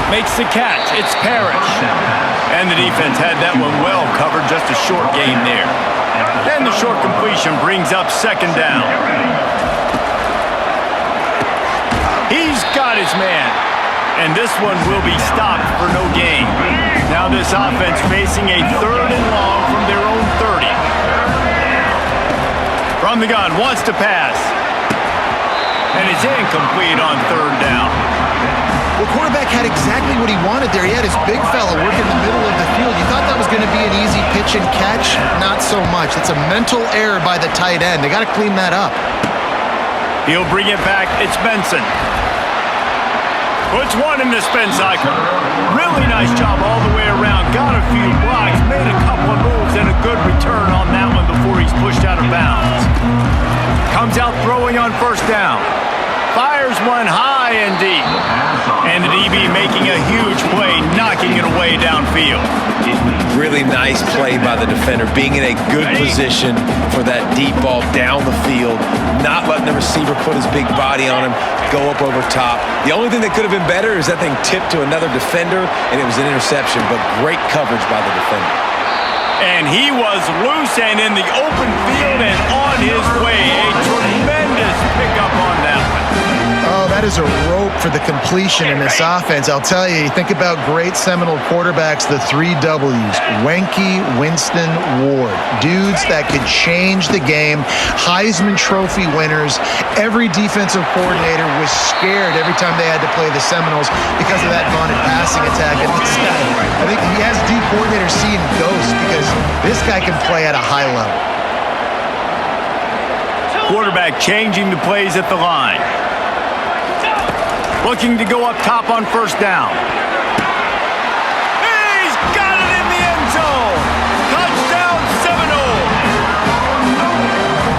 Makes the catch. It's Parrish. And the defense had that one well covered. Just a short gain there. And the short completion brings up 2nd down. He's got his man. And this one will be stopped for no gain. Now this offense facing a 3rd and long from their own 30. From the gun, wants to pass. And it's incomplete on 3rd down. Well, quarterback had exactly what he wanted there. He had his big fella work in the middle of the field. You thought that was going to be an easy pitch and catch? Not so much. It's a mental error by the tight end. They got to clean that up. He'll bring it back. It's Benson. Puts one in the spin cycle. Really nice job all the way around. Got a few blocks, made a couple of moves, and a good return on that one before he's pushed out of bounds. Comes out throwing on first down. Fires one high and deep. And the DB making a huge play, knocking it away downfield. Really nice play by the defender, being in a good position for that deep ball down the field, not letting the receiver put his big body on him, go up over top. The only thing that could have been better is that thing tipped to another defender, and it was an interception, but great coverage by the defender. And he was loose and in the open field and on his way. A tremendous pickup on that one. Oh, that is a rope for the completion in this offense. I'll tell you, you think about great Seminole quarterbacks, the 3 W's, Wenke, Winston, Ward. Dudes that could change the game, Heisman Trophy winners. Every defensive coordinator was scared every time they had to play the Seminoles because of that vaunted passing attack. And this guy, I think he has D coordinators seeing ghosts because this guy can play at a high level. Quarterback changing the plays at the line. Looking to go up top on first down. He's got it in the end zone. Touchdown, Seminoles.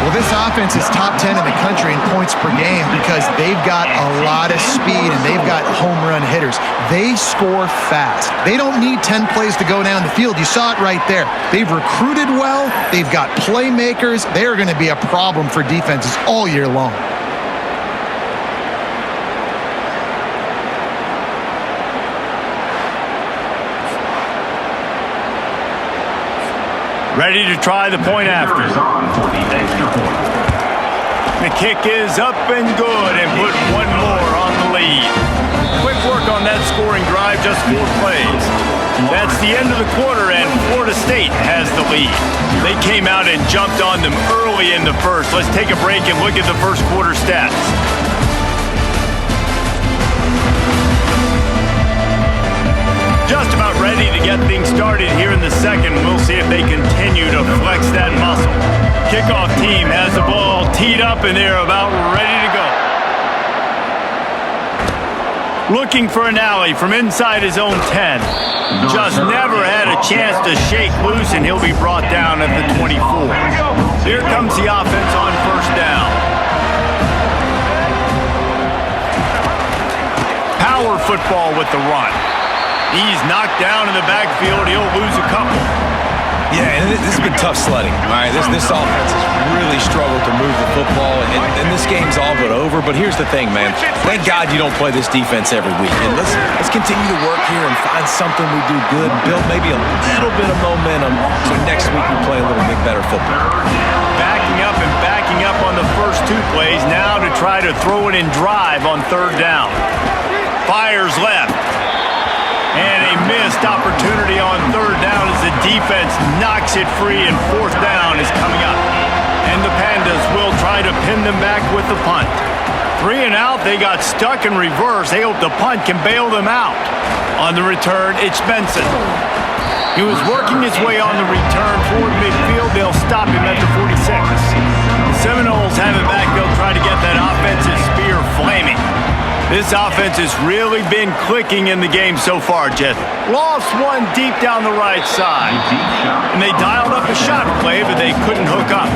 Well, this offense is top 10 in the country in points per game because they've got a lot of speed and they've got home run hitters. They score fast. They don't need 10 plays to go down the field. You saw it right there. They've recruited well. They've got playmakers. They are going to be a problem for defenses all year long. Ready to try the point after. The kick is up and good and put one more on the lead. Quick work on that scoring drive, just 4 plays. That's the end of the quarter and Florida State has the lead. They came out and jumped on them early in the first. Let's take a break and look at the first quarter stats. Just about ready to get things started here in the second. We'll see if they continue to flex that muscle. Kickoff team has the ball teed up and they're about ready to go. Looking for an alley from inside his own 10. Just never had a chance to shake loose and he'll be brought down at the 24. Here comes the offense on first down. Power football with the run. He's knocked down in the backfield. He'll lose a couple. Yeah, and this has been tough sledding. All right, this offense has really struggled to move the football, and this game's all but over. But here's the thing, man. Thank God you don't play this defense every week. And let's continue to work here and find something we do good, build maybe a little bit of momentum so next week we play a little bit better football. Backing up on the first 2 plays, now to try to throw it in drive on third down. Fires left. And a missed opportunity on third down as the defense knocks it free and fourth down is coming up. And the Pandas will try to pin them back with the punt. 3 and out, they got stuck in reverse. They hope the punt can bail them out. On the return, it's Benson. He was working his way on the return toward midfield. They'll stop him at the 46. The Seminoles have it back. They'll try to get that offensive spear flaming. This offense has really been clicking in the game so far, Jeff. Lost one deep down the right side. And they dialed up a shot play, but they couldn't hook up.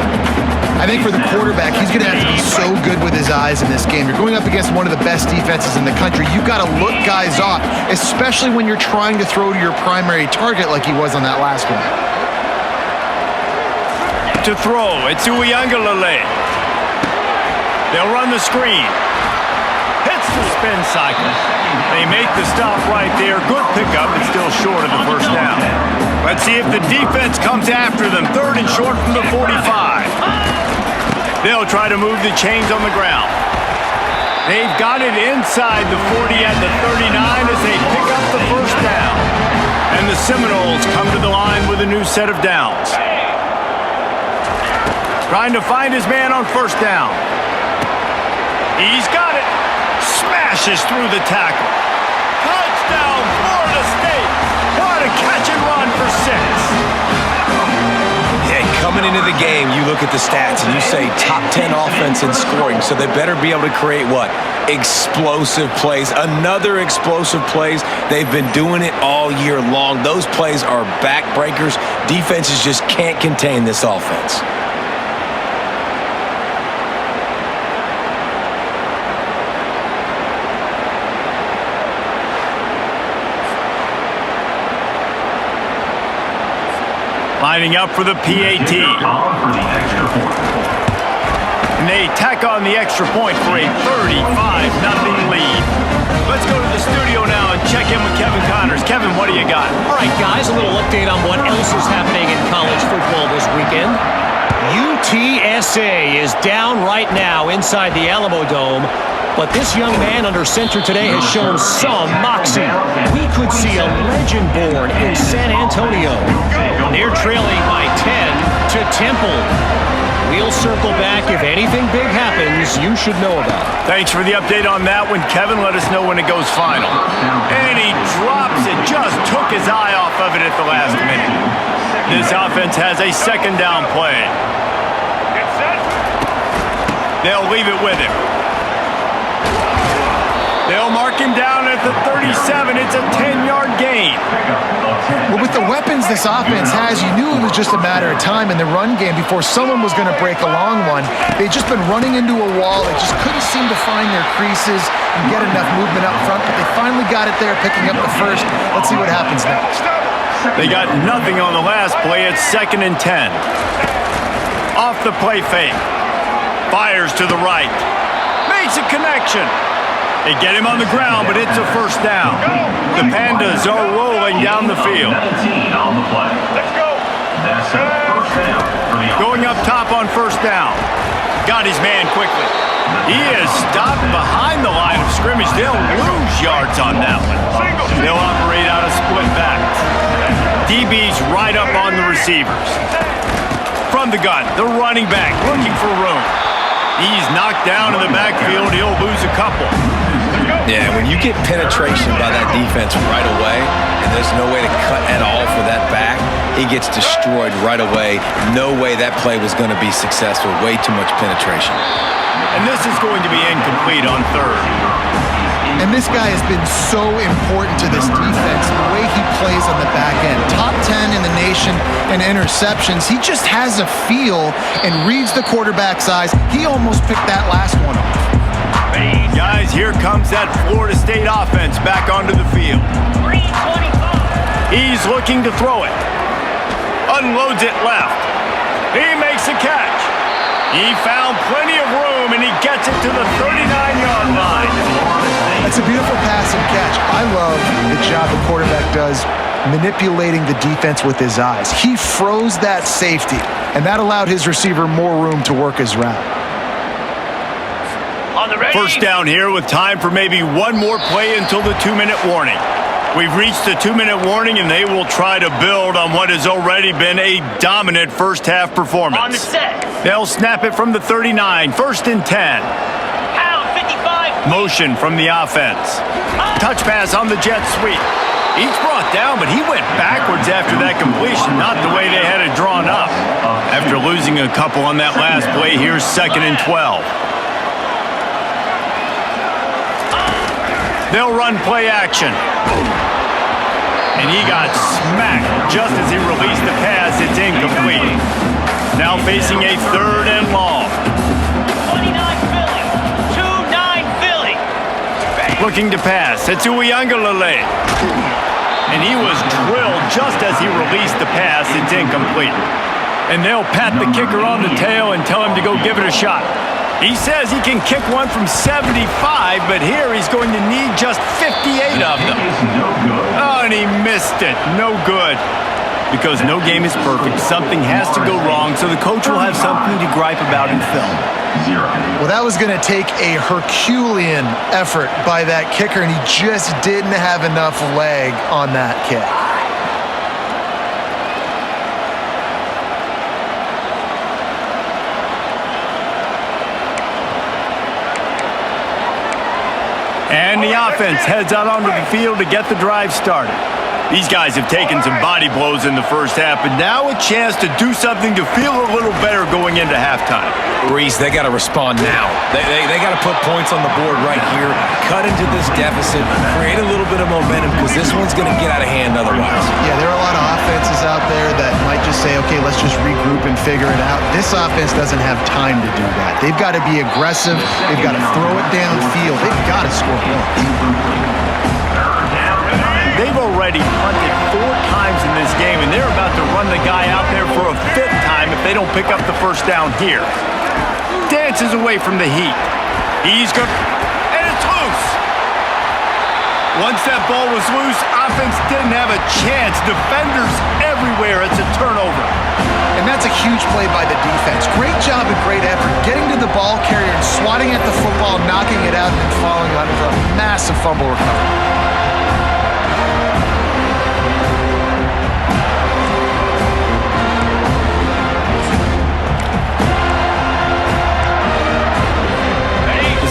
I think for the quarterback, he's going to have to be so good with his eyes in this game. You're going up against one of the best defenses in the country. You've got to look guys off, especially when you're trying to throw to your primary target like he was on that last one. To throw, it's Uiagalelei. They'll run the screen. Hits the spin cycle. They make the stop right there. Good pickup, but still short of the first down. Let's see if the defense comes after them. 3rd and short from the 45. They'll try to move the chains on the ground. They've got it inside the 40 at the 39 as they pick up the first down. And the Seminoles come to the line with a new set of downs. Trying to find his man on first down. He's got it. Smashes through the tackle. Touchdown, Florida State. What a catch and run for 6. Yeah, coming into the game, you look at the stats and you say top 10 offense in scoring, so they better be able to create what? Explosive plays. Another explosive plays. They've been doing it all year long. Those plays are backbreakers. Defenses just can't contain this offense. Lining up for the PAT. And they tack on the extra point for a 35-0 lead. Let's go to the studio now and check in with Kevin Connors. Kevin, what do you got? All right, guys, a little update on what else is happening in college football this weekend. UTSA is down right now inside the Alamo Dome. But this young man under center today has shown some moxie. We could see a legend born in San Antonio. They're trailing by 10 to Temple. We'll circle back. If anything big happens, you should know about it. Thanks for the update on that one, Kevin. Let us know when it goes final. And he drops it. Just took his eye off of it at the last minute. This offense has a second down play. They'll leave it with him. They'll They'll mark him down at the 37. It's a 10-yard gain. Well, with the weapons this offense has, you knew it was just a matter of time in the run game before someone was going to break a long one. They'd just been running into a wall. They just couldn't seem to find their creases and get enough movement up front, but they finally got it there, picking up the first. Let's see what happens next. They got nothing on the last play. It's 2nd and 10. Off the play fake. Fires to the right. Makes a connection. They get him on the ground, but it's a first down. The Pandas are rolling down the field. Let's go. That's a first down for the Going up top on first down. Got his man quickly. He is stopped behind the line of scrimmage. They'll lose yards on that one. They'll operate out of split backs. DB's right up on the receivers. From the gun, the running back looking for room. He's knocked down in the backfield. He'll lose a couple. Yeah, when you get penetration by that defense right away, and there's no way to cut at all for that back, he gets destroyed right away. No way that play was going to be successful. Way too much penetration. And this is going to be incomplete on third. And this guy has been so important to this defense, the way he plays on the back end. Top 10 in the nation in interceptions. He just has a feel and reads the quarterback's eyes. He almost picked that last one off. Guys, here comes that Florida State offense back onto the field. 325. He's looking to throw it. Unloads it left. He makes a catch. He found plenty of room, and he gets it to the 39-yard line. That's a beautiful pass and catch. I love the job the quarterback does manipulating the defense with his eyes. He froze that safety, and that allowed his receiver more room to work his route. On the ready. First down here with time for maybe one more play until the 2-minute warning. We've reached the 2-minute warning, and they will try to build on what has already been a dominant first-half performance. On the set. They'll snap it from the 39, 1st and 10. Pound 55. Motion from the offense. Touch pass on the jet sweep. He's brought down, but he went backwards after that completion, not the way they had it drawn up. After losing a couple on that last play, here's 2nd and 12. They'll run play action. And he got smacked just as he released the pass. It's incomplete. Now facing a 3rd and long. 29 Philly. 2-9 Philly. Looking to pass. It's Uiagalelei. And he was drilled just as he released the pass. It's incomplete. And they'll pat the kicker on the tail and tell him to go give it a shot. He says he can kick one from 75, but here he's going to need just 58 of them. Oh, and he missed it. No good. Because no game is perfect. Something has to go wrong, so the coach will have something to gripe about in film. Well, that was going to take a Herculean effort by that kicker, and he just didn't have enough leg on that kick. And the offense heads out onto the field to get the drive started. These guys have taken some body blows in the first half, but now a chance to do something to feel a little better going into halftime. Reese, they got to respond now. They got to put points on the board right here, cut into this deficit, create a little bit of momentum, because this one's going to get out of hand otherwise. Yeah, there are a lot of offenses out there that might just say, okay, let's just regroup and figure it out. This offense doesn't have time to do that. They've got to be aggressive. They've got to throw it downfield. They've got to score points. They've already punted 4 times in this game, and they're about to run the guy out there for a 5th time if they don't pick up the first down here. Dances away from the heat. He's good, and it's loose. Once that ball was loose, offense didn't have a chance. Defenders everywhere. It's a turnover. And that's a huge play by the defense. Great job and great effort getting to the ball carrier and swatting at the football, knocking it out, and then falling on for a massive fumble recovery.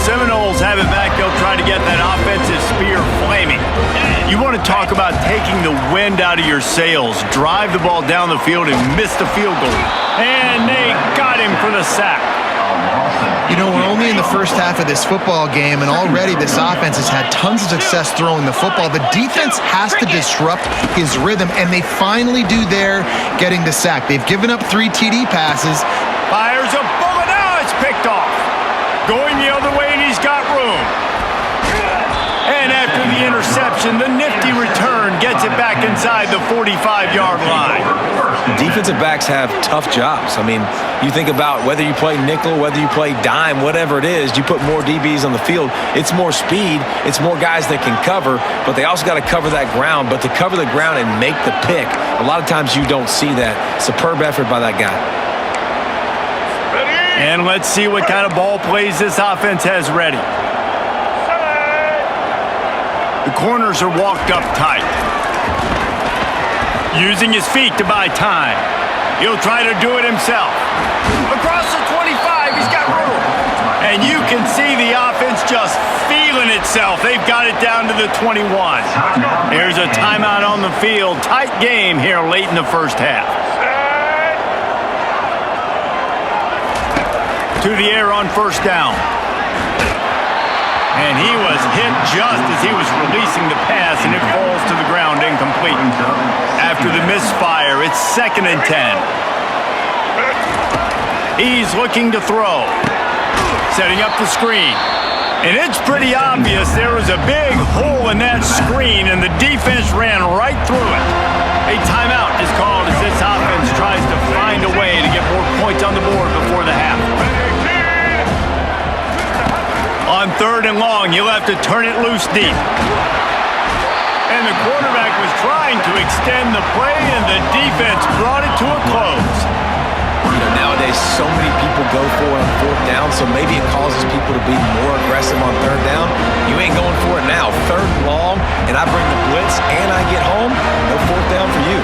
Seminoles have it back. They'll try to get that offensive spear flaming. You want to talk about taking the wind out of your sails. Drive the ball down the field and miss the field goal. And they got him for the sack. You know, we're only in the first half of this football game, and already this offense has had tons of success throwing the football. The defense has to disrupt his rhythm, and they finally do there, getting the sack. They've given up 3 TD passes. Fires a bullet. Now it's picked off. Going the other way, and he's got room. And after the interception, the nifty return gets it back inside the 45-yard line. Defensive backs have tough jobs. I mean, you think about whether you play nickel, whether you play dime, whatever it is, you put more DBs on the field. It's more speed. It's more guys that can cover, but they also got to cover that ground. But to cover the ground and make the pick, a lot of times you don't see that. Superb effort by that guy. And let's see what kind of ball plays this offense has ready. The corners are walked up tight. Using his feet to buy time. He'll try to do it himself. Across the 25, he's got room. And you can see the offense just feeling itself. They've got it down to the 21. There's a timeout on the field. Tight game here late in the first half. To the air on first down. And he was hit just as he was releasing the pass, and it falls to the ground incomplete. After the misfire, it's 2nd and 10. He's looking to throw. Setting up the screen. And it's pretty obvious there was a big hole in that screen, and the defense ran right through it. A timeout is called as this offense tries to find a way to get more points on the board before the half. On 3rd and long, you'll have to turn it loose deep. And the quarterback was trying to extend the play, and the defense brought it to a close. You know, nowadays, so many people go for it on 4th down, so maybe it causes people to be more aggressive on 3rd down. You ain't going for it now. 3rd and long, and I bring the blitz, and I get home. No 4th down for you.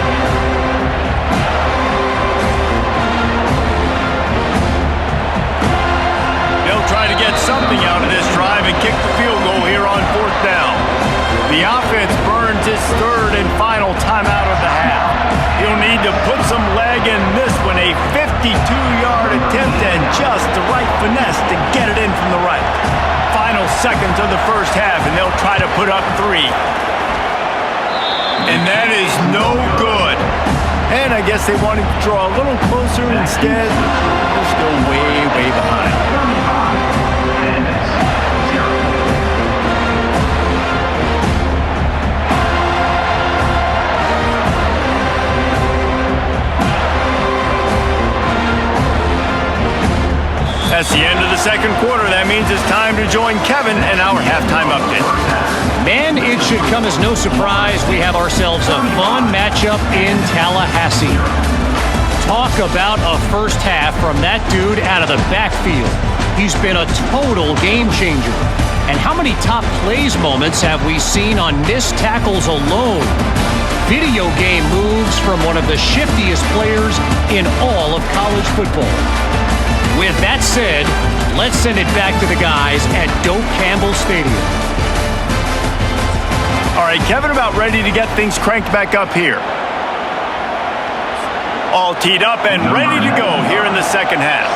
Try to get something out of this drive and kick the field goal here on 4th down. The offense burns his 3rd and final timeout of the half. He'll need to put some leg in this one, a 52-yard attempt and just the right finesse to get it in from the right. Final seconds of the first half, and they'll try to put up 3. And that is no good. And I guess they wanted to draw a little closer instead. They're still way, way behind. That's the end of the 2nd quarter. That means it's time to join Kevin and our halftime update. Man, it should come as no surprise we have ourselves a fun matchup in Tallahassee. Talk about a first half from that dude out of the backfield. He's been a total game changer. And how many top plays moments have we seen on missed tackles alone? Video game moves from one of the shiftiest players in all of college football. With that said, let's send it back to the guys at Doak Campbell Stadium. All right, Kevin, about ready to get things cranked back up here. All teed up and ready to go here in the second half.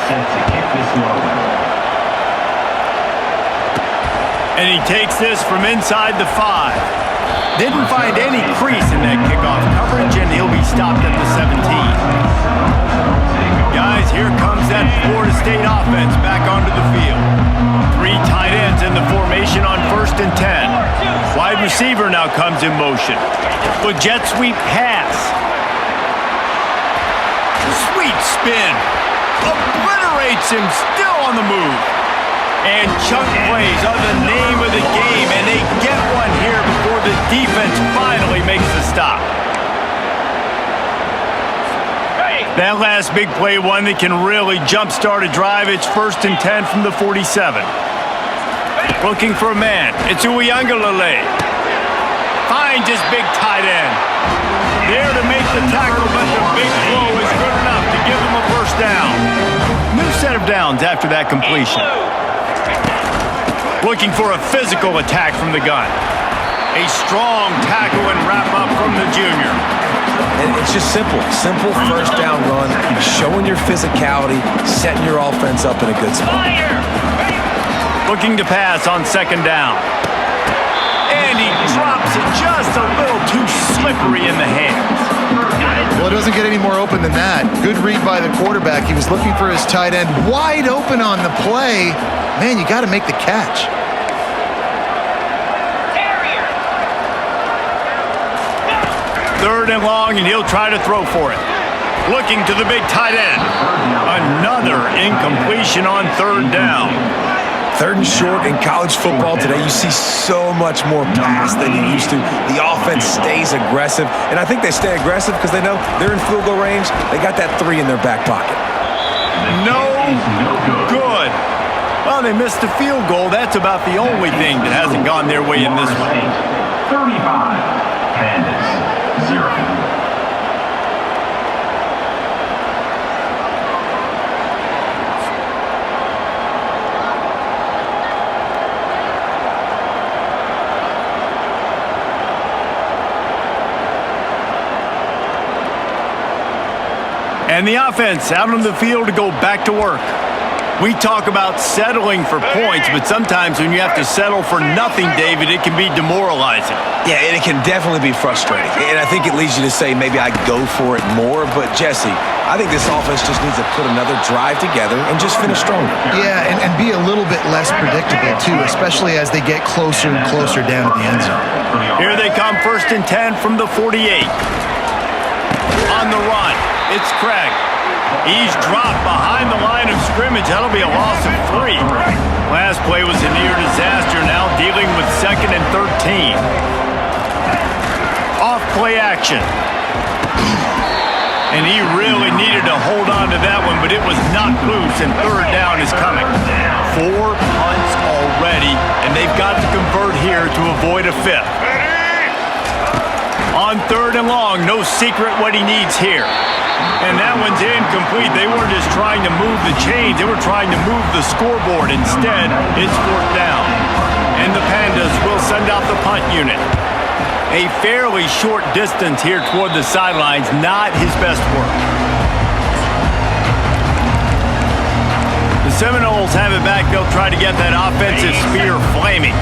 And he takes this from inside the 5. Didn't find any crease in that kickoff coverage, and he'll be stopped at the 17. Guys, here comes that Florida State offense back onto the field. 3 tight ends in the formation on 1st and 10. Wide receiver now comes in motion. The jet sweep pass. Sweet spin. Obliterates him, still on the move. And chunk plays are the name of the game, and they get one here before the defense finally makes the stop. That last big play, one that can really jumpstart a drive. It's 1st and 10 from the 47. Looking for a man. It's Uiagalelei. Finds his big tight end. There to make the tackle, but the big throw is good enough to give him a first down. New set of downs after that completion. Looking for a physical attack from the gun. A strong tackle and wrap up from the junior. And it's just simple. Simple first down run, showing your physicality, setting your offense up in a good spot. Looking to pass on second down. And he drops it just a little too slippery in the hands. Well, it doesn't get any more open than that. Good read by the quarterback. He was looking for his tight end wide open on the play. Man, you got to make the catch. Third and long, and he'll try to throw for it. Looking to the big tight end. Another incompletion on third down. Third and short in college football today, you see so much more pass than you used to. The offense stays aggressive, and I think they stay aggressive because they know they're in field goal range. They got that 3 in their back pocket. No good. Well, they missed the field goal. That's about the only thing that hasn't gone their way in this one. 35. Pandas, 0. And the offense out on the field to go back to work. We talk about settling for points, but sometimes when you have to settle for nothing, David, it can be demoralizing. Yeah, and it can definitely be frustrating. And I think it leads you to say maybe I go for it more. But, Jesse, I think this offense just needs to put another drive together and just finish stronger. Yeah, and be a little bit less predictable, too, especially as they get closer and closer down to the end zone. Here they come, 1st and 10 from the 48. On the run, it's Craig. He's dropped behind the line of scrimmage. That'll be a loss of 3. Last play was a near disaster. Now dealing with 2nd and 13. Off play action. And he really needed to hold on to that one, but it was knocked loose, and third down is coming. 4 punts already, and they've got to convert here to avoid a 5th. On 3rd and long, no secret what he needs here. And that one's incomplete. They weren't just trying to move the chains. They were trying to move the scoreboard. Instead, it's 4th down. And the Pandas will send out the punt unit. A fairly short distance here toward the sidelines. Not his best work. The Seminoles have it back. They'll try to get that offensive spear flaming.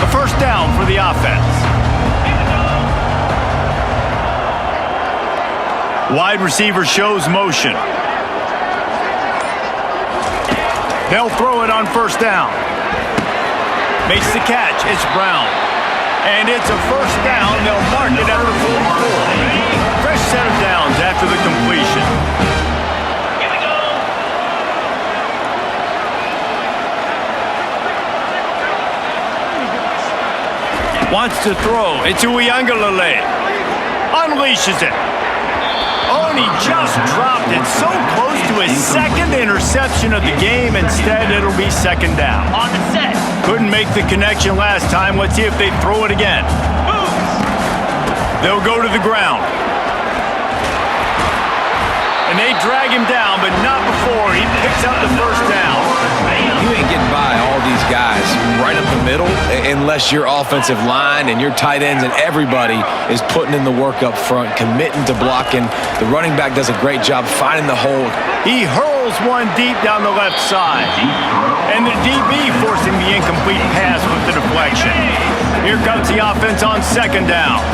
The 1st down for the offense. Wide receiver shows motion. They'll throw it on 1st down. Makes the catch. It's Brown. And it's a 1st down. They'll mark it at the 44. Fresh set of downs after the completion. Here we go. Wants to throw. It's Uiagalelei. Unleashes it. Oh, and he just dropped it so close to his 2nd interception of the game. Instead, it'll be 2nd down. On the set. Couldn't make the connection last time. Let's see if they throw it again. They'll go to the ground. And they drag him down, but not before he picks up the 1st down. You ain't getting by all these guys right up the middle unless your offensive line and your tight ends and everybody is putting in the work up front, committing to blocking. The running back does a great job finding the hole. He hurls one deep down the left side. And the DB forcing the incomplete pass with the deflection. Here comes the offense on 2nd down.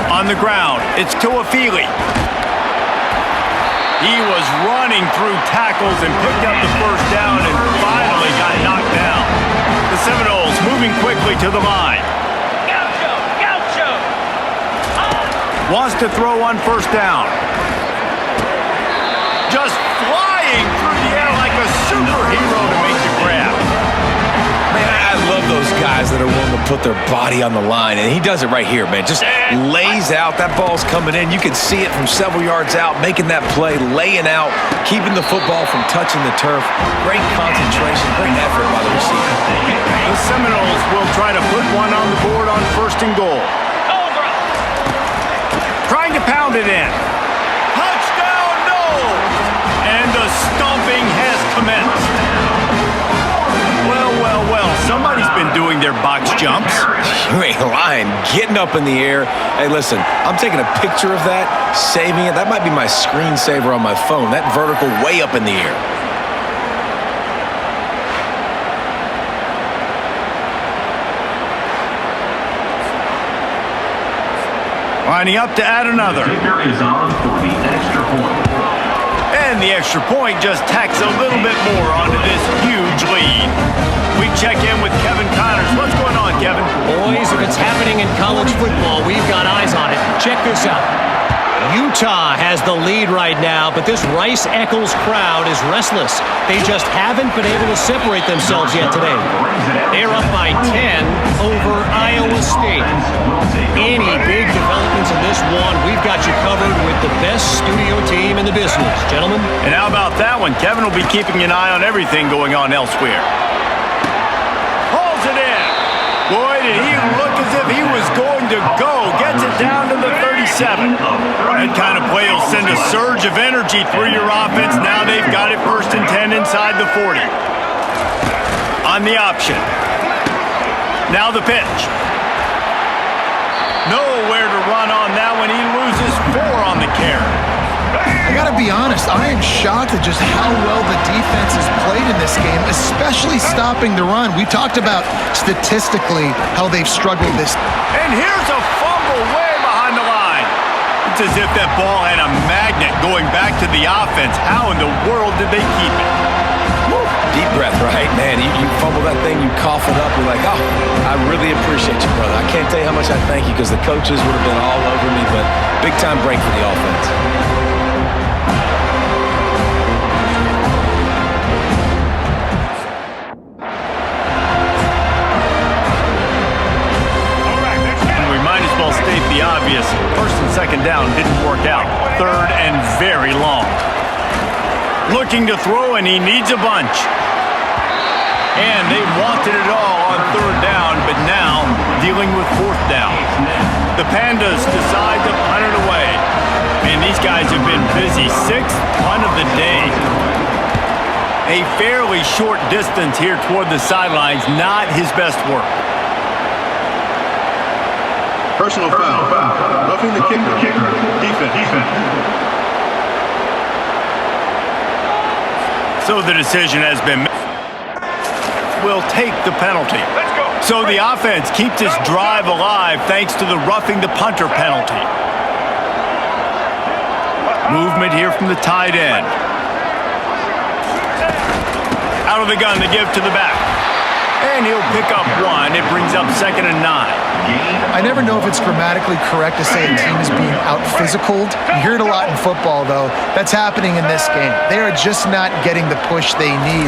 On the ground, it's Tuafili. He was running through tackles and picked up the 1st down and finally got knocked down. The Seminoles moving quickly to the line. Gaucho. Wants to throw on 1st down. Just flying through the air like a superhero to make the grab. Man, I love those guys that are willing to put their body on the line, and he does it right here, man. Just lays out. That ball's coming in. You can see it from several yards out, making that play, laying out, keeping the football from touching the turf. Great concentration, great effort by the receiver. The Seminoles will try to put one on the board on 1st and goal. Cobra. Trying to pound it in. Touchdown, no! And the stomping has commenced. Well, somebody's been doing their box jumps. You ain't lying. Getting up in the air. Hey, listen, I'm taking a picture of that, saving it. That might be my screensaver on my phone. That vertical way up in the air. Lining up to add another. Kicker is on for the extra point. And the extra point just tacks a little bit more onto this huge lead. We check in with Kevin Connors. What's going on, Kevin? Boys, if it's happening in college football, we've got eyes on it. Check this out. Utah has the lead right now, but this Rice-Eccles crowd is restless. They just haven't been able to separate themselves yet today. They're up by 10 over Iowa State. Any big developments in this one, we've got you covered with the best studio team in the business, gentlemen. And how about that one? Kevin will be keeping an eye on everything going on elsewhere. Hauls it in. Boy, did he look as if he was going to go. Gets it down to the 37. That kind of play will send a surge of energy through your offense. Now they've got it 1st and 10 inside the 40. On the option. Now the pitch. Nowhere to run on that one. He loses 4 on the carry. I gotta be honest, I am shocked at just how well the defense has played in this game, especially stopping the run. We talked about statistically how they've struggled this. And here's a fumble way behind the line. It's as if that ball had a magnet going back to the offense. How in the world did they keep it? Woo. Deep breath, right? Man, you fumble that thing, you cough it up, you're like, oh, I really appreciate you, brother. I can't tell you how much I thank you because the coaches would have been all over me, but big time break for the offense. State the obvious. 1st and 2nd down didn't work out. 3rd and very long. Looking to throw, and he needs a bunch. And they wanted it all on 3rd down, but now dealing with 4th down. The Pandas decide to punt it away. Man, these guys have been busy. 6th punt of the day. A fairly short distance here toward the sidelines. Not his best work. Personal foul. Roughing the kicker. Defense. So the decision has been made. Will take the penalty. So the offense keeps its drive alive thanks to the roughing the punter penalty. Movement here from the tight end. Out of the gun to give to the back. And he'll pick up 1. It brings up 2nd and 9. I never know if it's grammatically correct to say a team is being out-physicaled. You hear it a lot in football, though. That's happening in this game. They are just not getting the push they need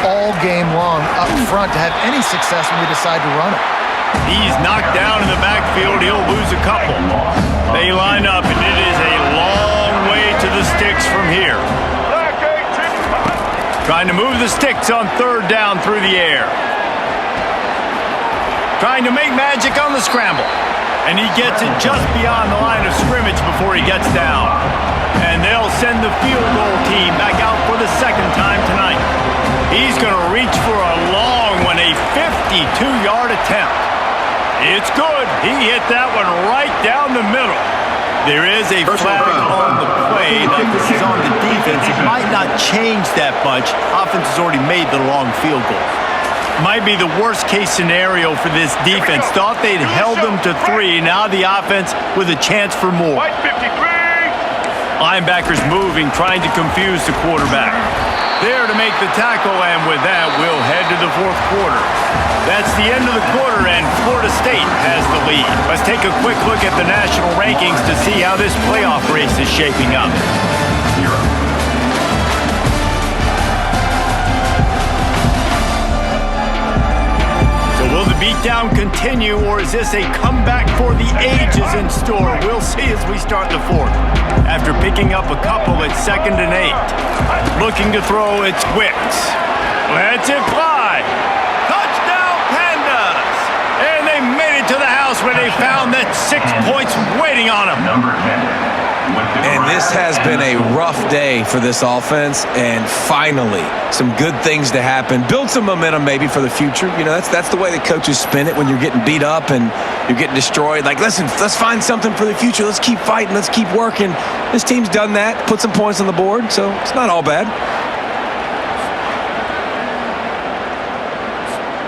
all game long up front to have any success when they decide to run it. He's knocked down in the backfield. He'll lose a couple. They line up, and it is a long way to the sticks from here. Trying to move the sticks on 3rd down through the air. Trying to make magic on the scramble. And he gets it just beyond the line of scrimmage before he gets down. And they'll send the field goal team back out for the 2nd time tonight. He's going to reach for a long one, a 52-yard attempt. It's good. He hit that one right down the middle. There is a flag on the play. Now, this is on the defense. It might not change that much. Offense has already made the long field goal. Might be the worst-case scenario for this defense. Thought they'd held them to 3. Now the offense with a chance for more. Linebackers moving, trying to confuse the quarterback. There to make the tackle, and with that, we'll head to the 4th quarter. That's the end of the quarter, and Florida State has the lead. Let's take a quick look at the national rankings to see how this playoff race is shaping up. Will the beatdown continue, or is this a comeback for the ages in store? We'll see as we start the 4th. After picking up a couple at 2nd and 8. Looking to throw, it's Wicks. Lets it fly. Touchdown, Pandas! And they made it to the house where they found that 6 points waiting on them. And This has been a rough day for this offense, and finally, some good things to happen. Build some momentum maybe for the future. You know, that's the way the coaches spin it when you're getting beat up and you're getting destroyed. Like, listen, let's find something for the future. Let's keep fighting. Let's keep working. This team's done that, put some points on the board, so it's not all bad.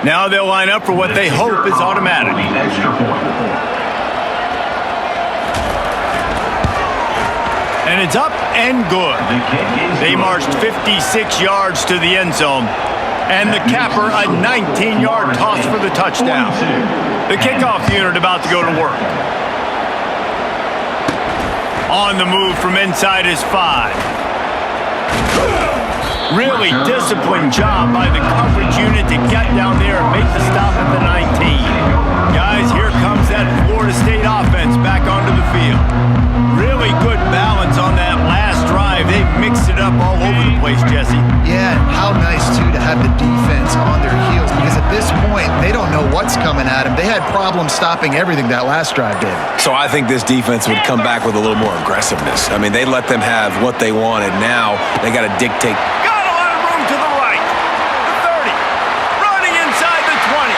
Now they'll line up for what they hope is automatic. And it's up and good. They marched 56 yards to the end zone. And the capper, a 19-yard toss for the touchdown. The kickoff unit about to go to work. On the move from inside his 5. Really disciplined job by the coverage unit to get down there and make the stop at the 19. Guys, here comes that Florida State offense back onto the field. Really good balance on that last drive. They mixed it up all over the place, Jesse. Yeah, how nice, too, to have the defense on their heels, because at this point, they don't know what's coming at them. They had problems stopping everything that last drive did. So I think this defense would come back with a little more aggressiveness. I mean, they let them have what they wanted. Now they got to dictate. To the right, the 30, running inside the 20.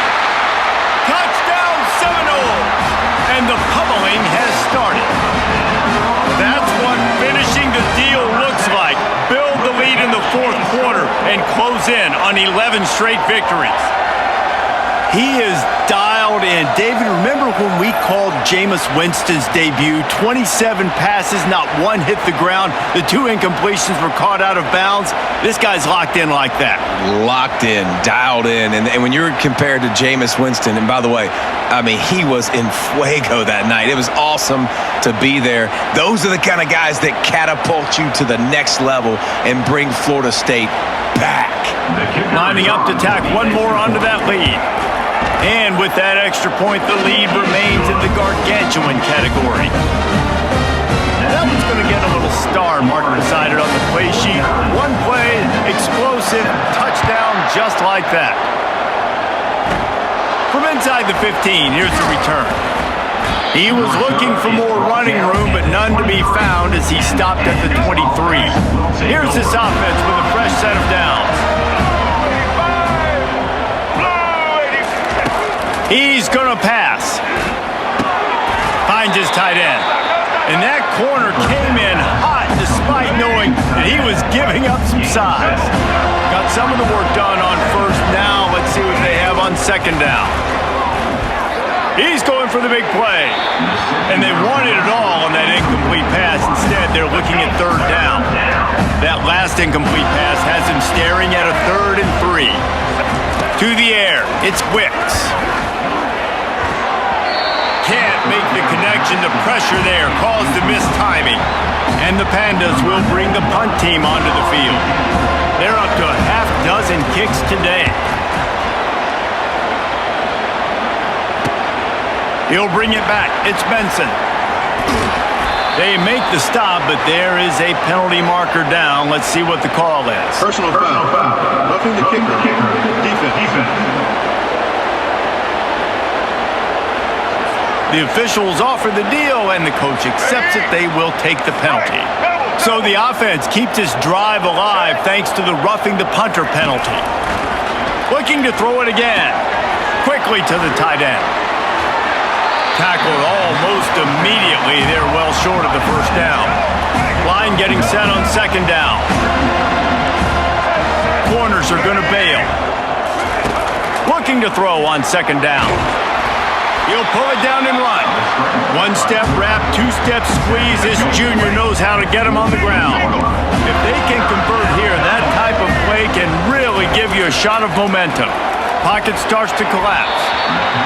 Touchdown Seminoles, and the pummeling has started. That's what finishing the deal looks like. Build the lead in the fourth quarter and close in on 11 straight victories. He is dialed in. David, remember when we called Jameis Winston's debut? 27 passes, not one hit the ground. The 2 incompletions were caught out of bounds. This guy's locked in like that. Locked in, dialed in. And when you're compared to Jameis Winston, and by the way, I mean, he was in fuego that night. It was awesome to be there. Those are the kind of guys that catapult you to the next level and bring Florida State back. Lining up to tack one more onto that lead. And with that extra point, the lead remains in the gargantuan category. That one's going to get a little star marker decided on the play sheet. One play, explosive, touchdown, just like that. From inside the 15, here's the return. He was looking for more running room, but none to be found as he stopped at the 23. Here's this offense with a fresh set of downs. He's going to pass. Finds his tight end. And that corner came in hot despite knowing that he was giving up some size. Got some of the work done on first down. Let's see what they have on second down. He's going for the big play. And they wanted it all on that incomplete pass. Instead, they're looking at third down. That last incomplete pass has him staring at a 3rd and 3. To the air, it's Wicks. Can't make the connection. The pressure there caused the missed timing. And the Pandas will bring the punt team onto the field. They're up to a half dozen kicks today. He'll bring it back. It's Benson. They make the stop, but there is a penalty marker down. Let's see what the call is. Personal foul. Roughing the kicker. Defense. The officials offer the deal, and the coach accepts it. They will take the penalty. So the offense keeps this drive alive thanks to the roughing the punter penalty. Looking to throw it again. Quickly to the tight end. Tackled almost immediately. They're well short of the first down. Line getting set on second down. Corners are going to bail. Looking to throw on second down. He'll pull it down and run. One-step wrap, two-step squeeze. This junior knows how to get him on the ground. If they can convert here, that type of play can really give you a shot of momentum. Pocket starts to collapse.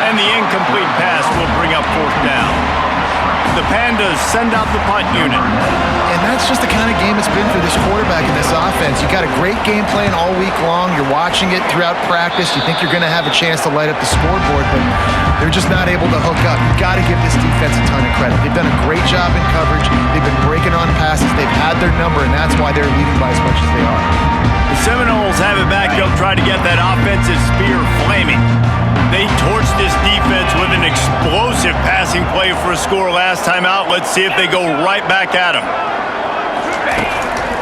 And the incomplete pass will bring up fourth down. The Pandas send out the punt unit. And that's just the kind of game it's been for this quarterback in this offense. You got a great game plan all week long. You're watching it throughout practice. You think you're going to have a chance to light up the scoreboard, but they're just not able to hook up. You've got to give this defense a ton of credit. They've done a great job in coverage. They've been breaking on passes. They've had their number, and that's why they're leading by as much as they are. The Seminoles have it back. They'll try to get that offensive spear flaming. They torched this defense with an explosive passing play for a score last time out. Let's see if they go right back at them.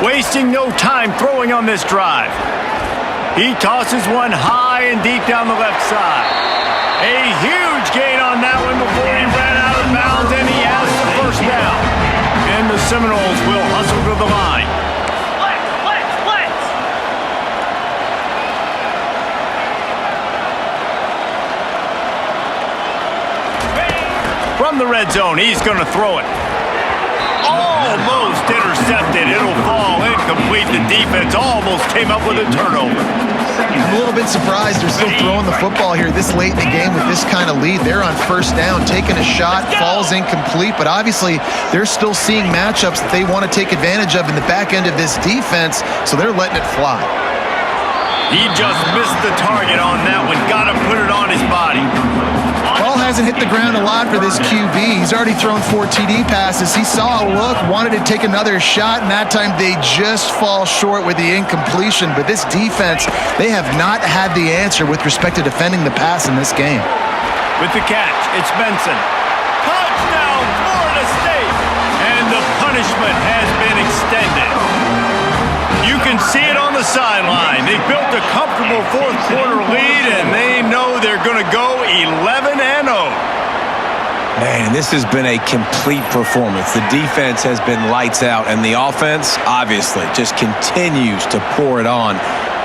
wasting no time throwing on this drive. He tosses one high and deep down the left side. A huge gain on that one before he ran out of bounds, and he has the first down. And the Seminoles will hustle to the line. Blitz! From the red zone, he's going to throw it. Almost intercepted. It'll fall incomplete. The defense almost came up with a turnover. I'm a little bit surprised they're still throwing the football here this late in the game with this kind of lead. They're on first down, taking a shot, falls incomplete, but obviously they're still seeing matchups that they want to take advantage of in the back end of this defense, so they're letting it fly. He just missed the target on that one. Got to put it on his body. Ball hasn't hit the ground a lot for this QB. He's already thrown 4 TD passes. He saw a look, wanted to take another shot, and that time they just fall short with the incompletion. But this defense, they have not had the answer with respect to defending the pass in this game. With the catch, it's Benson. Touchdown, Florida State! And the punishment has been extended. You can see it on the sideline. They built a comfortable fourth quarter lead, and they know they're going to go 11-0. Man, this has been a complete performance. The defense has been lights out, and the offense, obviously, just continues to pour it on.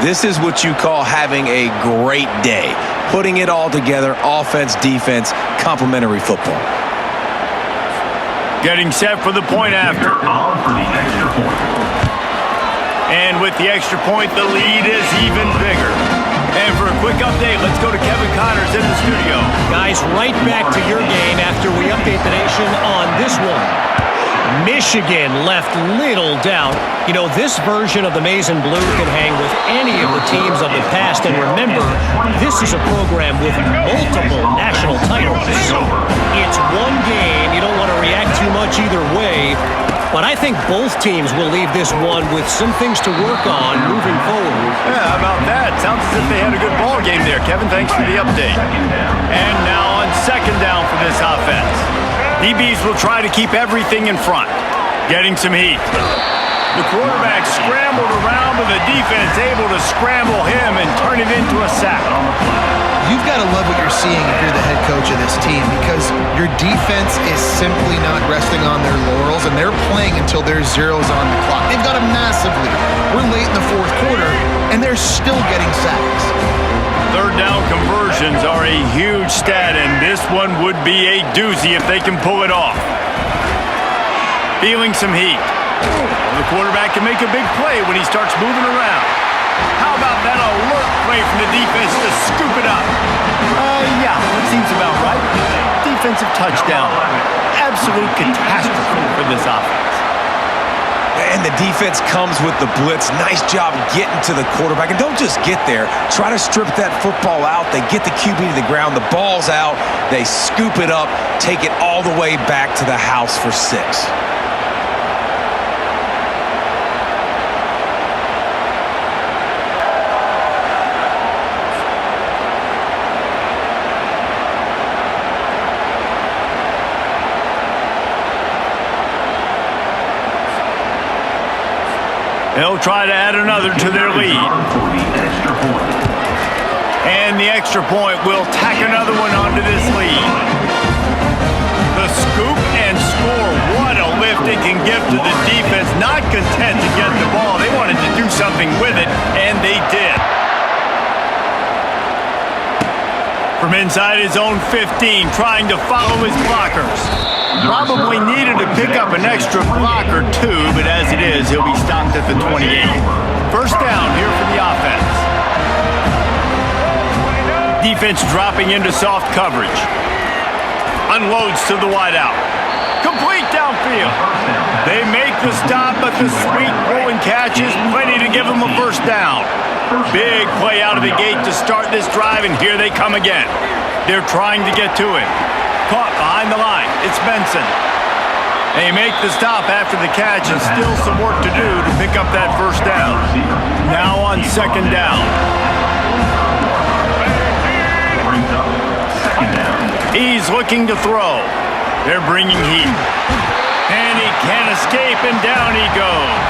This is what you call having a great day. Putting it all together, offense, defense, complementary football. Getting set for the point after. And with the extra point, the lead is even bigger. And for a quick update, let's go to Kevin Connors in the studio. Guys, right back to your game after we update the nation on this one. Michigan left little doubt. You know, this version of the Maize and Blue can hang with any of the teams of the past. And remember, this is a program with multiple national titles. It's one game. You don't want to react too much either way. But I think both teams will leave this one with some things to work on moving forward. Yeah, how about that? Sounds as if they had a good ball game there, Kevin. Thanks for the update. And now on second down for this offense. DBs will try to keep everything in front. Getting some heat. The quarterback scrambled around, but the defense able to scramble him and turn it into a sack. You've got to love what you're seeing if you're the head coach of this team, because your defense is simply not resting on their laurels, and they're playing until there's zeros on the clock. They've got a massive lead. We're late in the fourth quarter, and they're still getting sacks. Third down conversions are a huge stat, and this one would be a doozy if they can pull it off. Feeling some heat. The quarterback can make a big play when he starts moving around. How about that alert play from the defense to scoop it up? Yeah, that seems about right. Defensive touchdown. Absolute catastrophe for this offense. And the defense comes with the blitz. Nice job getting to the quarterback. And don't just get there. Try to strip that football out. They get the QB to the ground. The ball's out. They scoop it up, take it all the way back to the house for 6. They'll try to add another to their lead. And the extra point will tack another one onto this lead. The scoop and score. What a lift it can give to the defense. Not content to get the ball. They wanted to do something with it, and they did. From inside his own 15, trying to follow his blockers. Probably needed to pick up an extra block or two, but as it is, he'll be stopped at the 28. First down here for the offense. Defense dropping into soft coverage. Unloads to the wideout. Complete downfield. They make the stop, but the sweet rolling catch is plenty to give them a first down. Big play out of the gate to start this drive, and here they come again. They're trying to get to him. Caught behind the line. It's Benson. They make the stop after the catch, and still some work to do to pick up that first down. Now on second down. He's looking to throw. They're bringing heat. And he can't escape, and down he goes.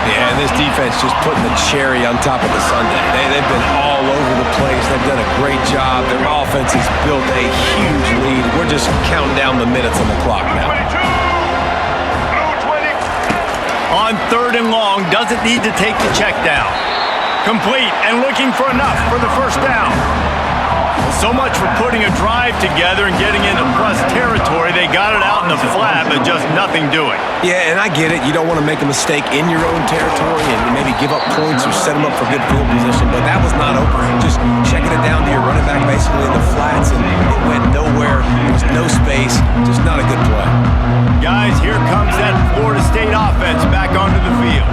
Yeah, and this defense just putting the cherry on top of the sundae. They've been all over the place. They've done a great job. Their offense has built a huge lead. We're just counting down the minutes on the clock now. On 3rd and long, doesn't need to take the check down. Complete and looking for enough for the first down. So much for putting a drive together and getting into plus territory. They got it out in the flat, but just nothing doing. Yeah, and I get it. You don't want to make a mistake in your own territory and maybe give up points or set them up for good field position, but that was not open. Just checking it down to your running back basically in the flats, and it went nowhere. There was no space. Just not a good play. Guys, here comes that Florida State offense back onto the field.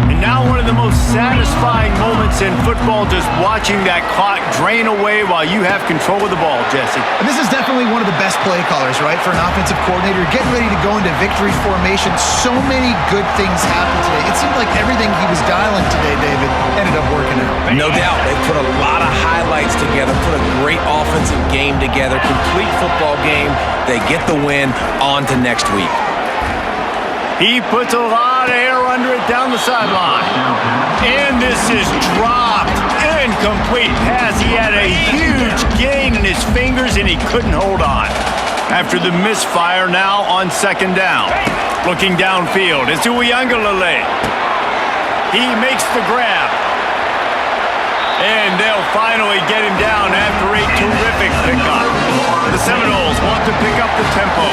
And now one of the most satisfying moments in football, just watching that clock drain away while you have control of the ball, Jesse. And this is definitely one of the best play callers, right, for an offensive coordinator. Getting ready to go into victory formation. So many good things happened today. It seemed like everything he was dialing today, David, ended up working out. No doubt. They put a lot of highlights together, put a great offensive game together, complete football game. They get the win. On to next week. He puts a lot of air under it down the sideline. And this is dropped. Incomplete pass. He had a huge gain in his fingers, and he couldn't hold on. After the misfire, now on 2nd down. Looking downfield, it's Uiagalelei. He makes the grab. And they'll finally get him down after a terrific pickup. The Seminoles want to pick up the tempo.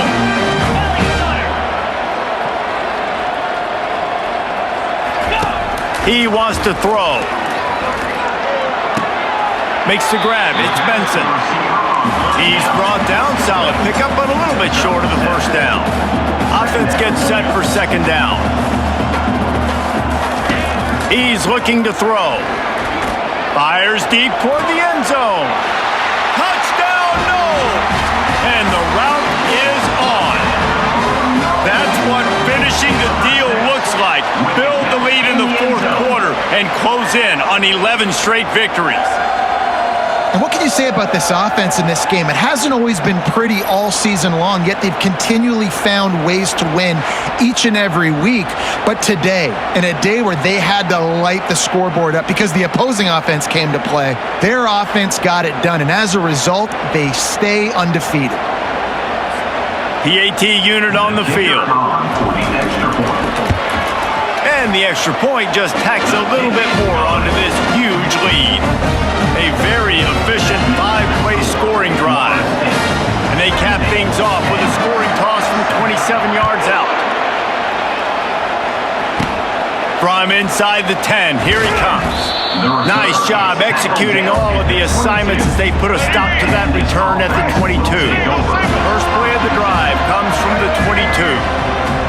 He wants to throw. Makes the grab. It's Benson. He's brought down. Solid pickup, but a little bit short of the first down. Offense gets set for 2nd down. He's looking to throw. Fires deep toward the end zone. Touchdown, no! And the route is on. That's what finishing the deal looks like. Build the lead in the 4th quarter and close in on 11 straight victories. And what can you say about this offense in this game? It hasn't always been pretty all season long, yet they've continually found ways to win each and every week. But today, in a day where they had to light the scoreboard up because the opposing offense came to play, their offense got it done. And as a result, they stay undefeated. PAT unit on the field. And the extra point just tacks a little bit more onto this huge lead. A very efficient 5-play scoring drive. And they cap things off with a scoring toss from 27 yards out. From inside the 10, here he comes. Nice job executing all of the assignments as they put a stop to that return at the 22. First play of the drive comes from the 22.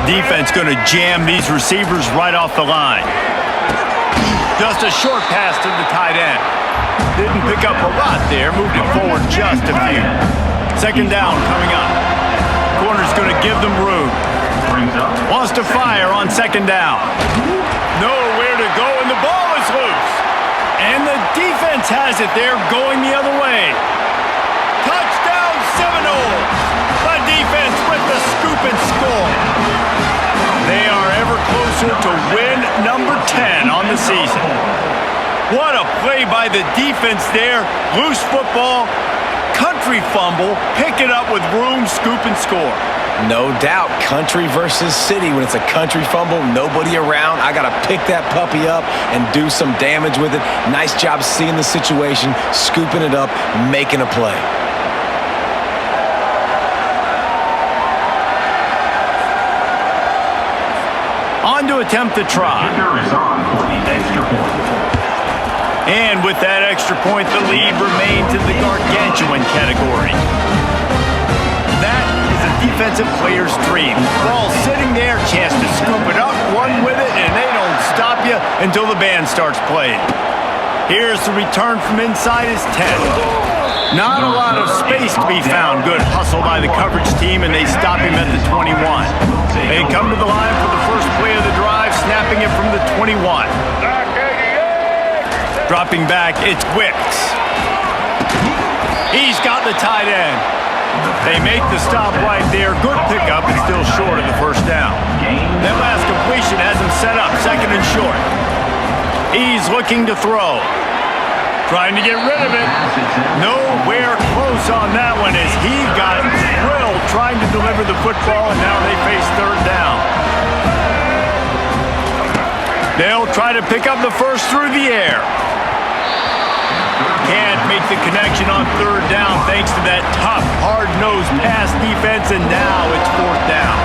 Defense going to jam these receivers right off the line. Just a short pass to the tight end. Didn't pick up a lot there, moved it forward just a few. 2nd down coming up. Corner's going to give them room. Wants to fire on 2nd down. Nowhere to go, and the ball is loose. And the defense has it there, going the other way. Touchdown, Seminoles! The defense with the scoop and score. They are ever closer to win number 10 on the season. What a play by the defense there. Loose football, country fumble, pick it up with room, scoop, and score. No doubt, country versus city. When it's a country fumble, nobody around, I got to pick that puppy up and do some damage with it. Nice job seeing the situation, scooping it up, making a play. On to attempt the try. And with that extra point, the lead remains in the gargantuan category. That is a defensive player's dream. Ball sitting there, chance to scoop it up, run with it, and they don't stop you until the band starts playing. Here's the return from inside his 10. Not a lot of space to be found. Good hustle by the coverage team, and they stop him at the 21. They come to the line for the first play of the drive, snapping it from the 21. Dropping back, it's Wicks. He's got the tight end. They make the stop right there. Good pickup, and still short of the first set up, 2nd and short. He's looking to throw. Trying to get rid of it. Nowhere close on that one as he got drilled trying to deliver the football, and now they face 3rd down. They'll try to pick up the first through the air. Can't make the connection on 3rd down thanks to that tough, hard-nosed pass defense, and now it's 4th down.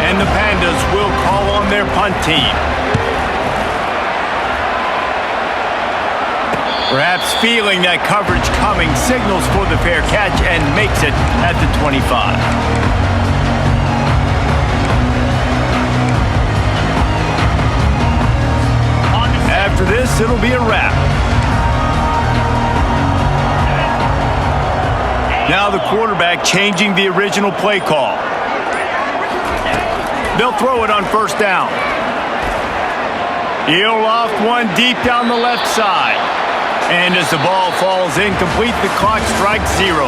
And the Pandas will call on their punt team. Perhaps feeling that coverage coming, signals for the fair catch and makes it at the 25. After this, it'll be a wrap. Now the quarterback changing the original play call. They'll throw it on 1st down. He'll loft one deep down the left side. And as the ball falls incomplete, the clock strikes 0.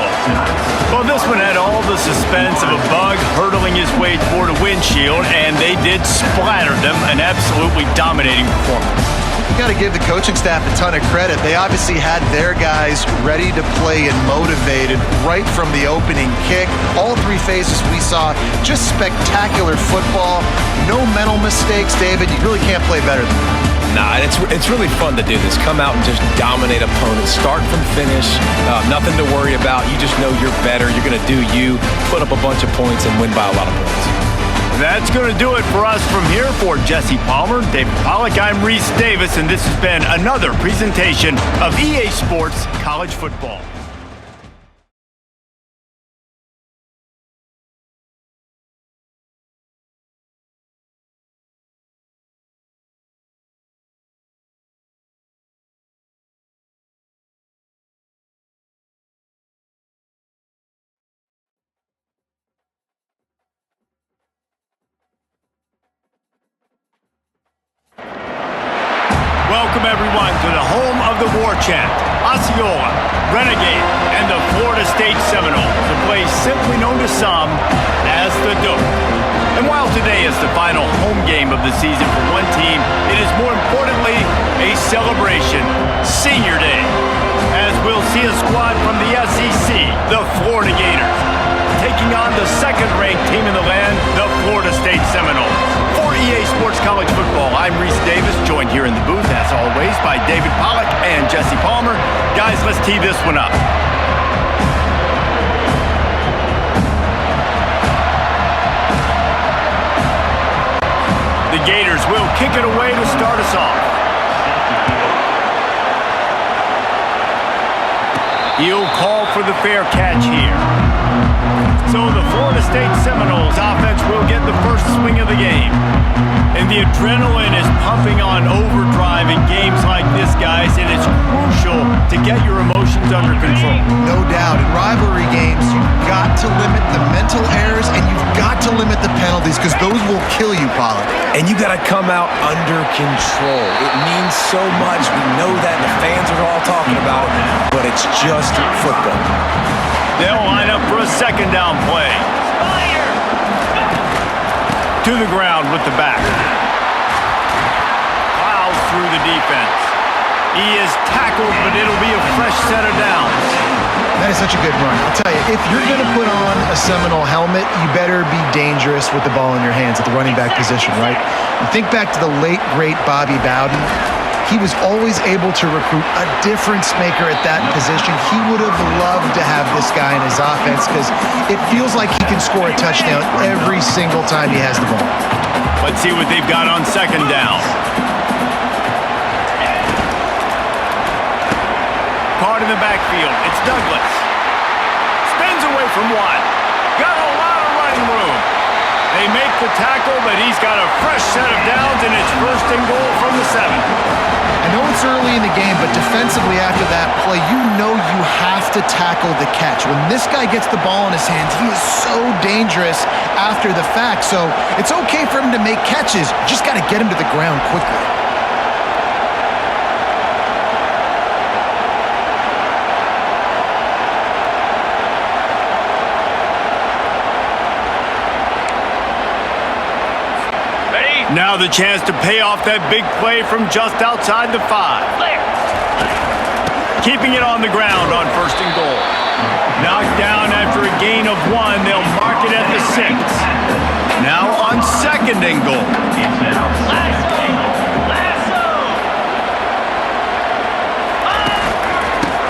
Well, this one had all the suspense of a bug hurtling his way toward a windshield, and they did splatter them. An absolutely dominating performance. You got to give the coaching staff a ton of credit. They obviously had their guys ready to play and motivated right from the opening kick. All 3 phases we saw, just spectacular football. No mental mistakes, David. You really can't play better than that. Nah, it's really fun to do this. Come out and just dominate opponents. Start from finish. Nothing to worry about. You just know you're better. You're going to do you, put up a bunch of points, and win by a lot of points. That's going to do it for us from here. For Jesse Palmer, David Pollack, I'm Reese Davis, and this has been another presentation of EA Sports College Football. Welcome, everyone, to the home of the War Chant, Osceola, Renegade, and the Florida State Seminoles, a place simply known to some as the Dope. And while today is the final home game of the season for one team, it is more importantly a celebration, Senior Day, as we'll see a squad from the SEC, the Florida Gators, taking on the 2nd-ranked team in the land, the Florida State Seminoles. For EA Sports College Football, I'm Reese Davis, joined here in the booth, as always, by David Pollack and Jesse Palmer. Guys, let's tee this one up. The Gators will kick it away to start us off. He'll call for the fair catch here. So the Florida State Seminoles offense will get the first swing of the game. And the adrenaline is pumping on overdrive in games like this, guys, and it's crucial to get your emotions under control. No doubt. In rivalry games, you've got to limit the mental errors and you've got to limit the penalties because those will kill you, Pollack. And you got to come out under control. It means so much. We know that. The fans are all talking about it, but it's just football. They'll line up for a 2nd down play. To the ground with the back. Plows through the defense. He is tackled, but it'll be a fresh set of downs. That is such a good run. I'll tell you, if you're going to put on a Seminole helmet, you better be dangerous with the ball in your hands at the running back position, right? You think back to the late, great Bobby Bowden. He was always able to recruit a difference maker at that position. He would have loved to have this guy in his offense because it feels like he can score a touchdown every single time he has the ball. Let's see what they've got on 2nd down. Caught in the backfield. It's Douglas. Spins away from one. Got a lot of running room. They make the tackle, but he's got a fresh set of downs, and it's 1st and goal from the 7. I know it's early in the game, but defensively after that play, you know you have to tackle the catch. When this guy gets the ball in his hands, he is so dangerous after the fact. So it's okay for him to make catches. You just got to get him to the ground quickly. Ready? Now the chance to pay off that big play from just outside the 5. Keeping it on the ground on 1st and goal. Knocked down after a gain of 1. They'll mark it at the 6. Now on 2nd and goal.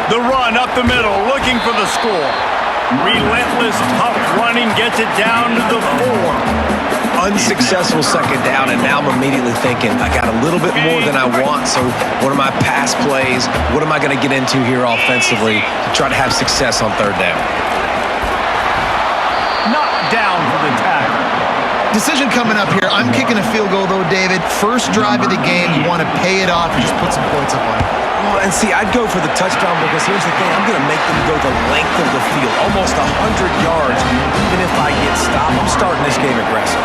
The run up the middle, looking for the score. Relentless, tough running gets it down to the 4. Unsuccessful 2nd down, and now I'm immediately thinking, I got a little bit more than I want, so what are my pass plays? What am I going to get into here offensively to try to have success on 3rd down? Knocked down for the tackle. Decision coming up here. I'm kicking a field goal, though, David. First drive of the game, you want to pay it off and just put some points up on it. Well, and see, I'd go for the touchdown because here's the thing. I'm going to make them go the length of the field, almost 100 yards. Even if I get stopped, I'm starting this game aggressive.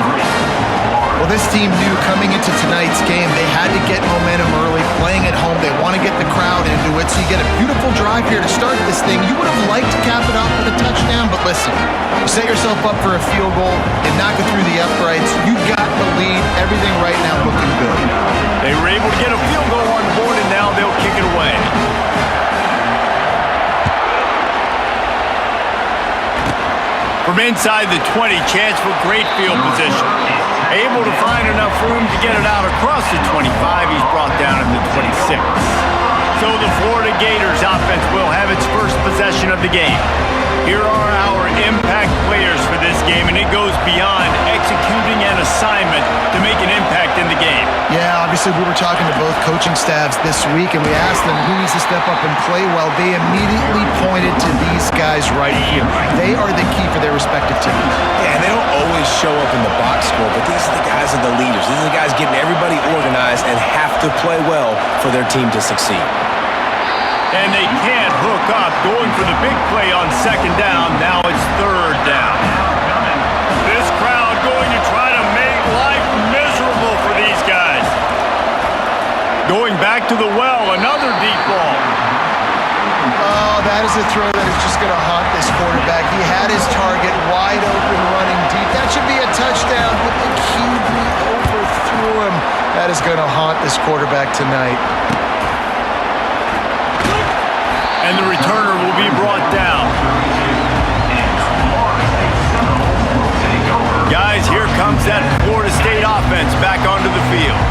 Well, this team knew coming into tonight's game they had to get momentum early, playing at home. They want to get the crowd into it, so you get a beautiful drive here to start this thing. You would have liked to cap it off with a touchdown, but listen, you set yourself up for a field goal and knock it through the uprights. You got the lead. Everything right now looking good. They were able to get a field goal on board, and now they'll kick it away. From inside the 20, chance for great field position. Able to find enough room to get it out across the 25. He's brought down at the 26. So the Florida Gators offense will have its first possession of the game. Here are our impact players for this game, and it goes beyond executing an assignment to make an impact in the game. Yeah, obviously we were talking to both coaching staffs this week, and we asked them who needs to step up and play well. They immediately pointed to these guys right here. They are the key for their respective teams. Yeah, and they don't always show up in the box score, but these are the guys and the leaders. These are the guys getting everybody organized and have to play well for their team to succeed. And they can't hook up, going for the big play on 2nd down. Now it's 3rd down. This crowd going to try to make life miserable for these guys. Going back to the well, another deep ball. Oh, that is a throw that is just going to haunt this quarterback. He had his target wide open running deep. That should be a touchdown, but the QB overthrew him. That is going to haunt this quarterback tonight. And the returner will be brought down. Guys, here comes that Florida State offense back onto the field.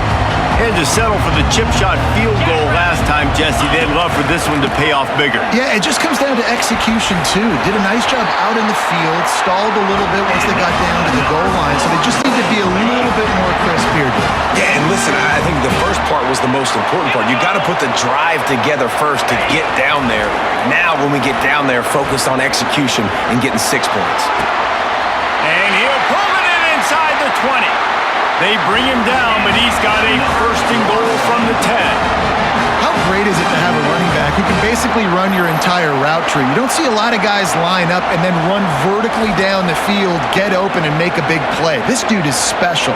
Had to settle for the chip shot field goal last time, Jesse. They'd love for this one to pay off bigger. Yeah, it just comes down to execution, too. Did a nice job out in the field, stalled a little bit once they got down to the goal line, so they just need to be a little bit more crisp here. Yeah, and listen, I think the first part was the most important part. You got to put the drive together first to get down there. Now, when we get down there, focus on execution and getting 6 points. And he'll pull it in inside the 20. They bring him down, but he's got a 1st and goal from the 10. How great is it to have a running back who can basically run your entire route tree? You don't see a lot of guys line up and then run vertically down the field, get open, and make a big play. This dude is special.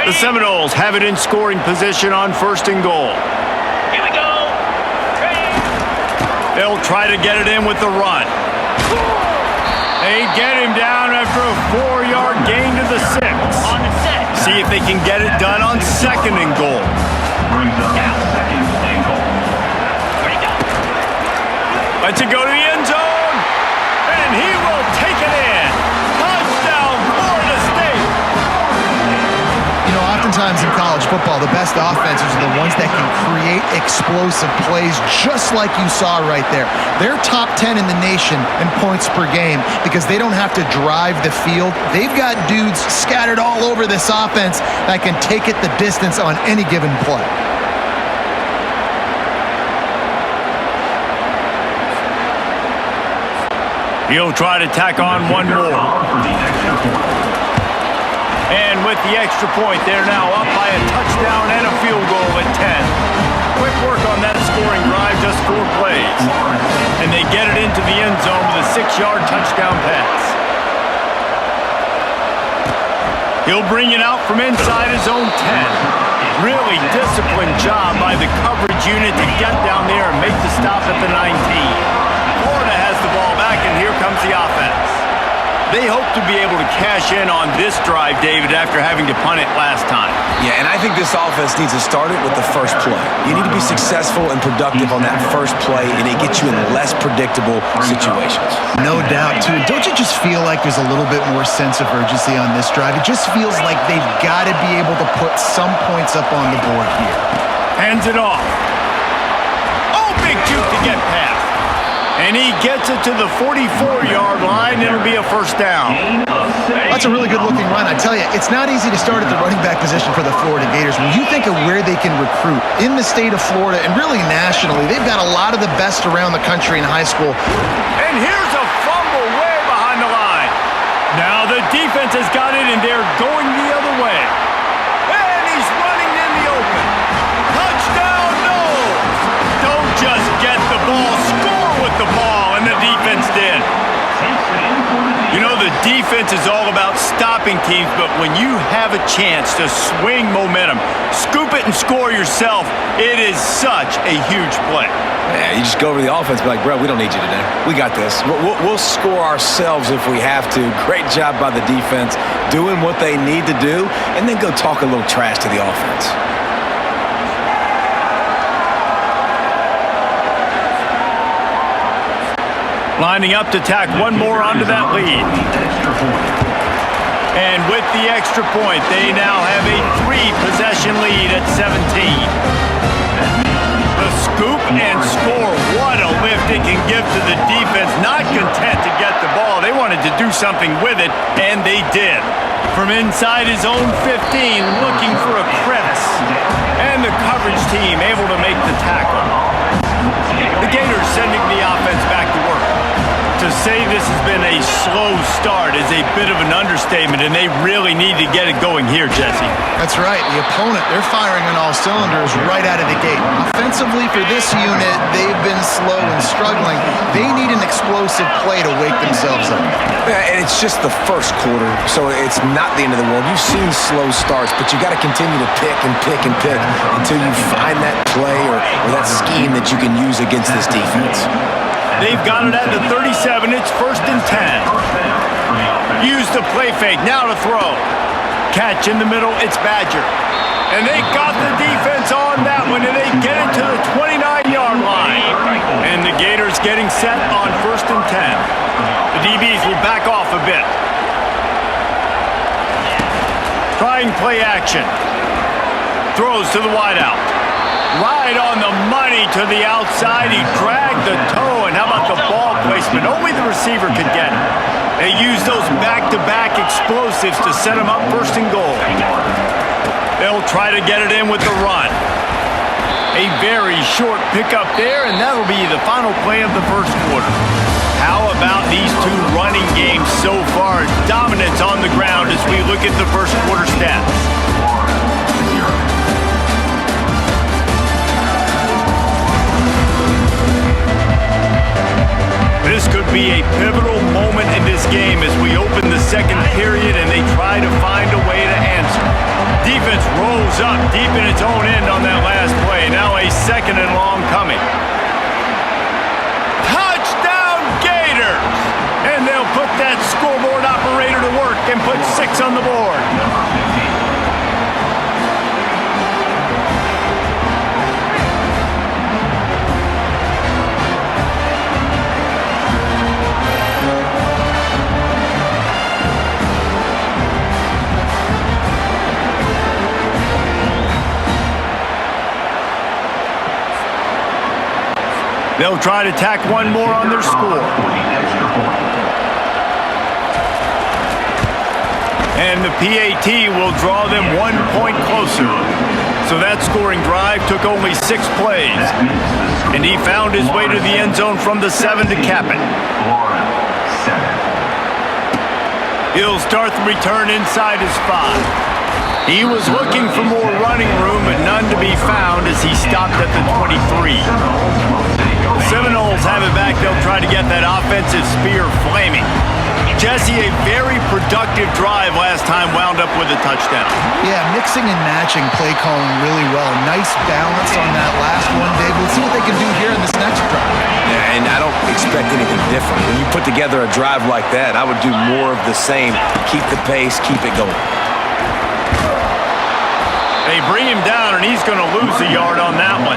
The Seminoles have it in scoring position on 1st and goal. Here we go. They'll try to get it in with the run. They get him down after a 4-yard gain to the 6. On the set. See if they can get it done on 2nd and goal. Brings up 2nd and goal. Where'd he go? Lets it go to the end zone. And he will take it in. Touchdown, Florida State. You know, oftentimes in college football, the best offenses are the ones that can create explosive plays just like you saw right there. They're top 10 in the nation in points per game because they don't have to drive the field. They've got dudes scattered all over this offense that can take it the distance on any given play. He'll try to tack on one more. And with the extra point, they're now up by a touchdown and a field goal at 10. Quick work on that scoring drive, just 4 plays. And they get it into the end zone with a 6-yard touchdown pass. He'll bring it out from inside his own 10. Really disciplined job by the coverage unit to get down there and make the stop at the 19. Florida has the ball back, and here comes the offense. They hope to be able to cash in on this drive, David, after having to punt it last time. Yeah, and I think this offense needs to start it with the first play. You need to be successful and productive on that first play, and it gets you in less predictable situations. No doubt, too. Don't you just feel like there's a little bit more sense of urgency on this drive? It just feels like they've got to be able to put some points up on the board here. Hands it off. Oh, big juke to get past. And he gets it to the 44-yard line. It'll be a first down. That's a really good-looking run. I tell you, it's not easy to start at the running back position for the Florida Gators. When you think of where they can recruit in the state of Florida and really nationally, they've got a lot of the best around the country in high school. And here's a fumble way behind the line. Now the defense has got it, and they're going the other way. And he's running in the open. Touchdown, no! Don't just get the ball, score with the ball, and the defense did. You know, the defense is all about stopping teams, but when you have a chance to swing momentum, scoop it and score yourself, it is such a huge play. Yeah, you just go over to the offense and be like, bro, we don't need you today. We got this. We'll score ourselves if we have to. Great job by the defense doing what they need to do, and then go talk a little trash to the offense. Lining up to tack one more onto that lead. And with the extra point, they now have a 3-possession lead at 17. The scoop and score, what a lift it can give to the defense. Not content to get the ball, they wanted to do something with it, and they did. From inside his own 15, looking for a crevice. And the coverage team able to make the tackle. The Gators sending the offense back to work. To say this has been a slow start is a bit of an understatement, and they really need to get it going here, Jesse. That's right. The opponent, they're firing on all cylinders right out of the gate. Offensively for this unit, they've been slow and struggling. They need an explosive play to wake themselves up. Yeah, and it's just the first quarter, so it's not the end of the world. You've seen slow starts, but you got to continue to pick and pick and pick until you find that play or that scheme that you can use against this defense. They've got it at the 37. It's 1st and 10. Use the play fake. Now to throw. Catch in the middle. It's Badger. And they got the defense on that one, and they get it to the 29-yard line. And the Gators getting set on 1st and 10. The DBs will back off a bit. Trying play action. Throws to the wideout. Right on the money to the outside. He dragged the toe, and how about the ball placement? Only the receiver could get it. They use those back-to-back explosives to set him up 1st and goal. They'll try to get it in with the run. A very short pickup there, and that'll be the final play of the 1st quarter. How about these two running games so far? Dominance on the ground as we look at the 1st quarter stats. This could be a pivotal moment in this game as we open the 2nd period and they try to find a way to answer. Defense rolls up deep in its own end on that last play. Now a 2nd and long coming. Touchdown Gators! And they'll put that scoreboard operator to work and put 6 on the board. They'll try to tack one more on their score. And the PAT will draw them 1 point closer. So that scoring drive took only 6 plays. And he found his way to the end zone from the 7 to cap it. He'll start the return inside his 5. He was looking for more running room, but none to be found as he stopped at the 23. The Seminoles have it back. They'll try to get that offensive spear flaming. Jesse, a very productive drive last time wound up with a touchdown. Yeah, mixing and matching play calling really well. Nice balance on that last one, Dave. Let's see what they can do here in this next drive. Yeah, and I don't expect anything different. When you put together a drive like that, I would do more of the same. Keep the pace, keep it going. They bring him down, and he's going to lose a yard on that one.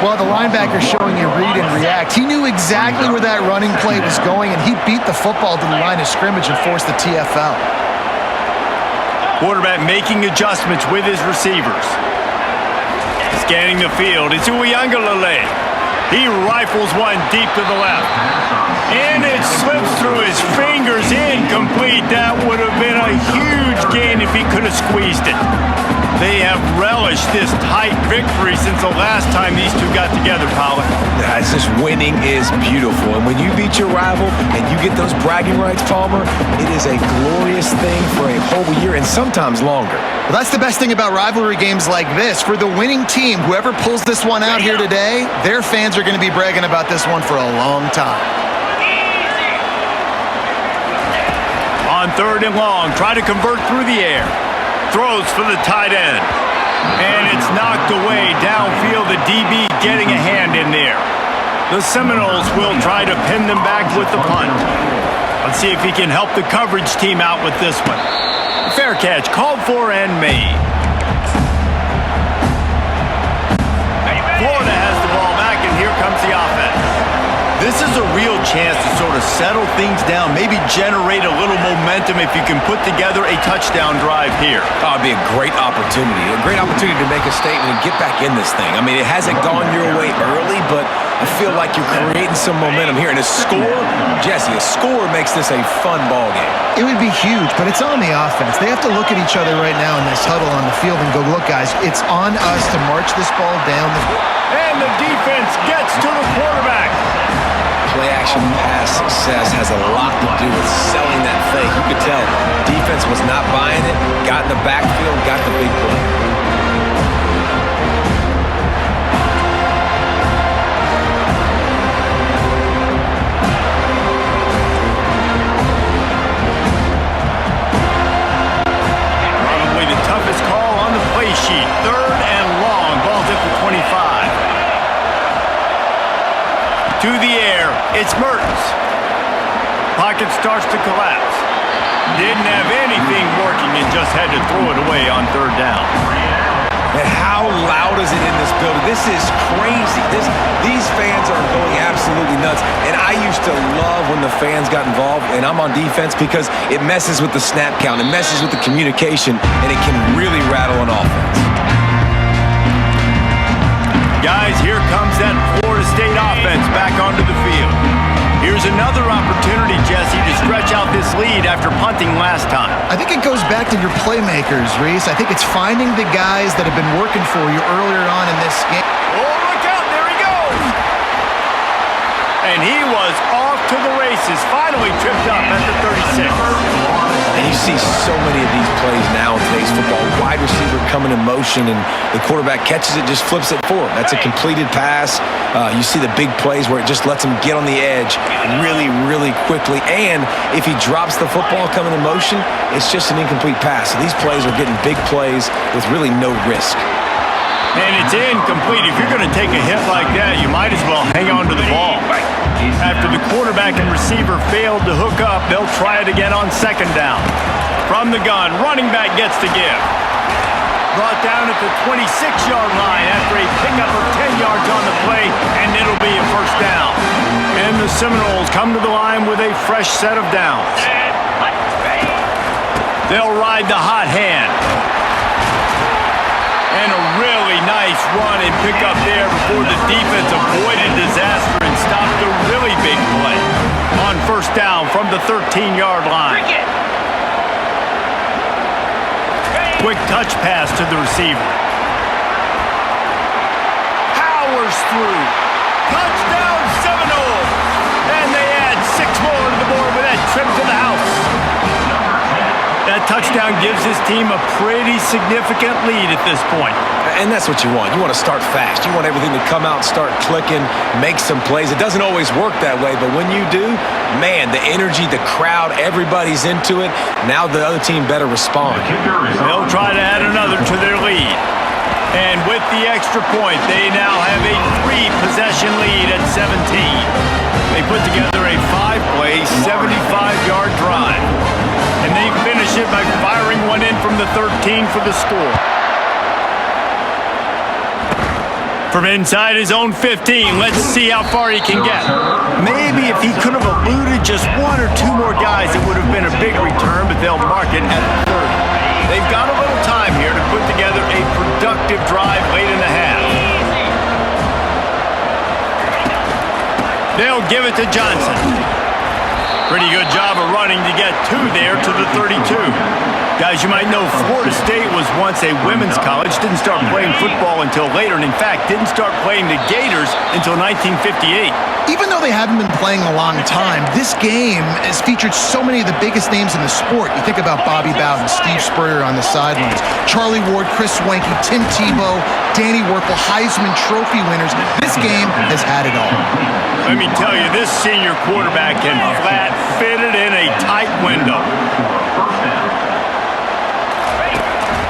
Well, the linebacker showing you read and react. He knew exactly where that running play was going, and he beat the football to the line of scrimmage and forced the TFL. Quarterback making adjustments with his receivers. Scanning the field. It's Uiagalelei. He rifles one deep to the left. And it slips through his fingers, incomplete. That would have been a huge gain if he could have squeezed it. They have relished this tight victory since the last time these two got together, Pollard. Yeah, it's just winning is beautiful. And when you beat your rival and you get those bragging rights, Palmer, it is a glorious thing for a whole year and sometimes longer. Well, that's the best thing about rivalry games like this. For the winning team, whoever pulls this one out here today, their fans are going to be bragging about this one for a long time. On 3rd and long, try to convert through the air. Throws for the tight end. And it's knocked away downfield. The DB getting a hand in there. The Seminoles will try to pin them back with the punt. Let's see if he can help the coverage team out with this one. Fair catch, called for and made. Florida has the ball back, and here comes the offense. This is a real chance to sort of settle things down, maybe generate a little momentum if you can put together a touchdown drive here. Oh, it'd be a great opportunity to make a statement and get back in this thing. I mean, it hasn't gone your way early, but I feel like you're creating some momentum here. And a score, Jesse, a score makes this a fun ball game. It would be huge, but it's on the offense. They have to look at each other right now in this huddle on the field and go, look, guys, it's on us to march this ball down. And the defense gets to the quarterback. Play-action pass success has a lot to do with selling that fake. You could tell defense was not buying it, got in the backfield, got the big play. Probably the toughest call on the play sheet. 3rd and long. Ball's at the 25. To the air, it's Mertens. Pocket starts to collapse. Didn't have anything working and just had to throw it away on 3rd down. And how loud is it in this building? This is crazy. These fans are going absolutely nuts. And I used to love when the fans got involved, and I'm on defense because it messes with the snap count. It messes with the communication, and it can really rattle an offense. Guys, here comes that Florida State offense back onto the field. Here's another opportunity, Jesse, to stretch out this lead after punting last time. I think it goes back to your playmakers, Reese. I think it's finding the guys that have been working for you earlier on in this game. Oh, look out, there he goes! And he was off to the races, finally tripped up at the 36. And you see so many of these plays now in today's football. Wide receiver coming in motion, and the quarterback catches it, just flips it forward. That's a completed pass. You see the big plays where it just lets him get on the edge really, really quickly. And if he drops the football coming in motion, it's just an incomplete pass. So these plays are getting big plays with really no risk. And it's incomplete. If you're going to take a hit like that, you might as well hang on to the ball. After the quarterback and receiver failed to hook up, they'll try it again on 2nd down. From the gun, running back gets to give. Brought down at the 26-yard line after a pickup of 10 yards on the play, and it'll be a 1st down. And the Seminoles come to the line with a fresh set of downs. They'll ride the hot hand. And a really nice run and pick up there before the defense avoided disaster and stopped a really big play on 1st down from the 13-yard line. Quick touch pass to the receiver. Powers through. Touchdown Seminoles! And they add 6 more to the board with that trip to the house. That touchdown gives his team a pretty significant lead at this point. And that's what you want. You want to start fast. You want everything to come out and start clicking, make some plays. It doesn't always work that way, but when you do, man, the energy, the crowd, everybody's into it. Now the other team better respond. They'll try to add another to their lead. And with the extra point, they now have a 3-possession lead at 17. They put together a 5-play, 75-yard drive. And they finish it by firing one in from the 13 for the score. From inside his own 15, let's see how far he can get. Maybe if he could have eluded just 1 or 2 more guys, it would have been a big return, but they'll mark it at 30. They've got a little time here to put together a productive drive late in the half. They'll give it to Johnson. Pretty good job of running to get 2 there to the 32. Guys, you might know Florida State was once a women's college, didn't start playing football until later, and in fact, didn't start playing the Gators until 1958. Even though they haven't been playing a long time, this game has featured so many of the biggest names in the sport. You think about Bobby Bowden, Steve Spurrier on the sidelines, Charlie Ward, Chris Wenke, Tim Tebow, Danny Werfel, Heisman Trophy winners. This game has had it all. Let me tell you, this senior quarterback can flat fit it in a tight window.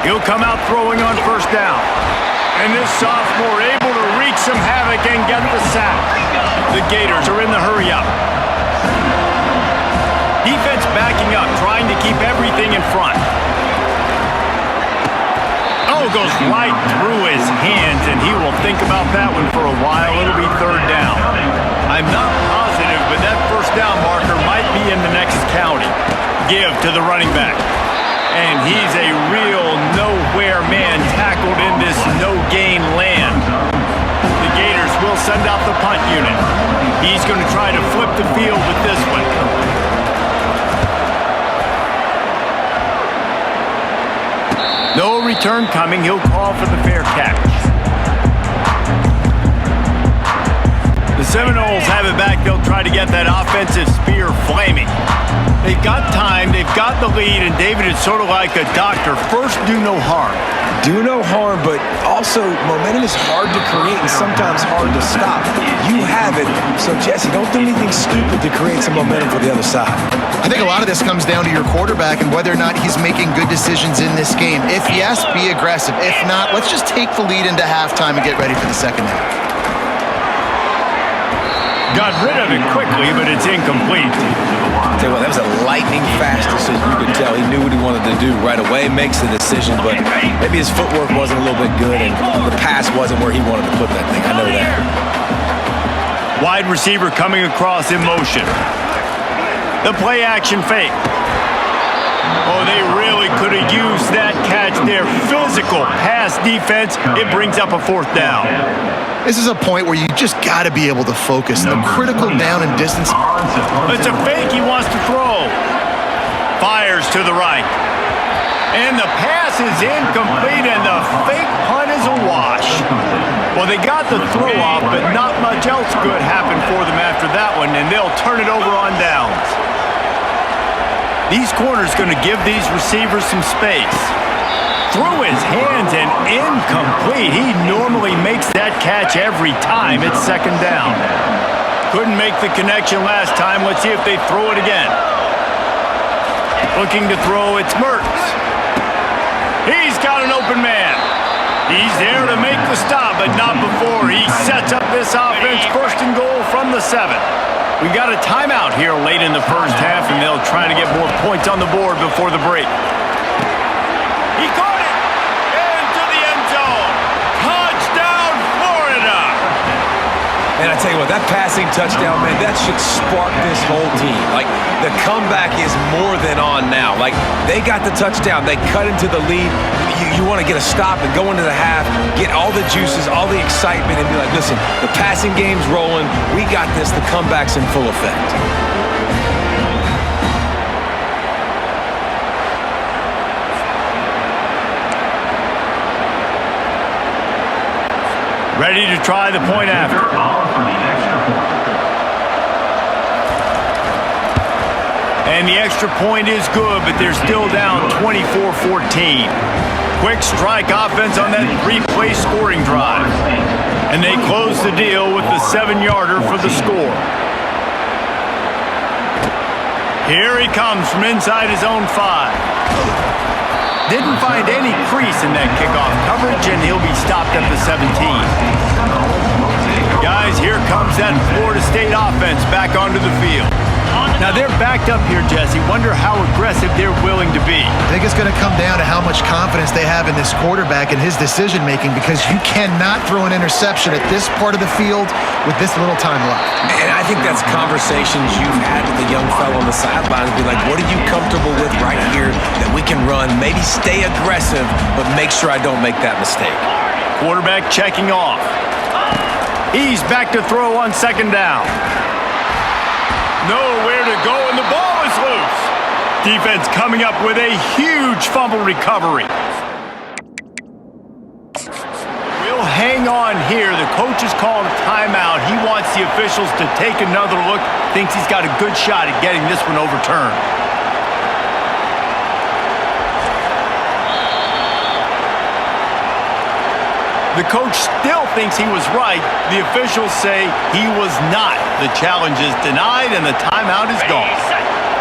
He'll come out throwing on first down. And this sophomore able to wreak some havoc and get the sack. The Gators are in the hurry-up. Defense backing up, trying to keep everything in front. Oh, goes right through his hands, and he will think about that one for a while. It'll be 3rd down. I'm not positive, but that first down marker might be in the next county. Give to the running back. And he's a real nowhere man tackled in this no-gain land. The Gators will send out the punt unit. He's going to try to flip the field with this one. No return coming. He'll call for the fair catch. The Seminoles have it back. They'll try to get that offensive spear flaming. They've got time, they've got the lead, and David is sort of like a doctor. First, do no harm. Do no harm, but also momentum is hard to create and sometimes hard to stop. You have it, so Jesse, don't do anything stupid to create some momentum for the other side. I think a lot of this comes down to your quarterback and whether or not he's making good decisions in this game. If yes, be aggressive. If not, let's just take the lead into halftime and get ready for the second half. Got rid of it quickly, but it's incomplete. Tell you what, that was a lightning-fast decision. You could tell he knew what he wanted to do right away. Makes the decision, but maybe his footwork wasn't a little bit good, and the pass wasn't where he wanted to put that thing. I know that. Wide receiver coming across in motion. The play-action fake. Oh, they really could have used that catch there. Physical pass defense. It brings up a 4th down. This is a point where you just got to be able to focus. The critical down and distance. It's a fake he wants to throw. Fires to the right. And the pass is incomplete, and the fake punt is a wash. Well, they got the throw off, but not much else good happened for them after that one, and they'll turn it over on downs. These corners going to give these receivers some space. Through his hands and incomplete. He normally makes that catch every time. It's 2nd down. Couldn't make the connection last time. Let's see if they throw it again. Looking to throw, it's Mertz. He's got an open man. He's there to make the stop, but not before he sets up this offense. 1st and goal from the 7. We got a timeout here late in the first half, and they'll try to get more points on the board before the break. He caught it into the end zone. Touchdown, Florida. And I tell you what, that passing touchdown, man, that should spark this whole team. Like, the comeback is more than on now. Like, they got the touchdown. They cut into the lead. You want to get a stop and go into the half, get all the juices, all the excitement, and be like, listen, the passing game's rolling. We got this. The comeback's in full effect. Ready to try the point after. And the extra point is good, but they're still down 24-14. quick strike offense on that 3-play scoring drive. And they close the deal with the 7-yarder for the score. Here he comes from inside his own 5. Didn't find any crease in that kickoff coverage, and he'll be stopped at the 17. Guys, here comes that Florida State offense back onto the field. Now they're backed up here, Jesse. Wonder how aggressive they're willing to be. I think it's going to come down to how much confidence they have in this quarterback and his decision-making, because you cannot throw an interception at this part of the field with this little time left. And I think that's conversations you've had with the young fellow on the sidelines. Be like, what are you comfortable with right here that we can run? Maybe stay aggressive, but make sure I don't make that mistake. Quarterback checking off. He's back to throw on 2nd down. Nowhere to go, and the ball is loose. Defense coming up with a huge fumble recovery. We'll hang on here. The coach has called a timeout. He wants the officials to take another look. Thinks he's got a good shot at getting this one overturned. The coach still thinks he was right. The officials say he was not. The challenge is denied, and the timeout is gone.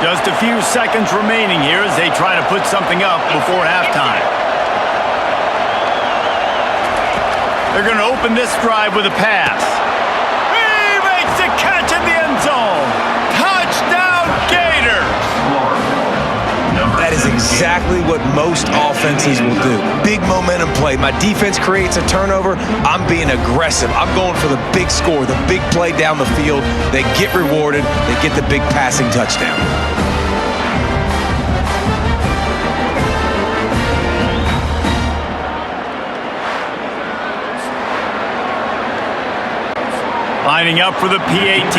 Just a few seconds remaining here as they try to put something up before halftime. They're going to open this drive with a pass. He makes the catch in the end zone. Touchdown, Gators! That is exactly what most offenses will do. Big momentum play. My defense creates a turnover. I'm being aggressive. I'm going for the big score, the big play down the field. They get rewarded. They get the big passing touchdown. Lining up for the PAT.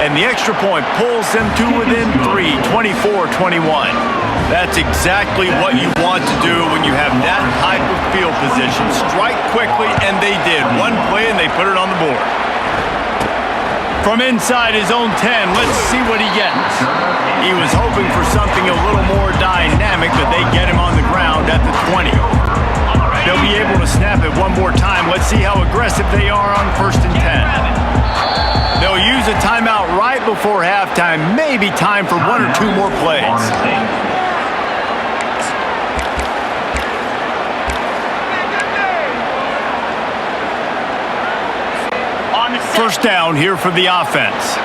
And the extra point pulls them to within 3, 24-21. That's exactly what you want to do when you have that type of field position. Strike quickly, and they did. One play, and they put it on the board. From inside his own 10, let's see what he gets. He was hoping for something a little more dynamic, but they get him on the ground at the 20. They'll be able to snap it one more time. Let's see how aggressive they are on 1st and 10. They'll use a timeout right before halftime. Maybe time for 1 or 2 more plays. First down here for the offense.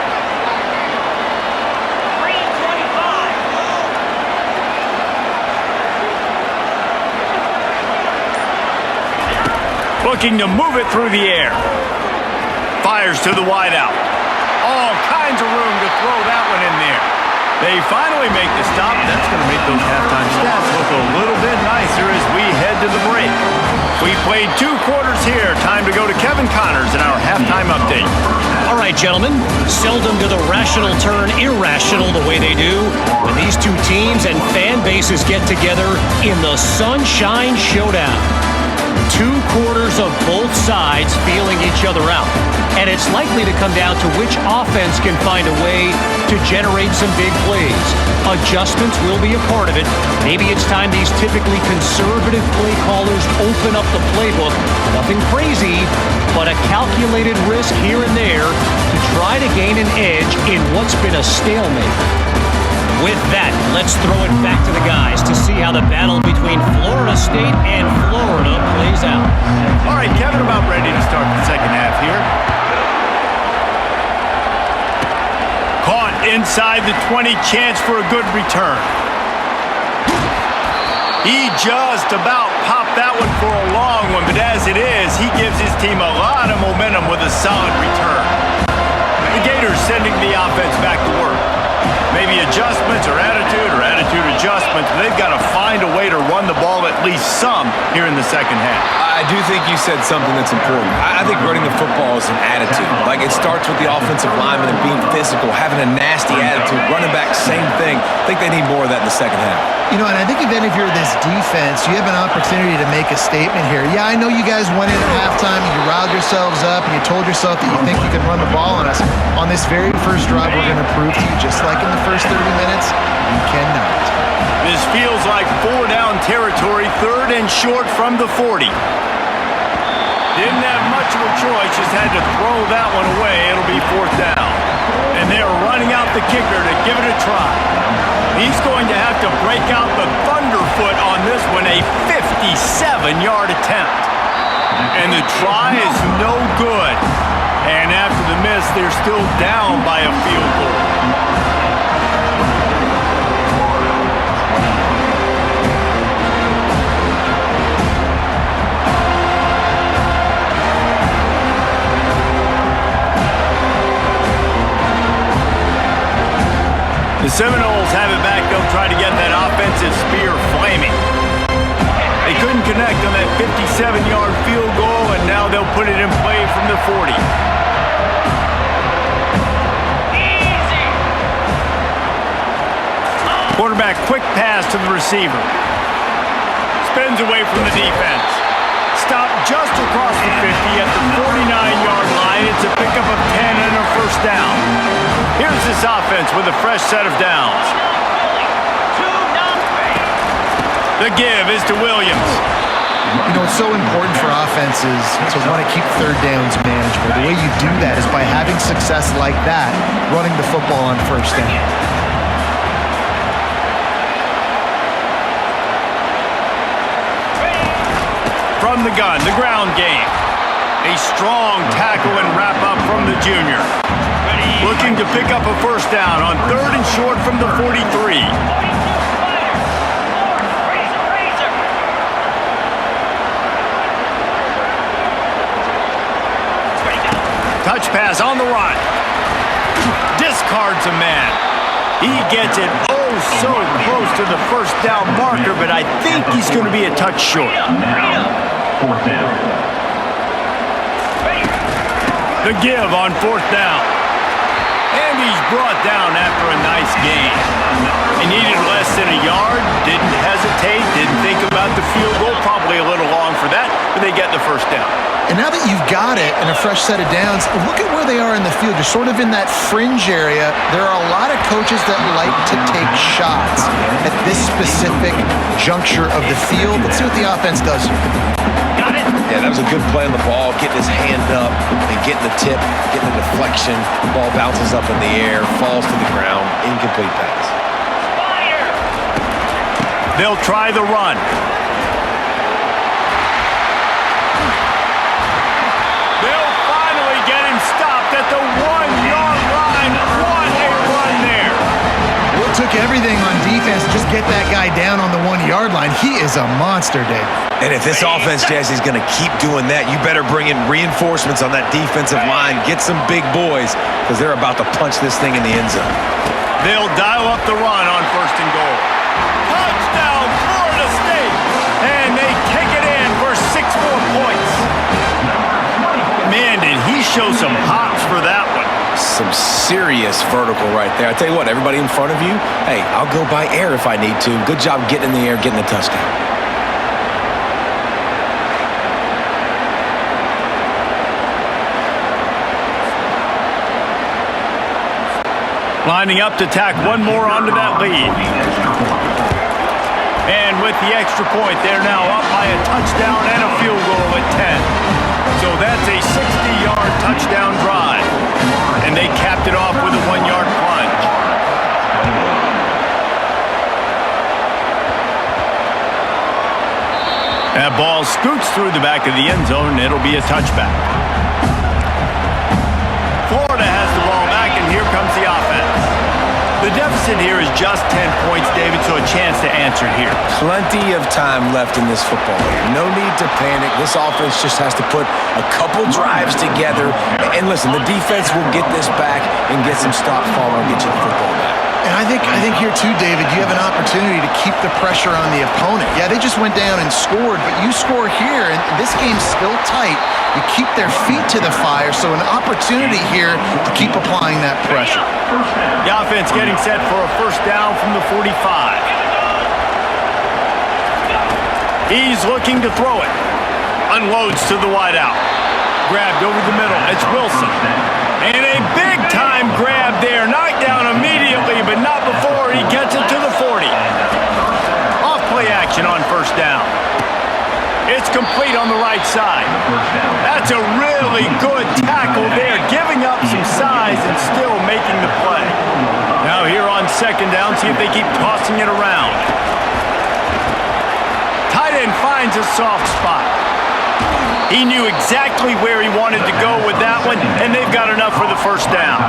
Looking to move it through the air. Fires to the wideout. All kinds of room to throw that one in there. They finally make the stop. That's going to make those halftime stats look a little bit nicer as we head to the break. We played 2 quarters here. Time to go to Kevin Connors in our halftime update. All right, gentlemen. Seldom do the rational turn irrational the way they do when these 2 teams and fan bases get together in the Sunshine Showdown. 2 quarters of both sides feeling each other out. And it's likely to come down to which offense can find a way to generate some big plays. Adjustments will be a part of it. Maybe it's time these typically conservative play callers open up the playbook. Nothing crazy, but a calculated risk here and there to try to gain an edge in what's been a stalemate. With that, let's throw it back to the guys to see how the battle between Florida State and Florida plays out. All right, Kevin, about ready to start the second half here. Caught inside the 20, chance for a good return. He just about popped that one for a long one, but as it is, he gives his team a lot of momentum with a solid return. The Gators sending the offense back to work. Maybe adjustments or attitude attitude adjustments. They've got to find a way to run the ball at least some here in the second half. I do think you said something that's important. I think running the football is an attitude. Like, it starts with the offensive lineman and being physical, having a nasty attitude. Running back, same thing. I think they need more of that in the second half. You know, and I think even if you're this defense, you have an opportunity to make a statement here. Yeah, I know you guys went in at halftime and you riled yourselves up and you told yourself that you think you can run the ball on us. On this very first drive, we're going to prove to you, just like in the first 30 minutes, you cannot. This feels like 4-down territory, 3rd and short from the 40. Didn't have much of a choice, just had to throw that one away. It'll be 4th down. And they're running out the kicker to give it a try. He's going to have to break out the thunderfoot on this one, a 57-yard attempt. And the try is no good. And after the miss, they're still down by a field goal. The Seminoles have it back. They'll try to get that offensive spear flaming. They couldn't connect on that 57-yard field goal, and now they'll put it in play from the 40. Easy. Quarterback, quick pass to the receiver. Spins away from the defense. Stopped just across the 50 at the 49-yard line. It's a pickup of 10 and a first down. Here's this offense with a fresh set of downs. The give is to Williams. You know, it's so important for offenses to want to keep third downs manageable. The way you do that is by having success like that, running the football on first down. From the gun, the ground game. A strong tackle and wrap up from the junior. Looking to pick up a first down on 3rd and short from the 43. Touch pass on the run. Discards a man. He gets it oh so close to the first down marker, but I think he's going to be a touch short. 4th down. The give on 4th down. And he's brought down after a nice gain. He needed less than a yard, didn't hesitate, didn't think about the field goal, probably a little long for that, but they get the first down. And now that you've got it and a fresh set of downs, look at where they are in the field. You're sort of in that fringe area. There are a lot of coaches that like to take shots at this specific juncture of the field. Let's see what the offense does here. Yeah, that was a good play on the ball, getting his hand up and getting the tip, getting the deflection. The ball bounces up in the air, falls to the ground, incomplete pass. They'll try the run. They'll finally get him stopped at the 1-yard line. What a run there. Well, it took everything on defense to just get that guy down on the 1-yard line. He is a monster, Dave. And if this offense, Jazzy, is going to keep doing that, you better bring in reinforcements on that defensive line. Get some big boys, because they're about to punch this thing in the end zone. They'll dial up the run on 1st and goal. Touchdown, Florida State! And they take it in for 6 more points. Man, did he show some hops for that one. Some serious vertical right there. I tell you what, everybody in front of you, hey, I'll go by air if I need to. Good job getting in the air, getting the touchdown. Lining up to tack one more onto that lead. And with the extra point, they're now up by a touchdown and a field goal at 10. So that's a 60-yard touchdown drive. And they capped it off with a 1-yard plunge. That ball scoots through the back of the end zone, and it'll be a touchback. Florida has the ball back, and here comes the offense. The deficit here is just 10 points, David, so a chance to answer here. Plenty of time left in this football game. No need to panic. This offense just has to put a couple drives together. And listen, the defense will get this back and get some stops following and get you the football back. And I think here too, David, you have an opportunity to keep the pressure on the opponent. Yeah, they just went down and scored, but you score here, and this game's still tight. You keep their feet to the fire, so an opportunity here to keep applying that pressure. The offense getting set for a first down from the 45. He's looking to throw it. Unloads to the wideout. Grabbed over the middle. It's Wilson. And a big-time grab there. Knocked down immediately, but not before he gets it to the 40. Off-play action on first down. It's complete on the right side. That's a really good tackle there, giving up some size and still making the play. Now here on second down, see if they keep tossing it around. Tight end finds a soft spot. He knew exactly where he wanted to go with that one, and they've got enough for the first down.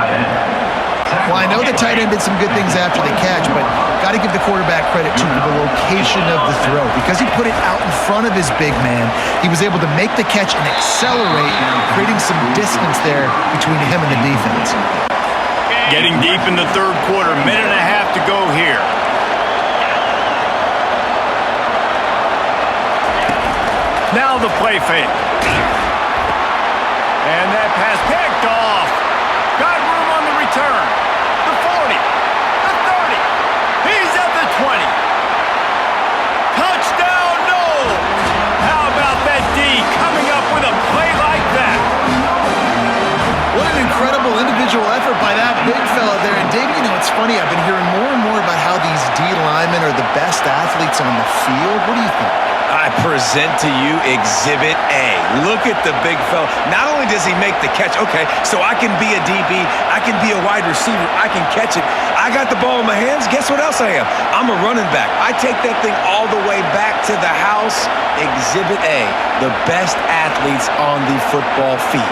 Well, I know the tight end did some good things after the catch, but got to give the quarterback credit to the location of the throw. Because he put it out in front of his big man, he was able to make the catch and accelerate, creating some distance there between him and the defense. Getting deep in the third quarter, minute and a half to go here. Now the play fake. And that pass picked off. Got room on the return. The 40. The 30. He's at the 20. Touchdown, no! How about that D coming up with a play like that? What an incredible individual effort by that big fella there. And Dave, you know, it's funny. I've been hearing more and more about how these D linemen are the best athletes on the field. What do you think? I present to you Exhibit A. Look at the big fella. Not only does he make the catch, okay, so I can be a DB, I can be a wide receiver, I can catch it. I got the ball in my hands. Guess what else I am? I'm a running back. I take that thing all the way back to the house. Exhibit A, the best athletes on the football field.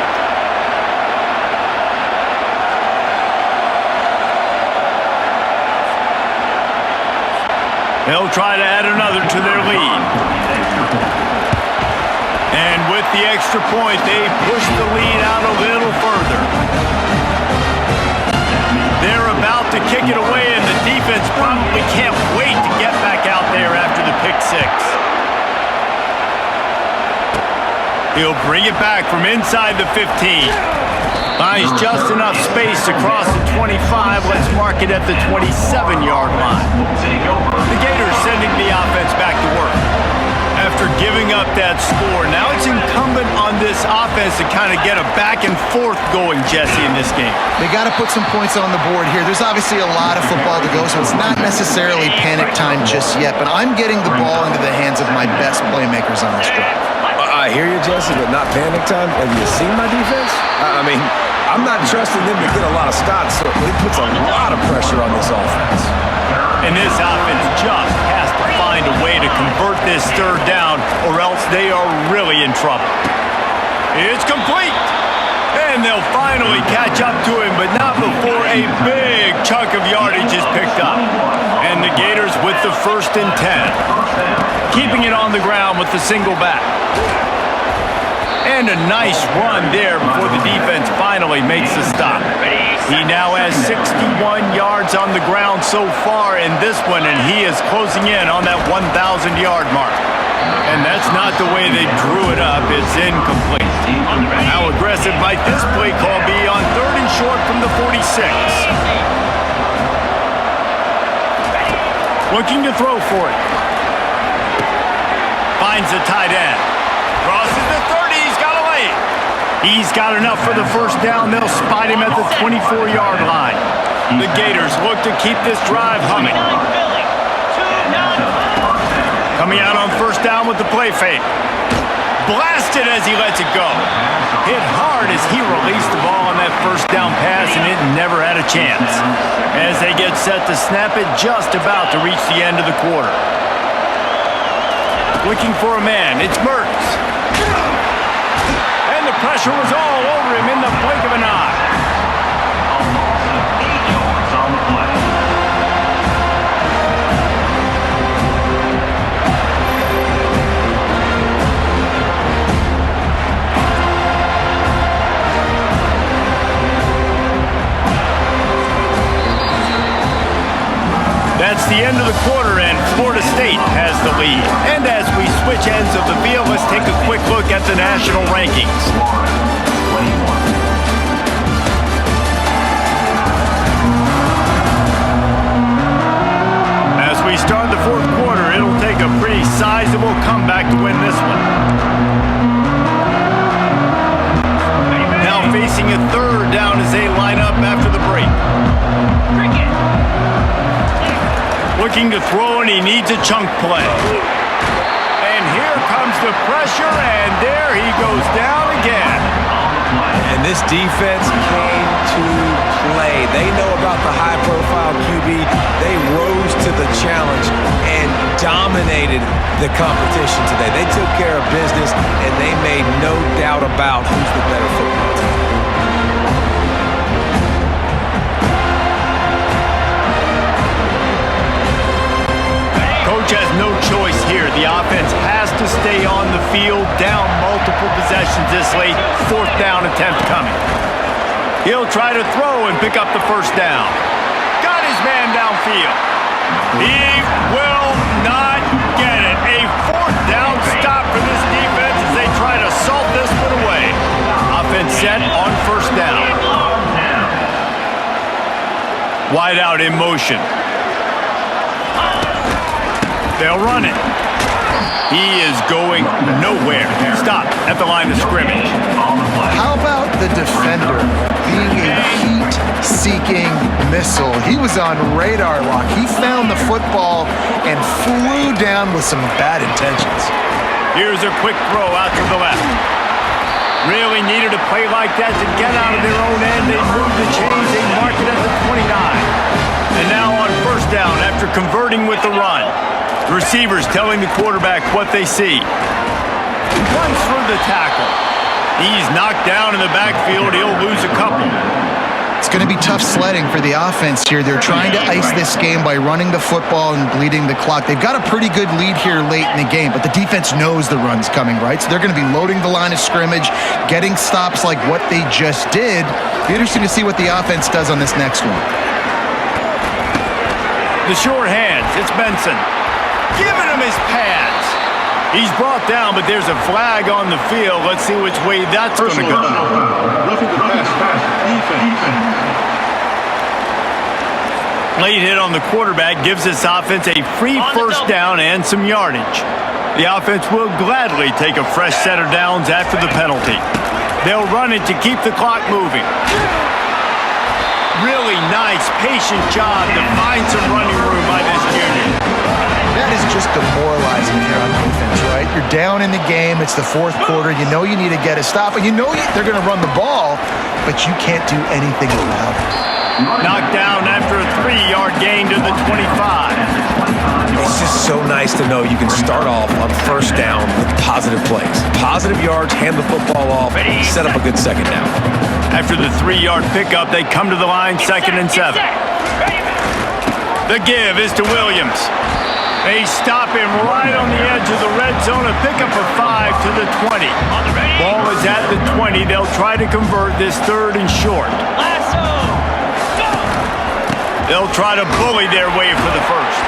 They'll try to add another to their lead. And with the extra point, they push the lead out a little further. They're about to kick it away, and the defense probably can't wait to get back out there after the pick six. He'll bring it back from inside the 15. Finds just enough space across the 25. Let's mark it at the 27-yard line. The Gators sending the offense back to work. After giving up that score, now it's incumbent on this offense to kind of get a back and forth going, Jesse, in this game. They got to put some points on the board here. There's obviously a lot of football to go, so it's not necessarily panic time just yet, but I'm getting the ball into the hands of my best playmakers on this drive. I hear you, Jesse, but not panic time. Have you seen my defense? I mean, I'm not trusting them to get a lot of stops, so it puts a lot of pressure on this offense. And this offense just has to find a way to convert this third down, or else they are really in trouble. It's complete. And they'll finally catch up to him, but not before a big chunk of yardage is picked up. And the Gators with the 1st and 10. Keeping it on the ground with the single back. And a nice run there before the defense finally makes the stop. He now has 61 yards on the ground so far in this one, and he is closing in on that 1,000-yard mark. And that's not the way they drew it up. It's incomplete. How aggressive might this play call be on 3rd and short from the 46? Looking to throw for it. Finds the tight end. Crosses the 30. He's got a lane. He's got enough for the first down. They'll spot him at the 24-yard line. The Gators look to keep this drive humming. Coming out on first down with the play fake. Blasted as he lets it go. Hit hard as he released the ball on that first down pass, and it never had a chance. As they get set to snap it, just about to reach the end of the quarter. Looking for a man. It's Mertz. And the pressure was all over him in the blink of an eye. On the play. That's the end of the quarter, and Florida State has the lead. And as we switch ends of the field, let's take a quick look at the national rankings. As we start the fourth quarter, it'll take a pretty sizable comeback to win this one. Now facing a third down as they line up after the break. Looking to throw, and he needs a chunk play. And here comes the pressure, and there he goes down again. And this defense came to play. They know about the high-profile QB. They rose to the challenge and dominated the competition today. They took care of business, and they made no doubt about who's the better football team. Coach has no choice here. The offense has to stay on the field, down multiple possessions this late. Fourth down attempt coming. He'll try to throw and pick up the first down. Got his man downfield. He will not get it. A fourth down stop for this defense as they try to salt this one away. Offense set on first down. Wide out in motion. They'll run it. He is going nowhere. Stop at the line of scrimmage. How about the defender being a heat-seeking missile? He was on radar lock. He found the football and flew down with some bad intentions. Here's a quick throw out to the left. Really needed a play like that to get out of their own end. They move the chains. They mark it at the 29. And now on first down after converting with the run. Receivers telling the quarterback what they see. Runs for the tackle. He's knocked down in the backfield. He'll lose a couple. It's going to be tough sledding for the offense here. They're trying to ice this game by running the football and bleeding the clock. They've got a pretty good lead here late in the game, but the defense knows the run's coming, right? So they're going to be loading the line of scrimmage, getting stops like what they just did. Be interesting to see what the offense does on this next one. The short hands. It's Benson. Giving him his pads. He's brought down, but there's a flag on the field. Let's see which way that's going to go. Roughing the pass. Defense. Late hit on the quarterback gives this offense a free first down and some yardage. The offense will gladly take a fresh set of downs after the penalty. They'll run it to keep the clock moving. Really nice, patient job to find some running room by this junior. That is just demoralizing here on defense, right? You're down in the game. It's the fourth quarter. You know you need to get a stop, and you know they're going to run the ball, but you can't do anything about it. Knocked down after a 3-yard gain to the 25. It's just so nice to know you can start off on first down with positive plays. Positive yards, hand the football off, set up a good second down. After the 3-yard pickup, they come to the line, 2nd and 7. The give is to Williams. They stop him right on the edge of the red zone, a pickup of 5 to the 20. Ball is at the 20. They'll try to convert this 3rd and short. They'll try to bully their way for the first.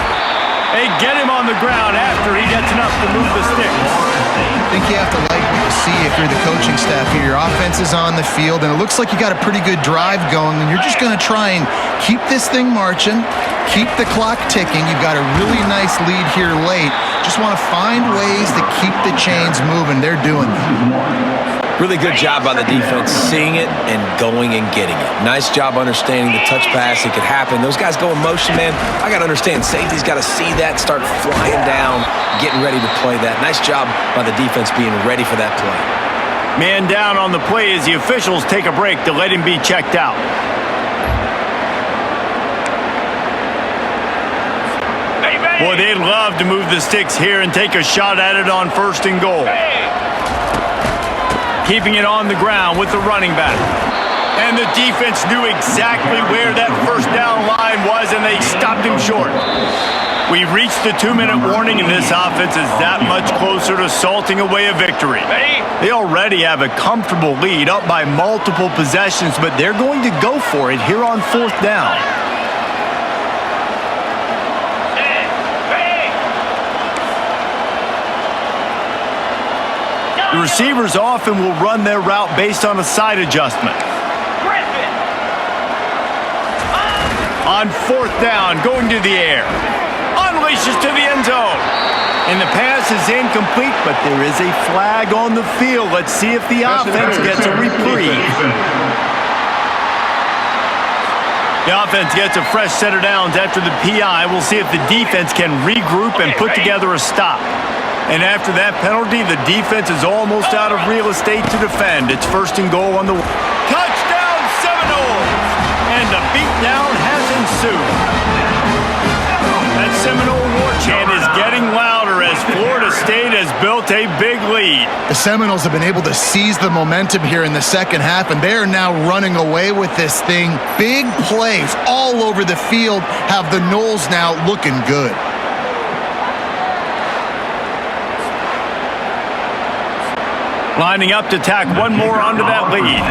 They get him on the ground after he gets enough to move the sticks. I think you have to like what you see if you're the coaching staff here. Your offense is on the field, and it looks like you got a pretty good drive going, and you're just going to try and keep this thing marching, keep the clock ticking. You've got a really nice lead here late. Just want to find ways to keep the chains moving. They're doing that. Really good job by the defense, seeing it and going and getting it. Nice job understanding the touch pass. It could happen. Those guys go in motion, man. I got to understand. Safety's got to see that, start flying down, getting ready to play that. Nice job by the defense being ready for that play. Man down on the play as the officials take a break to let him be checked out. Boy, they'd love to move the sticks here and take a shot at it on 1st and goal. Keeping it on the ground with the running back. And the defense knew exactly where that first down line was, and they stopped him short. We've reached the 2-minute warning, and this offense is that much closer to salting away a victory. They already have a comfortable lead, up by multiple possessions, but they're going to go for it here on 4th down. The receivers often will run their route based on a side adjustment. On 4th down, going to the air. Unleashes to the end zone. And the pass is incomplete, but there is a flag on the field. Let's see if the offense gets a reprieve. The offense gets a fresh set of downs after the PI. We'll see if the defense can regroup and put together a stop. And after that penalty, the defense is almost out of real estate to defend. It's 1st and goal on the touchdown Seminoles! And the beatdown has ensued. That Seminole war chant is getting louder as Florida State has built a big lead. The Seminoles have been able to seize the momentum here in the second half, and they are now running away with this thing. Big plays all over the field have the Noles now looking good. Lining up to tack one more onto that lead.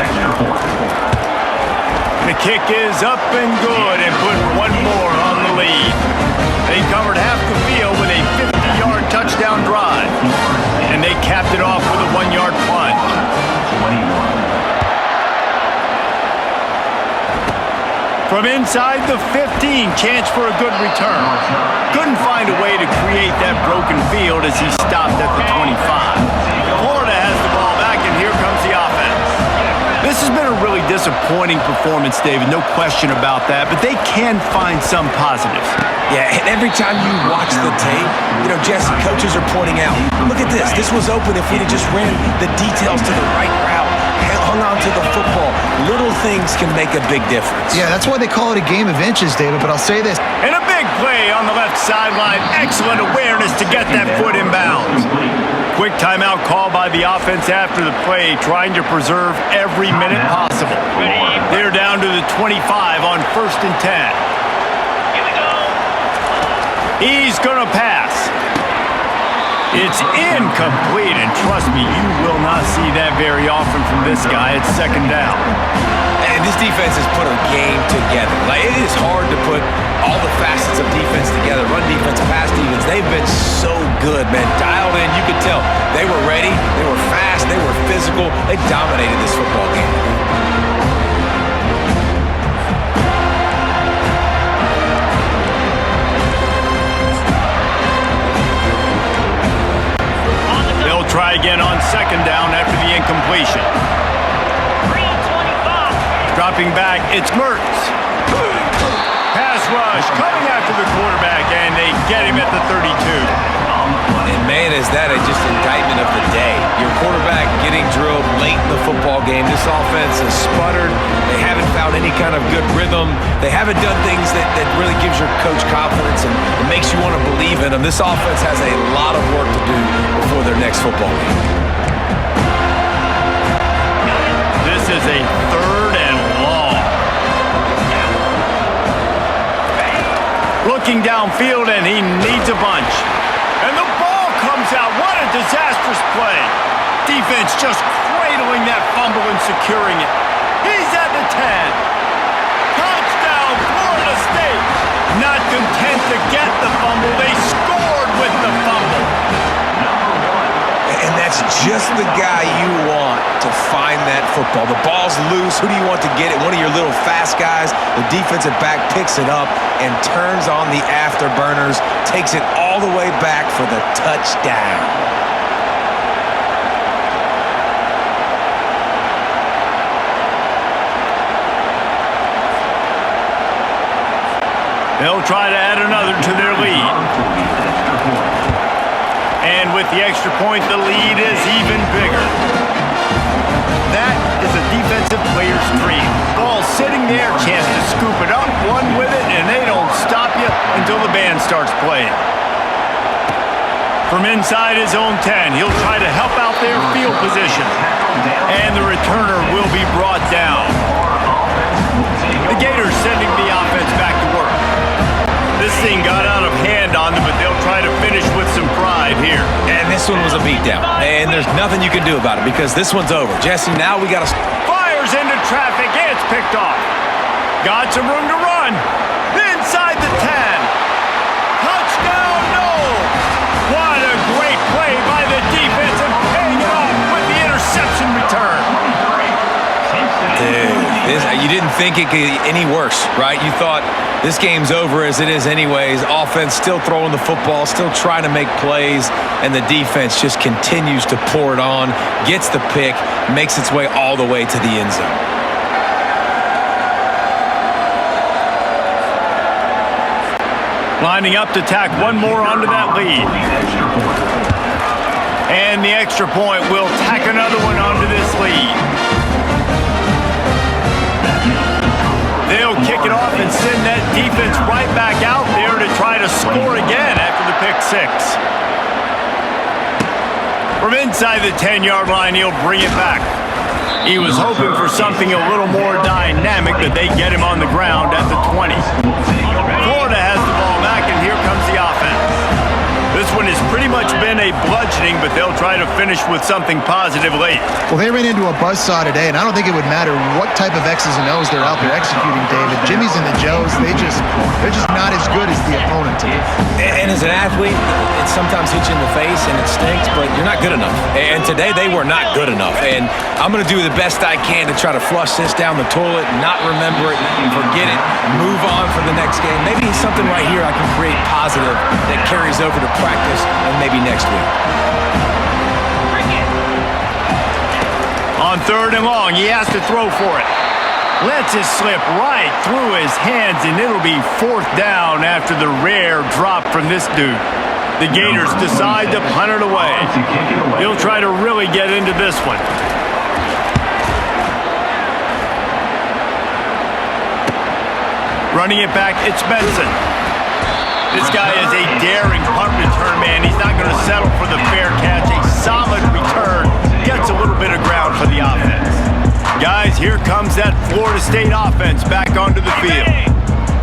The kick is up and good and put one more on the lead. They covered half the field with a 50-yard touchdown drive. And they capped it off with a 1-yard plunge. From inside the 15, chance for a good return. Couldn't find a way to create that broken field as he stopped at the 25. Florida has the ball back, and here comes the offense. This has been a really disappointing performance, David, no question about that, but they can find some positives. Yeah, and every time you watch the tape, Jesse, coaches are pointing out, look at this. This was open if we'd have just ran the details to the right route, hung on to the football. Little things can make a big difference. Yeah, that's why they call it a game of inches, David, but I'll say this. And a big play on the left sideline. Excellent awareness to get that foot in bounds. Quick timeout call by the offense after the play, trying to preserve every minute possible. They're down to the 25 on 1st and 10. He's going to pass. It's incomplete, and trust me, you will not see that very often from this guy. It's 2nd down. And this defense has put a game together. It is hard to put all the facets of defense together. Run defense, pass defense. They've been so good, man. Dialed in, you could tell. They were ready. They were fast. They were physical. They dominated this football game. They'll try again on 2nd down after the incompletion. Dropping back, it's Mertz. Pass rush, coming after the quarterback, and they get him at the 32. And man, is that just indictment of the day. Your quarterback getting drilled late in the football game. This offense has sputtered. They haven't found any kind of good rhythm. They haven't done things that really gives your coach confidence and it makes you want to believe in them. This offense has a lot of work to do before their next football game. This is a 3rd and long. Looking downfield, and he needs a bunch. And the ball comes out. What a disastrous play. Defense just cradling that fumble and securing it. He's at the 10. Touchdown, Florida State. Not content to get the fumble, they scored with the fumble. And that's just the guy you want to find that football. The ball's loose. Who do you want to get it? One of your little fast guys. The defensive back picks it up and turns on the afterburners, takes it all the way back for the touchdown. They'll try to add another to their lead. And with the extra point, the lead is even bigger. That is a defensive player's dream. Ball sitting there, chance to scoop it up, one with it, and they don't stop you until the band starts playing. From inside his own 10, he'll try to help out their field position. And the returner will be brought down. The Gators sending the offense back to work. This thing got out of hand on them, but they'll try to finish with some pride here. And this one was a beatdown. And there's nothing you can do about it because this one's over. Jesse, now we got to... Fires into traffic, and it's picked off. Got some room to run. Inside the 10. Touchdown, Noles. What a great play by the defense and paying it off think it could get any worse, right? You thought this game's over as it is anyways. Offense still throwing the football, still trying to make plays, and the defense just continues to pour it on, gets the pick, makes its way all the way to the end zone. Lining up to tack one more onto that lead. And the extra point will tack another one onto this lead. They'll kick it off and send that defense right back out there to try to score again after the pick six. From inside the 10-yard line, he'll bring it back. He was hoping for something a little more dynamic, but they get him on the ground at the 20. Florida has the ball back, and here comes the offense. This one has pretty much been a bludgeoning, but they'll try to finish with something positive late. Well, they ran into a buzzsaw today, and I don't think it would matter what type of X's and O's they're out there executing, David. Jimmy's and the Joes, they're just not as good as the opponent today. And as an athlete, it sometimes hits you in the face and it stinks, but you're not good enough. And today they were not good enough. And I'm going to do the best I can to try to flush this down the toilet, not remember it, forget it, move on for the next game. Maybe something right here I can create positive that carries over to practice and maybe next week. On 3rd and long, he has to throw for it. Lets it slip right through his hands, and it'll be 4th down after the rare drop from this dude. The Gators decide to punt it away. He'll try to really get into this one. Running it back, it's Benson. This guy is a daring punt return man. He's not going to settle for the fair catch. A solid return. Gets a little bit of ground for the offense. Guys, here comes that Florida State offense back onto the field.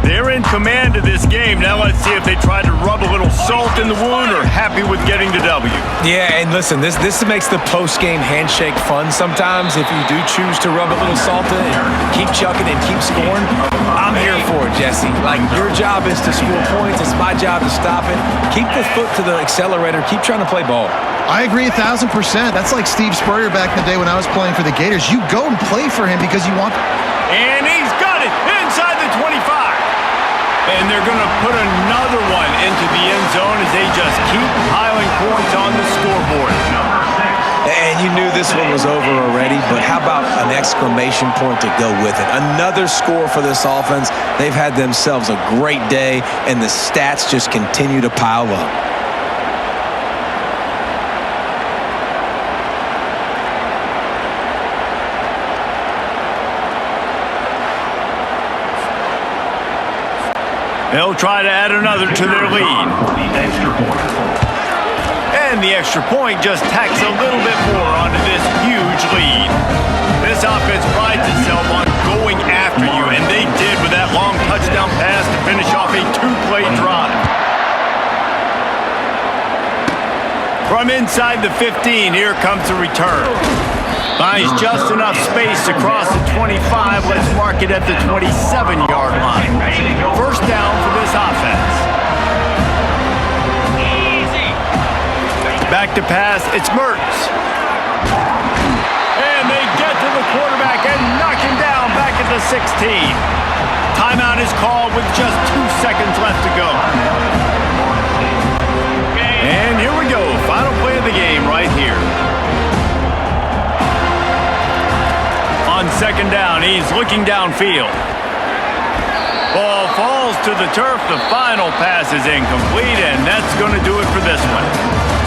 They're in command of this game. Now let's see if they try to rub a little salt in the wound or happy with getting the W. Yeah, and listen, this makes the post-game handshake fun sometimes if you do choose to rub a little salt in and keep chucking and keep scoring. I'm here for it, Jesse. Like, your job is to score points. It's my job to stop it. Keep the foot to the accelerator. Keep trying to play ball. I agree 1,000%. That's like Steve Spurrier back in the day when I was playing for the Gators. You go and play for him because you want... And he's got it inside the 25. And they're going to put another one into the end zone as they just keep piling points on the scoreboard. And you knew this one was over already, but how about an exclamation point to go with it? Another score for this offense. They've had themselves a great day, and the stats just continue to pile up. They'll try to add another to their lead. And the extra point just tacks a little bit more onto this huge lead. This offense prides itself on going after you, and they did with that long touchdown pass to finish off a 2-play drive. From inside the 15, here comes the return. Finds just enough space to cross the 25. Let's mark it at the 27-yard line. 1st down for this offense. Back to pass, it's Mertz. And they get to the quarterback and knock him down back at the 16. Timeout is called with just 2 seconds left to go. And here we go, final play of the game right here. On 2nd down, he's looking downfield. Ball falls to the turf. The final pass is incomplete, and that's going to do it for this one.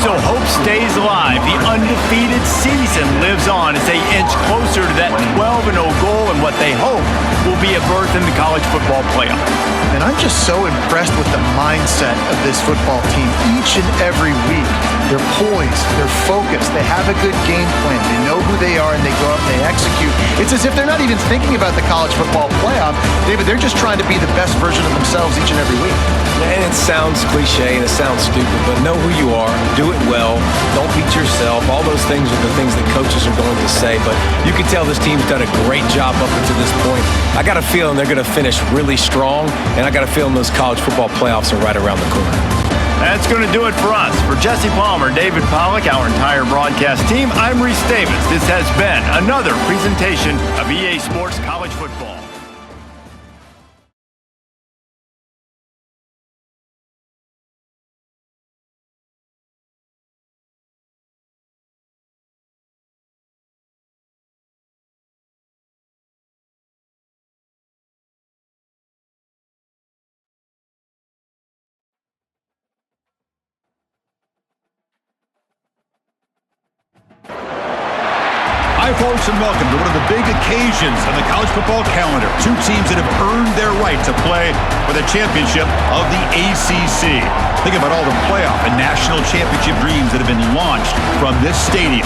So hope stays alive. The undefeated season lives on as they inch closer to that 12-0 goal and what they hope will be a berth in the college football playoff. And I'm just so impressed with the mindset of this football team each and every week. They're poised, they're focused, they have a good game plan, they know who they are, and they go out and they execute. It's as if they're not even thinking about the college football playoff, David. They're just trying to be the best version of themselves each and every week. And it sounds cliche and it sounds stupid, but know who you are, do it well, don't beat yourself. All those things are the things that coaches are going to say, but you can tell this team's done a great job up until this point. I got a feeling they're going to finish really strong, and I got a feeling those college football playoffs are right around the corner. That's going to do it for us. For Jesse Palmer, David Pollack, our entire broadcast team, I'm Reese Davis. This has been another presentation of EA Sports College Football. folks, and welcome to one of the big occasions on the college football calendar. Two teams that have earned their right to play for the championship of the ACC. Think about all the playoff and national championship dreams that have been launched from this stadium.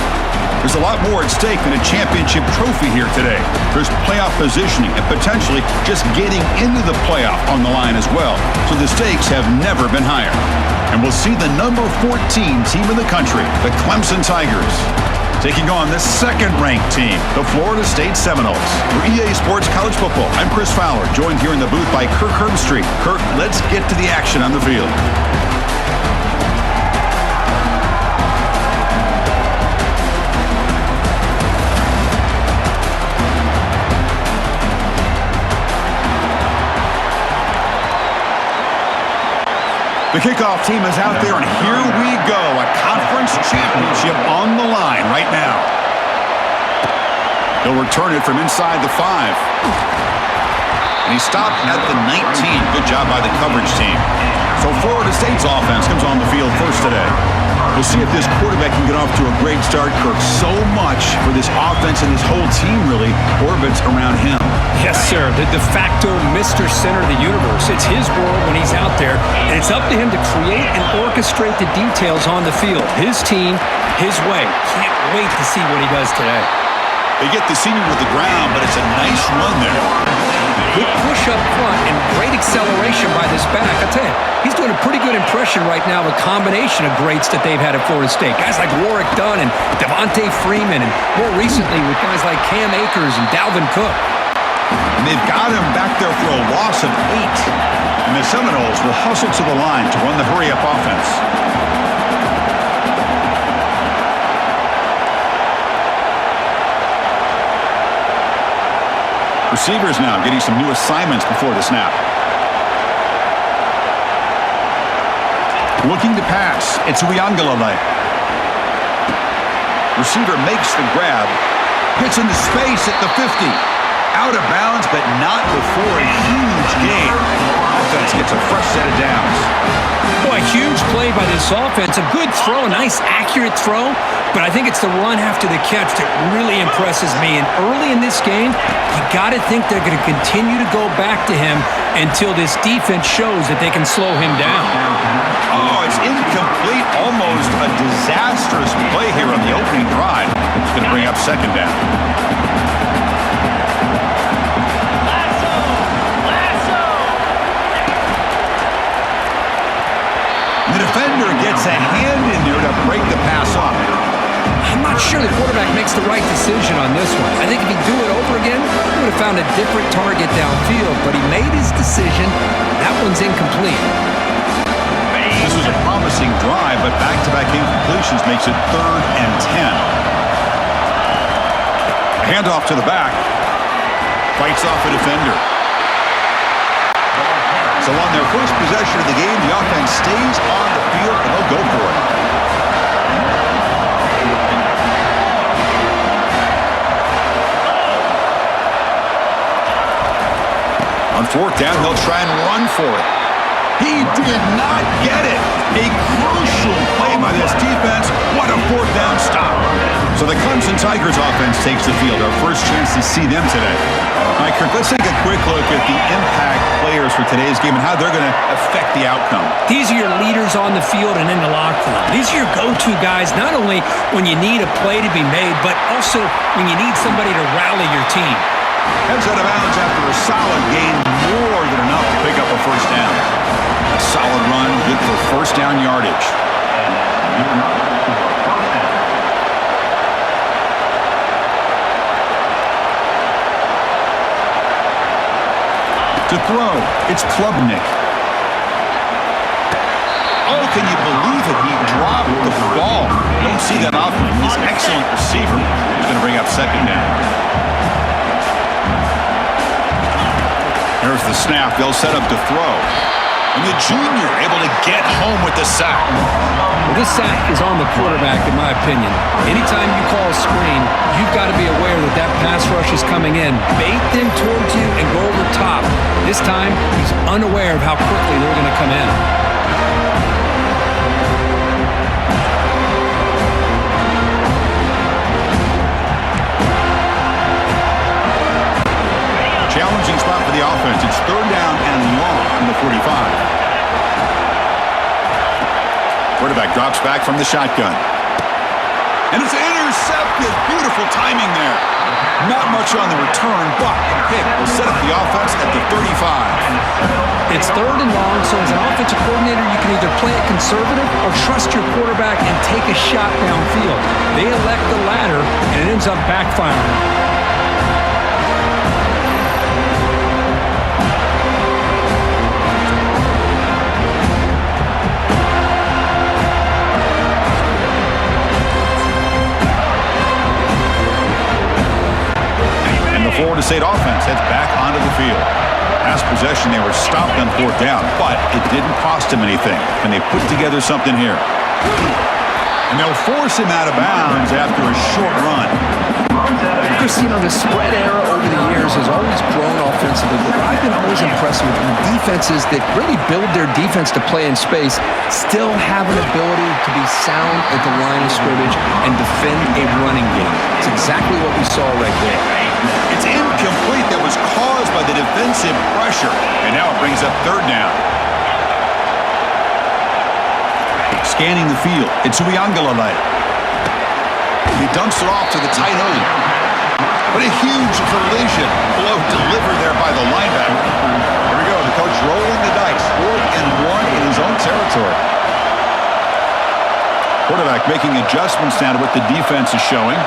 There's a lot more at stake than a championship trophy here today. There's playoff positioning and potentially just getting into the playoff on the line as well. So the stakes have never been higher. And we'll see the number 14 team in the country, the Clemson Tigers, taking on the second-ranked team, the Florida State Seminoles. For EA Sports College Football, I'm Chris Fowler, joined here in the booth by Kirk Herbstreit. Kirk, let's get to the action on the field. The kickoff team is out there, and here we go. A conference championship on the line right now. He'll return it from inside the 5. And he stopped at the 19. Good job by the coverage team. So Florida State's offense comes on the field first today. We'll see if this quarterback can get off to a great start, Kirk. So much for this offense and his whole team really orbits around him. Yes, sir. The de facto Mr. Center of the universe. It's his world when he's out there, and it's up to him to create and orchestrate the details on the field. His team, his way. Can't wait to see what he does today. They get the senior with the ground, but it's a nice run there. Good push up front and great acceleration by this back. I tell you, he's doing a pretty good impression right now of a combination of greats that they've had at Florida State. Guys like Warwick Dunn and Devontae Freeman, and more recently with guys like Cam Akers and Dalvin Cook. And they've got him back there for a loss of 8. And the Seminoles will hustle to the line to run the hurry-up offense. Receivers now getting some new assignments before the snap. Looking to pass. It's Uiagalelei. Receiver makes the grab. Gets into space at the 50. Out of bounds, but not before a huge gain. Offense gets a fresh set of downs. Boy, a huge play by this offense. A good throw, a nice accurate throw, but I think it's the run after the catch that really impresses me. And early in this game, you got to think they're going to continue to go back to him until this defense shows that they can slow him down. Oh, it's incomplete. Almost a disastrous play here on the opening drive. It's going to bring up second down. The defender gets a hand in there to break the pass off. I'm not sure the quarterback makes the right decision on this one. I think if he'd do it over again, he would have found a different target downfield, but he made his decision. That one's incomplete. This was a promising drive, but back-to-back incompletions makes it 3rd and 10. Handoff to the back. Fights off a defender. So on their first possession of the game, the offense stays on the field, and they'll go for it. On 4th down, they'll try and run for it. He did not get it. A crucial play by this defense. What a 4th down stop. So the Clemson Tigers offense takes the field. Our first chance to see them today. All right, Kirk, let's take a quick look at the impact players for today's game and how they're going to affect the outcome. These are your leaders on the field and in the locker room. These are your go-to guys, not only when you need a play to be made, but also when you need somebody to rally your team. Heads out of bounds after a solid gain, more than enough to pick up a first down. A solid run, good for first down yardage. To throw, it's Klubnik. Oh, can you believe it? He dropped the ball. Don't see that often from this excellent receiver. He's going to bring up second down. Here's the snap. They'll set up to throw. And the junior able to get home with the sack. Well, this sack is on the quarterback, in my opinion. Anytime you call a screen, you've got to be aware that that pass rush is coming in. Bait them towards you and go over top. This time, he's unaware of how quickly they're going to come in. It's third down and long from the 45. Quarterback drops back from the shotgun. And it's intercepted. Beautiful timing there. Not much on the return, but the pick will set up the offense at the 35. It's third and long, so as an offensive coordinator, you can either play it conservative or trust your quarterback and take a shot downfield. They elect the latter, and it ends up backfiring. The Florida State offense heads back onto the field. Last possession, they were stopped on fourth down, but it didn't cost them anything. And they put together something here. And they'll force him out of bounds after a short run. Chris, the spread era over the years has always grown offensively, but I've been always impressed with the defenses that really build their defense to play in space, still have an ability to be sound at the line of scrimmage and defend a running game. It's exactly what we saw right there. It's incomplete. That was caused by the defensive pressure. And now it brings up third down. Scanning the field. It's Uiagalelei. He dumps it off to the tight end. But a huge collision. Blow delivered there by the linebacker. Here we go. The coach rolling the dice. 4th and 1 in his own territory. Quarterback making adjustments now to what the defense is showing.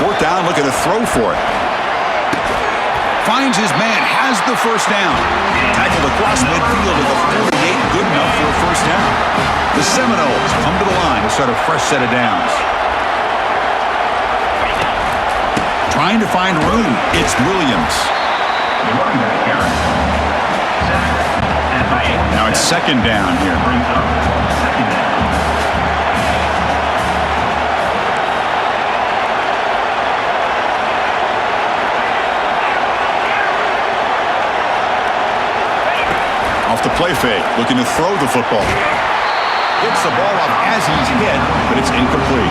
Fourth down, looking to throw for it. Finds his man, has the first down. Tackled across midfield at the 48, good enough for a first down. The Seminoles come to the line to start a fresh set of downs. Trying to find room, it's Williams. Now it's second down here. Off the play fake, looking to throw the football. Gets the ball up as he's hit, but it's incomplete.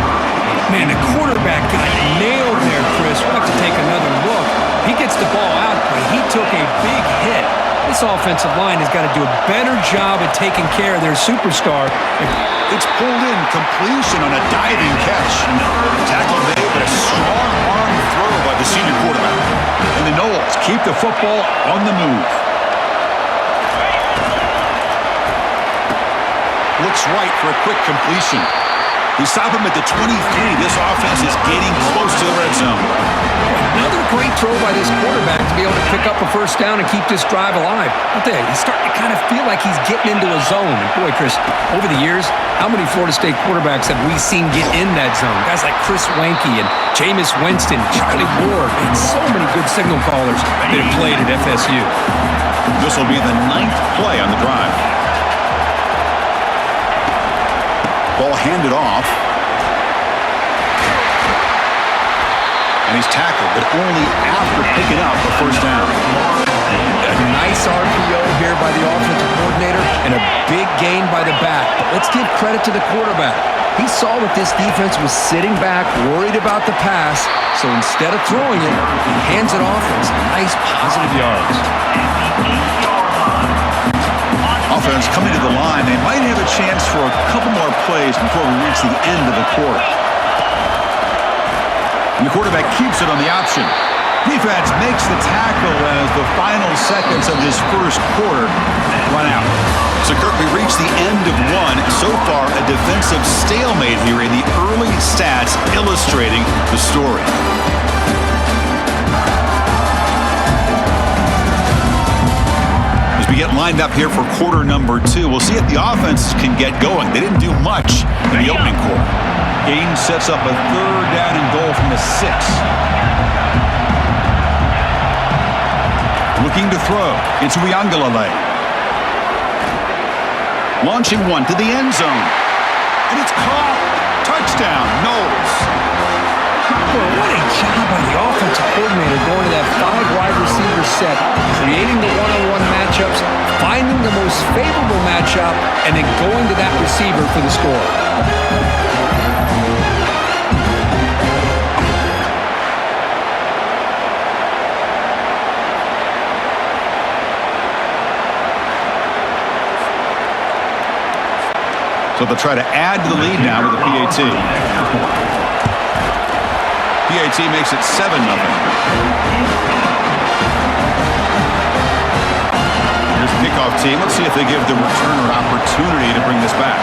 Man, the quarterback got nailed there, Chris. We'll have to take another look. He gets the ball out, but he took a big hit. This offensive line has got to do a better job at taking care of their superstar. It's pulled in, completion on a diving catch. Tackle made, but a strong arm throw by the senior quarterback. And the Noles keep the football on the move. Looks right for a quick completion. We stop him at the 23. This offense is getting close to the red zone. Another great throw by this quarterback to be able to pick up a first down and keep this drive alive. But there, he's starting to kind of feel like he's getting into a zone. And boy, Chris, over the years, how many Florida State quarterbacks have we seen get in that zone? Guys like Chris Wanke and Jameis Winston, Charlie Ward, and so many good signal callers that have played at FSU. This will be the 9th play on the drive. Ball handed off. And he's tackled, but only after picking up the first down. A nice RPO here by the offensive coordinator and a big gain by the back. But let's give credit to the quarterback. He saw that this defense was sitting back, worried about the pass, so instead of throwing it, he hands it off for some nice positive yards. Offense coming to the line. They might have a chance for a couple more plays before we reach the end of the quarter. And the quarterback keeps it on the option. Defense makes the tackle as the final seconds of this first quarter run out. So, Kirk, we reach the end of one. So far, a defensive stalemate here in the early stats illustrating the story. As we get lined up here for quarter number 2, we'll see if the offense can get going. They didn't do much in the opening quarter. Gaines sets up a third down and goal from the 6. Looking to throw. It's Uiagalelei. Launching one to the end zone. And it's caught. Touchdown, Noles. Well, what a job by the offensive coordinator going to that 5 wide receiver set, creating the one-on-one matchups, finding the most favorable matchup and then going to that receiver for the score. So they'll try to add to the lead now with the PAT. PAT makes it 7-0. Here's the kickoff team. Let's see if they give the returner an opportunity to bring this back.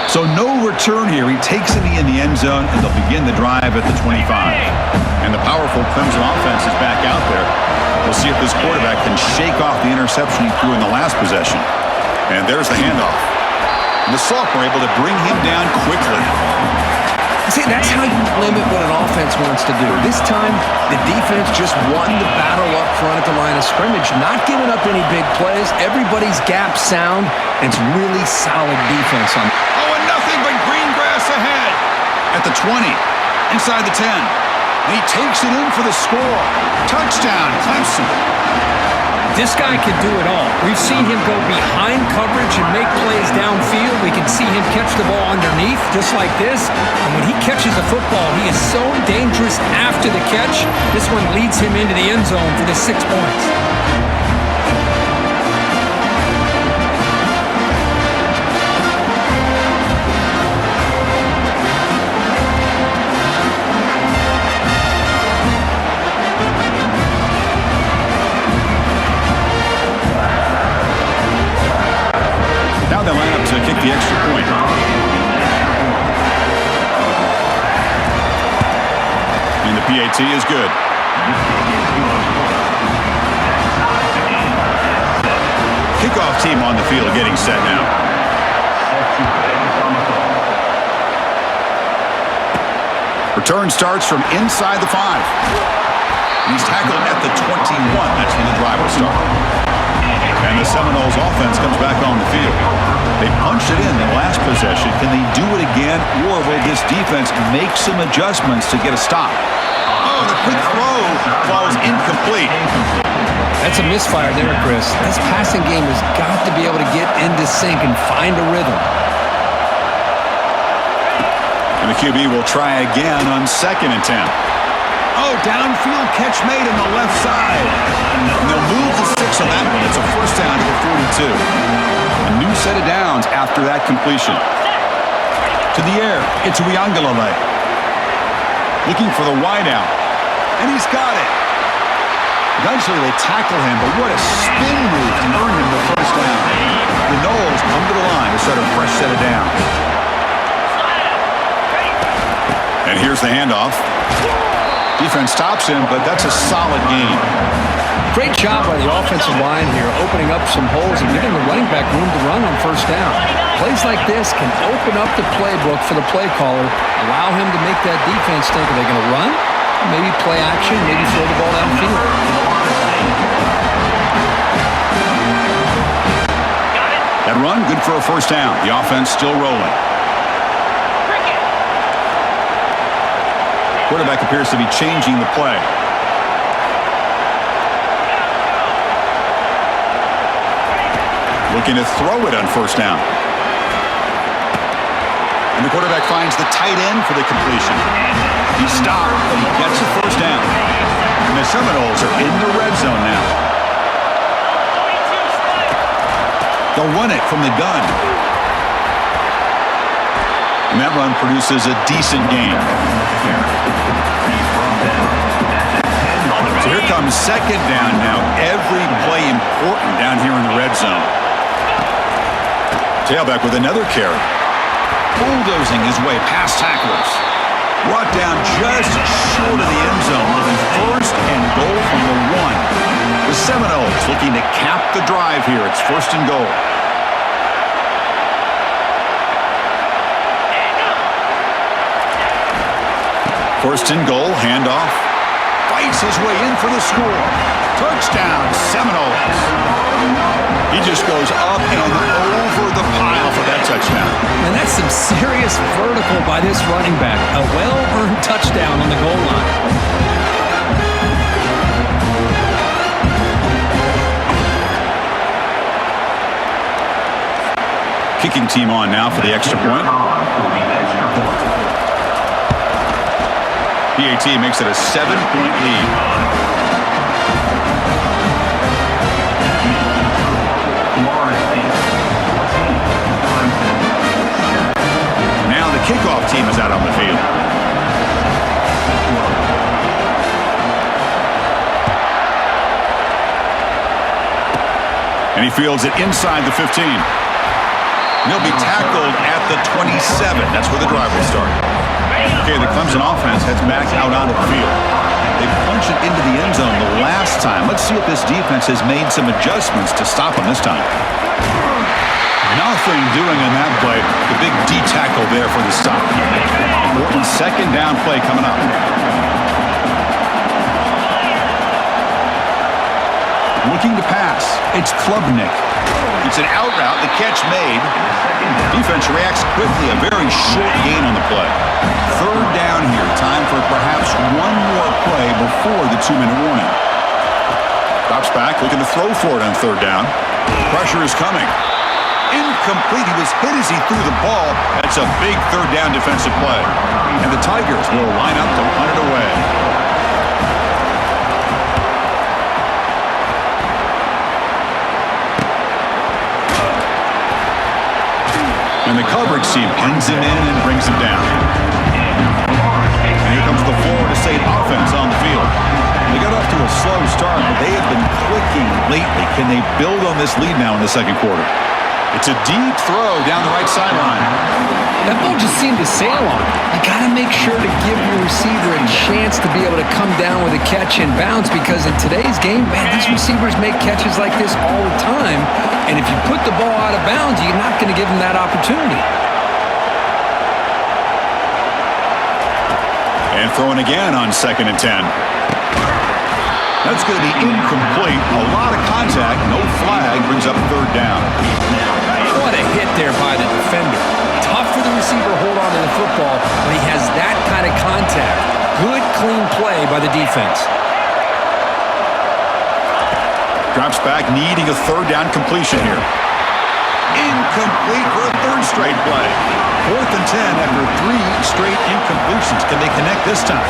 So no return here. He takes it in the end zone, and they'll begin the drive at the 25. And the powerful Clemson offense is back out there. We'll see if this quarterback can shake off the interception he threw in the last possession. And there's the handoff. And the sophomore able to bring him down quickly. See, that's how you limit what an offense wants to do. This time, the defense just won the battle up front at the line of scrimmage, not giving up any big plays. Everybody's gap sound, and it's really solid defense on. Oh, and nothing but green grass ahead. At the 20, inside the 10. And he takes it in for the score. Touchdown, Clemson. This guy can do it all. We've seen him go behind coverage and make plays downfield. We can see him catch the ball underneath, just like this. And when he catches the football, he is so dangerous after the catch. This one leads him into the end zone for the 6 points. They line up to kick the extra point. And the PAT is good. Kickoff team on the field getting set now. Return starts from inside the 5. He's tackled at the 21. That's when the drive will start. And the Seminoles offense comes back on the field. They punched it in the last possession. Can they do it again, or will this defense make some adjustments to get a stop? Oh, the quick throw falls incomplete. That's a misfire there, Chris. This passing game has got to be able to get into sync and find a rhythm. And the QB will try again on 2nd and 10. Oh, downfield catch made on the left side. And they'll move the 6 on that one. It's a first down to the 42. A new set of downs after that completion. To the air. It's Uiagalelei. Looking for the wideout. And he's got it. Eventually they tackle him, but what a spin move to earn him the first down. The Noles come to the line to start a fresh set of downs. And here's the handoff. Defense stops him, but that's a solid gain. Great job by the offensive line here, opening up some holes and giving the running back room to run on first down. Plays like this can open up the playbook for the play caller, allow him to make that defense think, are they going to run? Maybe play action, maybe throw the ball downfield. That run, good for a first down. The offense still rolling. Quarterback appears to be changing the play. Looking to throw it on first down. And the quarterback finds the tight end for the completion. He stopped, but he gets the first down. And the Seminoles are in the red zone now. They'll run it from the gun. And that run produces a decent gain. So here comes 2nd down now. Every play important down here in the red zone. Tailback with another carry. Bulldozing his way past tacklers. Brought down just short of the end zone with a 1st and goal from the 1. The Seminoles looking to cap the drive here. It's 1st and goal. First and goal, handoff. Fights his way in for the score. Touchdown, Seminoles. He just goes up and over the pile for that touchdown. And that's some serious vertical by this running back. A well-earned touchdown on the goal line. kicking team on now for the extra point. PAT makes it a 7-point lead. Now the kickoff team is out on the field. And he fields it inside the 15. And he'll be tackled at the 27. That's where the drive will start. Okay, the Clemson offense heads back out onto the field. They punched it into the end zone the last time. Let's see if this defense has made some adjustments to stop them this time. Nothing doing on that play. The big D tackle there for the stop. Important second down play coming up. Looking to pass. It's Klubnik. It's an out route. The catch made. Defense reacts quickly. A very short gain on the play. Third down here. Time for perhaps one more play before the 2-minute warning. Drops back. Looking to throw for it on third down. Pressure is coming. Incomplete. He was hit as he threw the ball. That's a big third down defensive play. And the Tigers will line up to punt it away. And the coverage team pins him in and brings him down. And here comes the Florida State offense on the field. They got off to a slow start, but they have been clicking lately. Can they build on this lead now in the second quarter? It's a deep throw down the right sideline. That ball just seemed to sail on. You got to make sure to give your receiver a chance to be able to come down with a catch and bounce, because in today's game, man, these receivers make catches like this all the time. And if you put the ball out of bounds, you're not going to give them that opportunity. And throwing again on 2nd and 10. That's going to be incomplete. A lot of contact. No flag. Brings up third down. What a hit there by the defender. Tough for the receiver to hold on to the football when he has that kind of contact. Good, clean play by the defense. Drops back, needing a third down completion here. Incomplete for a third straight play. 4th and 10 after 3 straight incompletions. Can they connect this time?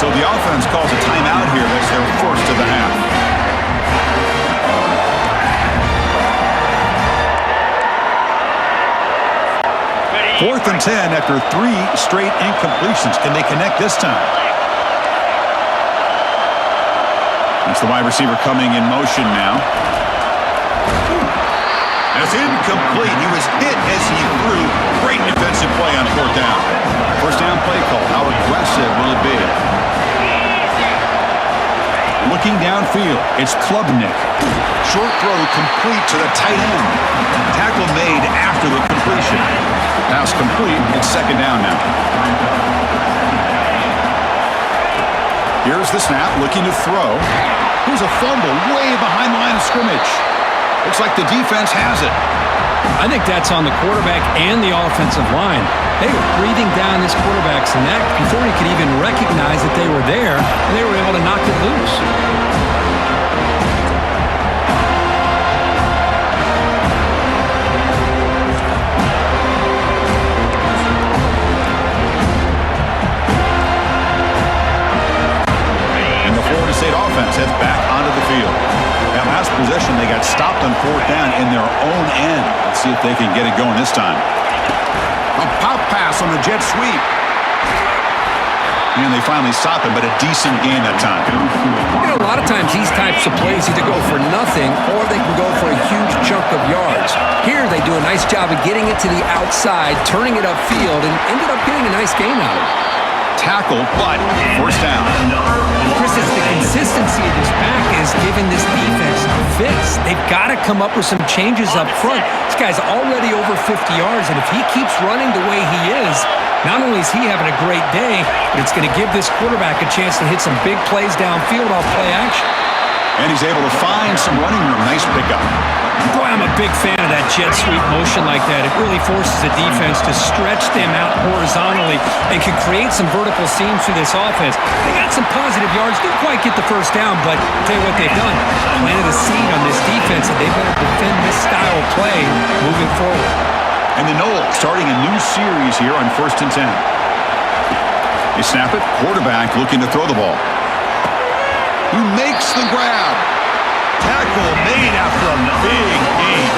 So the offense calls a timeout here. That's their first of the half. Fourth and 10 after 3 straight incompletions. Can they connect this time? That's the wide receiver coming in motion now. That's incomplete. He was hit as he threw. Great defensive play on 4th down. First down play call. How aggressive will it be? Looking downfield, it's Klubnik. Short throw complete to the tight end. Tackle made after the completion. Pass complete. It's 2nd down now. Here's the snap, looking to throw. Here's a fumble way behind the line of scrimmage. Looks like the defense has it. I think that's on the quarterback and the offensive line. They were breathing down this quarterback's neck before he could even recognize that they were there, and they were able to knock it loose. And the Florida State offense heads back onto the field. That last possession, they got stopped on 4th down in their own end. Let's see if they can get it going this time. A pop pass on the jet sweep. And they finally stop it, but a decent gain that time. You know, a lot of times these types of plays either go for nothing or they can go for a huge chunk of yards. Here they do a nice job of getting it to the outside, turning it upfield, and ended up getting a nice gain out of it. Tackle, but first down. Chris, it's the consistency of this pack is giving this defense fits. They've got to come up with some changes up front. This guy's already over 50 yards, and if he keeps running the way he is, not only is he having a great day, but it's going to give this quarterback a chance to hit some big plays downfield off play action. And he's able to find some running room. Nice pickup. Boy, I'm a big fan of that jet sweep motion like that. It really forces the defense to stretch them out horizontally and can create some vertical seams through this offense. They got some positive yards. Didn't quite get the first down, but I'll tell you what they've done. Planted a seed on this defense, and they've got to defend this style of play moving forward. And the Noles starting a new series here on 1st and 10. They snap it. Quarterback looking to throw the ball. He makes the grab. Tackle made after a big gain.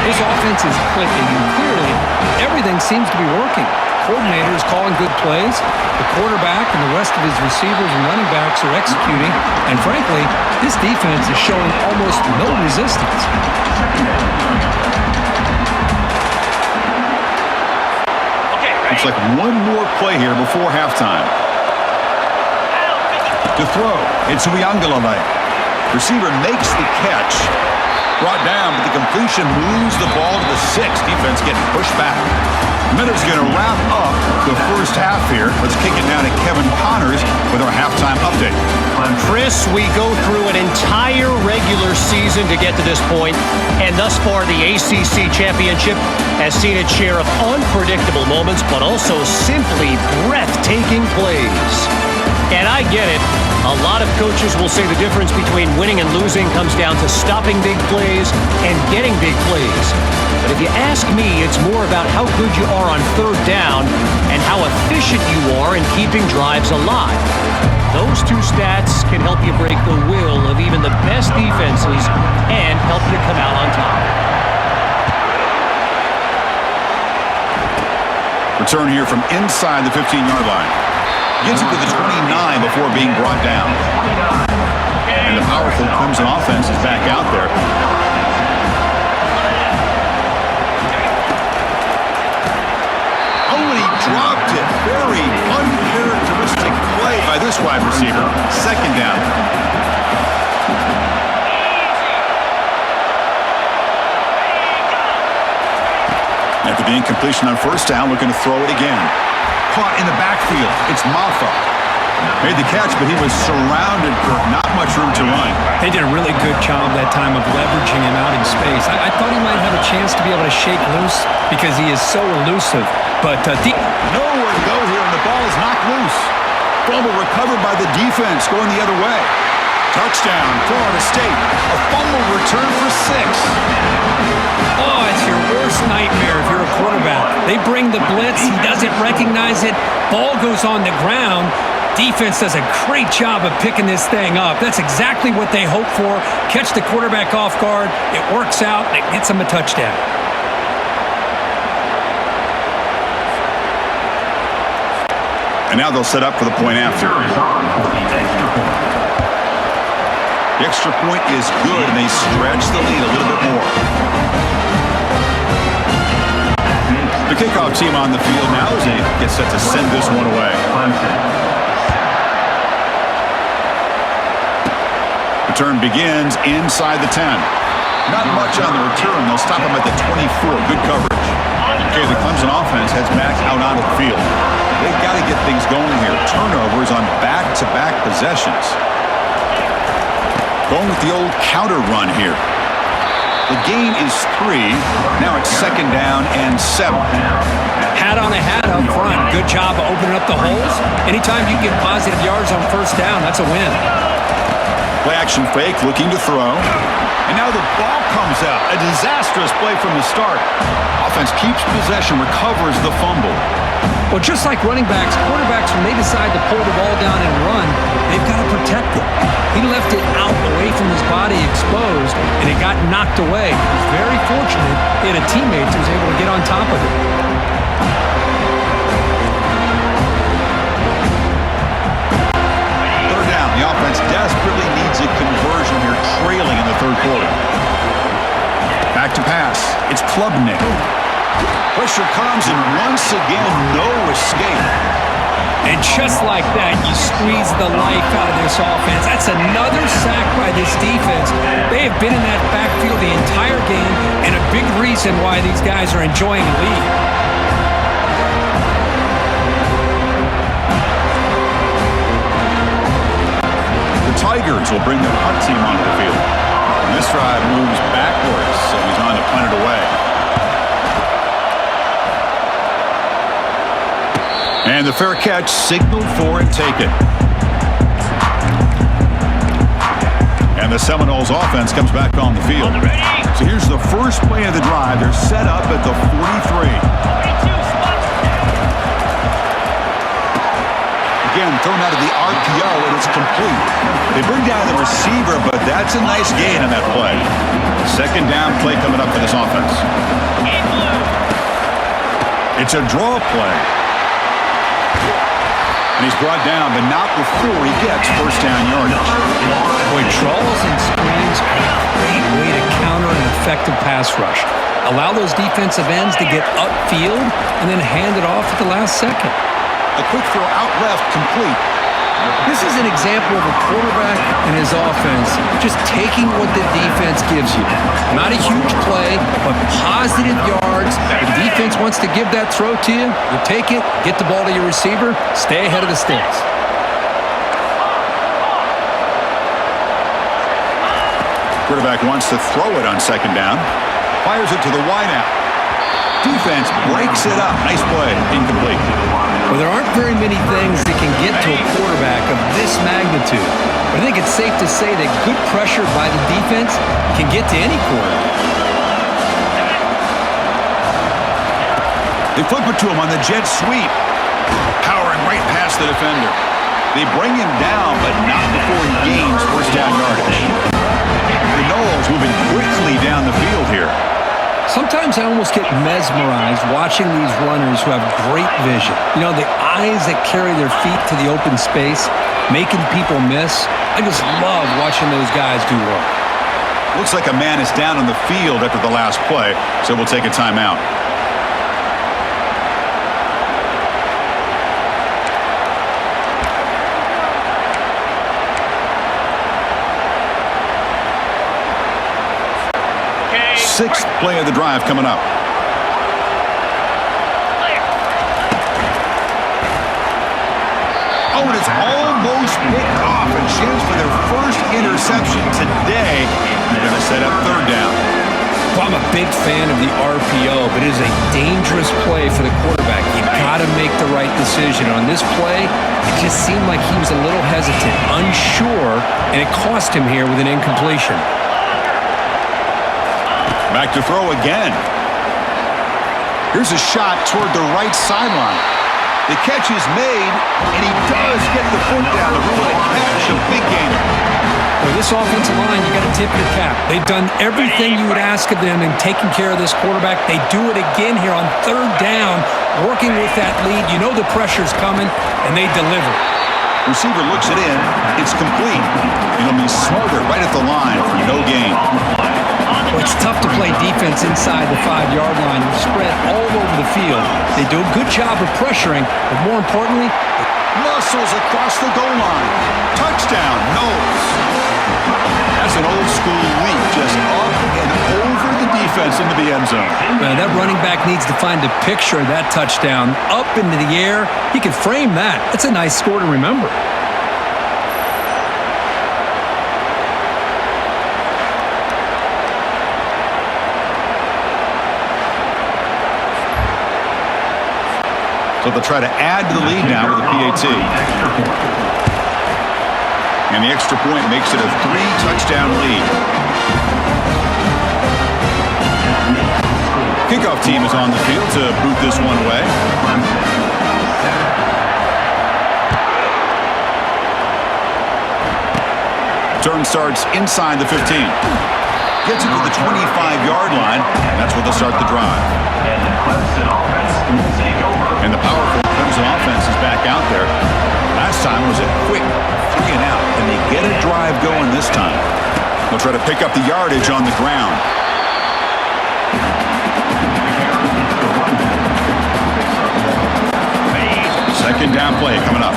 His offense is clicking, and clearly everything seems to be working. Coordinator is calling good plays. The quarterback and the rest of his receivers and running backs are executing. And frankly, this defense is showing almost no resistance. Looks like one more play here before halftime. To throw, it's Uiagalelei. Receiver makes the catch. Brought down, but the completion moves the ball to the 6. Defense getting pushed back. Minutes going to wrap up the first half here. Let's kick it down to Kevin Connors with our halftime update. Chris, we go through an entire regular season to get to this point, and thus far the ACC championship has seen its share of unpredictable moments, but also simply breathtaking plays. And I get it. A lot of coaches will say the difference between winning and losing comes down to stopping big plays and getting big plays. But if you ask me, it's more about how good you are on 3rd down and how efficient you are in keeping drives alive. Those two stats can help you break the will of even the best defenses and help you come out on top. Return here from inside the 15-yard line. Gets it to the 29 before being brought down. And the powerful Clemson offense is back out there. Oh, and he dropped it. Very uncharacteristic play by this wide receiver. 2nd down. After the incompletion on 1st down, looking to throw it again. Caught in the backfield. It's Maffa. Made the catch, but he was surrounded for not much room to run. They did a really good job that time of leveraging him out in space. I thought he might have a chance to be able to shake loose because he is so elusive. But nowhere to go here, and the ball is knocked loose. Fumble recovered by the defense, going the other way. Touchdown, Florida State. A fumble return for 6. Oh, it's your worst nightmare if you're a quarterback. They bring the blitz. He doesn't recognize it. Ball goes on the ground. Defense does a great job of picking this thing up. That's exactly what they hope for. Catch the quarterback off guard. It works out. It gets him a touchdown. And now they'll set up for the point after. The extra point is good, and they stretch the lead a little bit more. The kickoff team on the field now as they get set to send this one away. Return begins inside the 10. Not much on the return. They'll stop him at the 24. Good coverage. Okay, the Clemson offense heads back out onto the field. They've got to get things going here. Turnovers on back-to-back possessions. Going with the old counter run here. The gain is 3. Now it's 2nd down and 7. Hat on a hat up front. Good job of opening up the holes. Anytime you get positive yards on 1st down, that's a win. Play action fake, looking to throw. And now the ball comes out. A disastrous play from the start. Offense keeps possession, recovers the fumble. Well, just like running backs, quarterbacks, when they decide to pull the ball down and run, they've got to protect it. He left it out away from his body exposed, and it got knocked away. He was very fortunate he had a teammate who was able to get on top of it. Third down. The offense desperately needs a conversion here, trailing in the 3rd quarter. Back to pass. It's Klubnik. Pressure comes, and once again, no escape. And just like that, you squeeze the life out of this offense. That's another sack by this defense. They have been in that backfield the entire game, and a big reason why these guys are enjoying the lead. The Tigers will bring the punt team onto the field. And this drive moves backwards, so he's on to punt it away. And the fair catch signaled for and taken. And the Seminoles offense comes back on the field. So here's the first play of the drive. They're set up at the 43. Again, thrown out of the RPO, and it's complete. They bring down the receiver, but that's a nice gain on that play. Second down play coming up for this offense. It's a draw play. And he's brought down, but not before he gets first down yardage. Boy, draws and screens are a great way to counter an effective pass rush. Allow those defensive ends to get upfield and then hand it off at the last second. A quick throw out left, complete. This is an example of a quarterback and his offense just taking what the defense gives you. Not a huge play, but positive yards. The defense wants to give that throw to you. You take it, get the ball to your receiver, stay ahead of the sticks. Quarterback wants to throw it on second down. Fires it to the wideout. Defense breaks it up. Nice play. Incomplete. Well, there aren't very many things that can get to a quarterback of this magnitude. But I think it's safe to say that good pressure by the defense can get to any quarterback. They flip it to him on the jet sweep. Powering right past the defender. They bring him down, but not before he gains first down yardage. The Noles moving quickly down the field here. Sometimes I almost get mesmerized watching these runners who have great vision. You know, the eyes that carry their feet to the open space, making people miss. I just love watching those guys do work. Looks like a man is down on the field after the last play, so we'll take a timeout. Sixth play of the drive coming up. Oh, and it's almost picked off, and chance for their first interception today. They're going to set up third down. Well, I'm a big fan of the RPO, but it is a dangerous play for the quarterback. You got to make the right decision. On this play, it just seemed like he was a little hesitant, unsure, and it cost him here with an incompletion. Back to throw again. Here's a shot toward the right sideline. The catch is made, and he does get the foot down to rule it a catch, a big game. With this offensive line, you got to tip your cap. They've done everything you would ask of them in taking care of this quarterback. They do it again here on third down, working with that lead. You know the pressure's coming, and they deliver. Receiver looks it in. It's complete. It'll be smothered right at the line for no gain. Well, it's tough to play defense inside the 5-yard line. They're spread all over the field. They do a good job of pressuring, but more importantly, muscles across the goal line. Touchdown, Noles. That's an old school leap, just up and over the defense into the end zone. Well, that running back needs to find a picture of that touchdown. Up into the air. He can frame that. That's a nice score to remember. So they'll try to add to the lead now with a PAT. And the extra point makes it a 3-touchdown lead. Kickoff team is on the field to boot this one away. Turn starts inside the 15. Gets it to the 25-yard line. That's where they'll start the drive. And the Clemson offense will take over. And the powerful Clemson offense is back out there. Last time was a quick 3 and out, and they get a drive going this time. They'll try to pick up the yardage on the ground. Second down play coming up.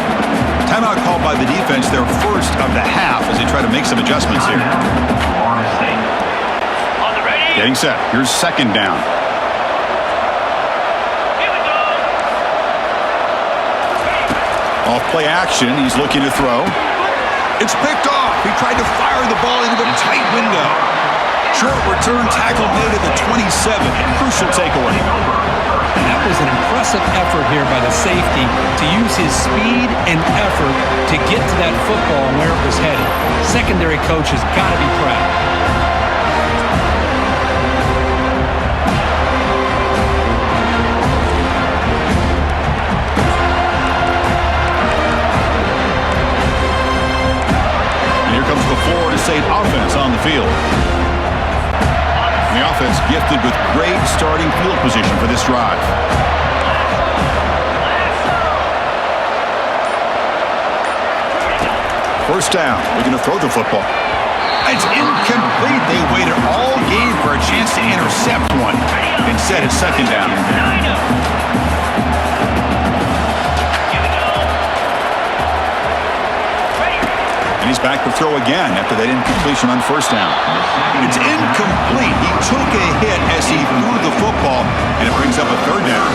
Timeout called by the defense, their first of the half, as they try to make some adjustments here. Getting set. Here's second down. Off play action. He's looking to throw. It's picked off. He tried to fire the ball into a tight window. Short return tackle made at the 27. Crucial takeaway. That was an impressive effort here by the safety to use his speed and effort to get to that football and where it was headed. Secondary coach has got to be proud. presented with great starting field position for this drive. First down. We're going to throw the football. It's incomplete. They waited all game for a chance to intercept one. Instead, it's second down. And he's back to throw again after that incompletion on first down. It's incomplete. He took a hit as he threw the football, and it brings up a third down.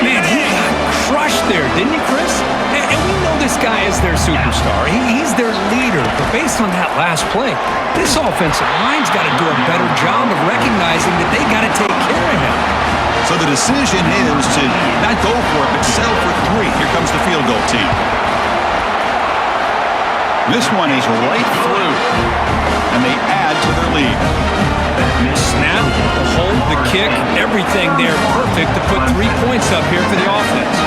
Man, he got crushed there, didn't he, Chris? And we know this guy is their superstar. He's their leader. But based on that last play, this offensive line's got to do a better job of recognizing that they got to take care of him. So the decision is to not go for it, but settle for 3. Here comes the field goal team. This one is right through, and they add to their lead. Snap, the hold, the kick, everything there perfect to put 3 points up here for the offense.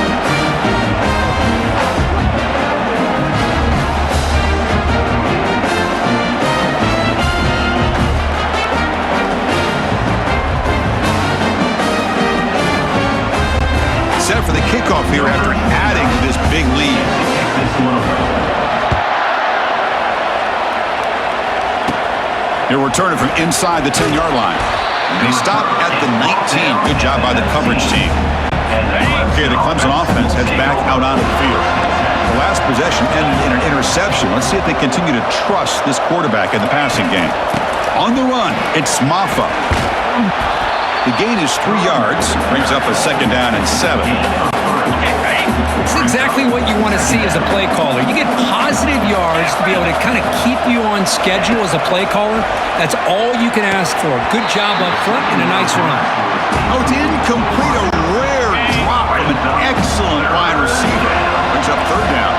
Set for the kickoff here after adding to this big lead. He'll return it from inside the 10-yard line. And he stopped at the 19. Good job by the coverage team. Okay, the Clemson offense heads back out onto the field. The last possession ended in an interception. Let's see if they continue to trust this quarterback in the passing game. On the run, it's Maffa. The gain is 3 yards. Brings up a second down and 7. It's exactly what you want to see as a play caller. You get positive yards to be able to kind of keep you on schedule as a play caller. That's all you can ask for. Good job up front and a nice run. Oh, it's incomplete. A rare drop from an excellent wide receiver. Brings up third down.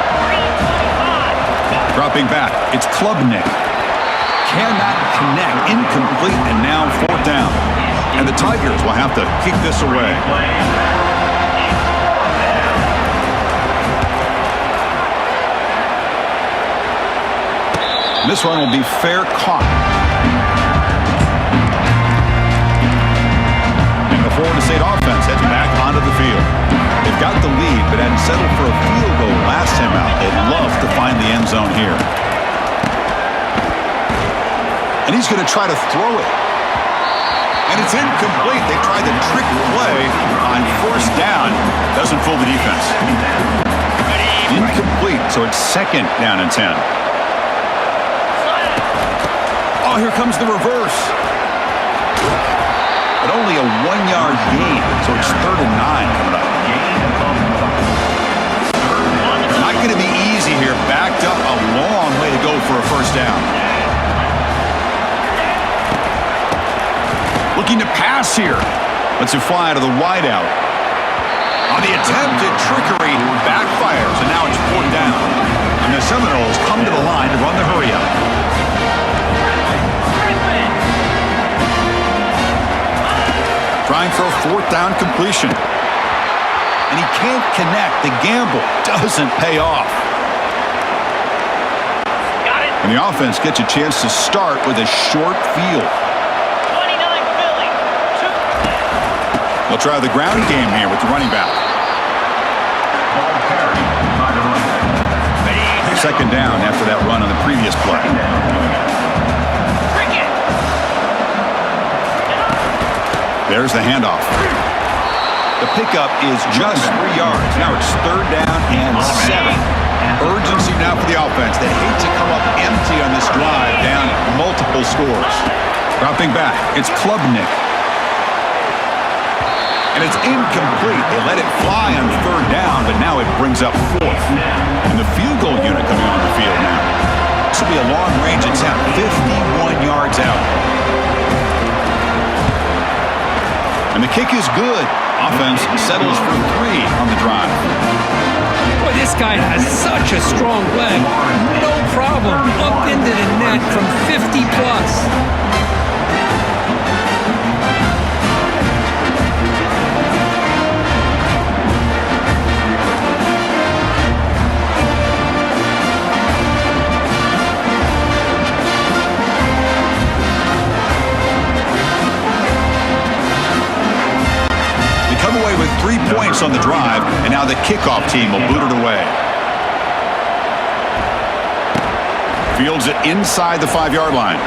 Dropping back, it's Klubnik. Cannot connect. Incomplete, and now fourth down. And the Tigers will have to kick this away. This one will be fair caught. And the Florida State offense heads back onto the field. They've got the lead, but had settled for a field goal last time out. They'd love to find the end zone here. And he's going to try to throw it. And it's incomplete. They tried the trick play on first down. Doesn't fool the defense. Incomplete, so it's second down and 10. Oh, here comes the reverse. But only a 1-yard gain, so it's third and 9 coming up. Not going to be easy here. Backed up a long way to go for a first down. Looking to pass here. Lets it fly to the wideout. On the attempted trickery, backfires, and now it's fourth down. And the Seminoles come to the line to run the hurry up. Trying for a fourth down completion. And he can't connect. The gamble doesn't pay off. And the offense gets a chance to start with a short field. They'll try the ground game here with the running back. Second down after that run on the previous play. There's the handoff. The pickup is just 3 yards. Now it's third down and 7. Urgency now for the offense. They hate to come up empty on this drive, down multiple scores. Dropping back, it's Klubnik. And it's incomplete. They let it fly on third down, but now it brings up fourth. And the field goal unit coming on the field now. This will be a long-range attempt, 51 yards out. And the kick is good. Offense settles for 3 on the drive. Boy, this guy has such a strong leg. No problem. Up into the net from 50 plus. 3 points on the drive, and now the kickoff team will boot it away. Fields it inside the 5-yard line.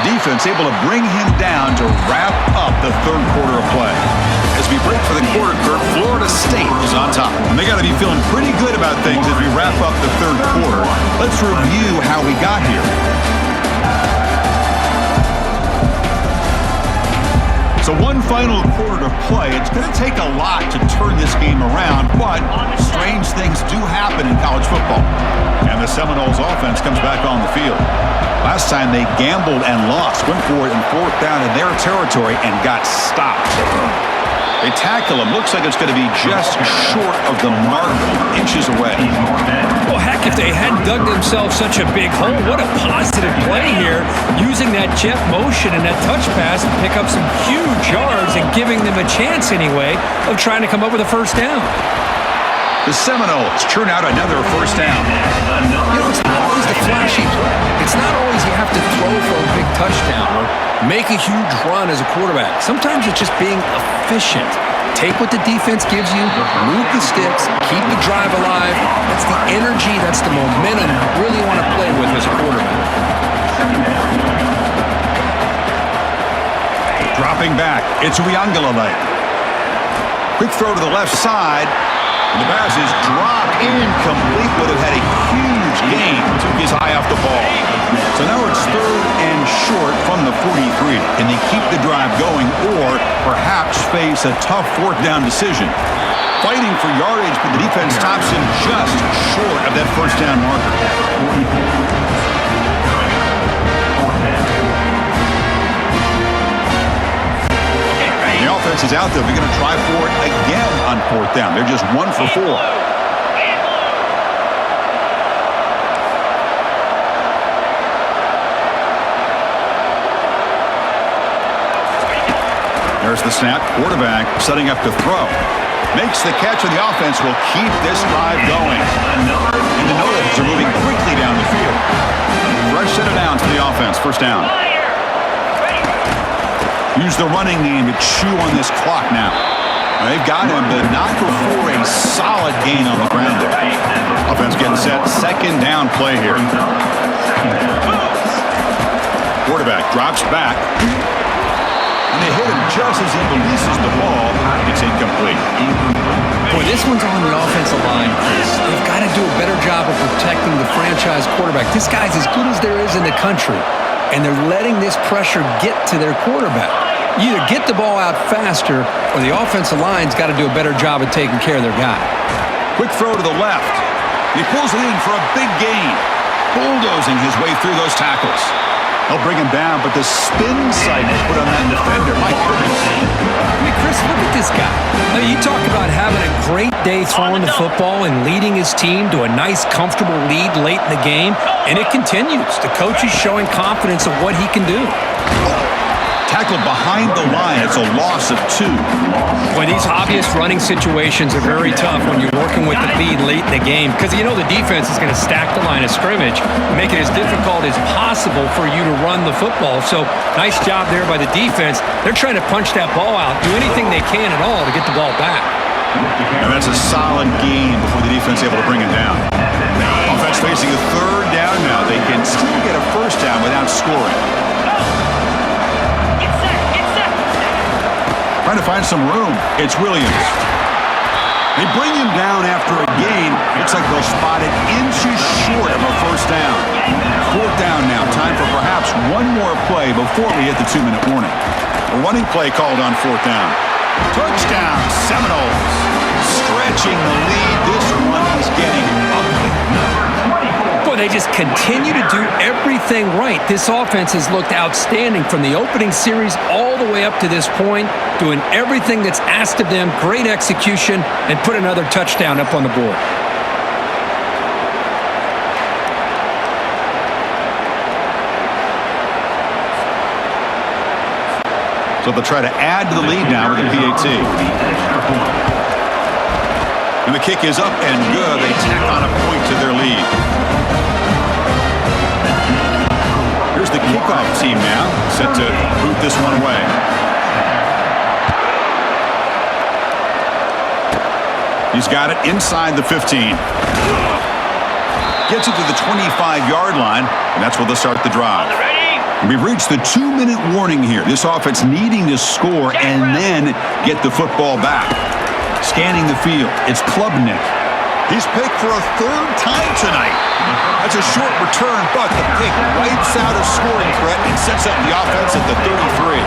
Defense able to bring him down to wrap up the third quarter of play. As we break for the quarter, Kurt, Florida State is on top. And they got to be feeling pretty good about things as we wrap up the third quarter. Let's review how we got here. So one final quarter to play. It's going to take a lot to turn this game around, but strange things do happen in college football. And the Seminoles offense comes back on the field. Last time they gambled and lost, went for it in 4th down in their territory and got stopped. They tackle him. Looks like it's going to be just short of the mark, inches away. Well, heck, if they hadn't dug themselves such a big hole, what a positive play here, using that jet motion and that touch pass to pick up some huge yards and giving them a chance anyway of trying to come up with a first down. The Seminoles churn out another first down. It's not always the flashy play. It's not always you have to throw for a big touchdown or make a huge run as a quarterback. Sometimes it's just being efficient. Take what the defense gives you, move the sticks, keep the drive alive. That's the energy, that's the momentum you really want to play with as a quarterback. Dropping back, it's Rivalry. Quick throw to the left side. And the pass is dropped incomplete, would have had a huge gain. Took his eye off the ball. So now it's 3rd and short from the 43. Can they keep the drive going or perhaps face a tough 4th down decision? Fighting for yardage, but the defense stops him just short of that first down marker. The offense is out there. They're going to try for it again on 4th down. They're just 1 for 4. There's the snap. Quarterback setting up to throw. Makes the catch, and the offense will keep this drive going. And the Noles are moving quickly down the field. Fresh set of downs for the offense. First down. Use the running game to chew on this clock now. They've got him, but not before a solid gain on the ground there. Offense getting set. 2nd down play here. Quarterback drops back. And they hit him just as he releases the ball. It's incomplete. Boy, this one's on the offensive line, Chris. They've got to do a better job of protecting the franchise quarterback. This guy's as good as there is in the country. And they're letting this pressure get to their quarterback. You either get the ball out faster or the offensive line's got to do a better job of taking care of their guy. Quick throw to the left. He pulls it in for a big gain. Bulldozing his way through those tackles. They'll bring him down, but the spin cycle put on that defender. My goodness. I mean, Chris, look at this guy. I mean, you talk about having a great day throwing the football and leading his team to a nice, comfortable lead late in the game, and it continues. The coach is showing confidence of what he can do. Tackled behind the line. It's a loss of 2. Boy, these obvious running situations are very tough when you're working with the lead late in the game because you know the defense is going to stack the line of scrimmage, make it as difficult as possible for you to run the football. So nice job there by the defense. They're trying to punch that ball out, do anything they can at all to get the ball back. And that's a solid gain before the defense able to bring him down. Offense facing a 3rd down now. They can still get a first down without scoring. Trying to find some room. It's Williams. They bring him down after a gain. Looks like they'll spot it inches short of a first down. 4th down now. Time for perhaps one more play before we hit the 2-minute warning. A running play called on 4th down. Touchdown, Seminoles. Stretching the lead. This one is getting ugly. Boy, they just continue to do everything right. This offense has looked outstanding from the opening series all the way up to this point, doing everything that's asked of them, great execution, and put another touchdown up on the board. So they'll try to add to the lead now with the PAT. And the kick is up and good. They tack on a point to their lead. Here's the kickoff team now, set to boot this one away. He's got it inside the 15. Gets it to the 25-yard line, and that's where they'll start the drive. We've reached the 2-minute warning here. This offense needing to score and then get the football back. Scanning the field, it's Klubnik. He's picked for a third time tonight. That's a short return, but the pick wipes out a scoring threat and sets up the offense at the 33.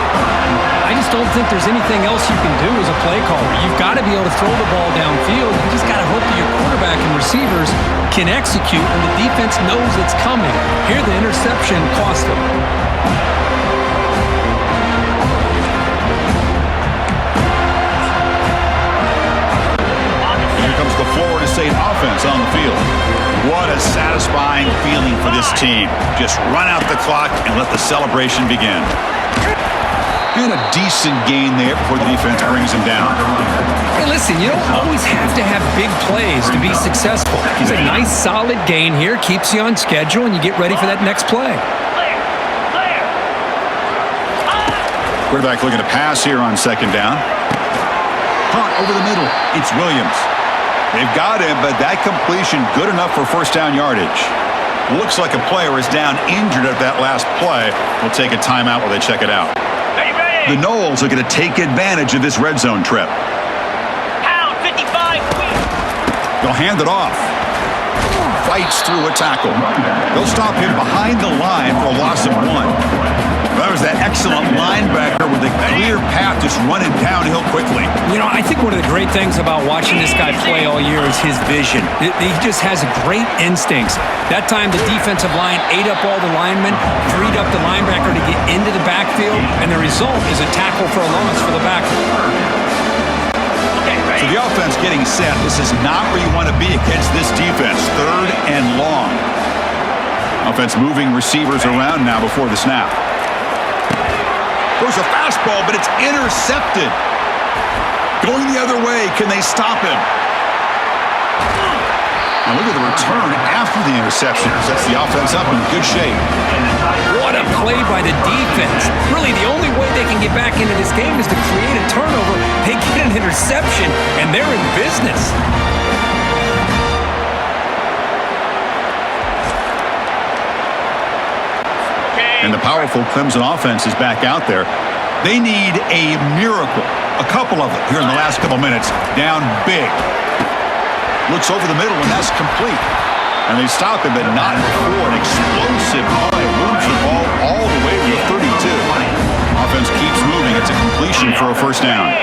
I just don't think there's anything else you can do as a play caller. You've got to be able to throw the ball downfield. You just got to hope that your quarterback and receivers can execute and the defense knows it's coming. Here, the interception cost him. The Florida State offense on the field. What a satisfying feeling for this team. Just run out the clock and let the celebration begin. And a decent gain there before the defense brings him down. Hey, listen, you don't always have to have big plays to be successful. It's a nice, solid gain here, keeps you on schedule, and you get ready for that next play. Quarterback looking to pass here on second down. Hunt over the middle. It's Williams. They've got him, but that completion good enough for first down yardage. Looks like a player is down injured at that last play. We'll take a timeout while they check it out. The Noles are going to take advantage of this red zone trip. Pound 55. They'll hand it off. Fights through a tackle. They'll stop him behind the line for a loss of 1. That was that excellent linebacker with a clear path just running downhill quickly. You know, I think one of the great things about watching this guy play all year is his vision. He just has great instincts. That time the defensive line ate up all the linemen, freed up the linebacker to get into the backfield, and the result is a tackle for a loss for the backfield. So the offense getting set. This is not where you want to be against this defense. Third and long. Offense moving receivers around now before the snap. Throws a fastball, but it's intercepted. Going the other way. Can they stop him? Now look at the return after the interception. Sets the offense up in good shape. What a play by the defense. Really, the only way they can get back into this game is to create a turnover. They get an interception, and they're in business. And the powerful Clemson offense is back out there. They need a miracle. A couple of them here in the last couple minutes. Down big. Looks over the middle, and that's complete. And they stop him, but not before. An explosive play. Moves the ball all the way to the 32. Offense keeps moving. It's a completion for a first down.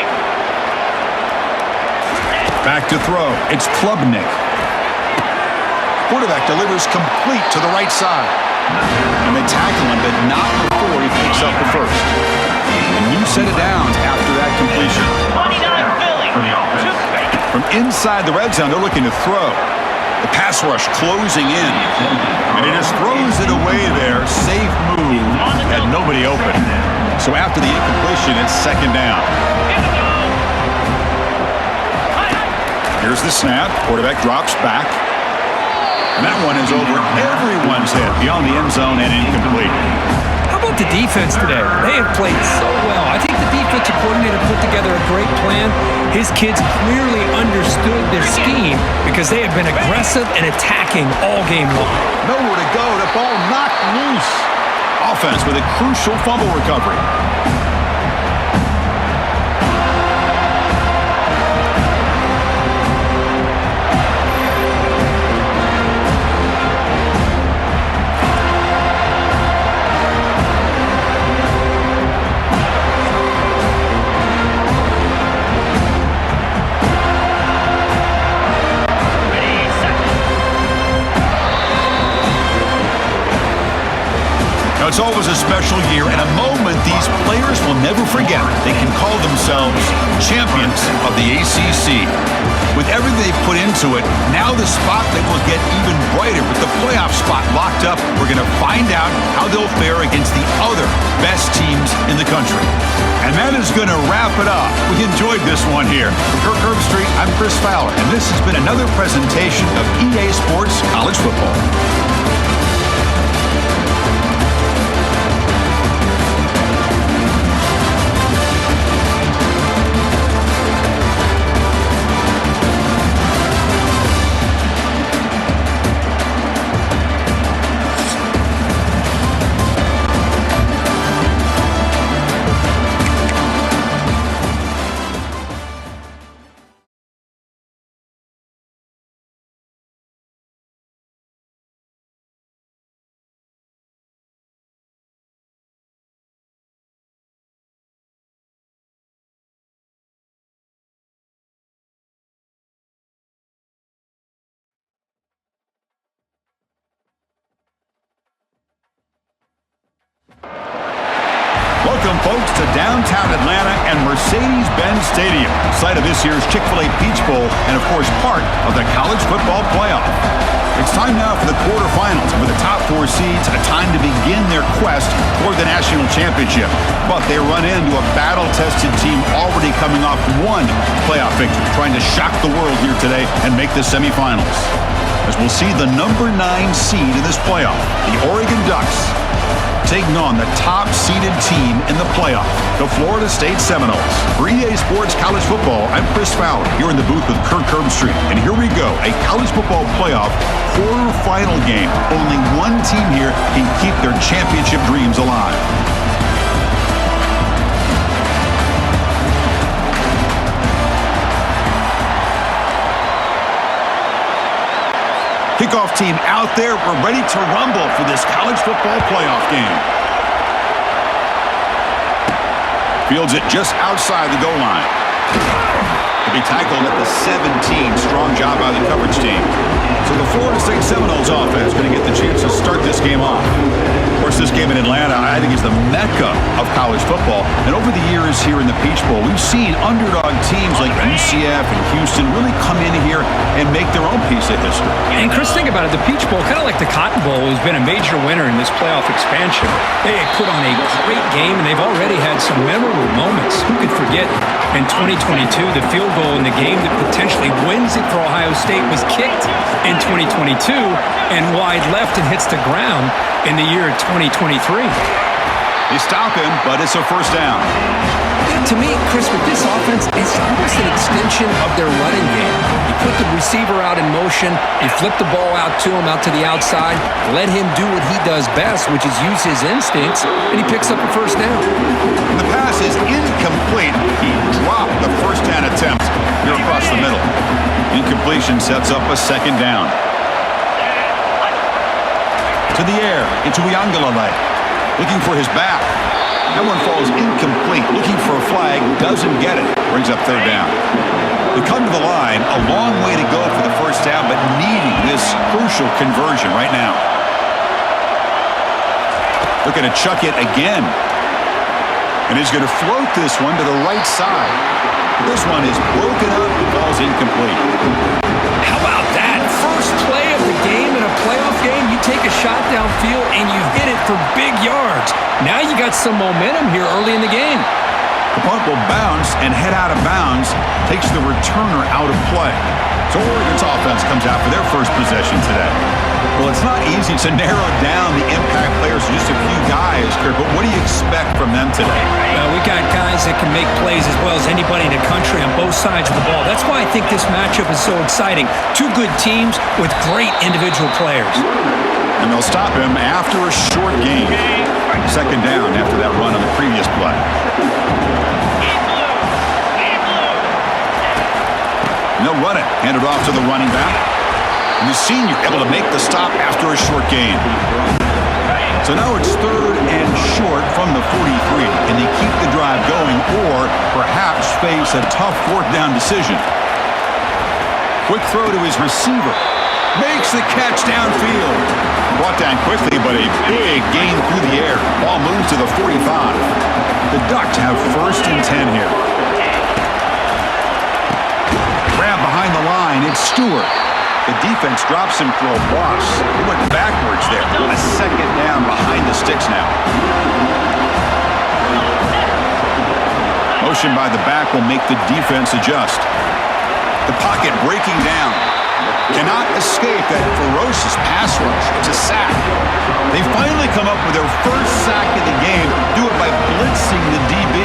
Back to throw. It's Klubnik. Quarterback delivers complete to the right side. And they tackle him, but not before he picks up the first. A new set of downs after that completion. 29 Philly. From inside the red zone, they're looking to throw. The pass rush closing in. And he just throws it away there. Safe move. Had nobody open. So after the incompletion, it's second down. Here's the snap. Quarterback drops back. And that one is over everyone's head beyond the end zone and incomplete. How about the defense today? They have played so well. I think the defensive coordinator put together a great plan. His kids clearly understood their scheme because they have been aggressive and attacking all game long. Nowhere to go. The ball knocked loose. Offense with a crucial fumble recovery. It's always a special year and a moment these players will never forget. They can call themselves champions of the ACC. With everything they put into it, now the spotlight will get even brighter. With the playoff spot locked up, we're going to find out how they'll fare against the other best teams in the country. And that is going to wrap it up. We enjoyed this one here. From Kirk Herbstreit, I'm Chris Fowler, and this has been another presentation of EA Sports College Football. folks, to downtown Atlanta and Mercedes-Benz Stadium, site of this year's Chick-fil-A Peach Bowl and, of course, part of the college football playoff. It's time now for the quarterfinals, for the top 4 seeds, a time to begin their quest toward the national championship. But they run into a battle-tested team already coming off one playoff victory, trying to shock the world here today and make the semifinals. As we'll see the number 9 seed in this playoff, the Oregon Ducks, taking on the top-seeded team in the playoff, the Florida State Seminoles. For EA Sports College Football, I'm Chris Fowler, here in the booth with Kirk Herbstreit. And here we go, a college football playoff quarterfinal game. Only one team here can keep their championship dreams alive. Kickoff team out there. We're ready to rumble for this college football playoff game. Fields it just outside the goal line. To be tackled at the 17. Strong job by the coverage team. So the Florida State Seminoles offense going to get the chance to start this game off. Of course, this game in Atlanta, I think, is the mecca of college football. And over the years here in the Peach Bowl, we've seen underdog teams like UCF and Houston really come in here and make their own piece of history. And Chris, think about it. The Peach Bowl, kind of like the Cotton Bowl, has been a major winner in this playoff expansion. They had put on a great game, and they've already had some memorable moments. Who could forget in 2022, the field goal in the game that potentially wins it for Ohio State was kicked in 2022 and wide left and hits the ground in the year 2023. They stop him, but it's a first down. To me, Chris, with this offense, it's almost an extension of their running game. You put the receiver out in motion, you flip the ball out to him, out to the outside, let him do what he does best, which is use his instincts, and he picks up a first down. The pass is incomplete. He dropped the first down attempt here across the middle. Incompletion sets up a second down. To the air, into Uiagalelei, looking for his back. That one falls incomplete, looking for a flag, doesn't get it, brings up third down. They come to the line, a long way to go for the first down, but needing this crucial conversion right now. Looking to chuck it again. And he's going to float this one to the right side. This one is broken up, falls incomplete. How about that? First play of the game in a playoff game, you take a shot downfield and you hit it for big yards. Now you got some momentum here early in the game. The punt will bounce and head out of bounds, takes the returner out of play. So Oregon's offense comes out for their first possession today. Well, it's not easy to narrow down the impact players to just a few guys, Kurt, but what do you expect from them today? We got guys that can make plays as well as anybody in the country on both sides of the ball. That's why I think this matchup is so exciting. Two good teams with great individual players. And they'll stop him after a short gain. Second down after that run on the previous play. And they'll run it. Hand it off to the running back. And the senior able to make the stop after a short gain. So now it's third and short from the 43. Can they keep the drive going or perhaps face a tough fourth down decision? Quick throw to his receiver. Makes the catch downfield. Brought down quickly, but a big gain through the air. Ball moves to the 45. The Ducks have first and 10 here. Grab behind the line. It's Stewart. The defense drops him for a loss. He went backwards there. A second down behind the sticks now. Motion by the back will make the defense adjust. The pocket breaking down. Cannot escape that ferocious pass rush. It's a sack. They finally come up with their first sack of the game. Do it by blitzing the DB.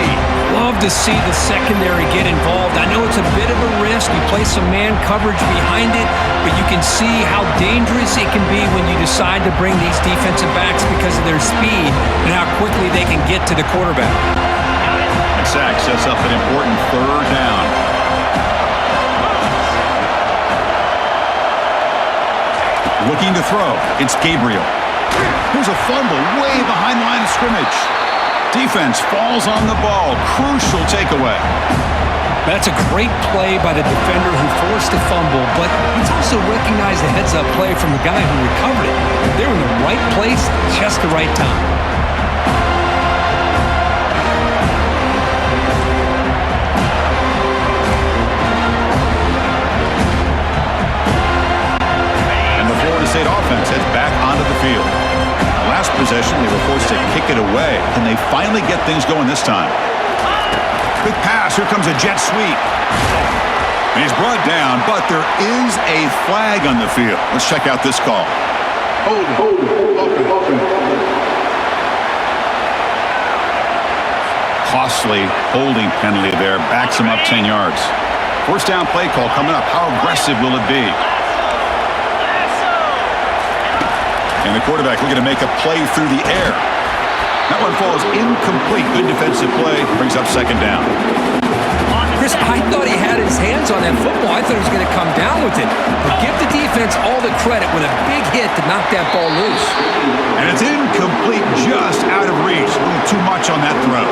Love to see the secondary get involved. I know it's a bit of a risk. You play some man coverage behind it, but you can see how dangerous it can be when you decide to bring these defensive backs because of their speed and how quickly they can get to the quarterback. That sack sets up an important third down. Looking to throw. It's Gabriel. Here's a fumble way behind the line of scrimmage. Defense falls on the ball. Crucial takeaway. That's a great play by the defender who forced the fumble, but he's also recognized the heads-up play from the guy who recovered it. They were in the right place, just the right time. kick it away. Can they finally get things going this time? Quick pass. Here comes a jet sweep. And he's brought down, but there is a flag on the field. Let's check out this call. Hold it. Costly holding penalty there. Backs him up 10 yards. First down play call coming up. How aggressive will it be? And the quarterback looking to make a play through the air. That one falls incomplete. Good defensive play. Brings up second down. Chris, I thought he had his hands on that football. I thought he was going to come down with it. But give the defense all the credit with a big hit to knock that ball loose. And it's incomplete, just out of reach. A little too much on that throw.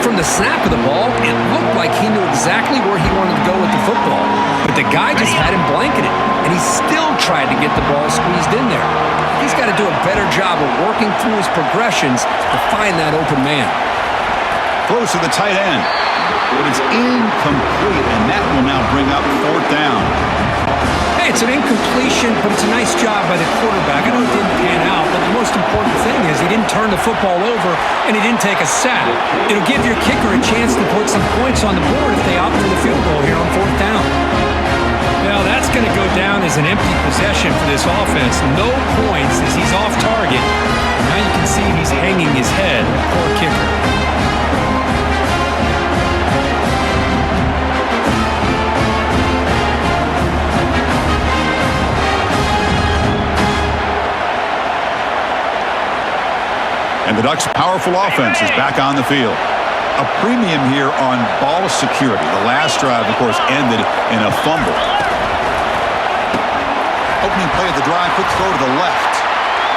From the snap of the ball, it looked like he knew exactly where he wanted to go with the football. But the guy just had him blanketed, and he still tried to get the ball squeezed in there. He's got to do a better job of working through his progressions to find that open man. Close to the tight end. But it's incomplete, and that will now bring up fourth down. Hey, it's an incompletion, but it's a nice job by the quarterback. I know it didn't pan out, but the most important thing is he didn't turn the football over, and he didn't take a sack. It'll give your kicker a chance to put some points on the board if they opt for the field goal here on fourth down. Now, that's going to go down as an empty possession for this offense. No points as he's off target. Now you can see he's hanging his head. Poor kicker. And the Ducks' powerful offense is back on the field. A premium here on ball security. The last drive, of course, ended in a fumble. Opening play of the drive, quick throw to the left.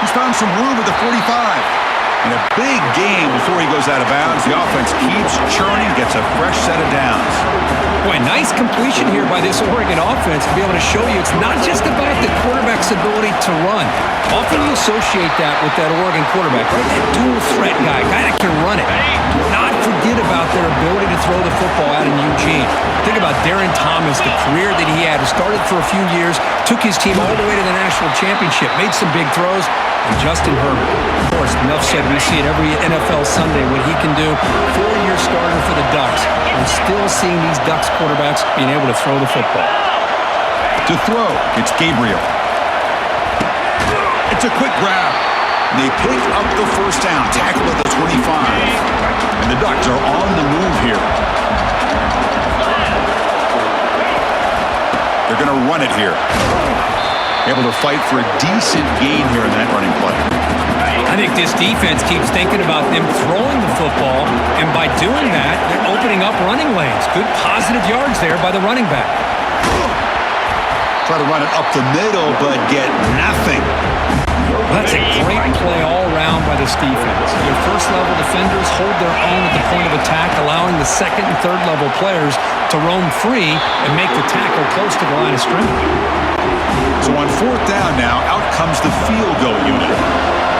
He's found some room at the 45. And a big game before he goes out of bounds. The offense keeps churning, gets a fresh set of downs. Boy, nice completion here by this Oregon offense to be able to show you it's not just about the quarterback's ability to run. Often you associate that with that Oregon quarterback, right? That dual threat guy that can run it. Do not forget about their ability to throw the football out in Eugene. Think about Darren Thomas, the career that he had. He started for a few years, took his team all the way to the national championship, made some big throws. And Justin Herbert, of course, enough said, we see it every NFL Sunday what he can do. 4-year starter for the Ducks. We're still seeing these Ducks quarterbacks being able to throw the football. To throw, it's Gabriel. It's a quick grab. They pick up the first down. Tackle at the 25. And the Ducks are on the move here. They're going to run it here. Able to fight for a decent gain here in that running play. I think this defense keeps thinking about them throwing the football, and by doing that, they're opening up running lanes. Good positive yards there by the running back. Try to run it up the middle, but get nothing. That's a great play all around by this defense. Your first-level defenders hold their own at the point of attack, allowing the second and third-level players to roam free and make the tackle close to the line of scrimmage. So on fourth down now, out comes the field goal unit.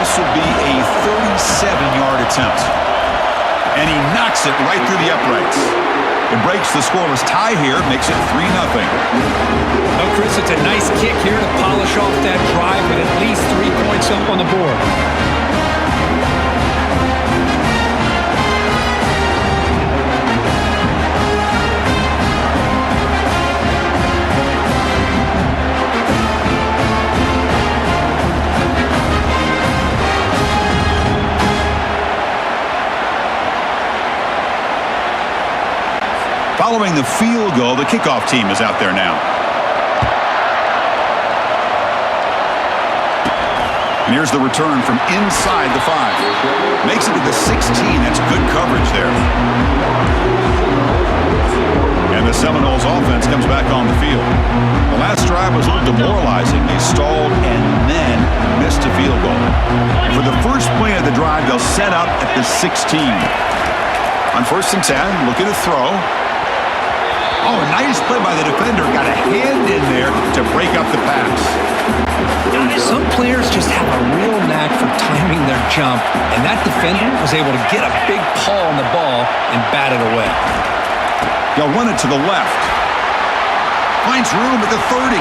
This will be a 37-yard attempt. And he knocks it right through the uprights. It breaks the scoreless tie here, makes it 3-0. Well, Chris, it's a nice kick here to polish off that drive with at least 3 points up on the board. Following the field goal, the kickoff team is out there now. And here's the return from inside the 5. Makes it to the 16. That's good coverage there. And the Seminoles offense comes back on the field. The last drive was a little demoralizing. They stalled and then missed a field goal. And for the first play of the drive, they'll set up at the 16. On 1st and 10, look at a throw. Oh, a nice play by the defender. Got a hand in there to break up the pass. Some players just have a real knack for timing their jump, and that defender was able to get a big paw on the ball and bat it away. They'll run it to the left. Finds room at the 30.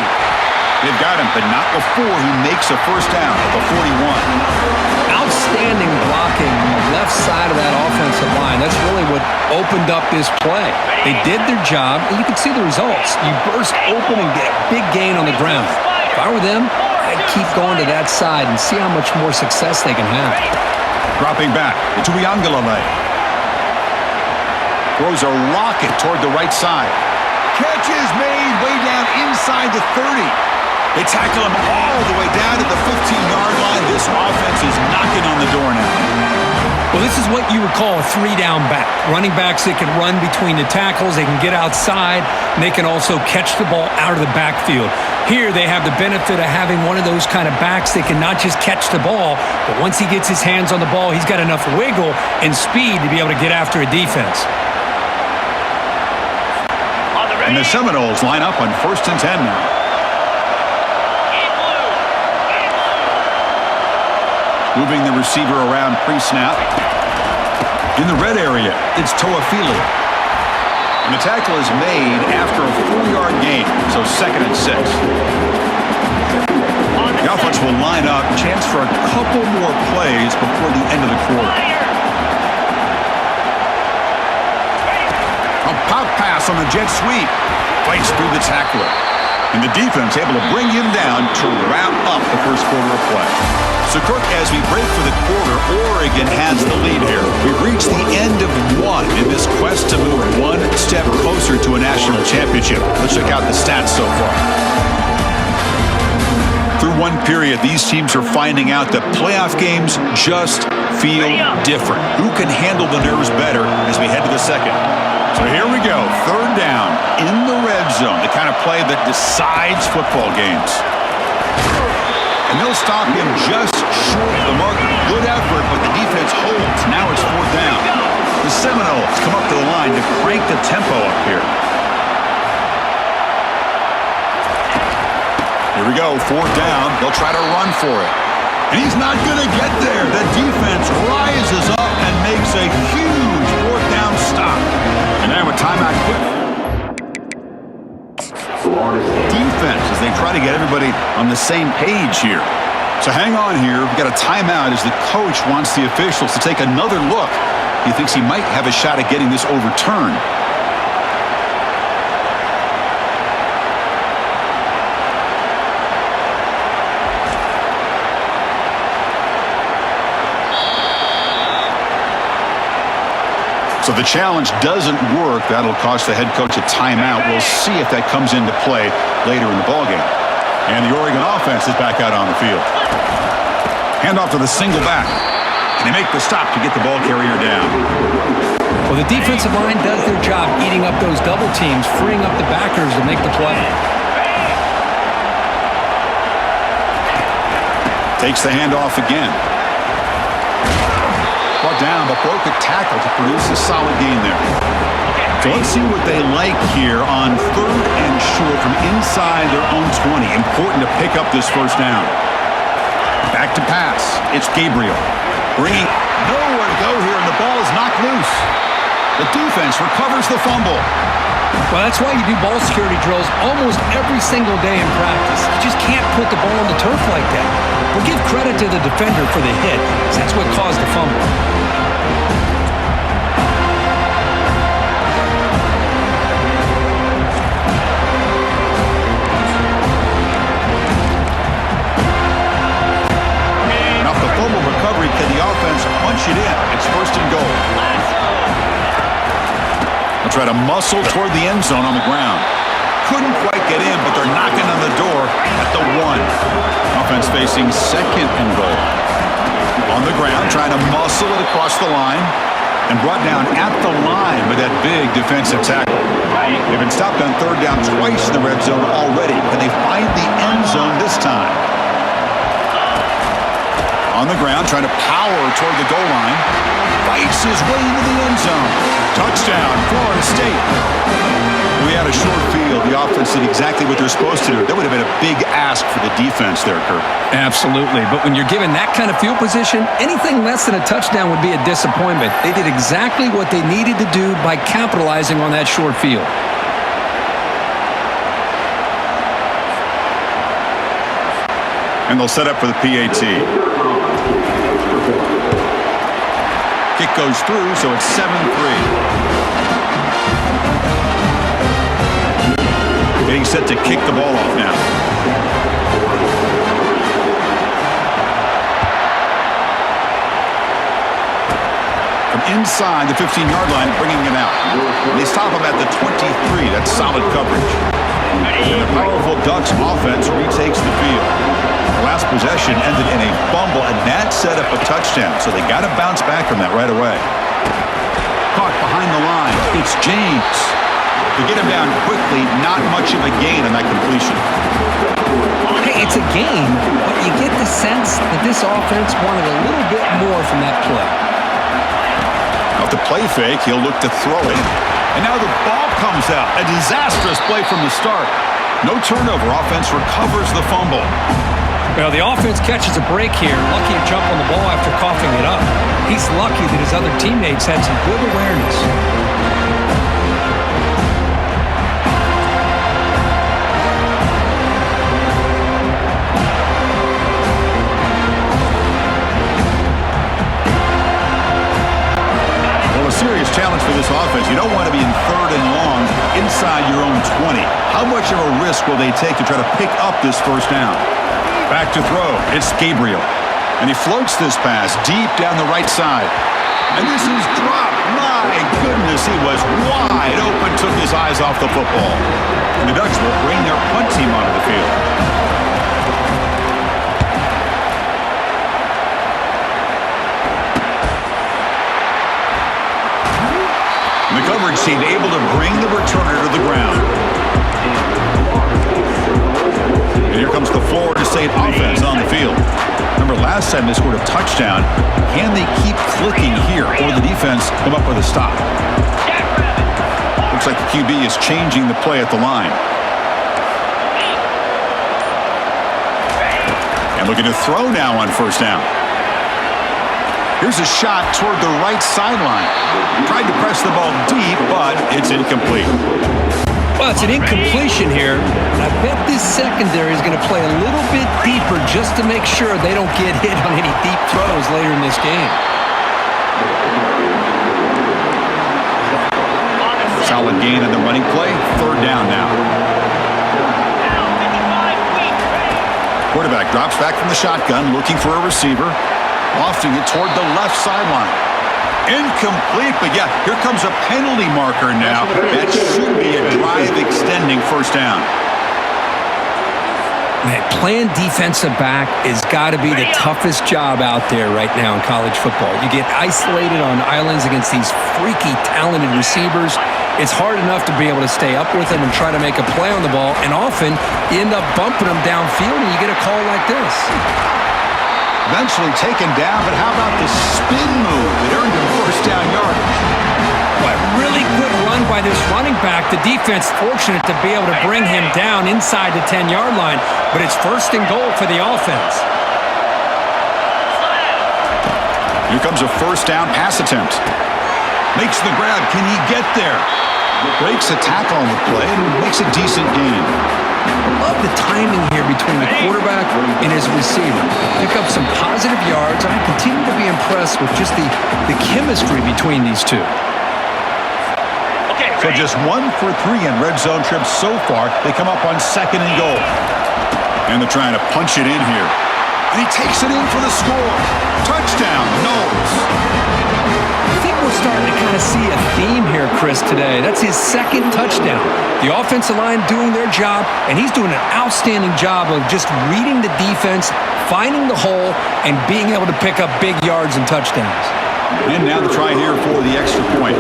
They've got him, but not before he makes a first down at the 41. Outstanding blocking on the left side of that offensive line. That's really what opened up this play. They did their job, and you can see the results. You burst open and get a big gain on the ground. If I were them, I'd keep going to that side and see how much more success they can have. Dropping back to Uiagalelei. Throws a rocket toward the right side. Catch is made way down inside the 30. They tackle him all the way down to the 15-yard line. This offense is knocking on the door now. Well, this is what you would call a three-down back. Running backs that can run between the tackles, they can get outside, and they can also catch the ball out of the backfield. Here, they have the benefit of having one of those kind of backs that can not just catch the ball, but once he gets his hands on the ball, he's got enough wiggle and speed to be able to get after a defense. And the Seminoles line up on 1st and 10 now. Moving the receiver around pre-snap. In the red area, it's Toafili. And the tackle is made after a 4-yard gain, so 2nd and 6. The offense will line up, chance for a couple more plays before the end of the quarter. A pop pass on the jet sweep. Fights through the tackler. And the defense able to bring him down to wrap up the first quarter of play. So, Kirk, as we break for the quarter, Oregon has the lead here. We've reached the end of one in this quest to move one step closer to a national championship. Let's check out the stats so far. Through one period, these teams are finding out that playoff games just feel different. Who can handle the nerves better as we head to the second? So here we go, 3rd down in the red zone, the kind of play that decides football games. And they'll stop him just short of the marker. Good effort, but the defense holds. Now it's 4th down. The Seminoles come up to the line to crank the tempo up here. Here we go, 4th down. They'll try to run for it. And he's not going to get there. The defense rises up and makes a huge 4th down stop. And now a timeout quick. Defense as they try to get everybody on the same page here. So hang on here. We've got a timeout as the coach wants the officials to take another look. He thinks he might have a shot at getting this overturned. So the challenge doesn't work. That'll cost the head coach a timeout. We'll see if that comes into play later in the ballgame. And the Oregon offense is back out on the field. Handoff to the single back. And they make the stop to get the ball carrier down. Well, the defensive line does their job eating up those double teams, freeing up the backers to make the play. Takes the handoff again. Brought down, but broke a tackle to produce a solid gain there. So let's see what they like here on 3rd and short from inside their own 20. Important to pick up this first down. Back to pass. It's Gabriel. Bringing nowhere to go here, and the ball is knocked loose. The defense recovers the fumble. Well, that's why you do ball security drills almost every single day in practice. You just can't put the ball on the turf like that. We'll give credit to the defender for the hit, because that's what caused the fumble. Now, the fumble recovery, can the offense punch it in? It's 1st and goal. They'll try to muscle toward the end zone on the ground. Couldn't quite get in, but they're knocking on the door at the 1. Offense facing 2nd and goal. On the ground, trying to muscle it across the line. And brought down at the line with that big defensive tackle. They've been stopped on 3rd down twice in the red zone already. Can they find the end zone this time? On the ground, trying to power toward the goal line. Fights his way into the end zone. Touchdown, Florida State. We had a short field. The offense did exactly what they're supposed to do. That would have been a big ask for the defense there, Kirk. Absolutely. But when you're given that kind of field position, anything less than a touchdown would be a disappointment. They did exactly what they needed to do by capitalizing on that short field. And they'll set up for the PAT. Kick goes through, so it's 7-3. Getting set to kick the ball off now. From inside the 15-yard line, bringing it out. They stop him at the 23. That's solid coverage. And the powerful Ducks offense retakes the field. The last possession ended in a fumble, and that set up a touchdown. So they got to bounce back from that right away. Caught behind the line. It's James. To get him down quickly, not much of a gain on that completion. Hey, it's a game, but you get the sense that this offense wanted a little bit more from that play. Off the play fake, he'll look to throw it. And now the ball comes out. A disastrous play from the start. No turnover. Offense recovers the fumble. Well, the offense catches a break here. Lucky to jump on the ball after coughing it up. He's lucky that his other teammates had some good awareness. Serious challenge for this offense. You don't want to be in 3rd and long inside your own 20. How much of a risk will they take to try to pick up this first down? Back to throw. It's Gabriel. And he floats this pass deep down the right side. And this is dropped. My goodness, he was wide open, took his eyes off the football. And the Ducks will bring their punt team onto the field. The coverage team able to bring the returner to the ground. And here comes the Florida State offense on the field. Remember, last time they scored a touchdown. Can they keep clicking here, or the defense come up with a stop? Looks like the QB is changing the play at the line. And looking to throw now on first down. Here's a shot toward the right sideline. Tried to press the ball deep, but it's incomplete. Well, it's an incompletion here. I bet this secondary is going to play a little bit deeper just to make sure they don't get hit on any deep throws later in this game. Solid gain on the running play. 3rd down now. Quarterback drops back from the shotgun, looking for a receiver. Lofting it toward the left sideline. Incomplete, but yeah, here comes a penalty marker now. That should be a drive extending first down. Man, playing defensive back has got to be the toughest job out there right now in college football. You get isolated on islands against these freaky, talented receivers. It's hard enough to be able to stay up with them and try to make a play on the ball, and often you end up bumping them downfield and you get a call like this. Eventually taken down, but how about the spin move that earned him first down yardage? What really good run by this running back. The defense fortunate to be able to bring him down inside the 10-yard line, but it's 1st and goal for the offense. Here comes a first down pass attempt. Makes the grab. Can he get there? Breaks a tackle on the play and makes a decent gain. I love the timing here between the quarterback and his receiver. Pick up some positive yards, and I continue to be impressed with just the chemistry between these two. So just 1 for 3 in red zone trips so far. They come up on 2nd and goal. And they're trying to punch it in here. And he takes it in for the score. Touchdown, Knowles. I think we're starting to kind of see a theme here, Chris, today. That's his 2nd touchdown. The offensive line doing their job, and he's doing an outstanding job of just reading the defense, finding the hole, and being able to pick up big yards and touchdowns. And now the try here for the extra point.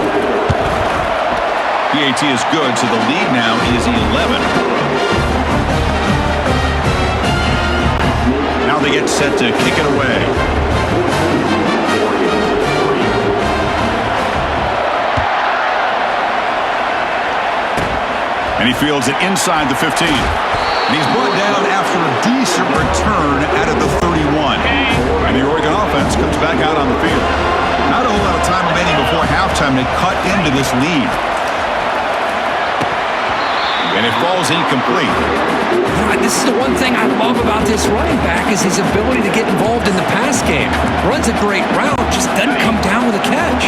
PAT is good, so the lead now is 11. Now they get set to kick it away. And he fields it inside the 15. And he's brought down after a decent return out of the 31. And the Oregon offense comes back out on the field. Not a whole lot of time remaining before halftime to cut into this lead. And it falls incomplete. This is the one thing I love about this running back is his ability to get involved in the pass game. Runs a great route, just doesn't come down with a catch.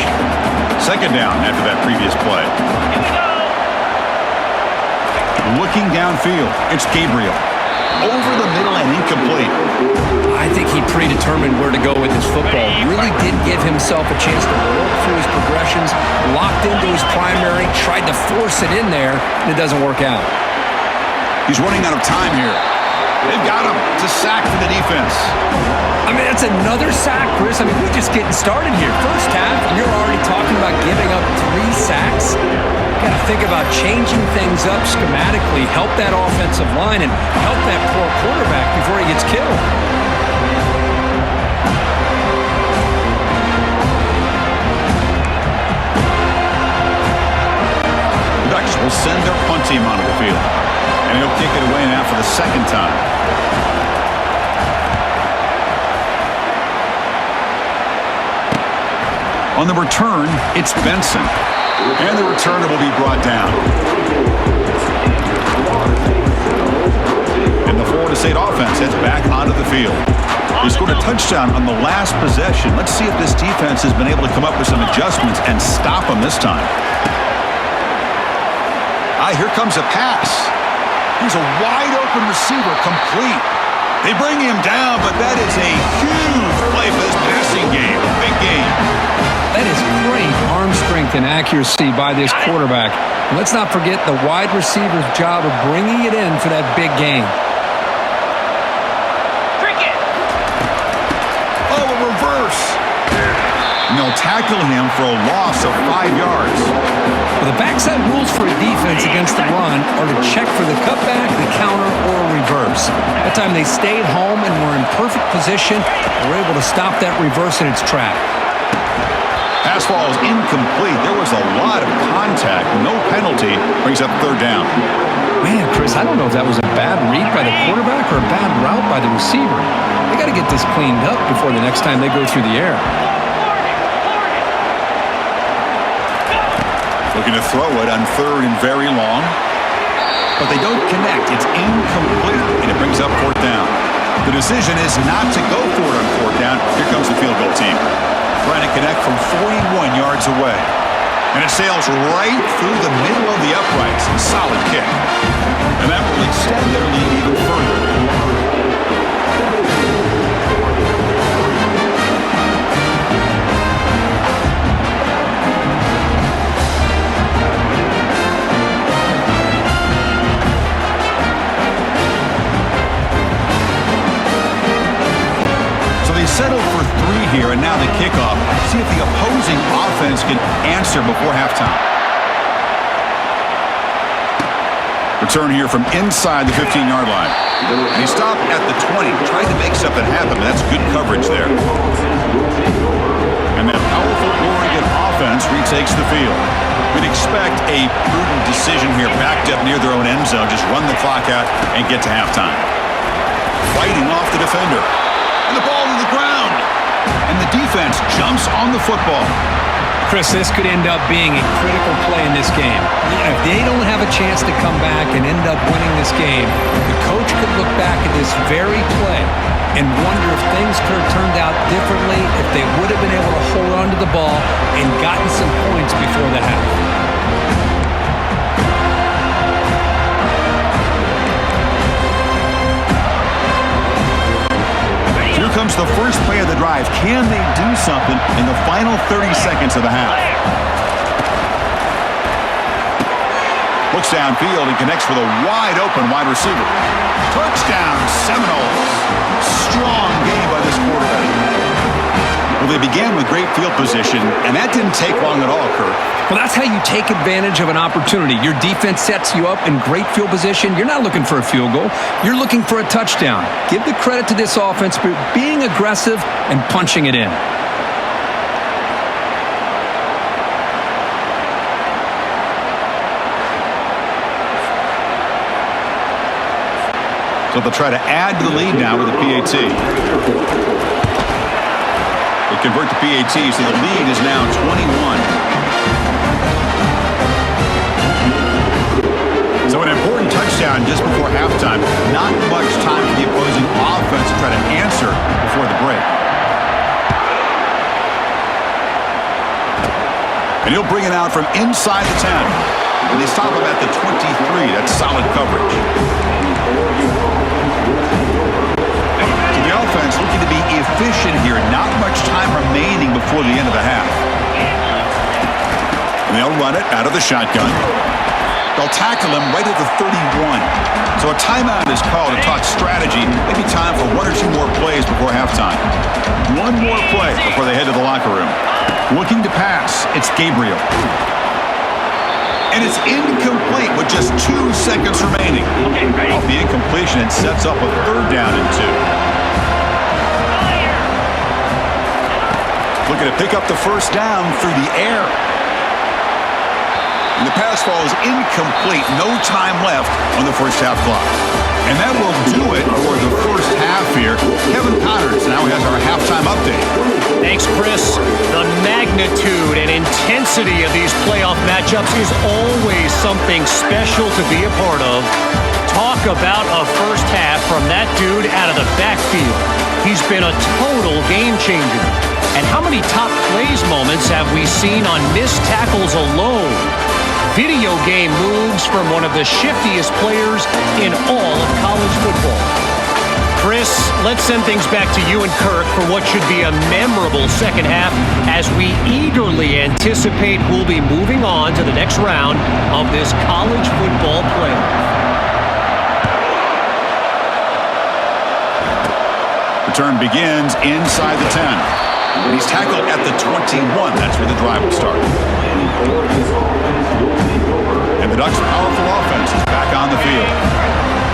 Second down after that previous play. Looking downfield, it's Gabriel. Over the middle and incomplete. I think he predetermined where to go with his football. Really did give himself a chance to work through his progressions, locked into his primary, tried to force it in there, and it doesn't work out. He's running out of time here. They've got him to sack for the defense. I mean, that's another sack, Chris. I mean, we're just getting started here. First half, and you're already talking about giving up 3 sacks. Got to think about changing things up schematically, help that offensive line, and help that poor quarterback before he gets killed. The Ducks will send their punt team onto the field, and he'll kick it away now for the second time. On the return, it's Benson. And the returner will be brought down. And the Florida State offense heads back onto the field. They scored a touchdown on the last possession. Let's see if this defense has been able to come up with some adjustments and stop them this time. Here comes a pass. Here's a wide open receiver, complete. They bring him down, but that is a huge play for this passing game. Big game. That is great arm strength and accuracy by this quarterback. And let's not forget the wide receiver's job of bringing it in for that big game. Cricket. Oh, a reverse. And they'll tackle him for a loss of 5 yards. Well, the backside rules for a defense against the run are to check for the cutback, the counter, or a reverse. That time they stayed home and were in perfect position. They were able to stop that reverse in its track. Pass ball is incomplete. There was a lot of contact. No penalty. Brings up third down. Man, Chris, I don't know if that was a bad read by the quarterback or a bad route by the receiver. They got to get this cleaned up before the next time they go through the air. Looking to throw it on third and very long. But they don't connect. It's incomplete. And it brings up fourth down. The decision is not to go for it on fourth down. Here comes the field goal team. Trying to connect from 41 yards away. And it sails right through the middle of the uprights. Solid kick. And that will extend their lead even further. They settle for 3 here, and now the kickoff. See if the opposing offense can answer before halftime. Return here from inside the 15-yard line. And he stopped at the 20, tried to make something happen, but that's good coverage there. And that powerful Oregon offense retakes the field. We'd expect a prudent decision here, backed up near their own end zone. Just run the clock out and get to halftime. Fighting off the defender. And the ball to the ground. And the defense jumps on the football. Chris, this could end up being a critical play in this game. If they don't have a chance to come back and end up winning this game, the coach could look back at this very play and wonder if things could have turned out differently, if they would have been able to hold on to the ball and gotten some points before the half. Here comes the first play of the drive. Can they do something in the final 30 seconds of the half? Looks downfield and connects with a wide open wide receiver. Touchdown, Seminoles. Strong game by this quarterback. Well, they began with great field position, and that didn't take long at all, Kurt. Well, that's how you take advantage of an opportunity. Your defense sets you up in great field position. You're not looking for a field goal. You're looking for a touchdown. Give the credit to this offense for being aggressive and punching it in. So they'll try to add to the lead now with a PAT. They convert the PAT, so the lead is now 21. So an important touchdown just before halftime. Not much time for the opposing offense to try to answer before the break. And he'll bring it out from inside the 10. And they stop him at the 23. That's solid coverage. So the offense looking to be efficient here. Not much time remaining before the end of the half. And they'll run it out of the shotgun. They'll tackle him right at the 31. So a timeout is called to talk strategy. Maybe time for one or two more plays before halftime. One more play before they head to the locker room. Looking to pass. It's Gabriel. And it's incomplete with just 2 seconds remaining. Off the incompletion, it sets up a 3rd down and 2. Looking to pick up the 1st down through the air. And the pass ball is incomplete. No time left on the first half clock. And that will do it for the first half here. Kevin Connors now has our halftime update. Thanks, Chris. The magnitude and intensity of these playoff matchups is always something special to be a part of. Talk about a first half from that dude out of the backfield. He's been a total game changer. And how many top plays moments have we seen on missed tackles alone? Video game moves from one of the shiftiest players in all of college football. Chris, let's send things back to you and Kirk for what should be a memorable second half as we eagerly anticipate who'll be moving on to the next round of this college football playoff. Return begins inside the 10. And he's tackled at the 21. That's where the drive will start. And the Ducks' powerful offense is back on the field.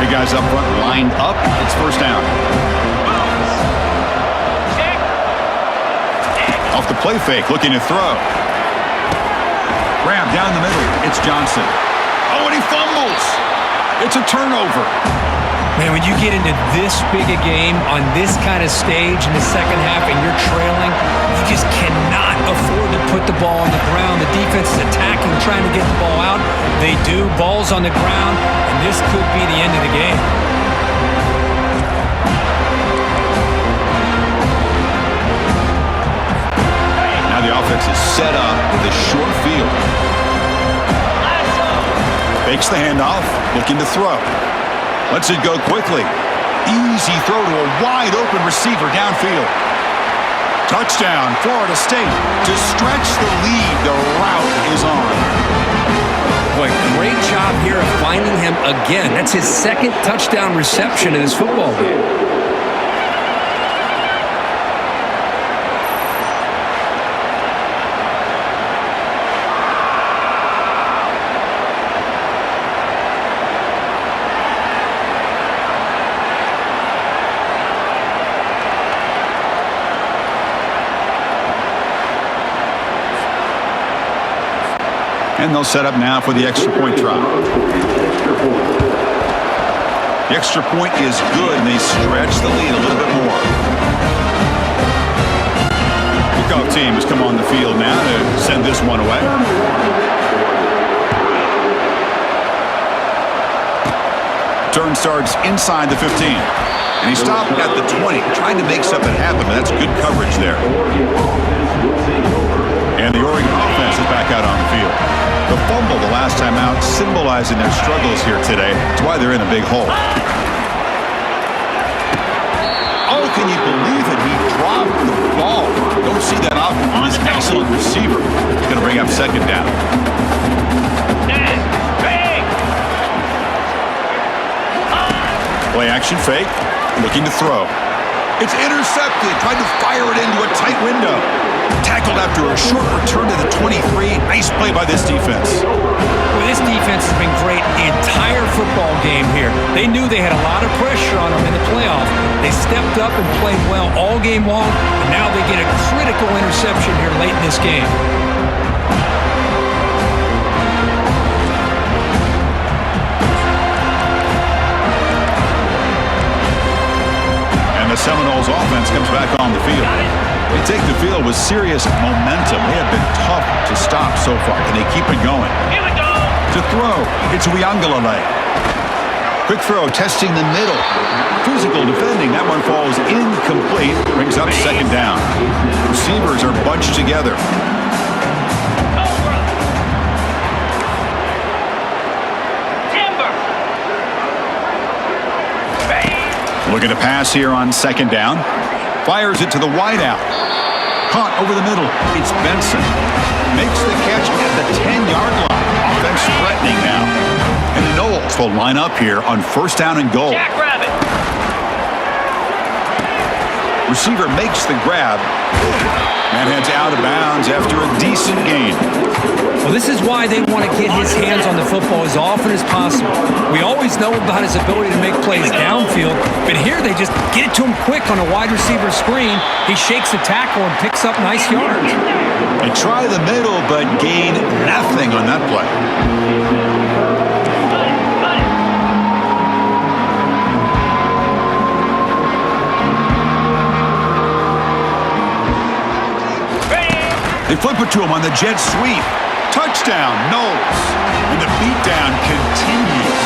Big guys up front lined up. It's 1st down. Off the play fake, looking to throw. Grab down the middle. It's Johnson. Oh, and he fumbles. It's a turnover. Man, when you get into this big a game on this kind of stage in the second half and you're trailing, you just cannot afford to put the ball on the ground. The defense is attacking, trying to get the ball out. They do. Ball's on the ground, and this could be the end of the game. Now the offense is set up with a short field. Fakes the handoff, looking to throw. Lets it go quickly. Easy throw to a wide-open receiver downfield. Touchdown, Florida State. To stretch the lead, the route is on. Boy, great job here of finding him again. That's his 2nd touchdown reception in this football game. And they'll set up now for the extra point try. The extra point is good, and they stretch the lead a little bit more. Kickoff team has come on the field now to send this one away. Turn starts inside the 15. And he stopped at the 20, trying to make something happen, but that's good coverage there. And the Oregon offense is back out on the field. The fumble the last time out, symbolizing their struggles here today. That's why they're in a big hole. Oh, can you believe it? He dropped the ball. Don't see that often from this excellent receiver. He's going to bring up 2nd down. Play action fake, looking to throw. It's intercepted, tried to fire it into a tight window. Tackled after a short return to the 23. Nice play by this defense. Well, this defense has been great the entire football game here. They knew they had a lot of pressure on them in the playoff. They stepped up and played well all game long, and now they get a critical interception here late in this game. And the Seminoles offense comes back on the field. They take the field with serious momentum. They have been tough to stop so far. Can they keep it going? Here we go. To throw, it's Rivalry. Quick throw, testing the middle. Physical defending. That one falls incomplete. Brings up second down. Receivers are bunched together. Looking to pass here on second down. Fires it to the wideout. Caught over the middle. It's Benson. Makes the catch at the 10-yard line. Offense threatening now. And the Noles will line up here on first down and goal. Jackrabbit. Receiver makes the grab. And heads out of bounds after a decent gain. Well, this is why they want to get his hands on the football as often as possible. We always know about his ability to make plays downfield, but here they just get it to him quick on a wide receiver screen. He shakes the tackle and picks up nice yards. They try the middle, but gain nothing on that play. They flip it to him on the jet sweep. Touchdown, Noles. And the beatdown continues.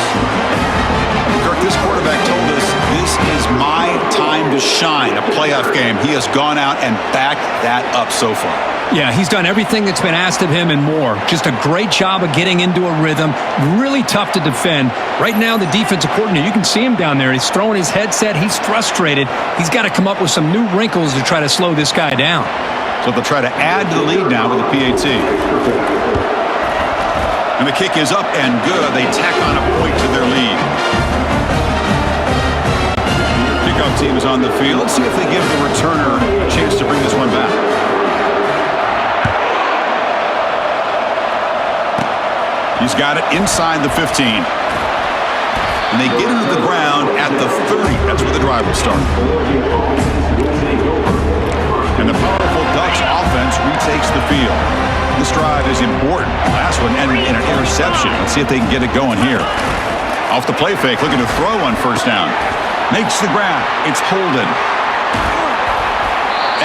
Kirk, this quarterback told us this is my time to shine, a playoff game. He has gone out and backed that up so far. Yeah, he's done everything that's been asked of him and more. Just a great job of getting into a rhythm. Really tough to defend. Right now, the defensive coordinator, you can see him down there. He's throwing his headset. He's frustrated. He's got to come up with some new wrinkles to try to slow this guy down. So they'll try to add to the lead now with the PAT. And the kick is up and good. They tack on a point to their lead. Kickoff team is on the field. Let's see if they give the returner a chance to bring this one back. He's got it inside the 15. And they get him to the ground at the 30. That's where the drive will start. And the powerful Ducks offense retakes the field. This drive is important. Last one ended in an interception. Let's see if they can get it going here. Off the play fake, looking to throw on first down. Makes the grab. It's Holden.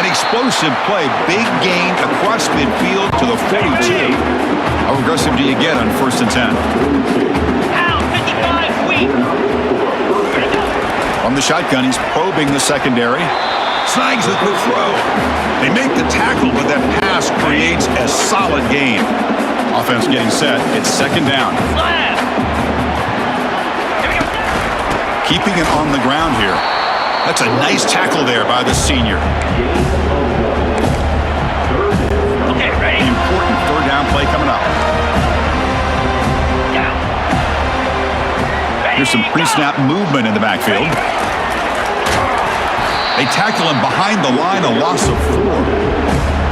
An explosive play. Big gain across midfield to the 42. How aggressive do you get on first and 10? Out, 55, weak. On the shotgun, he's probing the secondary. Snags the quick throw. They make the tackle, but that pass creates a solid gain. Offense getting set. It's second down. Keeping it on the ground here. That's a nice tackle there by the senior. Okay, ready? Important third down play coming up. Here's some pre-snap movement in the backfield. They tackle him behind the line, a loss of 4.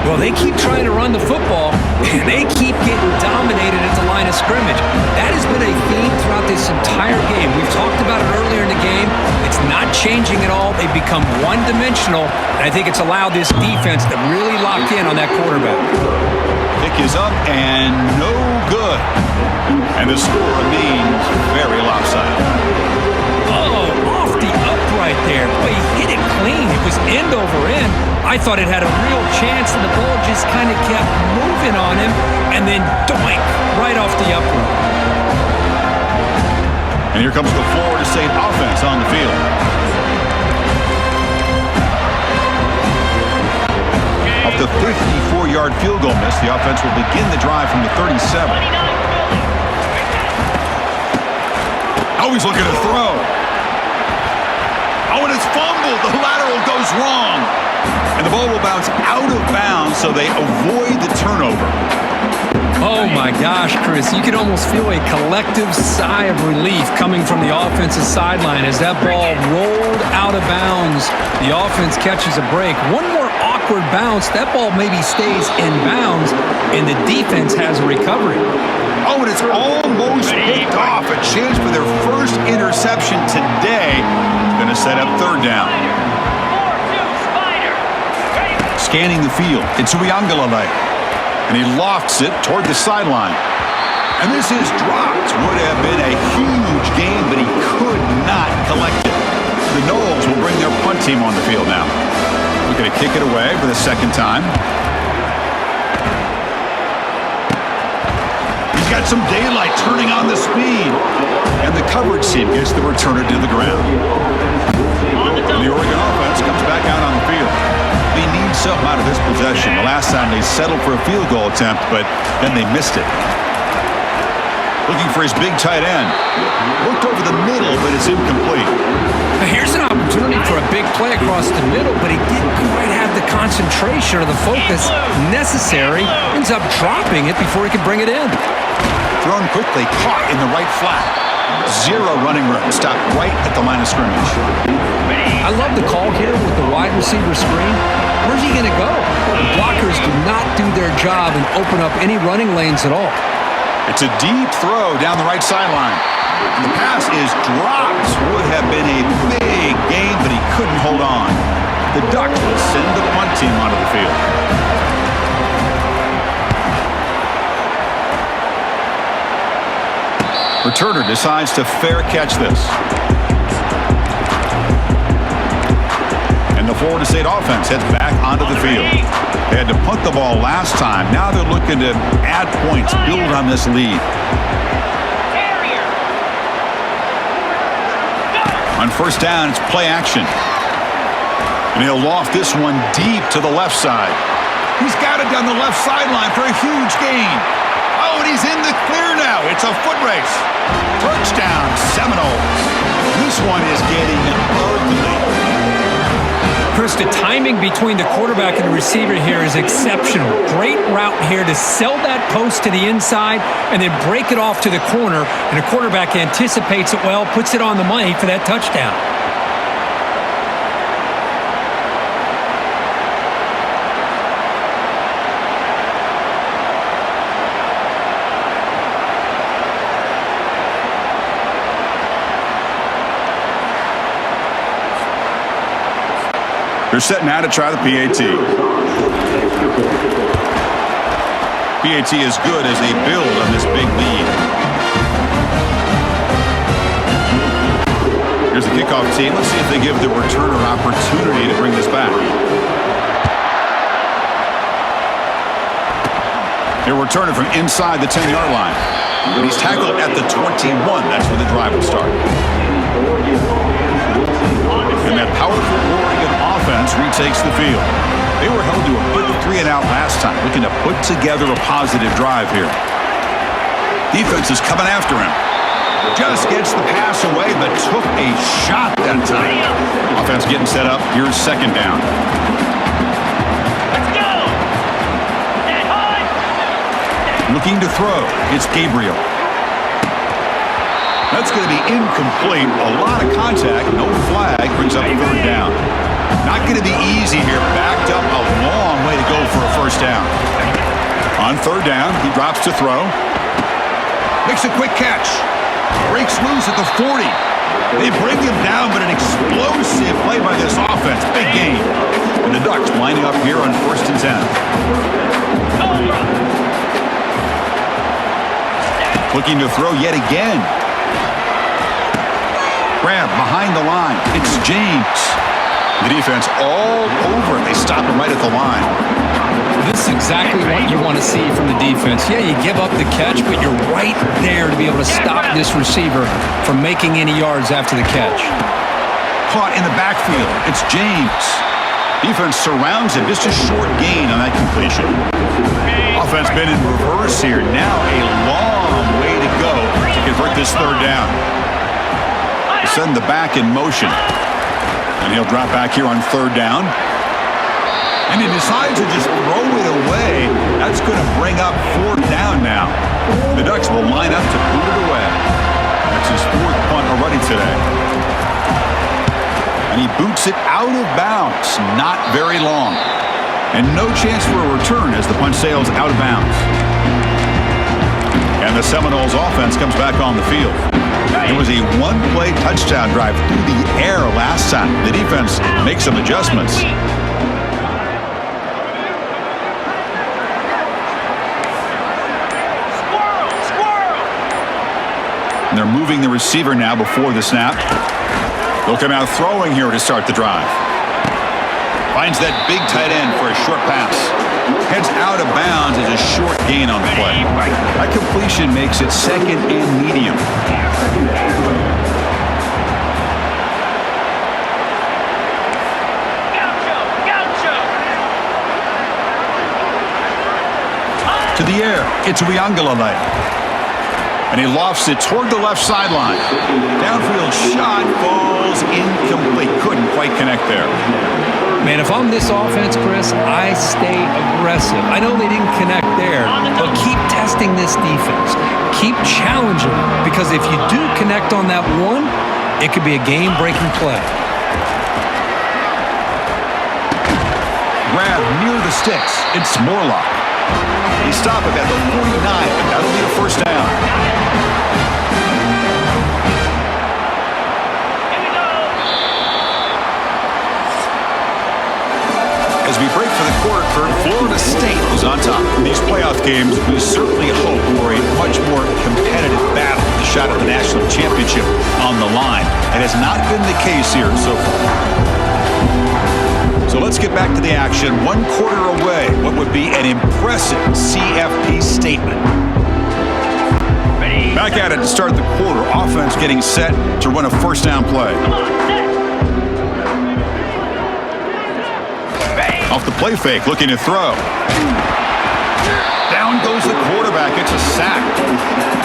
Well, they keep trying to run the football, and they keep getting dominated at the line of scrimmage. That has been a theme throughout this entire game. We've talked about it earlier in the game. It's not changing at all. They've become one-dimensional, and I think it's allowed this defense to really lock in on that quarterback. Kick is up and no good. And the score remains very lopsided. Oh, off the upright there. Boy, he hit it clean. It was end over end. I thought it had a real chance, and the ball just kind of kept moving on him, and then doink, right off the upright. And here comes the Florida State offense on the field. Off the 54-yard field goal miss, the offense will begin the drive from the 37. Oh, he's looking to throw. Oh, and it's fumbled. The lateral goes wrong. And the ball will bounce out of bounds, so they avoid the turnover. Oh, my gosh, Chris. You can almost feel a collective sigh of relief coming from the offensive sideline as that ball rolled out of bounds. The offense catches a break. One more awkward bounce. That ball maybe stays in bounds, and the defense has a recovery. Oh, and it's almost picked off. A chance for their first interception today. It's going to set up third down. Scanning the field. It's Uiagalelei. And he lofts it toward the sideline. And this is dropped. Would have been a huge gain, but he could not collect it. The Noles will bring their punt team on the field now. We're going to kick it away for the second time. He's got some daylight turning on the speed. And the coverage team gets the returner to the ground. And the Oregon offense comes back out on the field. They need something out of this possession. The last time they settled for a field goal attempt, but then they missed it. Looking for his big tight end. Looked over the middle, but it's incomplete. Now here's an opportunity for a big play across the middle, but he didn't quite have the concentration or the focus necessary. Ends up dropping it before he could bring it in. Thrown quickly, caught in the right flat. Zero running room. Stopped right at the line of scrimmage. I love the call here with the wide receiver screen. Where's he going to go? The blockers do not do their job and open up any running lanes at all. It's a deep throw down the right sideline. The pass is dropped. Would have been a big gain, but he couldn't hold on. The Ducks will send the punt team onto the field. Returner decides to fair catch this. And the Florida State offense heads back onto the field. They had to punt the ball last time. Now they're looking to add points, build on this lead. On first down, it's play action. And he'll loft this one deep to the left side. He's got it down the left sideline for a huge gain. Oh, and he's in the clear now. It's a foot race. Touchdown, Seminoles. This one is getting ugly. Chris, the timing between the quarterback and the receiver here is exceptional. Great route here to sell that post to the inside and then break it off to the corner. And the quarterback anticipates it well, puts it on the money for that touchdown. They're setting out to try the PAT. PAT is good as they build on this big lead. Here's the kickoff team. Let's see if they give the returner an opportunity to bring this back. They're returning from inside the 10-yard line. And he's tackled at the 21. That's where the drive will start. And that powerful Oregon offense retakes the field. They were held to a quick 3-and-out last time, looking to put together a positive drive here. Defense is coming after him. Just gets the pass away, but took a shot that time. Offense getting set up. Here's second down. Let's go! That hard! Looking to throw. It's Gabriel. That's going to be incomplete. A lot of contact. No flag. Brings up third down. Not going to be easy here. Backed up a long way to go for a first down. On third down, he drops to throw. Makes a quick catch. Breaks loose at the 40. They bring him down, but an explosive play by this offense. Big game. And the Ducks lining up here on 1st and 10. Looking to throw yet again. Grab behind the line. It's James. The defense all over it. They stop him right at the line. This is exactly what you want to see from the defense. Yeah, you give up the catch, but you're right there to be able to stop this receiver from making any yards after the catch. Caught in the backfield. It's James. Defense surrounds him. Just a short gain on that completion. Offense been in reverse here. Now a long way to go to convert this third down. Send the back in motion. And he'll drop back here on third down. And he decides to just throw it away. That's going to bring up fourth down now. The Ducks will line up to boot it away. That's his fourth punt already today. And he boots it out of bounds. Not very long. And no chance for a return as the punt sails out of bounds. And the Seminoles offense comes back on the field. It was a one-play touchdown drive through the air last time. The defense makes some adjustments. And they're moving the receiver now before the snap. They'll come out throwing here to start the drive. Finds that big tight end for a short pass. Heads out of bounds as a short gain on the play. That completion makes it second and medium. It's Uiagalelei. And he lofts it toward the left sideline. Downfield shot falls incomplete. Couldn't quite connect there. Man, if I'm this offense, Chris, I stay aggressive. I know they didn't connect there, but keep testing this defense. Keep challenging them, because if you do connect on that one, it could be a game-breaking play. Grab near the sticks. It's Morlock. He stopped it at the 49, but that'll be a first down. As we break for the quarter, Kurt, Florida State is on top. In these playoff games, we certainly hope for a much more competitive battle, the shot at the national championship on the line. That has not been the case here so far. So let's get back to the action. 1 quarter away. What would be an impressive CFP statement? Back at it to start the quarter. Offense getting set to run a first down play. Off the play fake, looking to throw. Down goes the quarterback. It's a sack.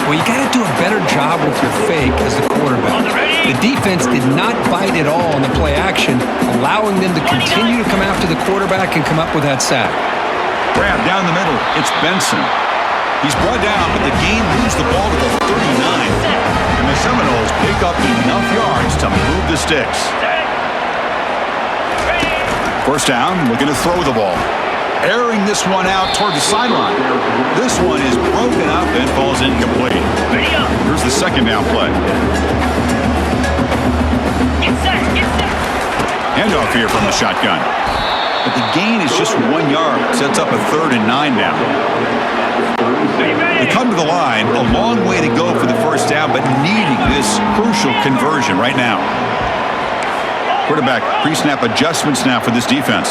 Well, you got to do a better job with your fake as the quarterback. The defense did not bite at all on the play action, allowing them to continue to come after the quarterback and come up with that sack. Grab down the middle. It's Benson. He's brought down, but the game moves the ball to the 39. And the Seminoles pick up enough yards to move the sticks. First down, looking to throw the ball. Airing this one out toward the sideline. This one is broken up and falls incomplete. Here's the second down play. Handoff here from the shotgun. But the gain is just 1 yard. Sets up a 3rd and 9 now. They come to the line, a long way to go for the first down, but needing this crucial conversion right now. Quarterback pre-snap adjustments now for this defense.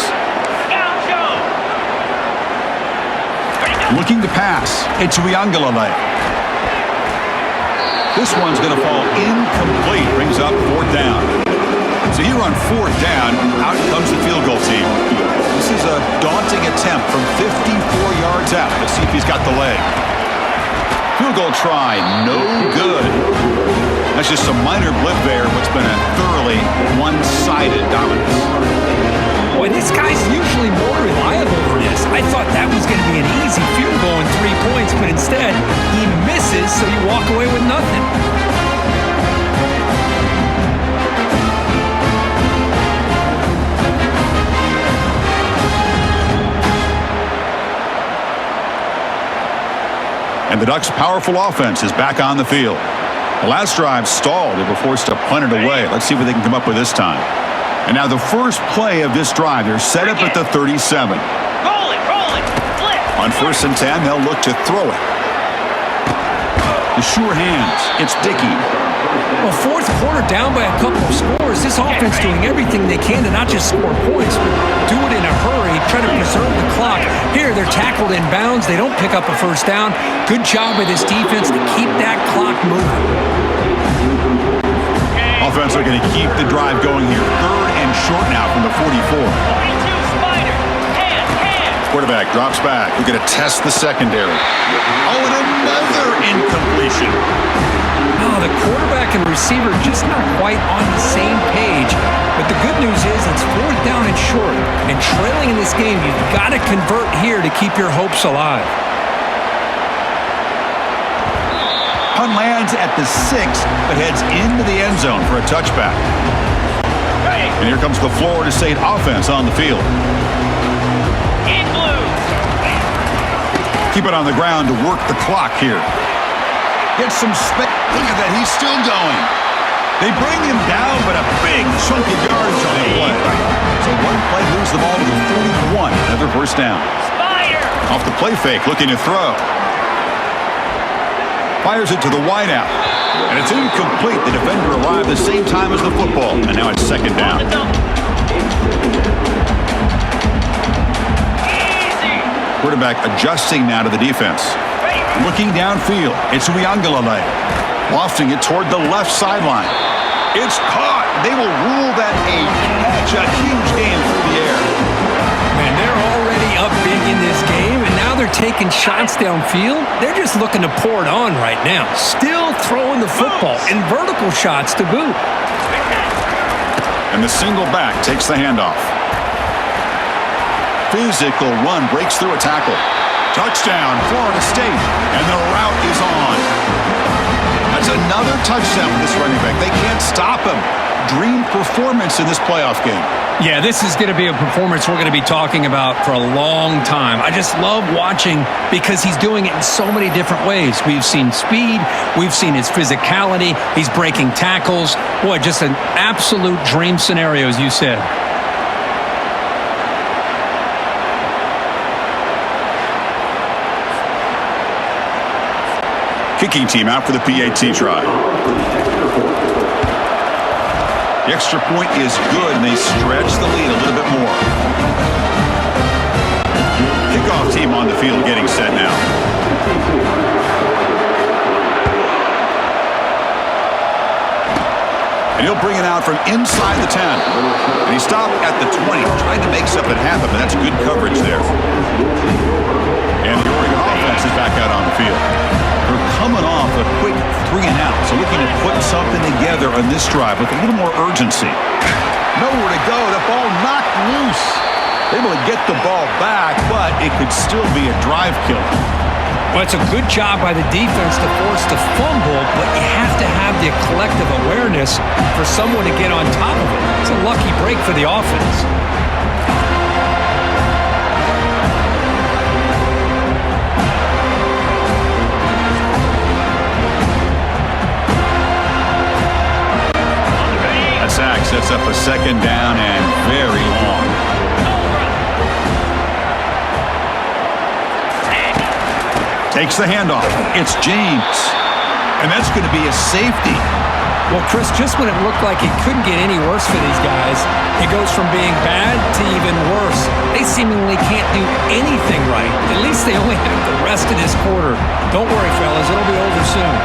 Looking to pass. It's Uiagalelei. This one's going to fall incomplete. Brings up 4th down. So here on 4th down, out comes the field goal team. This is a daunting attempt from 54 yards out. Let's see if he's got the leg. Field goal try, no good. That's just a minor blip there. What's been a thoroughly one-sided dominance. Boy, this guy's usually more reliable than this. I thought that was going to be an easy field goal and 3 points, but instead, he misses, so you walk away with nothing. And the Ducks' powerful offense is back on the field. The last drive stalled. They were forced to punt it away. Let's see what they can come up with this time. And now the first play of this drive, they're set up at the 37. Roll it, flip. On 1st and 10, they'll look to throw it. The sure hands. It's Dickey. Well, 4th quarter down by a couple of scores. This offense doing everything they can to not just score points, but do it in a hurry, try to preserve the clock. Here, they're tackled in bounds. They don't pick up a first down. Good job by this defense to keep that clock moving. Offense are going to keep the drive going here. 3rd and short now from the 44. 42 Spider. Hand. Quarterback drops back. We're going to test the secondary. Oh, and another incompletion. Oh, the quarterback and receiver just not quite on the same page. But the good news is it's 4th down and short. And trailing in this game, you've got to convert here to keep your hopes alive. Punt lands at the 6, but heads into the end zone for a touchback. And here comes the Florida State offense on the field. In blue. Keep it on the ground to work the clock here. Get some space. Look at that. He's still going. They bring him down, but a big chunk of yardage on the play. So one play moves the ball to the 41. Another first down. Spider. Off the play fake, looking to throw. Fires it to the wideout. And it's incomplete. The defender arrived the same time as the football. And now it's 2nd down. Quarterback adjusting now to the defense. Looking downfield. It's Uiagalelei. Lofting it toward the left sideline. It's caught. They will rule that a catch. A huge game through the air. Man, they're already up big in this game, and now they're taking shots downfield, they're just looking to pour it on right now. Still throwing the football and vertical shots to boot. And the single back takes the handoff. Physical run breaks through a tackle. Touchdown, Florida State. And the route is on. That's another touchdown for this running back. They can't stop him. Dream performance in this playoff game. Yeah, this is going to be a performance we're going to be talking about for a long time. I just love watching because he's doing it in so many different ways. We've seen speed. We've seen his physicality. He's breaking tackles. Boy, just an absolute dream scenario, as you said. Kicking team out for the PAT try. The extra point is good, and they stretch the lead a little bit more. Kickoff team on the field getting set now. And he'll bring it out from inside the 10. And he stopped at the 20, trying to make something happen, but that's good coverage there. And the Oregon offense is back out on the field. They're coming off a quick 3 and out, so looking to put something together on this drive with a little more urgency. Nowhere to go. The ball knocked loose. Able to get the ball back, but it could still be a drive killer. Well, it's a good job by the defense to force the fumble, but you have to have the collective awareness for someone to get on top of it. It's a lucky break for the offense. That sack sets up a second down and very long. Takes the handoff. It's James. And that's going to be a safety. Well, Chris, just when it looked like it couldn't get any worse for these guys, it goes from being bad to even worse. They seemingly can't do anything right. At least they only have the rest of this quarter. Don't worry, fellas. It'll be over soon.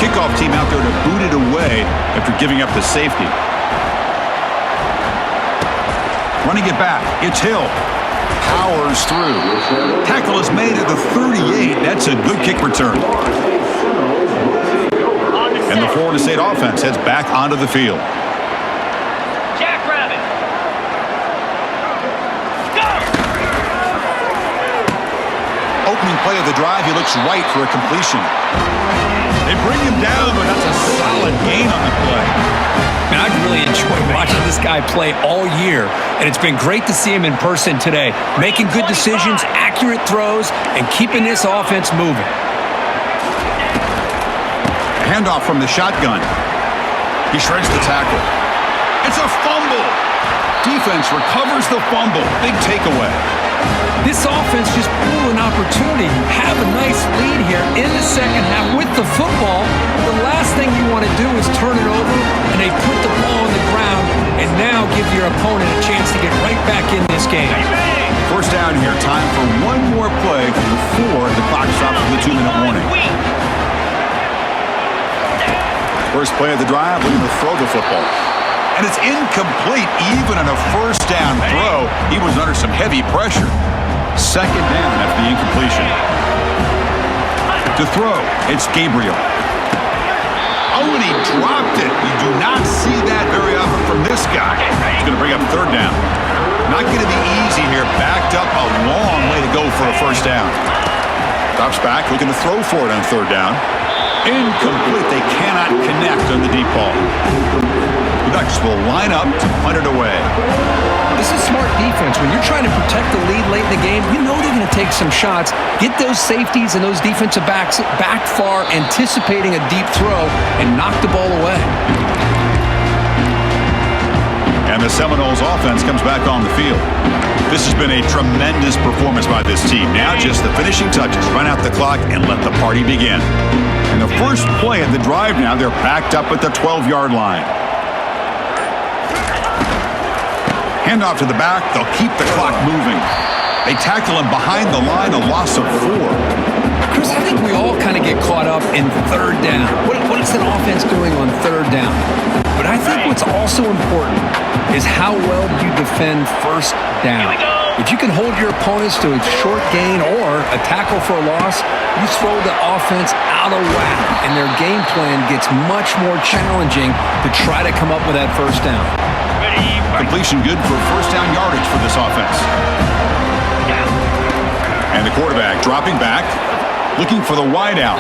Kickoff team out there to boot it away after giving up the safety. Running it back. It's Hill. Powers through. Tackle is made at the 38. That's a good kick return. And the Florida State offense heads back onto the field. Jackrabbit. Go! Opening play of the drive, he looks right for a completion. They bring him down, but that's a solid gain on the play. Man, I've really enjoyed watching this guy play all year, and it's been great to see him in person today, making good decisions, accurate throws, and keeping this offense moving. A handoff from the shotgun. He shreds the tackle. It's a fumble. Defense recovers the fumble. Big takeaway. This offense just blew an opportunity. Have a nice lead here in the second half with the football. The last thing you want to do is turn it over, and they put the ball on the ground and now give your opponent a chance to get right back in this game. First down here. Time for one more play before the clock stops with a 2-minute warning. First play of the drive, looking to throw the football. And it's incomplete, even on a first down throw. He was under some heavy pressure. Second down after the incompletion. To throw, it's Gabriel. Oh, and he dropped it. You do not see that very often from this guy. He's going to bring up third down. Not going to be easy here. Backed up a long way to go for a first down. Drops back, looking to throw for it on third down. Incomplete. They cannot connect on the deep ball. The Ducks will line up to punt it away. This is smart defense. When you're trying to protect the lead late in the game, you know they're going to take some shots, get those safeties and those defensive backs back far, anticipating a deep throw, and knock the ball away. And the Seminoles offense comes back on the field. This has been a tremendous performance by this team. Now just the finishing touches. Run out the clock and let the party begin. And the first play of the drive now, they're backed up at the 12-yard line. Handoff to the back. They'll keep the clock moving. They tackle him behind the line, a loss of 4. Chris, I think we all kind of get caught up in third down. What is an offense doing on third down? But I think what's also important is how well you defend first down. If you can hold your opponents to a short gain or a tackle for a loss, you throw the offense out of whack, and their game plan gets much more challenging to try to come up with that first down. Completion good for first down yardage for this offense. And the quarterback dropping back, looking for the wideout.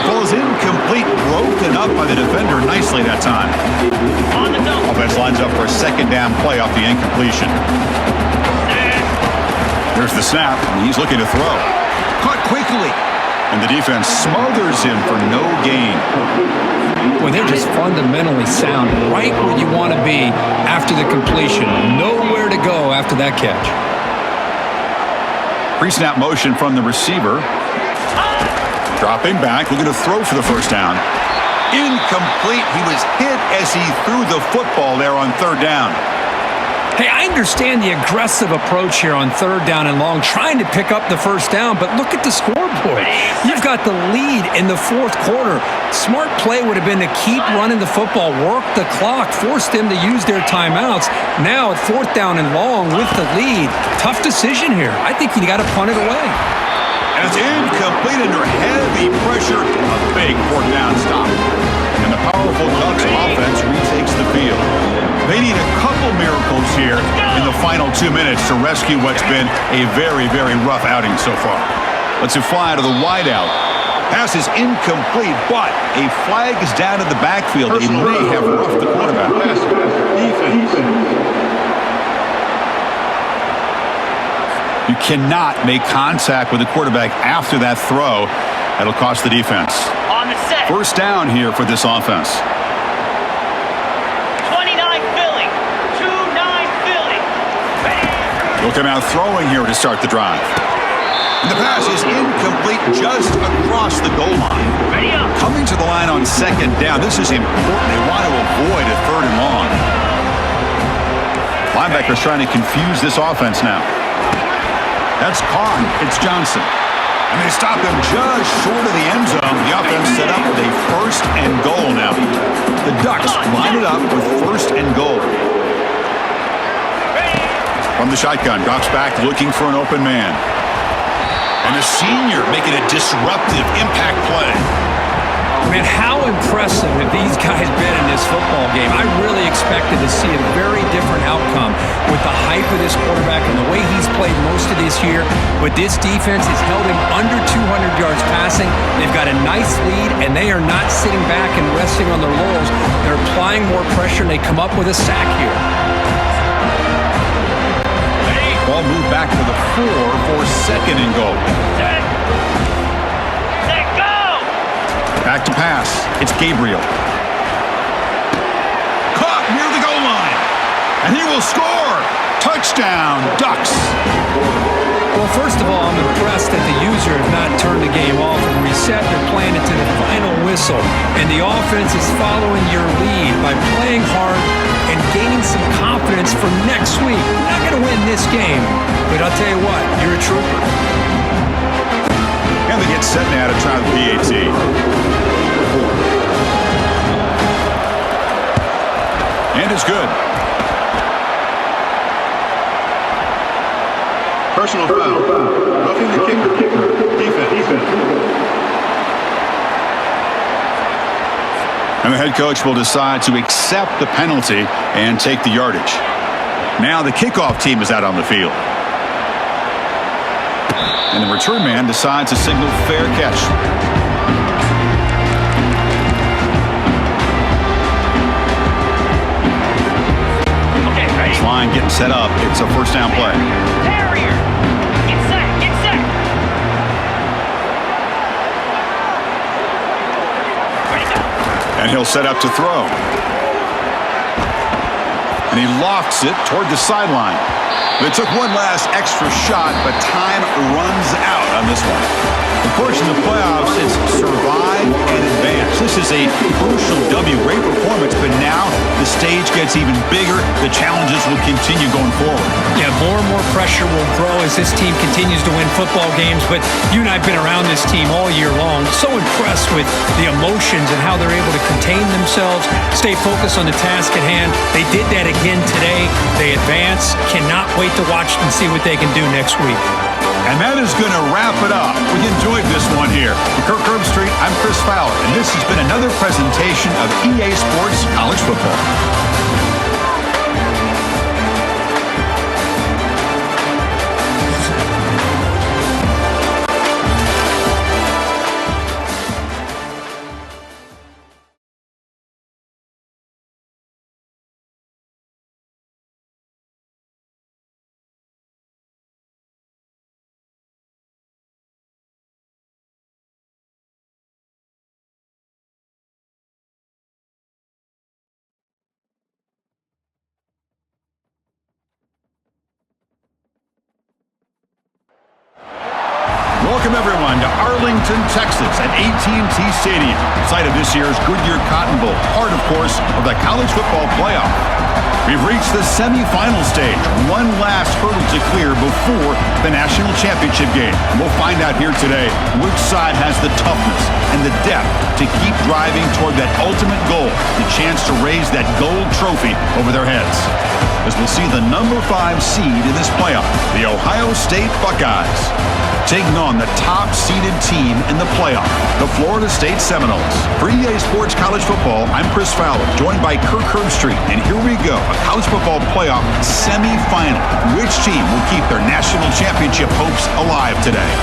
Ball is incomplete, broken up by the defender nicely that time. Offense lines up for a second down play off the incompletion. There's the snap, and he's looking to throw. Caught quickly, and the defense smothers him for no gain. Well, they're just fundamentally sound, right where you want to be after the completion. Nowhere to go after that catch. Pre-snap motion from the receiver. Dropping back, looking to throw for the first down. Incomplete. He was hit as he threw the football there on third down. Hey, I understand the aggressive approach here on third down and long, trying to pick up the first down, but look at the scoreboard. You've got the lead in the fourth quarter. Smart play would have been to keep running the football, work the clock, force them to use their timeouts. Now at fourth down and long with the lead, tough decision here. I think you got to punt it away. And it's incomplete under heavy pressure. A big fourth down stop. And the powerful Ducks offense retakes the field. They need a couple miracles here in the final 2 minutes to rescue what's been a very, very rough outing so far. Let's fly to the wideout. Pass is incomplete, but a flag is down in the backfield. They may have roughed the quarterback. You cannot make contact with the quarterback after that throw. That'll cost the defense. On the set. First down here for this offense. 29 filling. 2-9 filling. They'll come out throwing here to start the drive. And the pass is incomplete just across the goal line. Ready up. Coming to the line on second down. This is important. They want to avoid a third and long. Linebackers trying to confuse this offense now. That's caught. It's Johnson. And they stop him just short of the end zone. The offense set up with a first and goal now. The Ducks line it up with first and goal. From the shotgun, drops back looking for an open man. And a senior making a disruptive impact play. Man, how impressive have these guys been in this football game? I really expected to see a very different outcome with the hype of this quarterback and the way he's played most of this year. But this defense has held him under 200 yards passing. They've got a nice lead, and they are not sitting back and resting on their laurels. They're applying more pressure, and they come up with a sack here. Ball moved back to the 4 for second and goal. Back to pass. It's Gabriel. Caught near the goal line. And he will score. Touchdown, Ducks. Well, first of all, I'm impressed that the user has not turned the game off and reset. They're playing it to the final whistle. And the offense is following your lead by playing hard and gaining some confidence for next week. You're not going to win this game, but I'll tell you what, you're a trooper. And they get set now to try the PAT. And it's good. Personal foul. Roughing the kicker. Defense. And the head coach will decide to accept the penalty and take the yardage. Now the kickoff team is out on the field. And the return man decides to signal fair catch. Okay, ready. This line getting set up. It's a first down play. Terrier. Get set. Get set. Ready, go. And he'll set up to throw. And he lofts it toward the sideline. They took one last extra shot, but time runs out on this one. Of course, in the playoffs, it's survive and advance. This is is a crucial W. Great performance, but now the stage gets even bigger. The challenges will continue going forward. Yeah, more and more pressure will grow as this team continues to win football games, but you and I have been around this team all year long. So impressed with the emotions and how they're able to contain themselves, stay focused on the task at hand. They did that again today. They advance. Cannot wait to watch and see what they can do next week. And that is going to wrap it up. We enjoyed this one here. For Kirk Herbstreit, I'm Chris Fowler, and this has been another presentation of EA Sports College Football. Welcome, everyone, to Arlington, Texas at AT&T Stadium, site of this year's Goodyear Cotton Bowl, part, of course, of the college football playoff. We've reached the semifinal stage, one last hurdle to clear before the national championship game. And we'll find out here today which side has the toughness and the depth to keep driving toward that ultimate goal, the chance to raise that gold trophy over their heads. As we'll see the number 5 seed in this playoff, the Ohio State Buckeyes, taking on the top-seeded team in the playoff, the Florida State Seminoles. For EA Sports College Football, I'm Chris Fowler, joined by Kirk Herbstreit, and here we go, a college football playoff semifinal. Which team will keep their national championship hopes alive today?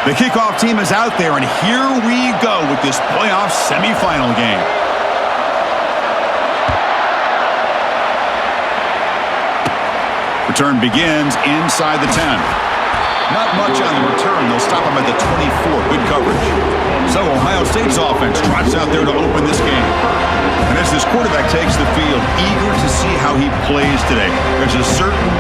The kickoff team is out there, and here we go with this playoff semifinal game. Return begins inside the 10. Not much on the return. They'll stop him at the 24. Good coverage. So Ohio State's offense trots out there to open this game. And as this quarterback takes the field, eager to see how he plays today, there's a certain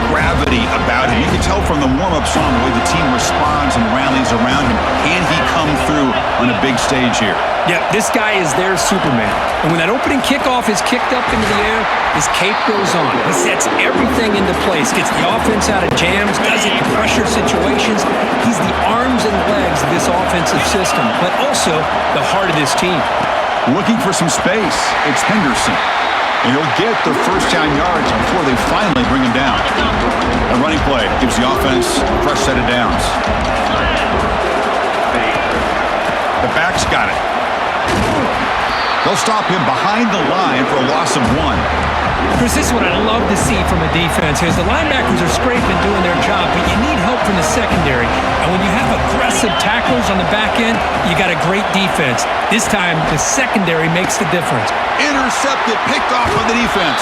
gravity about him. You can tell from the warm-up song the way the team responds and rallies around him. Can he come through on a big stage here? Yeah, this guy is their Superman. And when that opening kickoff is kicked up into the air, his cape goes on. He sets everything into place, gets the offense out of jams, does it in pressure situations. He's the arms and legs of this offensive system, but also the heart of this team. Looking for some space, it's Henderson. And he'll get the first down yards before they finally bring him down. A running play gives the offense a fresh set of downs. The back's got it. They'll stop him behind the line for a loss of 1. Chris, this is what I love to see from a defense is the linebackers are scraping, doing their job, but you need help from the secondary. And when you have aggressive tacklers on the back end, you got a great defense. This time, the secondary makes the difference. Intercepted, picked off on the defense.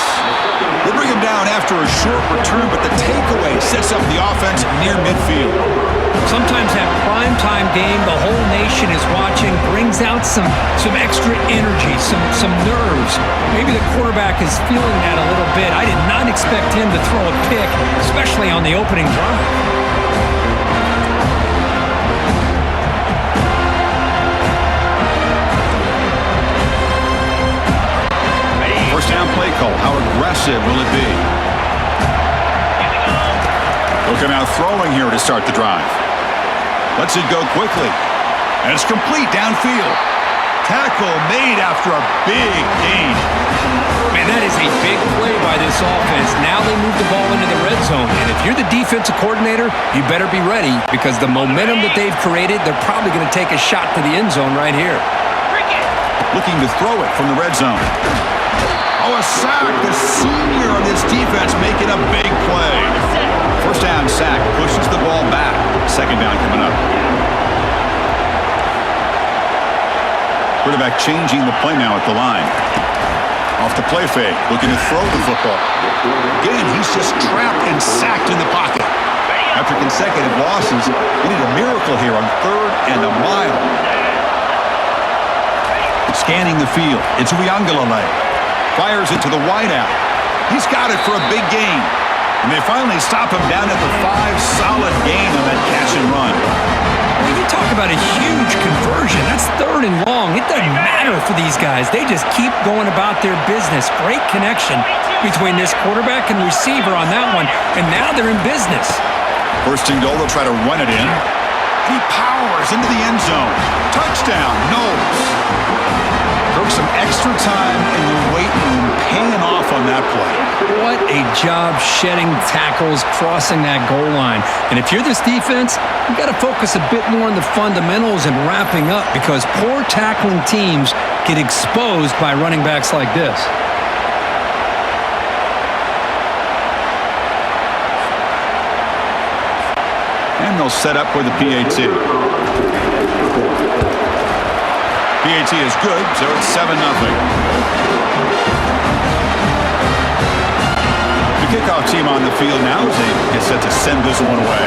They bring him down after a short return, but the takeaway sets up the offense near midfield. Sometimes that primetime game, the whole nation is watching, brings out some extra energy, some nerves. Maybe the quarterback is feeling that a little bit. I did not expect him to throw a pick, especially on the opening drive. First down play call. How aggressive will it be? Looking out throwing here to start the drive. Lets it go quickly. And it's complete downfield. Tackle made after a big gain. Man, that is a big play by this offense. Now they move the ball into the red zone. And if you're the defensive coordinator, you better be ready because the momentum that they've created, they're probably going to take a shot to the end zone right here. Looking to throw it from the red zone. Oh, a sack. The senior on this defense making a big play. First down sack pushes the ball back. Second down coming up. Quarterback changing the play now at the line. Off the play fake, looking to throw the football. Again, he's just trapped and sacked in the pocket. After consecutive losses, we need a miracle here on 3rd and a mile. Scanning the field, it's Uiagalelei. Fires it to the wideout. He's got it for a big gain. And they finally stop him down at the 5. Solid gain on that catch and run. Well, you talk about a huge conversion. That's 3rd and long. It doesn't matter for these guys. They just keep going about their business. Great connection between this quarterback and receiver on that one. And now they're in business. 1st and goal, they'll try to run it in. He powers into the end zone. Touchdown, Knowles. Took some extra time in the weight room paying off on that play. What a job shedding tackles, crossing that goal line. And if you're this defense, you got to focus a bit more on the fundamentals and wrapping up, because poor tackling teams get exposed by running backs like this. And they'll set up for the PAT. PAT is good, so it's 7-0. The kickoff team on the field now as they get set to send this one away.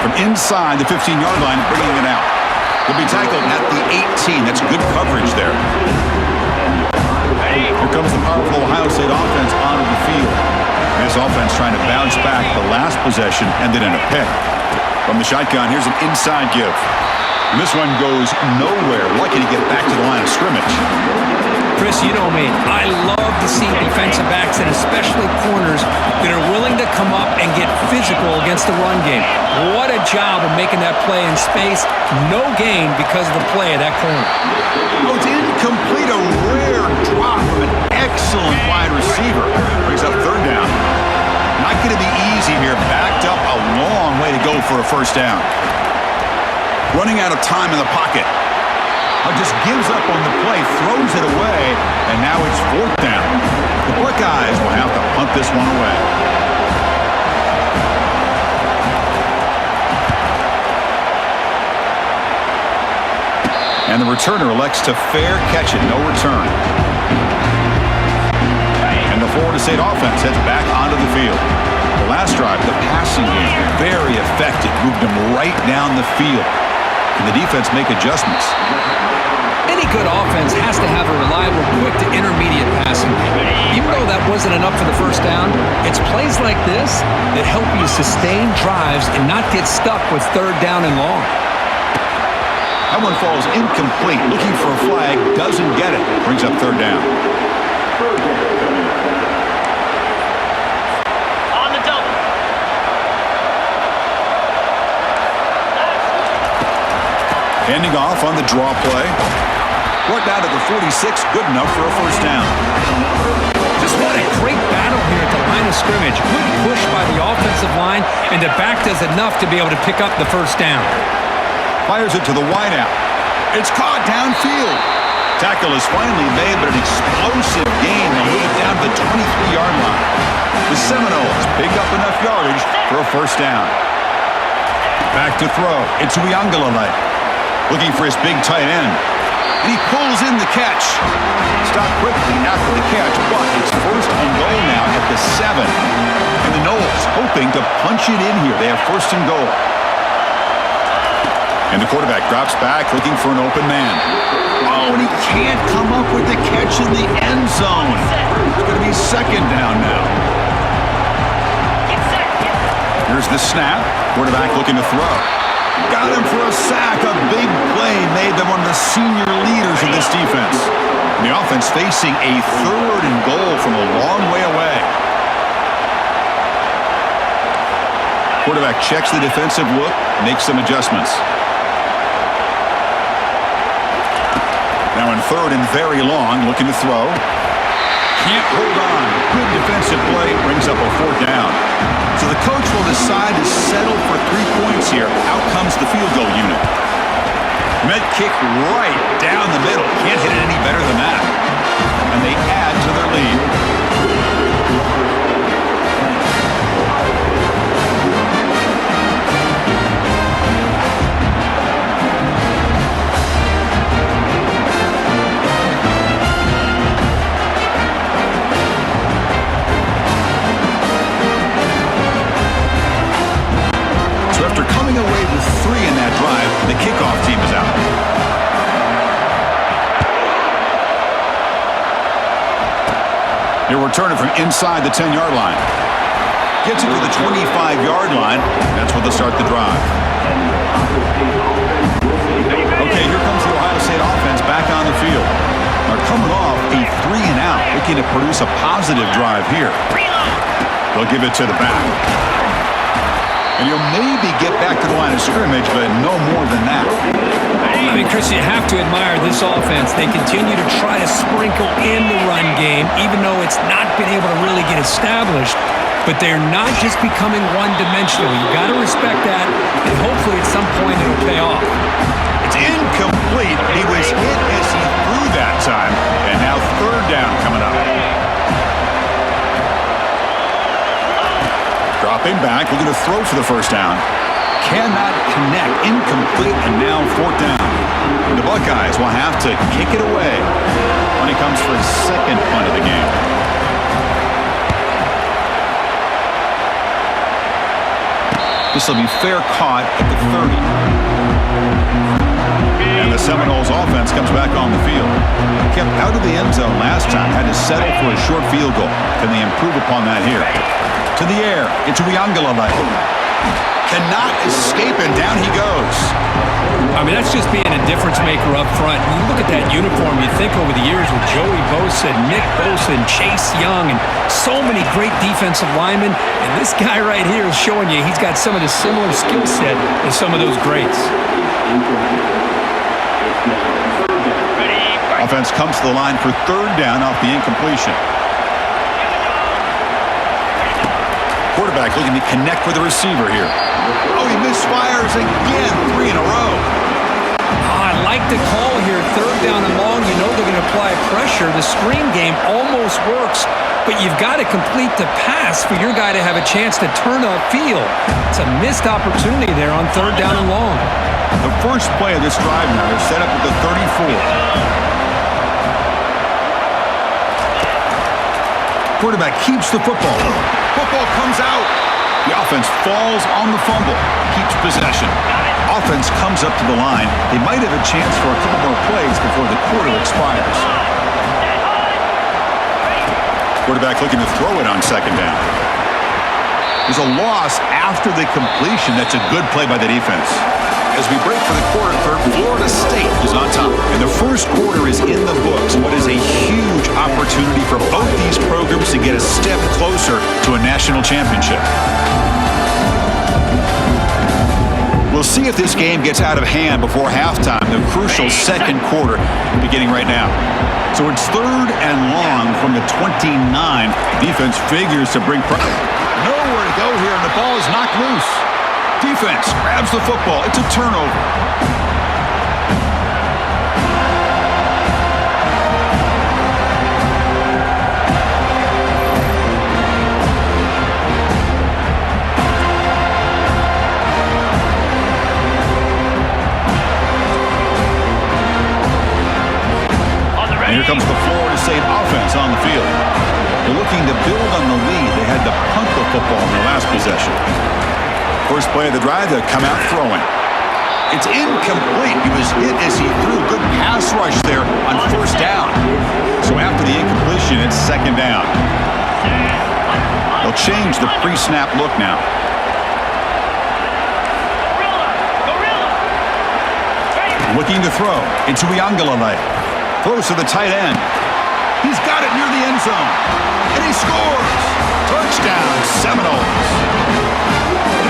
From inside the 15-yard line, bringing it out. They'll be tackled at the 18. That's good coverage there. Here comes the powerful Ohio State offense onto the field. This offense trying to bounce back the last possession, ended in a pick. From the shotgun, here's an inside give. And this one goes nowhere. Lucky to get back to the line of scrimmage. Chris, you know me. I love to see defensive backs, and especially corners, that are willing to come up and get physical against the run game. What a job of making that play in space. No gain because of the play of that corner. Oh, it's incomplete. A rare drop from an excellent wide receiver. Brings up 3rd down. Not going to be easy here. Backed up a long way to go for a 1st down. Running out of time in the pocket. Just gives up on the play, throws it away, and now it's 4th down. The Buckeyes will have to punt this one away. And the returner elects to fair catch it, no return. And the Florida State offense heads back onto the field. The last drive, the passing game, very effective. Moved them right down the field. Can the defense make adjustments? Any good offense has to have a reliable, quick to intermediate passing game. Even though that wasn't enough for the 1st down, it's plays like this that help you sustain drives and not get stuck with 3rd down and long. That one falls incomplete. Looking for a flag, doesn't get it. Brings up 3rd down. On the double. Handing off on the draw play. Brought down to the 46, good enough for a 1st down. Just what a great battle here at the line of scrimmage. Good push by the offensive line, and the back does enough to be able to pick up the 1st down. Fires it to the wideout. It's caught downfield. Tackle is finally made, but an explosive gain. They'll move it down to the 23-yard line. The Seminoles pick up enough yardage for a 1st down. Back to throw. It's Uiagalelei. Looking for his big tight end. And he pulls in the catch. Stopped quickly after the catch, but it's 1st and goal now at the 7. And the Noles hoping to punch it in here. They have 1st and goal. And the quarterback drops back looking for an open man. Oh, and he can't come up with the catch in the end zone. It's going to be 2nd down now. Here's the snap. Quarterback looking to throw. Got him for a sack. A big play made them one of the senior leaders in this defense. And the offense facing a 3rd and goal from a long way away. Quarterback checks the defensive look, makes some adjustments. Now in 3rd and very long, looking to throw. Can't hold on. Good defensive play, brings up a 4th down. So the coach will decide to settle for 3 points here. Out comes the field goal unit. Med kick right down the middle. Can't hit it any better than that. And they add to their lead. Coming away with 3 in that drive, the kickoff team is out. He'll return it from inside the 10-yard line. Gets it to the 25-yard line. That's where they'll start the drive. Okay, here comes the Ohio State offense back on the field. They're coming off a 3-and-out, looking to produce a positive drive here. They'll give it to the back. And you'll maybe get back to the line of scrimmage, but no more than that. I mean, Chris, you have to admire this offense. They continue to try to sprinkle in the run game, even though it's not been able to really get established. But they're not just becoming one-dimensional. You got to respect that, and hopefully at some point it'll pay off. It's incomplete. He was hit as he threw that time, and now third down coming up. Dropping back, looking to throw for the first down. Cannot connect, incomplete, and now fourth down. The Buckeyes will have to kick it away when he comes for his second punt of the game. This will be fair caught at the 30. And the Seminoles offense comes back on the field. Kept out of the end zone last time, had to settle for a short field goal. Can they improve upon that here? To the air, into Rivalry. Cannot escape, and down he goes. I mean, that's just being a difference maker up front. You look at that uniform, you think over the years with Joey Bosa, Nick Bosa, and Chase Young, and so many great defensive linemen, and this guy right here is showing you he's got some of the similar skill set as some of those greats. Offense comes to the line for third down off the incompletion. Quarterback looking to connect with the receiver here. Oh, he misfires again, 3 in a row. I like the call here, third down and long. You know they're going to apply pressure. The screen game almost works, but you've got to complete the pass for your guy to have a chance to turn upfield. It's a missed opportunity there on third down and long. The first play of this drive now, they're set up at the 34. Quarterback keeps the football. Football comes out. The offense falls on the fumble. Keeps possession. Offense comes up to the line. They might have a chance for a couple more plays before the quarter expires. Quarterback looking to throw it on second down. There's a loss after the completion. That's a good play by the defense. As we break for the quarter, Florida State is on top. And the first quarter is in the books. What is a huge opportunity for both these programs to get a step closer to a national championship. We'll see if this game gets out of hand before halftime, the crucial second quarter beginning right now. So it's third and long from the 29. Defense figures to bring pressure. Nowhere to go here, and the ball is knocked loose. Defense grabs the football. It's a turnover. And here comes the Florida State offense on the field. They're looking to build on the lead. They had to punt the football in their last possession. First play of the drive, they'll come out throwing. It's incomplete. He was hit as he threw. Good pass rush there on first down. So after the incompletion, it's second down. They'll change the pre-snap look now. Looking to throw. It's Rivalry. Throws to the tight end. He's got it near the end zone. And he scores. Touchdown, Seminoles.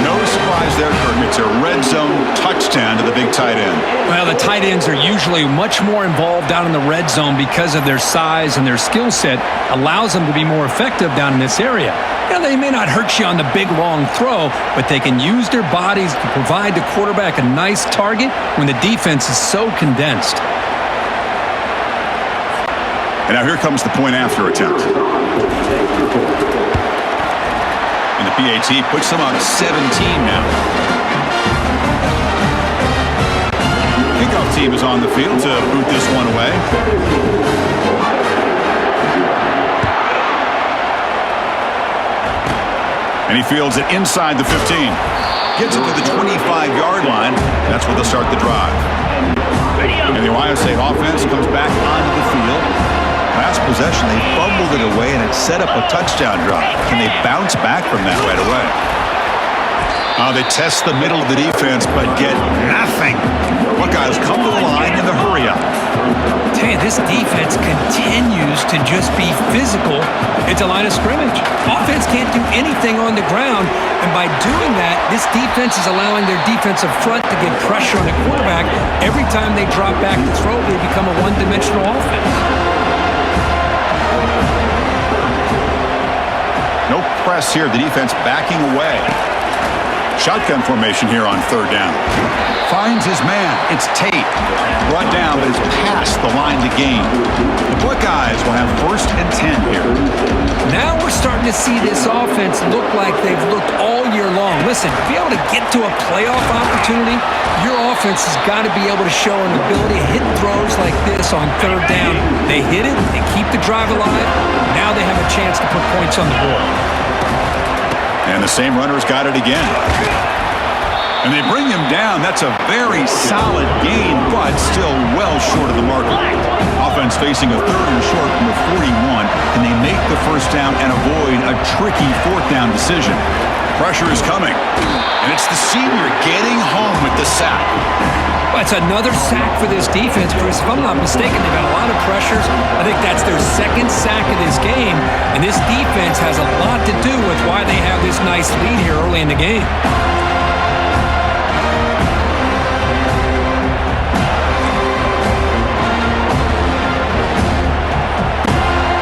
No surprise there, Kirk. It's a red zone touchdown to the big tight end. Well, the tight ends are usually much more involved down in the red zone because of their size and their skill set allows them to be more effective down in this area. Now, they may not hurt you on the big, long throw, but they can use their bodies to provide the quarterback a nice target when the defense is so condensed. And now here comes the point after attempt. And the PAT puts them on 17 now. Kickoff team is on the field to boot this one away. And he fields it inside the 15. Gets it to the 25-yard line. That's where they'll start the drive. And the Ohio State offense comes back onto the field. Last possession, they fumbled it away, and it set up a touchdown drive. Can they bounce back from that right away? They test the middle of the defense, but get nothing. Buckeyes come to the line in the hurry-up. Tell you, this defense continues to just be physical at the line of scrimmage. Offense can't do anything on the ground, and by doing that, this defense is allowing their defensive front to get pressure on the quarterback. Every time they drop back to throw, they become a one-dimensional offense. No press here. The defense backing away. Shotgun formation here on third down. Finds his man. It's Tate. Brought down, but it's past the line to gain. The Buckeyes will have 1st and 10 here. Now we're starting to see this offense look like they've looked all year long. Listen, to be able to get to a playoff opportunity, your offense has got to be able to show an ability to hit throws like this on third down. They hit it, they keep the drive alive. Now they have a chance to put points on the board. And the same runner's got it again. And they bring him down. That's a very solid gain, but still well short of the marker. Offense facing a 3rd and short from the 41. Can they make the 1st down and avoid a tricky 4th down decision? Pressure is coming. And it's the senior getting home with the sack. Well, it's another sack for this defense, Chris. If I'm not mistaken, they've had a lot of pressures. I think that's their 2nd sack of this game. And this defense has a lot to do with why they have this nice lead here early in the game.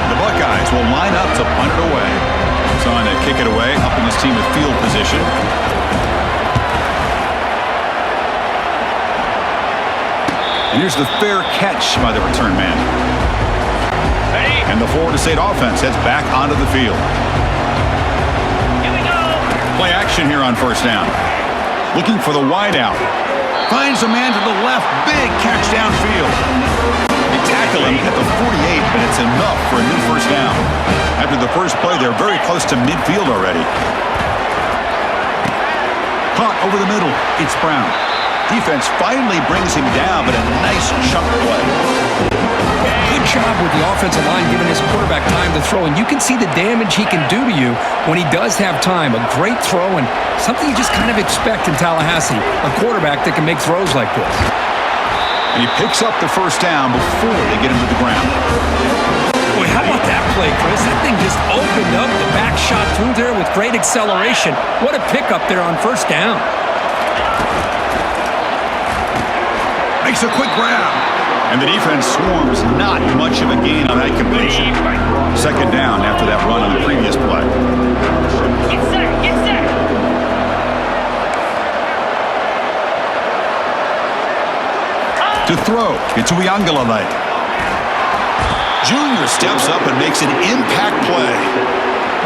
The Buckeyes will line up to punt it away. It's on to kick it away, helping his team with field position. And here's the fair catch by the return man. And the Florida State offense heads back onto the field. Here we go. Play action here on 1st down. Looking for the wide out. Finds a man to the left. Big catch downfield. They tackle him at the 48, but it's enough for a new 1st down. After the first play, they're very close to midfield already. Caught over the middle. It's Brown. Defense finally brings him down, but a nice chunk play. Good job with the offensive line giving his quarterback time to throw, and you can see the damage he can do to you when he does have time. A great throw and something you just kind of expect in Tallahassee, a quarterback that can make throws like this. And he picks up the 1st down before they get him to the ground. Boy, how about that play, Chris? That thing just opened up, the back shot through there with great acceleration. What a pickup there on 1st down. Makes a quick grab. And the defense swarms. Not much of a gain on that completion. 2nd down after that run on the previous play. Get set. Get set. To throw. It's Uiagalelei. Junior steps up and makes an impact play.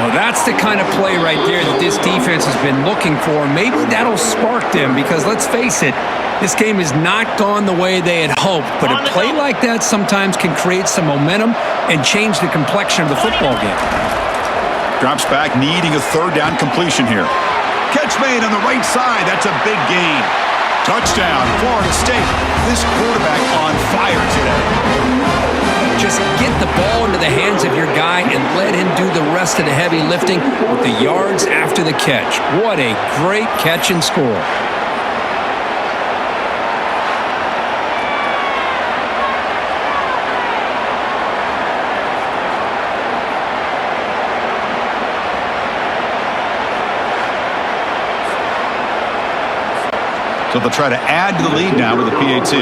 Well, that's the kind of play right there that this defense has been looking for. Maybe that'll spark them because, let's face it, this game has not gone the way they had hoped. But a play like that sometimes can create some momentum and change the complexion of the football game. Drops back, needing a 3rd down completion here. Catch made on the right side. That's a big gain. Touchdown, Florida State. This quarterback on fire today. Just get the ball into the hands of your guy and let him do the rest of the heavy lifting with the yards after the catch. What a great catch and score. So they'll try to add to the lead now with a PAT.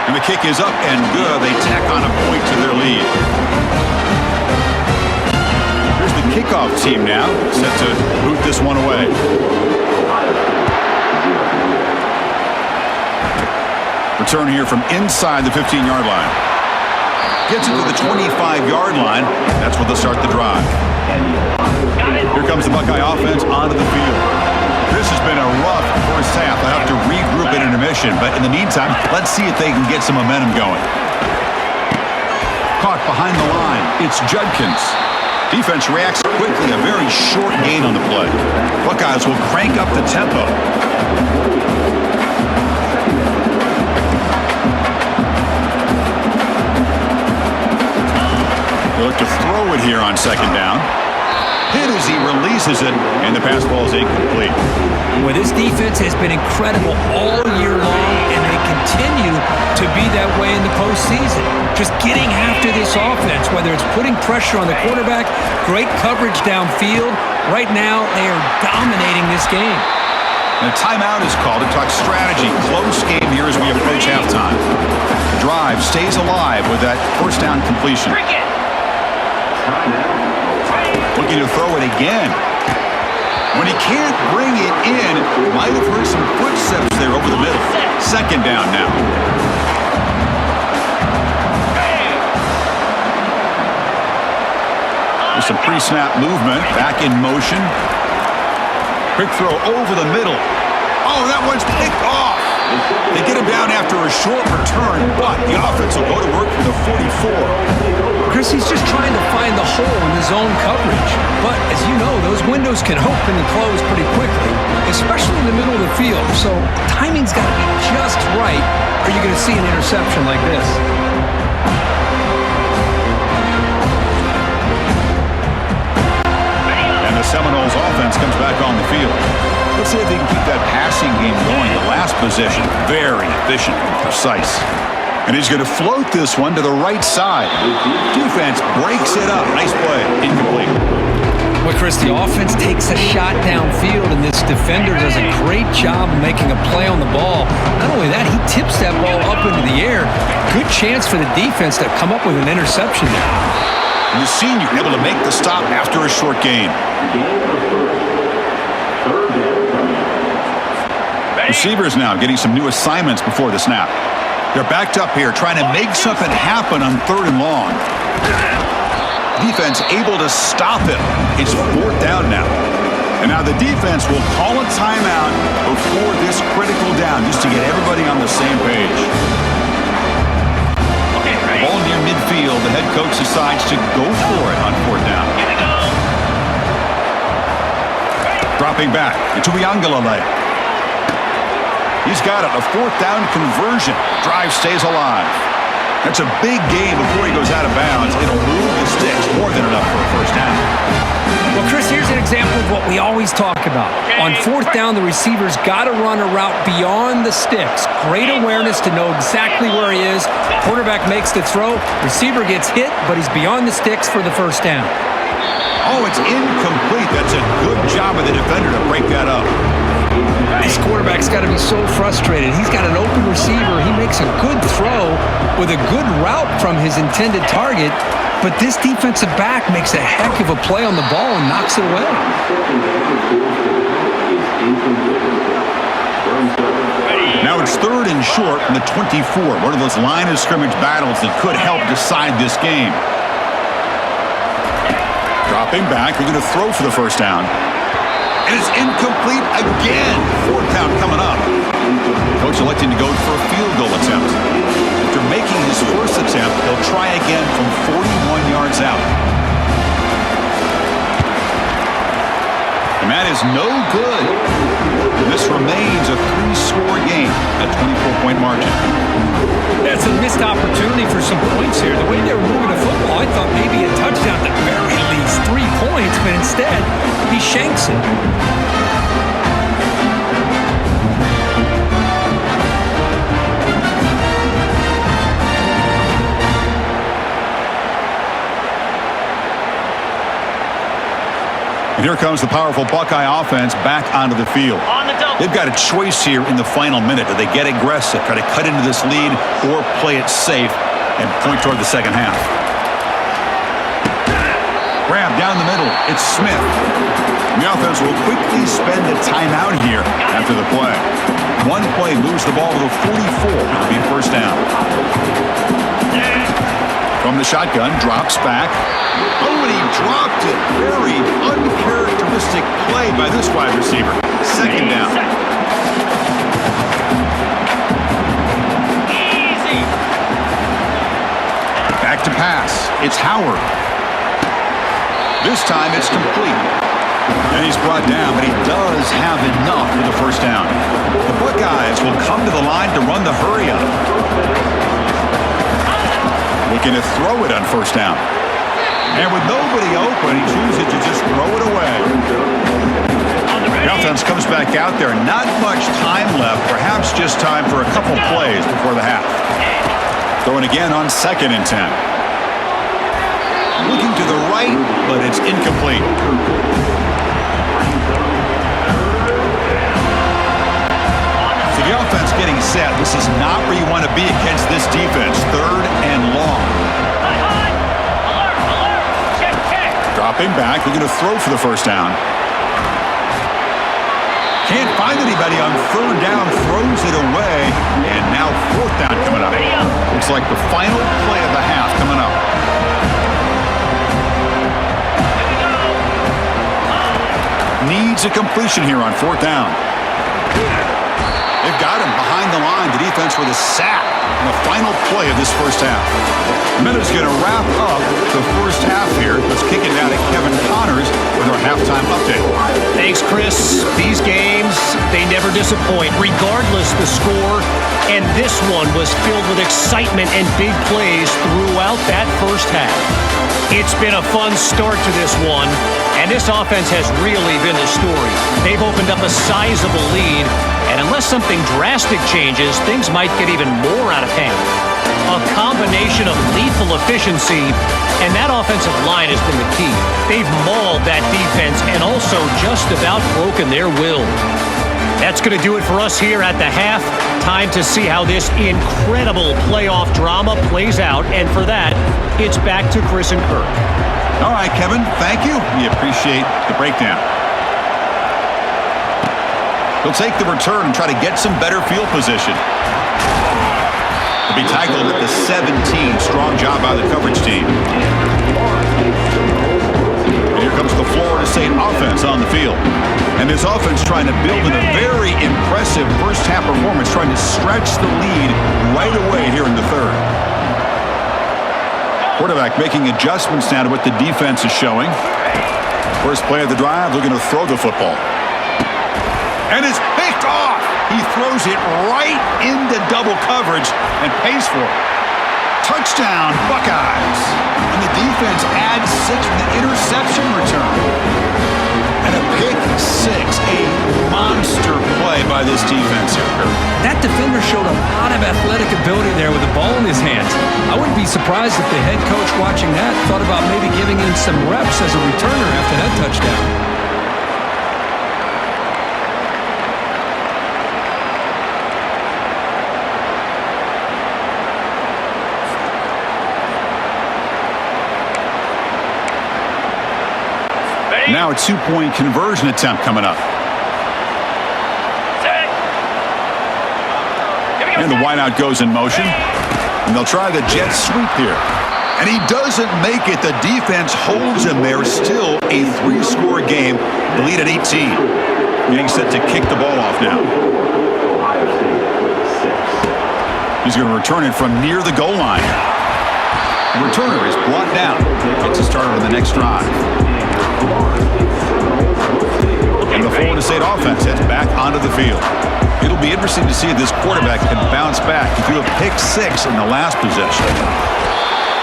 And the kick is up and good. They tack on a point to their lead. Here's the kickoff team now, set to boot this one away. Return here from inside the 15-yard line. Gets it to the 25-yard line. That's where they'll start the drive. Here comes the Buckeye offense onto the field. This has been a rough 1st half. They'll have to regroup at intermission, but in the meantime, let's see if they can get some momentum going. Caught behind the line. It's Judkins. Defense reacts quickly. A very short gain on the play. Buckeyes will crank up the tempo. look to throw it here on second down. Hit as he releases it, and the pass ball is incomplete. Well, this defense has been incredible all year long, and they continue to be that way in the postseason. Just getting after this offense, whether it's putting pressure on the quarterback, great coverage downfield. Right now, they are dominating this game. And a timeout is called to talk strategy. Close game here as we approach halftime. The drive stays alive with that first down completion. Looking to throw it again. When he can't bring it in, might have heard some footsteps there over the middle. Second down now. There's some pre-snap movement. Back in motion. Quick throw over the middle. Oh, that one's picked off. They get him down after a short return, but the offense will go to work for the 44. Chris, he's just trying to find the hole in his zone coverage. But as you know, those windows can open and close pretty quickly, especially in the middle of the field. So timing's got to be just right, or you're going to see an interception like this. And the Seminoles offense comes back on the field. Let's see if they can keep that passing game going. The last possession, very efficient and precise. And he's going to float this one to the right side. Defense breaks it up. Nice play. Incomplete. Well, Chris, the offense takes a shot downfield, and this defender does a great job of making a play on the ball. Not only that, he tips that ball up into the air. Good chance for the defense to come up with an interception there. And the senior able to make the stop after a short gain. Receivers now getting some new assignments before the snap. They're backed up here trying to make something happen on 3rd and long. Defense able to stop him. It's 4th down now. And now the defense will call a timeout before this critical down just to get everybody on the same page. Ball near midfield. The head coach decides to go for it on 4th down. Dropping back to Uiagalelei. He's got it, a 4th down conversion. Drive stays alive. That's a big gain before he goes out of bounds. It'll move the sticks, more than enough for a first down. Well, Chris, here's an example of what we always talk about. On 4th down, the receiver's got to run a route beyond the sticks. Great awareness to know exactly where he is. Quarterback makes the throw. Receiver gets hit, but he's beyond the sticks for the first down. Oh, it's incomplete. That's a good job of the defender to break that up. This quarterback's got to be so frustrated. He's got an open receiver. He makes a good throw with a good route from his intended target, but this defensive back makes a heck of a play on the ball and knocks it away. Now it's 3rd and short from the 24. One of those line of scrimmage battles that could help decide this game. Dropping back, they're going to throw for the first down. And it's incomplete again. 4th down coming up. Coach electing to go for a field goal attempt. After making his first attempt, he'll try again from 41 yards out. And that is no good. This remains a 3-score game at 24-point margin. That's a missed opportunity for some points here. The way they were moving the football, I thought maybe a touchdown at the very least, 3 points, but instead, he shanks it. And here comes the powerful Buckeye offense back onto the field. They've got a choice here in the final minute. Do they get aggressive, try to cut into this lead, or play it safe and point toward the second half? Grab down the middle. It's Smith. The offense will quickly spend the timeout here after the play. One play moves the ball to the 44. It'll be a first down. From the shotgun, drops back. Oh, and he dropped it. Very uncharacteristic play by this wide receiver. Second down. Easy. Back to pass. It's Howard. This time it's complete. And he's brought down, but he does have enough for the first down. The Buckeyes will come to the line to run the hurry-up. Looking to throw it on first down. And with nobody open, he chooses to just throw it away. The offense comes back out there. Not much time left. Perhaps just time for a couple plays before the half. Throwing again on 2nd and 10. Looking to the right, but it's incomplete. So the offense getting set. This is not where you want to be against this defense. 3rd and long. Dropping back. We're going to throw for the first down. Can't find anybody on 3rd down. Throws it away. And now 4th down coming up. Looks like the final play of the half coming up. Needs a completion here on 4th down. They've got him behind the line. The defense with a sack in the final play of this first half. Minute's going to wrap up the first half here. Let's kick it down to Kevin Connors with our halftime update. Thanks, Chris. These games, they never disappoint, regardless the score. And this one was filled with excitement and big plays throughout that first half. It's been a fun start to this one, and this offense has really been the story. They've opened up a sizable lead, and unless something drastic changes, things might get even more out of hand. A combination of lethal efficiency, and that offensive line has been the key. They've mauled that defense and also just about broken their will. That's going to do it for us here at the half. Time to see how this incredible playoff drama plays out, and for that, it's back to Chris and Kirk. All right, Kevin, thank you. We appreciate the breakdown. He'll take the return and try to get some better field position. He'll be tackled at the 17. Strong job by the coverage team. And here comes the Florida State offense on the field. And this offense trying to build in a very impressive first half performance, trying to stretch the lead right away here in the 3rd. Quarterback making adjustments now to what the defense is showing. First play of the drive, looking to throw the football. And it's picked off. He throws it right into double coverage and pays for it. Touchdown, Buckeyes. And the defense adds 6 with an interception return. And a pick 6, a monster play by this defense here. That defender showed a lot of athletic ability there with the ball in his hands. I wouldn't be surprised if the head coach watching that thought about maybe giving him some reps as a returner after that touchdown. Now a 2-point conversion attempt coming up. And the wideout goes in motion. And they'll try the jet sweep here. And he doesn't make it. The defense holds him there. Still a 3-score game. The lead at 18. Getting set to kick the ball off now. He's going to return it from near the goal line. The returner is brought down. Gets a start on the next drive. And the Florida State offense heads back onto the field. It'll be interesting to see if this quarterback can bounce back. He threw a pick 6 in the last possession.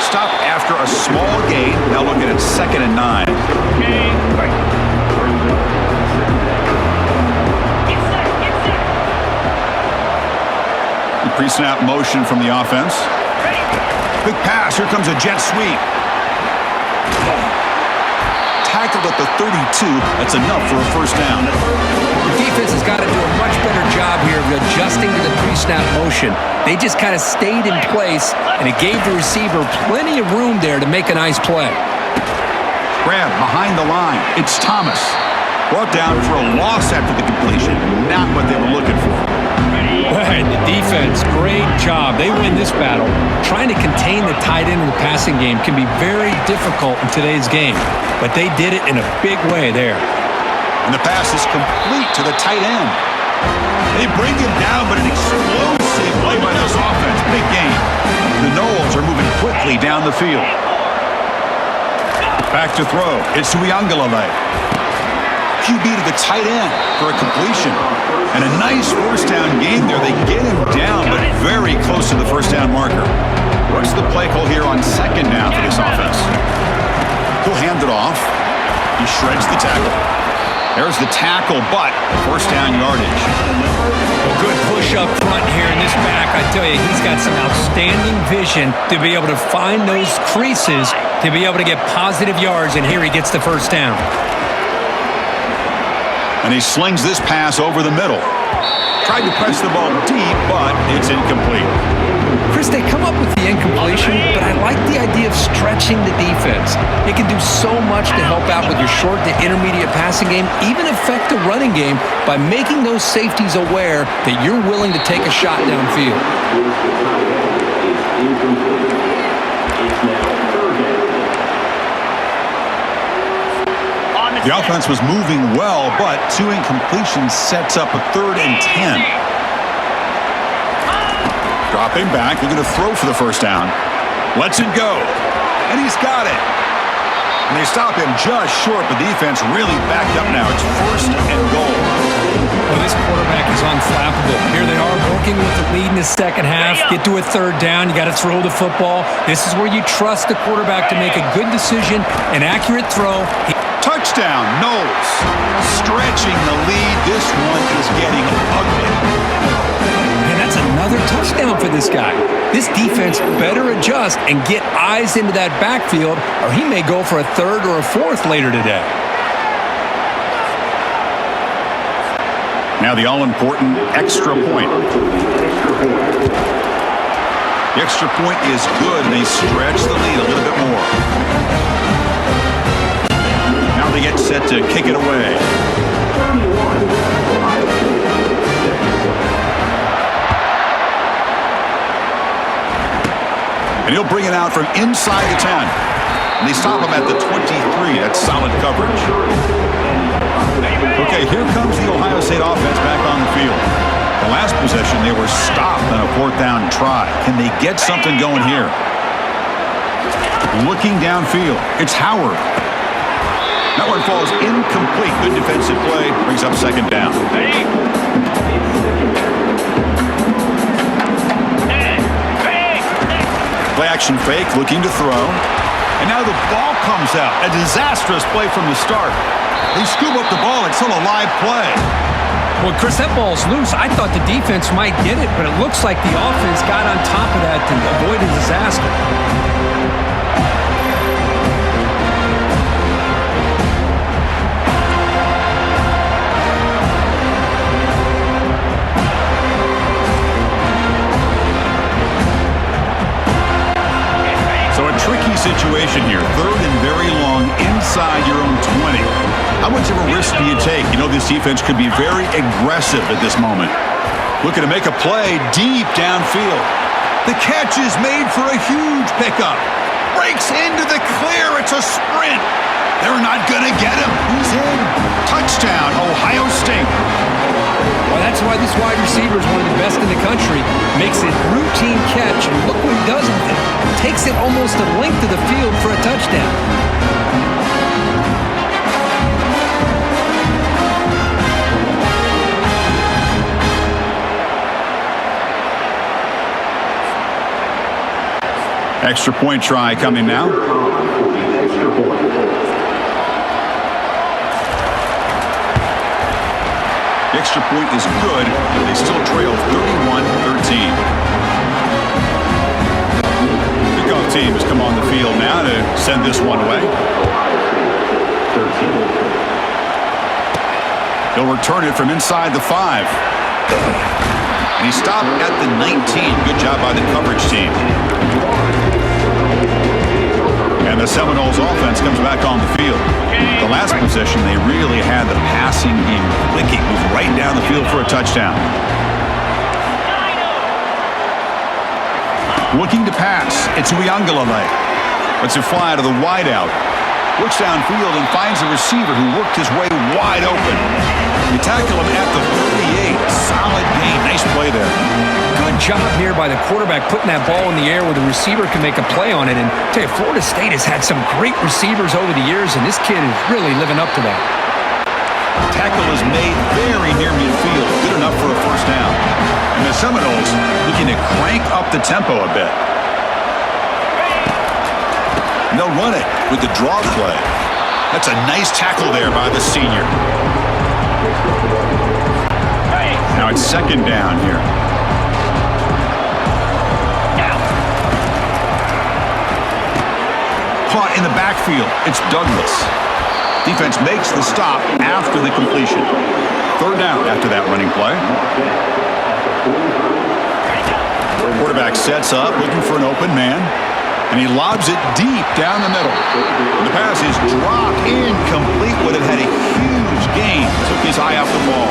Stop after a small gain. Now looking at 2nd and 9. The pre-snap motion from the offense. Quick pass. Here comes a jet sweep. Tackled at the 32. That's enough for a first down. The defense has got to do a much better job here of adjusting to the pre-snap motion. They just kind of stayed in place, and it gave the receiver plenty of room there to make a nice play. Grab behind the line. It's Thomas. Brought down for a loss after the completion. Not what they were looking for. Right, the defense, great job. They win this battle. Trying to contain the tight end in the passing game can be very difficult in today's game, but they did it in a big way there. And the pass is complete to the tight end. They bring him down, but an explosive play by this offense. Big game. The Noles are moving quickly down the field. Back to throw. It's Uiagalelei. QB to the tight end for a completion. And a nice first down game there. They get him down, but very close to the first down marker. What's the play call here on 2nd down for this offense? He'll hand it off. He shreds the tackle. There's the tackle, but first down yardage. Good push up front here in this back. I tell you, he's got some outstanding vision to be able to find those creases, to be able to get positive yards, and here he gets the first down. And he slings this pass over the middle. Tried to press the ball deep, but it's incomplete. Chris, they come up with the incompletion, but I like the idea of stretching the defense. It can do so much to help out with your short to intermediate passing game, even affect the running game by making those safeties aware that you're willing to take a shot downfield. The offense was moving well, but 2 incompletions sets up a 3rd and 10. Dropping back, looking to throw for the first down. Lets it go, and he's got it. And they stop him just short, but the defense really backed up now. It's 1st and goal. Well, this quarterback is unflappable. Here they are working with the lead in the second half. Get to a 3rd down. You got to throw the football. This is where you trust the quarterback to make a good decision, an accurate throw. Touchdown, Knowles. Stretching the lead. This one is getting ugly. And that's another touchdown for this guy. This defense better adjust and get eyes into that backfield, or he may go for a 3rd or a 4th later today. Now the all-important extra point. The extra point is good. They stretch the lead a little bit more. Now they get set to kick it away. And he'll bring it out from inside the 10. And they stop him at the 23. That's solid coverage. Okay, here comes the Ohio State offense back on the field. The last possession, they were stopped on a 4th down try. Can they get something going here? Looking downfield, it's Howard. That one falls incomplete. Good defensive play. Brings up 2nd down. Play action fake, looking to throw. And now the ball comes out. A disastrous play from the start. They scoop up the ball. It's still a live play. Well, Chris, that ball's loose. I thought the defense might get it, but it looks like the offense got on top of that to avoid a disaster. Tricky situation here. 3rd and very long inside your own 20. How much of a risk do you take? You know this defense could be very aggressive at this moment. Looking to make a play deep downfield. The catch is made for a huge pickup. Breaks into the clear. It's a sprint. They're not going to get him. He's in. Touchdown, Ohio State. Well, that's why this wide receiver is one of the best in the country. Makes it routine catch, and look what he does with it. Takes it almost the length of the field for a touchdown. Extra point try coming now. The extra point is good, but they still trail 31-13. Kickoff team has come on the field now to send this one away. He'll return it from inside the 5. And he stopped at the 19. Good job by the coverage team. And the Seminoles offense comes back on the field. The last possession, they really had the passing game clicking. Moved right down the field for a touchdown. Looking to pass. It's Uiagalelei. Lets it fly to the wideout. Looks downfield and finds a receiver who worked his way wide open. You tackle him at the 38. Solid gain. Nice play there. Good job here by the quarterback putting that ball in the air where the receiver can make a play on it. And I tell you, Florida State has had some great receivers over the years, and this kid is really living up to that. Tackle is made very near midfield. Good enough for a first down. And the Seminoles looking to crank up the tempo a bit. And they'll run it with the draw play. That's a nice tackle there by the senior. Now it's second down here. Caught in the backfield. It's Douglas. Defense makes the stop after the completion. Third down after that running play. Quarterback sets up, looking for an open man. And he lobs it deep down the middle. The pass is dropped incomplete. Would have had a huge gain. Took his eye off the ball.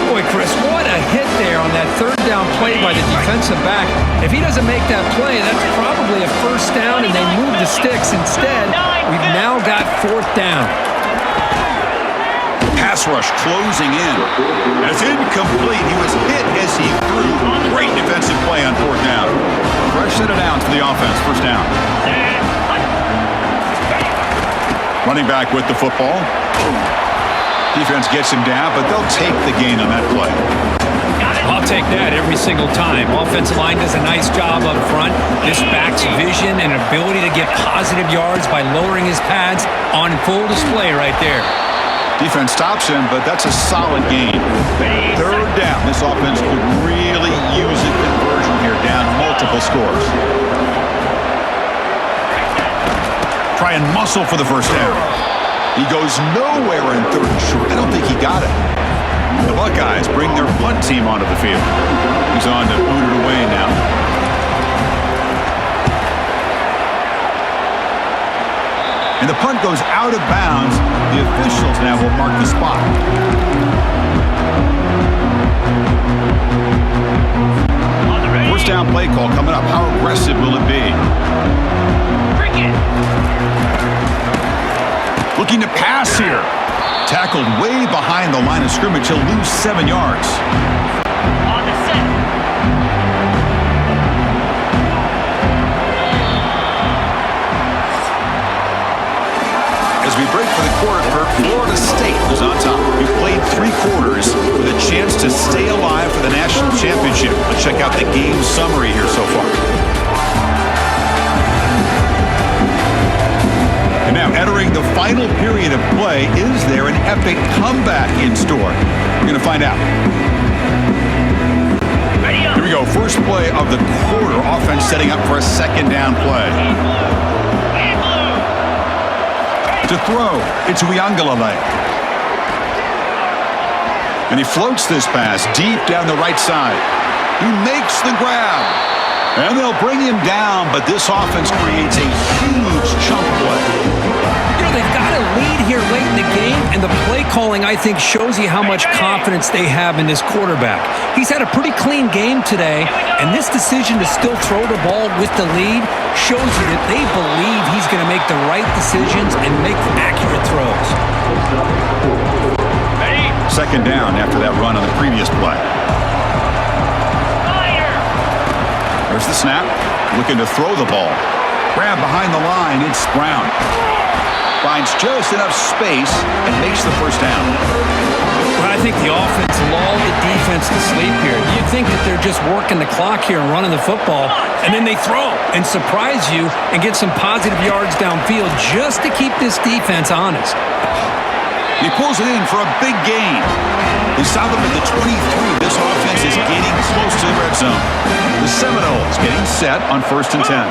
Boy, Chris, what a hit there on that third down play by the defensive back. If he doesn't make that play, that's probably a first down, and they move the sticks. Instead, we've now got fourth down. Pass rush closing in. That's incomplete. He was hit as he threw. Great defensive play on fourth down. Fresh set of downs for the offense. First down. Running back with the football. Defense gets him down, but they'll take the gain on that play. I'll take that every single time. Offensive line does a nice job up front. This back's vision and ability to get positive yards by lowering his pads on full display right there. Defense stops him, but that's a solid gain. Third down. This offense could really use a conversion here, down multiple scores. Try and muscle for the first down. He goes nowhere in third and short. I don't think he got it. The Buckeyes bring their punt team onto the field. He's on to boot it away now. And the punt goes out of bounds. The officials now will mark the spot. First down play call coming up. How aggressive will it be? Looking to pass here. Tackled way behind the line of scrimmage. He'll lose 7 yards. On the set. As we break for the quarter, Florida State is on top. We've played 3 quarters with a chance to stay alive for the national championship. Let's check out the game summary here so far. And now entering the final period of play, is there an epic comeback in store? We're going to find out. Here we go. First play of the quarter. Offense setting up for a second down play. To throw, it's Uiagalelei. And he floats this pass deep down the right side. He makes the grab. And they'll bring him down, but this offense creates a huge chunk play. You know, they've got a lead here late in the game, and the play calling, I think, shows you how much confidence they have in this quarterback. He's had a pretty clean game today, and this decision to still throw the ball with the lead shows you that they believe he's going to make the right decisions and make accurate throws. Second down after that run on the previous play. There's the snap. Looking to throw the ball. Grab behind the line. It's Brown. Finds just enough space and makes the first down. Well, I think the offense lulled the defense to sleep here. You'd think that they're just working the clock here and running the football, and then they throw and surprise you and get some positive yards downfield just to keep this defense honest. He pulls it in for a big gain. They stop him at the 23. This offense is getting close to the red zone. The Seminoles getting set on 1st and 10.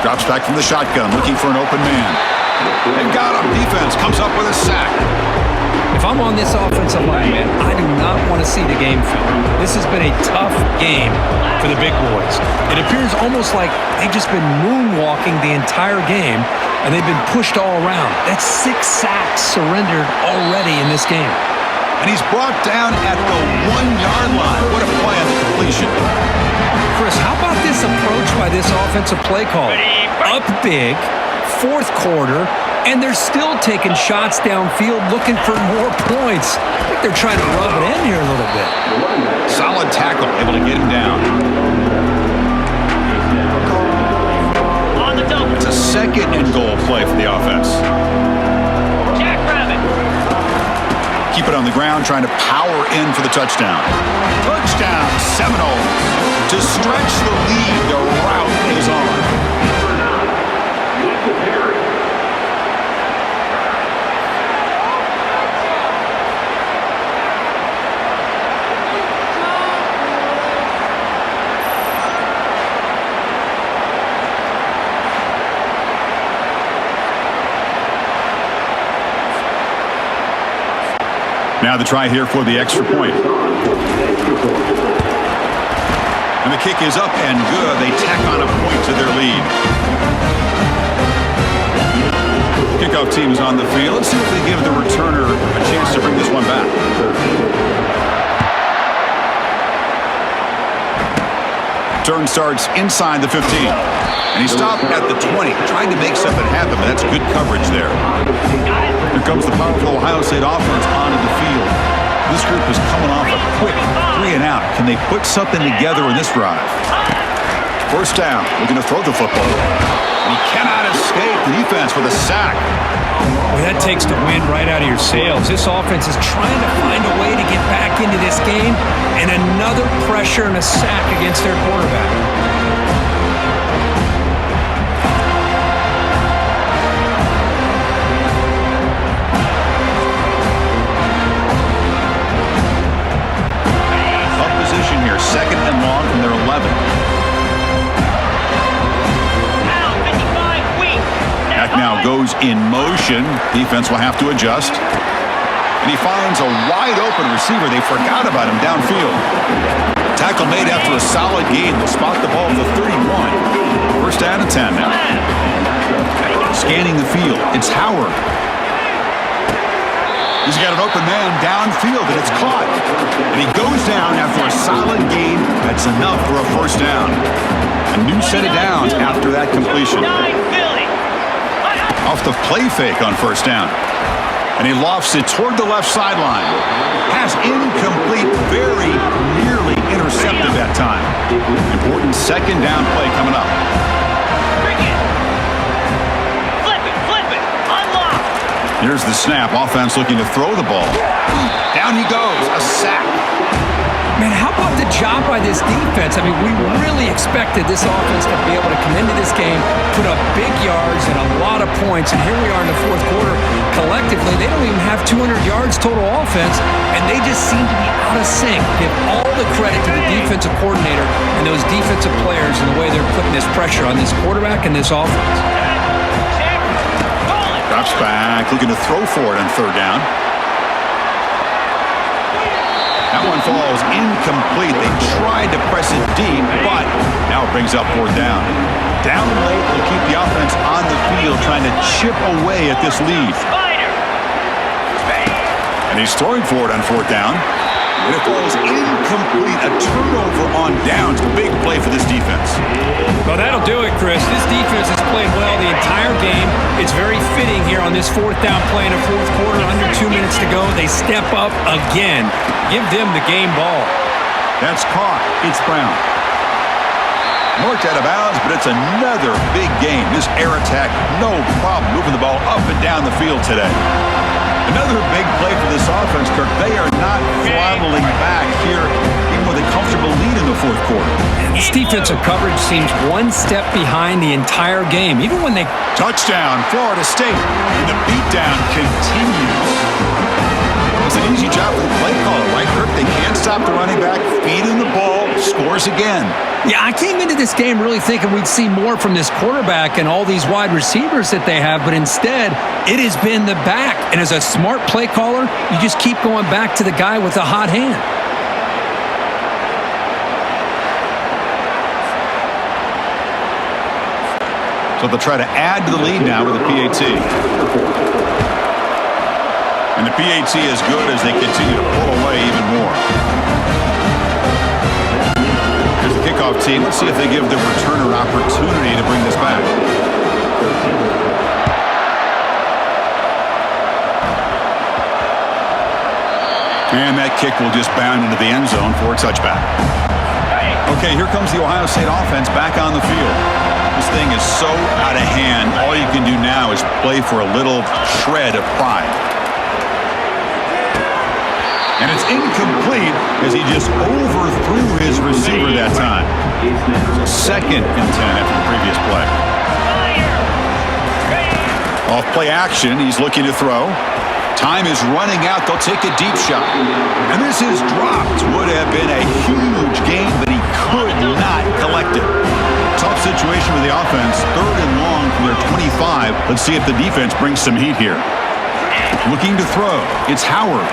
Drops back from the shotgun, looking for an open man. They've got him. Defense comes up with a sack. If I'm on this offensive line, man, I do not want to see the game film. This has been a tough game for the big boys. It appears almost like they've just been moonwalking the entire game, and they've been pushed all around. That's 6 sacks surrendered already in this game. And he's brought down at the 1-yard line. What a play on the completion. Chris, how about this approach by this offensive play call? Up big, 4th quarter, and they're still taking shots downfield looking for more points. I think they're trying to rub it in here a little bit. Solid tackle, able to get him down. It's a 2nd and goal play for the offense. Keep it on the ground, trying to power in for the touchdown. Touchdown, Seminoles. To stretch the lead, the route Now the try here for the extra point. And the kick is up and good. They tack on a point to their lead. Kickoff team is on the field. Let's see if they give the returner a chance to bring this one back. Turn starts inside the 15. And he stopped at the 20, trying to make something happen, but that's good coverage there. Here comes the powerful Ohio State offense onto the field. This group is coming off a quick 3 and out. Can they put something together in this drive? First down, looking to throw the football. And he cannot escape the defense with a sack. Well, that takes the wind right out of your sails. This offense is trying to find a way to get back into this game, and another pressure and a sack against their quarterback. Up position here, 2nd and long from their 11. Back now goes in motion. Defense will have to adjust. And he finds a wide open receiver. They forgot about him downfield. Tackle made after a solid gain. They'll spot the ball at the 31. First down and 10 now. Scanning the field. It's Howard. He's got an open man downfield, and it's caught. And he goes down after a solid gain. That's enough for a first down. A new set of downs after that completion. Off the play fake on first down. And he lofts it toward the left sideline. Pass incomplete, very nearly intercepted that time. Important second down play coming up. Flip it, unlock. Here's the snap. Offense looking to throw the ball. Down he goes, a sack. Man, how about the job by this defense? I mean, we really expected this offense to be able to come into this game, put up big yards and a lot of points, and here we are in the fourth quarter. Collectively, they don't even have 200 yards total offense, and they just seem to be out of sync. Give all the credit to the defensive coordinator and those defensive players and the way they're putting this pressure on this quarterback and this offense. Drops back, looking to throw for it on third down. That one falls incomplete. They tried to press it deep, but now it brings up fourth down. Down late, they'll keep the offense on the field, trying to chip away at this lead. And he's throwing for it on fourth down. And it falls incomplete. A turnover on downs. Big play for this defense. Well, that'll do it, Chris. This defense has played well the entire game. It's very fitting here on this fourth down play in the fourth quarter. Under 2 minutes to go. They step up again. Give them the game ball. That's caught. It's Brown. Marked out of bounds, but it's another big game. This air attack, no problem moving the ball up and down the field today. Another big play for this offense, Kirk. They are not throttling back here, even with a comfortable lead in the fourth quarter. This defensive coverage seems one step behind the entire game. Even when they... Touchdown, Florida State. And the beatdown continues. It's an easy job for the play caller, right, Kirk? They can't stop the running back, feed him the ball, scores again. Yeah, I came into this game really thinking we'd see more from this quarterback and all these wide receivers that they have, but instead, it has been the back. And as a smart play caller, you just keep going back to the guy with the hot hand. So they'll try to add to the lead now with the PAT. And the PAT is good as they continue to pull away even more. Here's the kickoff team. Let's see if they give the returner opportunity to bring this back. And that kick will just bound into the end zone for a touchback. Okay, here comes the Ohio State offense back on the field. This thing is so out of hand. All you can do now is play for a little shred of pride. And it's incomplete as he just overthrew his receiver that time. So 2nd and 10 after the previous play. Off play action, he's looking to throw. Time is running out. They'll take a deep shot. And this is dropped. Would have been a huge game, but he could not collect it. Tough situation with the offense. 3rd and long from their 25. Let's see if the defense brings some heat here. Looking to throw. It's Howard.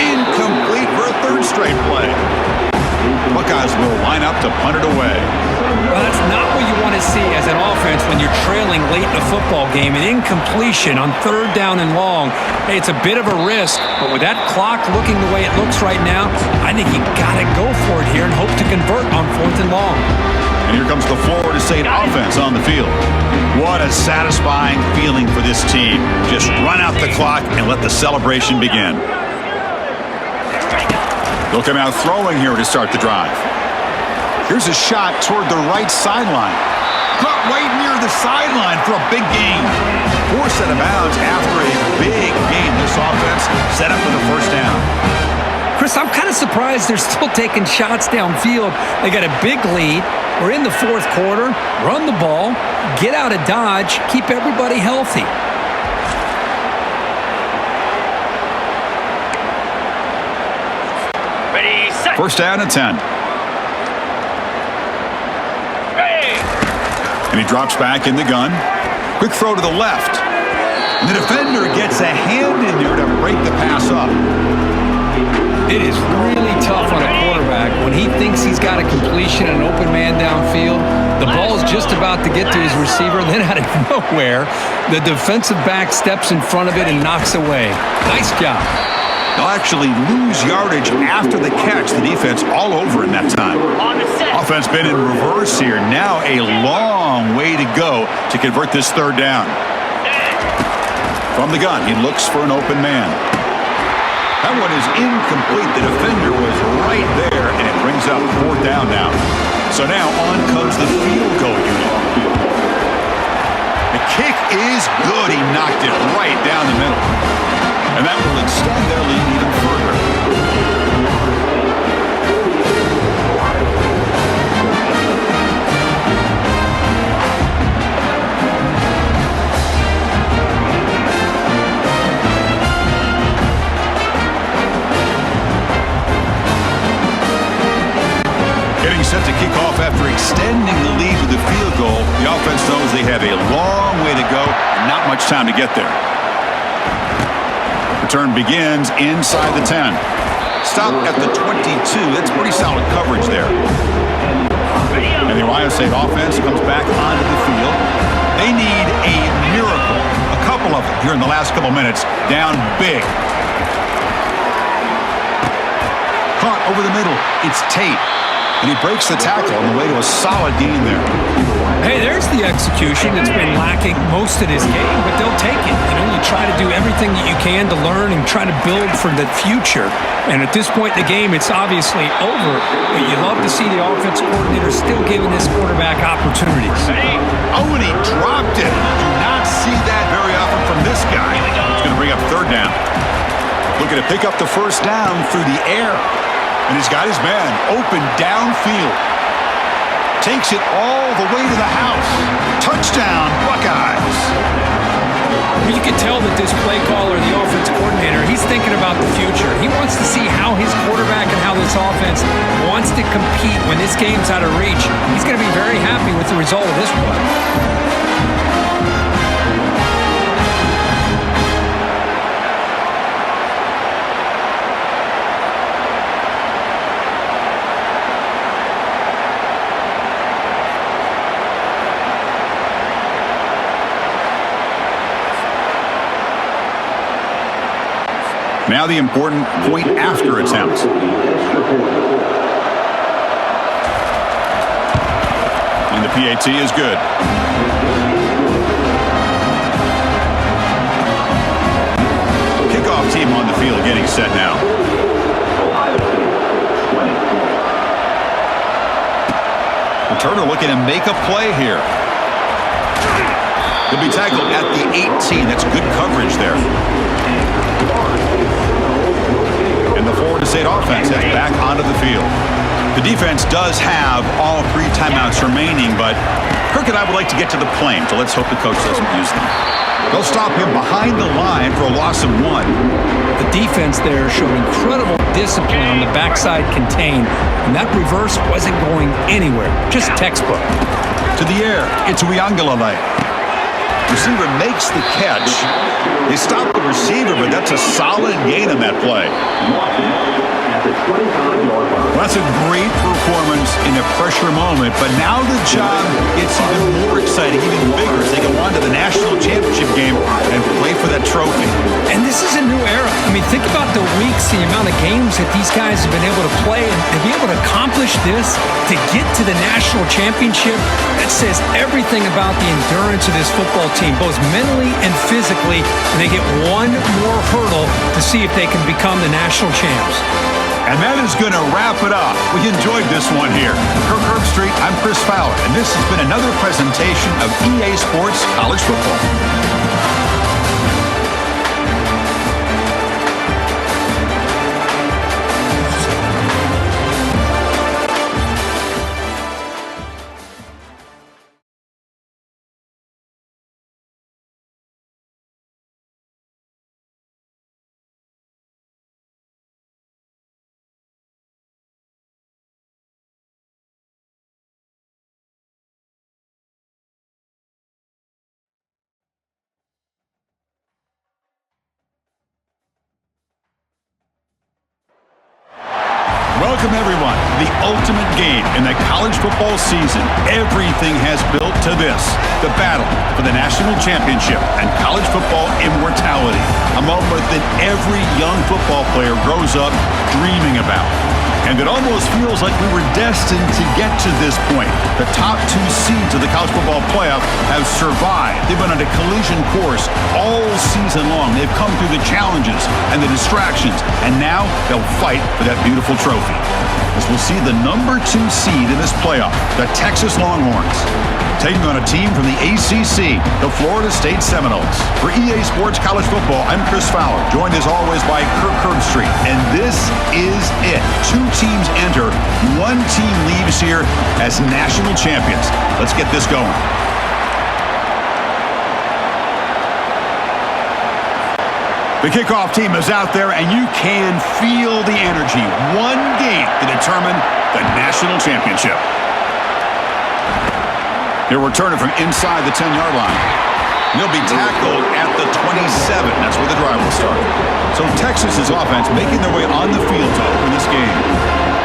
incomplete for a third straight play. Buckeyes will line up to punt it away. Well, that's not what you want to see as an offense when you're trailing late in a football game. An incompletion on third down and long. Hey, it's a bit of a risk, but with that clock looking the way it looks right now, I think you got to go for it here and hope to convert on fourth and long. And here comes the Florida State offense on the field. What a satisfying feeling for this team. Just run out the clock and let the celebration begin. They'll come out throwing here to start the drive. Here's a shot toward the right sideline. Caught right near the sideline for a big gain. Forced out of bounds after a big gain. This offense set up for the first down. Chris, I'm kind of surprised they're still taking shots downfield. They got a big lead. We're in the fourth quarter. Run the ball. Get out of Dodge. Keep everybody healthy. Ready, set. First down and 10. And he drops back in the gun. Quick throw to the left. And the defender gets a hand in there to break the pass up. It is really tough on a quarterback when he thinks he's got a completion and an open man downfield. The ball is just about to get to his receiver. Then out of nowhere, the defensive back steps in front of it and knocks away. Nice job. They'll actually lose yardage after the catch. The defense all over in that time. Offense been in reverse here. Now a long way to go to convert this third down. From the gun, he looks for an open man. That one is incomplete. The defender was right there, and it brings up fourth down now. So now on comes the field goal unit. The kick is good. He knocked it right down the middle. And that will extend their lead even further. Getting set to kick off after extending the lead with the field goal. The offense knows they have a long way to go and not much time to get there. Return begins inside the 10. Stop at the 22. That's pretty solid coverage there. And the Ohio State offense comes back onto the field. They need a miracle. A couple of them here in the last couple minutes. Down big. Caught over the middle. It's Tate. And he breaks the tackle on the way to a solid gain there. Hey, there's the execution that's been lacking most of this game, but they'll take it. You try to do everything that you can to learn and try to build for the future. And at this point in the game, it's obviously over. But you love to see the offensive coordinator still giving this quarterback opportunities. Oh, and he dropped it. Do not see that very often from this guy. He's going to bring up third down. Looking to pick up the first down through the air. And he's got his man open downfield. Takes it all the way to the house. Touchdown, Buckeyes. You can tell that this play caller, the offensive coordinator, he's thinking about the future. He wants to see how his quarterback and how this offense wants to compete when this game's out of reach. He's going to be very happy with the result of this one. Now the important point after attempt. And the PAT is good. Kickoff team on the field getting set now. Returner looking to make a play here. He'll be tackled at the 18. That's good coverage there. And the Florida State offense is back onto the field. The defense does have all 3 timeouts remaining, but Kirk and I would like to get to the plane, so let's hope the coach doesn't use them. They'll stop him behind the line for a loss of 1. The defense there showed incredible discipline on the backside contain, and that reverse wasn't going anywhere. Just textbook. To the air, it's Uiagalelei. Receiver makes the catch. They stop the receiver, but that's a solid gain on that play. Well, that's a great performance in a pressure moment, but now the job gets even more exciting, even bigger, as they go on to the national championship game and play for that trophy. And this is a new era. I mean, think about the weeks, the amount of games that these guys have been able to play, and to be able to accomplish this, to get to the national championship, that says everything about the endurance of this football team, both mentally and physically, and they get one more hurdle to see if they can become the national champs. And that is going to wrap it up. We enjoyed this one here. For Kirk Street, I'm Chris Fowler, and this has been another presentation of EA Sports College Football. Welcome, everyone, to the ultimate game in the college football season. Everything has built to this, the battle for the national championship and college football immortality, a moment that every young football player grows up dreaming about. And it almost feels like we were destined to get to this point. The top two seeds of the college football playoff have survived. They've been on a collision course all season long. They've come through the challenges and the distractions, and now they'll fight for that beautiful trophy. As we'll see the number 2 seed in this playoff, the Texas Longhorns, taking on a team from the ACC, the Florida State Seminoles. For EA Sports College Football, I'm Chris Fowler, joined as always by Kirk Street. And this is it. 2 teams enter, 1 team leaves here as national champions. Let's get this going. The kickoff team is out there, and you can feel the energy. 1 game to determine the national championship. He'll return it from inside the 10-yard line. He'll be tackled at the 27. That's where the drive will start. So Texas's offense making their way on the field to open this game.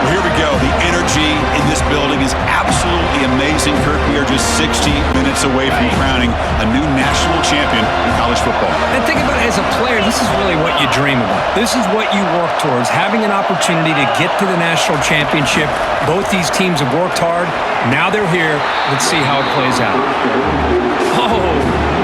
Well, here we go. The energy in this building is absolutely amazing, Kirk. We are just 60 minutes away from crowning a new national champion in college football. And think about it, as a player, this is really what you dream about. This is what you work towards, having an opportunity to get to the national championship. Both these teams have worked hard. Now they're here. Let's see how it plays out. Oh,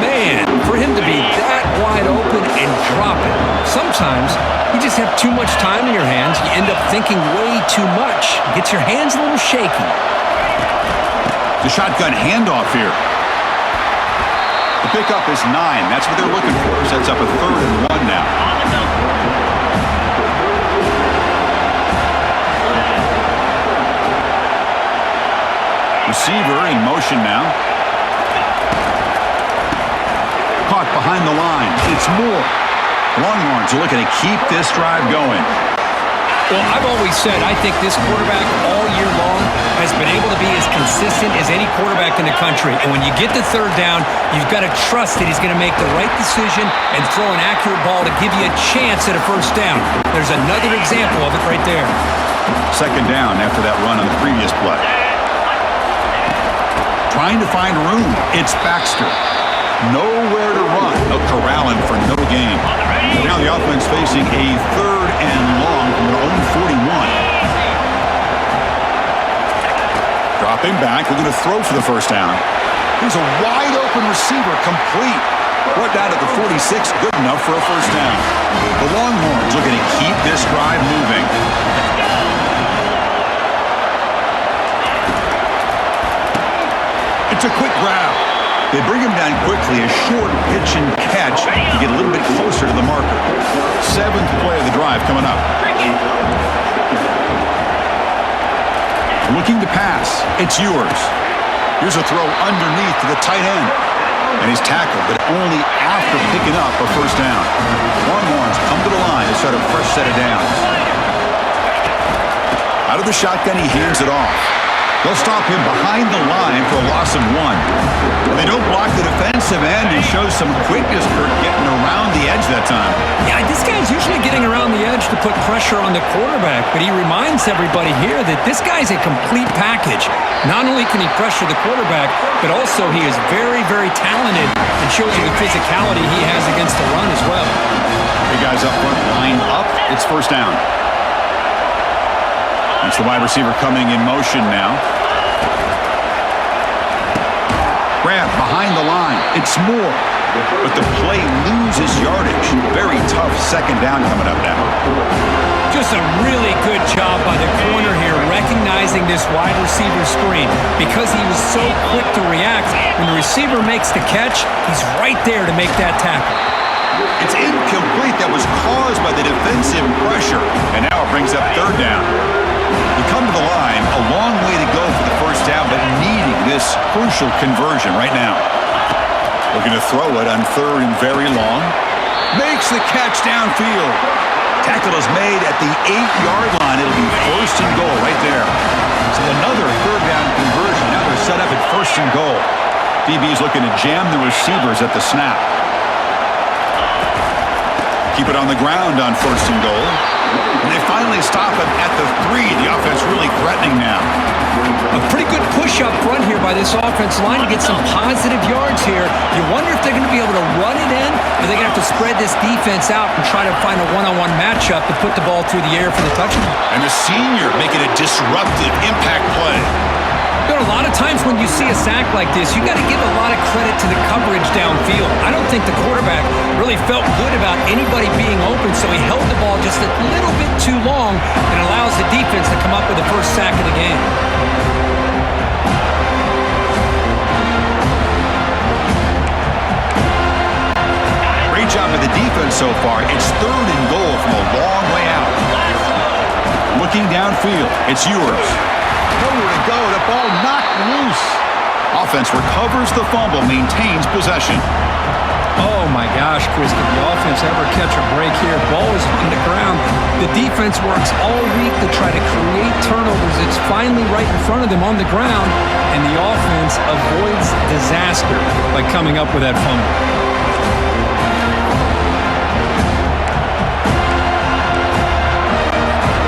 man, for him to be that wide open and drop it. Sometimes you just have too much time in your hands. You end up thinking way too much. It gets your hands a little shaky. The shotgun handoff here. The pickup is 9. That's what they're looking for. Sets up a 3rd and 1 now. Receiver in motion now. Caught behind the line. It's Moore. Longhorns are looking to keep this drive going. Well, I've always said I think this quarterback all year long has been able to be as consistent as any quarterback in the country. And when you get to 3rd down, you've got to trust that he's going to make the right decision and throw an accurate ball to give you a chance at a 1st down. There's another example of it right there. 2nd down after that run on the previous play. Trying to find room. It's Baxter. Nowhere to run. They'll corral him for no gain. Now the offense facing a 3rd and long from their own 41. Dropping back. They're going to throw for the 1st down. Here's a wide open receiver, complete. Brought down at the 46. Good enough for a 1st down. The Longhorns looking to keep this drive moving. It's a quick grab. They bring him down quickly, a short pitch and catch to get a little bit closer to the marker. 7th play of the drive coming up. Looking to pass. It's yours. Here's a throw underneath to the tight end. And he's tackled, but only after picking up a 1st down. Longhorns come to the line to start a fresh set of downs. Out of the shotgun, he hands it off. They'll stop him behind the line for a loss of 1. They don't block the defensive end and show some quickness, Kurt, getting around the edge that time. Yeah, this guy's usually getting around the edge to put pressure on the quarterback, but he reminds everybody here that this guy's a complete package. Not only can he pressure the quarterback, but also he is very, very talented and shows you the physicality he has against the run as well. The guys up front line up. It's first down. It's the wide receiver coming in motion now. Grab behind the line. It's Moore. But the play loses yardage. Very tough second down coming up now. Just a really good job by the corner here, recognizing this wide receiver screen. Because he was so quick to react, when the receiver makes the catch, he's right there to make that tackle. It's incomplete. That was caused by the defensive pressure. And now it brings up third down. You come to the line, a long way to go for the first down, but needing this crucial conversion right now. Looking to throw it on third and very long. Makes the catch downfield. Tackle is made at the 8-yard line. It'll be first and goal right there. So another third down conversion. Now they're set up at first and goal. DB's looking to jam the receivers at the snap. Keep it on the ground on first and goal. And they finally stop it at the 3. The offense really threatening now. A pretty good push up front here by this offense line to get some positive yards here. You wonder if they're going to be able to run it in, or they're going to have to spread this defense out and try to find a one-on-one matchup to put the ball through the air for the touchdown. And the senior making a disruptive impact play. There are a lot of times when you see a sack like this, you got to give a lot of credit to the coverage downfield. I don't think the quarterback really felt good about anybody being open, so he held the ball just a little bit too long and allows the defense to come up with the first sack of the game. Great job by the defense so far. It's third and goal from a long way out. Looking downfield, it's yours. Nowhere to go. The ball knocked loose. Offense recovers the fumble, maintains possession. Oh my gosh, Chris, did the offense ever catch a break here? Ball is on the ground. The defense works all week to try to create turnovers. It's finally right in front of them on the ground, and the offense avoids disaster by coming up with that fumble.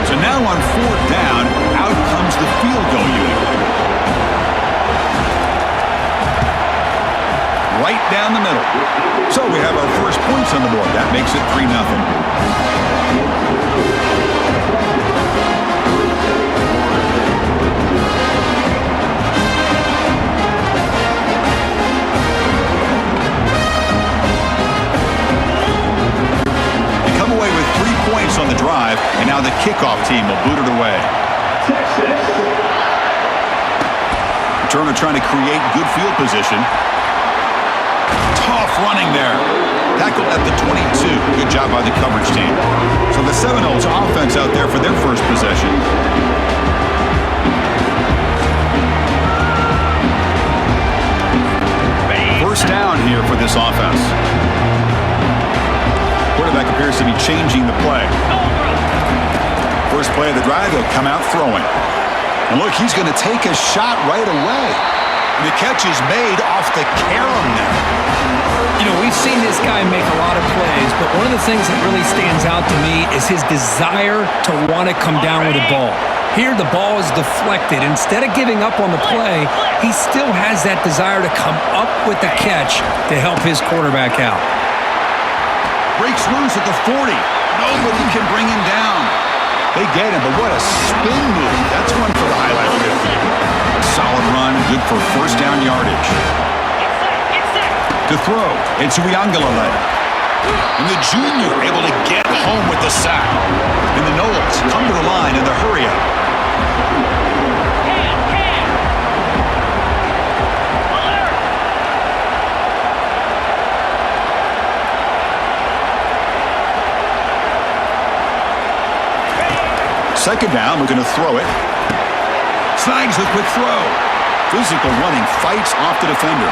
So now on fourth down, out comes the field goal unit. Right down the middle. So we have our first points on the board. That makes it 3-0. They come away with 3 points on the drive, and now the kickoff team will boot it away. Turner trying to create good field position. Tough running there. Tackled at the 22. Good job by the coverage team. So the Seminoles offense out there for their first possession. First down here for this offense. Quarterback appears to be changing the play. First play of the drive, he'll come out throwing. And look, he's going to take a shot right away. And the catch is made off the carom now. You know, we've seen this guy make a lot of plays, but one of the things that really stands out to me is his desire to want to come down with the ball. Here, the ball is deflected. Instead of giving up on the play, he still has that desire to come up with the catch to help his quarterback out. Breaks loose at the 40. Nobody can bring him down. They get him, but what a spin move. That's one for the highlight reel. Solid run, good for first down yardage. To throw, it's Uiagalelei. And the junior able to get home with the sack. And the Noles come to the line in the hurry up. Second down, looking to throw it. Snags the quick throw. Physical running, fights off the defender.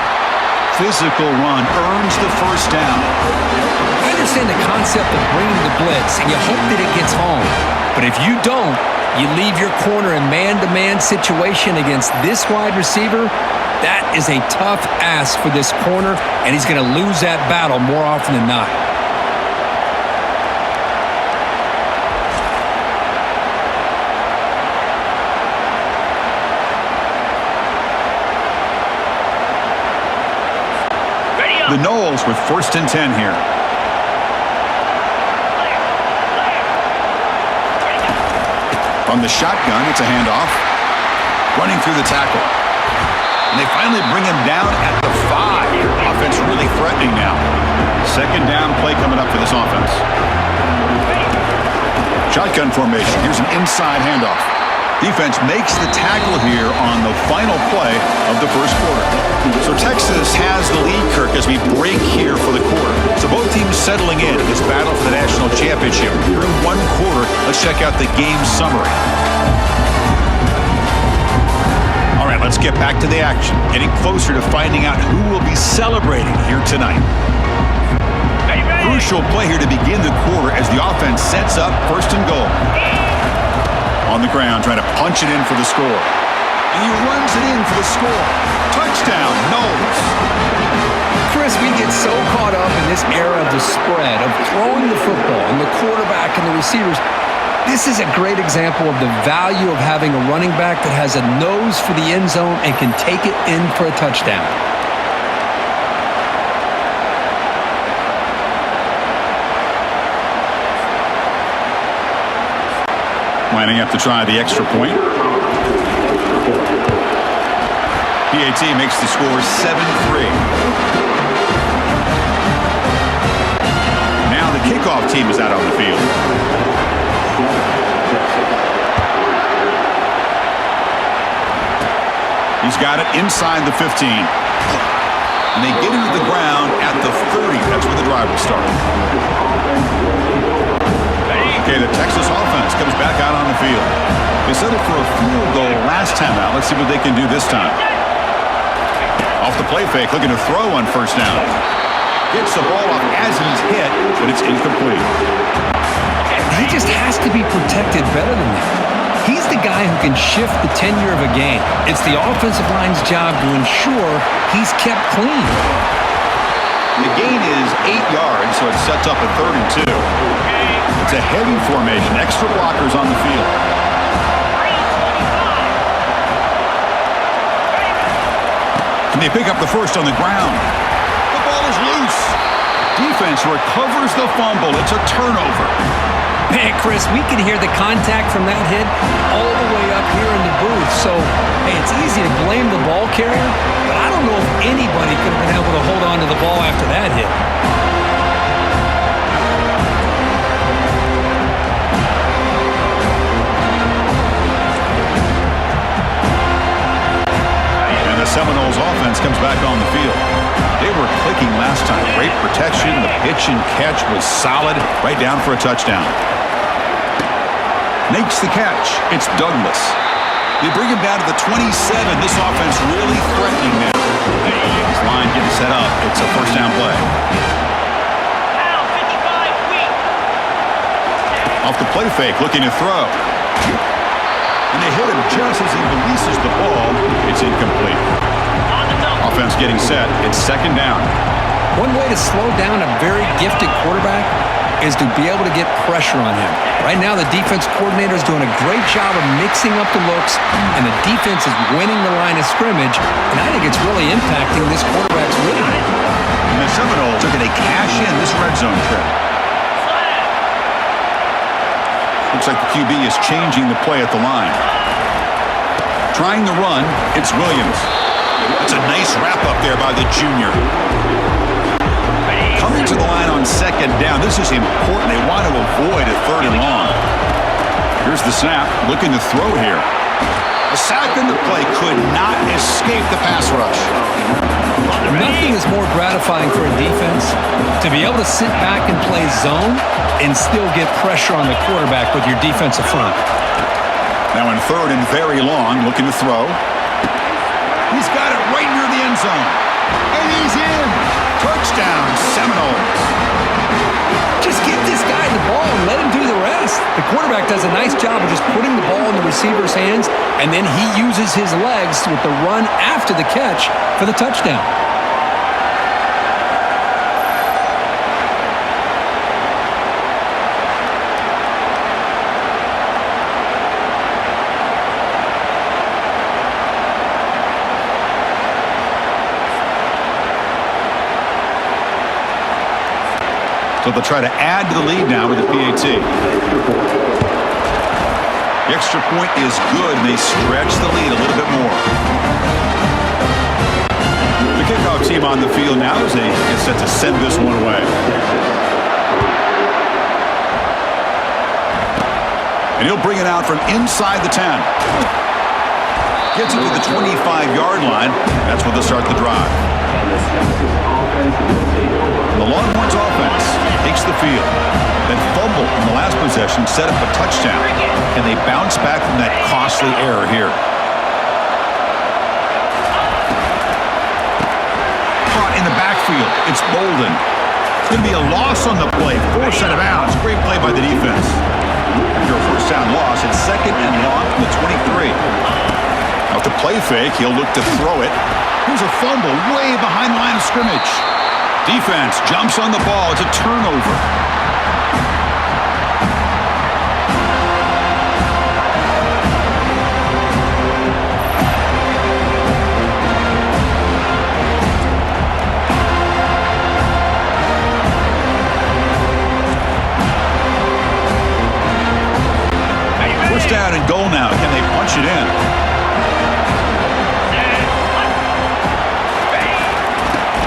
Physical run earns the first down. I understand the concept of bringing the blitz, and you hope that it gets home. But if you don't, You leave your corner in man-to-man situation against this wide receiver, that is a tough ask for this corner, and he's going to lose that battle more often than not. The Noles with 1st and 10 here. From the shotgun, it's a handoff. Running through the tackle. And they finally bring him down at the 5. Offense really threatening now. 2nd down play coming up for this offense. Shotgun formation. Here's an inside handoff. Defense makes the tackle here on the final play of the first quarter. So Texas has the lead, Kirk, as we break here for the quarter. So both teams settling in this battle for the national championship. We're in one quarter. Let's check out the game summary. All right, let's get back to the action. Getting closer to finding out who will be celebrating here tonight. Crucial play here to begin the quarter as the offense sets up 1st and goal. On the ground, trying to punch it in for the score. And he runs it in for the score. Touchdown, Noles. Chris, we get so caught up in this era of the spread, of throwing the football and the quarterback and the receivers. This is a great example of the value of having a running back that has a nose for the end zone and can take it in for a touchdown. Lining up to try the extra point. PAT makes the score 7-3. Now the kickoff team is out on the field. He's got it inside the 15. And they get him to the ground at the 30. That's where the drive will start. Okay, the Texas offense comes back out on the field. They settled for a field goal last time out. Let's see what they can do this time. Off the play fake, looking to throw on 1st down. Gets the ball off as he's hit, but it's incomplete. He just has to be protected better than that. He's the guy who can shift the tenure of a game. It's the offensive line's job to ensure he's kept clean. The gain is 8 yards, so it sets up a 3rd and 2. It's a heavy formation. Extra blockers on the field. And they pick up the 1st on the ground. The ball is loose. Defense recovers the fumble. It's a turnover. Man, Chris, we can hear the contact from that hit all the way up here in the booth. So, hey, it's easy to blame the ball carrier, but I don't know if anybody could have been able to hold on to the ball after that hit. And the Seminoles offense comes back on the field. They were clicking last time. Great protection. The pitch and catch was solid. Right down for a touchdown. Makes the catch. It's Douglas. They bring him down to the 27. This offense really threatening now. This line getting set up. It's a 1st down play. Off the play fake, looking to throw. And they hit him just as he releases the ball. It's incomplete. Offense getting set. It's 2nd down. One way to slow down a very gifted quarterback is to be able to get pressure on him. Right now, the defense coordinator is doing a great job of mixing up the looks, and the defense is winning the line of scrimmage, and I think it's really impacting this quarterback's rhythm. And the Seminoles are going to cash in this red zone trip. Looks like the QB is changing the play at the line. Trying the run, it's Williams. That's a nice wrap-up there by the junior. Coming to the line on 2nd down. This is important. They want to avoid a 3rd and long. Here's the snap. Looking to throw here. A sack in the play could not escape the pass rush. Nothing is more gratifying for a defense to be able to sit back and play zone and still get pressure on the quarterback with your defensive front. Now in 3rd and very long, looking to throw. He's got it right near the end zone. And he's in. Touchdown, Seminoles. Just give this guy the ball and let him do the rest. this. The quarterback does a nice job of just putting the ball in the receiver's hands, and then he uses his legs with the run after the catch for the touchdown. So they'll try to add to the lead now with the PAT. The extra point is good, and they stretch the lead a little bit more. The kickoff team on the field now as they get set to send this one away. And he'll bring it out from inside the 10. Gets it to the 25-yard line. That's where they'll start the drive. The Longhorns offense takes the field. Then fumble in the last possession, set up a touchdown. Can they bounce back from that costly error here? Caught in the backfield. It's Bolden. It's going to be a loss on the play. Forced out of bounds. Great play by the defense. After a first down loss, it's 2nd and long from the 23. Off the play fake, he'll look to throw it. Here's a fumble way behind the line of scrimmage. Defense jumps on the ball. It's a turnover. First down and goal now. Can they punch it in?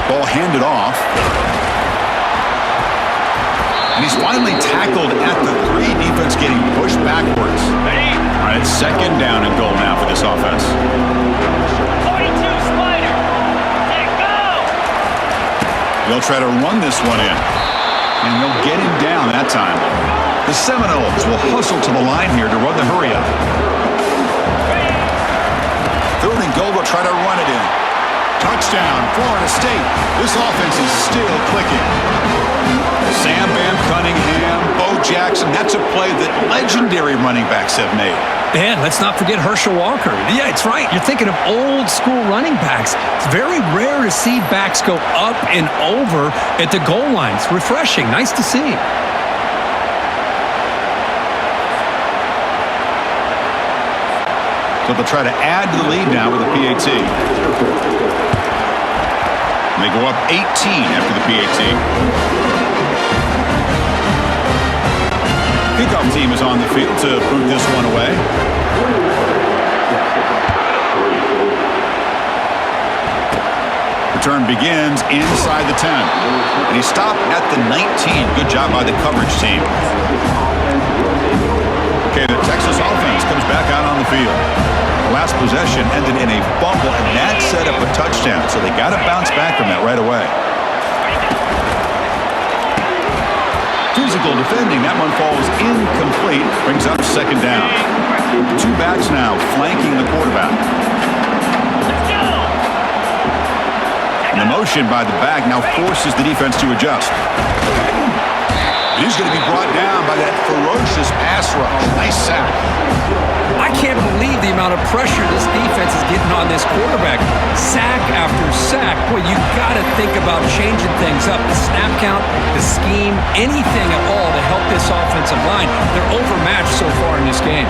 Ball handed off. And he's finally tackled at the 3. Defense getting pushed backwards. All right, 2nd down and goal now for this offense. 42 Spider. Let it go. They'll try to run this one in. And they'll get him down that time. The Seminoles will hustle to the line here to run the hurry up. 3rd and goal, they'll try to run it in. Touchdown, Florida State. This offense is still clicking. Sam Bam Cunningham, Bo Jackson. That's a play that legendary running backs have made. And let's not forget Herschel Walker. Yeah, it's right. You're thinking of old school running backs. It's very rare to see backs go up and over at the goal line. It's refreshing. Nice to see. So they'll try to add to the lead now with the PAT. They go up 18 after the PAT. Kickoff team is on the field to boot this one away. Return begins inside the 10. And he stopped at the 19. Good job by the coverage team. Okay, the Texas offense comes back out on the field. Last possession ended in a fumble, and that set up a touchdown. So they got to bounce back from that right away. Physical defending. That one falls incomplete. Brings up 2nd down. 2 backs now flanking the quarterback. And the motion by the back now forces the defense to adjust. He's going to be brought down by that ferocious pass rush. Nice sack. I can't believe the amount of pressure this defense is getting on this quarterback. Sack after sack. Boy, you got to think about changing things up. The snap count, the scheme, anything at all to help this offensive line. They're overmatched so far in this game.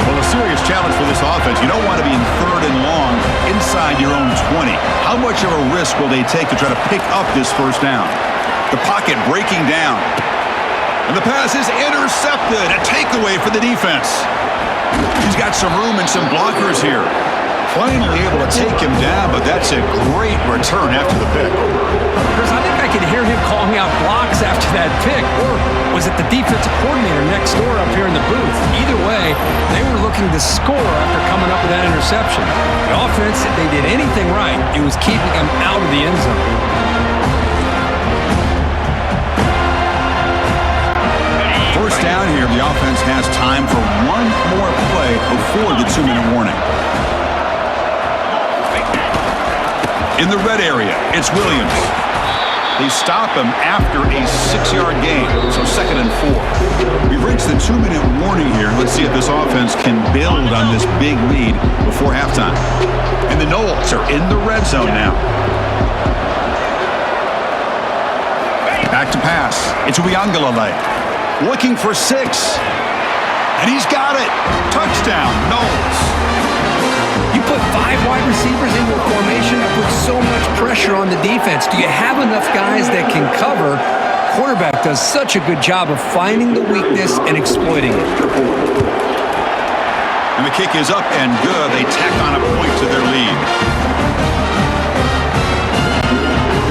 Well, a serious challenge for this offense. You don't want to be in 3rd and long inside your own 20. How much of a risk will they take to try to pick up this first down? The pocket breaking down. And the pass is intercepted. A takeaway for the defense. He's got some room and some blockers here. Finally able to take him down, but that's a great return after the pick. Chris, I think I could hear him calling out blocks after that pick. Or was it the defensive coordinator next door up here in the booth? Either way, they were looking to score after coming up with that interception. The offense, if they did anything right, it was keeping them out of the end zone. First down here, the offense has time for one more play before the 2-minute warning. In the red area, it's Williams. They stop him after a 6-yard gain, so 2nd and 4. We've reached the 2-minute warning here. Let's see if this offense can build on this big lead before halftime. And the Noles are in the red zone now. Back to pass. It's Uiagalelei. Looking for 6. And he's got it. Touchdown, Noles. You put 5 wide receivers into a formation that puts so much pressure on the defense. Do you have enough guys that can cover? Quarterback does such a good job of finding the weakness and exploiting it. And the kick is up and good. They tack on a point to their lead.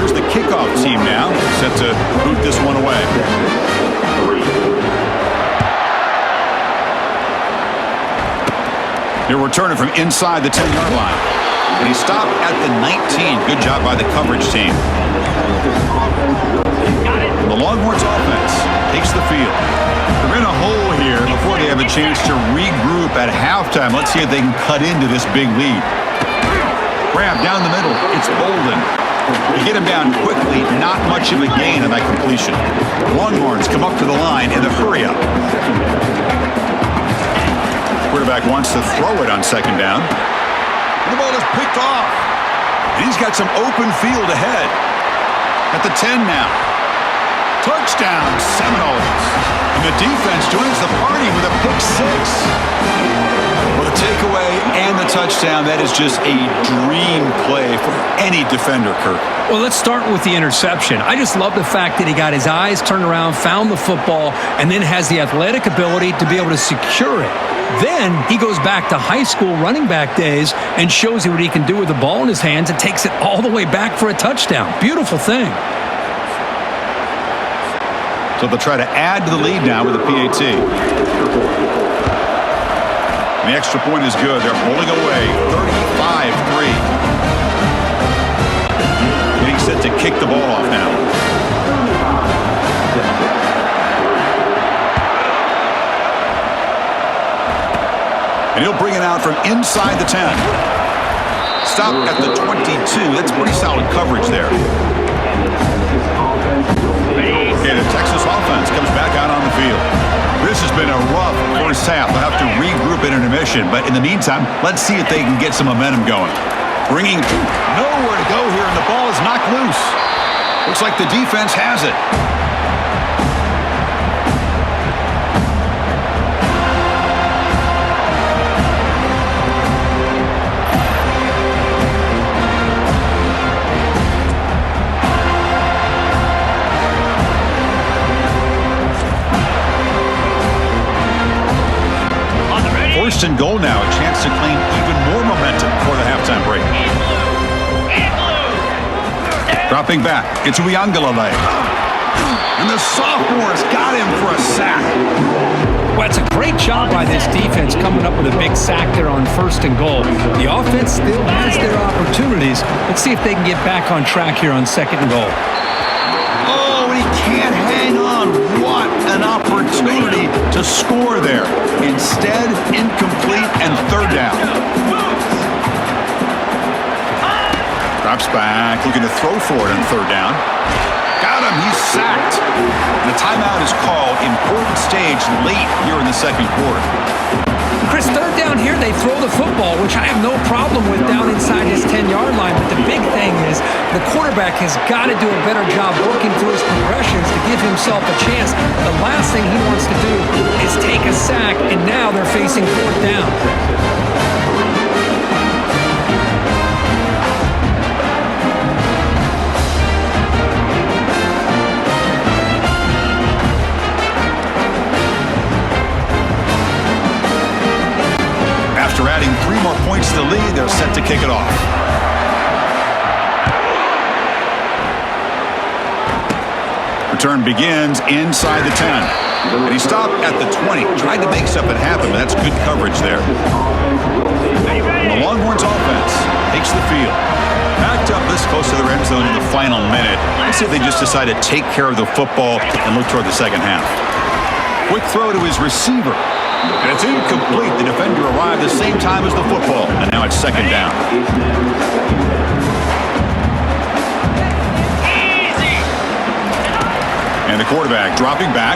Here's the kickoff team now, set to boot this one away. He'll return it from inside the 10-yard line. And he stopped at the 19. Good job by the coverage team. The Longhorns offense takes the field. They're in a hole here before they have a chance to regroup at halftime. Let's see if they can cut into this big lead. Grab down the middle. It's Bolden. They get him down quickly. Not much of a gain on that completion. Longhorns come up to the line in the hurry-up. Quarterback wants to throw it on 2nd down. The ball is picked off. And he's got some open field ahead. At the 10 now. Touchdown, Seminoles. And the defense joins the party with a pick 6. Well, the takeaway and the touchdown, that is just a dream play for any defender, Kirk. Well, let's start with the interception. I just love the fact that he got his eyes turned around, found the football, and then has the athletic ability to be able to secure it. Then he goes back to high school running back days and shows you what he can do with the ball in his hands and takes it all the way back for a touchdown. Beautiful thing. So they'll try to add to the lead now with a PAT. And the extra point is good. They're pulling away 35-3. Getting set to kick the ball off now. And he'll bring it out from inside the 10. Stop at the 22. That's pretty solid coverage there. Okay, the Texas offense comes back out on the field. This has been a rough first half. They'll have to regroup at intermission. But in the meantime, let's see if they can get some momentum going. Bringing nowhere to go here, and the ball is knocked loose. Looks like the defense has it. First and goal now, a chance to claim even more momentum before the halftime break. Dropping back, it's Uiagalelei. And the sophomore's got him for a sack. Well, it's a great job by this defense coming up with a big sack there on 1st and goal. The offense still has their opportunities. Let's see if they can get back on track here on 2nd and goal. Oh, he can't hang on. What an opportunity to score there. Instead, incomplete and 3rd down. Drops back, looking to throw for it on 3rd down. Got him, he's sacked. And the timeout is called. Important stage late here in the 2nd quarter. Chris, 3rd down here, they throw the football, which I have no problem with down inside his 10-yard line. But the big thing is the quarterback has got to do a better job working through his progressions to give himself a chance. The last thing he wants to do is take a sack, and now they're facing 4th down. After adding 3 more points to the lead, they're set to kick it off. Return begins inside the 10. And he stopped at the 20. Tried to make something happen, but that's good coverage there. And the Longhorns offense takes the field. Backed up this close to the red zone in the final minute. Let's see if they just decide to take care of the football and look toward the 2nd half. Quick throw to his receiver. And it's incomplete. The defender arrived the same time as the football. And now it's 2nd down. Easy. And the quarterback dropping back.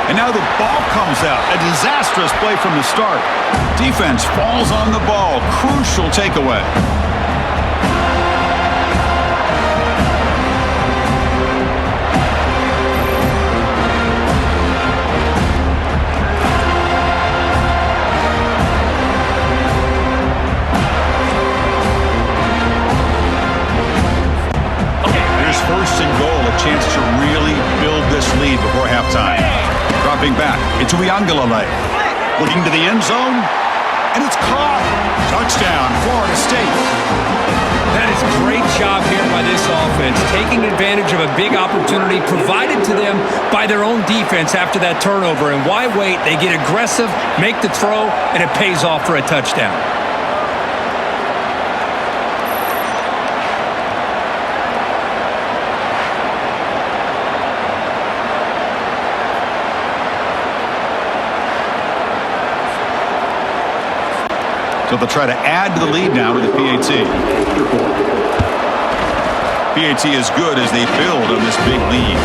And now the ball comes out. A disastrous play from the start. Defense falls on the ball. Crucial takeaway. Here's first and goal, a chance to really build this lead before halftime. Dropping back into Iangalale. Looking to the end zone. And it's caught. Touchdown, Florida State. That is a great job here by this offense, taking advantage of a big opportunity provided to them by their own defense after that turnover. And why wait? They get aggressive, make the throw, and it pays off for a touchdown. So they'll try to add to the lead now with the PAT. PAT is good as they build on this big lead.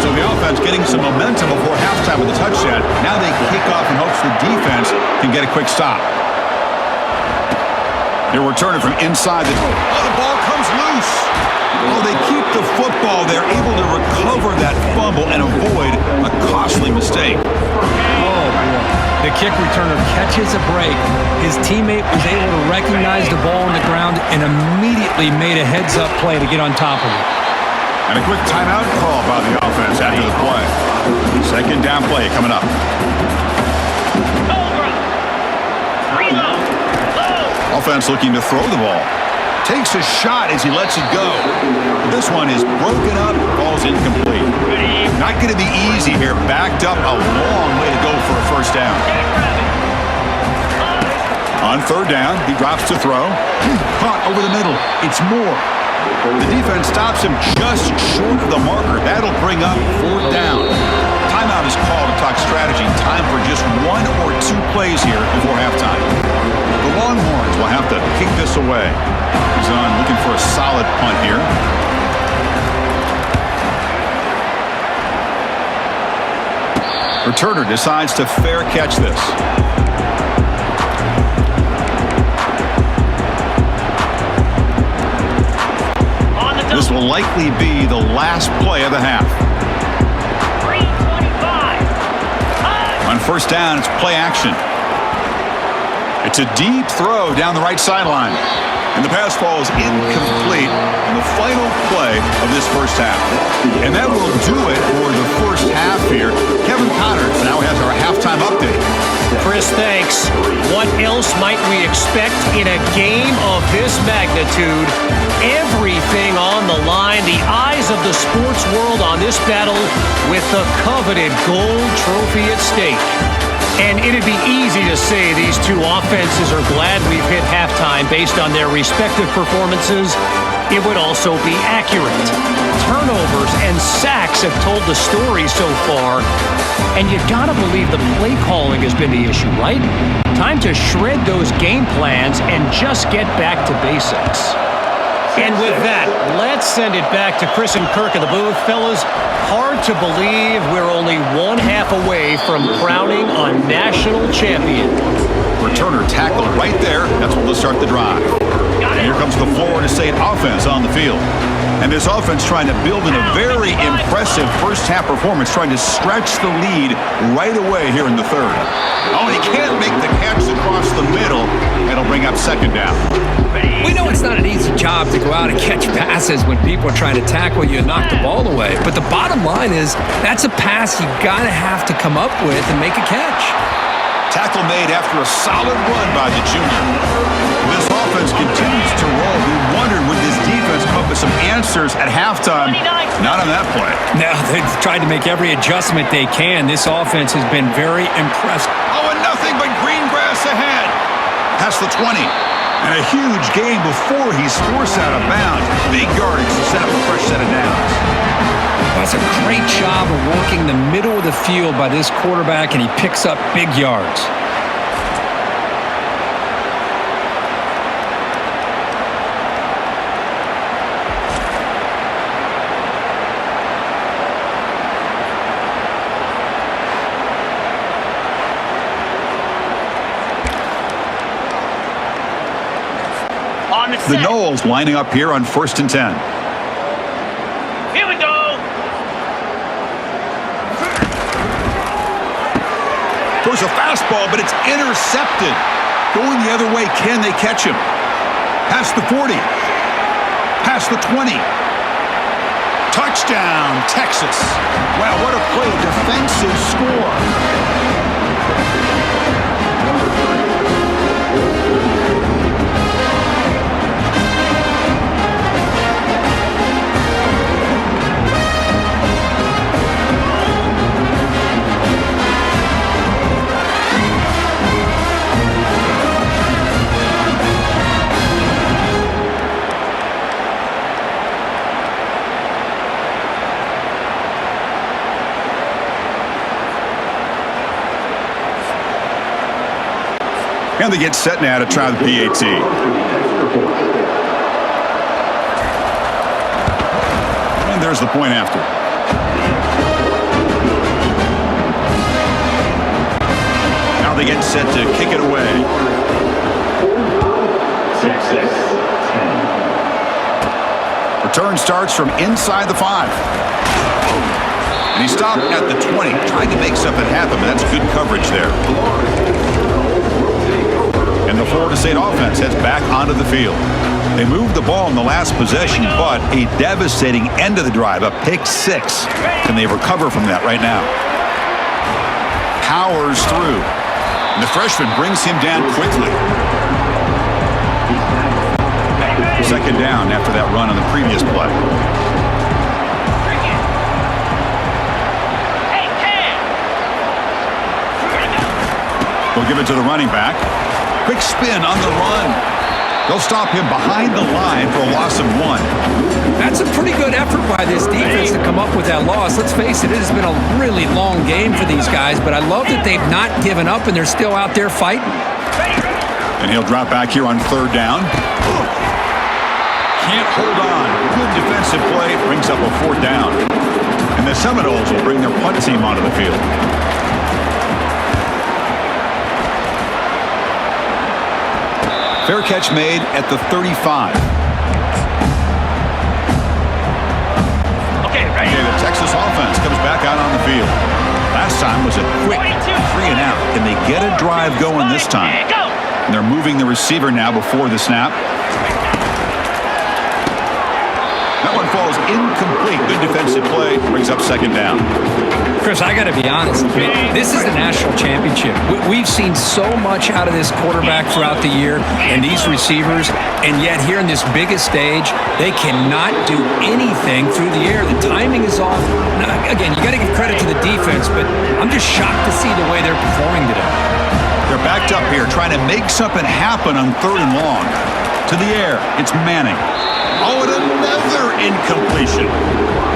So the offense getting some momentum before halftime with the touchdown. Now they kick off in hopes the defense can get a quick stop. They're returning from inside the ball comes loose. Oh, they keep the football. They're able to recover that fumble and avoid a costly mistake. The kick returner catches a break. His teammate was able to recognize the ball on the ground and immediately made a heads-up play to get on top of it. And a quick timeout call by the offense after the play. Second down play coming up. Offense looking to throw the ball. Takes a shot as he lets it go. This one is broken up, falls incomplete. Not going to be easy here. Backed up, a long way to go for a first down. On third down, he drops to throw. Caught over the middle. It's Moore. The defense stops him just short of the marker. That'll bring up fourth down. Timeout is called to talk strategy. Time for just one or two plays here before halftime. The Longhorns will have to kick this away. He's on looking for a solid punt here. Returner decides to fair catch this. This will likely be the last play of the half. 3:25. On first down, it's play action. It's a deep throw down the right sideline. And the pass falls incomplete on the final play of this first half. And that will do it for the first half here. Kevin Connors now has our halftime update. Chris, thanks. What else might we expect in a game of this magnitude? Everything on the line, the eyes of the sports world on this battle with the coveted gold trophy at stake. And it'd be easy to say these two offenses are glad we've hit halftime based on their respective performances. It would also be accurate. Turnovers and sacks have told the story so far. And you gotta believe the play calling has been the issue, right? Time to shred those game plans and just get back to basics. And with that, let's send it back to Chris and Kirk in the booth. Fellas, hard to believe we're only one half away from crowning a national champion. Returner tackled right there. That's what will start the drive. And here comes the Florida State offense on the field. And this offense trying to build in a very impressive first half performance, trying to stretch the lead right away here in the third. Oh, he can't make the catch across the middle. It'll bring up second down. We know it's not an easy job to go out and catch passes when people are trying to tackle you and knock the ball away. But the bottom line is that's a pass you gotta have to come up with and make a catch. Tackle made after a solid run by the junior. This offense continues to roll. We wondered, would this defense come up with some answers at halftime? Not on that play. No, they've tried to make every adjustment they can. This offense has been very impressive. Oh, and nothing but green grass ahead. Past the 20. And a huge gain before he's forced out of bounds. Big yardage to set up a fresh set of downs. That's a great job of working the middle of the field by this quarterback, and he picks up big yards. The Noles lining up here on 1st and 10. Here we go. Throws a fastball, but it's intercepted. Going the other way, can they catch him? Past the 40. Past the 20. Touchdown, Texas. Wow, what a play. Defensive score. And they get set now to try the PAT. And there's the point after. Now they get set to kick it away. 6-6-10. Return starts from inside the 5. And he stopped at the 20, trying to make something happen, but that's good coverage there. And the Florida State offense heads back onto the field. They moved the ball in the last possession, but a devastating end of the drive, a pick 6. Can they recover from that right now? Powers through. And the freshman brings him down quickly. Second down after that run on the previous play. We'll give it to the running back. Quick spin on the run. They'll stop him behind the line for a loss of 1. That's a pretty good effort by this defense to come up with that loss. Let's face it, it has been a really long game for these guys, but I love that they've not given up and they're still out there fighting. And he'll drop back here on 3rd down. Can't hold on. Good defensive play. Brings up a 4th down. And the Seminoles will bring their punt team onto the field. Fair catch made at the 35. Okay, right. Okay, the Texas offense comes back out on the field. Last time was a quick 3 and out. Can they get a drive going this time? And they're moving the receiver now before the snap. That one falls incomplete. Good defensive play. Brings up 2nd down. Chris, I got to be honest. I mean, this is the national championship. We've seen so much out of this quarterback throughout the year and these receivers, and yet here in this biggest stage, they cannot do anything through the air. The timing is off. Now, again, you got to give credit to the defense, but I'm just shocked to see the way they're performing today. They're backed up here trying to make something happen on 3rd and long. To the air. It's Manning. Oh, and another incompletion.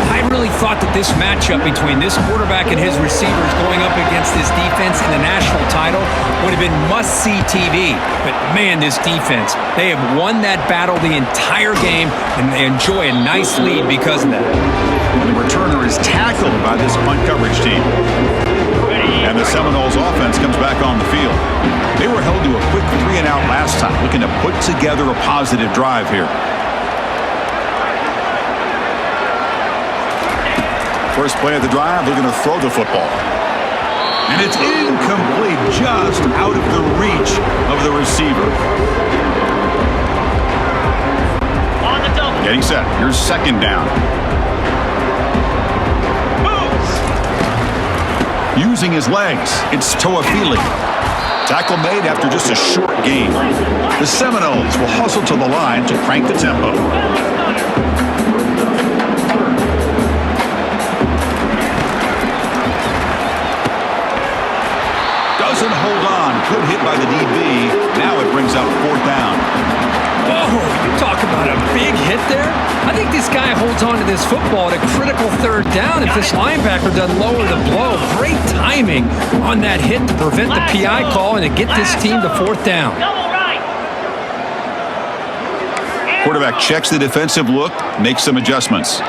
I really thought that this matchup between this quarterback and his receivers going up against this defense in the national title would have been must-see TV. But, man, this defense, they have won that battle the entire game, and they enjoy a nice lead because of that. And the returner is tackled by this punt coverage team. And the Seminoles offense comes back on the field. They were held to a quick 3 and out last time, looking to put together a positive drive here. First play of the drive, they're going to throw the football. And it's incomplete, just out of the reach of the receiver. On the double. Getting set. Here's 2nd down. Moves. Using his legs, it's Toafili. Tackle made after just a short gain. The Seminoles will hustle to the line to crank the tempo. Doesn't hold on. Good hit by the DB. Now it brings up 4th down. Oh, you talk about a big hit there. I think this guy holds on to this football at a critical 3rd down if this linebacker doesn't lower the blow. Great timing on that hit to prevent the PI call and to get this team to 4th down. Quarterback checks the defensive look, makes some adjustments.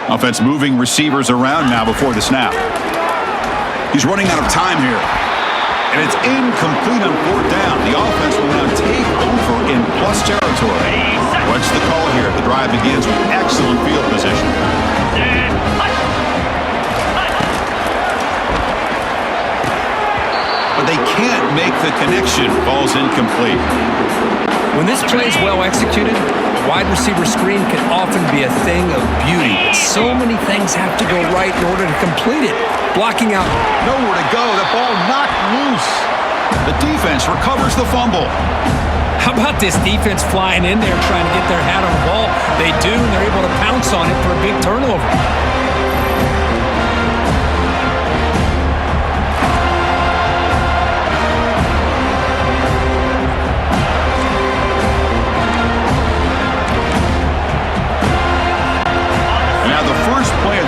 Offense moving receivers around now before the snap. He's running out of time here. And it's incomplete on fourth down. The offense will now take over in plus territory. What's the call here? The drive begins with excellent field position. But they can't make the connection. Ball's incomplete. When this play is well executed, a wide receiver screen can often be a thing of beauty. But so many things have to go right in order to complete it. Blocking out. Nowhere to go. The ball knocked loose. The defense recovers the fumble. How about this defense flying in there trying to get their hat on the ball? They do, and they're able to pounce on it for a big turnover.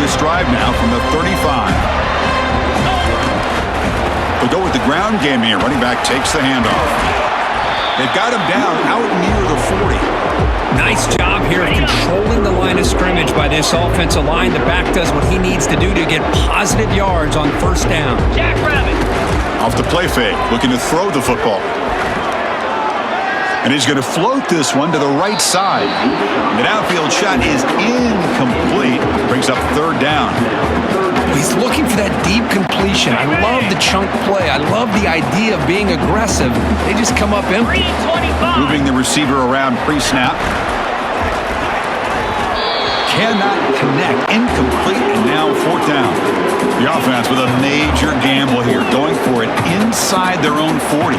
This drive now from the 35. They go with the ground game here. Running back takes the handoff. They've got him down out near the 40. Nice job here of controlling the line of scrimmage by this offensive line. The back does what he needs to do to get positive yards on first down. Jackrabbit. Off the play fake, looking to throw the football. And he's going to float this one to the right side. The downfield shot is incomplete. Brings up third down. He's looking for that deep completion. I love the chunk play. I love the idea of being aggressive. They just come up empty. Moving the receiver around pre-snap. Cannot connect. Incomplete, and now fourth down. The offense with a major gamble here, going for it inside their own 40.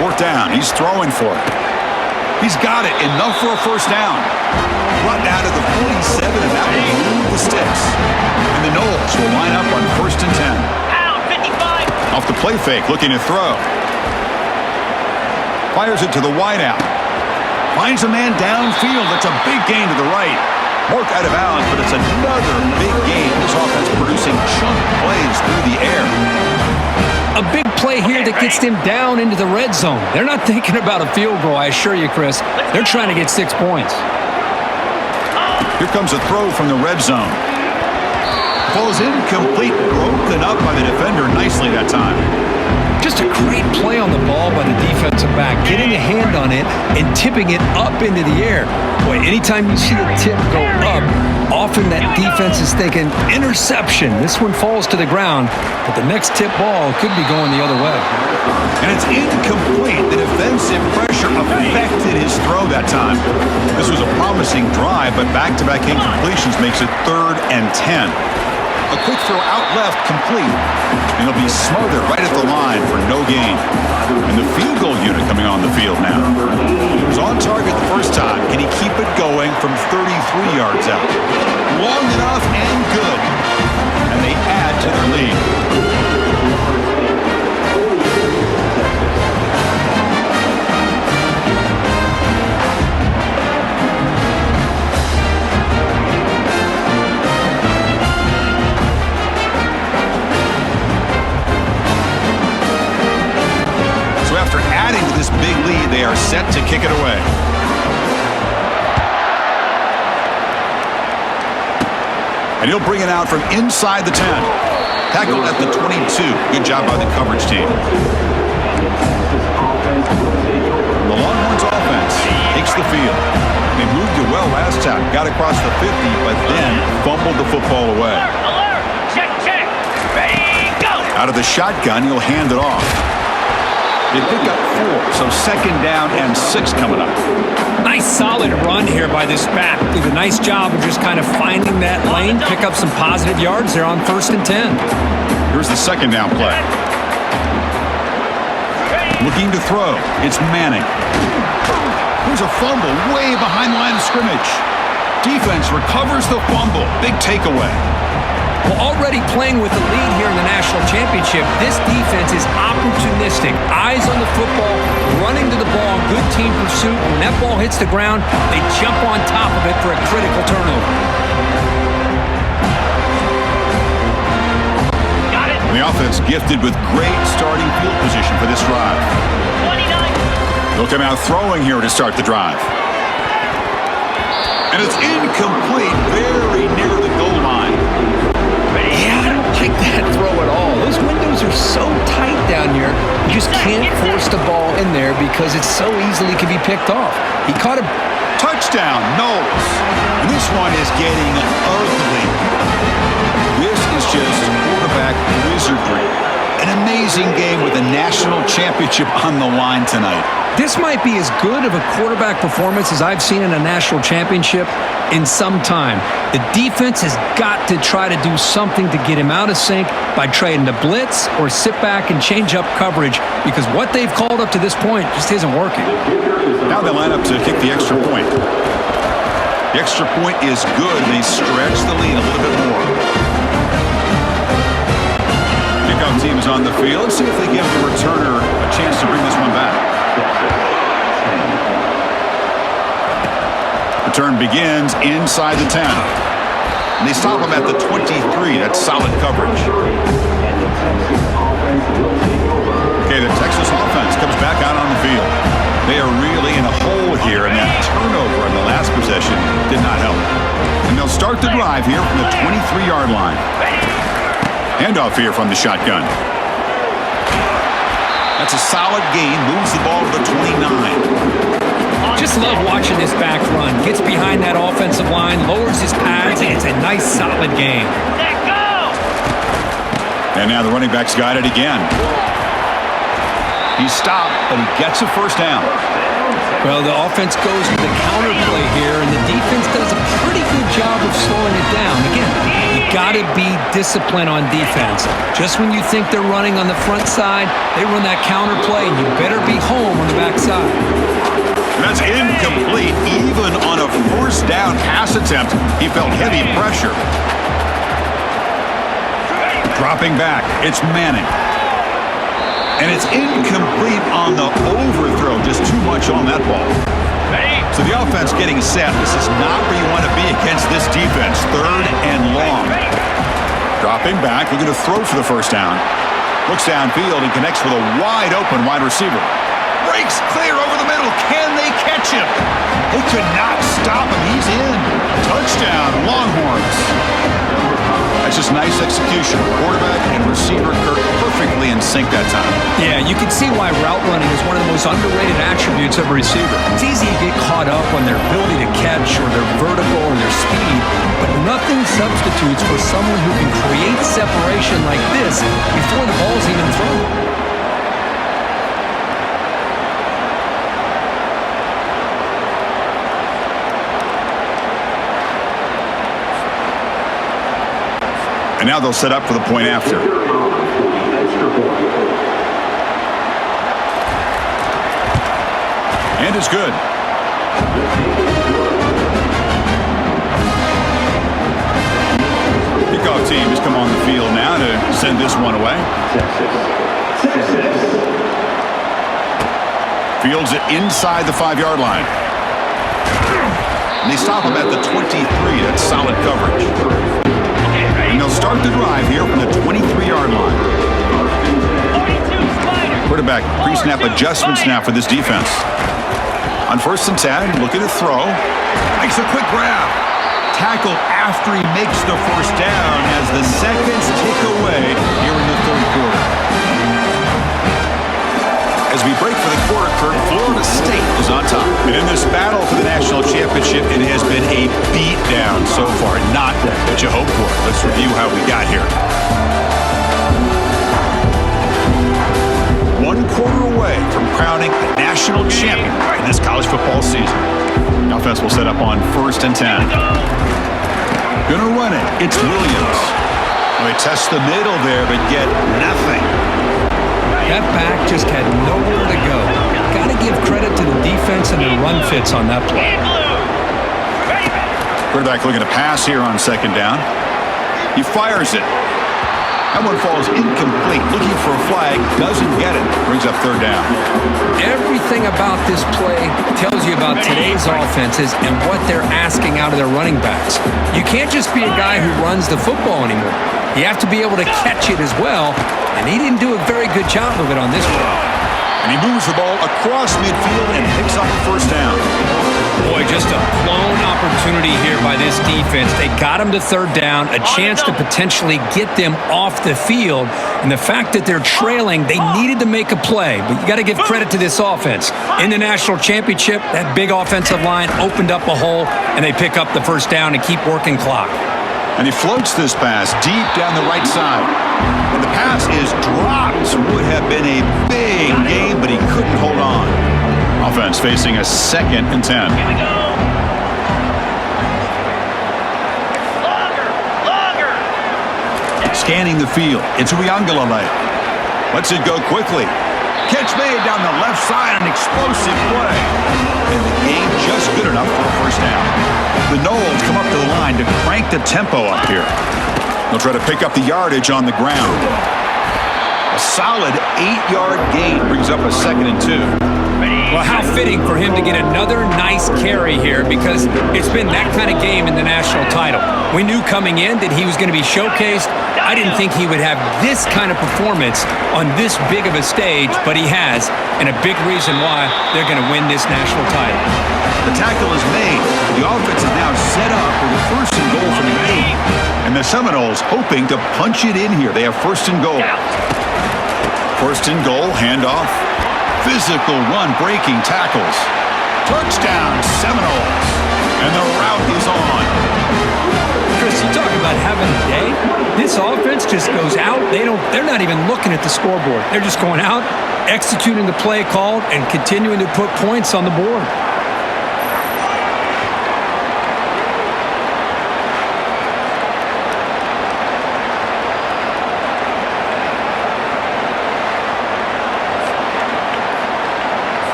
Fourth down. He's throwing for it. He's got it. Enough for a first down. Run out of the 47, and that will move the sticks. And the Noles will line up on 1st and 10. Out, 55. Off the play fake, looking to throw. Fires it to the wideout. Finds a man downfield. That's a big gain to the right. Mark out of bounds, but it's another big gain. This offense producing chunk plays through the air. A big play here that gets them down into the red zone. They're not thinking about a field goal, I assure you, Chris. They're trying to get 6 points. Here comes a throw from the red zone. Ball's incomplete, broken up by the defender nicely that time. Just a great play on the ball by the defensive back, getting a hand on it and tipping it up into the air. Boy, anytime you see a tip go up, often that defense is thinking interception. This one falls to the ground, but the next tip ball could be going the other way. And it's incomplete. The defensive pressure affected his throw that time. This was a promising drive, but back-to-back incompletions makes it 3rd and 10. A quick throw out left, complete. And he'll be smothered right at the line for no gain. And the field goal unit coming on the field now. He was on target the first time. Can he keep it going from 33 yards out? Long enough and good. And they add to their lead. This big lead, they are set to kick it away. And he'll bring it out from inside the 10. Tackled at the 22. Good job by the coverage team. The Longhorns offense takes the field. They moved it well last time. Got across the 50, but then fumbled the football away. Alert! Check, check! Ready, go! Out of the shotgun, he'll hand it off. They pick up 4, so 2nd down and 6 coming up. Nice solid run here by this back. Did a nice job of just kind of finding that lane, pick up some positive yards. They're on 1st and 10. Here's the 2nd down play. Looking to throw. It's Manning. Here's a fumble way behind the line of scrimmage. Defense recovers the fumble. Big takeaway. Well, already playing with the lead here in the national championship, this defense is opportunistic. Eyes on the football, running to the ball, good team pursuit. When that ball hits the ground, they jump on top of it for a critical turnover. Got it. And the offense gifted with great starting field position for this drive. 29. They'll come out throwing here to start the drive. And it's incomplete, very near the goal line. because it so easily can be picked off. He caught a Touchdown, Knowles. And this one is getting ugly. This is just quarterback wizardry. An amazing game with a national championship on the line tonight. This might be as good of a quarterback performance as I've seen in a national championship in some time. The defense has got to try to do something to get him out of sync by trying to blitz or sit back and change up coverage, because what they've called up to this point just isn't working. Now they line up to kick the extra point. The extra point is good. They stretch the lead a little bit more. Kickoff team is on the field. Let's see if they give the returner a chance to bring this one back. Return begins inside the 10. And they stop him at the 23. That's solid coverage. Okay, the Texas offense comes back out on the field. They are really in a hole here, and that turnover in the last possession did not help. And they'll start the drive here from the 23-yard line. Handoff here from the shotgun. That's a solid gain. Moves the ball to the 29. Just love watching this back run. Gets behind that offensive line, lowers his pads, and it's a nice, solid game. Let go! And now the running back's got it again. He's stopped, but he gets a first down. Well, the offense goes with the counter play here, and the defense does a pretty good job of slowing it down. Again, you got to be disciplined on defense. Just when you think they're running on the front side, they run that counter play, and you better be home on the back side. That's incomplete. Even on a first down pass attempt, he felt heavy pressure. Dropping back, it's Manning. And it's incomplete on the overthrow. Just too much on that ball. So the offense getting set. This is not where you want to be against this defense. Third and long. Dropping back, looking to throw for the first down. Looks downfield and connects with a wide open wide receiver. Breaks clear over the middle. Can they catch him? They could not stop him. He's in. Touchdown, Longhorns. That's just nice execution. Quarterback and receiver perfectly in sync that time. Yeah, you can see why route running is one of the most underrated attributes of a receiver. It's easy to get caught up on their ability to catch or their vertical or their speed, but nothing substitutes for someone who can create separation like this before the ball's even thrown. And now they'll set up for the point after. And it's good. Kickoff team has come on the field now to send this one away. Fields it inside the 5-yard line. And they stop him at the 23. That's solid coverage. And they'll start the drive here from the 23-yard line. Quarterback pre-snap adjustments now for this defense. On 1st and 10, looking to throw. Makes a quick grab. Tackle after he makes the first down as the seconds tick away here in the third quarter. As we break for the quarter, Kirk, Florida State is on top. And in this battle for the national championship, it has been a beatdown so far. Not what you hoped for. Let's review how we got here. 1 quarter away from crowning a national champion in this college football season. The offense will set up on 1st and 10. Gonna run it. It's Williams. They test the middle there, but get nothing. That back just had nowhere to go. Got to give credit to the defense and their run fits on that play. Quarterback looking to pass here on 2nd down. He fires it. That one falls incomplete. Looking for a flag. Doesn't get it. Brings up 3rd down. Everything about this play tells you about today's offenses and what they're asking out of their running backs. You can't just be a guy who runs the football anymore. You have to be able to catch it as well, and he didn't do a very good job of it on this play. And he moves the ball across midfield and picks up a 1st down. Boy, just a blown opportunity here by this defense. They got him to third down, a chance to potentially get them off the field. And the fact that they're trailing, they needed to make a play. But you got to give credit to this offense. In the national championship, that big offensive line opened up a hole, and they pick up the first down and keep working clock. And he floats this pass deep down the right side. And the pass is dropped. Would have been a big game, but he couldn't hold on. Offense facing a 2nd and 10. Here we go. Longer. Scanning the field. It's Rivalry. Lets it go quickly. Catch made down the left side, an explosive play. And the game just good enough for a first down. The Noles come up to the line to crank the tempo up here. They'll try to pick up the yardage on the ground. A solid 8-yard gain brings up a 2nd and 2. Well, how fitting for him to get another nice carry here, because it's been that kind of game in the national title. We knew coming in that he was going to be showcased. I didn't think he would have this kind of performance on this big of a stage, but he has, and a big reason why they're going to win this national title. The tackle is made. The offense is now set up with a 1st and goal from the 8. And the Seminoles hoping to punch it in here. They have 1st and goal. 1st and goal, handoff. Physical run, breaking tackles. Touchdown, Seminoles. And the route is on. Chris, you talk about having a day. This offense just goes out. They're not even looking at the scoreboard. They're just going out, executing the play called, and continuing to put points on the board.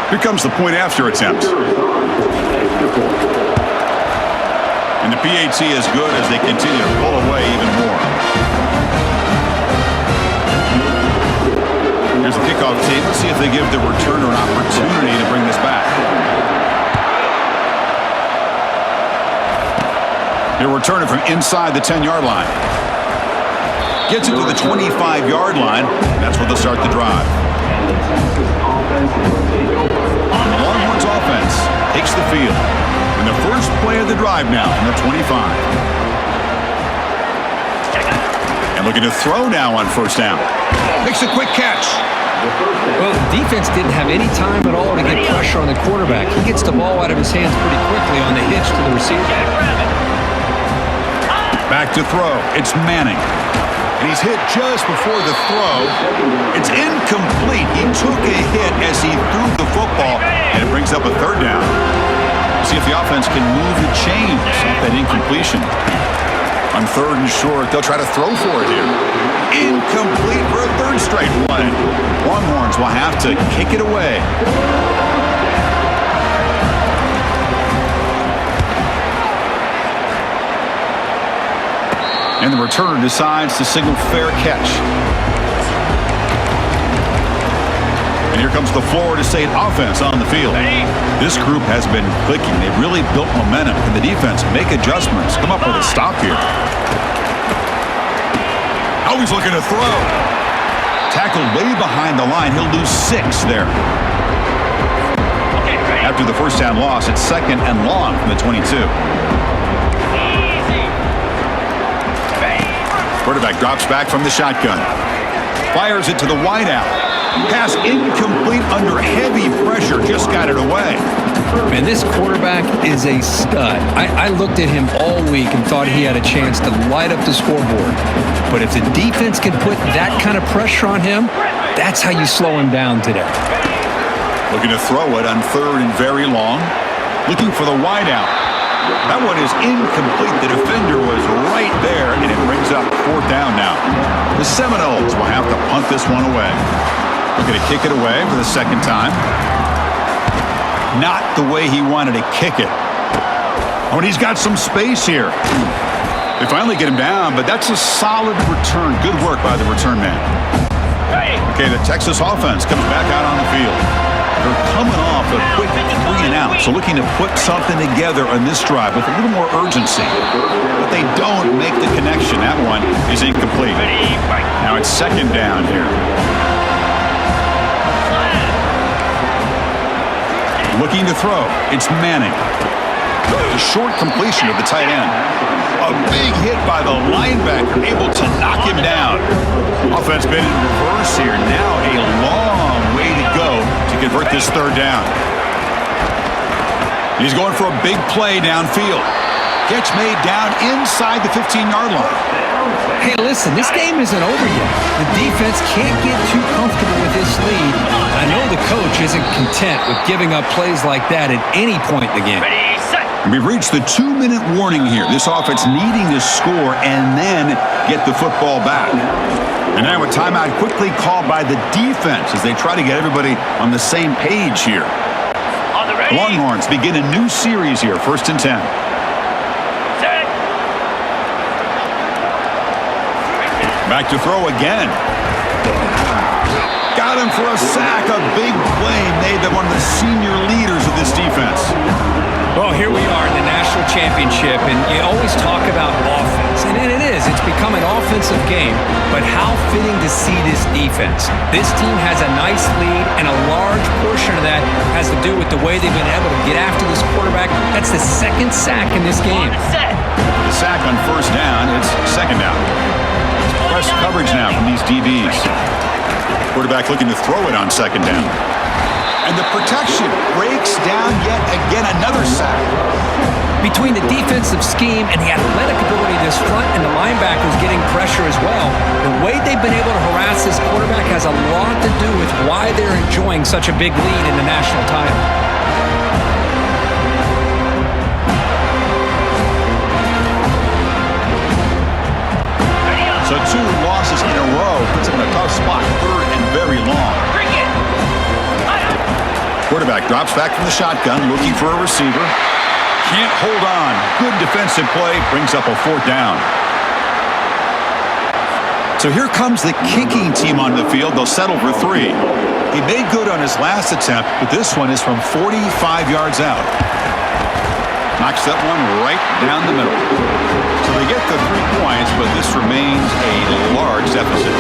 Here comes the point after attempt. And the PAT is good as they continue to pull away even more. Here's the kickoff team. Let's see if they give the returner an opportunity to bring this back. They're returning from inside the 10-yard line. Gets it to the 25-yard line. That's where they'll start the drive. The Longhorns offense takes the field. And the first play of the drive now from the 25. And looking to throw now on 1st down. Makes a quick catch. Well, the defense didn't have any time at all to get pressure on the quarterback. He gets the ball out of his hands pretty quickly on the hitch to the receiver. Back to throw. It's Manning. And he's hit just before the throw. It's incomplete. He took a hit as he threw the football, and it brings up a 3rd down. See if the offense can move the chains off that incompletion. On 3rd and short, they'll try to throw for it here. Incomplete for a 3rd straight play. Longhorns will have to kick it away. And the returner decides to signal fair catch. And here comes the Florida State offense on the field. This group has been clicking. They've really built momentum. Can the defense make adjustments? Come up with a stop here. Oh, he's looking to throw. Tackled way behind the line. He'll lose 6 there. After the 1st down loss, it's 2nd and long from the 22. Quarterback drops back from the shotgun. Fires it to the wideout. Pass incomplete under heavy pressure. Just got it away. Man, this quarterback is a stud. I looked at him all week and thought he had a chance to light up the scoreboard. But if the defense can put that kind of pressure on him, that's how you slow him down today. Looking to throw it on 3rd and very long. Looking for the wideout. That one is incomplete. The defender was right there, and it brings up 4th down now. The Seminoles will have to punt this one away. Looking to kick it away for the 2nd time. Not the way he wanted to kick it. Oh, and he's got some space here. They finally get him down, but that's a solid return. Good work by the return man. Okay, the Texas offense comes back out on the field. They're coming off a quick 3 and out, so looking to put something together on this drive with a little more urgency. But they don't make the connection. That one is incomplete. Now it's 2nd down here. Looking to throw. It's Manning. A short completion of the tight end. A big hit by the linebacker, able to knock him down. Offense been in reverse here. Now a long way to go to convert this third down. He's going for a big play downfield. Catch made down inside the 15-yard line. Hey, listen, this game isn't over yet. The defense can't get too comfortable with this lead. I know the coach isn't content with giving up plays like that at any point in the game. Ready, set. We've reached the 2-minute warning here. This offense needing to score and then get the football back. And now a timeout quickly called by the defense as they try to get everybody on the same page here. On the ready. Longhorns begin a new series here, 1st and 10. Set. Back to throw again. Got him for a sack. A big play made by one of the senior leaders of this defense. Well, here we are in the national championship, and you always talk about offense. And it is. It's become an offensive game. But how fitting to see this defense. This team has a nice lead, and a large portion of that has to do with the way they've been able to get after this quarterback. That's the 2nd sack in this game. Set. The sack on 1st down. It's 2nd down. Press coverage now from these DBs. Quarterback looking to throw it on 2nd down. And the protection breaks down yet again, another sack. Between the defensive scheme and the athletic ability of this front and the linebackers getting pressure as well, the way they've been able to harass this quarterback has a lot to do with why they're enjoying such a big lead in the national title. So 2 losses in a row puts him in a tough spot, 3rd and very long. Bring it. Quarterback drops back from the shotgun, looking for a receiver. Can't hold on. Good defensive play, brings up a 4th down. So here comes the kicking team on the field. They'll settle for 3. He made good on his last attempt, but this one is from 45 yards out. Knocks that one right down the middle. So they get the 3 points, but this remains a large deficit.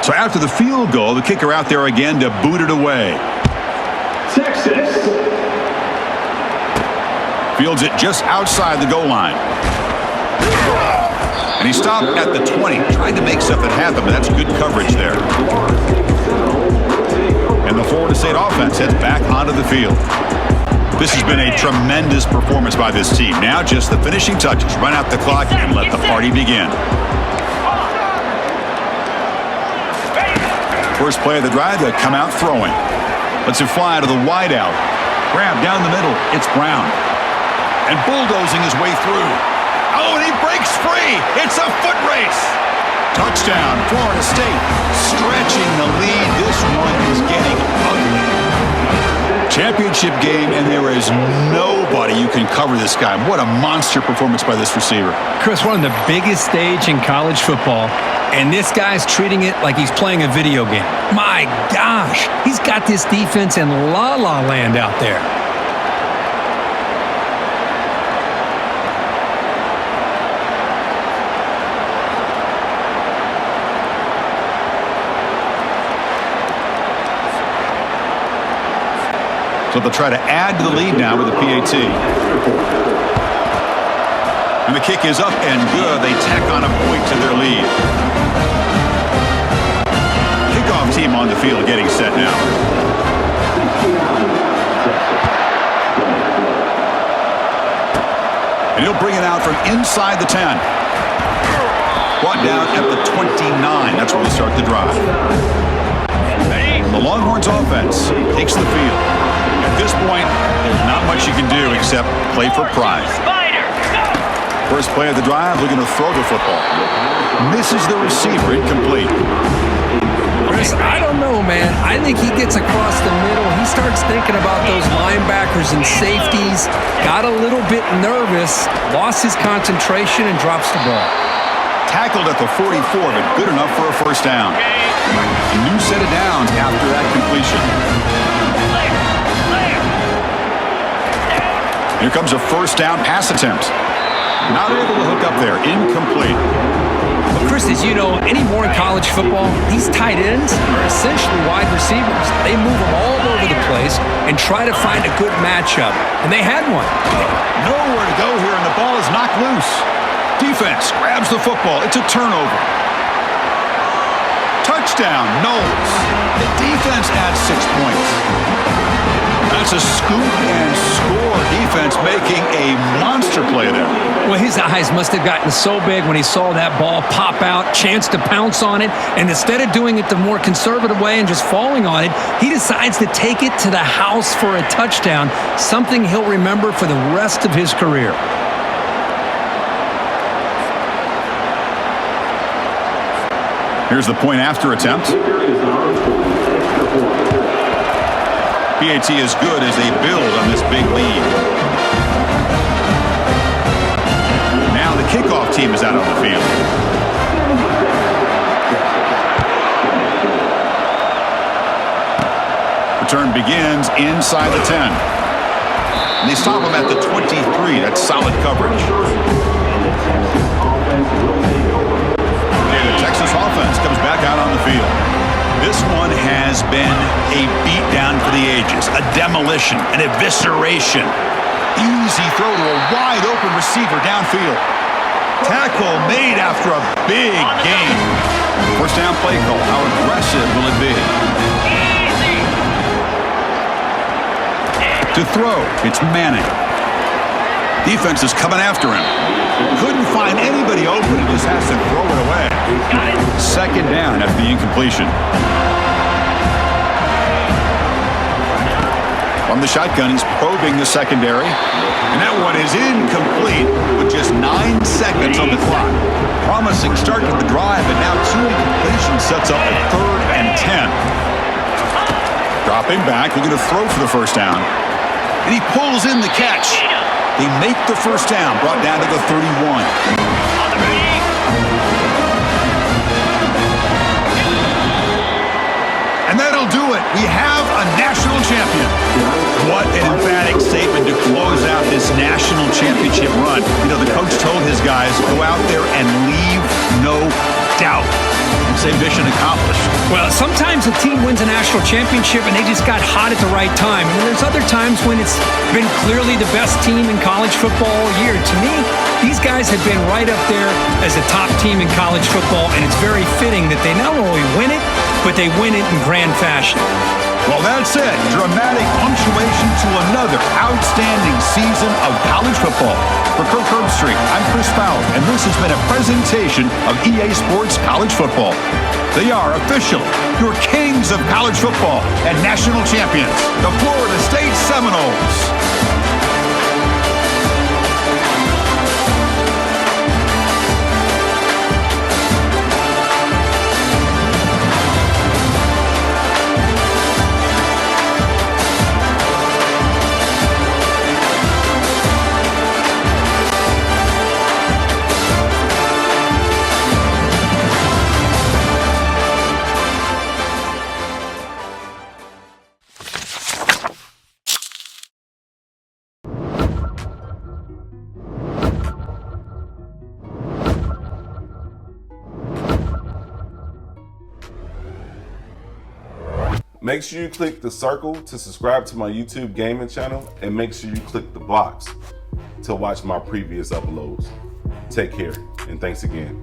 So after the field goal, the kicker out there again to boot it away. Texas. Fields it just outside the goal line. And he stopped at the 20, trying to make something happen, but that's good coverage there. And the Florida State offense heads back onto the field. This has been a tremendous performance by this team. Now just the finishing touches. Run out the clock and let the party begin. First play of the drive, they come out throwing. Lets it fly to the wideout. Grab down the middle. It's Brown. And bulldozing his way through. Oh, and he breaks free. It's a foot race. Touchdown, Florida State. Stretching the lead. This one is getting ugly. Championship game, and there is nobody you can cover this guy. What a monster performance by this receiver. Chris, one of the biggest stage in college football, and this guy's treating it like he's playing a video game. My gosh, he's got this defense in la-la land out there. So they'll try to add to the lead now with a PAT. And the kick is up and good. They tack on a point to their lead. Kickoff team on the field getting set now. And he'll bring it out from inside the 10. Brought down at the 29. That's where we start the drive. The Longhorns offense takes the field. At this point, there's not much you can do except play for pride. First play of the drive, looking to throw the football. Misses the receiver, incomplete. Chris, I don't know, man. I think he gets across the middle. He he starts thinking about those linebackers and safeties, got a little bit nervous, lost his concentration, and drops the ball. Tackled at the 44, but good enough for a first down. A new set of downs after that completion. Here comes a first down pass attempt. Not able to hook up there. Incomplete. Well, Chris, as you know, anymore in college football, these tight ends are essentially wide receivers. They move them all over the place and try to find a good matchup. And they had one. Nowhere to go here, and the ball is knocked loose. Defense grabs the football. It's a turnover. Touchdown, Knowles. The defense adds 6 points. That's a scoop and score. Defense making a monster play there. Well, his eyes must have gotten so big when he saw that ball pop out, chance to pounce on it, and instead of doing it the more conservative way and just falling on it, he decides to take it to the house for a touchdown, something he'll remember for the rest of his career. Here's the point after attempt. PAT is good as they build on this big lead. Now the kickoff team is out on the field. Return begins inside the 10. And they stop him at the 23. That's solid coverage. Okay, the Texas offense comes back out on the field. This one has been a beatdown for the ages, a demolition, an evisceration. Easy throw to a wide-open receiver downfield. Tackle made after a big gain. First down play call. How aggressive will it be? To throw, it's Manning. Defense is coming after him. Couldn't find anybody open and just has to throw it away. Second down after the incompletion. From the shotgun, he's probing the secondary. And that one is incomplete with just 9 seconds on the clock. Promising start to the drive, but now 2 incompletions sets up a 3rd and 10. Dropping back, looking to throw for the first down. And he pulls in the catch. They make the first down, brought down to the 31. And that'll do it. We have a national champion. What an emphatic statement to close out this national championship run. You know, the coach told his guys, go out there and leave no doubt. And say mission accomplished. Well, sometimes a team wins a national championship and they just got hot at the right time. And there's other times when it's been clearly the best team in college football all year. To me, these guys have been right up there as a top team in college football, and it's very fitting that they not only win it, but they win it in grand fashion. Well, that's it. Dramatic punctuation to another outstanding season of college football. For Kirk Herbstreit, I'm Chris Fowler, and this has been a presentation of EA Sports College Football. They are officially your kings of college football and national champions, the Florida State Seminoles. Make sure you click the circle to subscribe to my YouTube gaming channel, and make sure you click the box to watch my previous uploads. Take care, and thanks again.